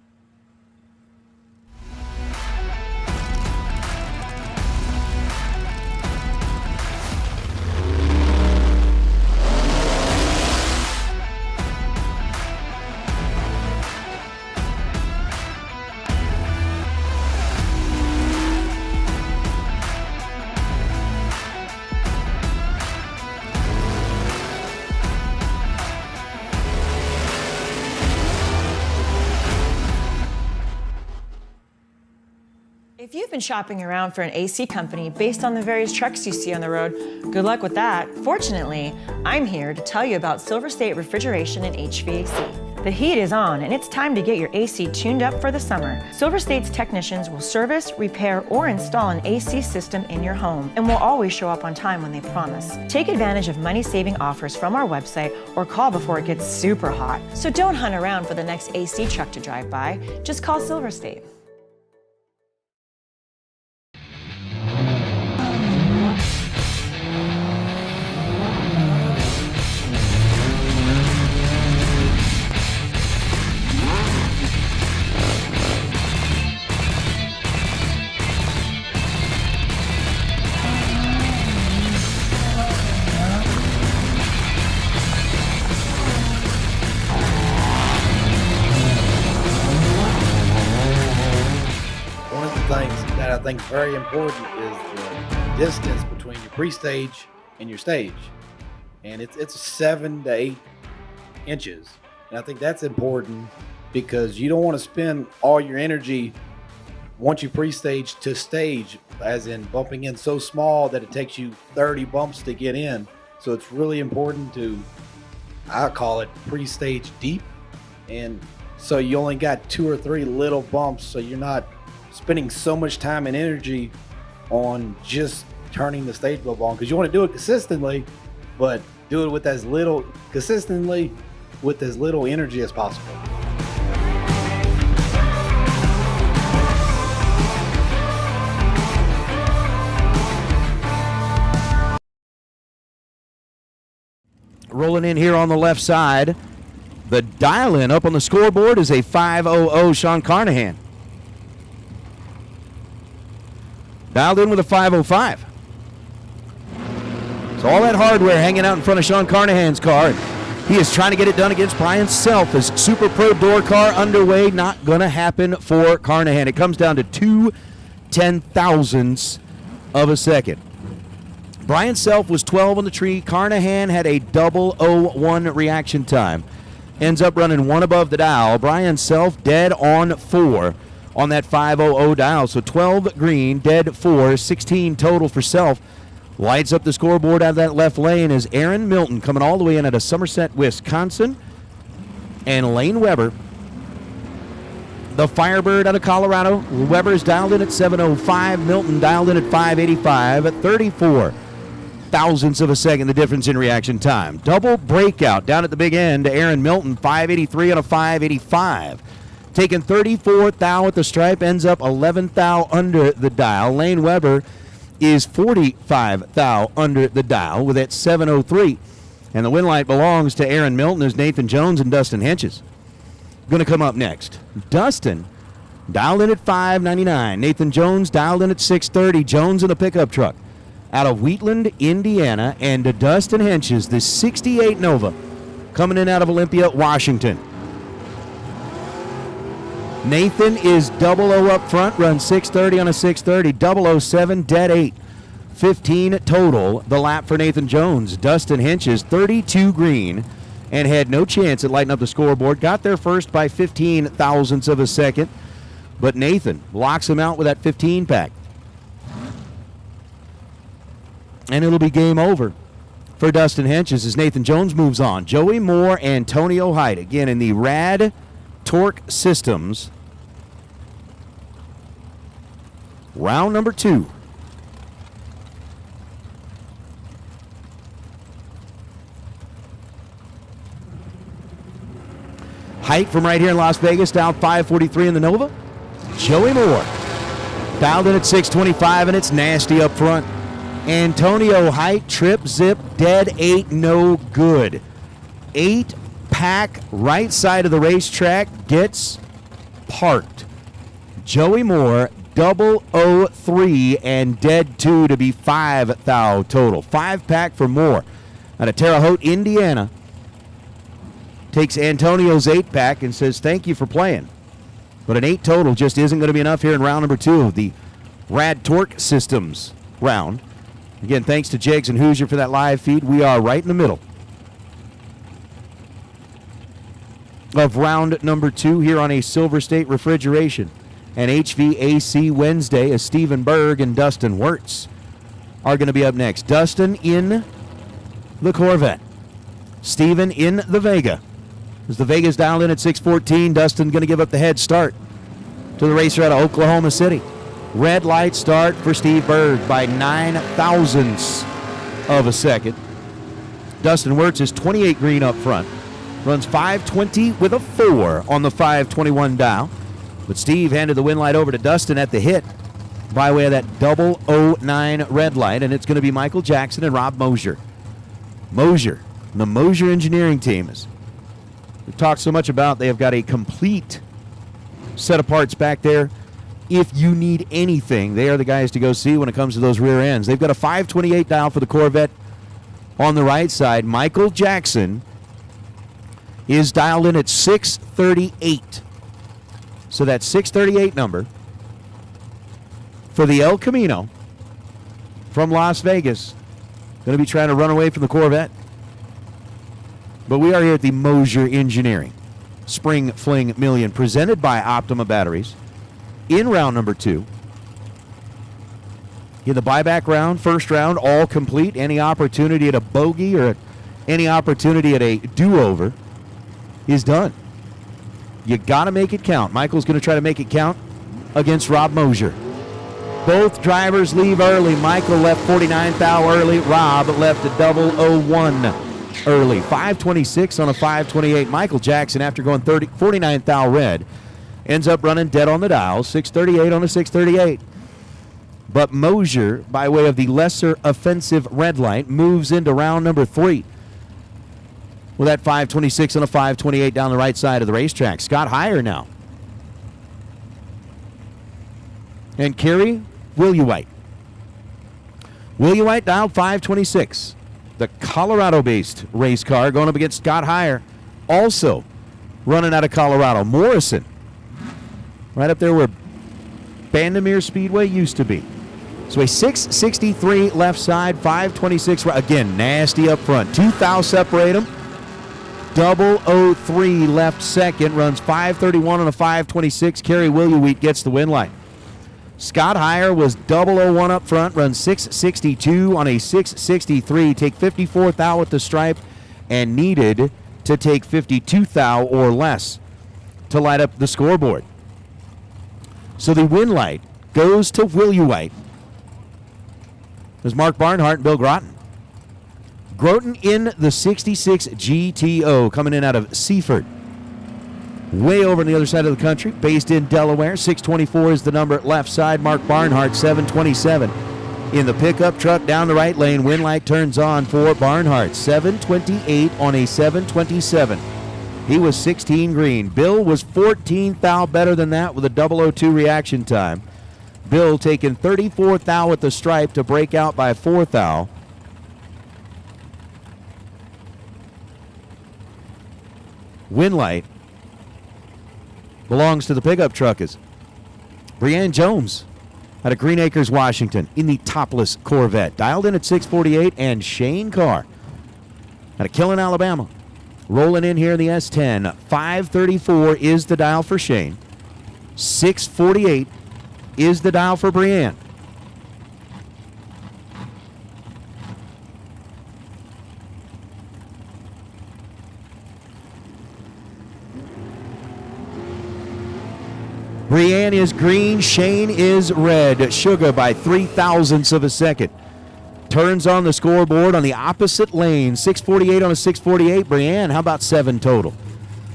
If you've been shopping around for an AC company based on the various trucks you see on the road, good luck with that. Fortunately, I'm here to tell you about SilverState Refrigeration and HVAC. The heat is on, and it's time to get your AC tuned up for the summer. SilverState's technicians will service, repair, or install an AC system in your home, and will always show up on time when they promise. Take advantage of money-saving offers from our website or call before it gets super hot. So don't hunt around for the next AC truck to drive by. Just call SilverState. I think very important is the distance between your pre-stage and your stage, and it's 7 to 8 inches, and I think that's important because you don't want to spend all your energy once you pre-stage to stage, as in bumping in so small that it takes you 30 bumps to get in. So it's really important to, I call it pre-stage deep, And so you only got 2 or 3 little bumps, so you're not spending so much time and energy on just turning the stage boat on, because you want to do it consistently, but do it with as little energy as possible. Rolling in here on the left side, the dial-in up on the scoreboard is a 500 Sean Carnahan. Dialed in with a 505. So all that hardware hanging out in front of Sean Carnahan's car. He is trying to get it done against Brian Self as Super Pro door car underway. Not going to happen for Carnahan. It comes down to 2 10,000ths of a second. Brian Self was 12 on the tree. Carnahan had a 001 reaction time. Ends up running 1 above the dial. Brian Self dead on 4 on that 500 dial. So 12 green, dead 4, 16 total for Self. Lights up the scoreboard out of that left lane is Aaron Milton coming all the way in out of Somerset, Wisconsin. And Lane Weber, the Firebird out of Colorado. Weber's dialed in at 705. Milton dialed in at 585 at 34 thousandths of a second, the difference in reaction time. Double breakout down at the big end to Aaron Milton, 583 on a 585. Taking 34 thou at the stripe, ends up 11 thou under the dial. Lane Weber is 45 thou under the dial with that 703. And the win light belongs to Aaron Milton as Nathan Jones and Dustin Henches. Going to come up next. Dustin dialed in at 599. Nathan Jones dialed in at 630. Jones in a pickup truck out of Wheatland, Indiana, and Dustin Henches, the 68 Nova, coming in out of Olympia, Washington. Nathan is 00 up front, runs 630 on a 630, 007, dead 8. 15 total, the lap for Nathan Jones. Dustin Henches, 32 green, and had no chance at lighting up the scoreboard. Got there first by 15 thousandths of a second, but Nathan locks him out with that 15 pack. And it'll be game over for Dustin Henches as Nathan Jones moves on. Joey Moore, Antonio Hyde, again in the Rad Torque Systems. Round number 2. Height from right here in Las Vegas, down 543 in the Nova. Joey Moore dialed in at 625, and it's nasty up front. Antonio Height, trip, zip, dead 8, no good. 8 pack right side of the racetrack gets parked. Joey Moore, 003 and dead 2 to be 5 thou total. 5 pack for Moore out of Terre Haute, Indiana. Takes Antonio's 8 pack and says thank you for playing. But an 8 total just isn't going to be enough here in round number 2 of the Rad Torque Systems round. Again, thanks to Jegs and Hoosier for that live feed. We are right in the middle of round number 2 here on a Silver State Refrigeration and HVAC Wednesday as Stephen Berg and Dustin Wirtz are going to be up next. Dustin in the Corvette. Stephen in the Vega. As the Vega's dialed in at 614, Dustin going to give up the head start to the racer out of Oklahoma City. Red light start for Steve Berg by 9 thousandths of a second. Dustin Wirtz is 28 green up front. Runs 520 with a 4 on the 521 dial. But Steve handed the win light over to Dustin at the hit by way of that 009 red light. And it's going to be Michael Jackson and Rob Mosier. Mosier, the Mosier engineering team, is we've talked so much about. They have got a complete set of parts back there. If you need anything, they are the guys to go see when it comes to those rear ends. They've got a 528 dial for the Corvette on the right side. Michael Jackson is dialed in at 638. So that 638 number for the El Camino from Las Vegas. Going to be trying to run away from the Corvette. But we are here at the Mosier Engineering Spring Fling Million presented by Optima Batteries. In round number 2, in the buyback round, first round, all complete. Any opportunity at a bogey or any opportunity at a do-over is done. You got to make it count. Michael's going to try to make it count against Rob Mosier. Both drivers leave early. Michael left 49th thou early. Rob left a 001 early. 5:26 on a 5:28. Michael Jackson, after going 49th thou red, ends up running dead on the dial. 6:38 on a 6:38. But Mosier, by way of the lesser offensive red light, moves into round number 3 with that 5:26 on a 5:28 down the right side of the racetrack. Scott Heyer now. And Kerry Williewhite. Williewhite dialed 5:26. The Colorado-based race car going up against Scott Heyer, also running out of Colorado. Morrison, right up there where Bandimere Speedway used to be. So a 6:63 left side, 5:26 right. Again, nasty up front. 2 thou separate them. 003 left second, runs 5:31 on a 5:26. Kerry Williewhite gets the win light. Scott Heyer was 001 up front, runs 6:62 on a 6:63. Take 54 thou at the stripe and needed to take 52 thou or less to light up the scoreboard. So the win light goes to Williewhite. There's Mark Barnhart and Bill Groton. Groton in the 66 GTO, coming in out of Seaford. Way over on the other side of the country, based in Delaware. 624 is the number left side. Mark Barnhart, 727. In the pickup truck down the right lane, win light turns on for Barnhart. 728 on a 727. He was 16 green. Bill was 14 thou better than that with a 002 reaction time. Bill taking 34 thou at the stripe to break out by 4 thou. Win light belongs to the pickup truckers. Brianne Jones out of Green Acres, Washington, in the topless Corvette. Dialed in at 648, and Shane Carr out of Killen, Alabama, rolling in here in the S10. 534 is the dial for Shane. 648 is the dial for Brianne. Brianne is green, Shane is red. Sugar by 0.03 of a second. Turns on the scoreboard on the opposite lane. 648 on a 648. Brianne, how about 7 total?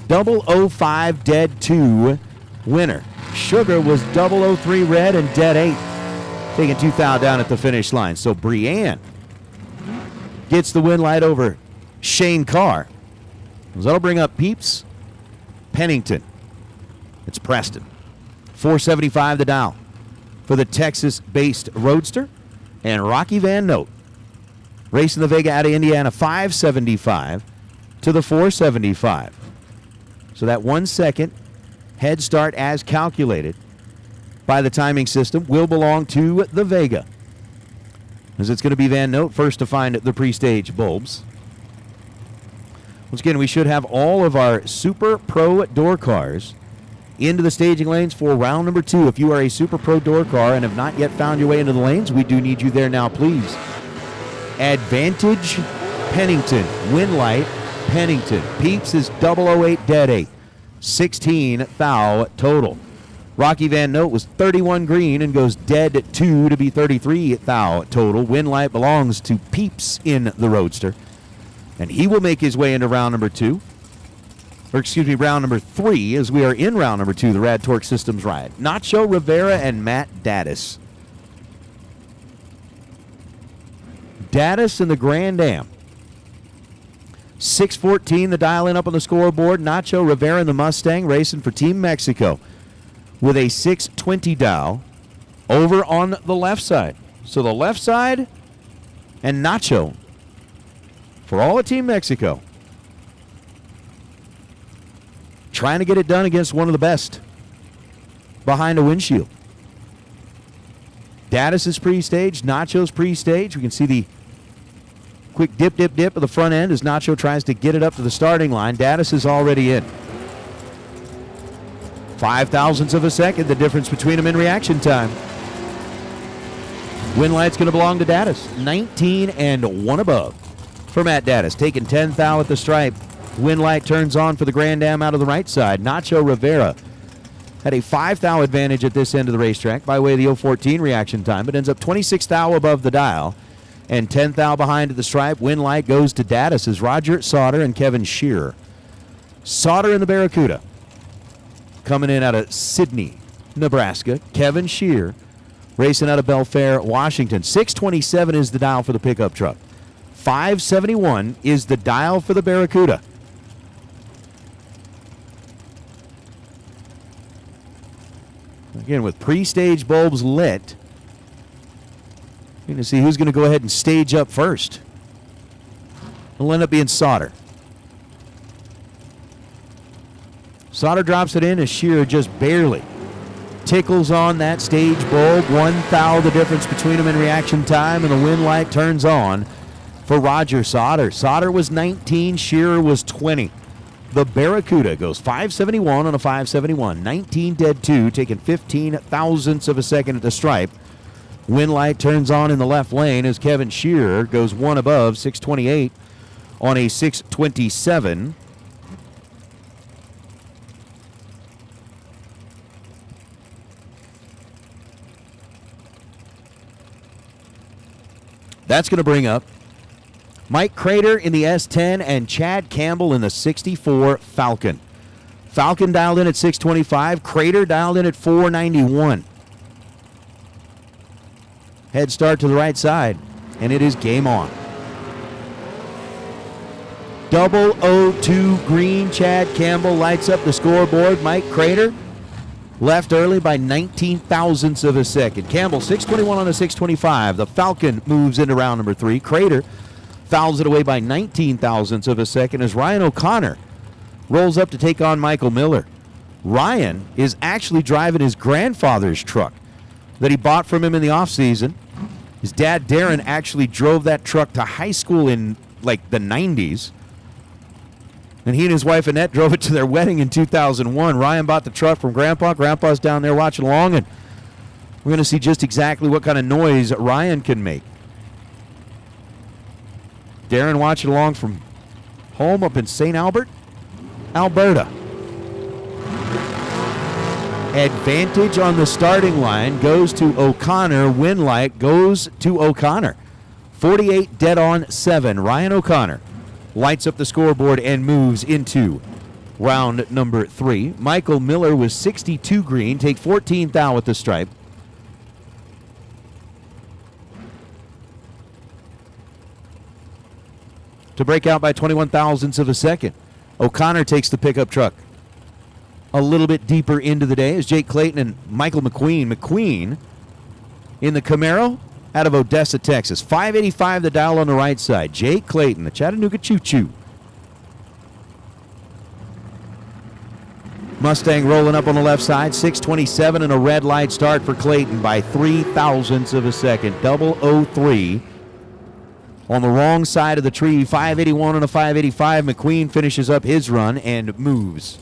005 dead 2 winner. Sugar was 003 red and dead 8. Taking 2 thou down at the finish line. So Brianne gets the win light over Shane Carr. So that'll bring up Peeps, Pennington. It's Preston. 475 the dial for the Texas-based Roadster. And Rocky Van Note racing the Vega out of Indiana, 575 to the 475. So that 1 second head start as calculated by the timing system will belong to the Vega, as it's going to be Van Note first to find the pre-stage bulbs. Once again, we should have all of our Super Pro door cars into the staging lanes for round number 2. If you are a Super Pro door car and have not yet found your way into the lanes, we do need you there now, please. Advantage Pennington, win light Pennington. Peeps is 008 dead 8. 16 thou total. Rocky Van Note was 31 green and goes dead 2 to be 33 thou total. Win light belongs to Peeps in the Roadster, and he will make his way into round number 2. Or excuse me, round number 3, as we are in round number 2, the Rad Torque Systems ride. Nacho Rivera and Matt Daddis. Daddis in the Grand Am. 614, the dial-in up on the scoreboard. Nacho Rivera in the Mustang racing for Team Mexico with a 620 dial over on the left side. So the left side and Nacho for all of Team Mexico, trying to get it done against one of the best behind a windshield. Daddis is pre-stage. Nacho's pre-stage. We can see the quick dip, dip, dip of the front end as Nacho tries to get it up to the starting line. Daddis is already in. 0.05 of a second, the difference between them in reaction time. Win light's going to belong to Daddis. 19 and 1 above for Matt Daddis, taking 10 thou at the stripe. Wind light turns on for the Grand Am out of the right side. Nacho Rivera had a 5 thou advantage at this end of the racetrack by way of the 014 reaction time, but ends up 26 thou above the dial and 10 thou behind at the stripe. Wind light goes to Datus as Roger Sauter and Kevin Shearer. Sauter in the Barracuda coming in out of Sidney, Nebraska. Kevin Shearer racing out of Belfair, Washington. 627 is the dial for the pickup truck. 571 is the dial for the Barracuda. Again, with pre-stage bulbs lit, you're going to see who's going to go ahead and stage up first. It'll end up being Sauter. Sauter drops it in as Shearer just barely tickles on that stage bulb. 1 thou the difference between them in reaction time, and the wind light turns on for Roger Sauter. Sauter was 19, Shearer was 20. The Barracuda goes 571 on a 571. 19 dead 2, taking 15 thousandths of a second at the stripe. Wind light turns on in the left lane as Kevin Shearer goes 1 above, 628 on a 627. That's going to bring up Mike Crater in the S10 and Chad Campbell in the 64 Falcon. Falcon dialed in at 625. Crater dialed in at 491. Head start to the right side, and it is game on. 002 green. Chad Campbell lights up the scoreboard. Mike Crater left early by 19 thousandths of a second. Campbell 621 on a 625. The Falcon moves into round number 3. Crater fouls it away by 19 thousandths of a second as Ryan O'Connor rolls up to take on Michael Miller. Ryan is actually driving his grandfather's truck that he bought from him in the offseason. His dad, Darren, actually drove that truck to high school in like the 90s. And he and his wife, Annette, drove it to their wedding in 2001. Ryan bought the truck from Grandpa. Grandpa's down there watching along, and we're going to see just exactly what kind of noise Ryan can make. Darren watching along from home up in St. Albert, Alberta. Advantage on the starting line goes to O'Connor. Wind light goes to O'Connor. 48 dead on 7. Ryan O'Connor lights up the scoreboard and moves into round number 3. Michael Miller was 62 green, take 14 thou at the stripe. To break out by 21 thousandths of a second. O'Connor takes the pickup truck a little bit deeper into the day as Jake Clayton and Michael McQueen. McQueen in the Camaro out of Odessa, Texas. 585 the dial on the right side. Jake Clayton, the Chattanooga Choo-Choo. Mustang rolling up on the left side. 627 and a red light start for Clayton by 3 thousandths of a second. 003. On the wrong side of the tree, 581 and a 585. McQueen finishes up his run and moves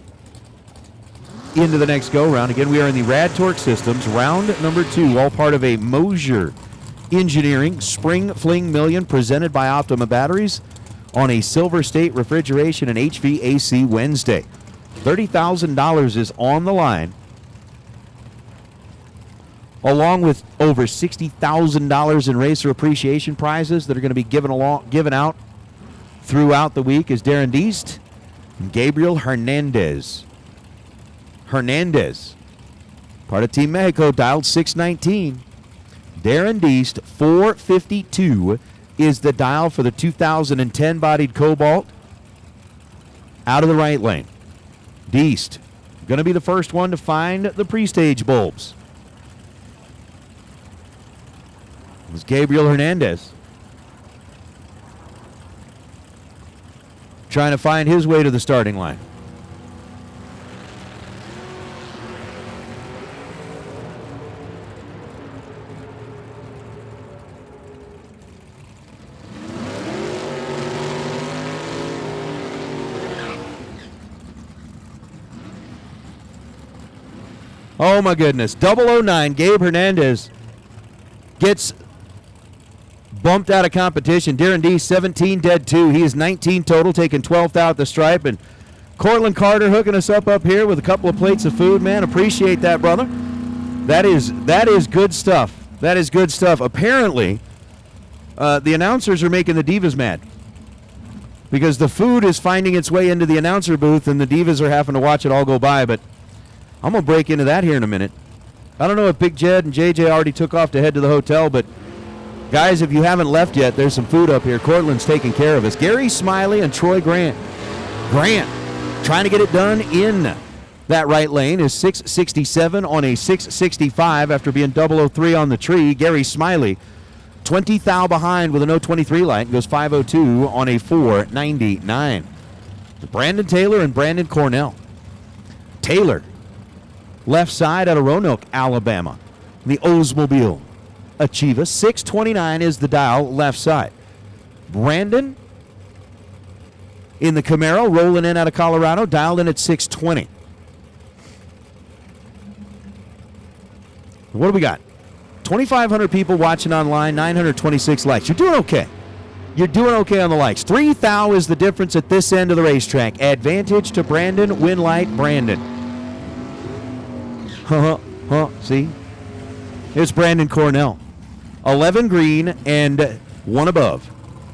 into the next go-round. Again, we are in the Rad Torque Systems, round number 2, all part of a Mosier Engineering Spring Fling Million presented by Optima Batteries on a SilverState Refrigeration and HVAC Wednesday. $30,000 is on the line, along with over $60,000 in racer appreciation prizes that are going to be given out throughout the week as Darren Deist and Gabriel Hernandez, part of Team Mexico, dialed 619. Darren Deist, 452 is the dial for the 2010 bodied Cobalt out of the right lane. Deist going to be the first one to find the pre-stage bulbs. It's Gabriel Hernandez trying to find his way to the starting line. Oh my goodness. 009, Gabe Hernandez gets bumped out of competition. Darren D, 17, dead 2. He is 19 total, taking 12th out the stripe. And Cortland Carter hooking us up here with a couple of plates of food, man. Appreciate that, brother. That is good stuff. That is good stuff. Apparently, the announcers are making the Divas mad because the food is finding its way into the announcer booth and the Divas are having to watch it all go by. But I'm going to break into that here in a minute. I don't know if Big Jed and JJ already took off to head to the hotel, but guys, if you haven't left yet, there's some food up here. Cortland's taking care of us. Gary Smiley and Troy Grant. Grant trying to get it done in that right lane is 667 on a 665 after being 003 on the tree. Gary Smiley, 20 thou behind with a no 23 light, goes 502 on a 499. Brandon Taylor and Brandon Cornell. Taylor, left side out of Roanoke, Alabama. The Oldsmobile Achieva, 629 is the dial, left side. Brandon in the Camaro, rolling in out of Colorado, dialed in at 620. What do we got? 2,500 people watching online, 926 likes. You're doing okay. You're doing okay on the likes. 3 thou is the difference at this end of the racetrack. Advantage to Brandon, win light, Brandon. See? It's Brandon Cornell. 11 green and 1 above.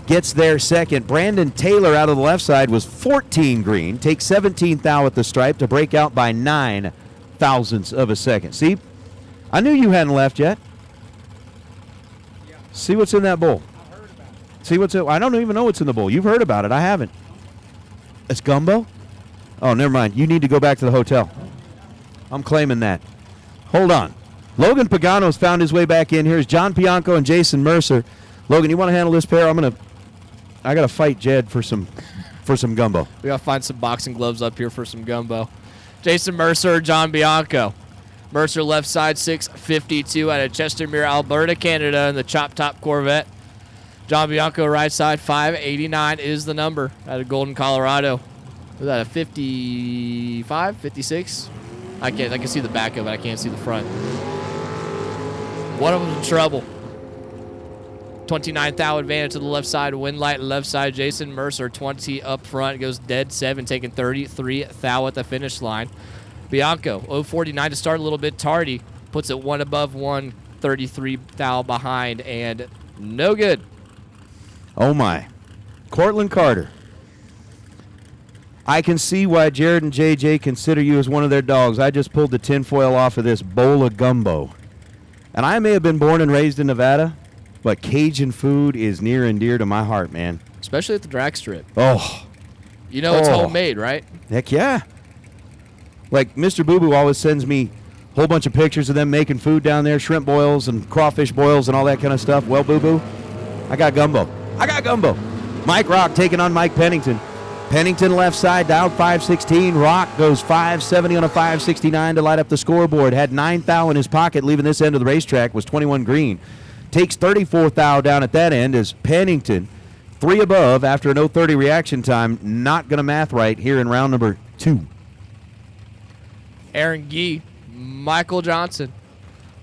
Gets there second. Brandon Taylor out of the left side was 14 green. Takes 17 thou at the stripe to break out by 9 thousandths of a second. See? I knew you hadn't left yet. See what's in that bowl. See what's in. I don't even know what's in the bowl. You've heard about it. I haven't. It's gumbo? Oh, never mind. You need to go back to the hotel. I'm claiming that. Hold on. Logan Pagano's found his way back in. Here's John Bianco and Jason Mercer. Logan, you want to handle this pair? I gotta fight Jed for some gumbo. We gotta find some boxing gloves up here for some gumbo. Jason Mercer, John Bianco. Mercer left side, 652 out of Chestermere, Alberta, Canada, in the Chop Top Corvette. John Bianco right side, 589 is the number out of Golden, Colorado. Was that a 55, 56? I can see the back of it. I can't see the front. One of them's in trouble. 29 thou advantage to the left side. Win light left side. Jason Mercer 20 up front. Goes dead 7, taking 33 thou at the finish line. Bianco 049 to start, a little bit tardy. Puts it 1 above 1. 33 thou behind and no good. Oh my. Cortland Carter. I can see why Jared and JJ consider you as one of their dogs. I just pulled the tinfoil off of this bowl of gumbo. And I may have been born and raised in Nevada, but Cajun food is near and dear to my heart, man. Especially at the drag strip. Oh. You know it's homemade, right? Heck yeah. Like Mr. Boo Boo always sends me a whole bunch of pictures of them making food down there, shrimp boils and crawfish boils and all that kind of stuff. Well, Boo Boo, I got gumbo. Mike Rock taking on Mike Pennington. Pennington left side, dialed 516. Rock goes 570 on a 569 to light up the scoreboard. Had 9 thou in his pocket, leaving this end of the racetrack, was 21 green. Takes 34 thou down at that end as Pennington, 3 above after an 030 reaction time. Not going to math right here in round number 2. Aaron Gee, Michael Johnson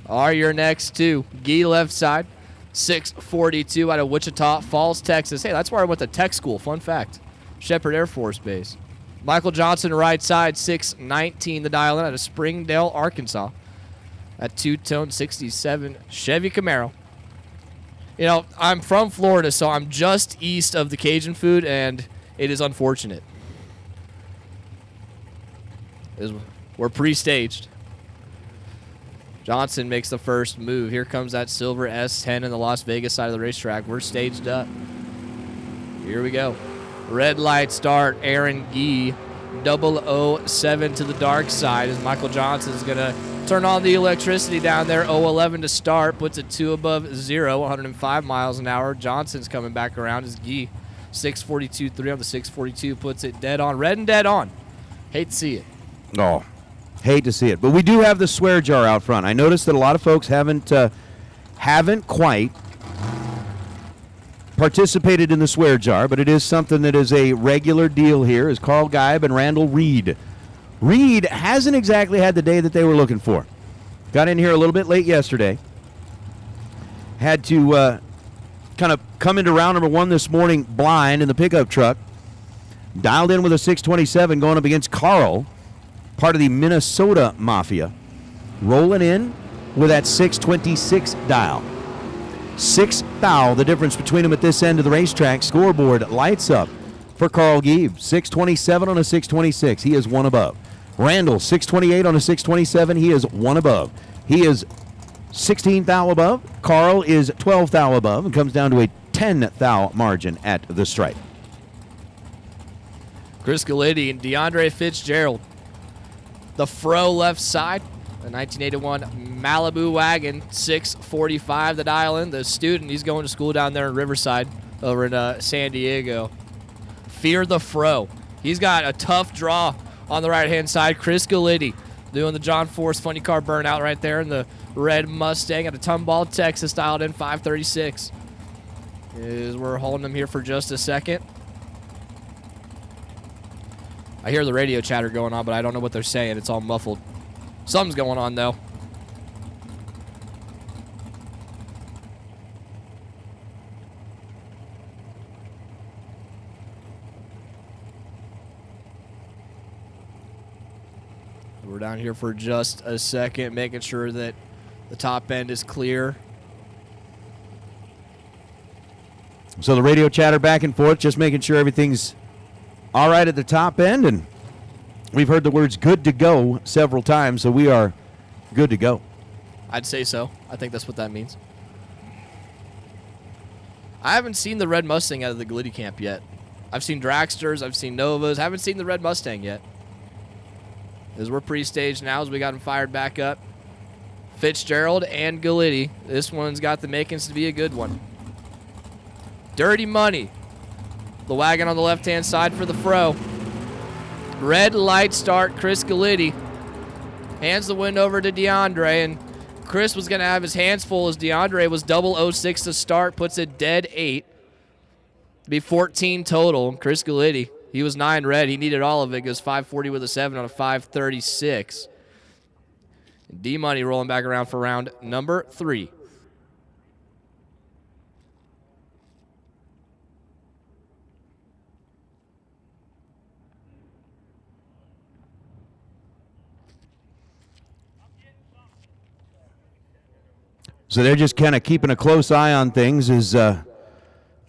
are your next two. Gee left side, 642 out of Wichita Falls, Texas. Hey, that's where I went to tech school. Fun fact. Shepherd Air Force Base. Michael Johnson right side, 619 the dial in out of Springdale, Arkansas. That two-tone 67 Chevy Camaro. You know, I'm from Florida, so I'm just east of the Cajun food, and it is unfortunate. We're pre-staged. Johnson makes the first move. Here comes that silver S10 in the Las Vegas side of the racetrack. We're staged up. Here we go. Red light start. Aaron Gee, 007 to the dark side as Michael Johnson's going to turn on the electricity down there. 011 to start. Puts it 2 above 0, 105 miles an hour. Johnson's coming back around as Gee. 642.3 on the 642. Puts it dead on. Red and dead on. Hate to see it. Oh, hate to see it. But we do have the swear jar out front. I noticed that a lot of folks haven't quite participated in the swear jar, but it is something that is a regular deal here, is Carl Geib and Randall Reed. Reed hasn't exactly had the day that they were looking for. Got in here a little bit late yesterday. Had to kind of come into round number 1 this morning blind in the pickup truck. Dialed in with a 627 going up against Carl, part of the Minnesota Mafia. Rolling in with that 626 dial. 6 thou, the difference between them at this end of the racetrack. Scoreboard lights up for Carl Gieb. 627 on a 626. He is 1 above. Randall, 628 on a 627. He is 1 above. He is 16 thou above. Carl is 12 thou above and comes down to a 10 thou margin at the stripe. Chris Gallitti and DeAndre Fitzgerald. The Fro left side. The 1981 Malibu wagon, 645 the dial in. The student, he's going to school down there in Riverside over in San Diego. Fear the Fro. He's got a tough draw on the right-hand side. Chris Gallitti doing the John Force funny car burnout right there in the red Mustang at a Tomball, Texas, dialed in 536. We're holding him here for just a second. I hear the radio chatter going on, but I don't know what they're saying. It's all muffled. Something's going on, though. We're down here for just a second, making sure that the top end is clear. So the radio chatter back and forth, just making sure everything's all right at the top end, and we've heard the words good to go several times, so we are good to go. I'd say so. I think that's what that means. I haven't seen the red Mustang out of the Gallitti camp yet. I've seen Dragsters, I've seen Novas, I haven't seen the red Mustang yet. As we're pre-staged now, as we got him fired back up. Fitzgerald and Gallitti. This one's got the makings to be a good one. Dirty Money. The wagon on the left-hand side for the Fro. Red light start, Chris Gallitti. Hands the win over to DeAndre, and Chris was going to have his hands full as DeAndre was 006 to start, puts it dead 8. Be 14 total. Chris Gallitti, he was 9 red. He needed all of it. Goes 540 with a 7 on a 536. D-Money rolling back around for round number 3. So they're just kind of keeping a close eye on things as, well,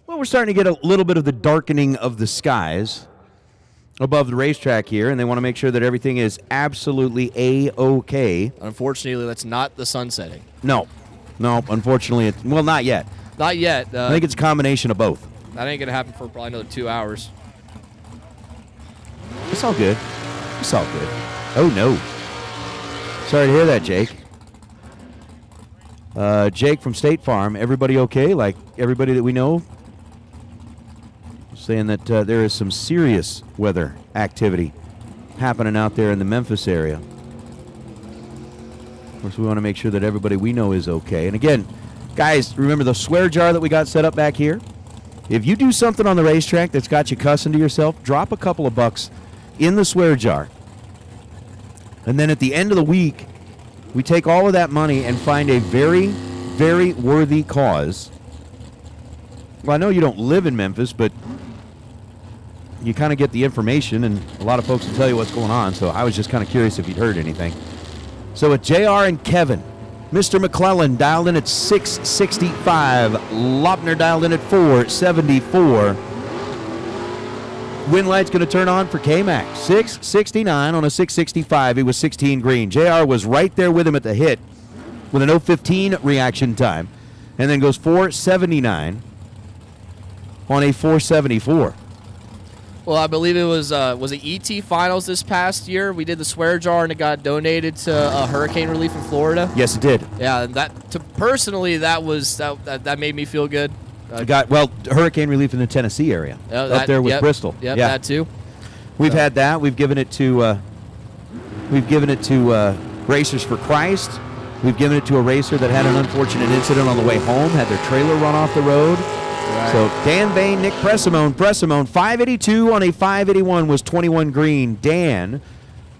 we're starting to get a little bit of the darkening of the skies above the racetrack here, and they want to make sure that everything is absolutely A-OK. Unfortunately, that's not the sun setting. No, unfortunately, well, not yet. Not yet. I think it's a combination of both. That ain't going to happen for probably another 2 hours. It's all good. It's all good. Oh, no. Sorry to hear that, Jake. Jake from State Farm, everybody okay? Like everybody that we know? Saying that there is some serious weather activity happening out there in the Memphis area. Of course, we want to make sure that everybody we know is okay. And again, guys, remember the swear jar that we got set up back here? If you do something on the racetrack that's got you cussing to yourself, drop a couple of bucks in the swear jar. And then at the end of the week, we take all of that money and find a very, very worthy cause. Well, I know you don't live in Memphis, but you kind of get the information, and a lot of folks will tell you what's going on, so I was just kind of curious if you'd heard anything. So with JR and Kevin, Mr. McClellan dialed in at 665, Lopner dialed in at 474. Win light's going to turn on for K-Mac. 669 on a 665. He was 16 green. JR was right there with him at the hit with an 015 reaction time. And then goes 479 on a 474. Well, I believe it was it ET Finals this past year. We did the swear jar, and it got donated to hurricane relief in Florida. Yes, it did. Yeah, personally, that made me feel good. Hurricane relief in the Tennessee area, up there with Bristol. Yep, yeah, that too. We've had that. We've given it to Racers for Christ. We've given it to a racer that had an unfortunate incident on the way home, had their trailer run off the road. Right. So Dan Bain, Nick Pressimone, 582 on a 581 was 21 green. Dan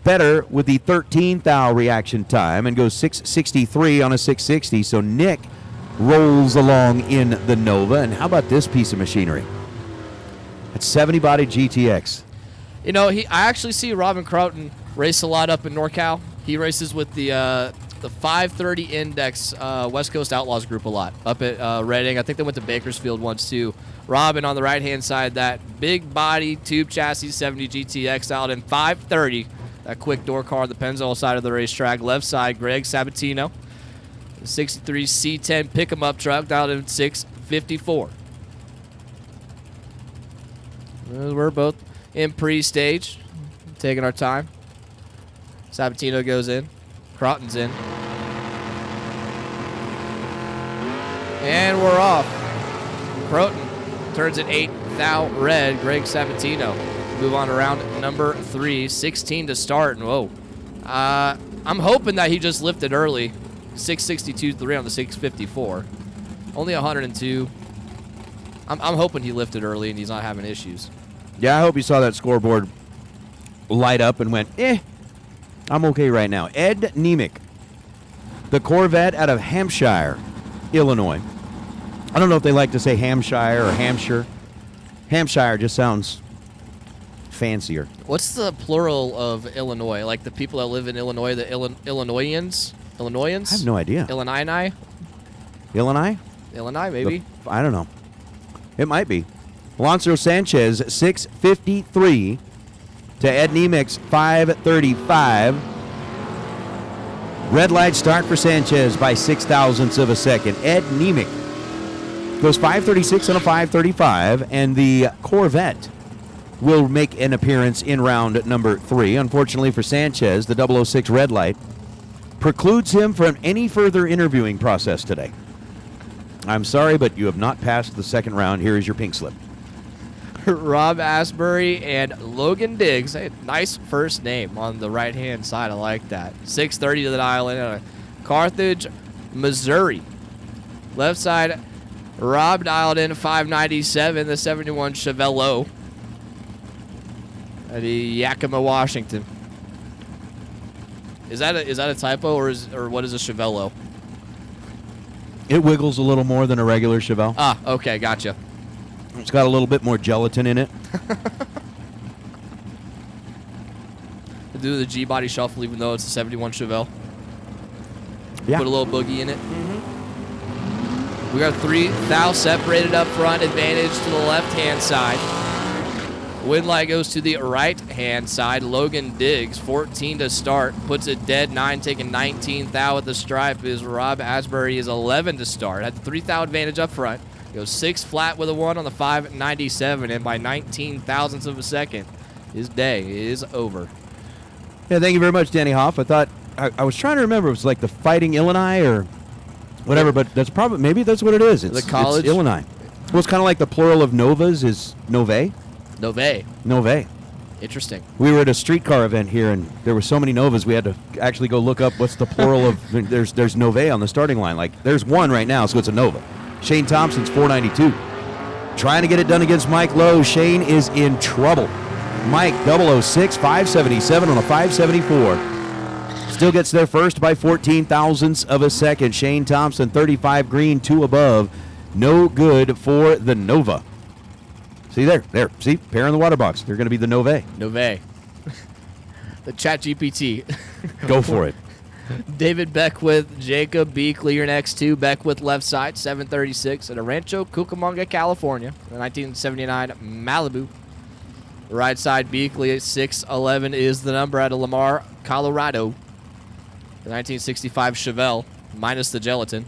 better with the 13 thou reaction time and goes 663 on a 660. So Nick rolls along in the Nova. And how about this piece of machinery? It's 70 body GTX. You know, I actually see Robin Croughton race a lot up in NorCal. He races with the 530 Index West Coast Outlaws group a lot up at Reading. I think they went to Bakersfield once too. Robin on the right-hand side, that big body tube chassis 70 GTX out in 530. That quick door car on the Pennzoil side of the racetrack. Left side, Greg Sabatino. The 63 C10 pick-em-up truck out in 654. We're both in pre-stage, taking our time. Sabatino goes in. Croughton's in. And we're off. Croughton turns at 8 thou red. Greg Sabatino. Move on to round number 3. 16 to start. And whoa. I'm hoping that he just lifted early. 662.3 on the 654. Only 102. I'm hoping he lifted early and he's not having issues. Yeah, I hope you saw that scoreboard light up and went, I'm okay right now. Ed Nemick, the Corvette out of Hampshire, Illinois. I don't know if they like to say Hampshire or Hampshire. Hampshire just sounds fancier. What's the plural of Illinois? Like the people that live in Illinois, the Illinoisans? Illinoisans? I have no idea. Illini? Illinois? Illini, maybe? I don't know. It might be. Alonso Sanchez, 653 to Ed Nemick's 535. Red light start for Sanchez by 6 thousandths of a second. Ed Nemick goes 536 on a 535, and the Corvette will make an appearance in round number 3. Unfortunately for Sanchez, the 006 red light precludes him from any further interviewing process today. I'm sorry, but you have not passed the second round. Here is your pink slip. Rob Asbury and Logan Diggs. Hey, nice first name on the right-hand side. I like that. 630 to the dial in Carthage, Missouri. Left side, Rob dialed in 597, the 71 Chevelle at Yakima, Washington. Is that a typo or what is a Chevelle? It wiggles a little more than a regular Chevelle. Ah, okay, gotcha. It's got a little bit more gelatin in it. Do the G-body shuffle even though it's a 71 Chevelle. Yeah. Put a little boogie in it. We got 3 thou separated up front, advantage to the left-hand side. Wind light goes to the right-hand side. Logan Diggs, 14 to start, puts it dead 9, taking 19 thou at the stripe. Is Rob Asbury is 11 to start. Had the 3 thou advantage up front. Goes 6 flat with a 1 on the 597, and by 19 thousandths of a second, his day is over. Yeah, thank you very much, Danny Hoff. I thought I was trying to remember if it was like the Fighting Illini or whatever, but that's probably maybe that's what it is. It's the college it's Illini. Well, it's kind of like the plural of Novas is Nove. Nove. Interesting. We were at a streetcar event here, and there were so many Novas, we had to actually go look up what's the plural of. There's Nove on the starting line. Like there's one right now, so it's a Nova. Shane Thompson's 492. Trying to get it done against Mike Lowe. Shane is in trouble. Mike 006, 577 on a 574. Still gets there first by 14 thousandths of a second. Shane Thompson, 35 green, 2 above. No good for the Nova. See there. See, pair in the water box. They're going to be the Nove. Nove. The Chat GPT. Go for it. David Beckwith, Jacob Beakley, your next 2. Beckwith left side, 736 at Rancho Cucamonga, California. The 1979 Malibu. Right side, Beakley at 611 is the number out of Lamar, Colorado. The 1965 Chevelle, minus the gelatin.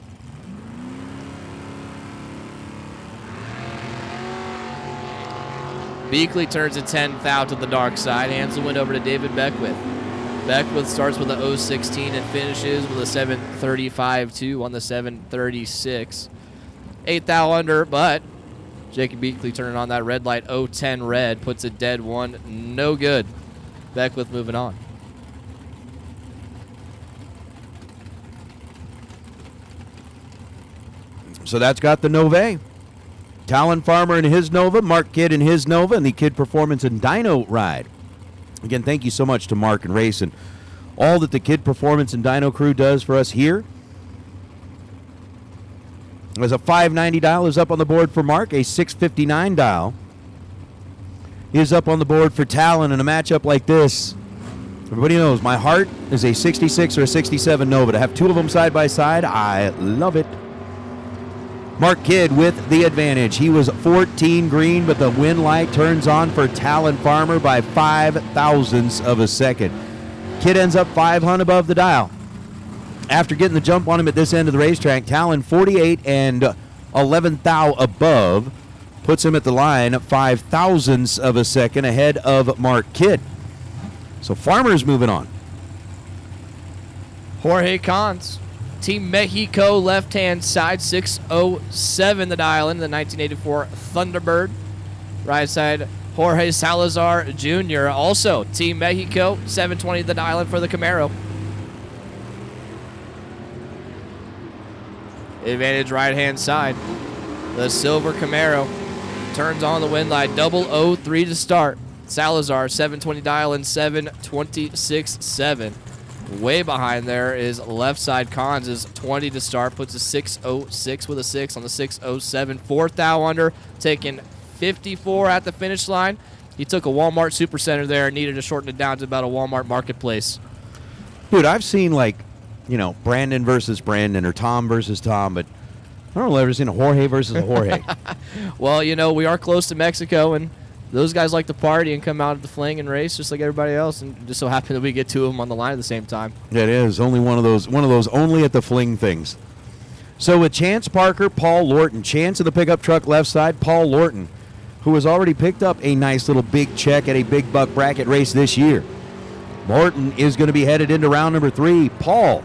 Beakley turns a 10 thou to the dark side, hands the wind over to David Beckwith. Beckwith starts with a 016 and finishes with a 735.2 on the 736. 8 thou under, but Jacob Beakley turning on that red light, 010 red, puts it dead 1, no good. Beckwith moving on. So that's got the Nove. Talon Farmer in his Nova, Mark Kidd in his Nova, and the Kidd Performance and Dyno ride. Again, thank you so much to Mark and Race and all that the Kidd Performance and Dyno crew does for us here. There's a 590 dial is up on the board for Mark. A 659 dial is up on the board for Talon. In a matchup like this, everybody knows my heart is a 66 or a 67 Nova. To have two of them side by side, I love it. Mark Kidd with the advantage. He was 14 green, but the win light turns on for Talon Farmer by 0.005 of a second. Kidd ends up 500 above the dial. After getting the jump on him at this end of the racetrack, Talon 48 and 11 thou above puts him at the line 0.005 of a second ahead of Mark Kidd. So Farmer's moving on. Jorge Cons, Team Mexico, left-hand side, 607 the dial in the 1984 Thunderbird. Right side, Jorge Salazar Jr., also Team Mexico, 720 the dial in for the Camaro. Advantage right-hand side. The silver Camaro turns on the win light. 003 to start. Salazar, 720 dial in, 726.7. Way behind there is left side Cons, is 20 to start. Puts a 606 with a 6 on the 607. Fourth thou under, taking 54 at the finish line. He took a Walmart Supercenter there and needed to shorten it down to about a Walmart Marketplace. Dude, I've seen Brandon versus Brandon or Tom versus Tom, but I don't know if I've ever seen a Jorge versus a Jorge. Well, we are close to Mexico, and those guys like to party and come out at the Fling and race just like everybody else, and just so happen that we get two of them on the line at the same time. It is only one of those only at the Fling things. So with Chance Parker, Paul Lorton. Chance in the pickup truck left side, Paul Lorton, who has already picked up a nice little big check at a big buck bracket race this year. Lorton is going to be headed into round number 3. Paul,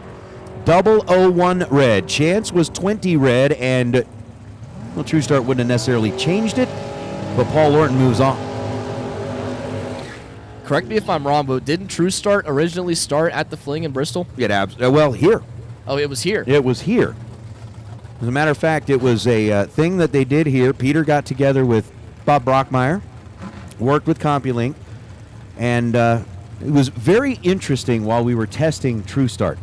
001 red. Chance was 20 red, and True Start wouldn't have necessarily changed it, but Paul Lorton moves on. Correct me if I'm wrong, but didn't True Start originally start at the Fling in Bristol? Well, here. Oh, it was here. It was here. As a matter of fact, it was a thing that they did here. Peter got together with Bob Brockmeyer, worked with CompuLink, and it was very interesting while we were testing True Start.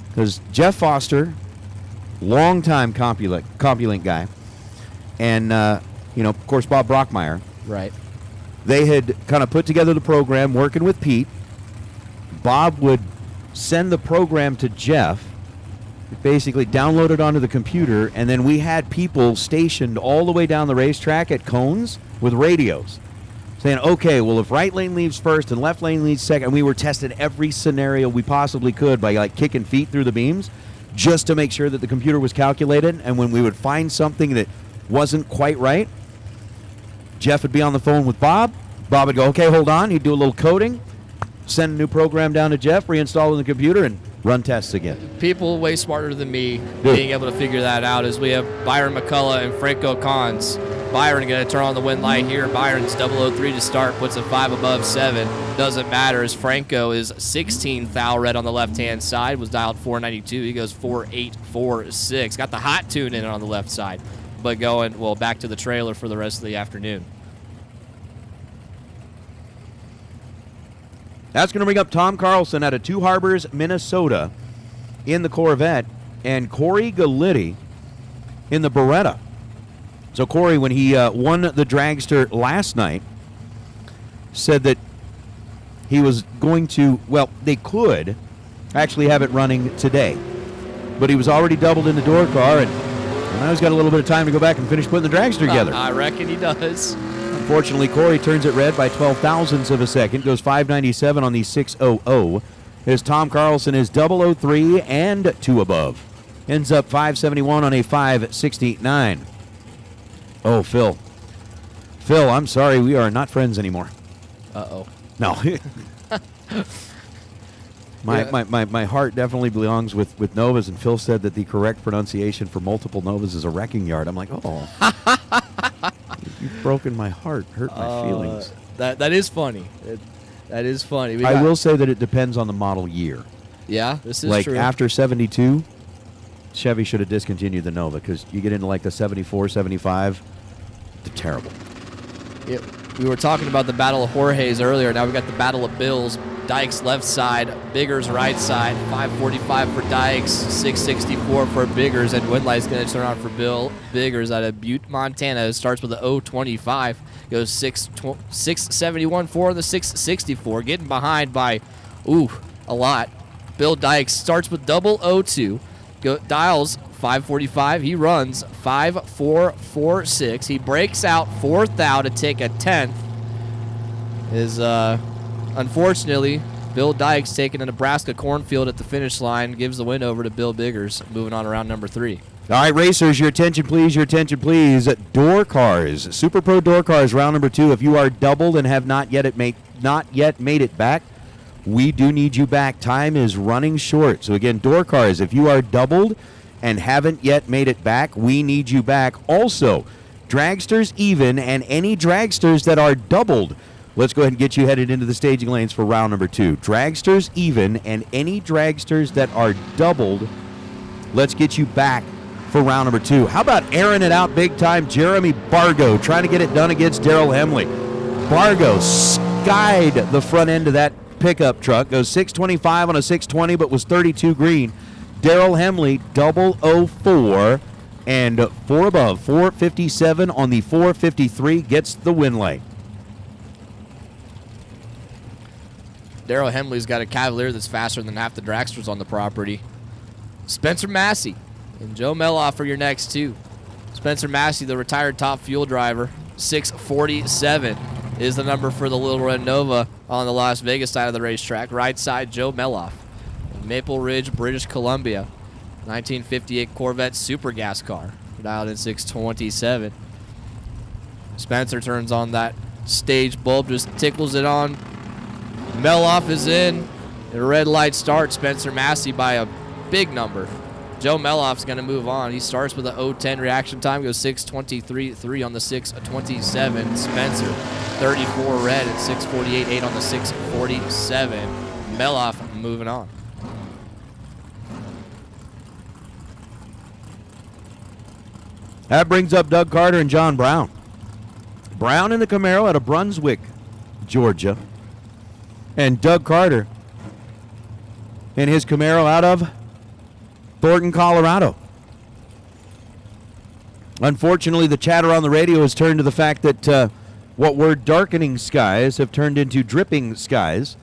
Because Jeff Foster, longtime CompuLink guy, and, of course, Bob Brockmeyer. Right. They had kind of put together the program working with Pete. Bob would send the program to Jeff, basically download it onto the computer, and then we had people stationed all the way down the racetrack at cones with radios saying, okay, well, if right lane leaves first and left lane leaves second, and we were testing every scenario we possibly could by kicking feet through the beams just to make sure that the computer was calculated, and when we would find something that wasn't quite right, Jeff would be on the phone with Bob. Bob would go, okay, hold on. He'd do a little coding, send a new program down to Jeff, reinstall it in the computer, and run tests again. People way smarter than me being able to figure that out as we have Byron McCullough and Franco Cons. Byron going to turn on the win light here. Byron's 003 to start, puts a 5 above 7. Doesn't matter as Franco is 16 thou red on the left-hand side, was dialed 492. He goes 4846. Got the hot tune in on the left side, but going, back to the trailer for the rest of the afternoon. That's going to bring up Tom Carlson out of Two Harbors, Minnesota in the Corvette, and Corey Galitti in the Beretta. So Corey, when he won the dragster last night, said that he was going to, they could actually have it running today. But he was already doubled in the door car, and now he's got a little bit of time to go back and finish putting the dragster together. I reckon he does. Unfortunately, Corey turns it red by 0.012 of a second, goes 597 on the 600. His Tom Carlson is 003 and 2 above. Ends up 571 on a 569. Oh, Phil. Phil, I'm sorry, we are not friends anymore. Uh-oh. No. My heart definitely belongs with Novas, and Phil said that the correct pronunciation for multiple Novas is a wrecking yard. I'm like, oh. You've broken my heart, hurt my feelings. That is funny. That is funny. I will say that it depends on the model year. Yeah, this is true. After 72, Chevy should have discontinued the Nova, because you get into the 74, 75, they're terrible. Yeah, we were talking about the Battle of Jorge's earlier. Now we got the Battle of Bills. Dykes left side, Biggers right side. 545 for Dykes, 664 for Biggers, and Winlight's going to turn on for Bill Biggers out of Butte, Montana. It starts with a 025, goes 671 for the 664, getting behind by, a lot. Bill Dykes starts with 002, dials 545. He runs 5446. He breaks out 4th out to take a 10th. Unfortunately, Bill Dykes taking a Nebraska cornfield at the finish line, gives the win over to Bill Biggers, moving on around number 3. All right, racers, your attention, please. Your attention, please. Door cars, Super Pro door cars, round number 2. If you are doubled and have not yet made it back, we do need you back. Time is running short. So again, door cars, if you are doubled and haven't yet made it back, we need you back. Also, dragsters even, and any dragsters that are doubled, let's go ahead and get you headed into the staging lanes for round number 2. Dragsters even, and any dragsters that are doubled, let's get you back for round number 2. How about airing it out big time? Jeremy Bargo trying to get it done against Daryl Hemley. Bargo skied the front end of that pickup truck, goes 625 on a 620, but was 32 green. Daryl Hemley, 004, and 4 above, 457 on the 453, gets the win lane. Daryl Hemley's got a Cavalier that's faster than half the dragsters on the property. Spencer Massey and Joe Meloff are your next 2. Spencer Massey, the retired top fuel driver, 647 is the number for the Little Red Nova on the Las Vegas side of the racetrack. Right side, Joe Meloff. Maple Ridge, British Columbia, 1958 Corvette Super Gas car, dialed in 627. Spencer turns on that stage bulb, just tickles it on. Meloff is in. The red light starts. Spencer Massey by a big number. Joe Meloff's going to move on. He starts with a 010 reaction time, goes 623.3 on the 627. Spencer, 34 red at 648.8 on the 647. Meloff moving on. That brings up Doug Carter and John Brown. Brown in the Camaro out of Brunswick, Georgia. And Doug Carter in his Camaro out of Thornton, Colorado. Unfortunately, the chatter on the radio has turned to the fact that what were darkening skies have turned into dripping skies.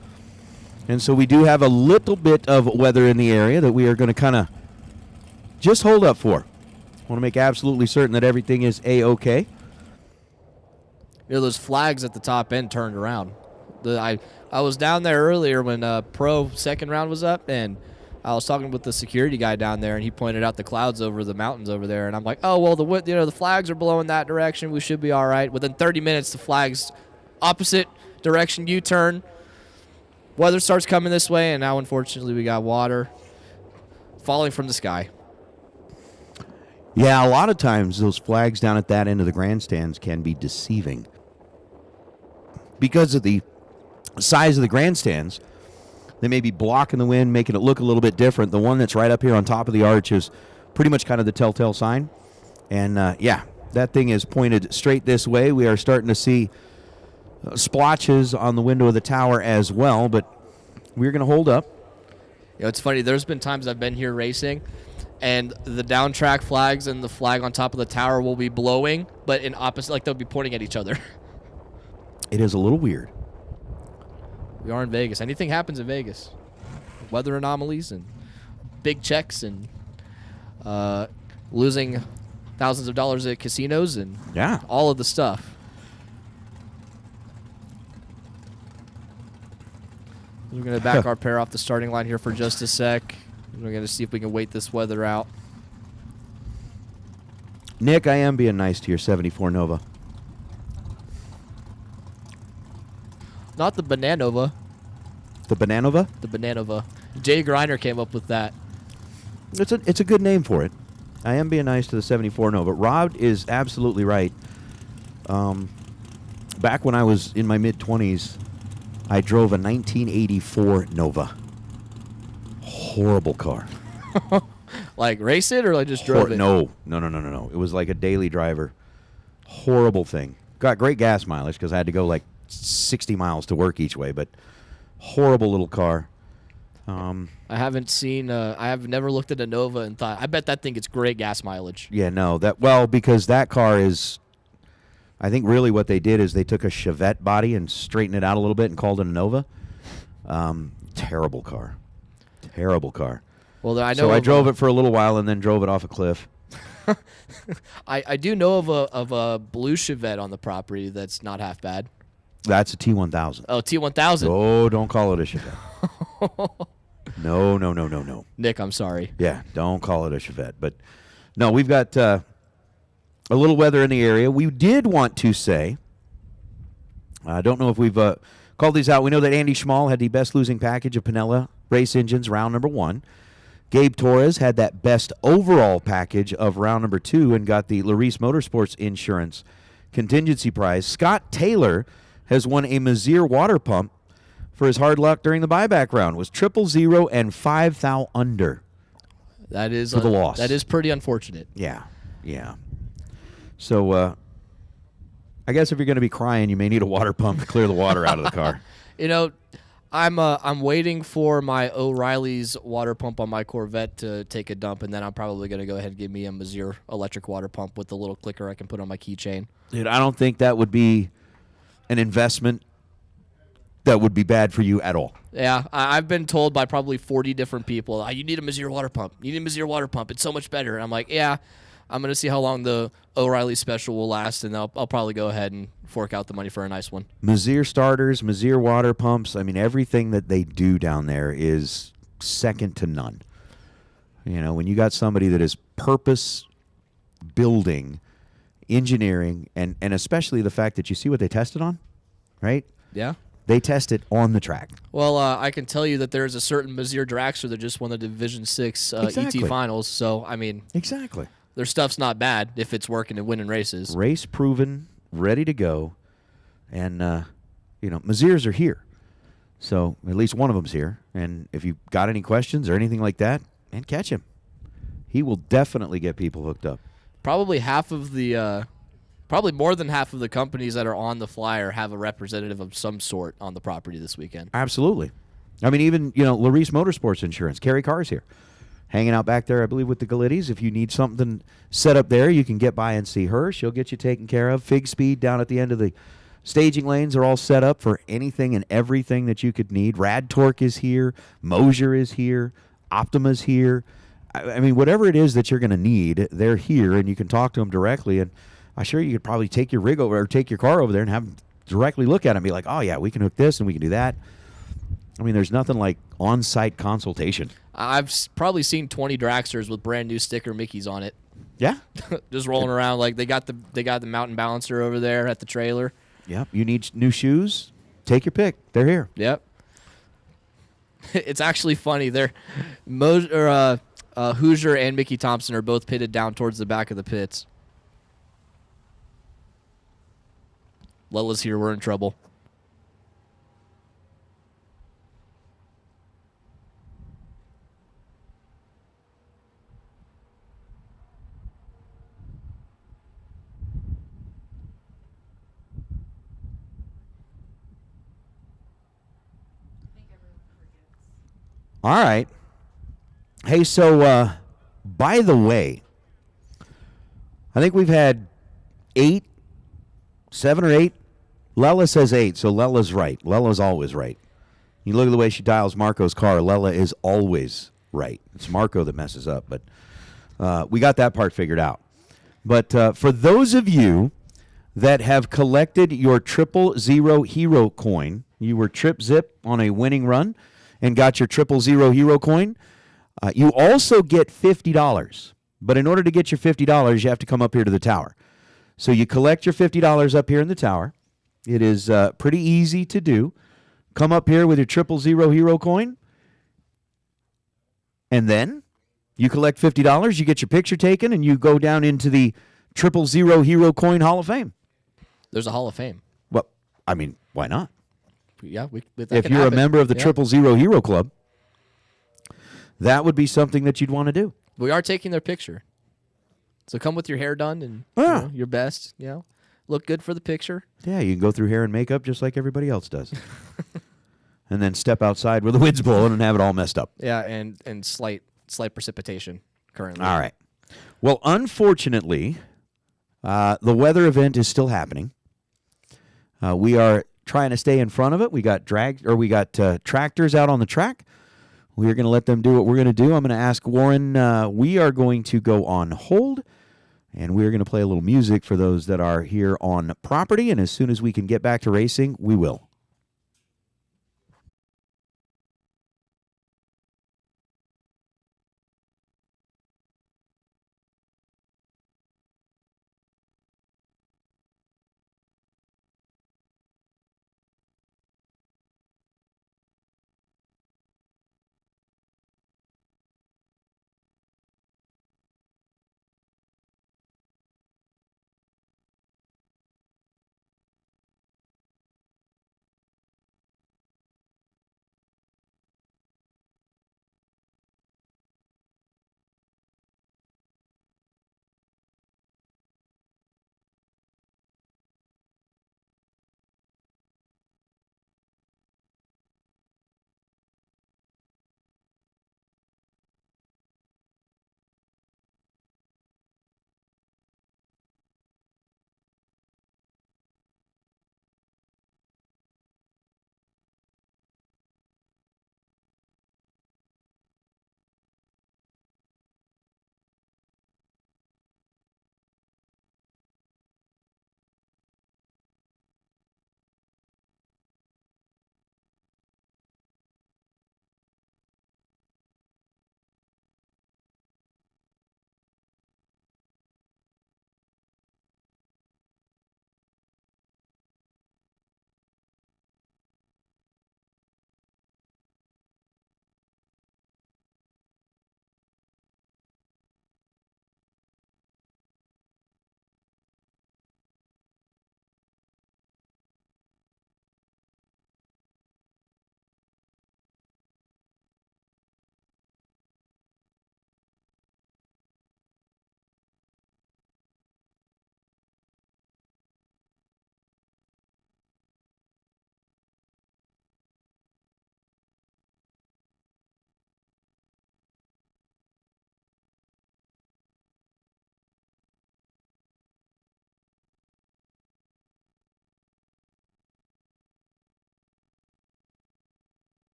And so we do have a little bit of weather in the area that we are going to kind of just hold up for. Want to make absolutely certain that everything is A-OK. You know, those flags at the top end turned around. I was down there earlier when Pro second round was up, and I was talking with the security guy down there, and he pointed out the clouds over the mountains over there, and I'm like, oh, well, the flags are blowing that direction. We should be all right. Within 30 minutes, the flags opposite direction, U-turn. Weather starts coming this way, and now, unfortunately, we got water falling from the sky. Yeah, a lot of times those flags down at that end of the grandstands can be deceiving. Because of the size of the grandstands, they may be blocking the wind, making it look a little bit different. The one that's right up here on top of the arch is pretty much kind of the telltale sign. And, yeah, that thing is pointed straight this way. We are starting to see splotches on the window of the tower as well, but we're going to hold up. You know, it's funny. There's been times I've been here racing, and the down track flags and the flag on top of the tower will be blowing, but in opposite, like they'll be pointing at each other. It is a little weird. We are in Vegas. Anything happens in Vegas. Weather anomalies and big checks and losing thousands of dollars at casinos and all of the stuff. We're going to back our pair off the starting line here for just a sec. We're going to see if we can wait this weather out. Nick, I am being nice to your 74 Nova. Not the Bananova. The Bananova? The Bananova. Jay Griner came up with that. It's a good name for it. I am being nice to the 74 Nova. Rob is absolutely right. Back when I was in my mid-20s, I drove a 1984 Nova. Horrible car. Like race it or like just drove it? No. It was like a daily driver. Horrible thing. Got great gas mileage because I had to go like 60 miles to work each way, but Horrible little car. I haven't seen. I have never looked at a Nova and thought, I bet that thing gets great gas mileage. Yeah, no, because that car is, I think really what they did is they took a Chevette body and straightened it out a little bit and called it a Nova. Terrible car. Terrible car. Well, I know. So I drove it for a little while and then drove it off a cliff. I do know of a blue Chevette on the property that's not half bad. That's a T1000. Oh, T1000. Oh, don't call it a Chevette. No. Nick, I'm sorry. Yeah, don't call it a Chevette. But no, we've got a little weather in the area. We did want to say, I don't know if we've called these out. We know that Andy Schmall had the best losing package of Pinella race engines round number 1. Gabe Torres had that best overall package of round number 2 and got the Larice Motorsports Insurance contingency prize. Scott Taylor has won a Mazier water pump for his hard luck during the buyback round. Was 000 and 5 thou under. That is for the loss. That is pretty unfortunate. Yeah. So I guess if you're going to be crying, you may need a water pump to clear the water out of the car. You know, I'm waiting for my O'Reilly's water pump on my Corvette to take a dump, and then I'm probably going to go ahead and give me a Mazier electric water pump with the little clicker I can put on my keychain. Dude, I don't think that would be an investment that would be bad for you at all. Yeah, I've been told by probably 40 different people, you need a Mazier water pump. You need a Mazier water pump. It's so much better. And I'm like, yeah, I'm going to see how long the O'Reilly special will last, and I'll probably go ahead and fork out the money for a nice one. Mazier starters, Mazier water pumps, I mean, everything that they do down there is second to none. You know, when you got somebody that is purpose building, engineering, and especially the fact that you see what they tested on, right? Yeah. They test it on the track. Well, I can tell you that there's a certain Mazier dragster that just won the Division 6 Exactly. ET Finals. So, I mean, exactly, their stuff's not bad if it's working and winning races. Race proven, ready to go, and Maziers are here. So at least one of them's here. And if you've got any questions or anything like that, man, catch him. He will definitely get people hooked up. Probably more than half of the companies that are on the flyer have a representative of some sort on the property this weekend. Absolutely. I mean, even, Larice Motorsports Insurance. Carrie Carr's here. Hanging out back there, I believe, with the Galittis. If you need something set up there, you can get by and see her. She'll get you taken care of. Fig Speed down at the end of the staging lanes are all set up for anything and everything that you could need. Rad Torque is here. Mosier is here. Optima's here. I mean, whatever it is that you're going to need, they're here, and you can talk to them directly. And I'm sure you could probably take your rig over or take your car over there and have them directly look at it and be like, oh, yeah, we can hook this and we can do that. I mean, there's nothing like on-site consultation. I've probably seen 20 dragsters with brand new sticker Mickeys on it. Yeah. Just rolling around like they got the mountain balancer over there at the trailer. Yep. You need new shoes? Take your pick. They're here. Yep. It's actually funny. Hoosier and Mickey Thompson are both pitted down towards the back of the pits. Lella's here. We're in trouble. All right. Hey, so by the way, I think we've had 7 or 8. Lella says 8, so Lella's right. Lella's always right. You look at the way she dials Marco's car, Lella is always right. It's Marco that messes up, but we got that part figured out. But for those of you that have collected your 000 hero coin, you were trip zip on a winning run and got your 000 hero coin, you also get $50. But in order to get your $50, you have to come up here to the tower. So you collect your $50 up here in the tower. It is pretty easy to do. Come up here with your 000 hero coin, and then you collect $50. You get your picture taken, and you go down into the 000 hero coin Hall of Fame. There's a Hall of Fame. Well, I mean, why not? Yeah, if you're a member of the 000 Hero Club, that would be something that you'd want to do. We are taking their picture. So come with your hair done and your best, look good for the picture. Yeah, you can go through hair and makeup just like everybody else does. and then step outside where the wind's blowing and have it all messed up. Yeah, and slight precipitation currently. All right. Well, unfortunately, the weather event is still happening. We are trying to stay in front of it. We got tractors out on the track. We are going to let them do what we're going to do. I'm going to ask Warren. We are going to go on hold, and we're going to play a little music for those that are here on property. And as soon as we can get back to racing, we will.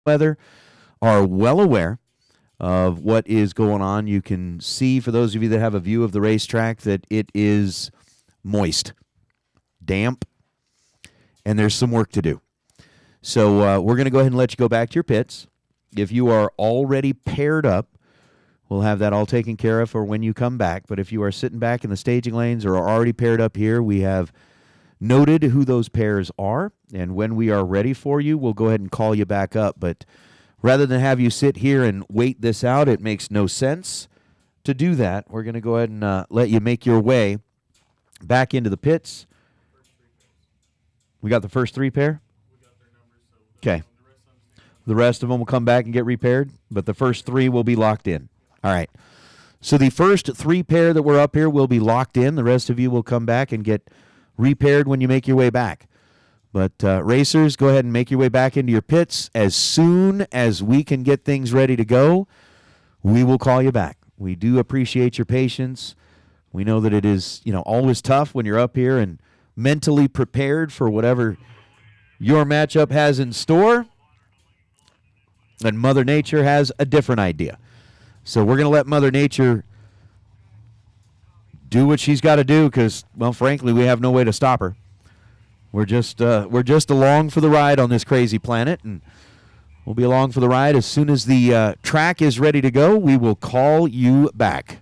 weather are well aware of what is going on. You can see, for those of you that have a view of the racetrack, that it is moist, damp, and there's some work to do. So we're going to go ahead and let you go back to your pits. If you are already paired up, we'll have that all taken care of for when you come back. But if you are sitting back in the staging lanes or are already paired up here, we have noted who those pairs are. And when we are ready for you, we'll go ahead and call you back up. But rather than have you sit here and wait this out, it makes no sense to do that. We're going to go ahead and let you make your way back into the pits. We got the first 3 pair? Okay. The rest of them will come back and get repaired, but the first 3 will be locked in. All right. So the first 3 pair that were up here will be locked in. The rest of you will come back and get repaired when you make your way back. But racers, go ahead and make your way back into your pits. As soon as we can get things ready to go, we will call you back. We do appreciate your patience. We know that it is, always tough when you're up here and mentally prepared for whatever your matchup has in store. And Mother Nature has a different idea. So we're going to let Mother Nature do what she's got to do because, well, frankly, we have no way to stop her. We're just along for the ride on this crazy planet, and we'll be along for the ride. As soon as the track is ready to go, we will call you back.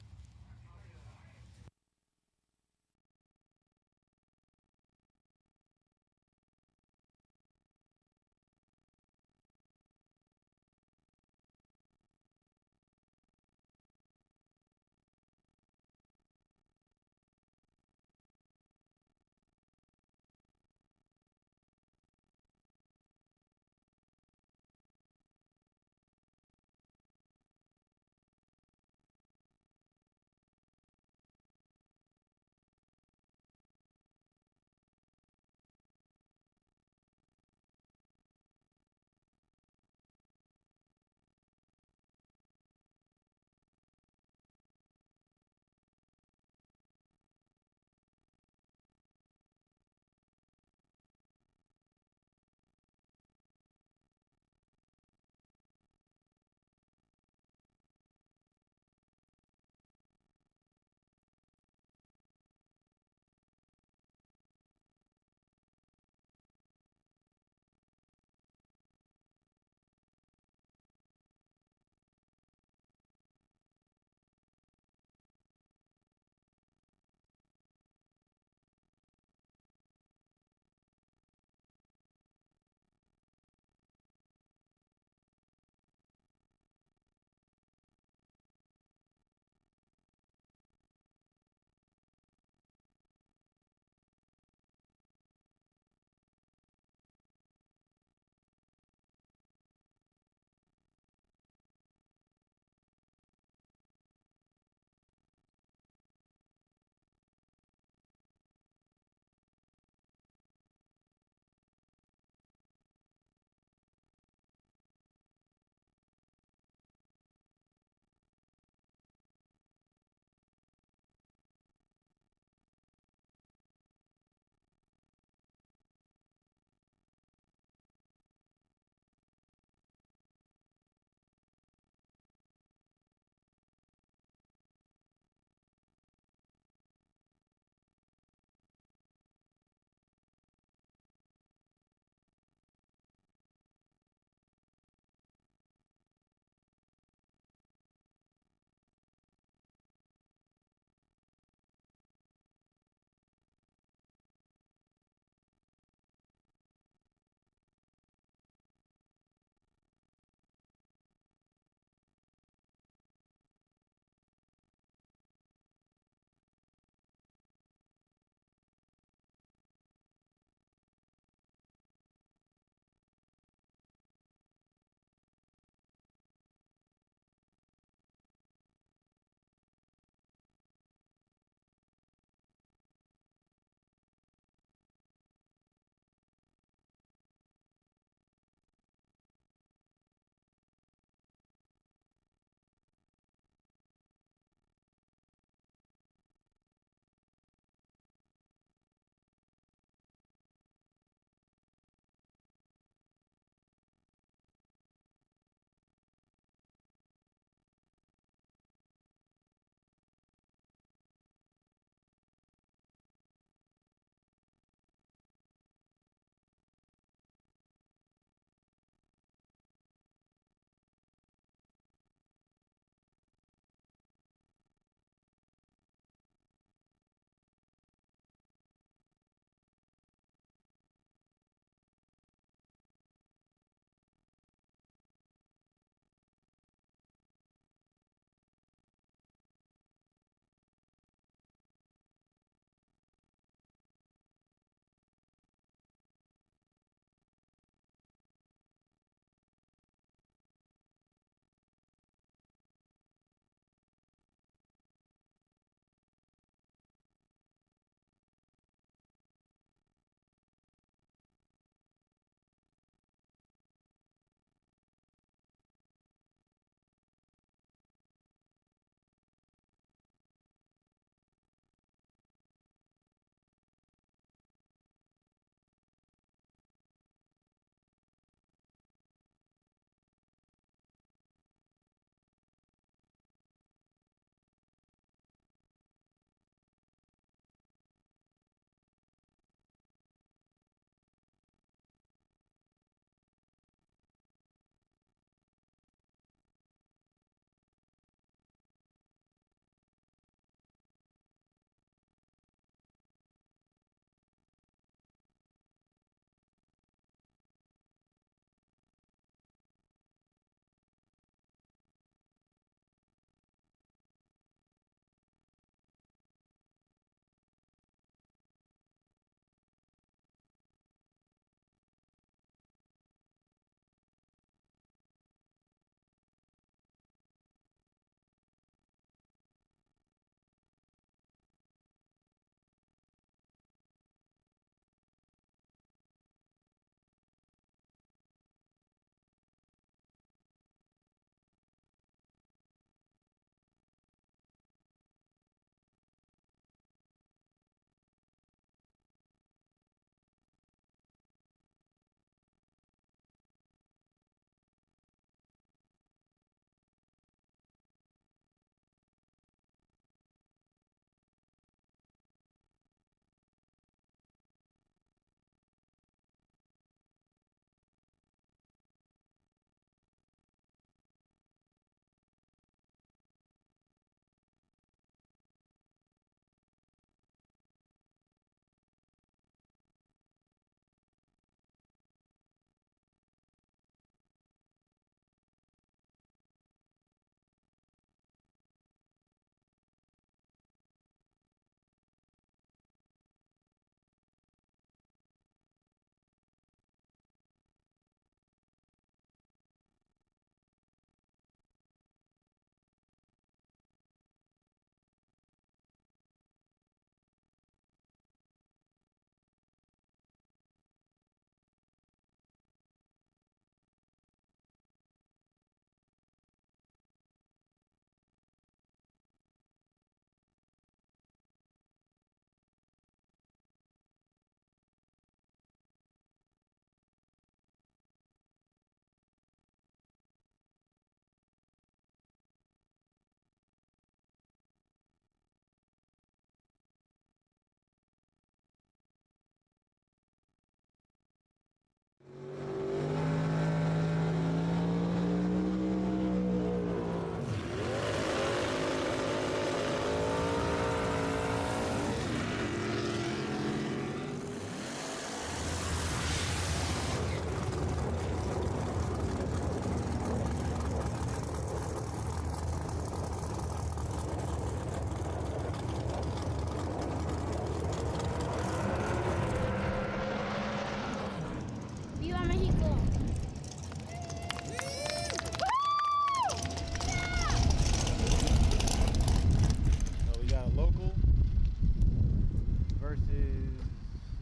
versus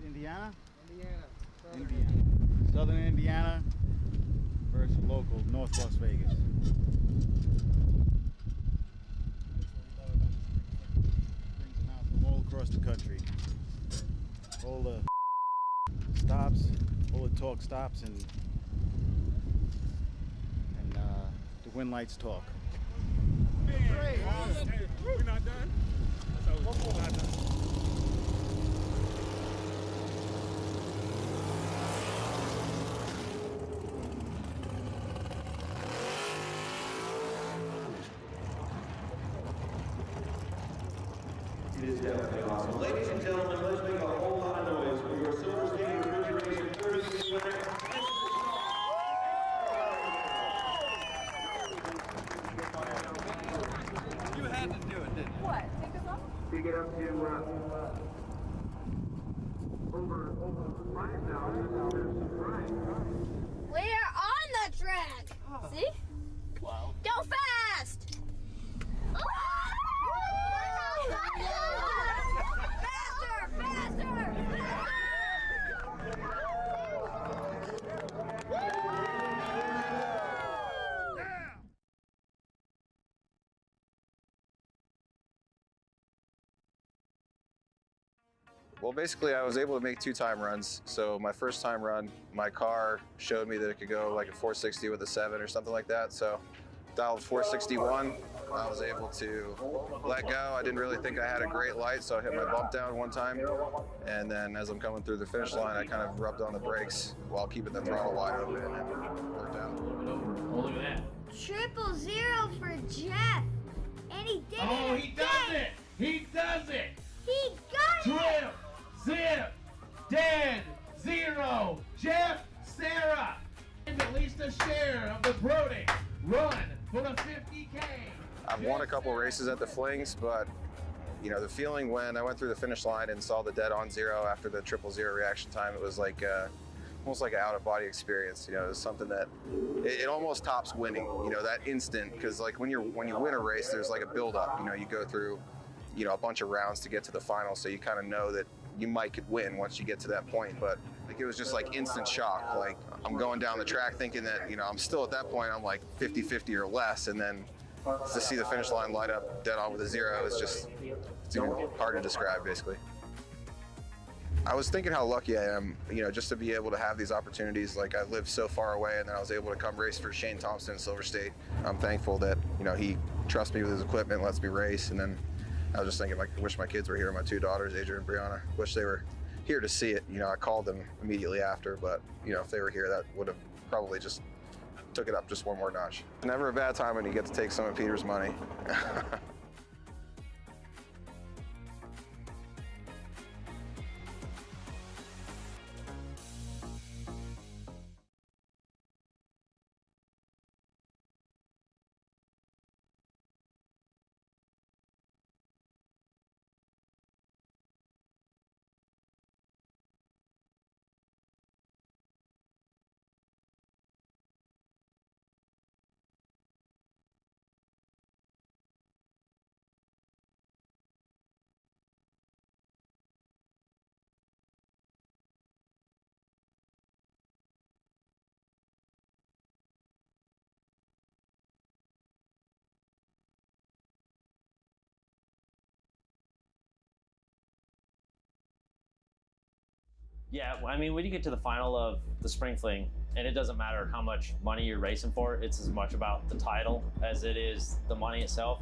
Indiana. Indiana. Southern Indiana versus local North Las Vegas. Brings them out from all across the country. All the stops, all the talk stops, and the wind lights talk. Great. We're not done? I thought we were not done. It is definitely awesome. Ladies and gentlemen, let's make a whole lot of noise for your SilverState Refrigeration 30K winner. You had to do it, didn't you? What? Take us off? To get up to over 5,000. We're on the track. See? Wow. Go fast! Faster! Faster! Well, basically, I was able to make 2 time runs. So my first time run, my car showed me that it could go like a 460 with a 7 or something like that. So dialed 461. I was able to let go. I didn't really think I had a great light, so I hit my bump down one time. And then as I'm coming through the finish line, I kind of rubbed on the brakes while keeping the throttle wide open, and it worked out. Oh, look at that. 000 for Jeff. And he did it. Oh, he does it. He does it. He got it. Trip, zip, dead, 0. Jeff, Sarah. And at least a share of the Brody run for the 50K. I've won a couple races at the Flings, but you know, the feeling when I went through the finish line and saw the dead on 0 after the 000 reaction time, it was like almost like an out-of-body experience. You know, it was something that it almost tops winning. You know, that instant, because like when you win a race, there's like a build-up. You know, you go through, you know, a bunch of rounds to get to the final, so you kind of know that you might could win once you get to that point. But like it was just like instant shock. Like I'm going down the track thinking that, you know, I'm still at that point, I'm like 50-50 or less, and then to see the finish line light up dead on with a 0 is just, it's even hard to describe, basically. I was thinking how lucky I am, you know, just to be able to have these opportunities. Like I lived so far away, and then I was able to come race for Shane Thompson in SilverState. I'm thankful that, you know, he trusts me with his equipment, lets me race. And then I was just thinking, like, I wish my kids were here, my 2 daughters, Adrian and Brianna. Wish they were here to see it. You know, I called them immediately after, but, you know, if they were here, that would have probably just took it up just one more notch. Never a bad time when you get to take some of Peter's money. Yeah, I mean, when you get to the final of the Spring Fling, and it doesn't matter how much money you're racing for, it's as much about the title as it is the money itself.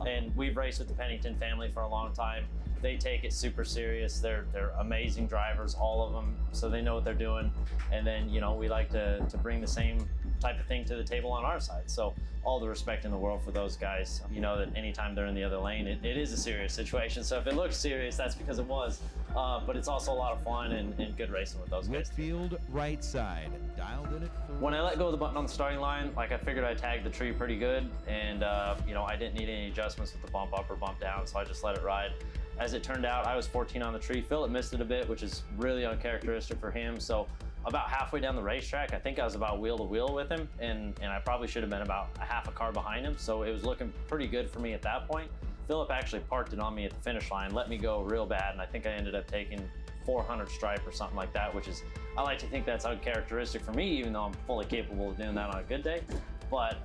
And we've raced with the Pennington family for a long time. They take it super serious. They're amazing drivers, all of them, so they know what they're doing. And then, you know, we like to bring the same type of thing to the table on our side. So all the respect in the world for those guys. You know that anytime they're in the other lane, it is a serious situation. So if it looks serious, that's because it was. But it's also a lot of fun and good racing with those guys. Whitfield, right side, dialed in at 4. When I let go of the button on the starting line, like I figured I tagged the tree pretty good, and you know, I didn't need any adjustments with the bump up or bump down, so I just let it ride. As it turned out, I was 14 on the tree. Philip missed it a bit, which is really uncharacteristic for him. So about halfway down the racetrack, I think I was about wheel to wheel with him, and I probably should have been about a half a car behind him. So it was looking pretty good for me at that point. Philip actually parked it on me at the finish line, let me go real bad, and I think I ended up taking 400 stripe or something like that, which is, I like to think that's uncharacteristic for me, even though I'm fully capable of doing that on a good day. But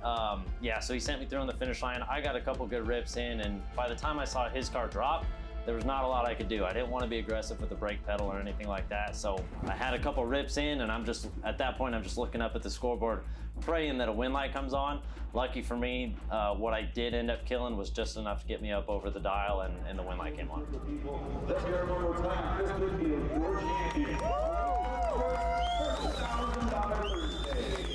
yeah, so he sent me through on the finish line. I got a couple good rips in, and by the time I saw his car drop, there was not a lot I could do. I didn't want to be aggressive with the brake pedal or anything like that. So I had a couple rips in, and at that point, I'm just looking up at the scoreboard, praying that a wind light comes on. Lucky for me, what I did end up killing was just enough to get me up over the dial, and the wind light came on. Let's hear it one more time. This could be your champion. $1,000 Thursday.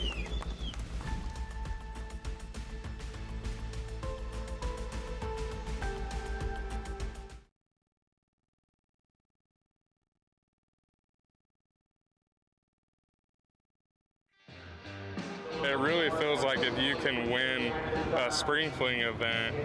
It really feels like if you can win a spring fling event,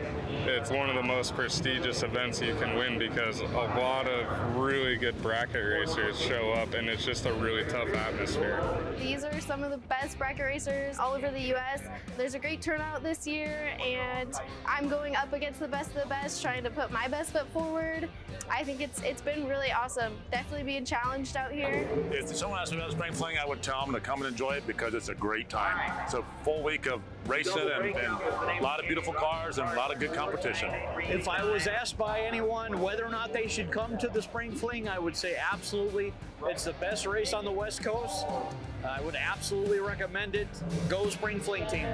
it's one of the most prestigious events you can win because a lot of really good bracket racers show up and it's just a really tough atmosphere. These are some of the best bracket racers all over the U.S. There's a great turnout this year, and I'm going up against the best of the best, trying to put my best foot forward. I think it's been really awesome. Definitely being challenged out here. If someone asked me about spring fling, I would tell them to come and enjoy it because it's a great time. It's a full week of racing and a lot of beautiful cars and a lot of good competition. If I was asked by anyone whether or not they should come to the spring fling, I would say absolutely. It's the best race on the West Coast. I would absolutely recommend it. Go spring fling team.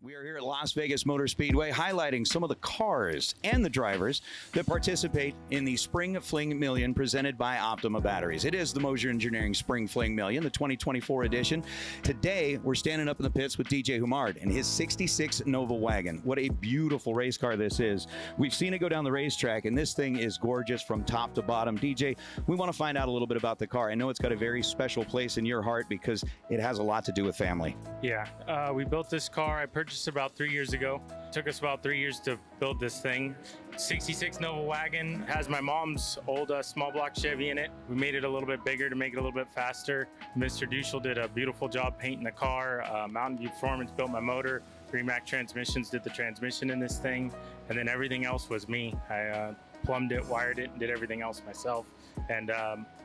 We are here at Las Vegas Motor Speedway highlighting some of the cars and the drivers that participate in the Spring Fling Million presented by Optima Batteries. It is the Mosier Engineering Spring Fling Million, the 2024 edition. Today, we're standing up in the pits with DJ Humard and his 66 Nova wagon. What a beautiful race car this is. We've seen it go down the racetrack, and this thing is gorgeous from top to bottom. DJ, we want to find out a little bit about the car. I know it's got a very special place in your heart because it has a lot to do with family. Yeah, we built this car. I purchased about 3 years ago. Took us about 3 years to build this thing. 66 Nova wagon, has my mom's old small block Chevy in it. We made it a little bit bigger to make it a little bit faster. Mr. Duschel did a beautiful job painting the car. Mountain View Performance built my motor. Remac Transmissions did the transmission in this thing. And then everything else was me. I plumbed it, wired it, and did everything else myself. And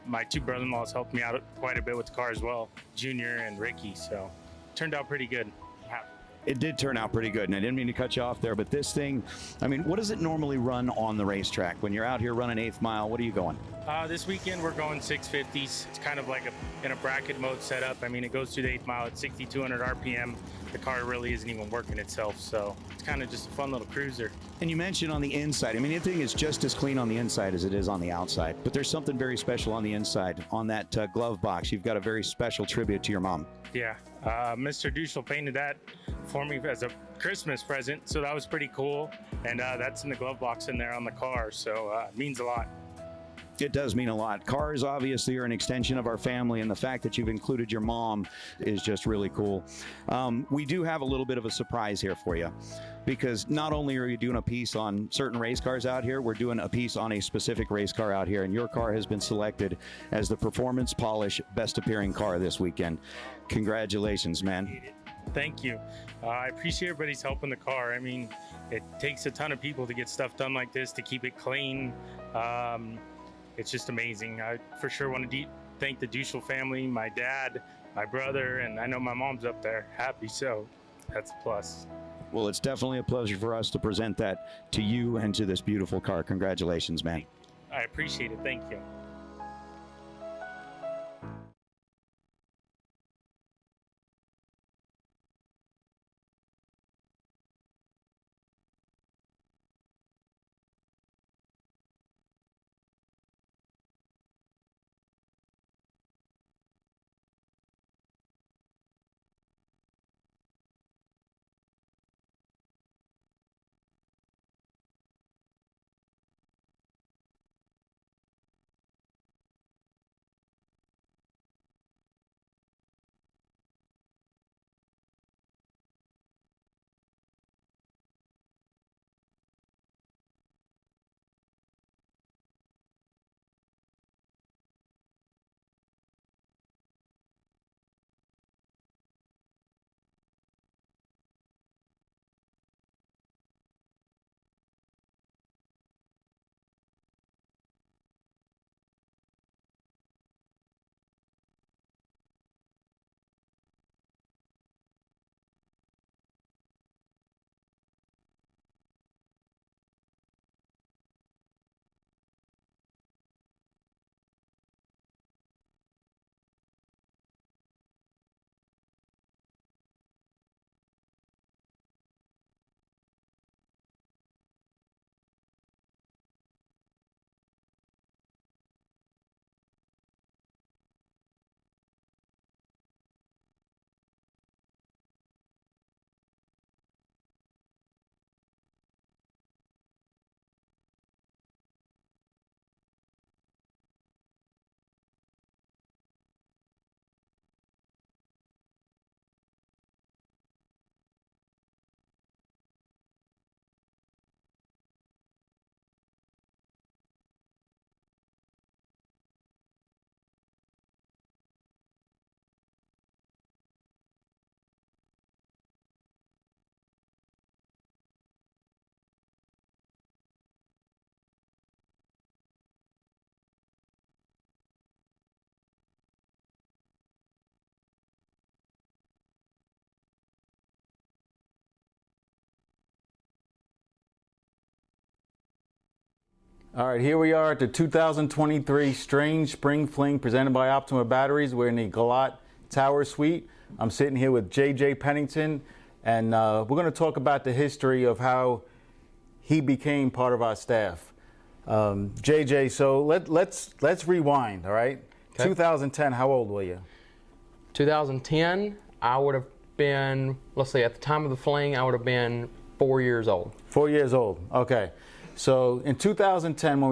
my two brother-in-laws helped me out quite a bit with the car as well, Junior and Ricky. So turned out pretty good. It did turn out pretty good, and I didn't mean to cut you off there, but this thing, I mean, what does it normally run on the racetrack? When you're out here running 8th mile, what are you going? This weekend we're going 650s. It's kind of like in a bracket mode setup. I mean, it goes through the 8th mile at 6,200 RPM. The car really isn't even working itself, so it's kind of just a fun little cruiser. And you mentioned on the inside, I mean, the thing is just as clean on the inside as it is on the outside, but there's something very special on the inside. On that glove box, you've got a very special tribute to your mom. Yeah, Mr. Duschel painted that for me as a Christmas present, so that was pretty cool. And that's in the glove box in there on the car, so it means a lot. It does mean a lot. Cars obviously are an extension of our family, and the fact that you've included your mom is just really cool. We do have a little bit of a surprise here for you, because not only are you doing a piece on certain race cars out here, we're doing a piece on a specific race car out here, and your car has been selected as the Performance Polish Best Appearing Car this weekend. Congratulations, man. Thank you. I appreciate everybody's help in the car. I mean, it takes a ton of people to get stuff done like this, to keep it clean. It's just amazing. I for sure want to thank the Duschel family, my dad, my brother, and I know my mom's up there happy, so that's a plus. Well, it's definitely a pleasure for us to present that to you and to this beautiful car. Congratulations, man. I appreciate it. Thank you. All right, here we are at the 2023 Strange Spring Fling presented by Optima Batteries. We're in the Galat Tower Suite. I'm sitting here with JJ Pennington, and we're going to talk about the history of how he became part of our staff. JJ, so let's rewind, all right? Okay. 2010, how old were you? 2010, I would have been, let's see, at the time of the fling, I would have been 4 years old. 4 years old, okay. So in 2010, when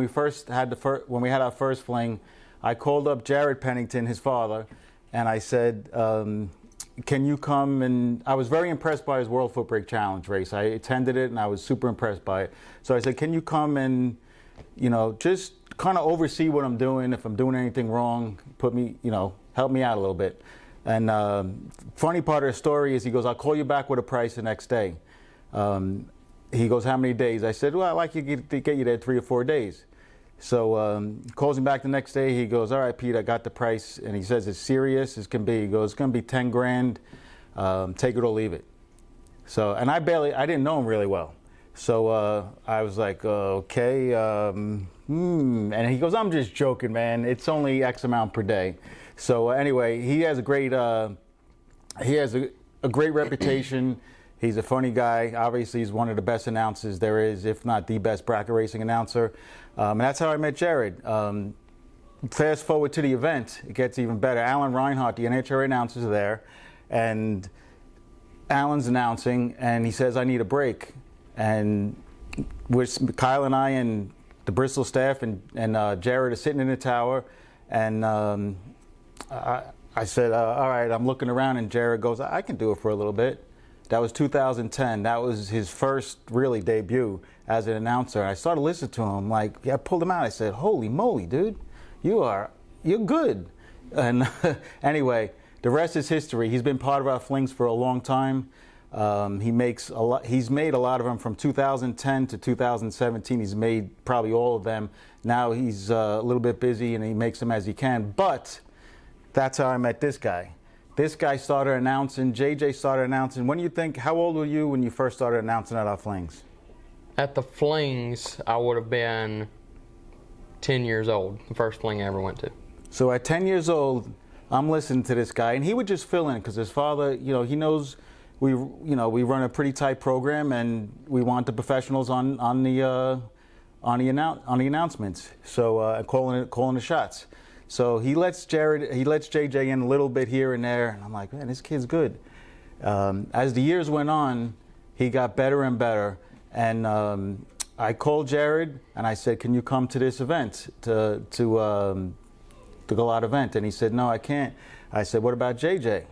we had our first fling, I called up Jared Pennington, his father, and I said, can you come? And I was very impressed by his World Footbrake Challenge race. I attended it and I was super impressed by it. So I said, can you come and, you know, just kind of oversee what I'm doing? If I'm doing anything wrong, put me, you know, help me out a little bit. And funny part of the story is he goes, I'll call you back with a price the next day. He goes, how many days? I said, well, I'd like you to get you there 3 or 4 days. So calls him back the next day. He goes, all right, Pete, I got the price. And he says, it's serious as can be. He goes, it's going to be 10 grand. Take it or leave it. So, and I didn't know him really well. So I was like, okay. And he goes, I'm just joking, man. It's only X amount per day. So anyway, he has a great reputation. He's a funny guy. Obviously, he's one of the best announcers there is, if not the best bracket racing announcer. And that's how I met Jared. Fast forward to the event, it gets even better. Alan Reinhardt, the NHRA announcer, is there, and Alan's announcing, and he says, I need a break. And Kyle and I and the Bristol staff and Jared are sitting in the tower, and I said, all right, I'm looking around, and Jared goes, I can do it for a little bit. That was 2010. That was his first really debut as an announcer. I started listening to him. Like, I pulled him out. I said, holy moly, dude, you're good. And anyway, the rest is history. He's been part of our flings for a long time. He's made a lot of them from 2010 to 2017. He's made probably all of them. Now he's a little bit busy and he makes them as he can. But that's how I met this guy. This guy started announcing, JJ started announcing. When do you think, how old were you when you first started announcing at our flings? At the flings, I would have been 10 years old, the first fling I ever went to. So at 10 years old, I'm listening to this guy, and he would just fill in because his father, you know, he knows we run a pretty tight program, and we want the professionals on the announcements. So calling the shots. So he lets JJ in a little bit here and there, and I'm like, man, this kid's good. As the years went on, he got better and better, and I called Jared and I said, can you come to this event, to the Galat event? And he said, no, I can't. I said, what about JJ?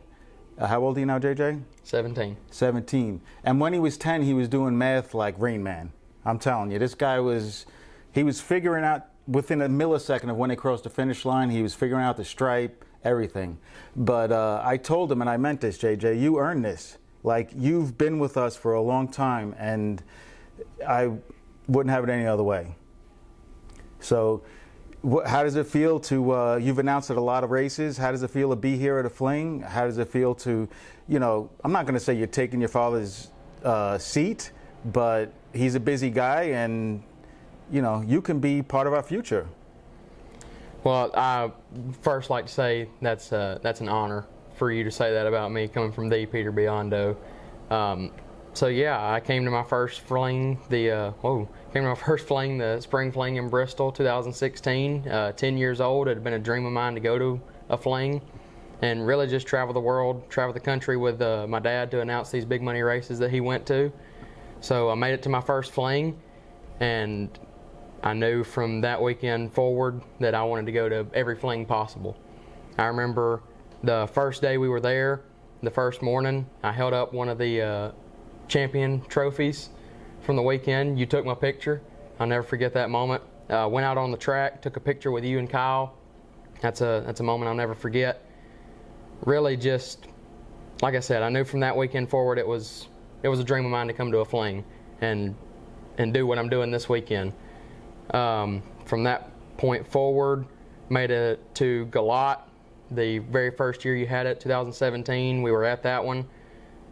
How old are you now, JJ? 17. 17. And when he was 10, he was doing math like Rain Man. I'm telling you, this guy he was figuring out within a millisecond of when they crossed the finish line, he was figuring out the stripe, everything. But I told him, and I meant this, JJ, you earned this. Like, you've been with us for a long time, and I wouldn't have it any other way. So how does it feel to, you've announced at a lot of races, how does it feel to be here at a fling? How does it feel to, you know, I'm not going to say you're taking your father's seat, but he's a busy guy, and you know, you can be part of our future. Well, I first like to say that's an honor for you to say that about me, coming from the Peter Biondo. So yeah, I came to my first fling, the spring fling in Bristol, 2016. 10 years old. It had been a dream of mine to go to a fling, and really just travel the world, travel the country with my dad to announce these big money races that he went to. So I made it to my first fling, and I knew from that weekend forward that I wanted to go to every fling possible. I remember the first day we were there, the first morning, I held up one of the champion trophies from the weekend. You took my picture. I'll never forget that moment. Went out on the track, took a picture with you and Kyle. That's a moment I'll never forget. Really just, like I said, I knew from that weekend forward it was a dream of mine to come to a fling and do what I'm doing this weekend. From that point forward, made it to Galat, the very first year you had it, 2017. We were at that one.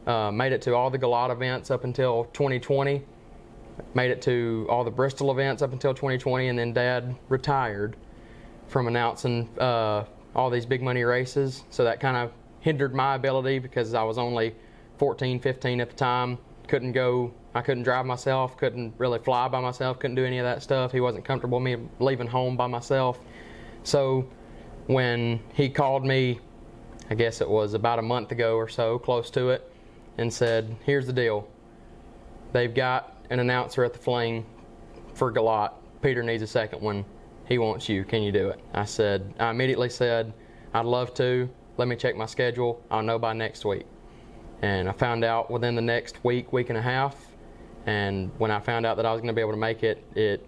Made it to all the Galat events up until 2020. made it to all the Bristol events up until 2020, and then Dad retired from announcing all these big money races. So that kind of hindered my ability because I was only 14, 15 at the time. I couldn't drive myself, couldn't really fly by myself, couldn't do any of that stuff. He wasn't comfortable with me leaving home by myself. So when he called me, I guess it was about a month ago or so, close to it, and said, here's the deal. They've got an announcer at the Fling for Galot. Peter needs a second one. He wants you. Can you do it? I immediately said, I'd love to. Let me check my schedule. I'll know by next week. And I found out within the next week and a half. And when I found out that I was going to be able to make it, it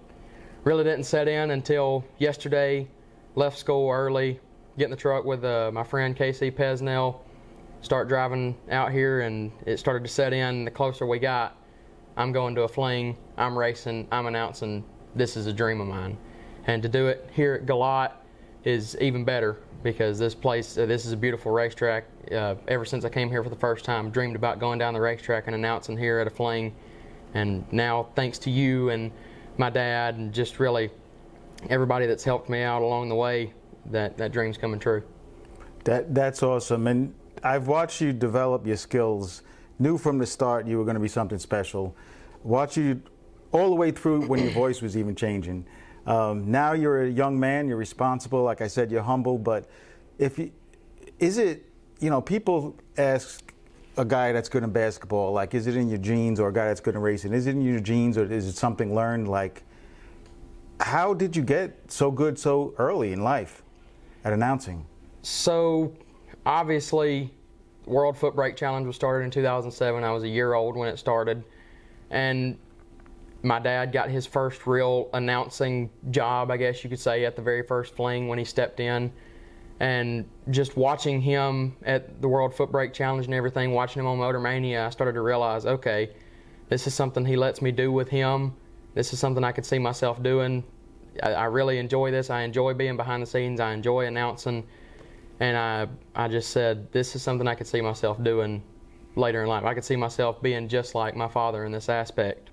really didn't set in until yesterday. Left school early, get in the truck with my friend Casey Pesnell, start driving out here, and it started to set in. The closer we got, I'm going to a Fling, I'm racing, I'm announcing. This is a dream of mine. And to do it here at Galot is even better because this place, this is a beautiful racetrack. Ever since I came here for the first time, dreamed about going down the racetrack and announcing here at a Fling. And now, thanks to you and my dad and just really everybody that's helped me out along the way, that dream's coming true. That's awesome. And I've watched you develop your skills. Knew from the start you were going to be something special. Watched you all the way through when your voice was even changing. Now you're a young man, you're responsible. Like I said, you're humble. But people ask a guy that's good in basketball, like, is it in your genes, or a guy that's good in racing? Is it in your genes, or is it something learned? Like, how did you get so good so early in life at announcing? So, obviously, World Foot Brake Challenge was started in 2007. I was a year old when it started. And my dad got his first real announcing job, I guess you could say, at the very first Fling when he stepped in. And just watching him at the World Foot Brake Challenge and everything, watching him on Motor Mania, I started to realize, okay, this is something he lets me do with him. This is something I could see myself doing. I really enjoy this. I enjoy being behind the scenes. I enjoy announcing. And I just said, this is something I could see myself doing later in life. I could see myself being just like my father in this aspect.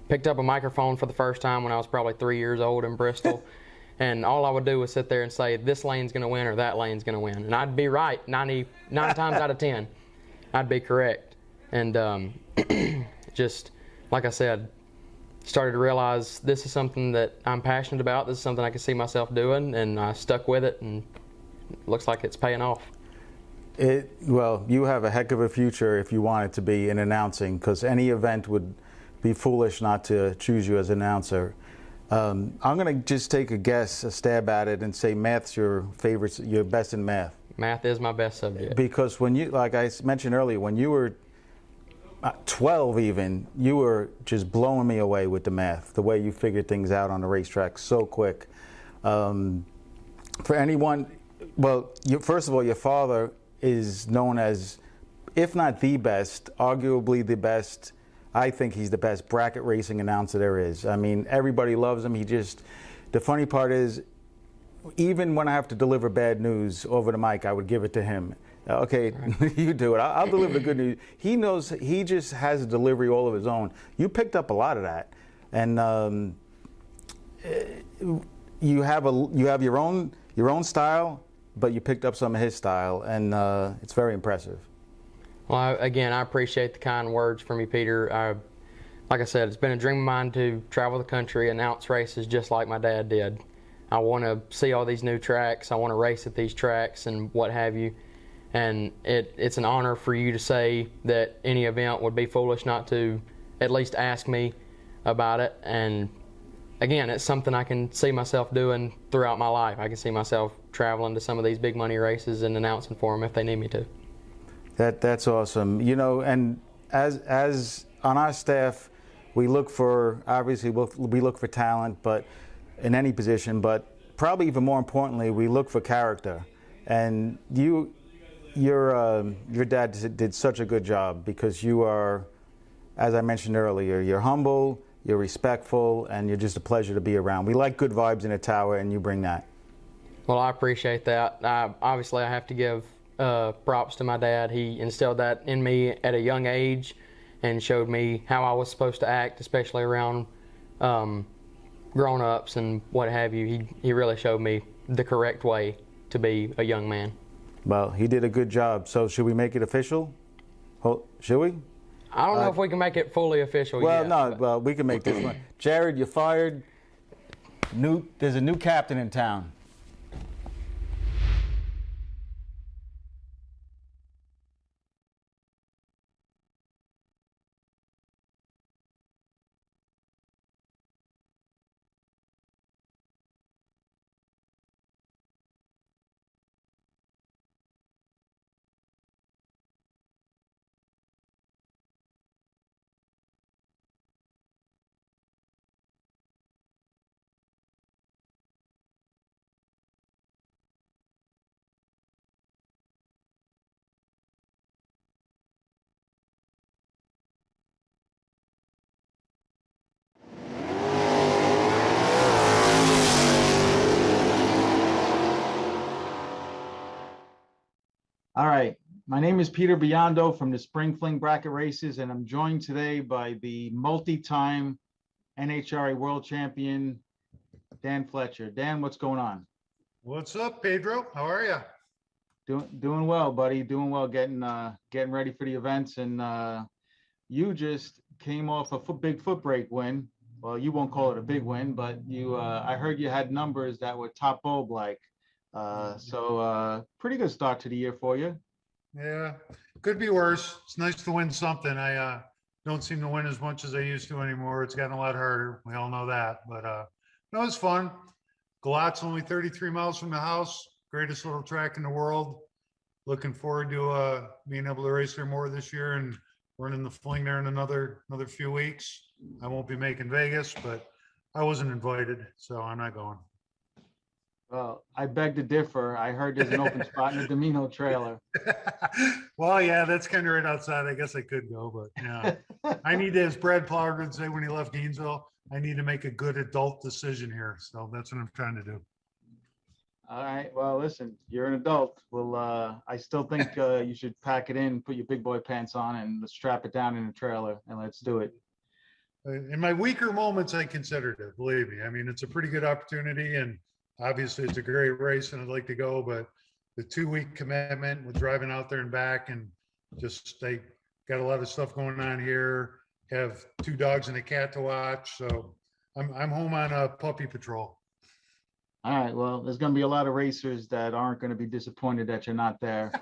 Picked up a microphone for the first time when I was probably 3 years old in Bristol. And all I would do was sit there and say, this lane's going to win or that lane's going to win. And I'd be right 99 times out of 10. I'd be correct. And just, like I said, started to realize this is something that I'm passionate about. This is something I can see myself doing. And I stuck with it, and it looks like it's paying off. Well, you have a heck of a future if you want it to be in announcing, because any event would be foolish not to choose you as an announcer. I'm going to just take a guess, a stab at it, and say math's your favorite, you're best in math. Math is my best subject. Because when you, like I mentioned earlier, when you were 12 even, you were just blowing me away with the math, the way you figured things out on the racetrack so quick. For anyone, well, first of all, your father is known as, if not the best, arguably the best. I think he's the best bracket racing announcer there is. I mean, everybody loves him. The funny part is, even when I have to deliver bad news over the mic, I would give it to him. Okay, right. You do it. I'll deliver the good news. He knows, he just has a delivery all of his own. You picked up a lot of that. And you have your own style, but you picked up some of his style, and it's very impressive. Well, again, I appreciate the kind words from you, Peter. Like I said, it's been a dream of mine to travel the country, announce races just like my dad did. I want to see all these new tracks. I want to race at these tracks and what have you. And it's an honor for you to say that any event would be foolish not to at least ask me about it. And again, it's something I can see myself doing throughout my life. I can see myself traveling to some of these big money races and announcing for them if they need me to. That's awesome. You know, and as on our staff, we look for, obviously we look for talent, but in any position, but probably even more importantly, we look for character. And your dad did such a good job, because you are, as I mentioned earlier, you're humble, you're respectful, and you're just a pleasure to be around. We like good vibes in a tower, and you bring that. Well, I appreciate that. Obviously, I have to give props to my dad. He instilled that in me at a young age, and showed me how I was supposed to act, especially around grown-ups and what have you. He really showed me the correct way to be a young man. Well, he did a good job. So should we make it official? Should we? I don't know if we can make it fully official well, yet. no, well, we can make this one. Jared, you're fired. There's a new captain in town. All right. My name is Peter Biondo from the Spring Fling Bracket Races, and I'm joined today by the multi-time NHRA World Champion, Dan Fletcher. Dan, what's going on? What's up, Pedro? How are you? Doing well, buddy. Doing well, getting ready for the events. And you just came off a big foot brake win. Well, you won't call it a big win, but you I heard you had numbers that were top bulb like. So pretty good start to the year for you. Yeah, could be worse. It's nice to win something. I don't seem to win as much as I used to anymore. It's gotten a lot harder. We all know that, but no, it's fun. Galat's only 33 miles from the house. Greatest little track in the world. Looking forward to being able to race there more this year and running the Fling there in another few weeks. I won't be making Vegas, but I wasn't invited, so I'm not going. Well, I beg to differ. I heard there's an open spot in the Domino trailer. Well, yeah, that's kind of right outside. I guess I could go, but yeah. I need to, as Brad Pollard would say when he left Gainesville, I need to make a good adult decision here. So that's what I'm trying to do. All right. Well, listen, you're an adult. Well, I still think you should pack it in, put your big boy pants on, and strap it down in the trailer, and let's do it. In my weaker moments, I considered it. Believe me. I mean, it's a pretty good opportunity, and obviously it's a great race, and I'd like to go. But the 2-week commitment with driving out there and back, and just they got a lot of stuff going on here. Have 2 dogs and a cat to watch, so I'm home on a puppy patrol. All right. Well, there's going to be a lot of racers that aren't going to be disappointed that you're not there.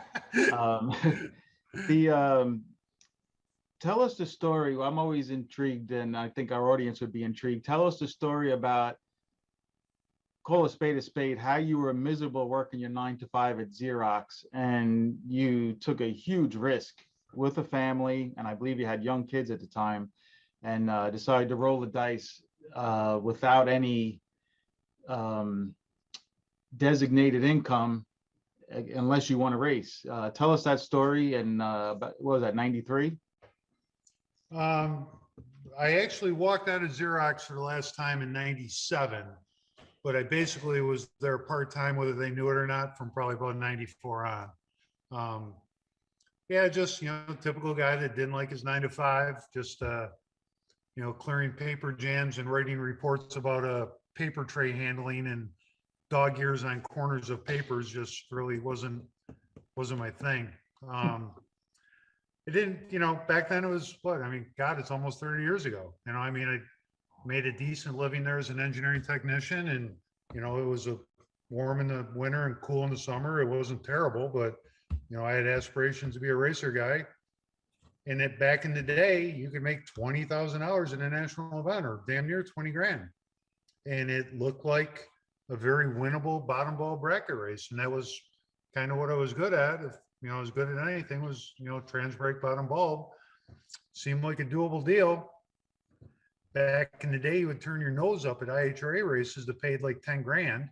Tell us the story. I'm always intrigued, and I think our audience would be intrigued. Tell us the story about, call a spade, how you were miserable working your 9-to-5 at Xerox, and you took a huge risk with a family, and I believe you had young kids at the time, and decided to roll the dice without any designated income unless you want to race. Tell us that story. And what was that, 93? I actually walked out of Xerox for the last time in 97, but I basically was there part-time, whether they knew it or not, from probably about 94 on. Yeah, just, typical guy that didn't like his 9-to-5, just, clearing paper jams and writing reports about a paper tray handling and dog ears on corners of papers just really wasn't my thing. It didn't, back then it was what? I mean, God, it's almost 30 years ago. I made a decent living there as an engineering technician, and, it was warm in the winter and cool in the summer. It wasn't terrible, but, I had aspirations to be a racer guy. And back in the day, you could make $20,000 in a national event, or damn near 20 grand. And it looked like a very winnable bottom ball bracket race. And that was kind of what I was good at. If, I was good at anything, was, trans brake bottom bulb. Seemed like a doable deal. Back in the day, you would turn your nose up at IHRA races that paid like 10 grand.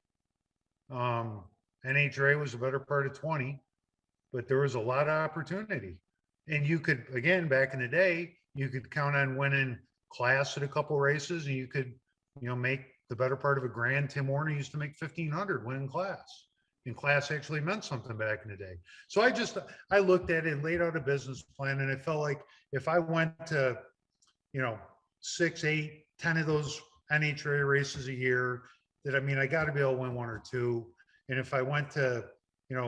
NHRA was the better part of 20, but there was a lot of opportunity. And you could, again, back in the day, you could count on winning class at a couple races, and you could, make the better part of a grand. Tim Warner used to make 1,500 winning class. and class actually meant something back in the day. So I looked at it and laid out a business plan, and it felt like if I went to, 6, 8, 10 of those NHRA races a year, that, I got to be able to win 1 or 2. And if I went to, 3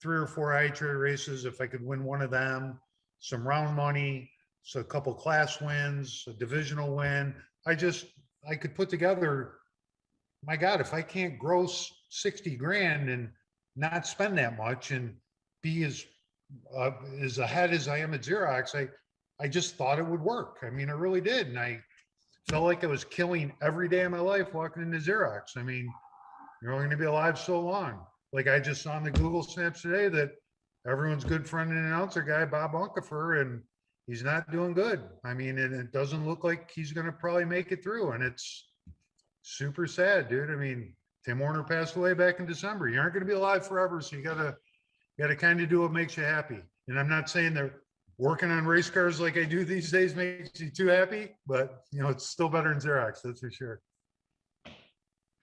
or 4 IHRA races, if I could win 1 of them, some round money, so a couple class wins, a divisional win, I could put together, my God, if I can't gross 60 grand and not spend that much and be as ahead as I am at Xerox, I just thought it would work. I really did. And I felt like I was killing every day of my life walking into Xerox. You're only going to be alive so long. Like I just saw on the Google Snaps today that everyone's good friend and announcer guy, Bob Unkefer, and he's not doing good. And it doesn't look like he's going to probably make it through. And it's super sad, dude. Tim Warner passed away back in December. You aren't going to be alive forever. So you gotta kind of do what makes you happy. And I'm not saying that working on race cars like I do these days makes you too happy, but it's still better than Xerox, that's for sure.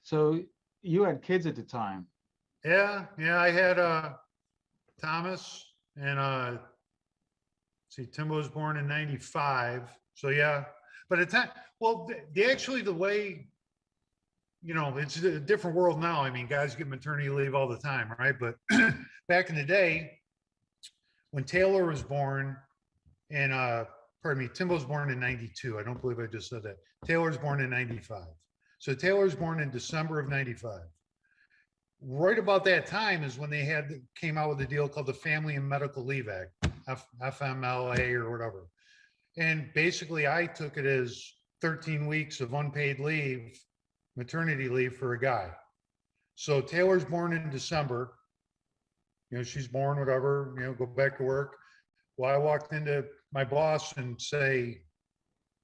So you had kids at the time. Yeah, I had Thomas, and Tim was born in 95. So yeah, but at time, well, the way, it's a different world now. Guys get maternity leave all the time, right? But back in the day, when Taylor was born, and Tim was born in 92. I don't believe I just said that. Taylor's born in 95. So Taylor's born in December of 95. Right about that time is when they came out with a deal called the Family and Medical Leave Act, FMLA or whatever. And basically I took it as 13 weeks of unpaid leave, maternity leave for a guy. So Taylor's born in December. She's born, whatever, go back to work. Well, I walked into my boss and say,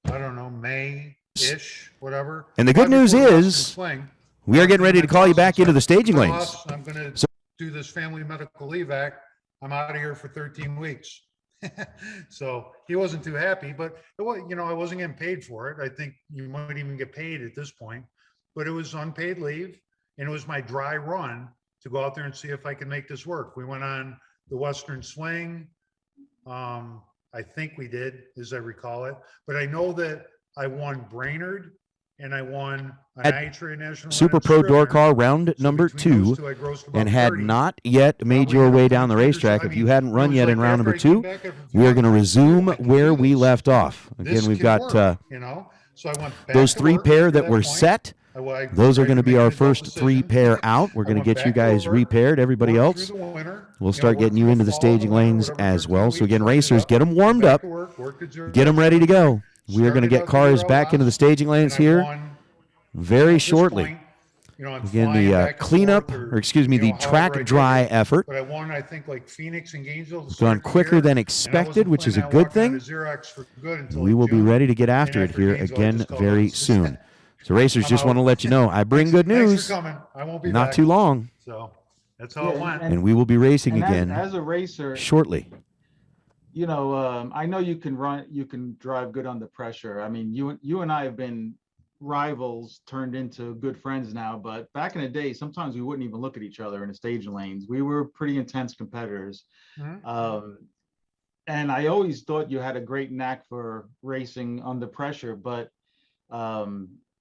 I don't know, May-ish, whatever. And the good news is, we are getting ready to call you back into the staging lanes. I'm going to do this Family Medical Leave Act. I'm out of here for 13 weeks. So he wasn't too happy, but it was, I wasn't getting paid for it. I think you might even get paid at this point, but it was unpaid leave, and it was my dry run to go out there and see if I could make this work. We went on the Western Swing. I think we did, as I recall it, but I know that I won Brainerd and I won an IHRA National Super Pro Door Car round number 2, and had not yet made your way down the racetrack. If you hadn't run yet in round number 2, we are going to resume where we left off. Again, we've got those 3 pair that were set. Those are going to be our first 3 pair out. We're going to get you guys repaired. Everybody else, we'll start getting you into the staging lanes as well. So again, racers, get them warmed up, get them ready to go. We are going to get cars back into the staging lanes here very shortly. Again, the cleanup, or excuse me, the track dry effort. But I won, I think, like Phoenix and Gainesville. Gone quicker than expected, which is a good thing. We will be ready to get after it here again very soon. So racers, just want to let you know, I bring good news. I won't be not back. Too long. So that's how it went. And we will be racing again as a racer shortly. I know you can drive good under pressure. You and I have been rivals turned into good friends now, but back in the day, sometimes we wouldn't even look at each other in the staging lanes. We were pretty intense competitors. Mm-hmm. And I always thought you had a great knack for racing under pressure, but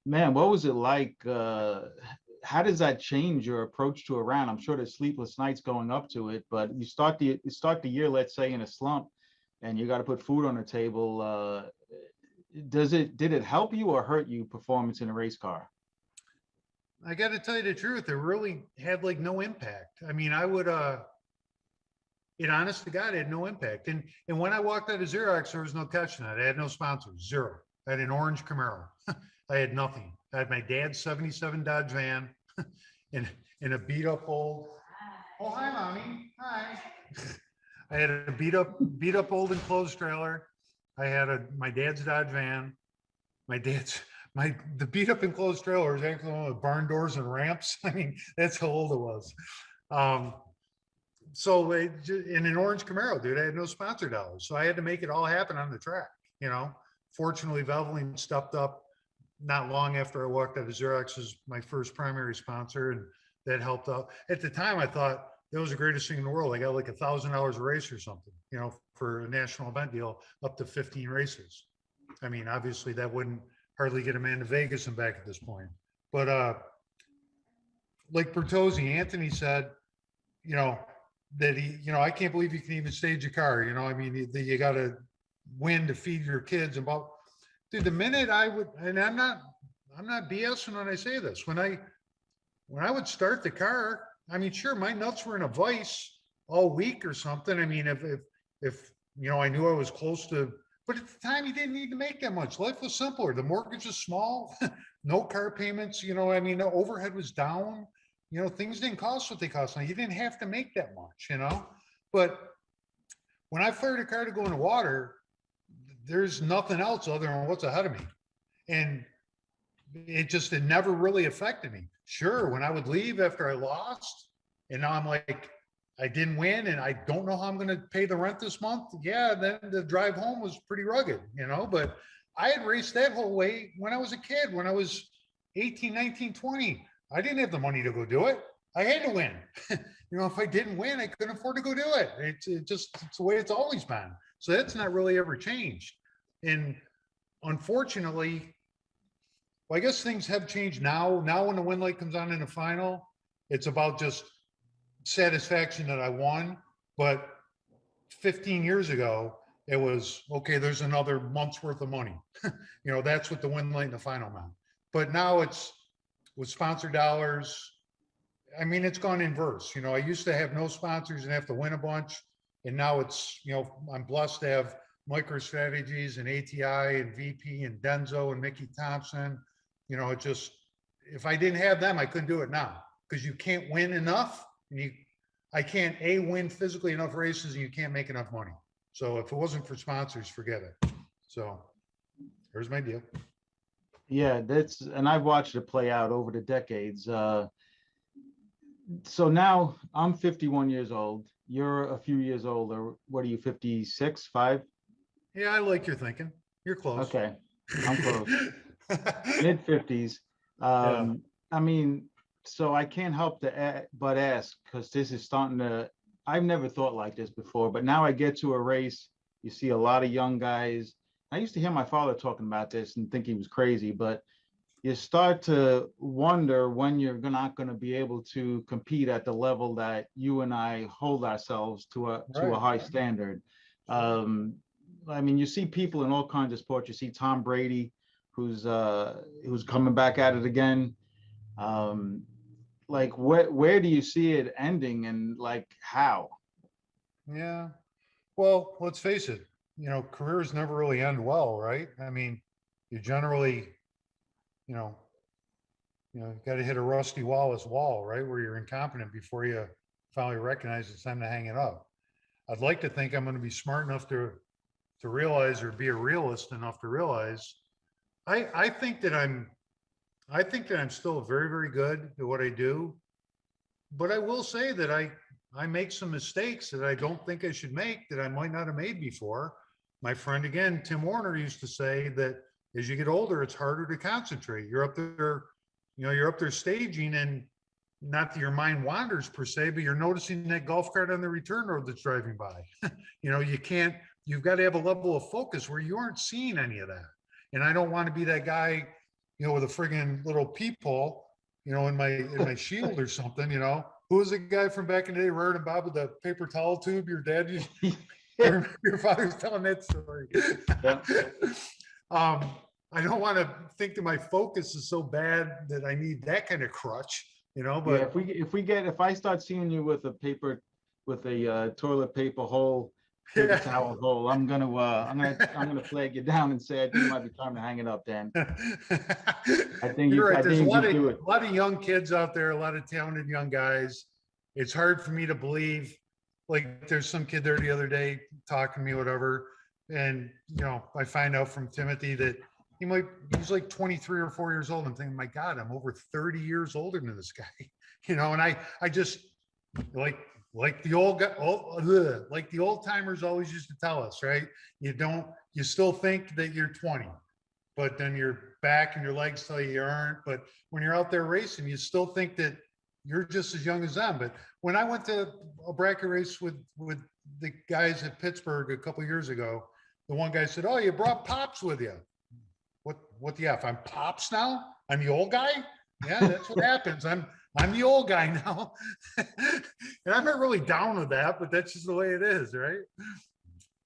man, what was it like? How does that change your approach to a round? I'm sure there's sleepless nights going up to it, but you start the year, let's say, in a slump, and you got to put food on the table. Did it help you or hurt you performance in a race car? I got to tell you the truth, it really had like no impact. I would, honest to God, it had no impact. And when I walked out of Xerox, there was no catching that. I had no sponsors, zero. I had an orange Camaro. I had nothing. I had my dad's 77 Dodge van and a beat up old. Oh, hi, Mommy. Hi. I had a beat up old enclosed trailer. I had my dad's Dodge van. The beat up enclosed trailer was actually one with barn doors and ramps. That's how old it was. So in an orange Camaro, dude, I had no sponsor dollars. So I had to make it all happen on the track. Fortunately, Valvoline stepped up not long after I walked out of Xerox as my first primary sponsor, and that helped out. At the time, I thought that was the greatest thing in the world. I got like $1,000 a race or something, you know, for a national event deal, up to 15 races. I mean, obviously that wouldn't hardly get a man to Vegas and back at this point. But like Bertozzi, Anthony said, you know, that he, you know, I can't believe you can even stage a car. You know, I mean, you got to win to feed your kids. About, dude, the minute I would, and I'm not BSing when I say this. When I would start the car, I mean, sure, my nuts were in a vice all week or something. I mean, if you know, I knew I was close to, but at the time, you didn't need to make that much. Life was simpler. The mortgage was small, no car payments. You know, I mean, the overhead was down. You know, things didn't cost what they cost now. You didn't have to make that much, you know. But when I fired a car to go in the water, there's nothing else other than what's ahead of me. And it never really affected me. Sure, when I would leave after I lost, and now I'm like, I didn't win, and I don't know how I'm going to pay the rent this month. Yeah, then the drive home was pretty rugged, you know. But I had raced that whole way when I was a kid, when I was 18, 19, 20. I didn't have the money to go do it. I had to win. You know, if I didn't win, I couldn't afford to go do it. It's the way it's always been. So that's not really ever changed. And unfortunately, well, I guess things have changed now. Now when the win light comes on in the final, it's about just satisfaction that I won. But 15 years ago, it was, okay, there's another month's worth of money. You know, that's what the win light in the final meant. But now it's with sponsor dollars. I mean, it's gone inverse. You know, I used to have no sponsors and have to win a bunch. And now it's, you know, I'm blessed to have MicroStrategies and ATI and VP and Denzo and Mickey Thompson. You know, it just, if I didn't have them, I couldn't do it now, because you can't win enough. And I can't win physically enough races, and you can't make enough money. So if it wasn't for sponsors, forget it. So there's my deal. Yeah, and I've watched it play out over the decades. So now I'm 51 years old. You're a few years older. What are you, 56, 5? Yeah, I like your thinking. You're close. Okay, I'm close. Mid 50s. I mean, so I can't help but ask, because this is starting to, I've never thought like this before, but now I get to a race, you see a lot of young guys. I used to hear my father talking about this and think he was crazy, but you start to wonder when you're not going to be able to compete at the level that you and I hold ourselves to a high standard. I mean, you see people in all kinds of sports. You see Tom Brady, who's coming back at it again. Like, where do you see it ending, and like how? Yeah. Well, let's face it. You know, careers never really end well, right? I mean, you generally, you got to hit a Rusty Wallace wall, right, where you're incompetent before you finally recognize it's time to hang it up. I'd like to think I'm going to be smart enough to realize, or be a realist enough to realize, I think that I'm still very, very good at what I do, but I will say that I make some mistakes that I don't think I should make, that I might not have made before. My friend, again, Tim Warner, used to say that as you get older, it's harder to concentrate. You're up there staging, and not that your mind wanders per se, but you're noticing that golf cart on the return road that's driving by. You know, you've got to have a level of focus where you aren't seeing any of that. And I don't want to be that guy, you know, with a friggin' little peephole, you know, in my shield or something, you know. Who was the guy from back in the day, Rard and Bob, with the paper towel tube? Your dad used your father's telling that story. I don't want to think that my focus is so bad that I need that kind of crutch, you know. But yeah, if I start seeing you with a toilet paper hole, paper towel hole, I'm gonna flag you down and say I think it might be time to hang it up, Dan. I think you're right. There's a lot of young kids out there, a lot of talented young guys. It's hard for me to believe. Like, there's some kid there the other day talking to me, whatever, and you know, I find out from Timothy that he's like 23 or 4 years old. I'm thinking, my God, I'm over 30 years older than this guy, you know. And I just like the old timers always used to tell us, right? You still think that you're 20, but then your back and your legs tell you aren't. But when you're out there racing, you still think that you're just as young as them. But when I went to a bracket race with the guys at Pittsburgh a couple of years ago, the one guy said, "Oh, you brought Pops with you." What the F? I'm Pops now? I'm the old guy? Yeah, that's what happens. I'm the old guy now. And I'm not really down with that, but that's just the way it is, right?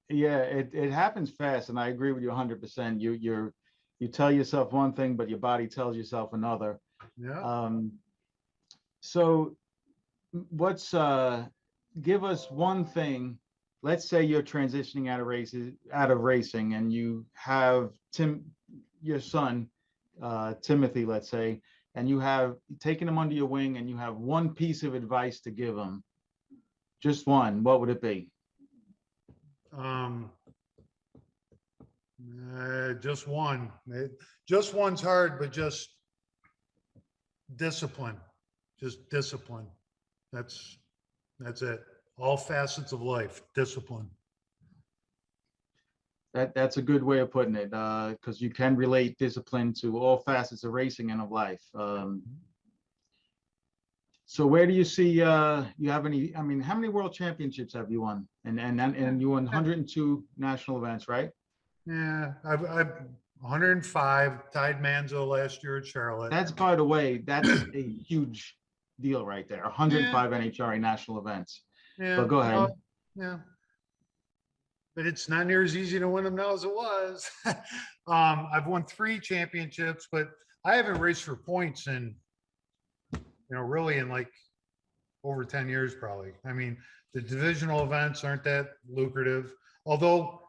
Yeah, it happens fast, and I agree with you 100%. You tell yourself one thing, but your body tells yourself another. Yeah. So what's give us one thing. Let's say you're transitioning out of racing, and you have your son, Timothy, let's say, and you have taken him under your wing, and you have one piece of advice to give him. Just one. What would it be? Just one. Just one's hard, but just discipline. Just discipline. That's it. All facets of life, discipline. That's a good way of putting it, because you can relate discipline to all facets of racing and of life. So where do you see you have any? I mean, how many world championships have you won? And you won 102 national events, right? Yeah, I've 105, tied Manzo last year at Charlotte. That's, by the way, that's a huge deal right there. 105 NHRA national events. Yeah, but go ahead. Yeah, but it's not near as easy to win them now as it was. I've won 3 championships, but I haven't raced for points in, really in like over 10 years, probably. I mean, the divisional events aren't that lucrative, although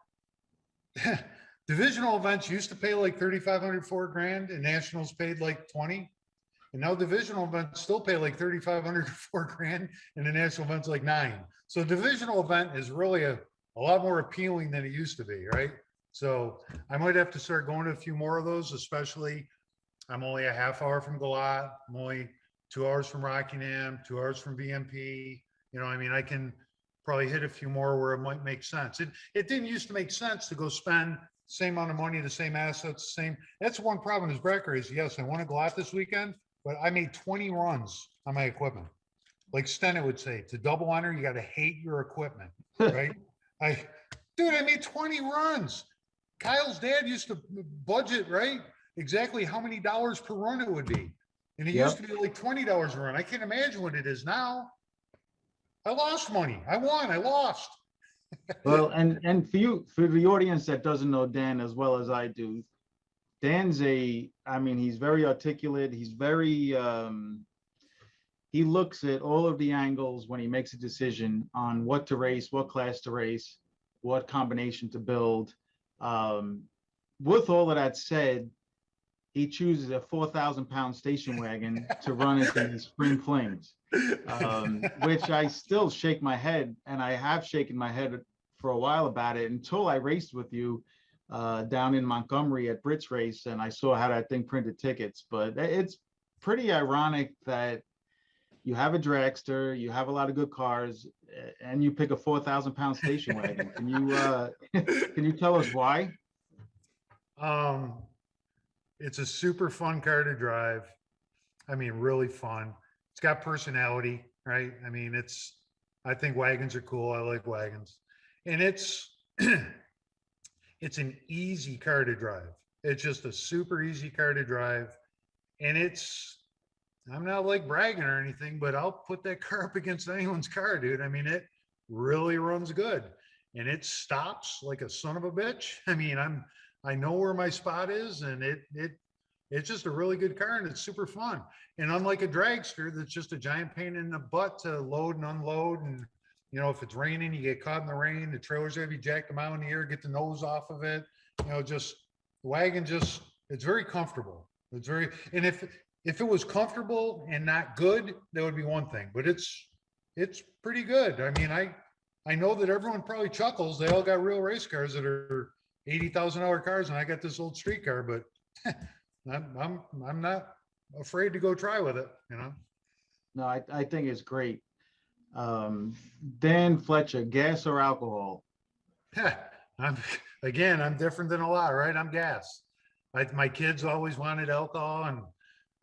divisional events used to pay like 3,500, $4,000, and nationals paid like 20. And now divisional events still pay like 3,500 to $4,000, and the national event's like 9. So divisional event is really a lot more appealing than it used to be, right? So I might have to start going to a few more of those, especially I'm only a half hour from Galat. I'm only 2 hours from Rockingham, 2 hours from VMP. I can probably hit a few more where it might make sense. It didn't used to make sense to go spend the same amount of money, the same assets, that's one problem is bracket race. Yes, I want to go out this weekend, but I made 20 runs on my equipment. Like Stennett would say, to double enter, you got to hate your equipment, right? I made 20 runs. Kyle's dad used to budget, right? Exactly how many dollars per run it would be. And it used to be like $20 a run. I can't imagine what it is now. I lost money. I won. I lost. Well, and for the audience that doesn't know Dan as well as I do, Dan's he's very articulate. He's very, he looks at all of the angles when he makes a decision on what to race, what class to race, what combination to build. With all of that said, he chooses a 4,000-pound station wagon to run into these spring flings, which I still shake my head, and I have shaken my head for a while about it until I raced with you down in Montgomery at Brits Race, and I saw how that thing printed tickets. But it's pretty ironic that you have a dragster, you have a lot of good cars, and you pick a 4,000-pound station wagon. Can you tell us why? It's a super fun car to drive. Really fun. It's got personality, right? I think wagons are cool. I like wagons. And it's an easy car to drive. It's just a super easy car to drive. And I'm not like bragging or anything, but I'll put that car up against anyone's car, dude. It really runs good. And it stops like a son of a bitch. I know where my spot is, and it's just a really good car, and it's super fun. And unlike a dragster, that's just a giant pain in the butt to load and unload. And if it's raining, you get caught in the rain. The trailer's gotta be jacked a mile in the air, get the nose off of it. Just the wagon. It's very comfortable. And if it was comfortable and not good, that would be one thing. But it's pretty good. I know that everyone probably chuckles. They all got real race cars that are $80,000 cars, and I got this old street car, but I'm not afraid to go try with it, No, I think it's great. Dan Fletcher, gas or alcohol? I'm different than a lot, right? I'm gas. My kids always wanted alcohol, and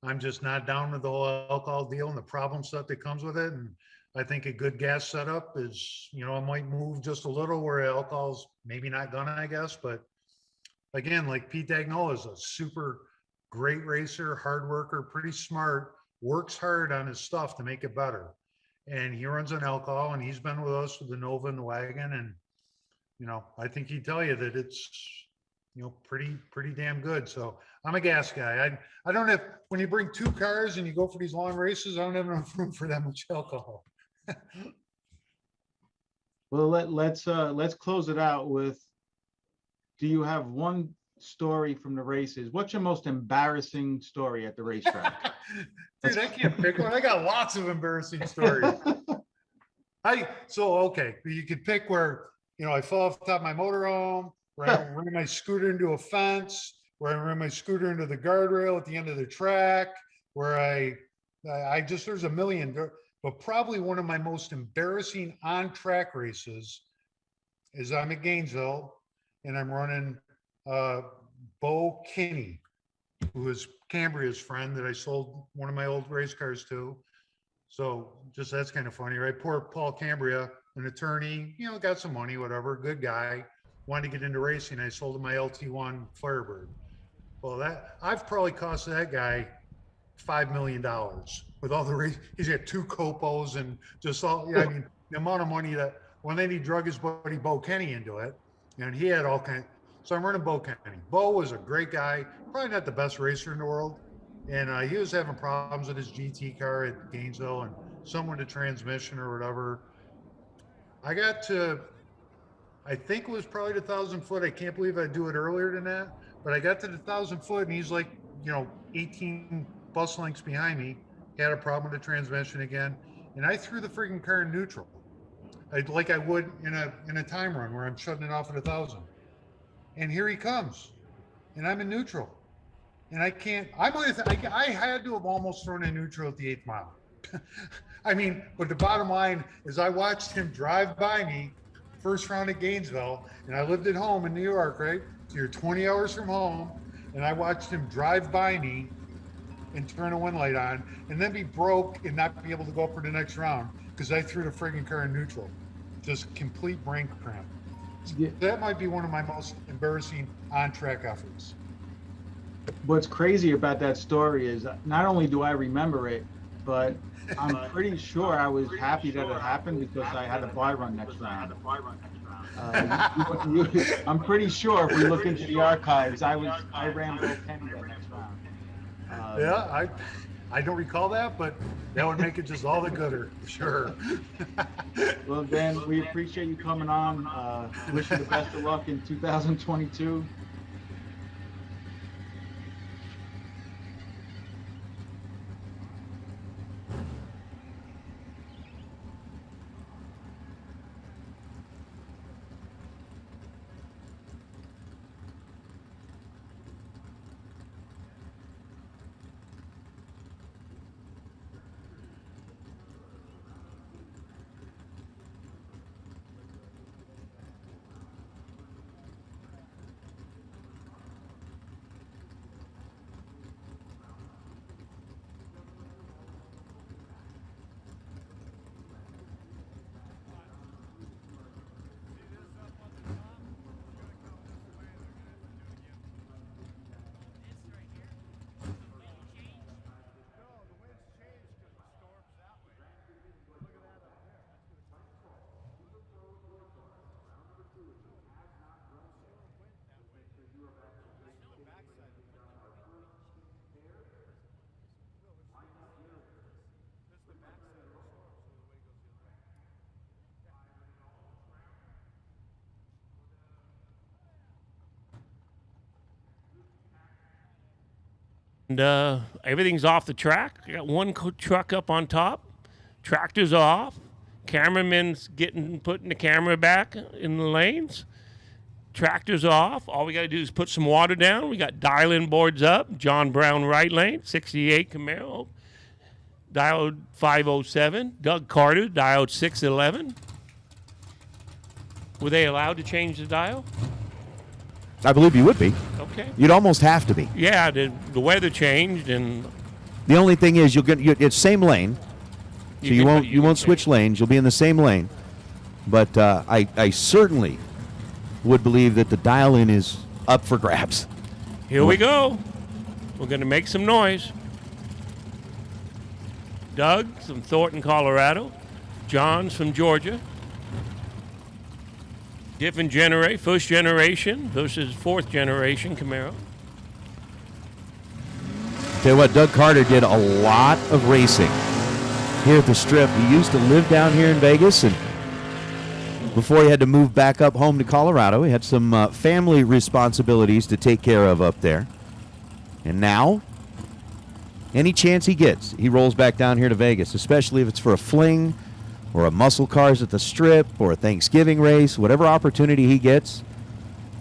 I'm just not down with the whole alcohol deal and the problem set that comes with it. And I think a good gas setup is, you know, it might move just a little where alcohol's maybe not gonna, I guess. But again, like Pete Dagnall is a super great racer, hard worker, pretty smart, works hard on his stuff to make it better. And he runs on alcohol, and he's been with us with the Nova and the wagon. And, you know, I think he'd tell you that it's, you know, pretty damn good. So I'm a gas guy. I don't have, when you bring two cars and you go for these long races, I don't have enough room for that much alcohol. Well, let's close it out with, do you have one story from the races? What's your most embarrassing story at the racetrack? Dude, I can't pick one. I got lots of embarrassing stories. Okay, you could pick where, you know, I fell off the top of my motorhome, where I ran my scooter into a fence, where I ran my scooter into the guardrail at the end of the track, where I just, there's a million, but probably one of my most embarrassing on-track races is I'm at Gainesville, and I'm running Bo Kinney, who is Cambria's friend that I sold one of my old race cars to. So just, that's kind of funny, right? Poor Paul Cambria, an attorney, you know, got some money, whatever, good guy, wanted to get into racing. I sold him my LT1 Firebird. Well, that I've probably cost that guy $5 million with all the race. He's got 2 Copos and just all, yeah, I mean, the amount of money that, when then he drug his buddy Bo Kenny into it, and he had all kinds. So I'm running Bo Kenny. Bo was a great guy, probably not the best racer in the world. And he was having problems with his GT car at Gainesville and somewhere the transmission or whatever. I got to, I think it was probably the 1,000 foot. I can't believe I'd do it earlier than that. But I got to the 1,000 foot, and he's like, you know, 18 bus lengths behind me. He had a problem with the transmission again. And I threw the freaking car in neutral. Like I would in a time run where I'm shutting it off at 1,000. And here he comes, and I'm in neutral, and I can't. I had to have almost thrown in neutral at the 8th mile. I mean, but the bottom line is, I watched him drive by me, first round at Gainesville, and I lived at home in New York, right? So you're 20 hours from home, and I watched him drive by me and turn a wind light on, and then be broke and not be able to go up for the next round because I threw the friggin' car in neutral. Just complete brain cramp. Yeah. That might be one of my most embarrassing on-track efforts. What's crazy about that story is not only do I remember it, but I'm pretty sure I was happy that it happened because I had a buy run next round. I'm pretty sure if we look into the archives, I ran Bo Kenny that next round. Yeah, I don't recall that, but that would make it just all the gooder, sure. Well, Ben, we appreciate you coming on. Wish you the best of luck in 2022. And everything's off the track. I got one truck up on top. Tractor's off. Cameraman's putting the camera back in the lanes. Tractor's off. All we got to do is put some water down. We got dial-in boards up. John Brown right lane, 68 Camaro. Diode 507. Doug Carter, diode 611. Were they allowed to change the dial? I believe you would be. Okay. You'd almost have to be. Yeah, the weather changed, and The only thing is it's same lane, so you won't switch lanes. You'll be in the same lane. But I certainly would believe that the dial-in is up for grabs. Here we go. We're going to make some noise. Doug from Thornton, Colorado. John's from Georgia. Different generation, first generation versus fourth generation Camaro. Tell you what, Doug Carter did a lot of racing here at the Strip. He used to live down here in Vegas, and before he had to move back up home to Colorado, he had some family responsibilities to take care of up there. And now, any chance he gets, he rolls back down here to Vegas, especially if it's for a fling or a muscle cars at the Strip or a Thanksgiving race. Whatever opportunity he gets,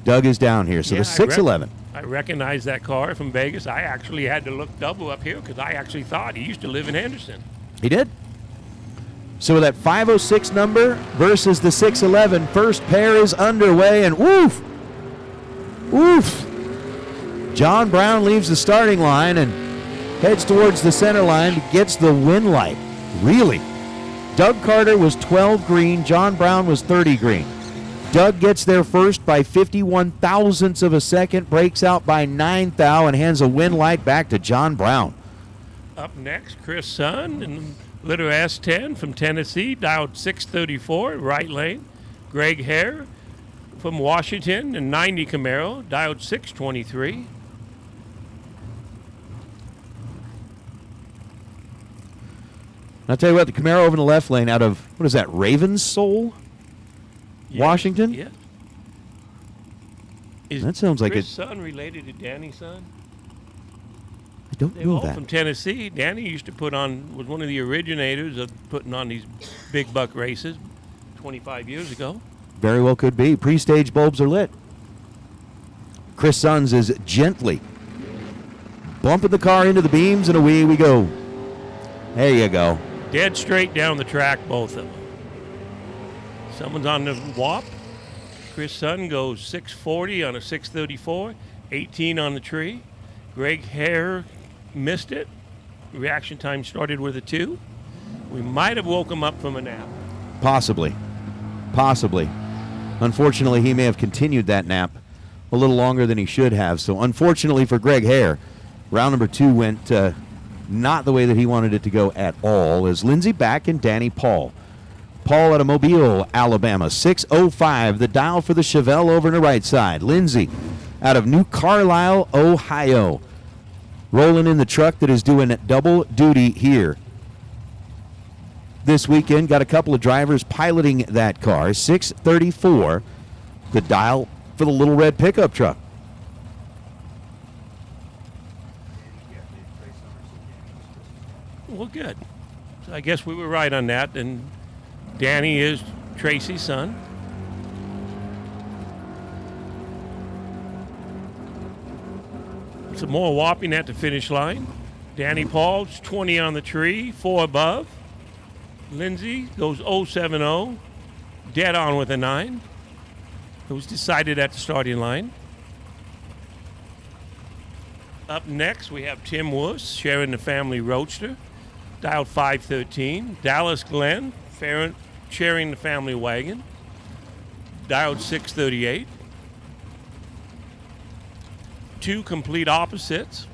Doug is down here. So the 611. I recognize that car from Vegas. I actually had to look double up here because I actually thought he used to live in Henderson. He did. So with that 506 number versus the 611, first pair is underway, and woof, woof. John Brown leaves the starting line and heads towards the center line, gets the win light. Really? Doug Carter was 12 green, John Brown was 30 green. Doug gets there first by 51 thousandths of a second, breaks out by 9 thou, and hands a win light back to John Brown. Up next, Chris Sun in Litter S10 from Tennessee, dialed 634, right lane. Greg Hare from Washington in 90 Camaro, dialed 623. I'll tell you what, the Camaro over in the left lane out of, what is that, Ravenssoul, Washington? Yeah. That sounds like Chris it. Sun related to Danny's son? I don't They know were all that. from Tennessee. Danny used to was one of the originators of putting on these big buck races 25 years ago. Very well could be. Pre-stage bulbs are lit. Chris Sons is gently bumping the car into the beams, and away we go. There you go. Dead straight down the track, both of them. Someone's on the WAP. Chris Sutton goes 640 on a 634, 18 on the tree. Greg Hare missed it. Reaction time started with a 2. We might have woke him up from a nap. Possibly. Possibly. Unfortunately, he may have continued that nap a little longer than he should have. So unfortunately for Greg Hare, round number 2 went not the way that he wanted it to go at all, as Lindsey Back and Danny Paul. Paul out of Mobile, Alabama, 605, the dial for the Chevelle over on the right side. Lindsey out of New Carlisle, Ohio, rolling in the truck that is doing double duty here this weekend. Got a couple of drivers piloting that car. 634, the dial for the little red pickup truck. Well, good. So I guess we were right on that. And Danny is Tracy's son. Some more whopping at the finish line. Danny Paul's 20 on the tree, 4 above. Lindsay goes 070, dead on with a 9. It was decided at the starting line. Up next, we have Tim Wuss sharing the family roadster, dialed 513. Dallas Glenn sharing the family wagon, dialed 638. 2 complete opposites,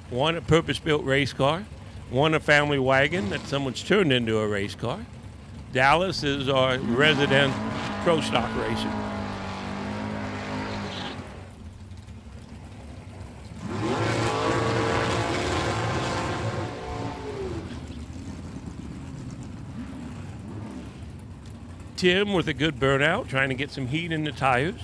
one a purpose-built race car, one a family wagon that someone's turned into a race car. Dallas is our resident pro stock racer. Tim with a good burnout, trying to get some heat in the tires.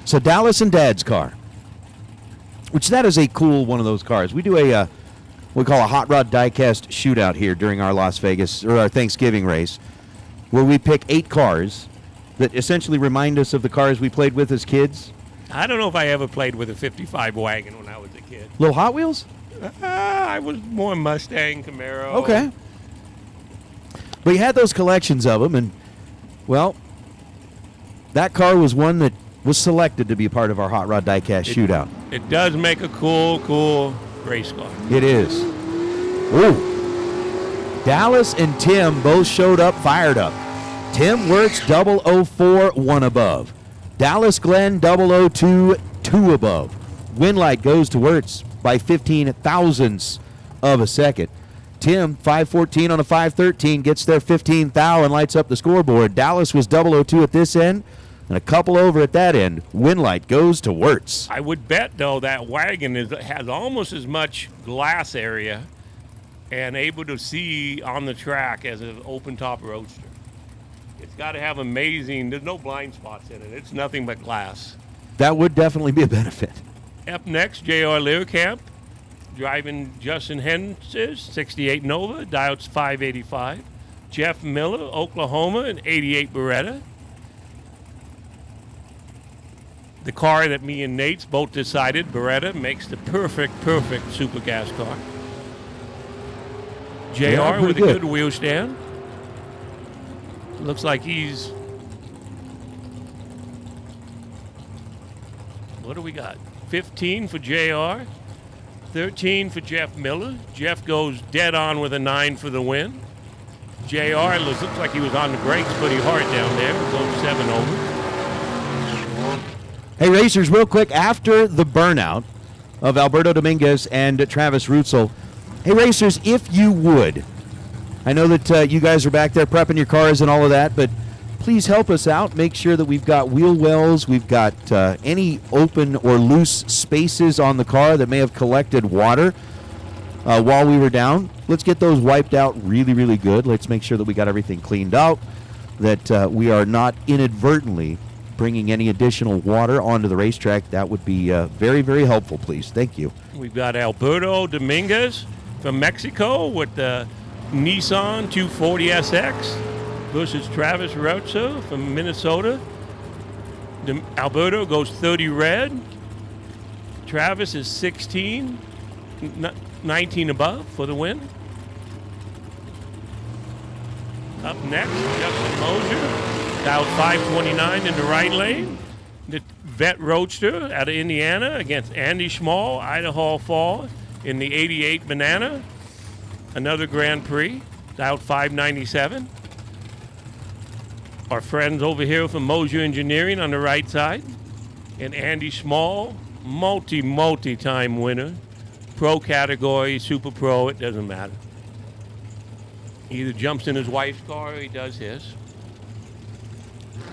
So Dallas and Dad's car, which that is a cool one of those cars. We do a we call a hot rod diecast shootout here during our Las Vegas or our Thanksgiving race, where we pick 8 cars that essentially remind us of the cars we played with as kids. I don't know if I ever played with a 55 wagon when I was a kid. Little Hot Wheels? I was more Mustang, Camaro. Okay. But you had those collections of them, and, well, that car was one that was selected to be a part of our Hot Rod Diecast shootout. It does make a cool race car. It is. Ooh. Dallas and Tim both showed up fired up. Tim Wirtz 004, 1 above. Dallas Glenn 002, 2 above. Winlight goes to Wirtz by 15 thousandths of a second. Tim, 514 on a 513, gets there 15 thou and lights up the scoreboard. Dallas was 002 at this end, and a couple over at that end. Winlight goes to Wirtz. I would bet, though, that wagon has almost as much glass area and able to see on the track as an open-top Roadster. It's got to have amazing, there's no blind spots in it. It's nothing but glass. That would definitely be a benefit. Up next, J.R. Learcamp, driving Justin Hence's 68 Nova, Diodes 585. Jeff Miller, Oklahoma, an 88 Beretta. The car that me and Nate's both decided, Beretta, makes the perfect super gas car. JR with a good wheel stand. Looks like he's... What do we got? 15 for JR. 13 for Jeff Miller. Jeff goes dead on with a 9 for the win. JR looks like he was on the brakes pretty hard down there. Goes 7 over. Hey, racers, real quick, after the burnout of Alberto Dominguez and Travis Rutzel, hey, racers, if you would, I know that you guys are back there prepping your cars and all of that, but please help us out. Make sure that we've got wheel wells, we've got any open or loose spaces on the car that may have collected water while we were down. Let's get those wiped out really, really good. Let's make sure that we got everything cleaned out, that we are not inadvertently bringing any additional water onto the racetrack. That would be very, very helpful, please. Thank you. We've got Alberto Dominguez from Mexico with the Nissan 240SX versus Travis Rutzel from Minnesota. Alberto goes 30 red. Travis is 16, 19 above for the win. Up next, Justin Mosier, dialed 529 in the right lane. The vet roadster out of Indiana against Andy Schmall, Idaho Falls in the 88 Banana. Another Grand Prix, dialed 597. Our friends over here from Mosier Engineering on the right side. And Andy Schmall, multi-time winner. Pro category, super pro, it doesn't matter. He either jumps in his wife's car or he does his.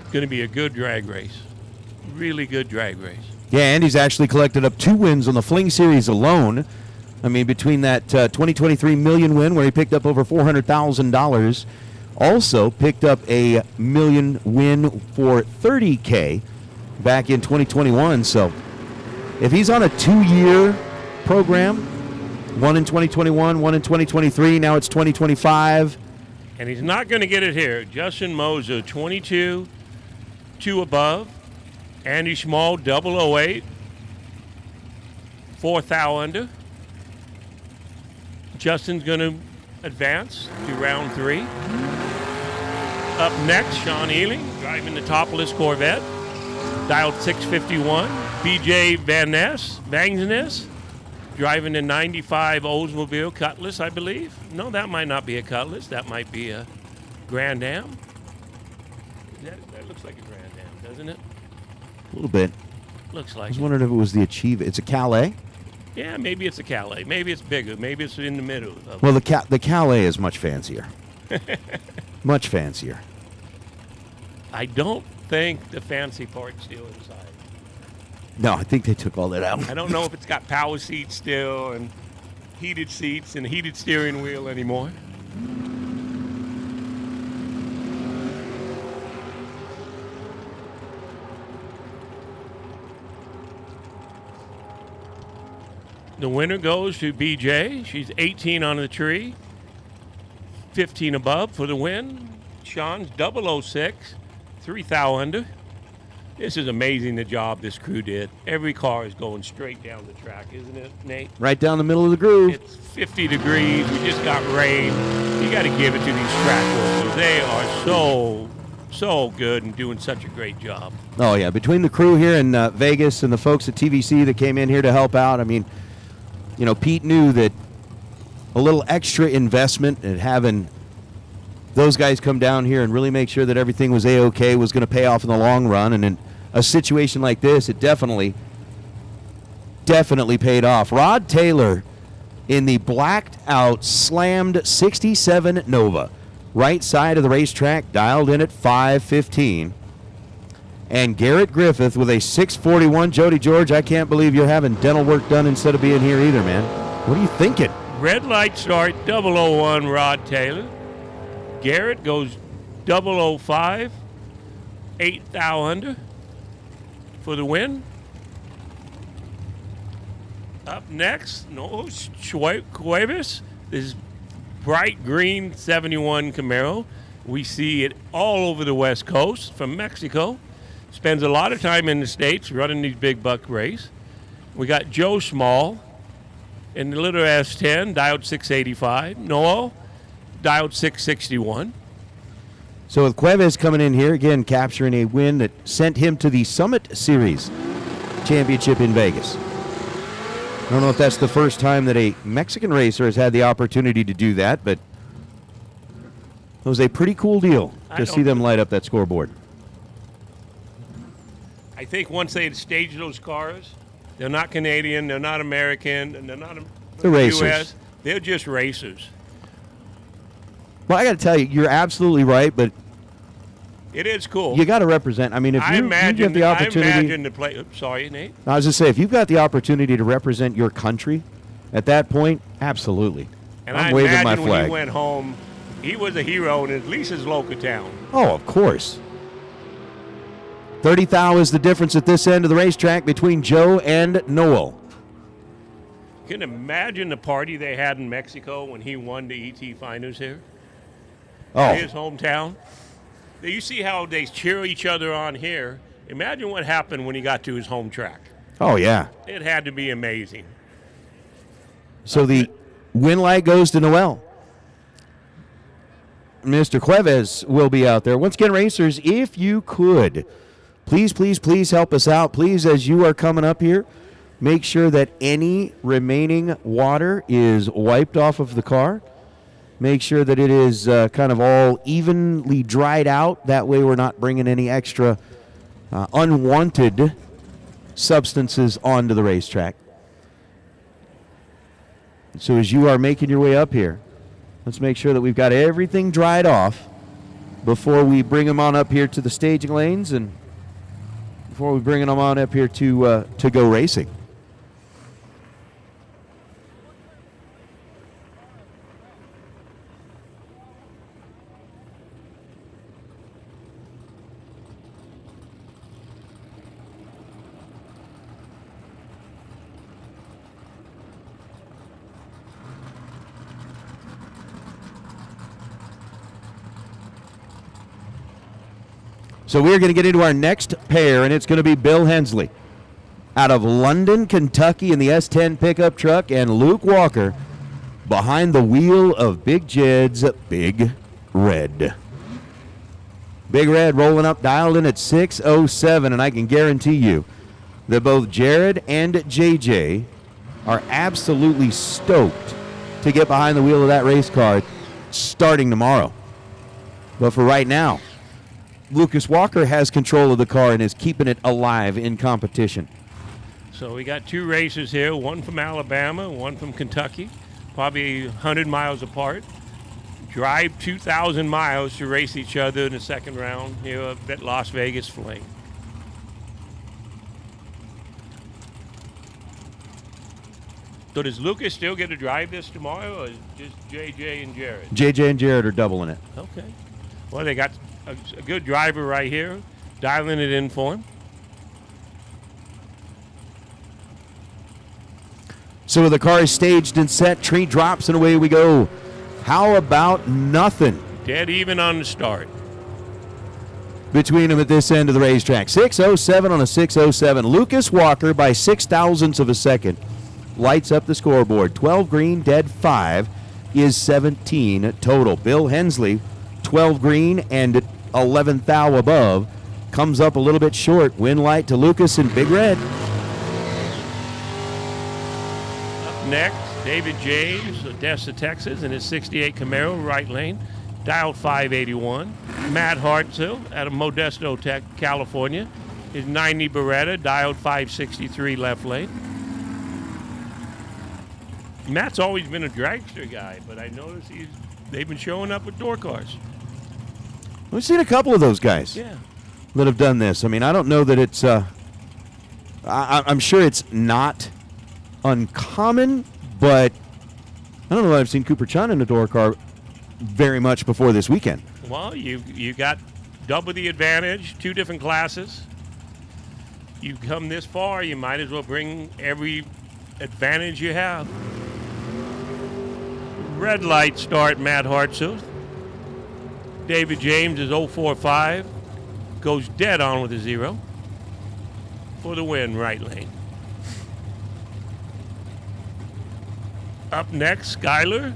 It's going to be a good drag race. Really good drag race. Yeah, Andy's actually collected up 2 wins on the Fling Series alone. I mean, between that 2023 million win where he picked up over $400,000, also picked up a million win for 30K back in 2021. So if he's on a 2-year program, one in 2021, one in 2023, now it's 2025. And he's not going to get it here. Justin Moser, 22, 2 above. Andy Schmall, 008, 4 thou under. Justin's going to advance to round 3. Up next, Sean Ealing, driving the topless Corvette, dialed 651. BJ Van Ness, driving the 95 Oldsmobile Cutlass, I believe. No, that might not be a Cutlass. That might be a Grand Am. That looks like a Grand Am, doesn't it? A little bit. Looks like I was wondering if it was the Achieve. It's a Calais? Yeah, maybe it's a Calais. Maybe it's bigger. Maybe it's in the middle. Well, the Calais is much fancier. Much fancier. I don't think the fancy part's still inside. No, I think they took all that out. I don't know if it's got power seats still and heated seats and heated steering wheel anymore. The winner goes to BJ. She's 18 on the tree, 15 above for the win. Sean's 006, 3 thou under. This is amazing, the job this crew did. Every car is going straight down the track, isn't it, Nate? Right down the middle of the groove. It's 50 degrees. We just got rain. You got to give it to these track workers. They are so good and doing such a great job. Oh, yeah. Between the crew here in Vegas and the folks at TVC that came in here to help out, I mean, you know, Pete knew that a little extra investment in having those guys come down here and really make sure that everything was A-OK was going to pay off in the long run. And in a situation like this, it definitely paid off. Rod Taylor in the blacked out, slammed 67 Nova. Right side of the racetrack, dialed in at 515. And Garrett Griffith with a 641. Jody George, I can't believe you're having dental work done instead of being here either, man. What are you thinking? Red light start, 001 Rod Taylor. Garrett goes 005, 8 thou under for the win. Up next, Noah Cuevas. This is bright green 71 Camaro. We see it all over the West Coast from Mexico. Spends a lot of time in the States running these big buck race. We got Joe Small in the little S10, dialed 685. Noah, dialed 661. So with Cuevas coming in here, again, capturing a win that sent him to the Summit Series Championship in Vegas. I don't know if that's the first time that a Mexican racer has had the opportunity to do that, but it was a pretty cool deal to see them light up that scoreboard. I think once they stage those cars, they're not Canadian, they're not American, and they're not They're racers. US. They're just racers. Well, I got to tell you, you're absolutely right, but It is cool. you got to represent. I mean, if you get the opportunity, I imagine to play. Sorry, Nate. I was just saying, if you've got the opportunity to represent your country, at that point, absolutely. And I'm I waving my imagine when flag. he went home, he was a hero in at least his local town. Oh, of course. 30 thou is the difference at this end of the racetrack between Joe and Noel. Can you imagine the party they had in Mexico when he won the ET finals here? Oh. His hometown. You see how they cheer each other on here. Imagine what happened when he got to his home track. Oh, yeah. It had to be amazing. So the win light goes to Noel. Mr. Cuevas will be out there. Once again, racers, if you could, please help us out. Please, as you are coming up here, make sure that any remaining water is wiped off of the car. Make sure that it is kind of all evenly dried out. That way we're not bringing any extra unwanted substances onto the racetrack. So as you are making your way up here, let's make sure that we've got everything dried off before we bring them on up here to the staging lanes and before we bring them on up here to go racing. So we're going to get into our next pair, and it's going to be Bill Hensley out of London, Kentucky in the S10 pickup truck, and Luke Walker behind the wheel of Big Jed's Big Red. Big Red rolling up, dialed in at 607, and I can guarantee you that both Jared and JJ are absolutely stoked to get behind the wheel of that race car starting tomorrow. But for right now, Lucas Walker has control of the car and is keeping it alive in competition. So we got two racers here, one from Alabama, one from Kentucky, probably 100 miles apart. Drive 2,000 miles to race each other in the second round here at Las Vegas Fling. So does Lucas still get to drive this tomorrow, or is just JJ and Jared? JJ and Jared are doubling it. Okay. Well, they got a good driver right here, dialing it in for him. So the car is staged and set, tree drops, and away we go. How about nothing? Dead even on the start. between them at this end of the racetrack. 6:07 on a 6:07. Lucas Walker by 0.06 of a second lights up the scoreboard. 12 green, dead 5 is 17 total. Bill Hensley, 12 green and 11 thou above, comes up a little bit short. Win light to Lucas in big red. Up next, David James, Odessa, Texas, in his 68 Camaro, right lane, dialed 581. Matt Hartzell out of Modesto, California, his 90 Beretta, dialed 563, left lane. Matt's always been a dragster guy, but I noticed they've been showing up with door cars. We've seen a couple of those guys that have done this. I mean, I don't know that it's, I'm sure it's not uncommon, but I don't know that I've seen Cooper Chun in a door car very much before this weekend. Well, you got double the advantage, 2 different classes. You come this far, you might as well bring every advantage you have. Red light start, Matt Hartzell. David James is 045. Goes dead on with a 0 for the win, right lane. Up next, Skyler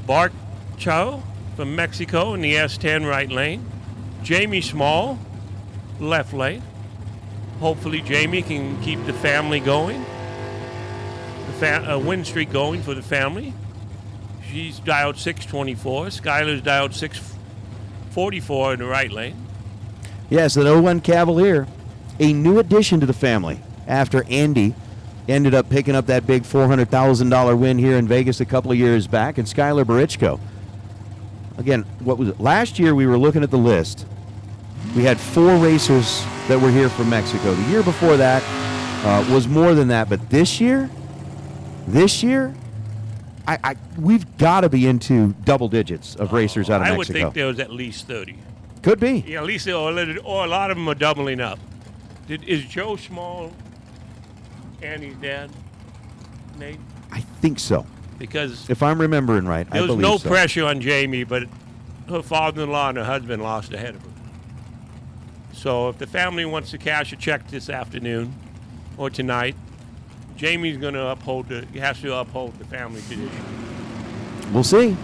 Barcho from Mexico in the S10 right lane. Jamie Small, left lane. Hopefully Jamie can keep the family going. The win streak going for the family. She's dialed 624. Skyler's dialed 644 in the right lane. Yes, the 01 Cavalier, a new addition to the family after Andy ended up picking up that big $400,000 win here in Vegas a couple of years back, and Skyler Barichko. Again, what was it? Last year we were looking at the list. We had 4 racers that were here from Mexico. The year before that was more than that, but this year, we've got to be into double digits of racers out of Mexico. I would think there was at least 30. Could be. Yeah, at least, or a lot of them are doubling up. Is Joe Small Annie's dad, Nate? I think so. Because if I'm remembering right, I believe there was no so. pressure on Jamie, but her father-in-law and her husband lost ahead of her. So if the family wants to cash a check this afternoon or tonight, Jamie's going to has to uphold the family tradition. We'll see.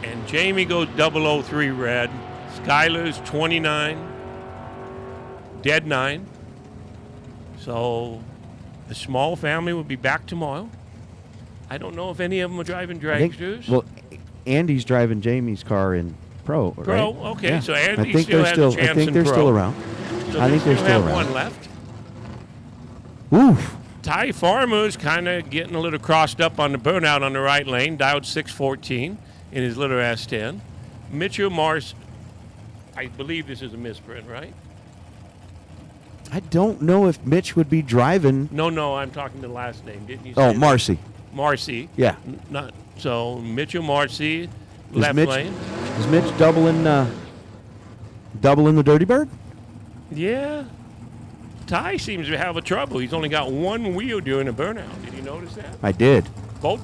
And Jamie goes 003 red. Skyler's 29, dead 9. So the Small family will be back tomorrow. I don't know if any of them are driving dragsters. Well, Andy's driving Jamie's car in Pro, right? Pro, okay. Yeah. So Andy I think still has a chance I think in they're Pro. still around. So I think they're still have around. one left. Oof. Ty Farmer's kind of getting a little crossed up on the burnout on the right lane, dialed 614 in his little S10. Mitchell Mars, I believe this is a misprint, right? I don't know if Mitch would be driving. No, I'm talking the last name. Didn't you say Oh, that? Marcy. Marcy. Yeah. Not so Mitchell Marcy, Is left Mitch, lane. Is Mitch doubling the Dirty Bird? Yeah. Ty seems to have a trouble. He's only got one wheel during a burnout. Did you notice that? I did.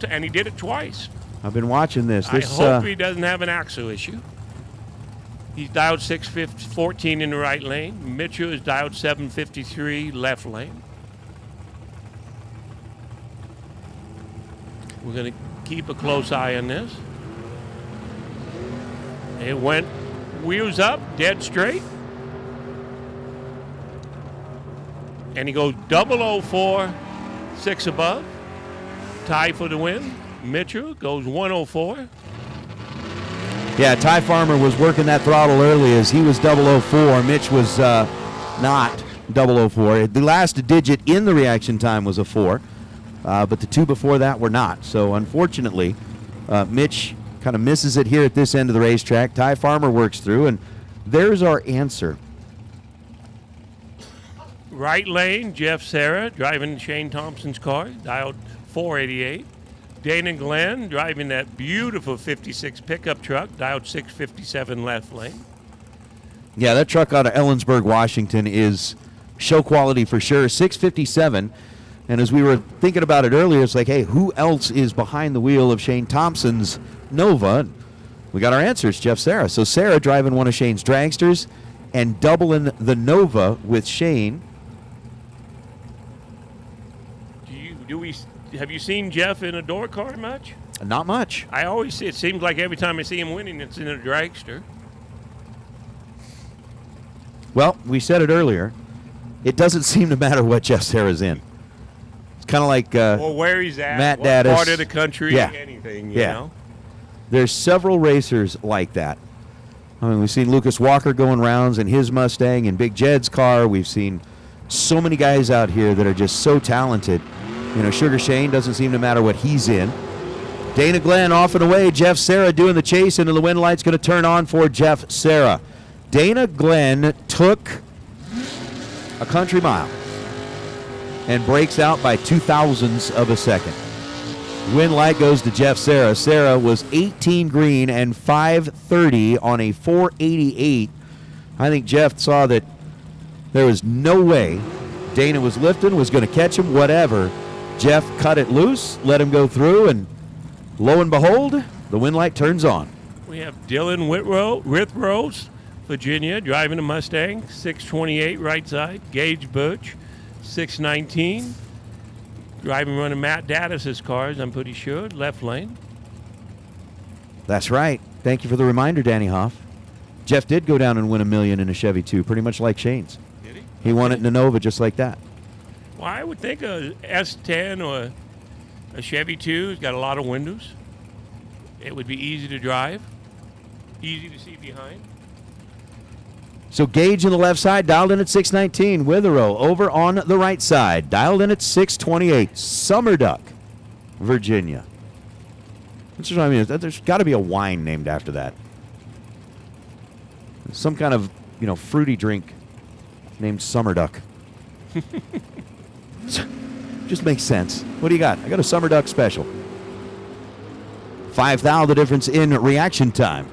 And he did it twice. I've been watching this. I hope he doesn't have an axle issue. He's dialed 614 in the right lane. Mitchell is dialed 753 left lane. We're going to keep a close eye on this. It went wheels up, dead straight. And he goes 004, 6 above. Tie for the win. Mitchell goes 104. Yeah, Ty Farmer was working that throttle early as he was 004. Mitch was not 004. The last digit in the reaction time was a 4, but the 2 before that were not. So unfortunately, Mitch kind of misses it here at this end of the racetrack. Ty Farmer works through, and there's our answer. Right lane, Jeff Serra driving Shane Thompson's car, dialed 488. Dana Glenn driving that beautiful 56 pickup truck, dialed 657 left lane. Yeah, that truck out of Ellensburg, Washington is show quality for sure. 657. And as we were thinking about it earlier, it's like, hey, who else is behind the wheel of Shane Thompson's Nova? We got our answers, Jeff Serra. So Serra driving one of Shane's dragsters and doubling the Nova with Shane. Have you seen Jeff in a door car much? Not much. I always see, it seems like every time I see him winning, it's in a dragster. Well, we said it earlier. It doesn't seem to matter what Jeff Serra's in. It's kind of like or where he's at, Matt what Daddis. part of the country, Yeah. anything, you know? There's several racers like that. I mean, we've seen Lucas Walker going rounds in his Mustang and Big Jed's car. We've seen so many guys out here that are just so talented. You know, Sugar Shane doesn't seem to matter what he's in. Dana Glenn off and away. Jeff Serra doing the chase, and the wind light's going to turn on for Jeff Serra. Dana Glenn took a country mile and breaks out by 0.02 of a second. Wind light goes to Jeff Serra. Serra was 18 green and 530 on a 488. I think Jeff saw that there was no way Dana was lifting, was going to catch him, whatever. Jeff cut it loose, let him go through, and lo and behold, the wind light turns on. We have Dylan Withrose, Virginia, driving a Mustang, 628 right side. Gage Butch, 619. Driving, running Matt Daddis' cars, I'm pretty sure, left lane. That's right. Thank you for the reminder, Danny Hoff. Jeff did go down and win $1 million in a Chevy 2, pretty much like Shane's. Did he? He won it in a Nova just like that. Well, I would think a S10 or a Chevy 2 has got a lot of windows. It would be easy to drive, easy to see behind. So Gage on the left side, dialed in at 619. Witherow over on the right side, dialed in at 628. Summer Duck, Virginia. Which is what I mean. There's got to be a wine named after that. Some kind of, fruity drink named Summer Duck. Just makes sense. What do you got? I got a Summer Duck special. 5 thou, the difference in reaction time.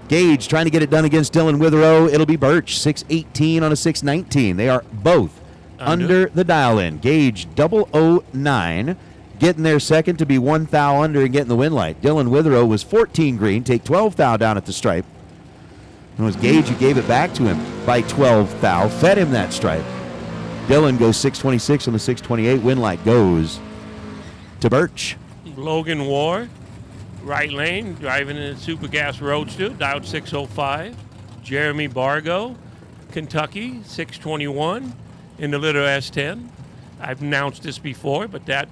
Gage trying to get it done against Dylan Witherow. It'll be Birch, 618 on a 619. They are both under the dial-in. Gage 009, getting there second to be 1 thou under and getting the win light. Dylan Witherow was 14 green, take 12 thou down at the stripe. It was Gage who gave it back to him by 12 thou, fed him that stripe. Dylan goes 626 on the 628. Win light goes to Birch. Logan War, right lane, driving in a Super Gas Roadster, dialed 605. Jeremy Bargo, Kentucky, 621 in the little S10. I've announced this before, but that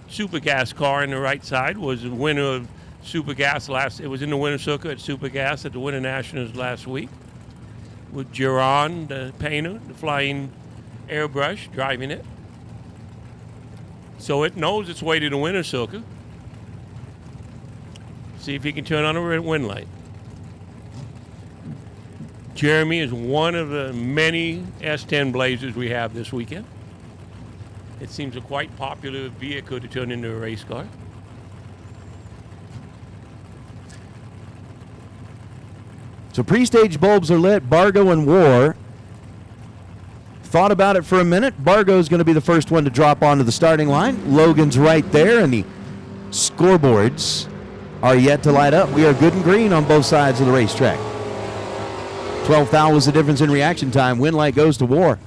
Super Gas car on the right side was the winner of Super Gas it was in the winter circuit at Super Gas at the Winter Nationals last week with Geron, the painter, the flying airbrush, driving it. So it knows its way to the winter circuit. See if he can turn on a wind light. Jeremy is one of the many S10 Blazers we have this weekend. It seems a quite popular vehicle to turn into a race car. So pre-stage bulbs are lit. Bargo and War thought about it for a minute. Bargo's going to be the first one to drop onto the starting line. Logan's right there, and the scoreboards are yet to light up. We are good and green on both sides of the racetrack. 12 thou was the difference in reaction time. Win light goes to War.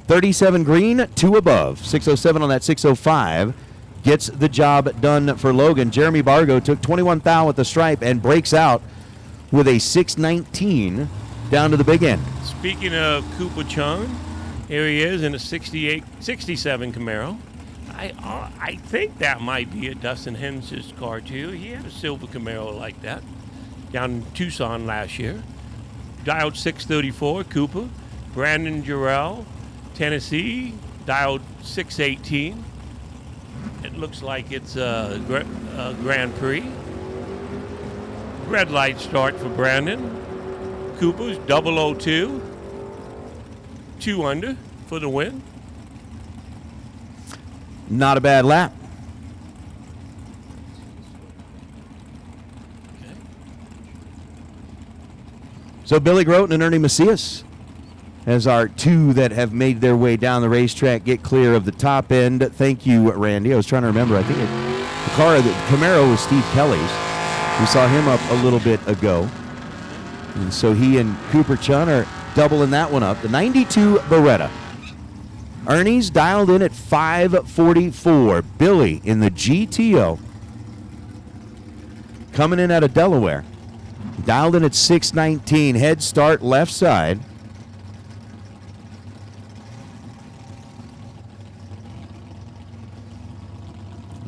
37 green, 2 above. 607 on that 605 gets the job done for Logan. Jeremy Bargo took 21 thou at the stripe and breaks out with a 619 down to the big end. Speaking of Cooper Chung, here he is in a 67 Camaro. I think that might be a Dustin Hens's car too. He had a silver Camaro like that down in Tucson last year. Dialed 634, Cooper. Brandon Jarrell, Tennessee, dialed 618. It looks like it's a Grand Prix. Red light start for Brandon. Cooper's 002, 2 under for the win. Not a bad lap. Okay. So Billy Groten and Ernie Macias as our 2 that have made their way down the racetrack get clear of the top end. Thank you, Randy. I was trying to remember. I think the Camaro was Steve Kelly's. We saw him up a little bit ago. And so he and Cooper Chun are doubling that one up. The 92 Beretta. Ernie's dialed in at 544. Billy in the GTO. Coming in out of Delaware. Dialed in at 619. Head start left side.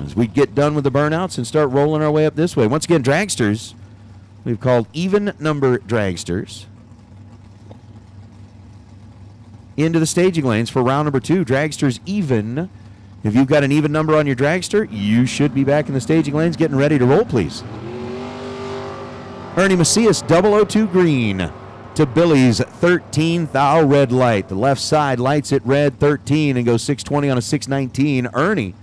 As we get done with the burnouts and start rolling our way up this way. Once again, dragsters, we've called even number dragsters into the staging lanes for round number 2. Dragsters even. If you've got an even number on your dragster, you should be back in the staging lanes getting ready to roll, please. Ernie Macias, 002 green to Billy's 13 thou red light. The left side lights it red 13 and goes 620 on a 619. Ernie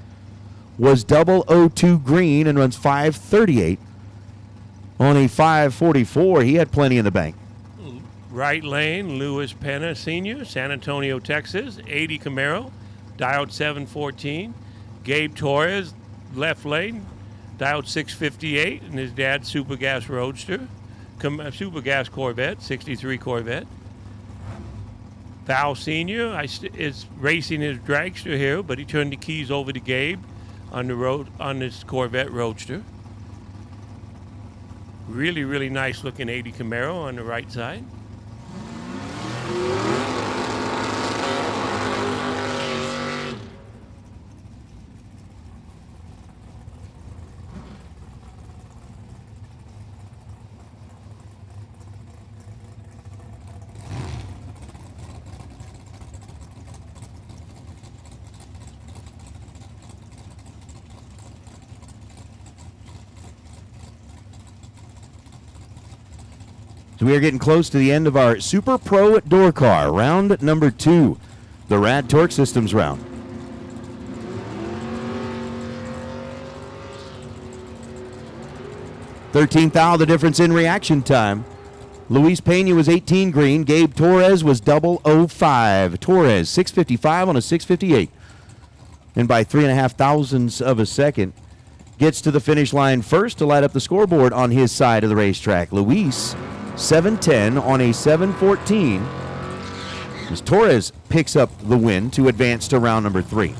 was 002 green and runs 538 on a 544. He had plenty in the bank. Right lane, Luis Pena Sr., San Antonio, Texas, 80 Camaro, dialed 714. Gabe Torres, left lane, dialed 658, and his dad's Super Gas Roadster, Super Gas Corvette, 63 Corvette. Val Sr. is racing his dragster here, but he turned the keys over to Gabe on the road on this Corvette Roadster. Really, really nice looking 80 Camaro on the right side. So we are getting close to the end of our Super Pro Door Car, round number 2, the Rad Torque Systems round. $13 thou, the difference in reaction time. Luis Pena was 18 green. Gabe Torres was 005. Torres, 655 on a 658. And by 3.5 thousandths of a second, gets to the finish line first to light up the scoreboard on his side of the racetrack. Luis, 710 on a 714. As Torres picks up the win to advance to round number 3.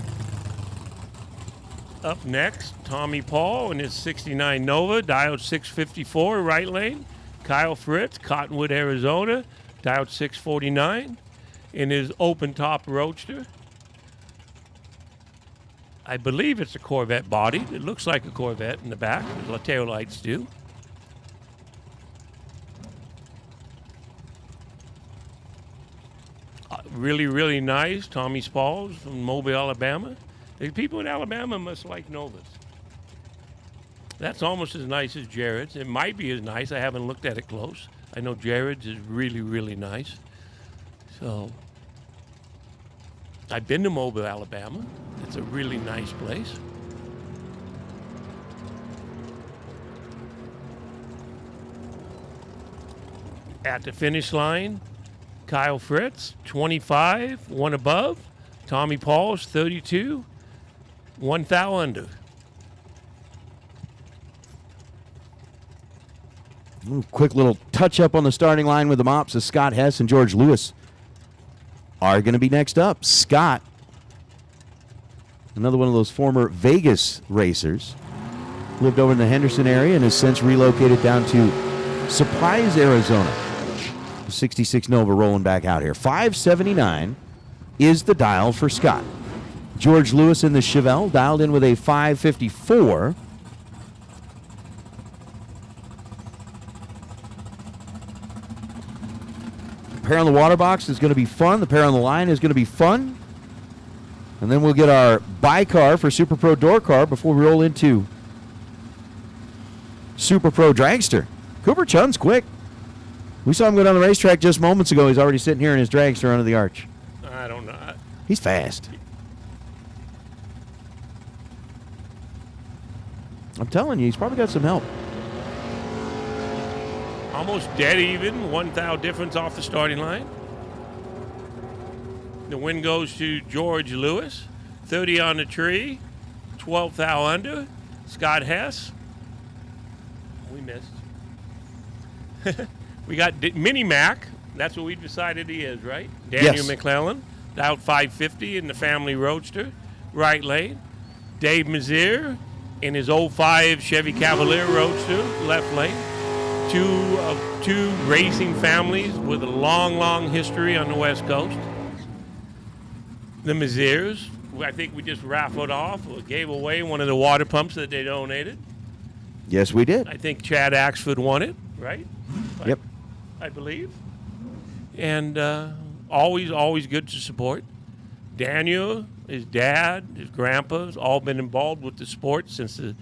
Up next, Tommy Paul in his 69 Nova, dialed 654, right lane. Kyle Fritz, Cottonwood, Arizona, dialed 649 in his open top Roadster. I believe it's a Corvette body. It looks like a Corvette in the back, the tail lights do. Really, really nice. Tommy Spalls from Mobile, Alabama. The people in Alabama must like Novas. That's almost as nice as Jared's. It might be as nice. I haven't looked at it close. I know Jared's is really, really nice. So, I've been to Mobile, Alabama. It's a really nice place. At the finish line, Kyle Fritz, 25, one above. Tommy Paul's 32, 1 thou under. Quick little touch up on the starting line with the mops as Scott Hess and George Lewis are going to be next up. Scott, another one of those former Vegas racers, lived over in the Henderson area and has since relocated down to Surprise, Arizona. 66 Nova rolling back out here. 579 is the dial for Scott. George Lewis in the Chevelle dialed in with a 554. The pair on the water box is going to be fun. The pair on the line is going to be fun. And then we'll get our bi-car for Super Pro Door Car before we roll into Super Pro Dragster. Cooper Chun's quick. We saw him go down the racetrack just moments ago. He's already sitting here in his dragster under the arch. I don't know. He's fast. I'm telling you, he's probably got some help. Almost dead even, 1 thou difference off the starting line. The win goes to George Lewis, 30 on the tree, 12 thou under. Scott Hess, we missed. We got Mini Mac. That's what we decided he is, right? Daniel Yes. McClellan, out 550 in the family roadster, right lane. Dave Mazier in his 05 Chevy Cavalier roadster, left lane. Two racing families with a long, long history on the West Coast. The Maziers, I think we just raffled off or gave away one of the water pumps that they donated. Yes, we did. I think Chad Axford won it, right? Yep. I believe. And always good to support. Daniel, his dad, his grandpa's all been involved with the sport since the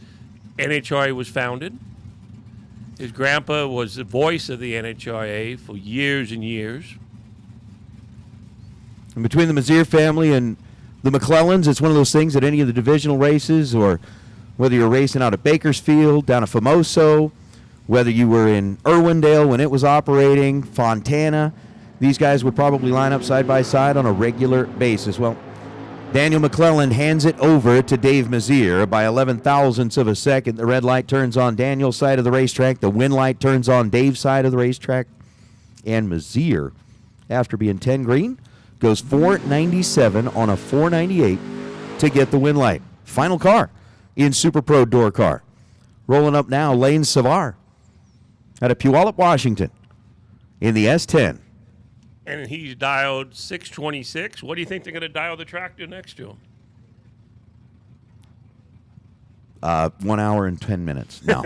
NHRA was founded. His grandpa was the voice of the NHRA for years and years. And between the Mazier family and the McClellans, it's one of those things at any of the divisional races, or whether you're racing out at Bakersfield, down at Famoso, whether you were in Irwindale when it was operating, Fontana, these guys would probably line up side by side on a regular basis. Well, Daniel McClellan hands it over to Dave Mazier by 11 thousandths of a second. The red light turns on Daniel's side of the racetrack. The win light turns on Dave's side of the racetrack. And Mazier, after being 10 green, goes 497 on a 498 to get the win light. Final car in Super Pro door car. Rolling up now, Lane Savar out of Puyallup, Washington in the S10. And he's dialed 626. What do you think they're going to dial the tractor next to him? 1 hour and 10 minutes. No.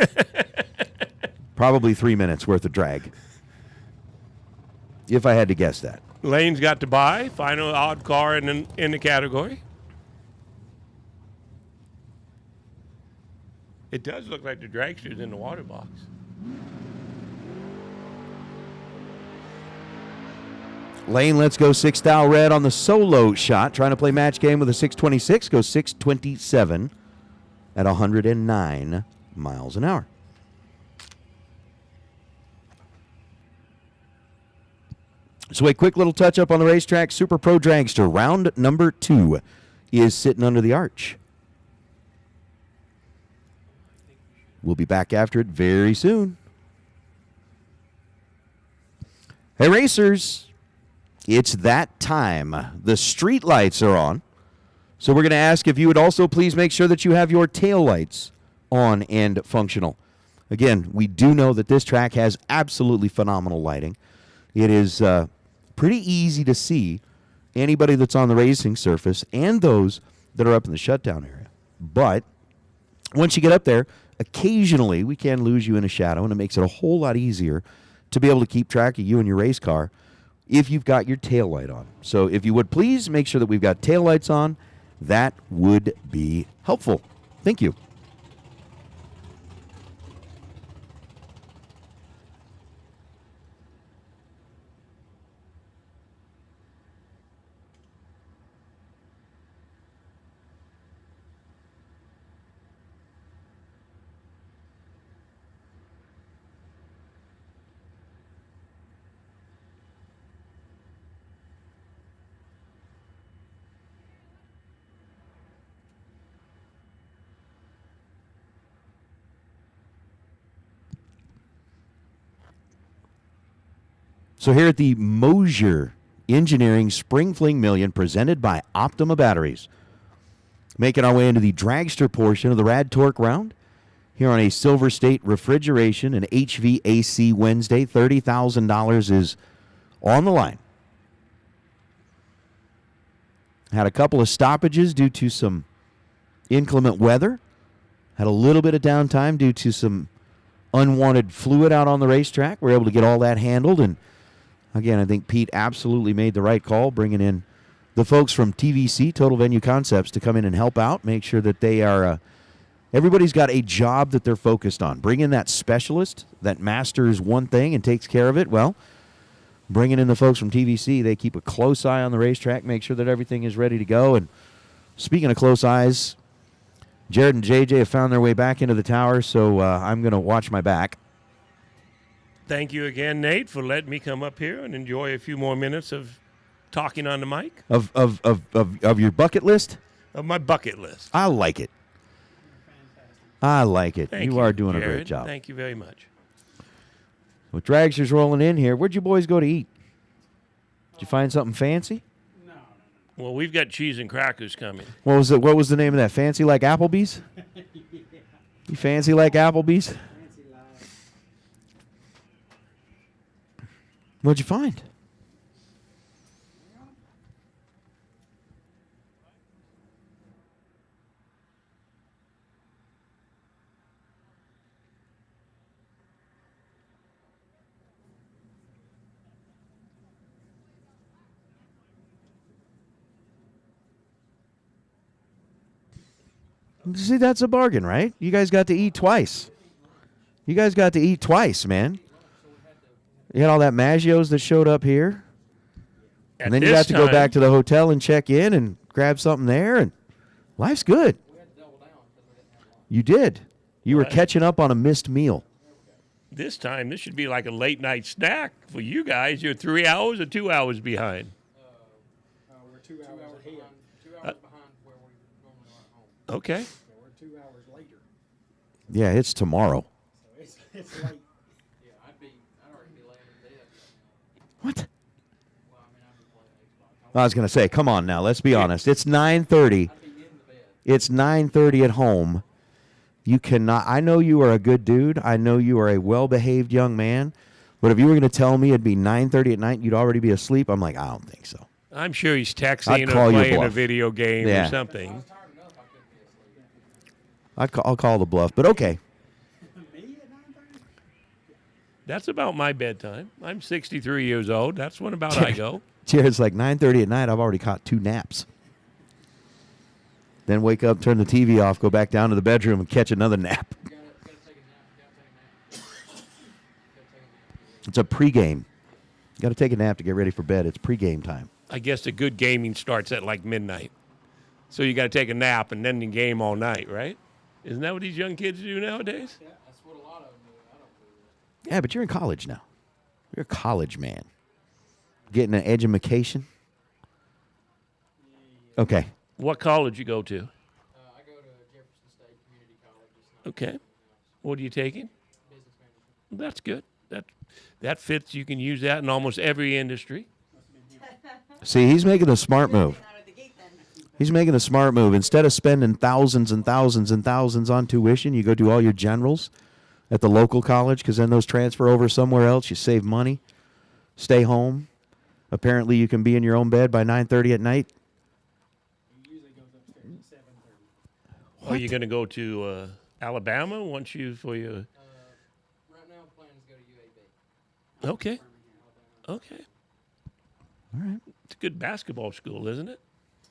Probably 3 minutes worth of drag. If I had to guess that. Lane's got to buy. Final odd car in the category. It does look like the dragster's in the water box. Lane, let's go 6 thou red on the solo shot. Trying to play match game with a 626. Goes 627 at 109 miles an hour. So a quick little touch up on the racetrack. Super Pro Dragster. Round number 2 is sitting under the arch. We'll be back after it very soon. Hey, racers. It's that time. The street lights are on. So we're going to ask if you would also please make sure that you have your tail lights on and functional. Again, we do know that this track has absolutely phenomenal lighting. It is pretty easy to see anybody that's on the racing surface and those that are up in the shutdown area. But once you get up there, occasionally we can lose you in a shadow, and it makes it a whole lot easier to be able to keep track of you and your race car if you've got your tail light on. So if you would please make sure that we've got tail lights on, that would be helpful. Thank you. So here at the Mosier Engineering Spring Fling Million presented by Optima Batteries. Making our way into the dragster portion of the Rad Torque round. Here on a SilverState Refrigeration and HVAC Wednesday. $30,000 is on the line. Had a couple of stoppages due to some inclement weather. Had a little bit of downtime due to some unwanted fluid out on the racetrack. We're able to get all that handled, and again, I think Pete absolutely made the right call, bringing in the folks from TVC, Total Venue Concepts, to come in and help out, make sure that they are, everybody's got a job that they're focused on. Bring in that specialist that masters one thing and takes care of it. Well, bringing in the folks from TVC, they keep a close eye on the racetrack, make sure that everything is ready to go. And speaking of close eyes, Jared and JJ have found their way back into the tower, so I'm going to watch my back. Thank you again, Nate, for letting me come up here and enjoy a few more minutes of talking on the mic. Of your bucket list? Of my bucket list. I like it. I like it. Thank You are doing a Jared. great job. Thank you very much. With dragsters rolling in here, where'd you boys go to eat? Did you find something fancy? Well, we've got cheese and crackers coming. What was it? What was the name of that? Fancy like Applebee's? You fancy like Applebee's? What'd you find? See, that's a bargain, right? You guys got to eat twice. You guys got to eat twice, man. You had all that Maggios that showed up here. And then you got to go back to the hotel and check in and grab something there, and life's good. You did. You were catching up on a missed meal. This time, this should be like a late night snack for you guys. You're 3 hours or 2 hours behind. We're 2 hours ahead. 2 hours behind where we normally are at home. Okay. So we're 2 hours later. Yeah, it's tomorrow. So it's late. Yeah, I'd already be laying in bed. What? I was going to say, come on now, let's be honest. It's 9:30. It's 9:30 at home. You cannot. I know you are a good dude. I know you are a well-behaved young man. But if you were going to tell me it'd be 9:30 at night, you'd already be asleep. I'm like, I don't think so. I'm sure he's I'd texting or call your playing a bluff. video game Yeah. or something. I'll call the bluff, but okay. That's about my bedtime. I'm 63 years old. That's when about I go. Jared's like 9:30 at night. I've already caught 2 naps. Then wake up, turn the TV off, go back down to the bedroom, and catch another nap. It's a pregame. You got to take a nap to get ready for bed. It's pregame time. I guess the good gaming starts at like midnight. So you got to take a nap and then you game all night, right? Isn't that what these young kids do nowadays? Yeah, that's what a lot of them do. I don't do that. Yeah, but you're in college now. You're a college man. Getting an education. Okay. What college you go to? I go to Jefferson State Community College. Okay. What are you taking? Business management. That's good. That fits. You can use that in almost every industry. See, he's making a smart move. He's making a smart move. Instead of spending thousands and thousands and thousands on tuition, you go do all your generals at the local college because then those transfer over somewhere else. You save money. Stay home. Apparently, you can be in your own bed by 9:30 at night. Are you going to go to Alabama once you for your? Right now, the plan is to go to UAB. Okay. Okay. All right. It's a good basketball school, isn't it?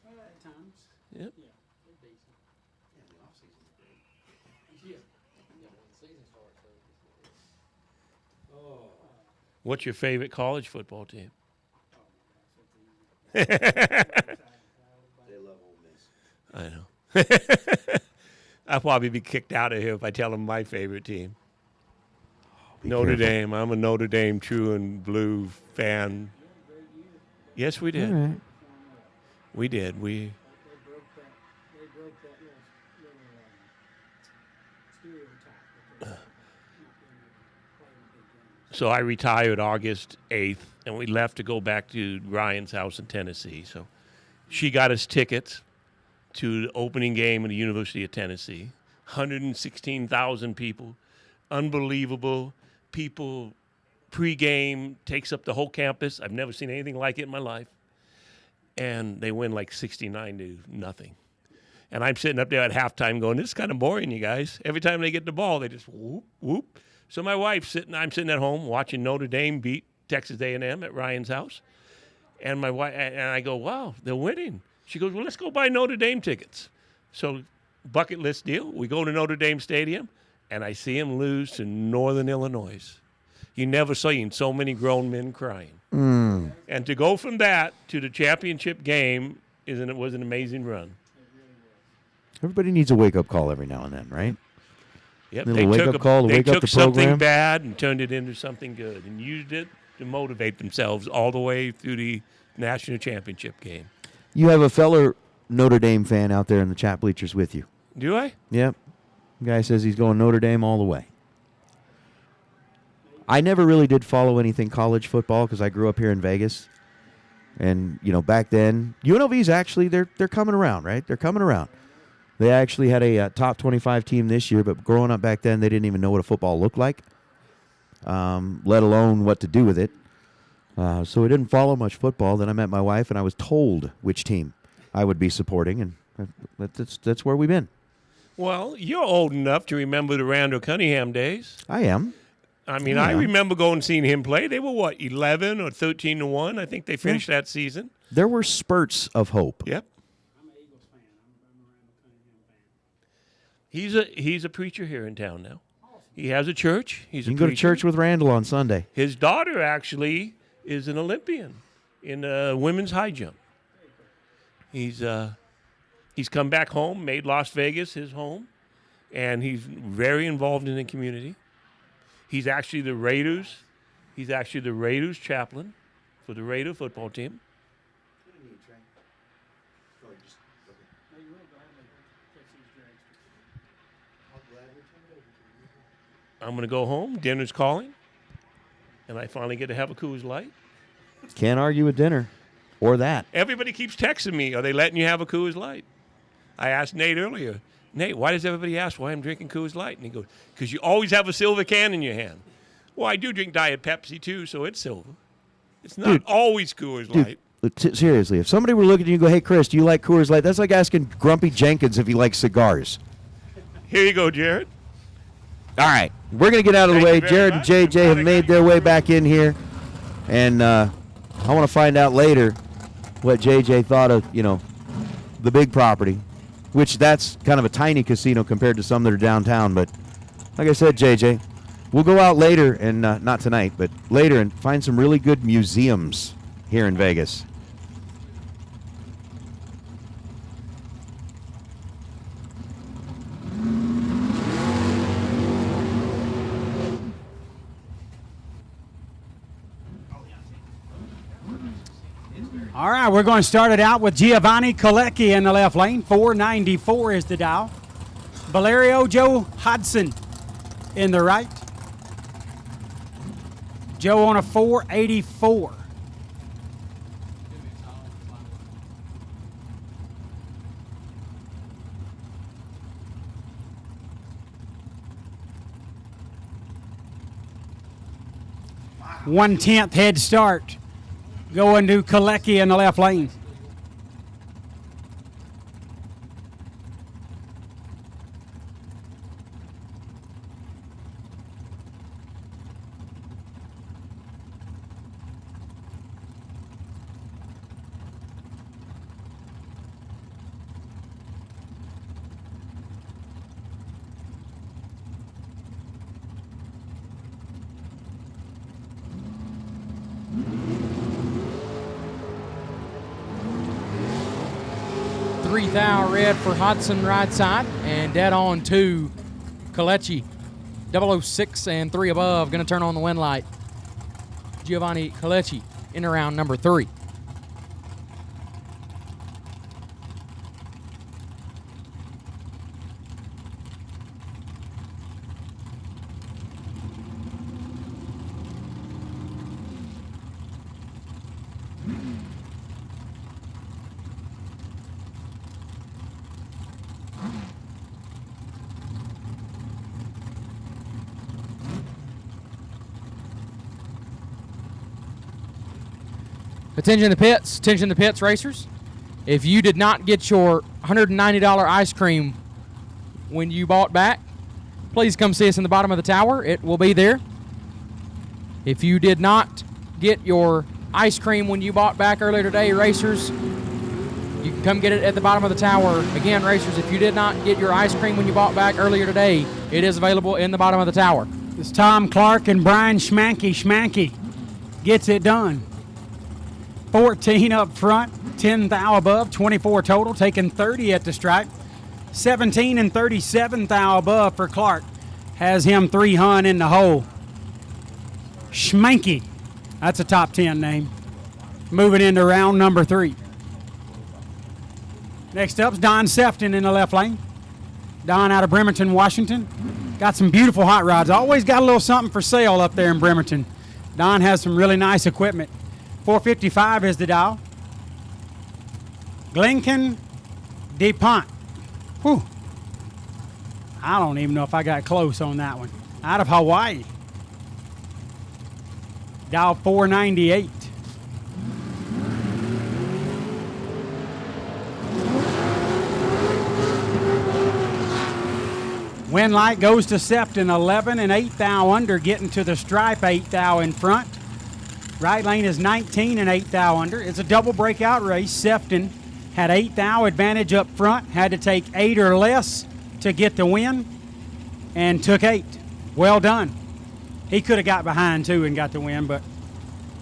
At times. Yep. Yeah, they're decent. Yeah, the off season. Yeah. Yeah, when the season starts. What's your favorite college football team? They love Ole Miss. I know. I'll probably be kicked out of here if I tell them my favorite team. Notre Dame. I'm a Notre Dame true and blue fan. Yes, we did. All right. We did. We. broke that little stereotype. So I retired August 8th, and we left to go back to Ryan's house in Tennessee. So she got us tickets to the opening game of the University of Tennessee. 116,000 people. Unbelievable. People, pregame, takes up the whole campus. I've never seen anything like it in my life. And they win like 69-0. And I'm sitting up there at halftime going, this is kind of boring, you guys. Every time they get the ball, they just whoop, whoop. So my wife's I'm sitting at home watching Notre Dame beat Texas A&M at Ryan's house. And my wife, and I go, wow, they're winning. She goes, well, let's go buy Notre Dame tickets. So bucket list deal. We go to Notre Dame Stadium, and I see them lose to Northern Illinois. You never seen so many grown men crying. Mm. And to go from that to the championship game was an amazing run. Everybody needs a wake-up call every now and then, right? Yep. Little wake-up call to They wake up took the something program. bad and turned it into something good and used it to motivate themselves all the way through the national championship game. You have a fellow Notre Dame fan out there in the chat bleachers with you. Do I? Yep. Guy says he's going Notre Dame all the way. I never really did follow anything college football because I grew up here in Vegas. And, back then, UNLV's actually, they're coming around, right? They're coming around. They actually had a top 25 team this year, but growing up back then, they didn't even know what a football looked like, let alone what to do with it. So I didn't follow much football. Then I met my wife, and I was told which team I would be supporting, and that's where we've been. Well, you're old enough to remember the Randall Cunningham days. I am. I mean, I remember going and seeing him play. They were, 11 or 13-1? I think they finished that season. There were spurts of hope. Yep. He's a preacher here in town now. He has a church. You can go to church with Randall on Sunday. His daughter actually is an Olympian in women's high jump. He's come back home, made Las Vegas his home, and he's very involved in the community. He's actually the Raiders chaplain for the Raider football team. I'm going to go home. Dinner's calling. And I finally get to have a Coors Light. Can't argue with dinner or that. Everybody keeps texting me, are they letting you have a Coors Light? I asked Nate earlier, Nate, why does everybody ask why I'm drinking Coors Light? And he goes, because you always have a silver can in your hand. Well, I do drink Diet Pepsi, too, so it's silver. It's not always Coors Light. Seriously, if somebody were looking at you and go, hey, Chris, do you like Coors Light? That's like asking Grumpy Jenkins if he likes cigars. Here you go, Jared. All right. We're going to get out of the way. Jared and JJ have made their way back in here. And I want to find out later what JJ thought of, the big property, which that's kind of a tiny casino compared to some that are downtown. But like I said, JJ, we'll go out later, and not tonight, but later, and find some really good museums here in Vegas. All right, we're going to start it out with Giovanni Colecchi in the left lane. 494 is the dial. Valerio Joe Hodson in the right. Joe on a 484. One-tenth head start going to Colecchi in the left lane. $3,000 red for Hodson right side, and dead on to Colecchi. 006 and 3 above. Going to turn on the wind light. Giovanni Colecchi in around number 3. Attention to pits, racers. If you did not get your $190 ice cream when you bought back, please come see us in the bottom of the tower. It will be there. If you did not get your ice cream when you bought back earlier today, racers, you can come get it at the bottom of the tower. Again, racers, if you did not get your ice cream when you bought back earlier today, it is available in the bottom of the tower. It's Tom Clark and Brian Schmanky gets it done. 14 up front, 10 thou above, 24 total, taking 30 at the stripe. 17 and 37 thou above for Clark. Has him 300 in the hole. Schmanky, that's a top 10 name. Moving into round number 3. Next up's Don Sefton in the left lane. Don out of Bremerton, Washington. Got some beautiful hot rods. Always got a little something for sale up there in Bremerton. Don has some really nice equipment. 455 is the dial. Glenkin DePont. Whew. I don't even know if I got close on that one. Out of Hawaii. Dial 498. Wind light goes to Sefton, 11 and 8 thou under, getting to the stripe, 8 thou in front. Right lane is 19 and 8 thou under. It's a double breakout race. Sefton had 8 thou advantage up front, had to take 8 or less to get the win, and took 8. Well done. He could have got behind too and got the win, but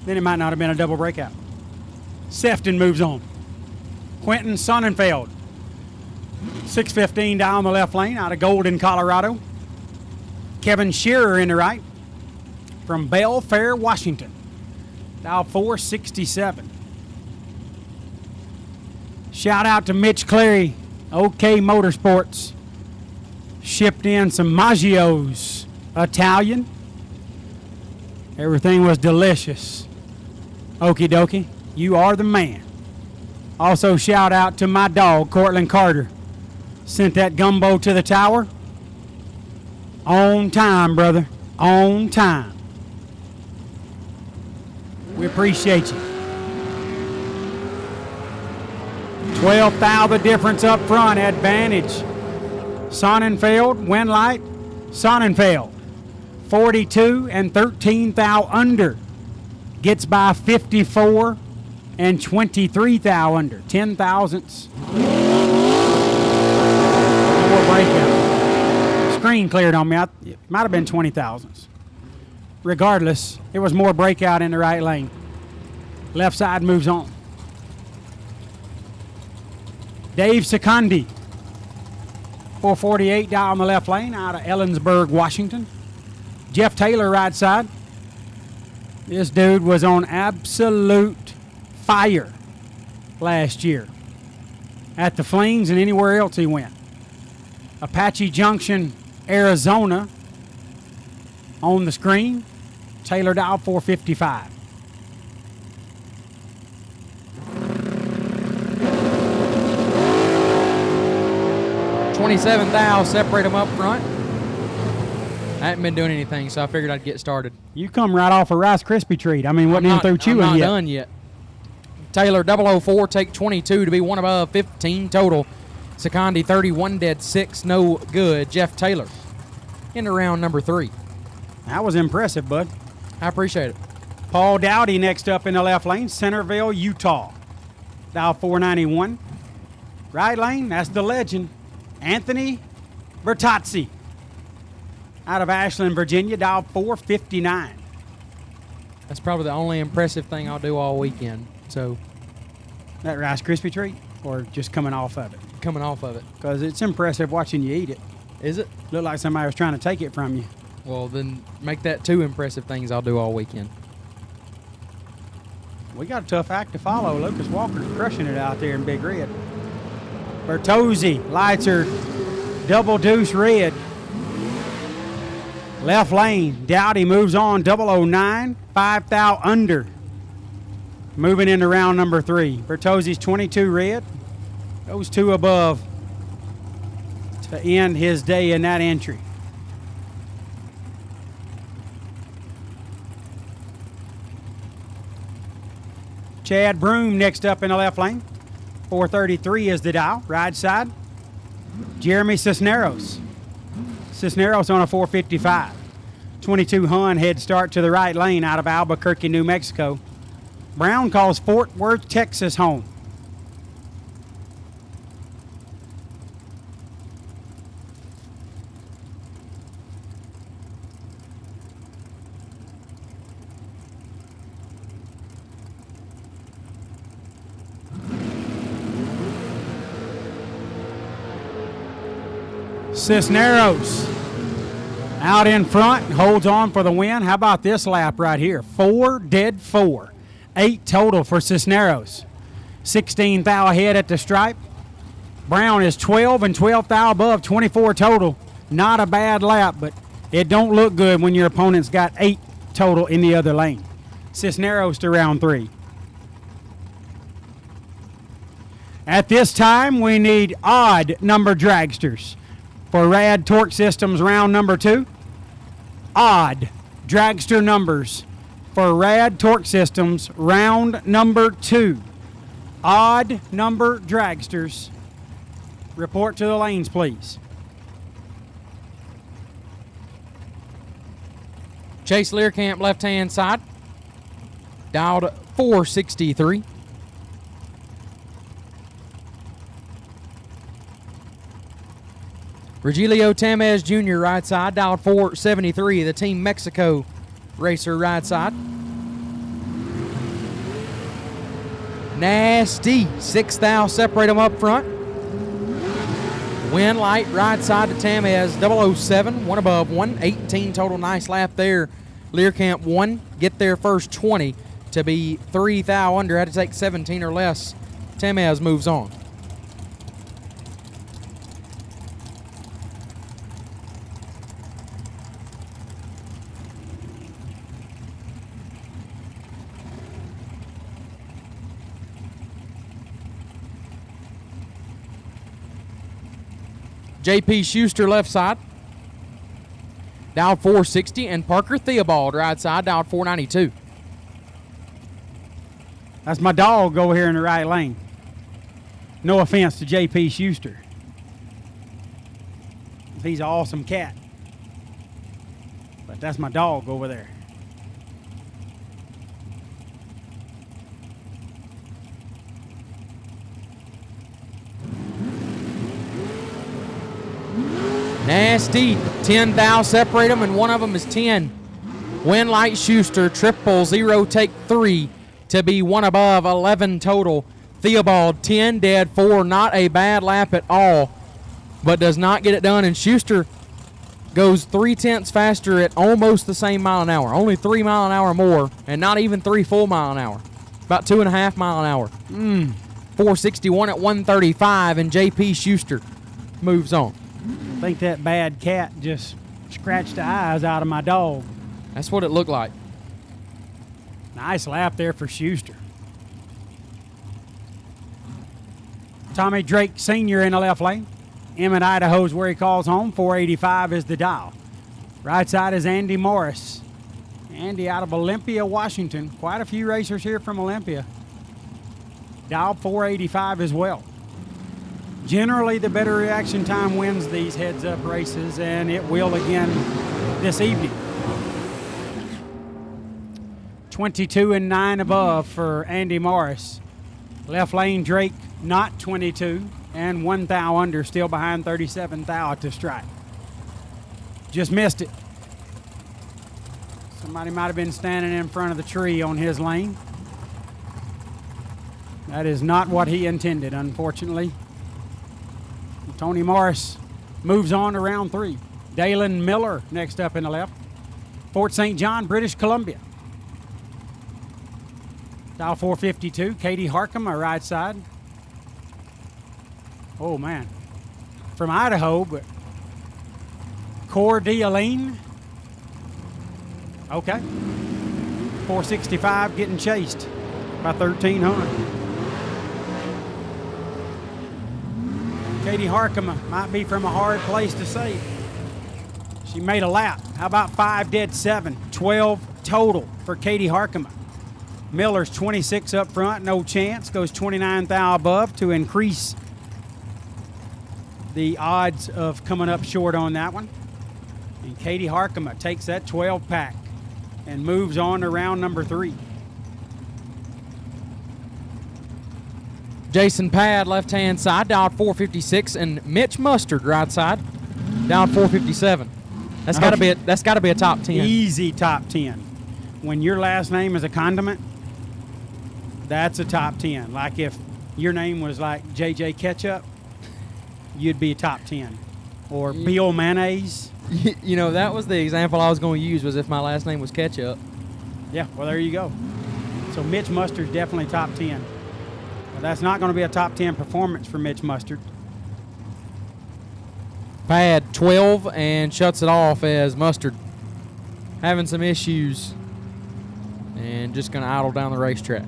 then it might not have been a double breakout. Sefton moves on. Quentin Sonnenfeld. 615 down the left lane out of Golden, Colorado. Kevin Shearer in the right from Belfair, Washington. Dial 467. Shout out to Mitch Clary, OK Motorsports. Shipped in some Maggios, Italian. Everything was delicious. Okie dokie, you are the man. Also shout out to my dog, Cortland Carter. Sent that gumbo to the tower. On time, brother. On time. We appreciate you. 12 thou the difference up front. Advantage. Sonnenfeld, wind light. Sonnenfeld. 42 and 13 thou under. Gets by 54 and 23 thou under. 10 thousandths. Breakout. Screen cleared on me. It might have been 20 thousandths. Regardless, it was more breakout in the right lane. Left side moves on. Dave Secondi. 448 down the left lane out of Ellensburg, Washington. Jeff Taylor right side. This dude was on absolute fire last year at the Flings and anywhere else he went. Apache Junction, Arizona on the screen. Taylor dial 455. $27 thou separate them up front. I haven't been doing anything, so I figured I'd get started. You come right off a Rice Krispie treat. I mean, wasn't even through chewing I'm not yet. done yet. Taylor 004, take 22 to be one above 15 total. Secondi 31 dead 6, no good. Jeff Taylor into round number 3. That was impressive, bud. I appreciate it. Paul Dowdy next up in the left lane, Centerville, Utah. Dial 491. Right lane, that's the legend. Anthony Bertazzi out of Ashland, Virginia, dial 459. That's probably the only impressive thing I'll do all weekend. So, that Rice Krispie treat, or just coming off of it? Coming off of it. Because it's impressive watching you eat it. Is it? Looked like somebody was trying to take it from you. Well, then make that 2 impressive things I'll do all weekend. We got a tough act to follow. Lucas Walker's crushing it out there in Big Red. Bertozzi, lights are double deuce red. Left lane, Dowdy moves on, 009, 5 thou under. Moving into round number 3. Bertozzi's 22 red. Goes 2 above to end his day in that entry. Chad Broom next up in the left lane. 433 is the dial, right side. Jeremy Cisneros. Cisneros on a 455. 22 Hun head start to the right lane out of Albuquerque, New Mexico. Brown calls Fort Worth, Texas home. Cisneros out in front, holds on for the win. How about this lap right here? 4 dead 4. 8 total for Cisneros. 16 thou ahead at the stripe. Brown is 12 and 12th thou above, 24 total. Not a bad lap, but it don't look good when your opponent's got 8 total in the other lane. Cisneros to round 3. At this time, we need odd number dragsters for Rad Torque Systems round number 2. Odd dragster numbers for Rad Torque Systems round number 2. Odd number dragsters. Report to the lanes, please. Chase Learcamp left-hand side. Dialed 463. Virgilio Tamez Jr. right side, dialed 473. The Team Mexico racer right side. Nasty. 6 thou separate them up front. Wind light right side to Tamez, 007, one above, 118 total. Nice lap there. Learcamp 1, get their first 20 to be 3 thou under. Had to take 17 or less. Tamez moves on. J.P. Schuster left side, dialed 460, and Parker Theobald right side, dialed 492. That's my dog over here in the right lane. No offense to J.P. Schuster. He's an awesome cat. But that's my dog over there. Nasty. 10 thou separate them, and one of them is 10. Wind light Schuster, 000, take 3 to be one above, 11 total. Theobald 10, dead 4. Not a bad lap at all, but does not get it done. And Schuster goes 3/10 faster at almost the same mile an hour. Only 3 mile an hour more, and not even 3 full mile an hour. About 2.5 mile an hour. 461 at 135, and J.P. Schuster moves on. I think that bad cat just scratched the eyes out of my dog. That's what it looked like. Nice lap there for Schuster. Tommy Drake Sr. in the left lane. Emmett, Idaho's where he calls home. 485 is the dial. Right side is Andy Morris. Andy out of Olympia, Washington. Quite a few racers here from Olympia. Dial 485 as well. Generally, the better reaction time wins these heads-up races, and it will again this evening. 22 and 9 above for Andy Morris. Left lane Drake not 22 and 1 thou under, still behind 37 thou to strike. Just missed it. Somebody might have been standing in front of the tree on his lane. That is not what he intended, unfortunately. Tony Morris moves on to round 3. Dalen Miller next up in the left. Fort St. John, British Columbia. Dial 452, Katie Harkham, our right side. Oh, man. From Idaho, but Cordeline. Okay. 465 getting chased by 1,300. Katie Harkham might be from a hard place to say. She made a lap. How about 5 dead 7? 12 total for Katie Harkham. Miller's 26 up front, no chance. Goes 29 thou above to increase the odds of coming up short on that one. And Katie Harkham takes that 12 pack and moves on to round number 3. Jason Pad left-hand side, dialed 456, and Mitch Mustard right side, dialed 457. That's got to be a top 10. Easy top 10. When your last name is a condiment, that's a top 10. Like if your name was like JJ Ketchup, you'd be a top 10. Or Bill Mayonnaise. You know, that was the example I was going to use, was if my last name was Ketchup. Yeah, well, there you go. So Mitch Mustard's definitely top 10. That's not going to be a top 10 performance for Mitch Mustard. pad 12 and shuts it off as Mustard having some issues and just going to idle down the racetrack.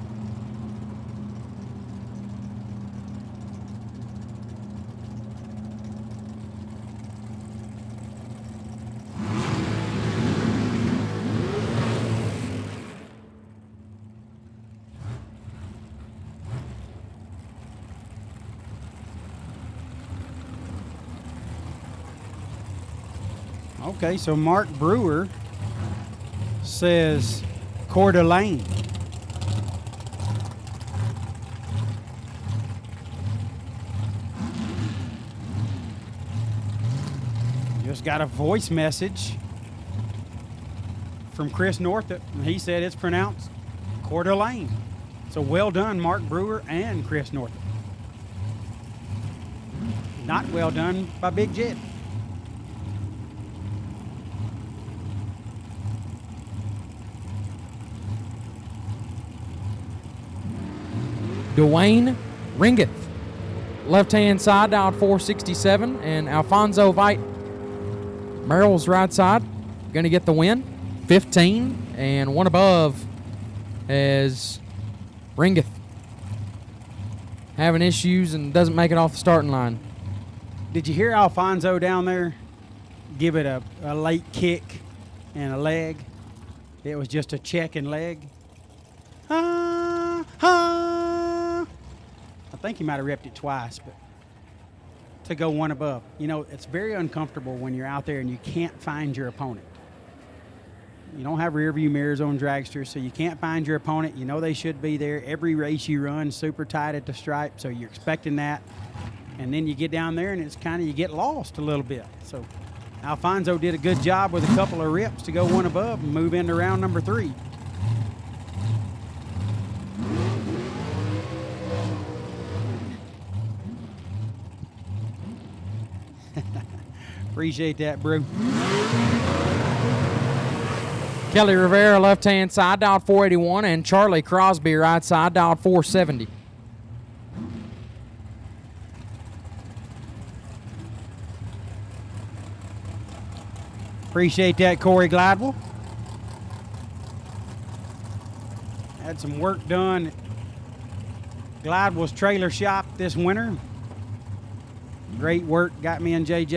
Okay, so Mark Brewer says Coeur d'Alene. Just got a voice message from Chris Northup, and he said it's pronounced Coeur d'Alene. So well done, Mark Brewer and Chris Northup. Not well done by Big Jet. Dwayne Ringeth, left-hand side, dialed 467, and Alfonso Vite, Merrill's right side, going to get the win, 15, and one above as Ringeth having issues and doesn't make it off the starting line. Did you hear Alfonso down there give it a late kick and a leg? It was just a check and leg. I think he might have repped it twice, but to go one above. You know, it's very uncomfortable when you're out there and you can't find your opponent. You don't have rear view mirrors on dragsters, so you can't find your opponent. You know they should be there. Every race you run, super tight at the stripe, so you're expecting that. And then you get down there and it's kind of, you get lost a little bit. So Alfonso did a good job with a couple of rips to go one above and move into round number 3. Appreciate that, bro. Kelly Rivera, left-hand side, dialed 481, and Charlie Crosby, right side, dialed 470. Appreciate that, Corey Glidewell. Had some work done at Glidewell's trailer shop this winter. Great work, got me and JJ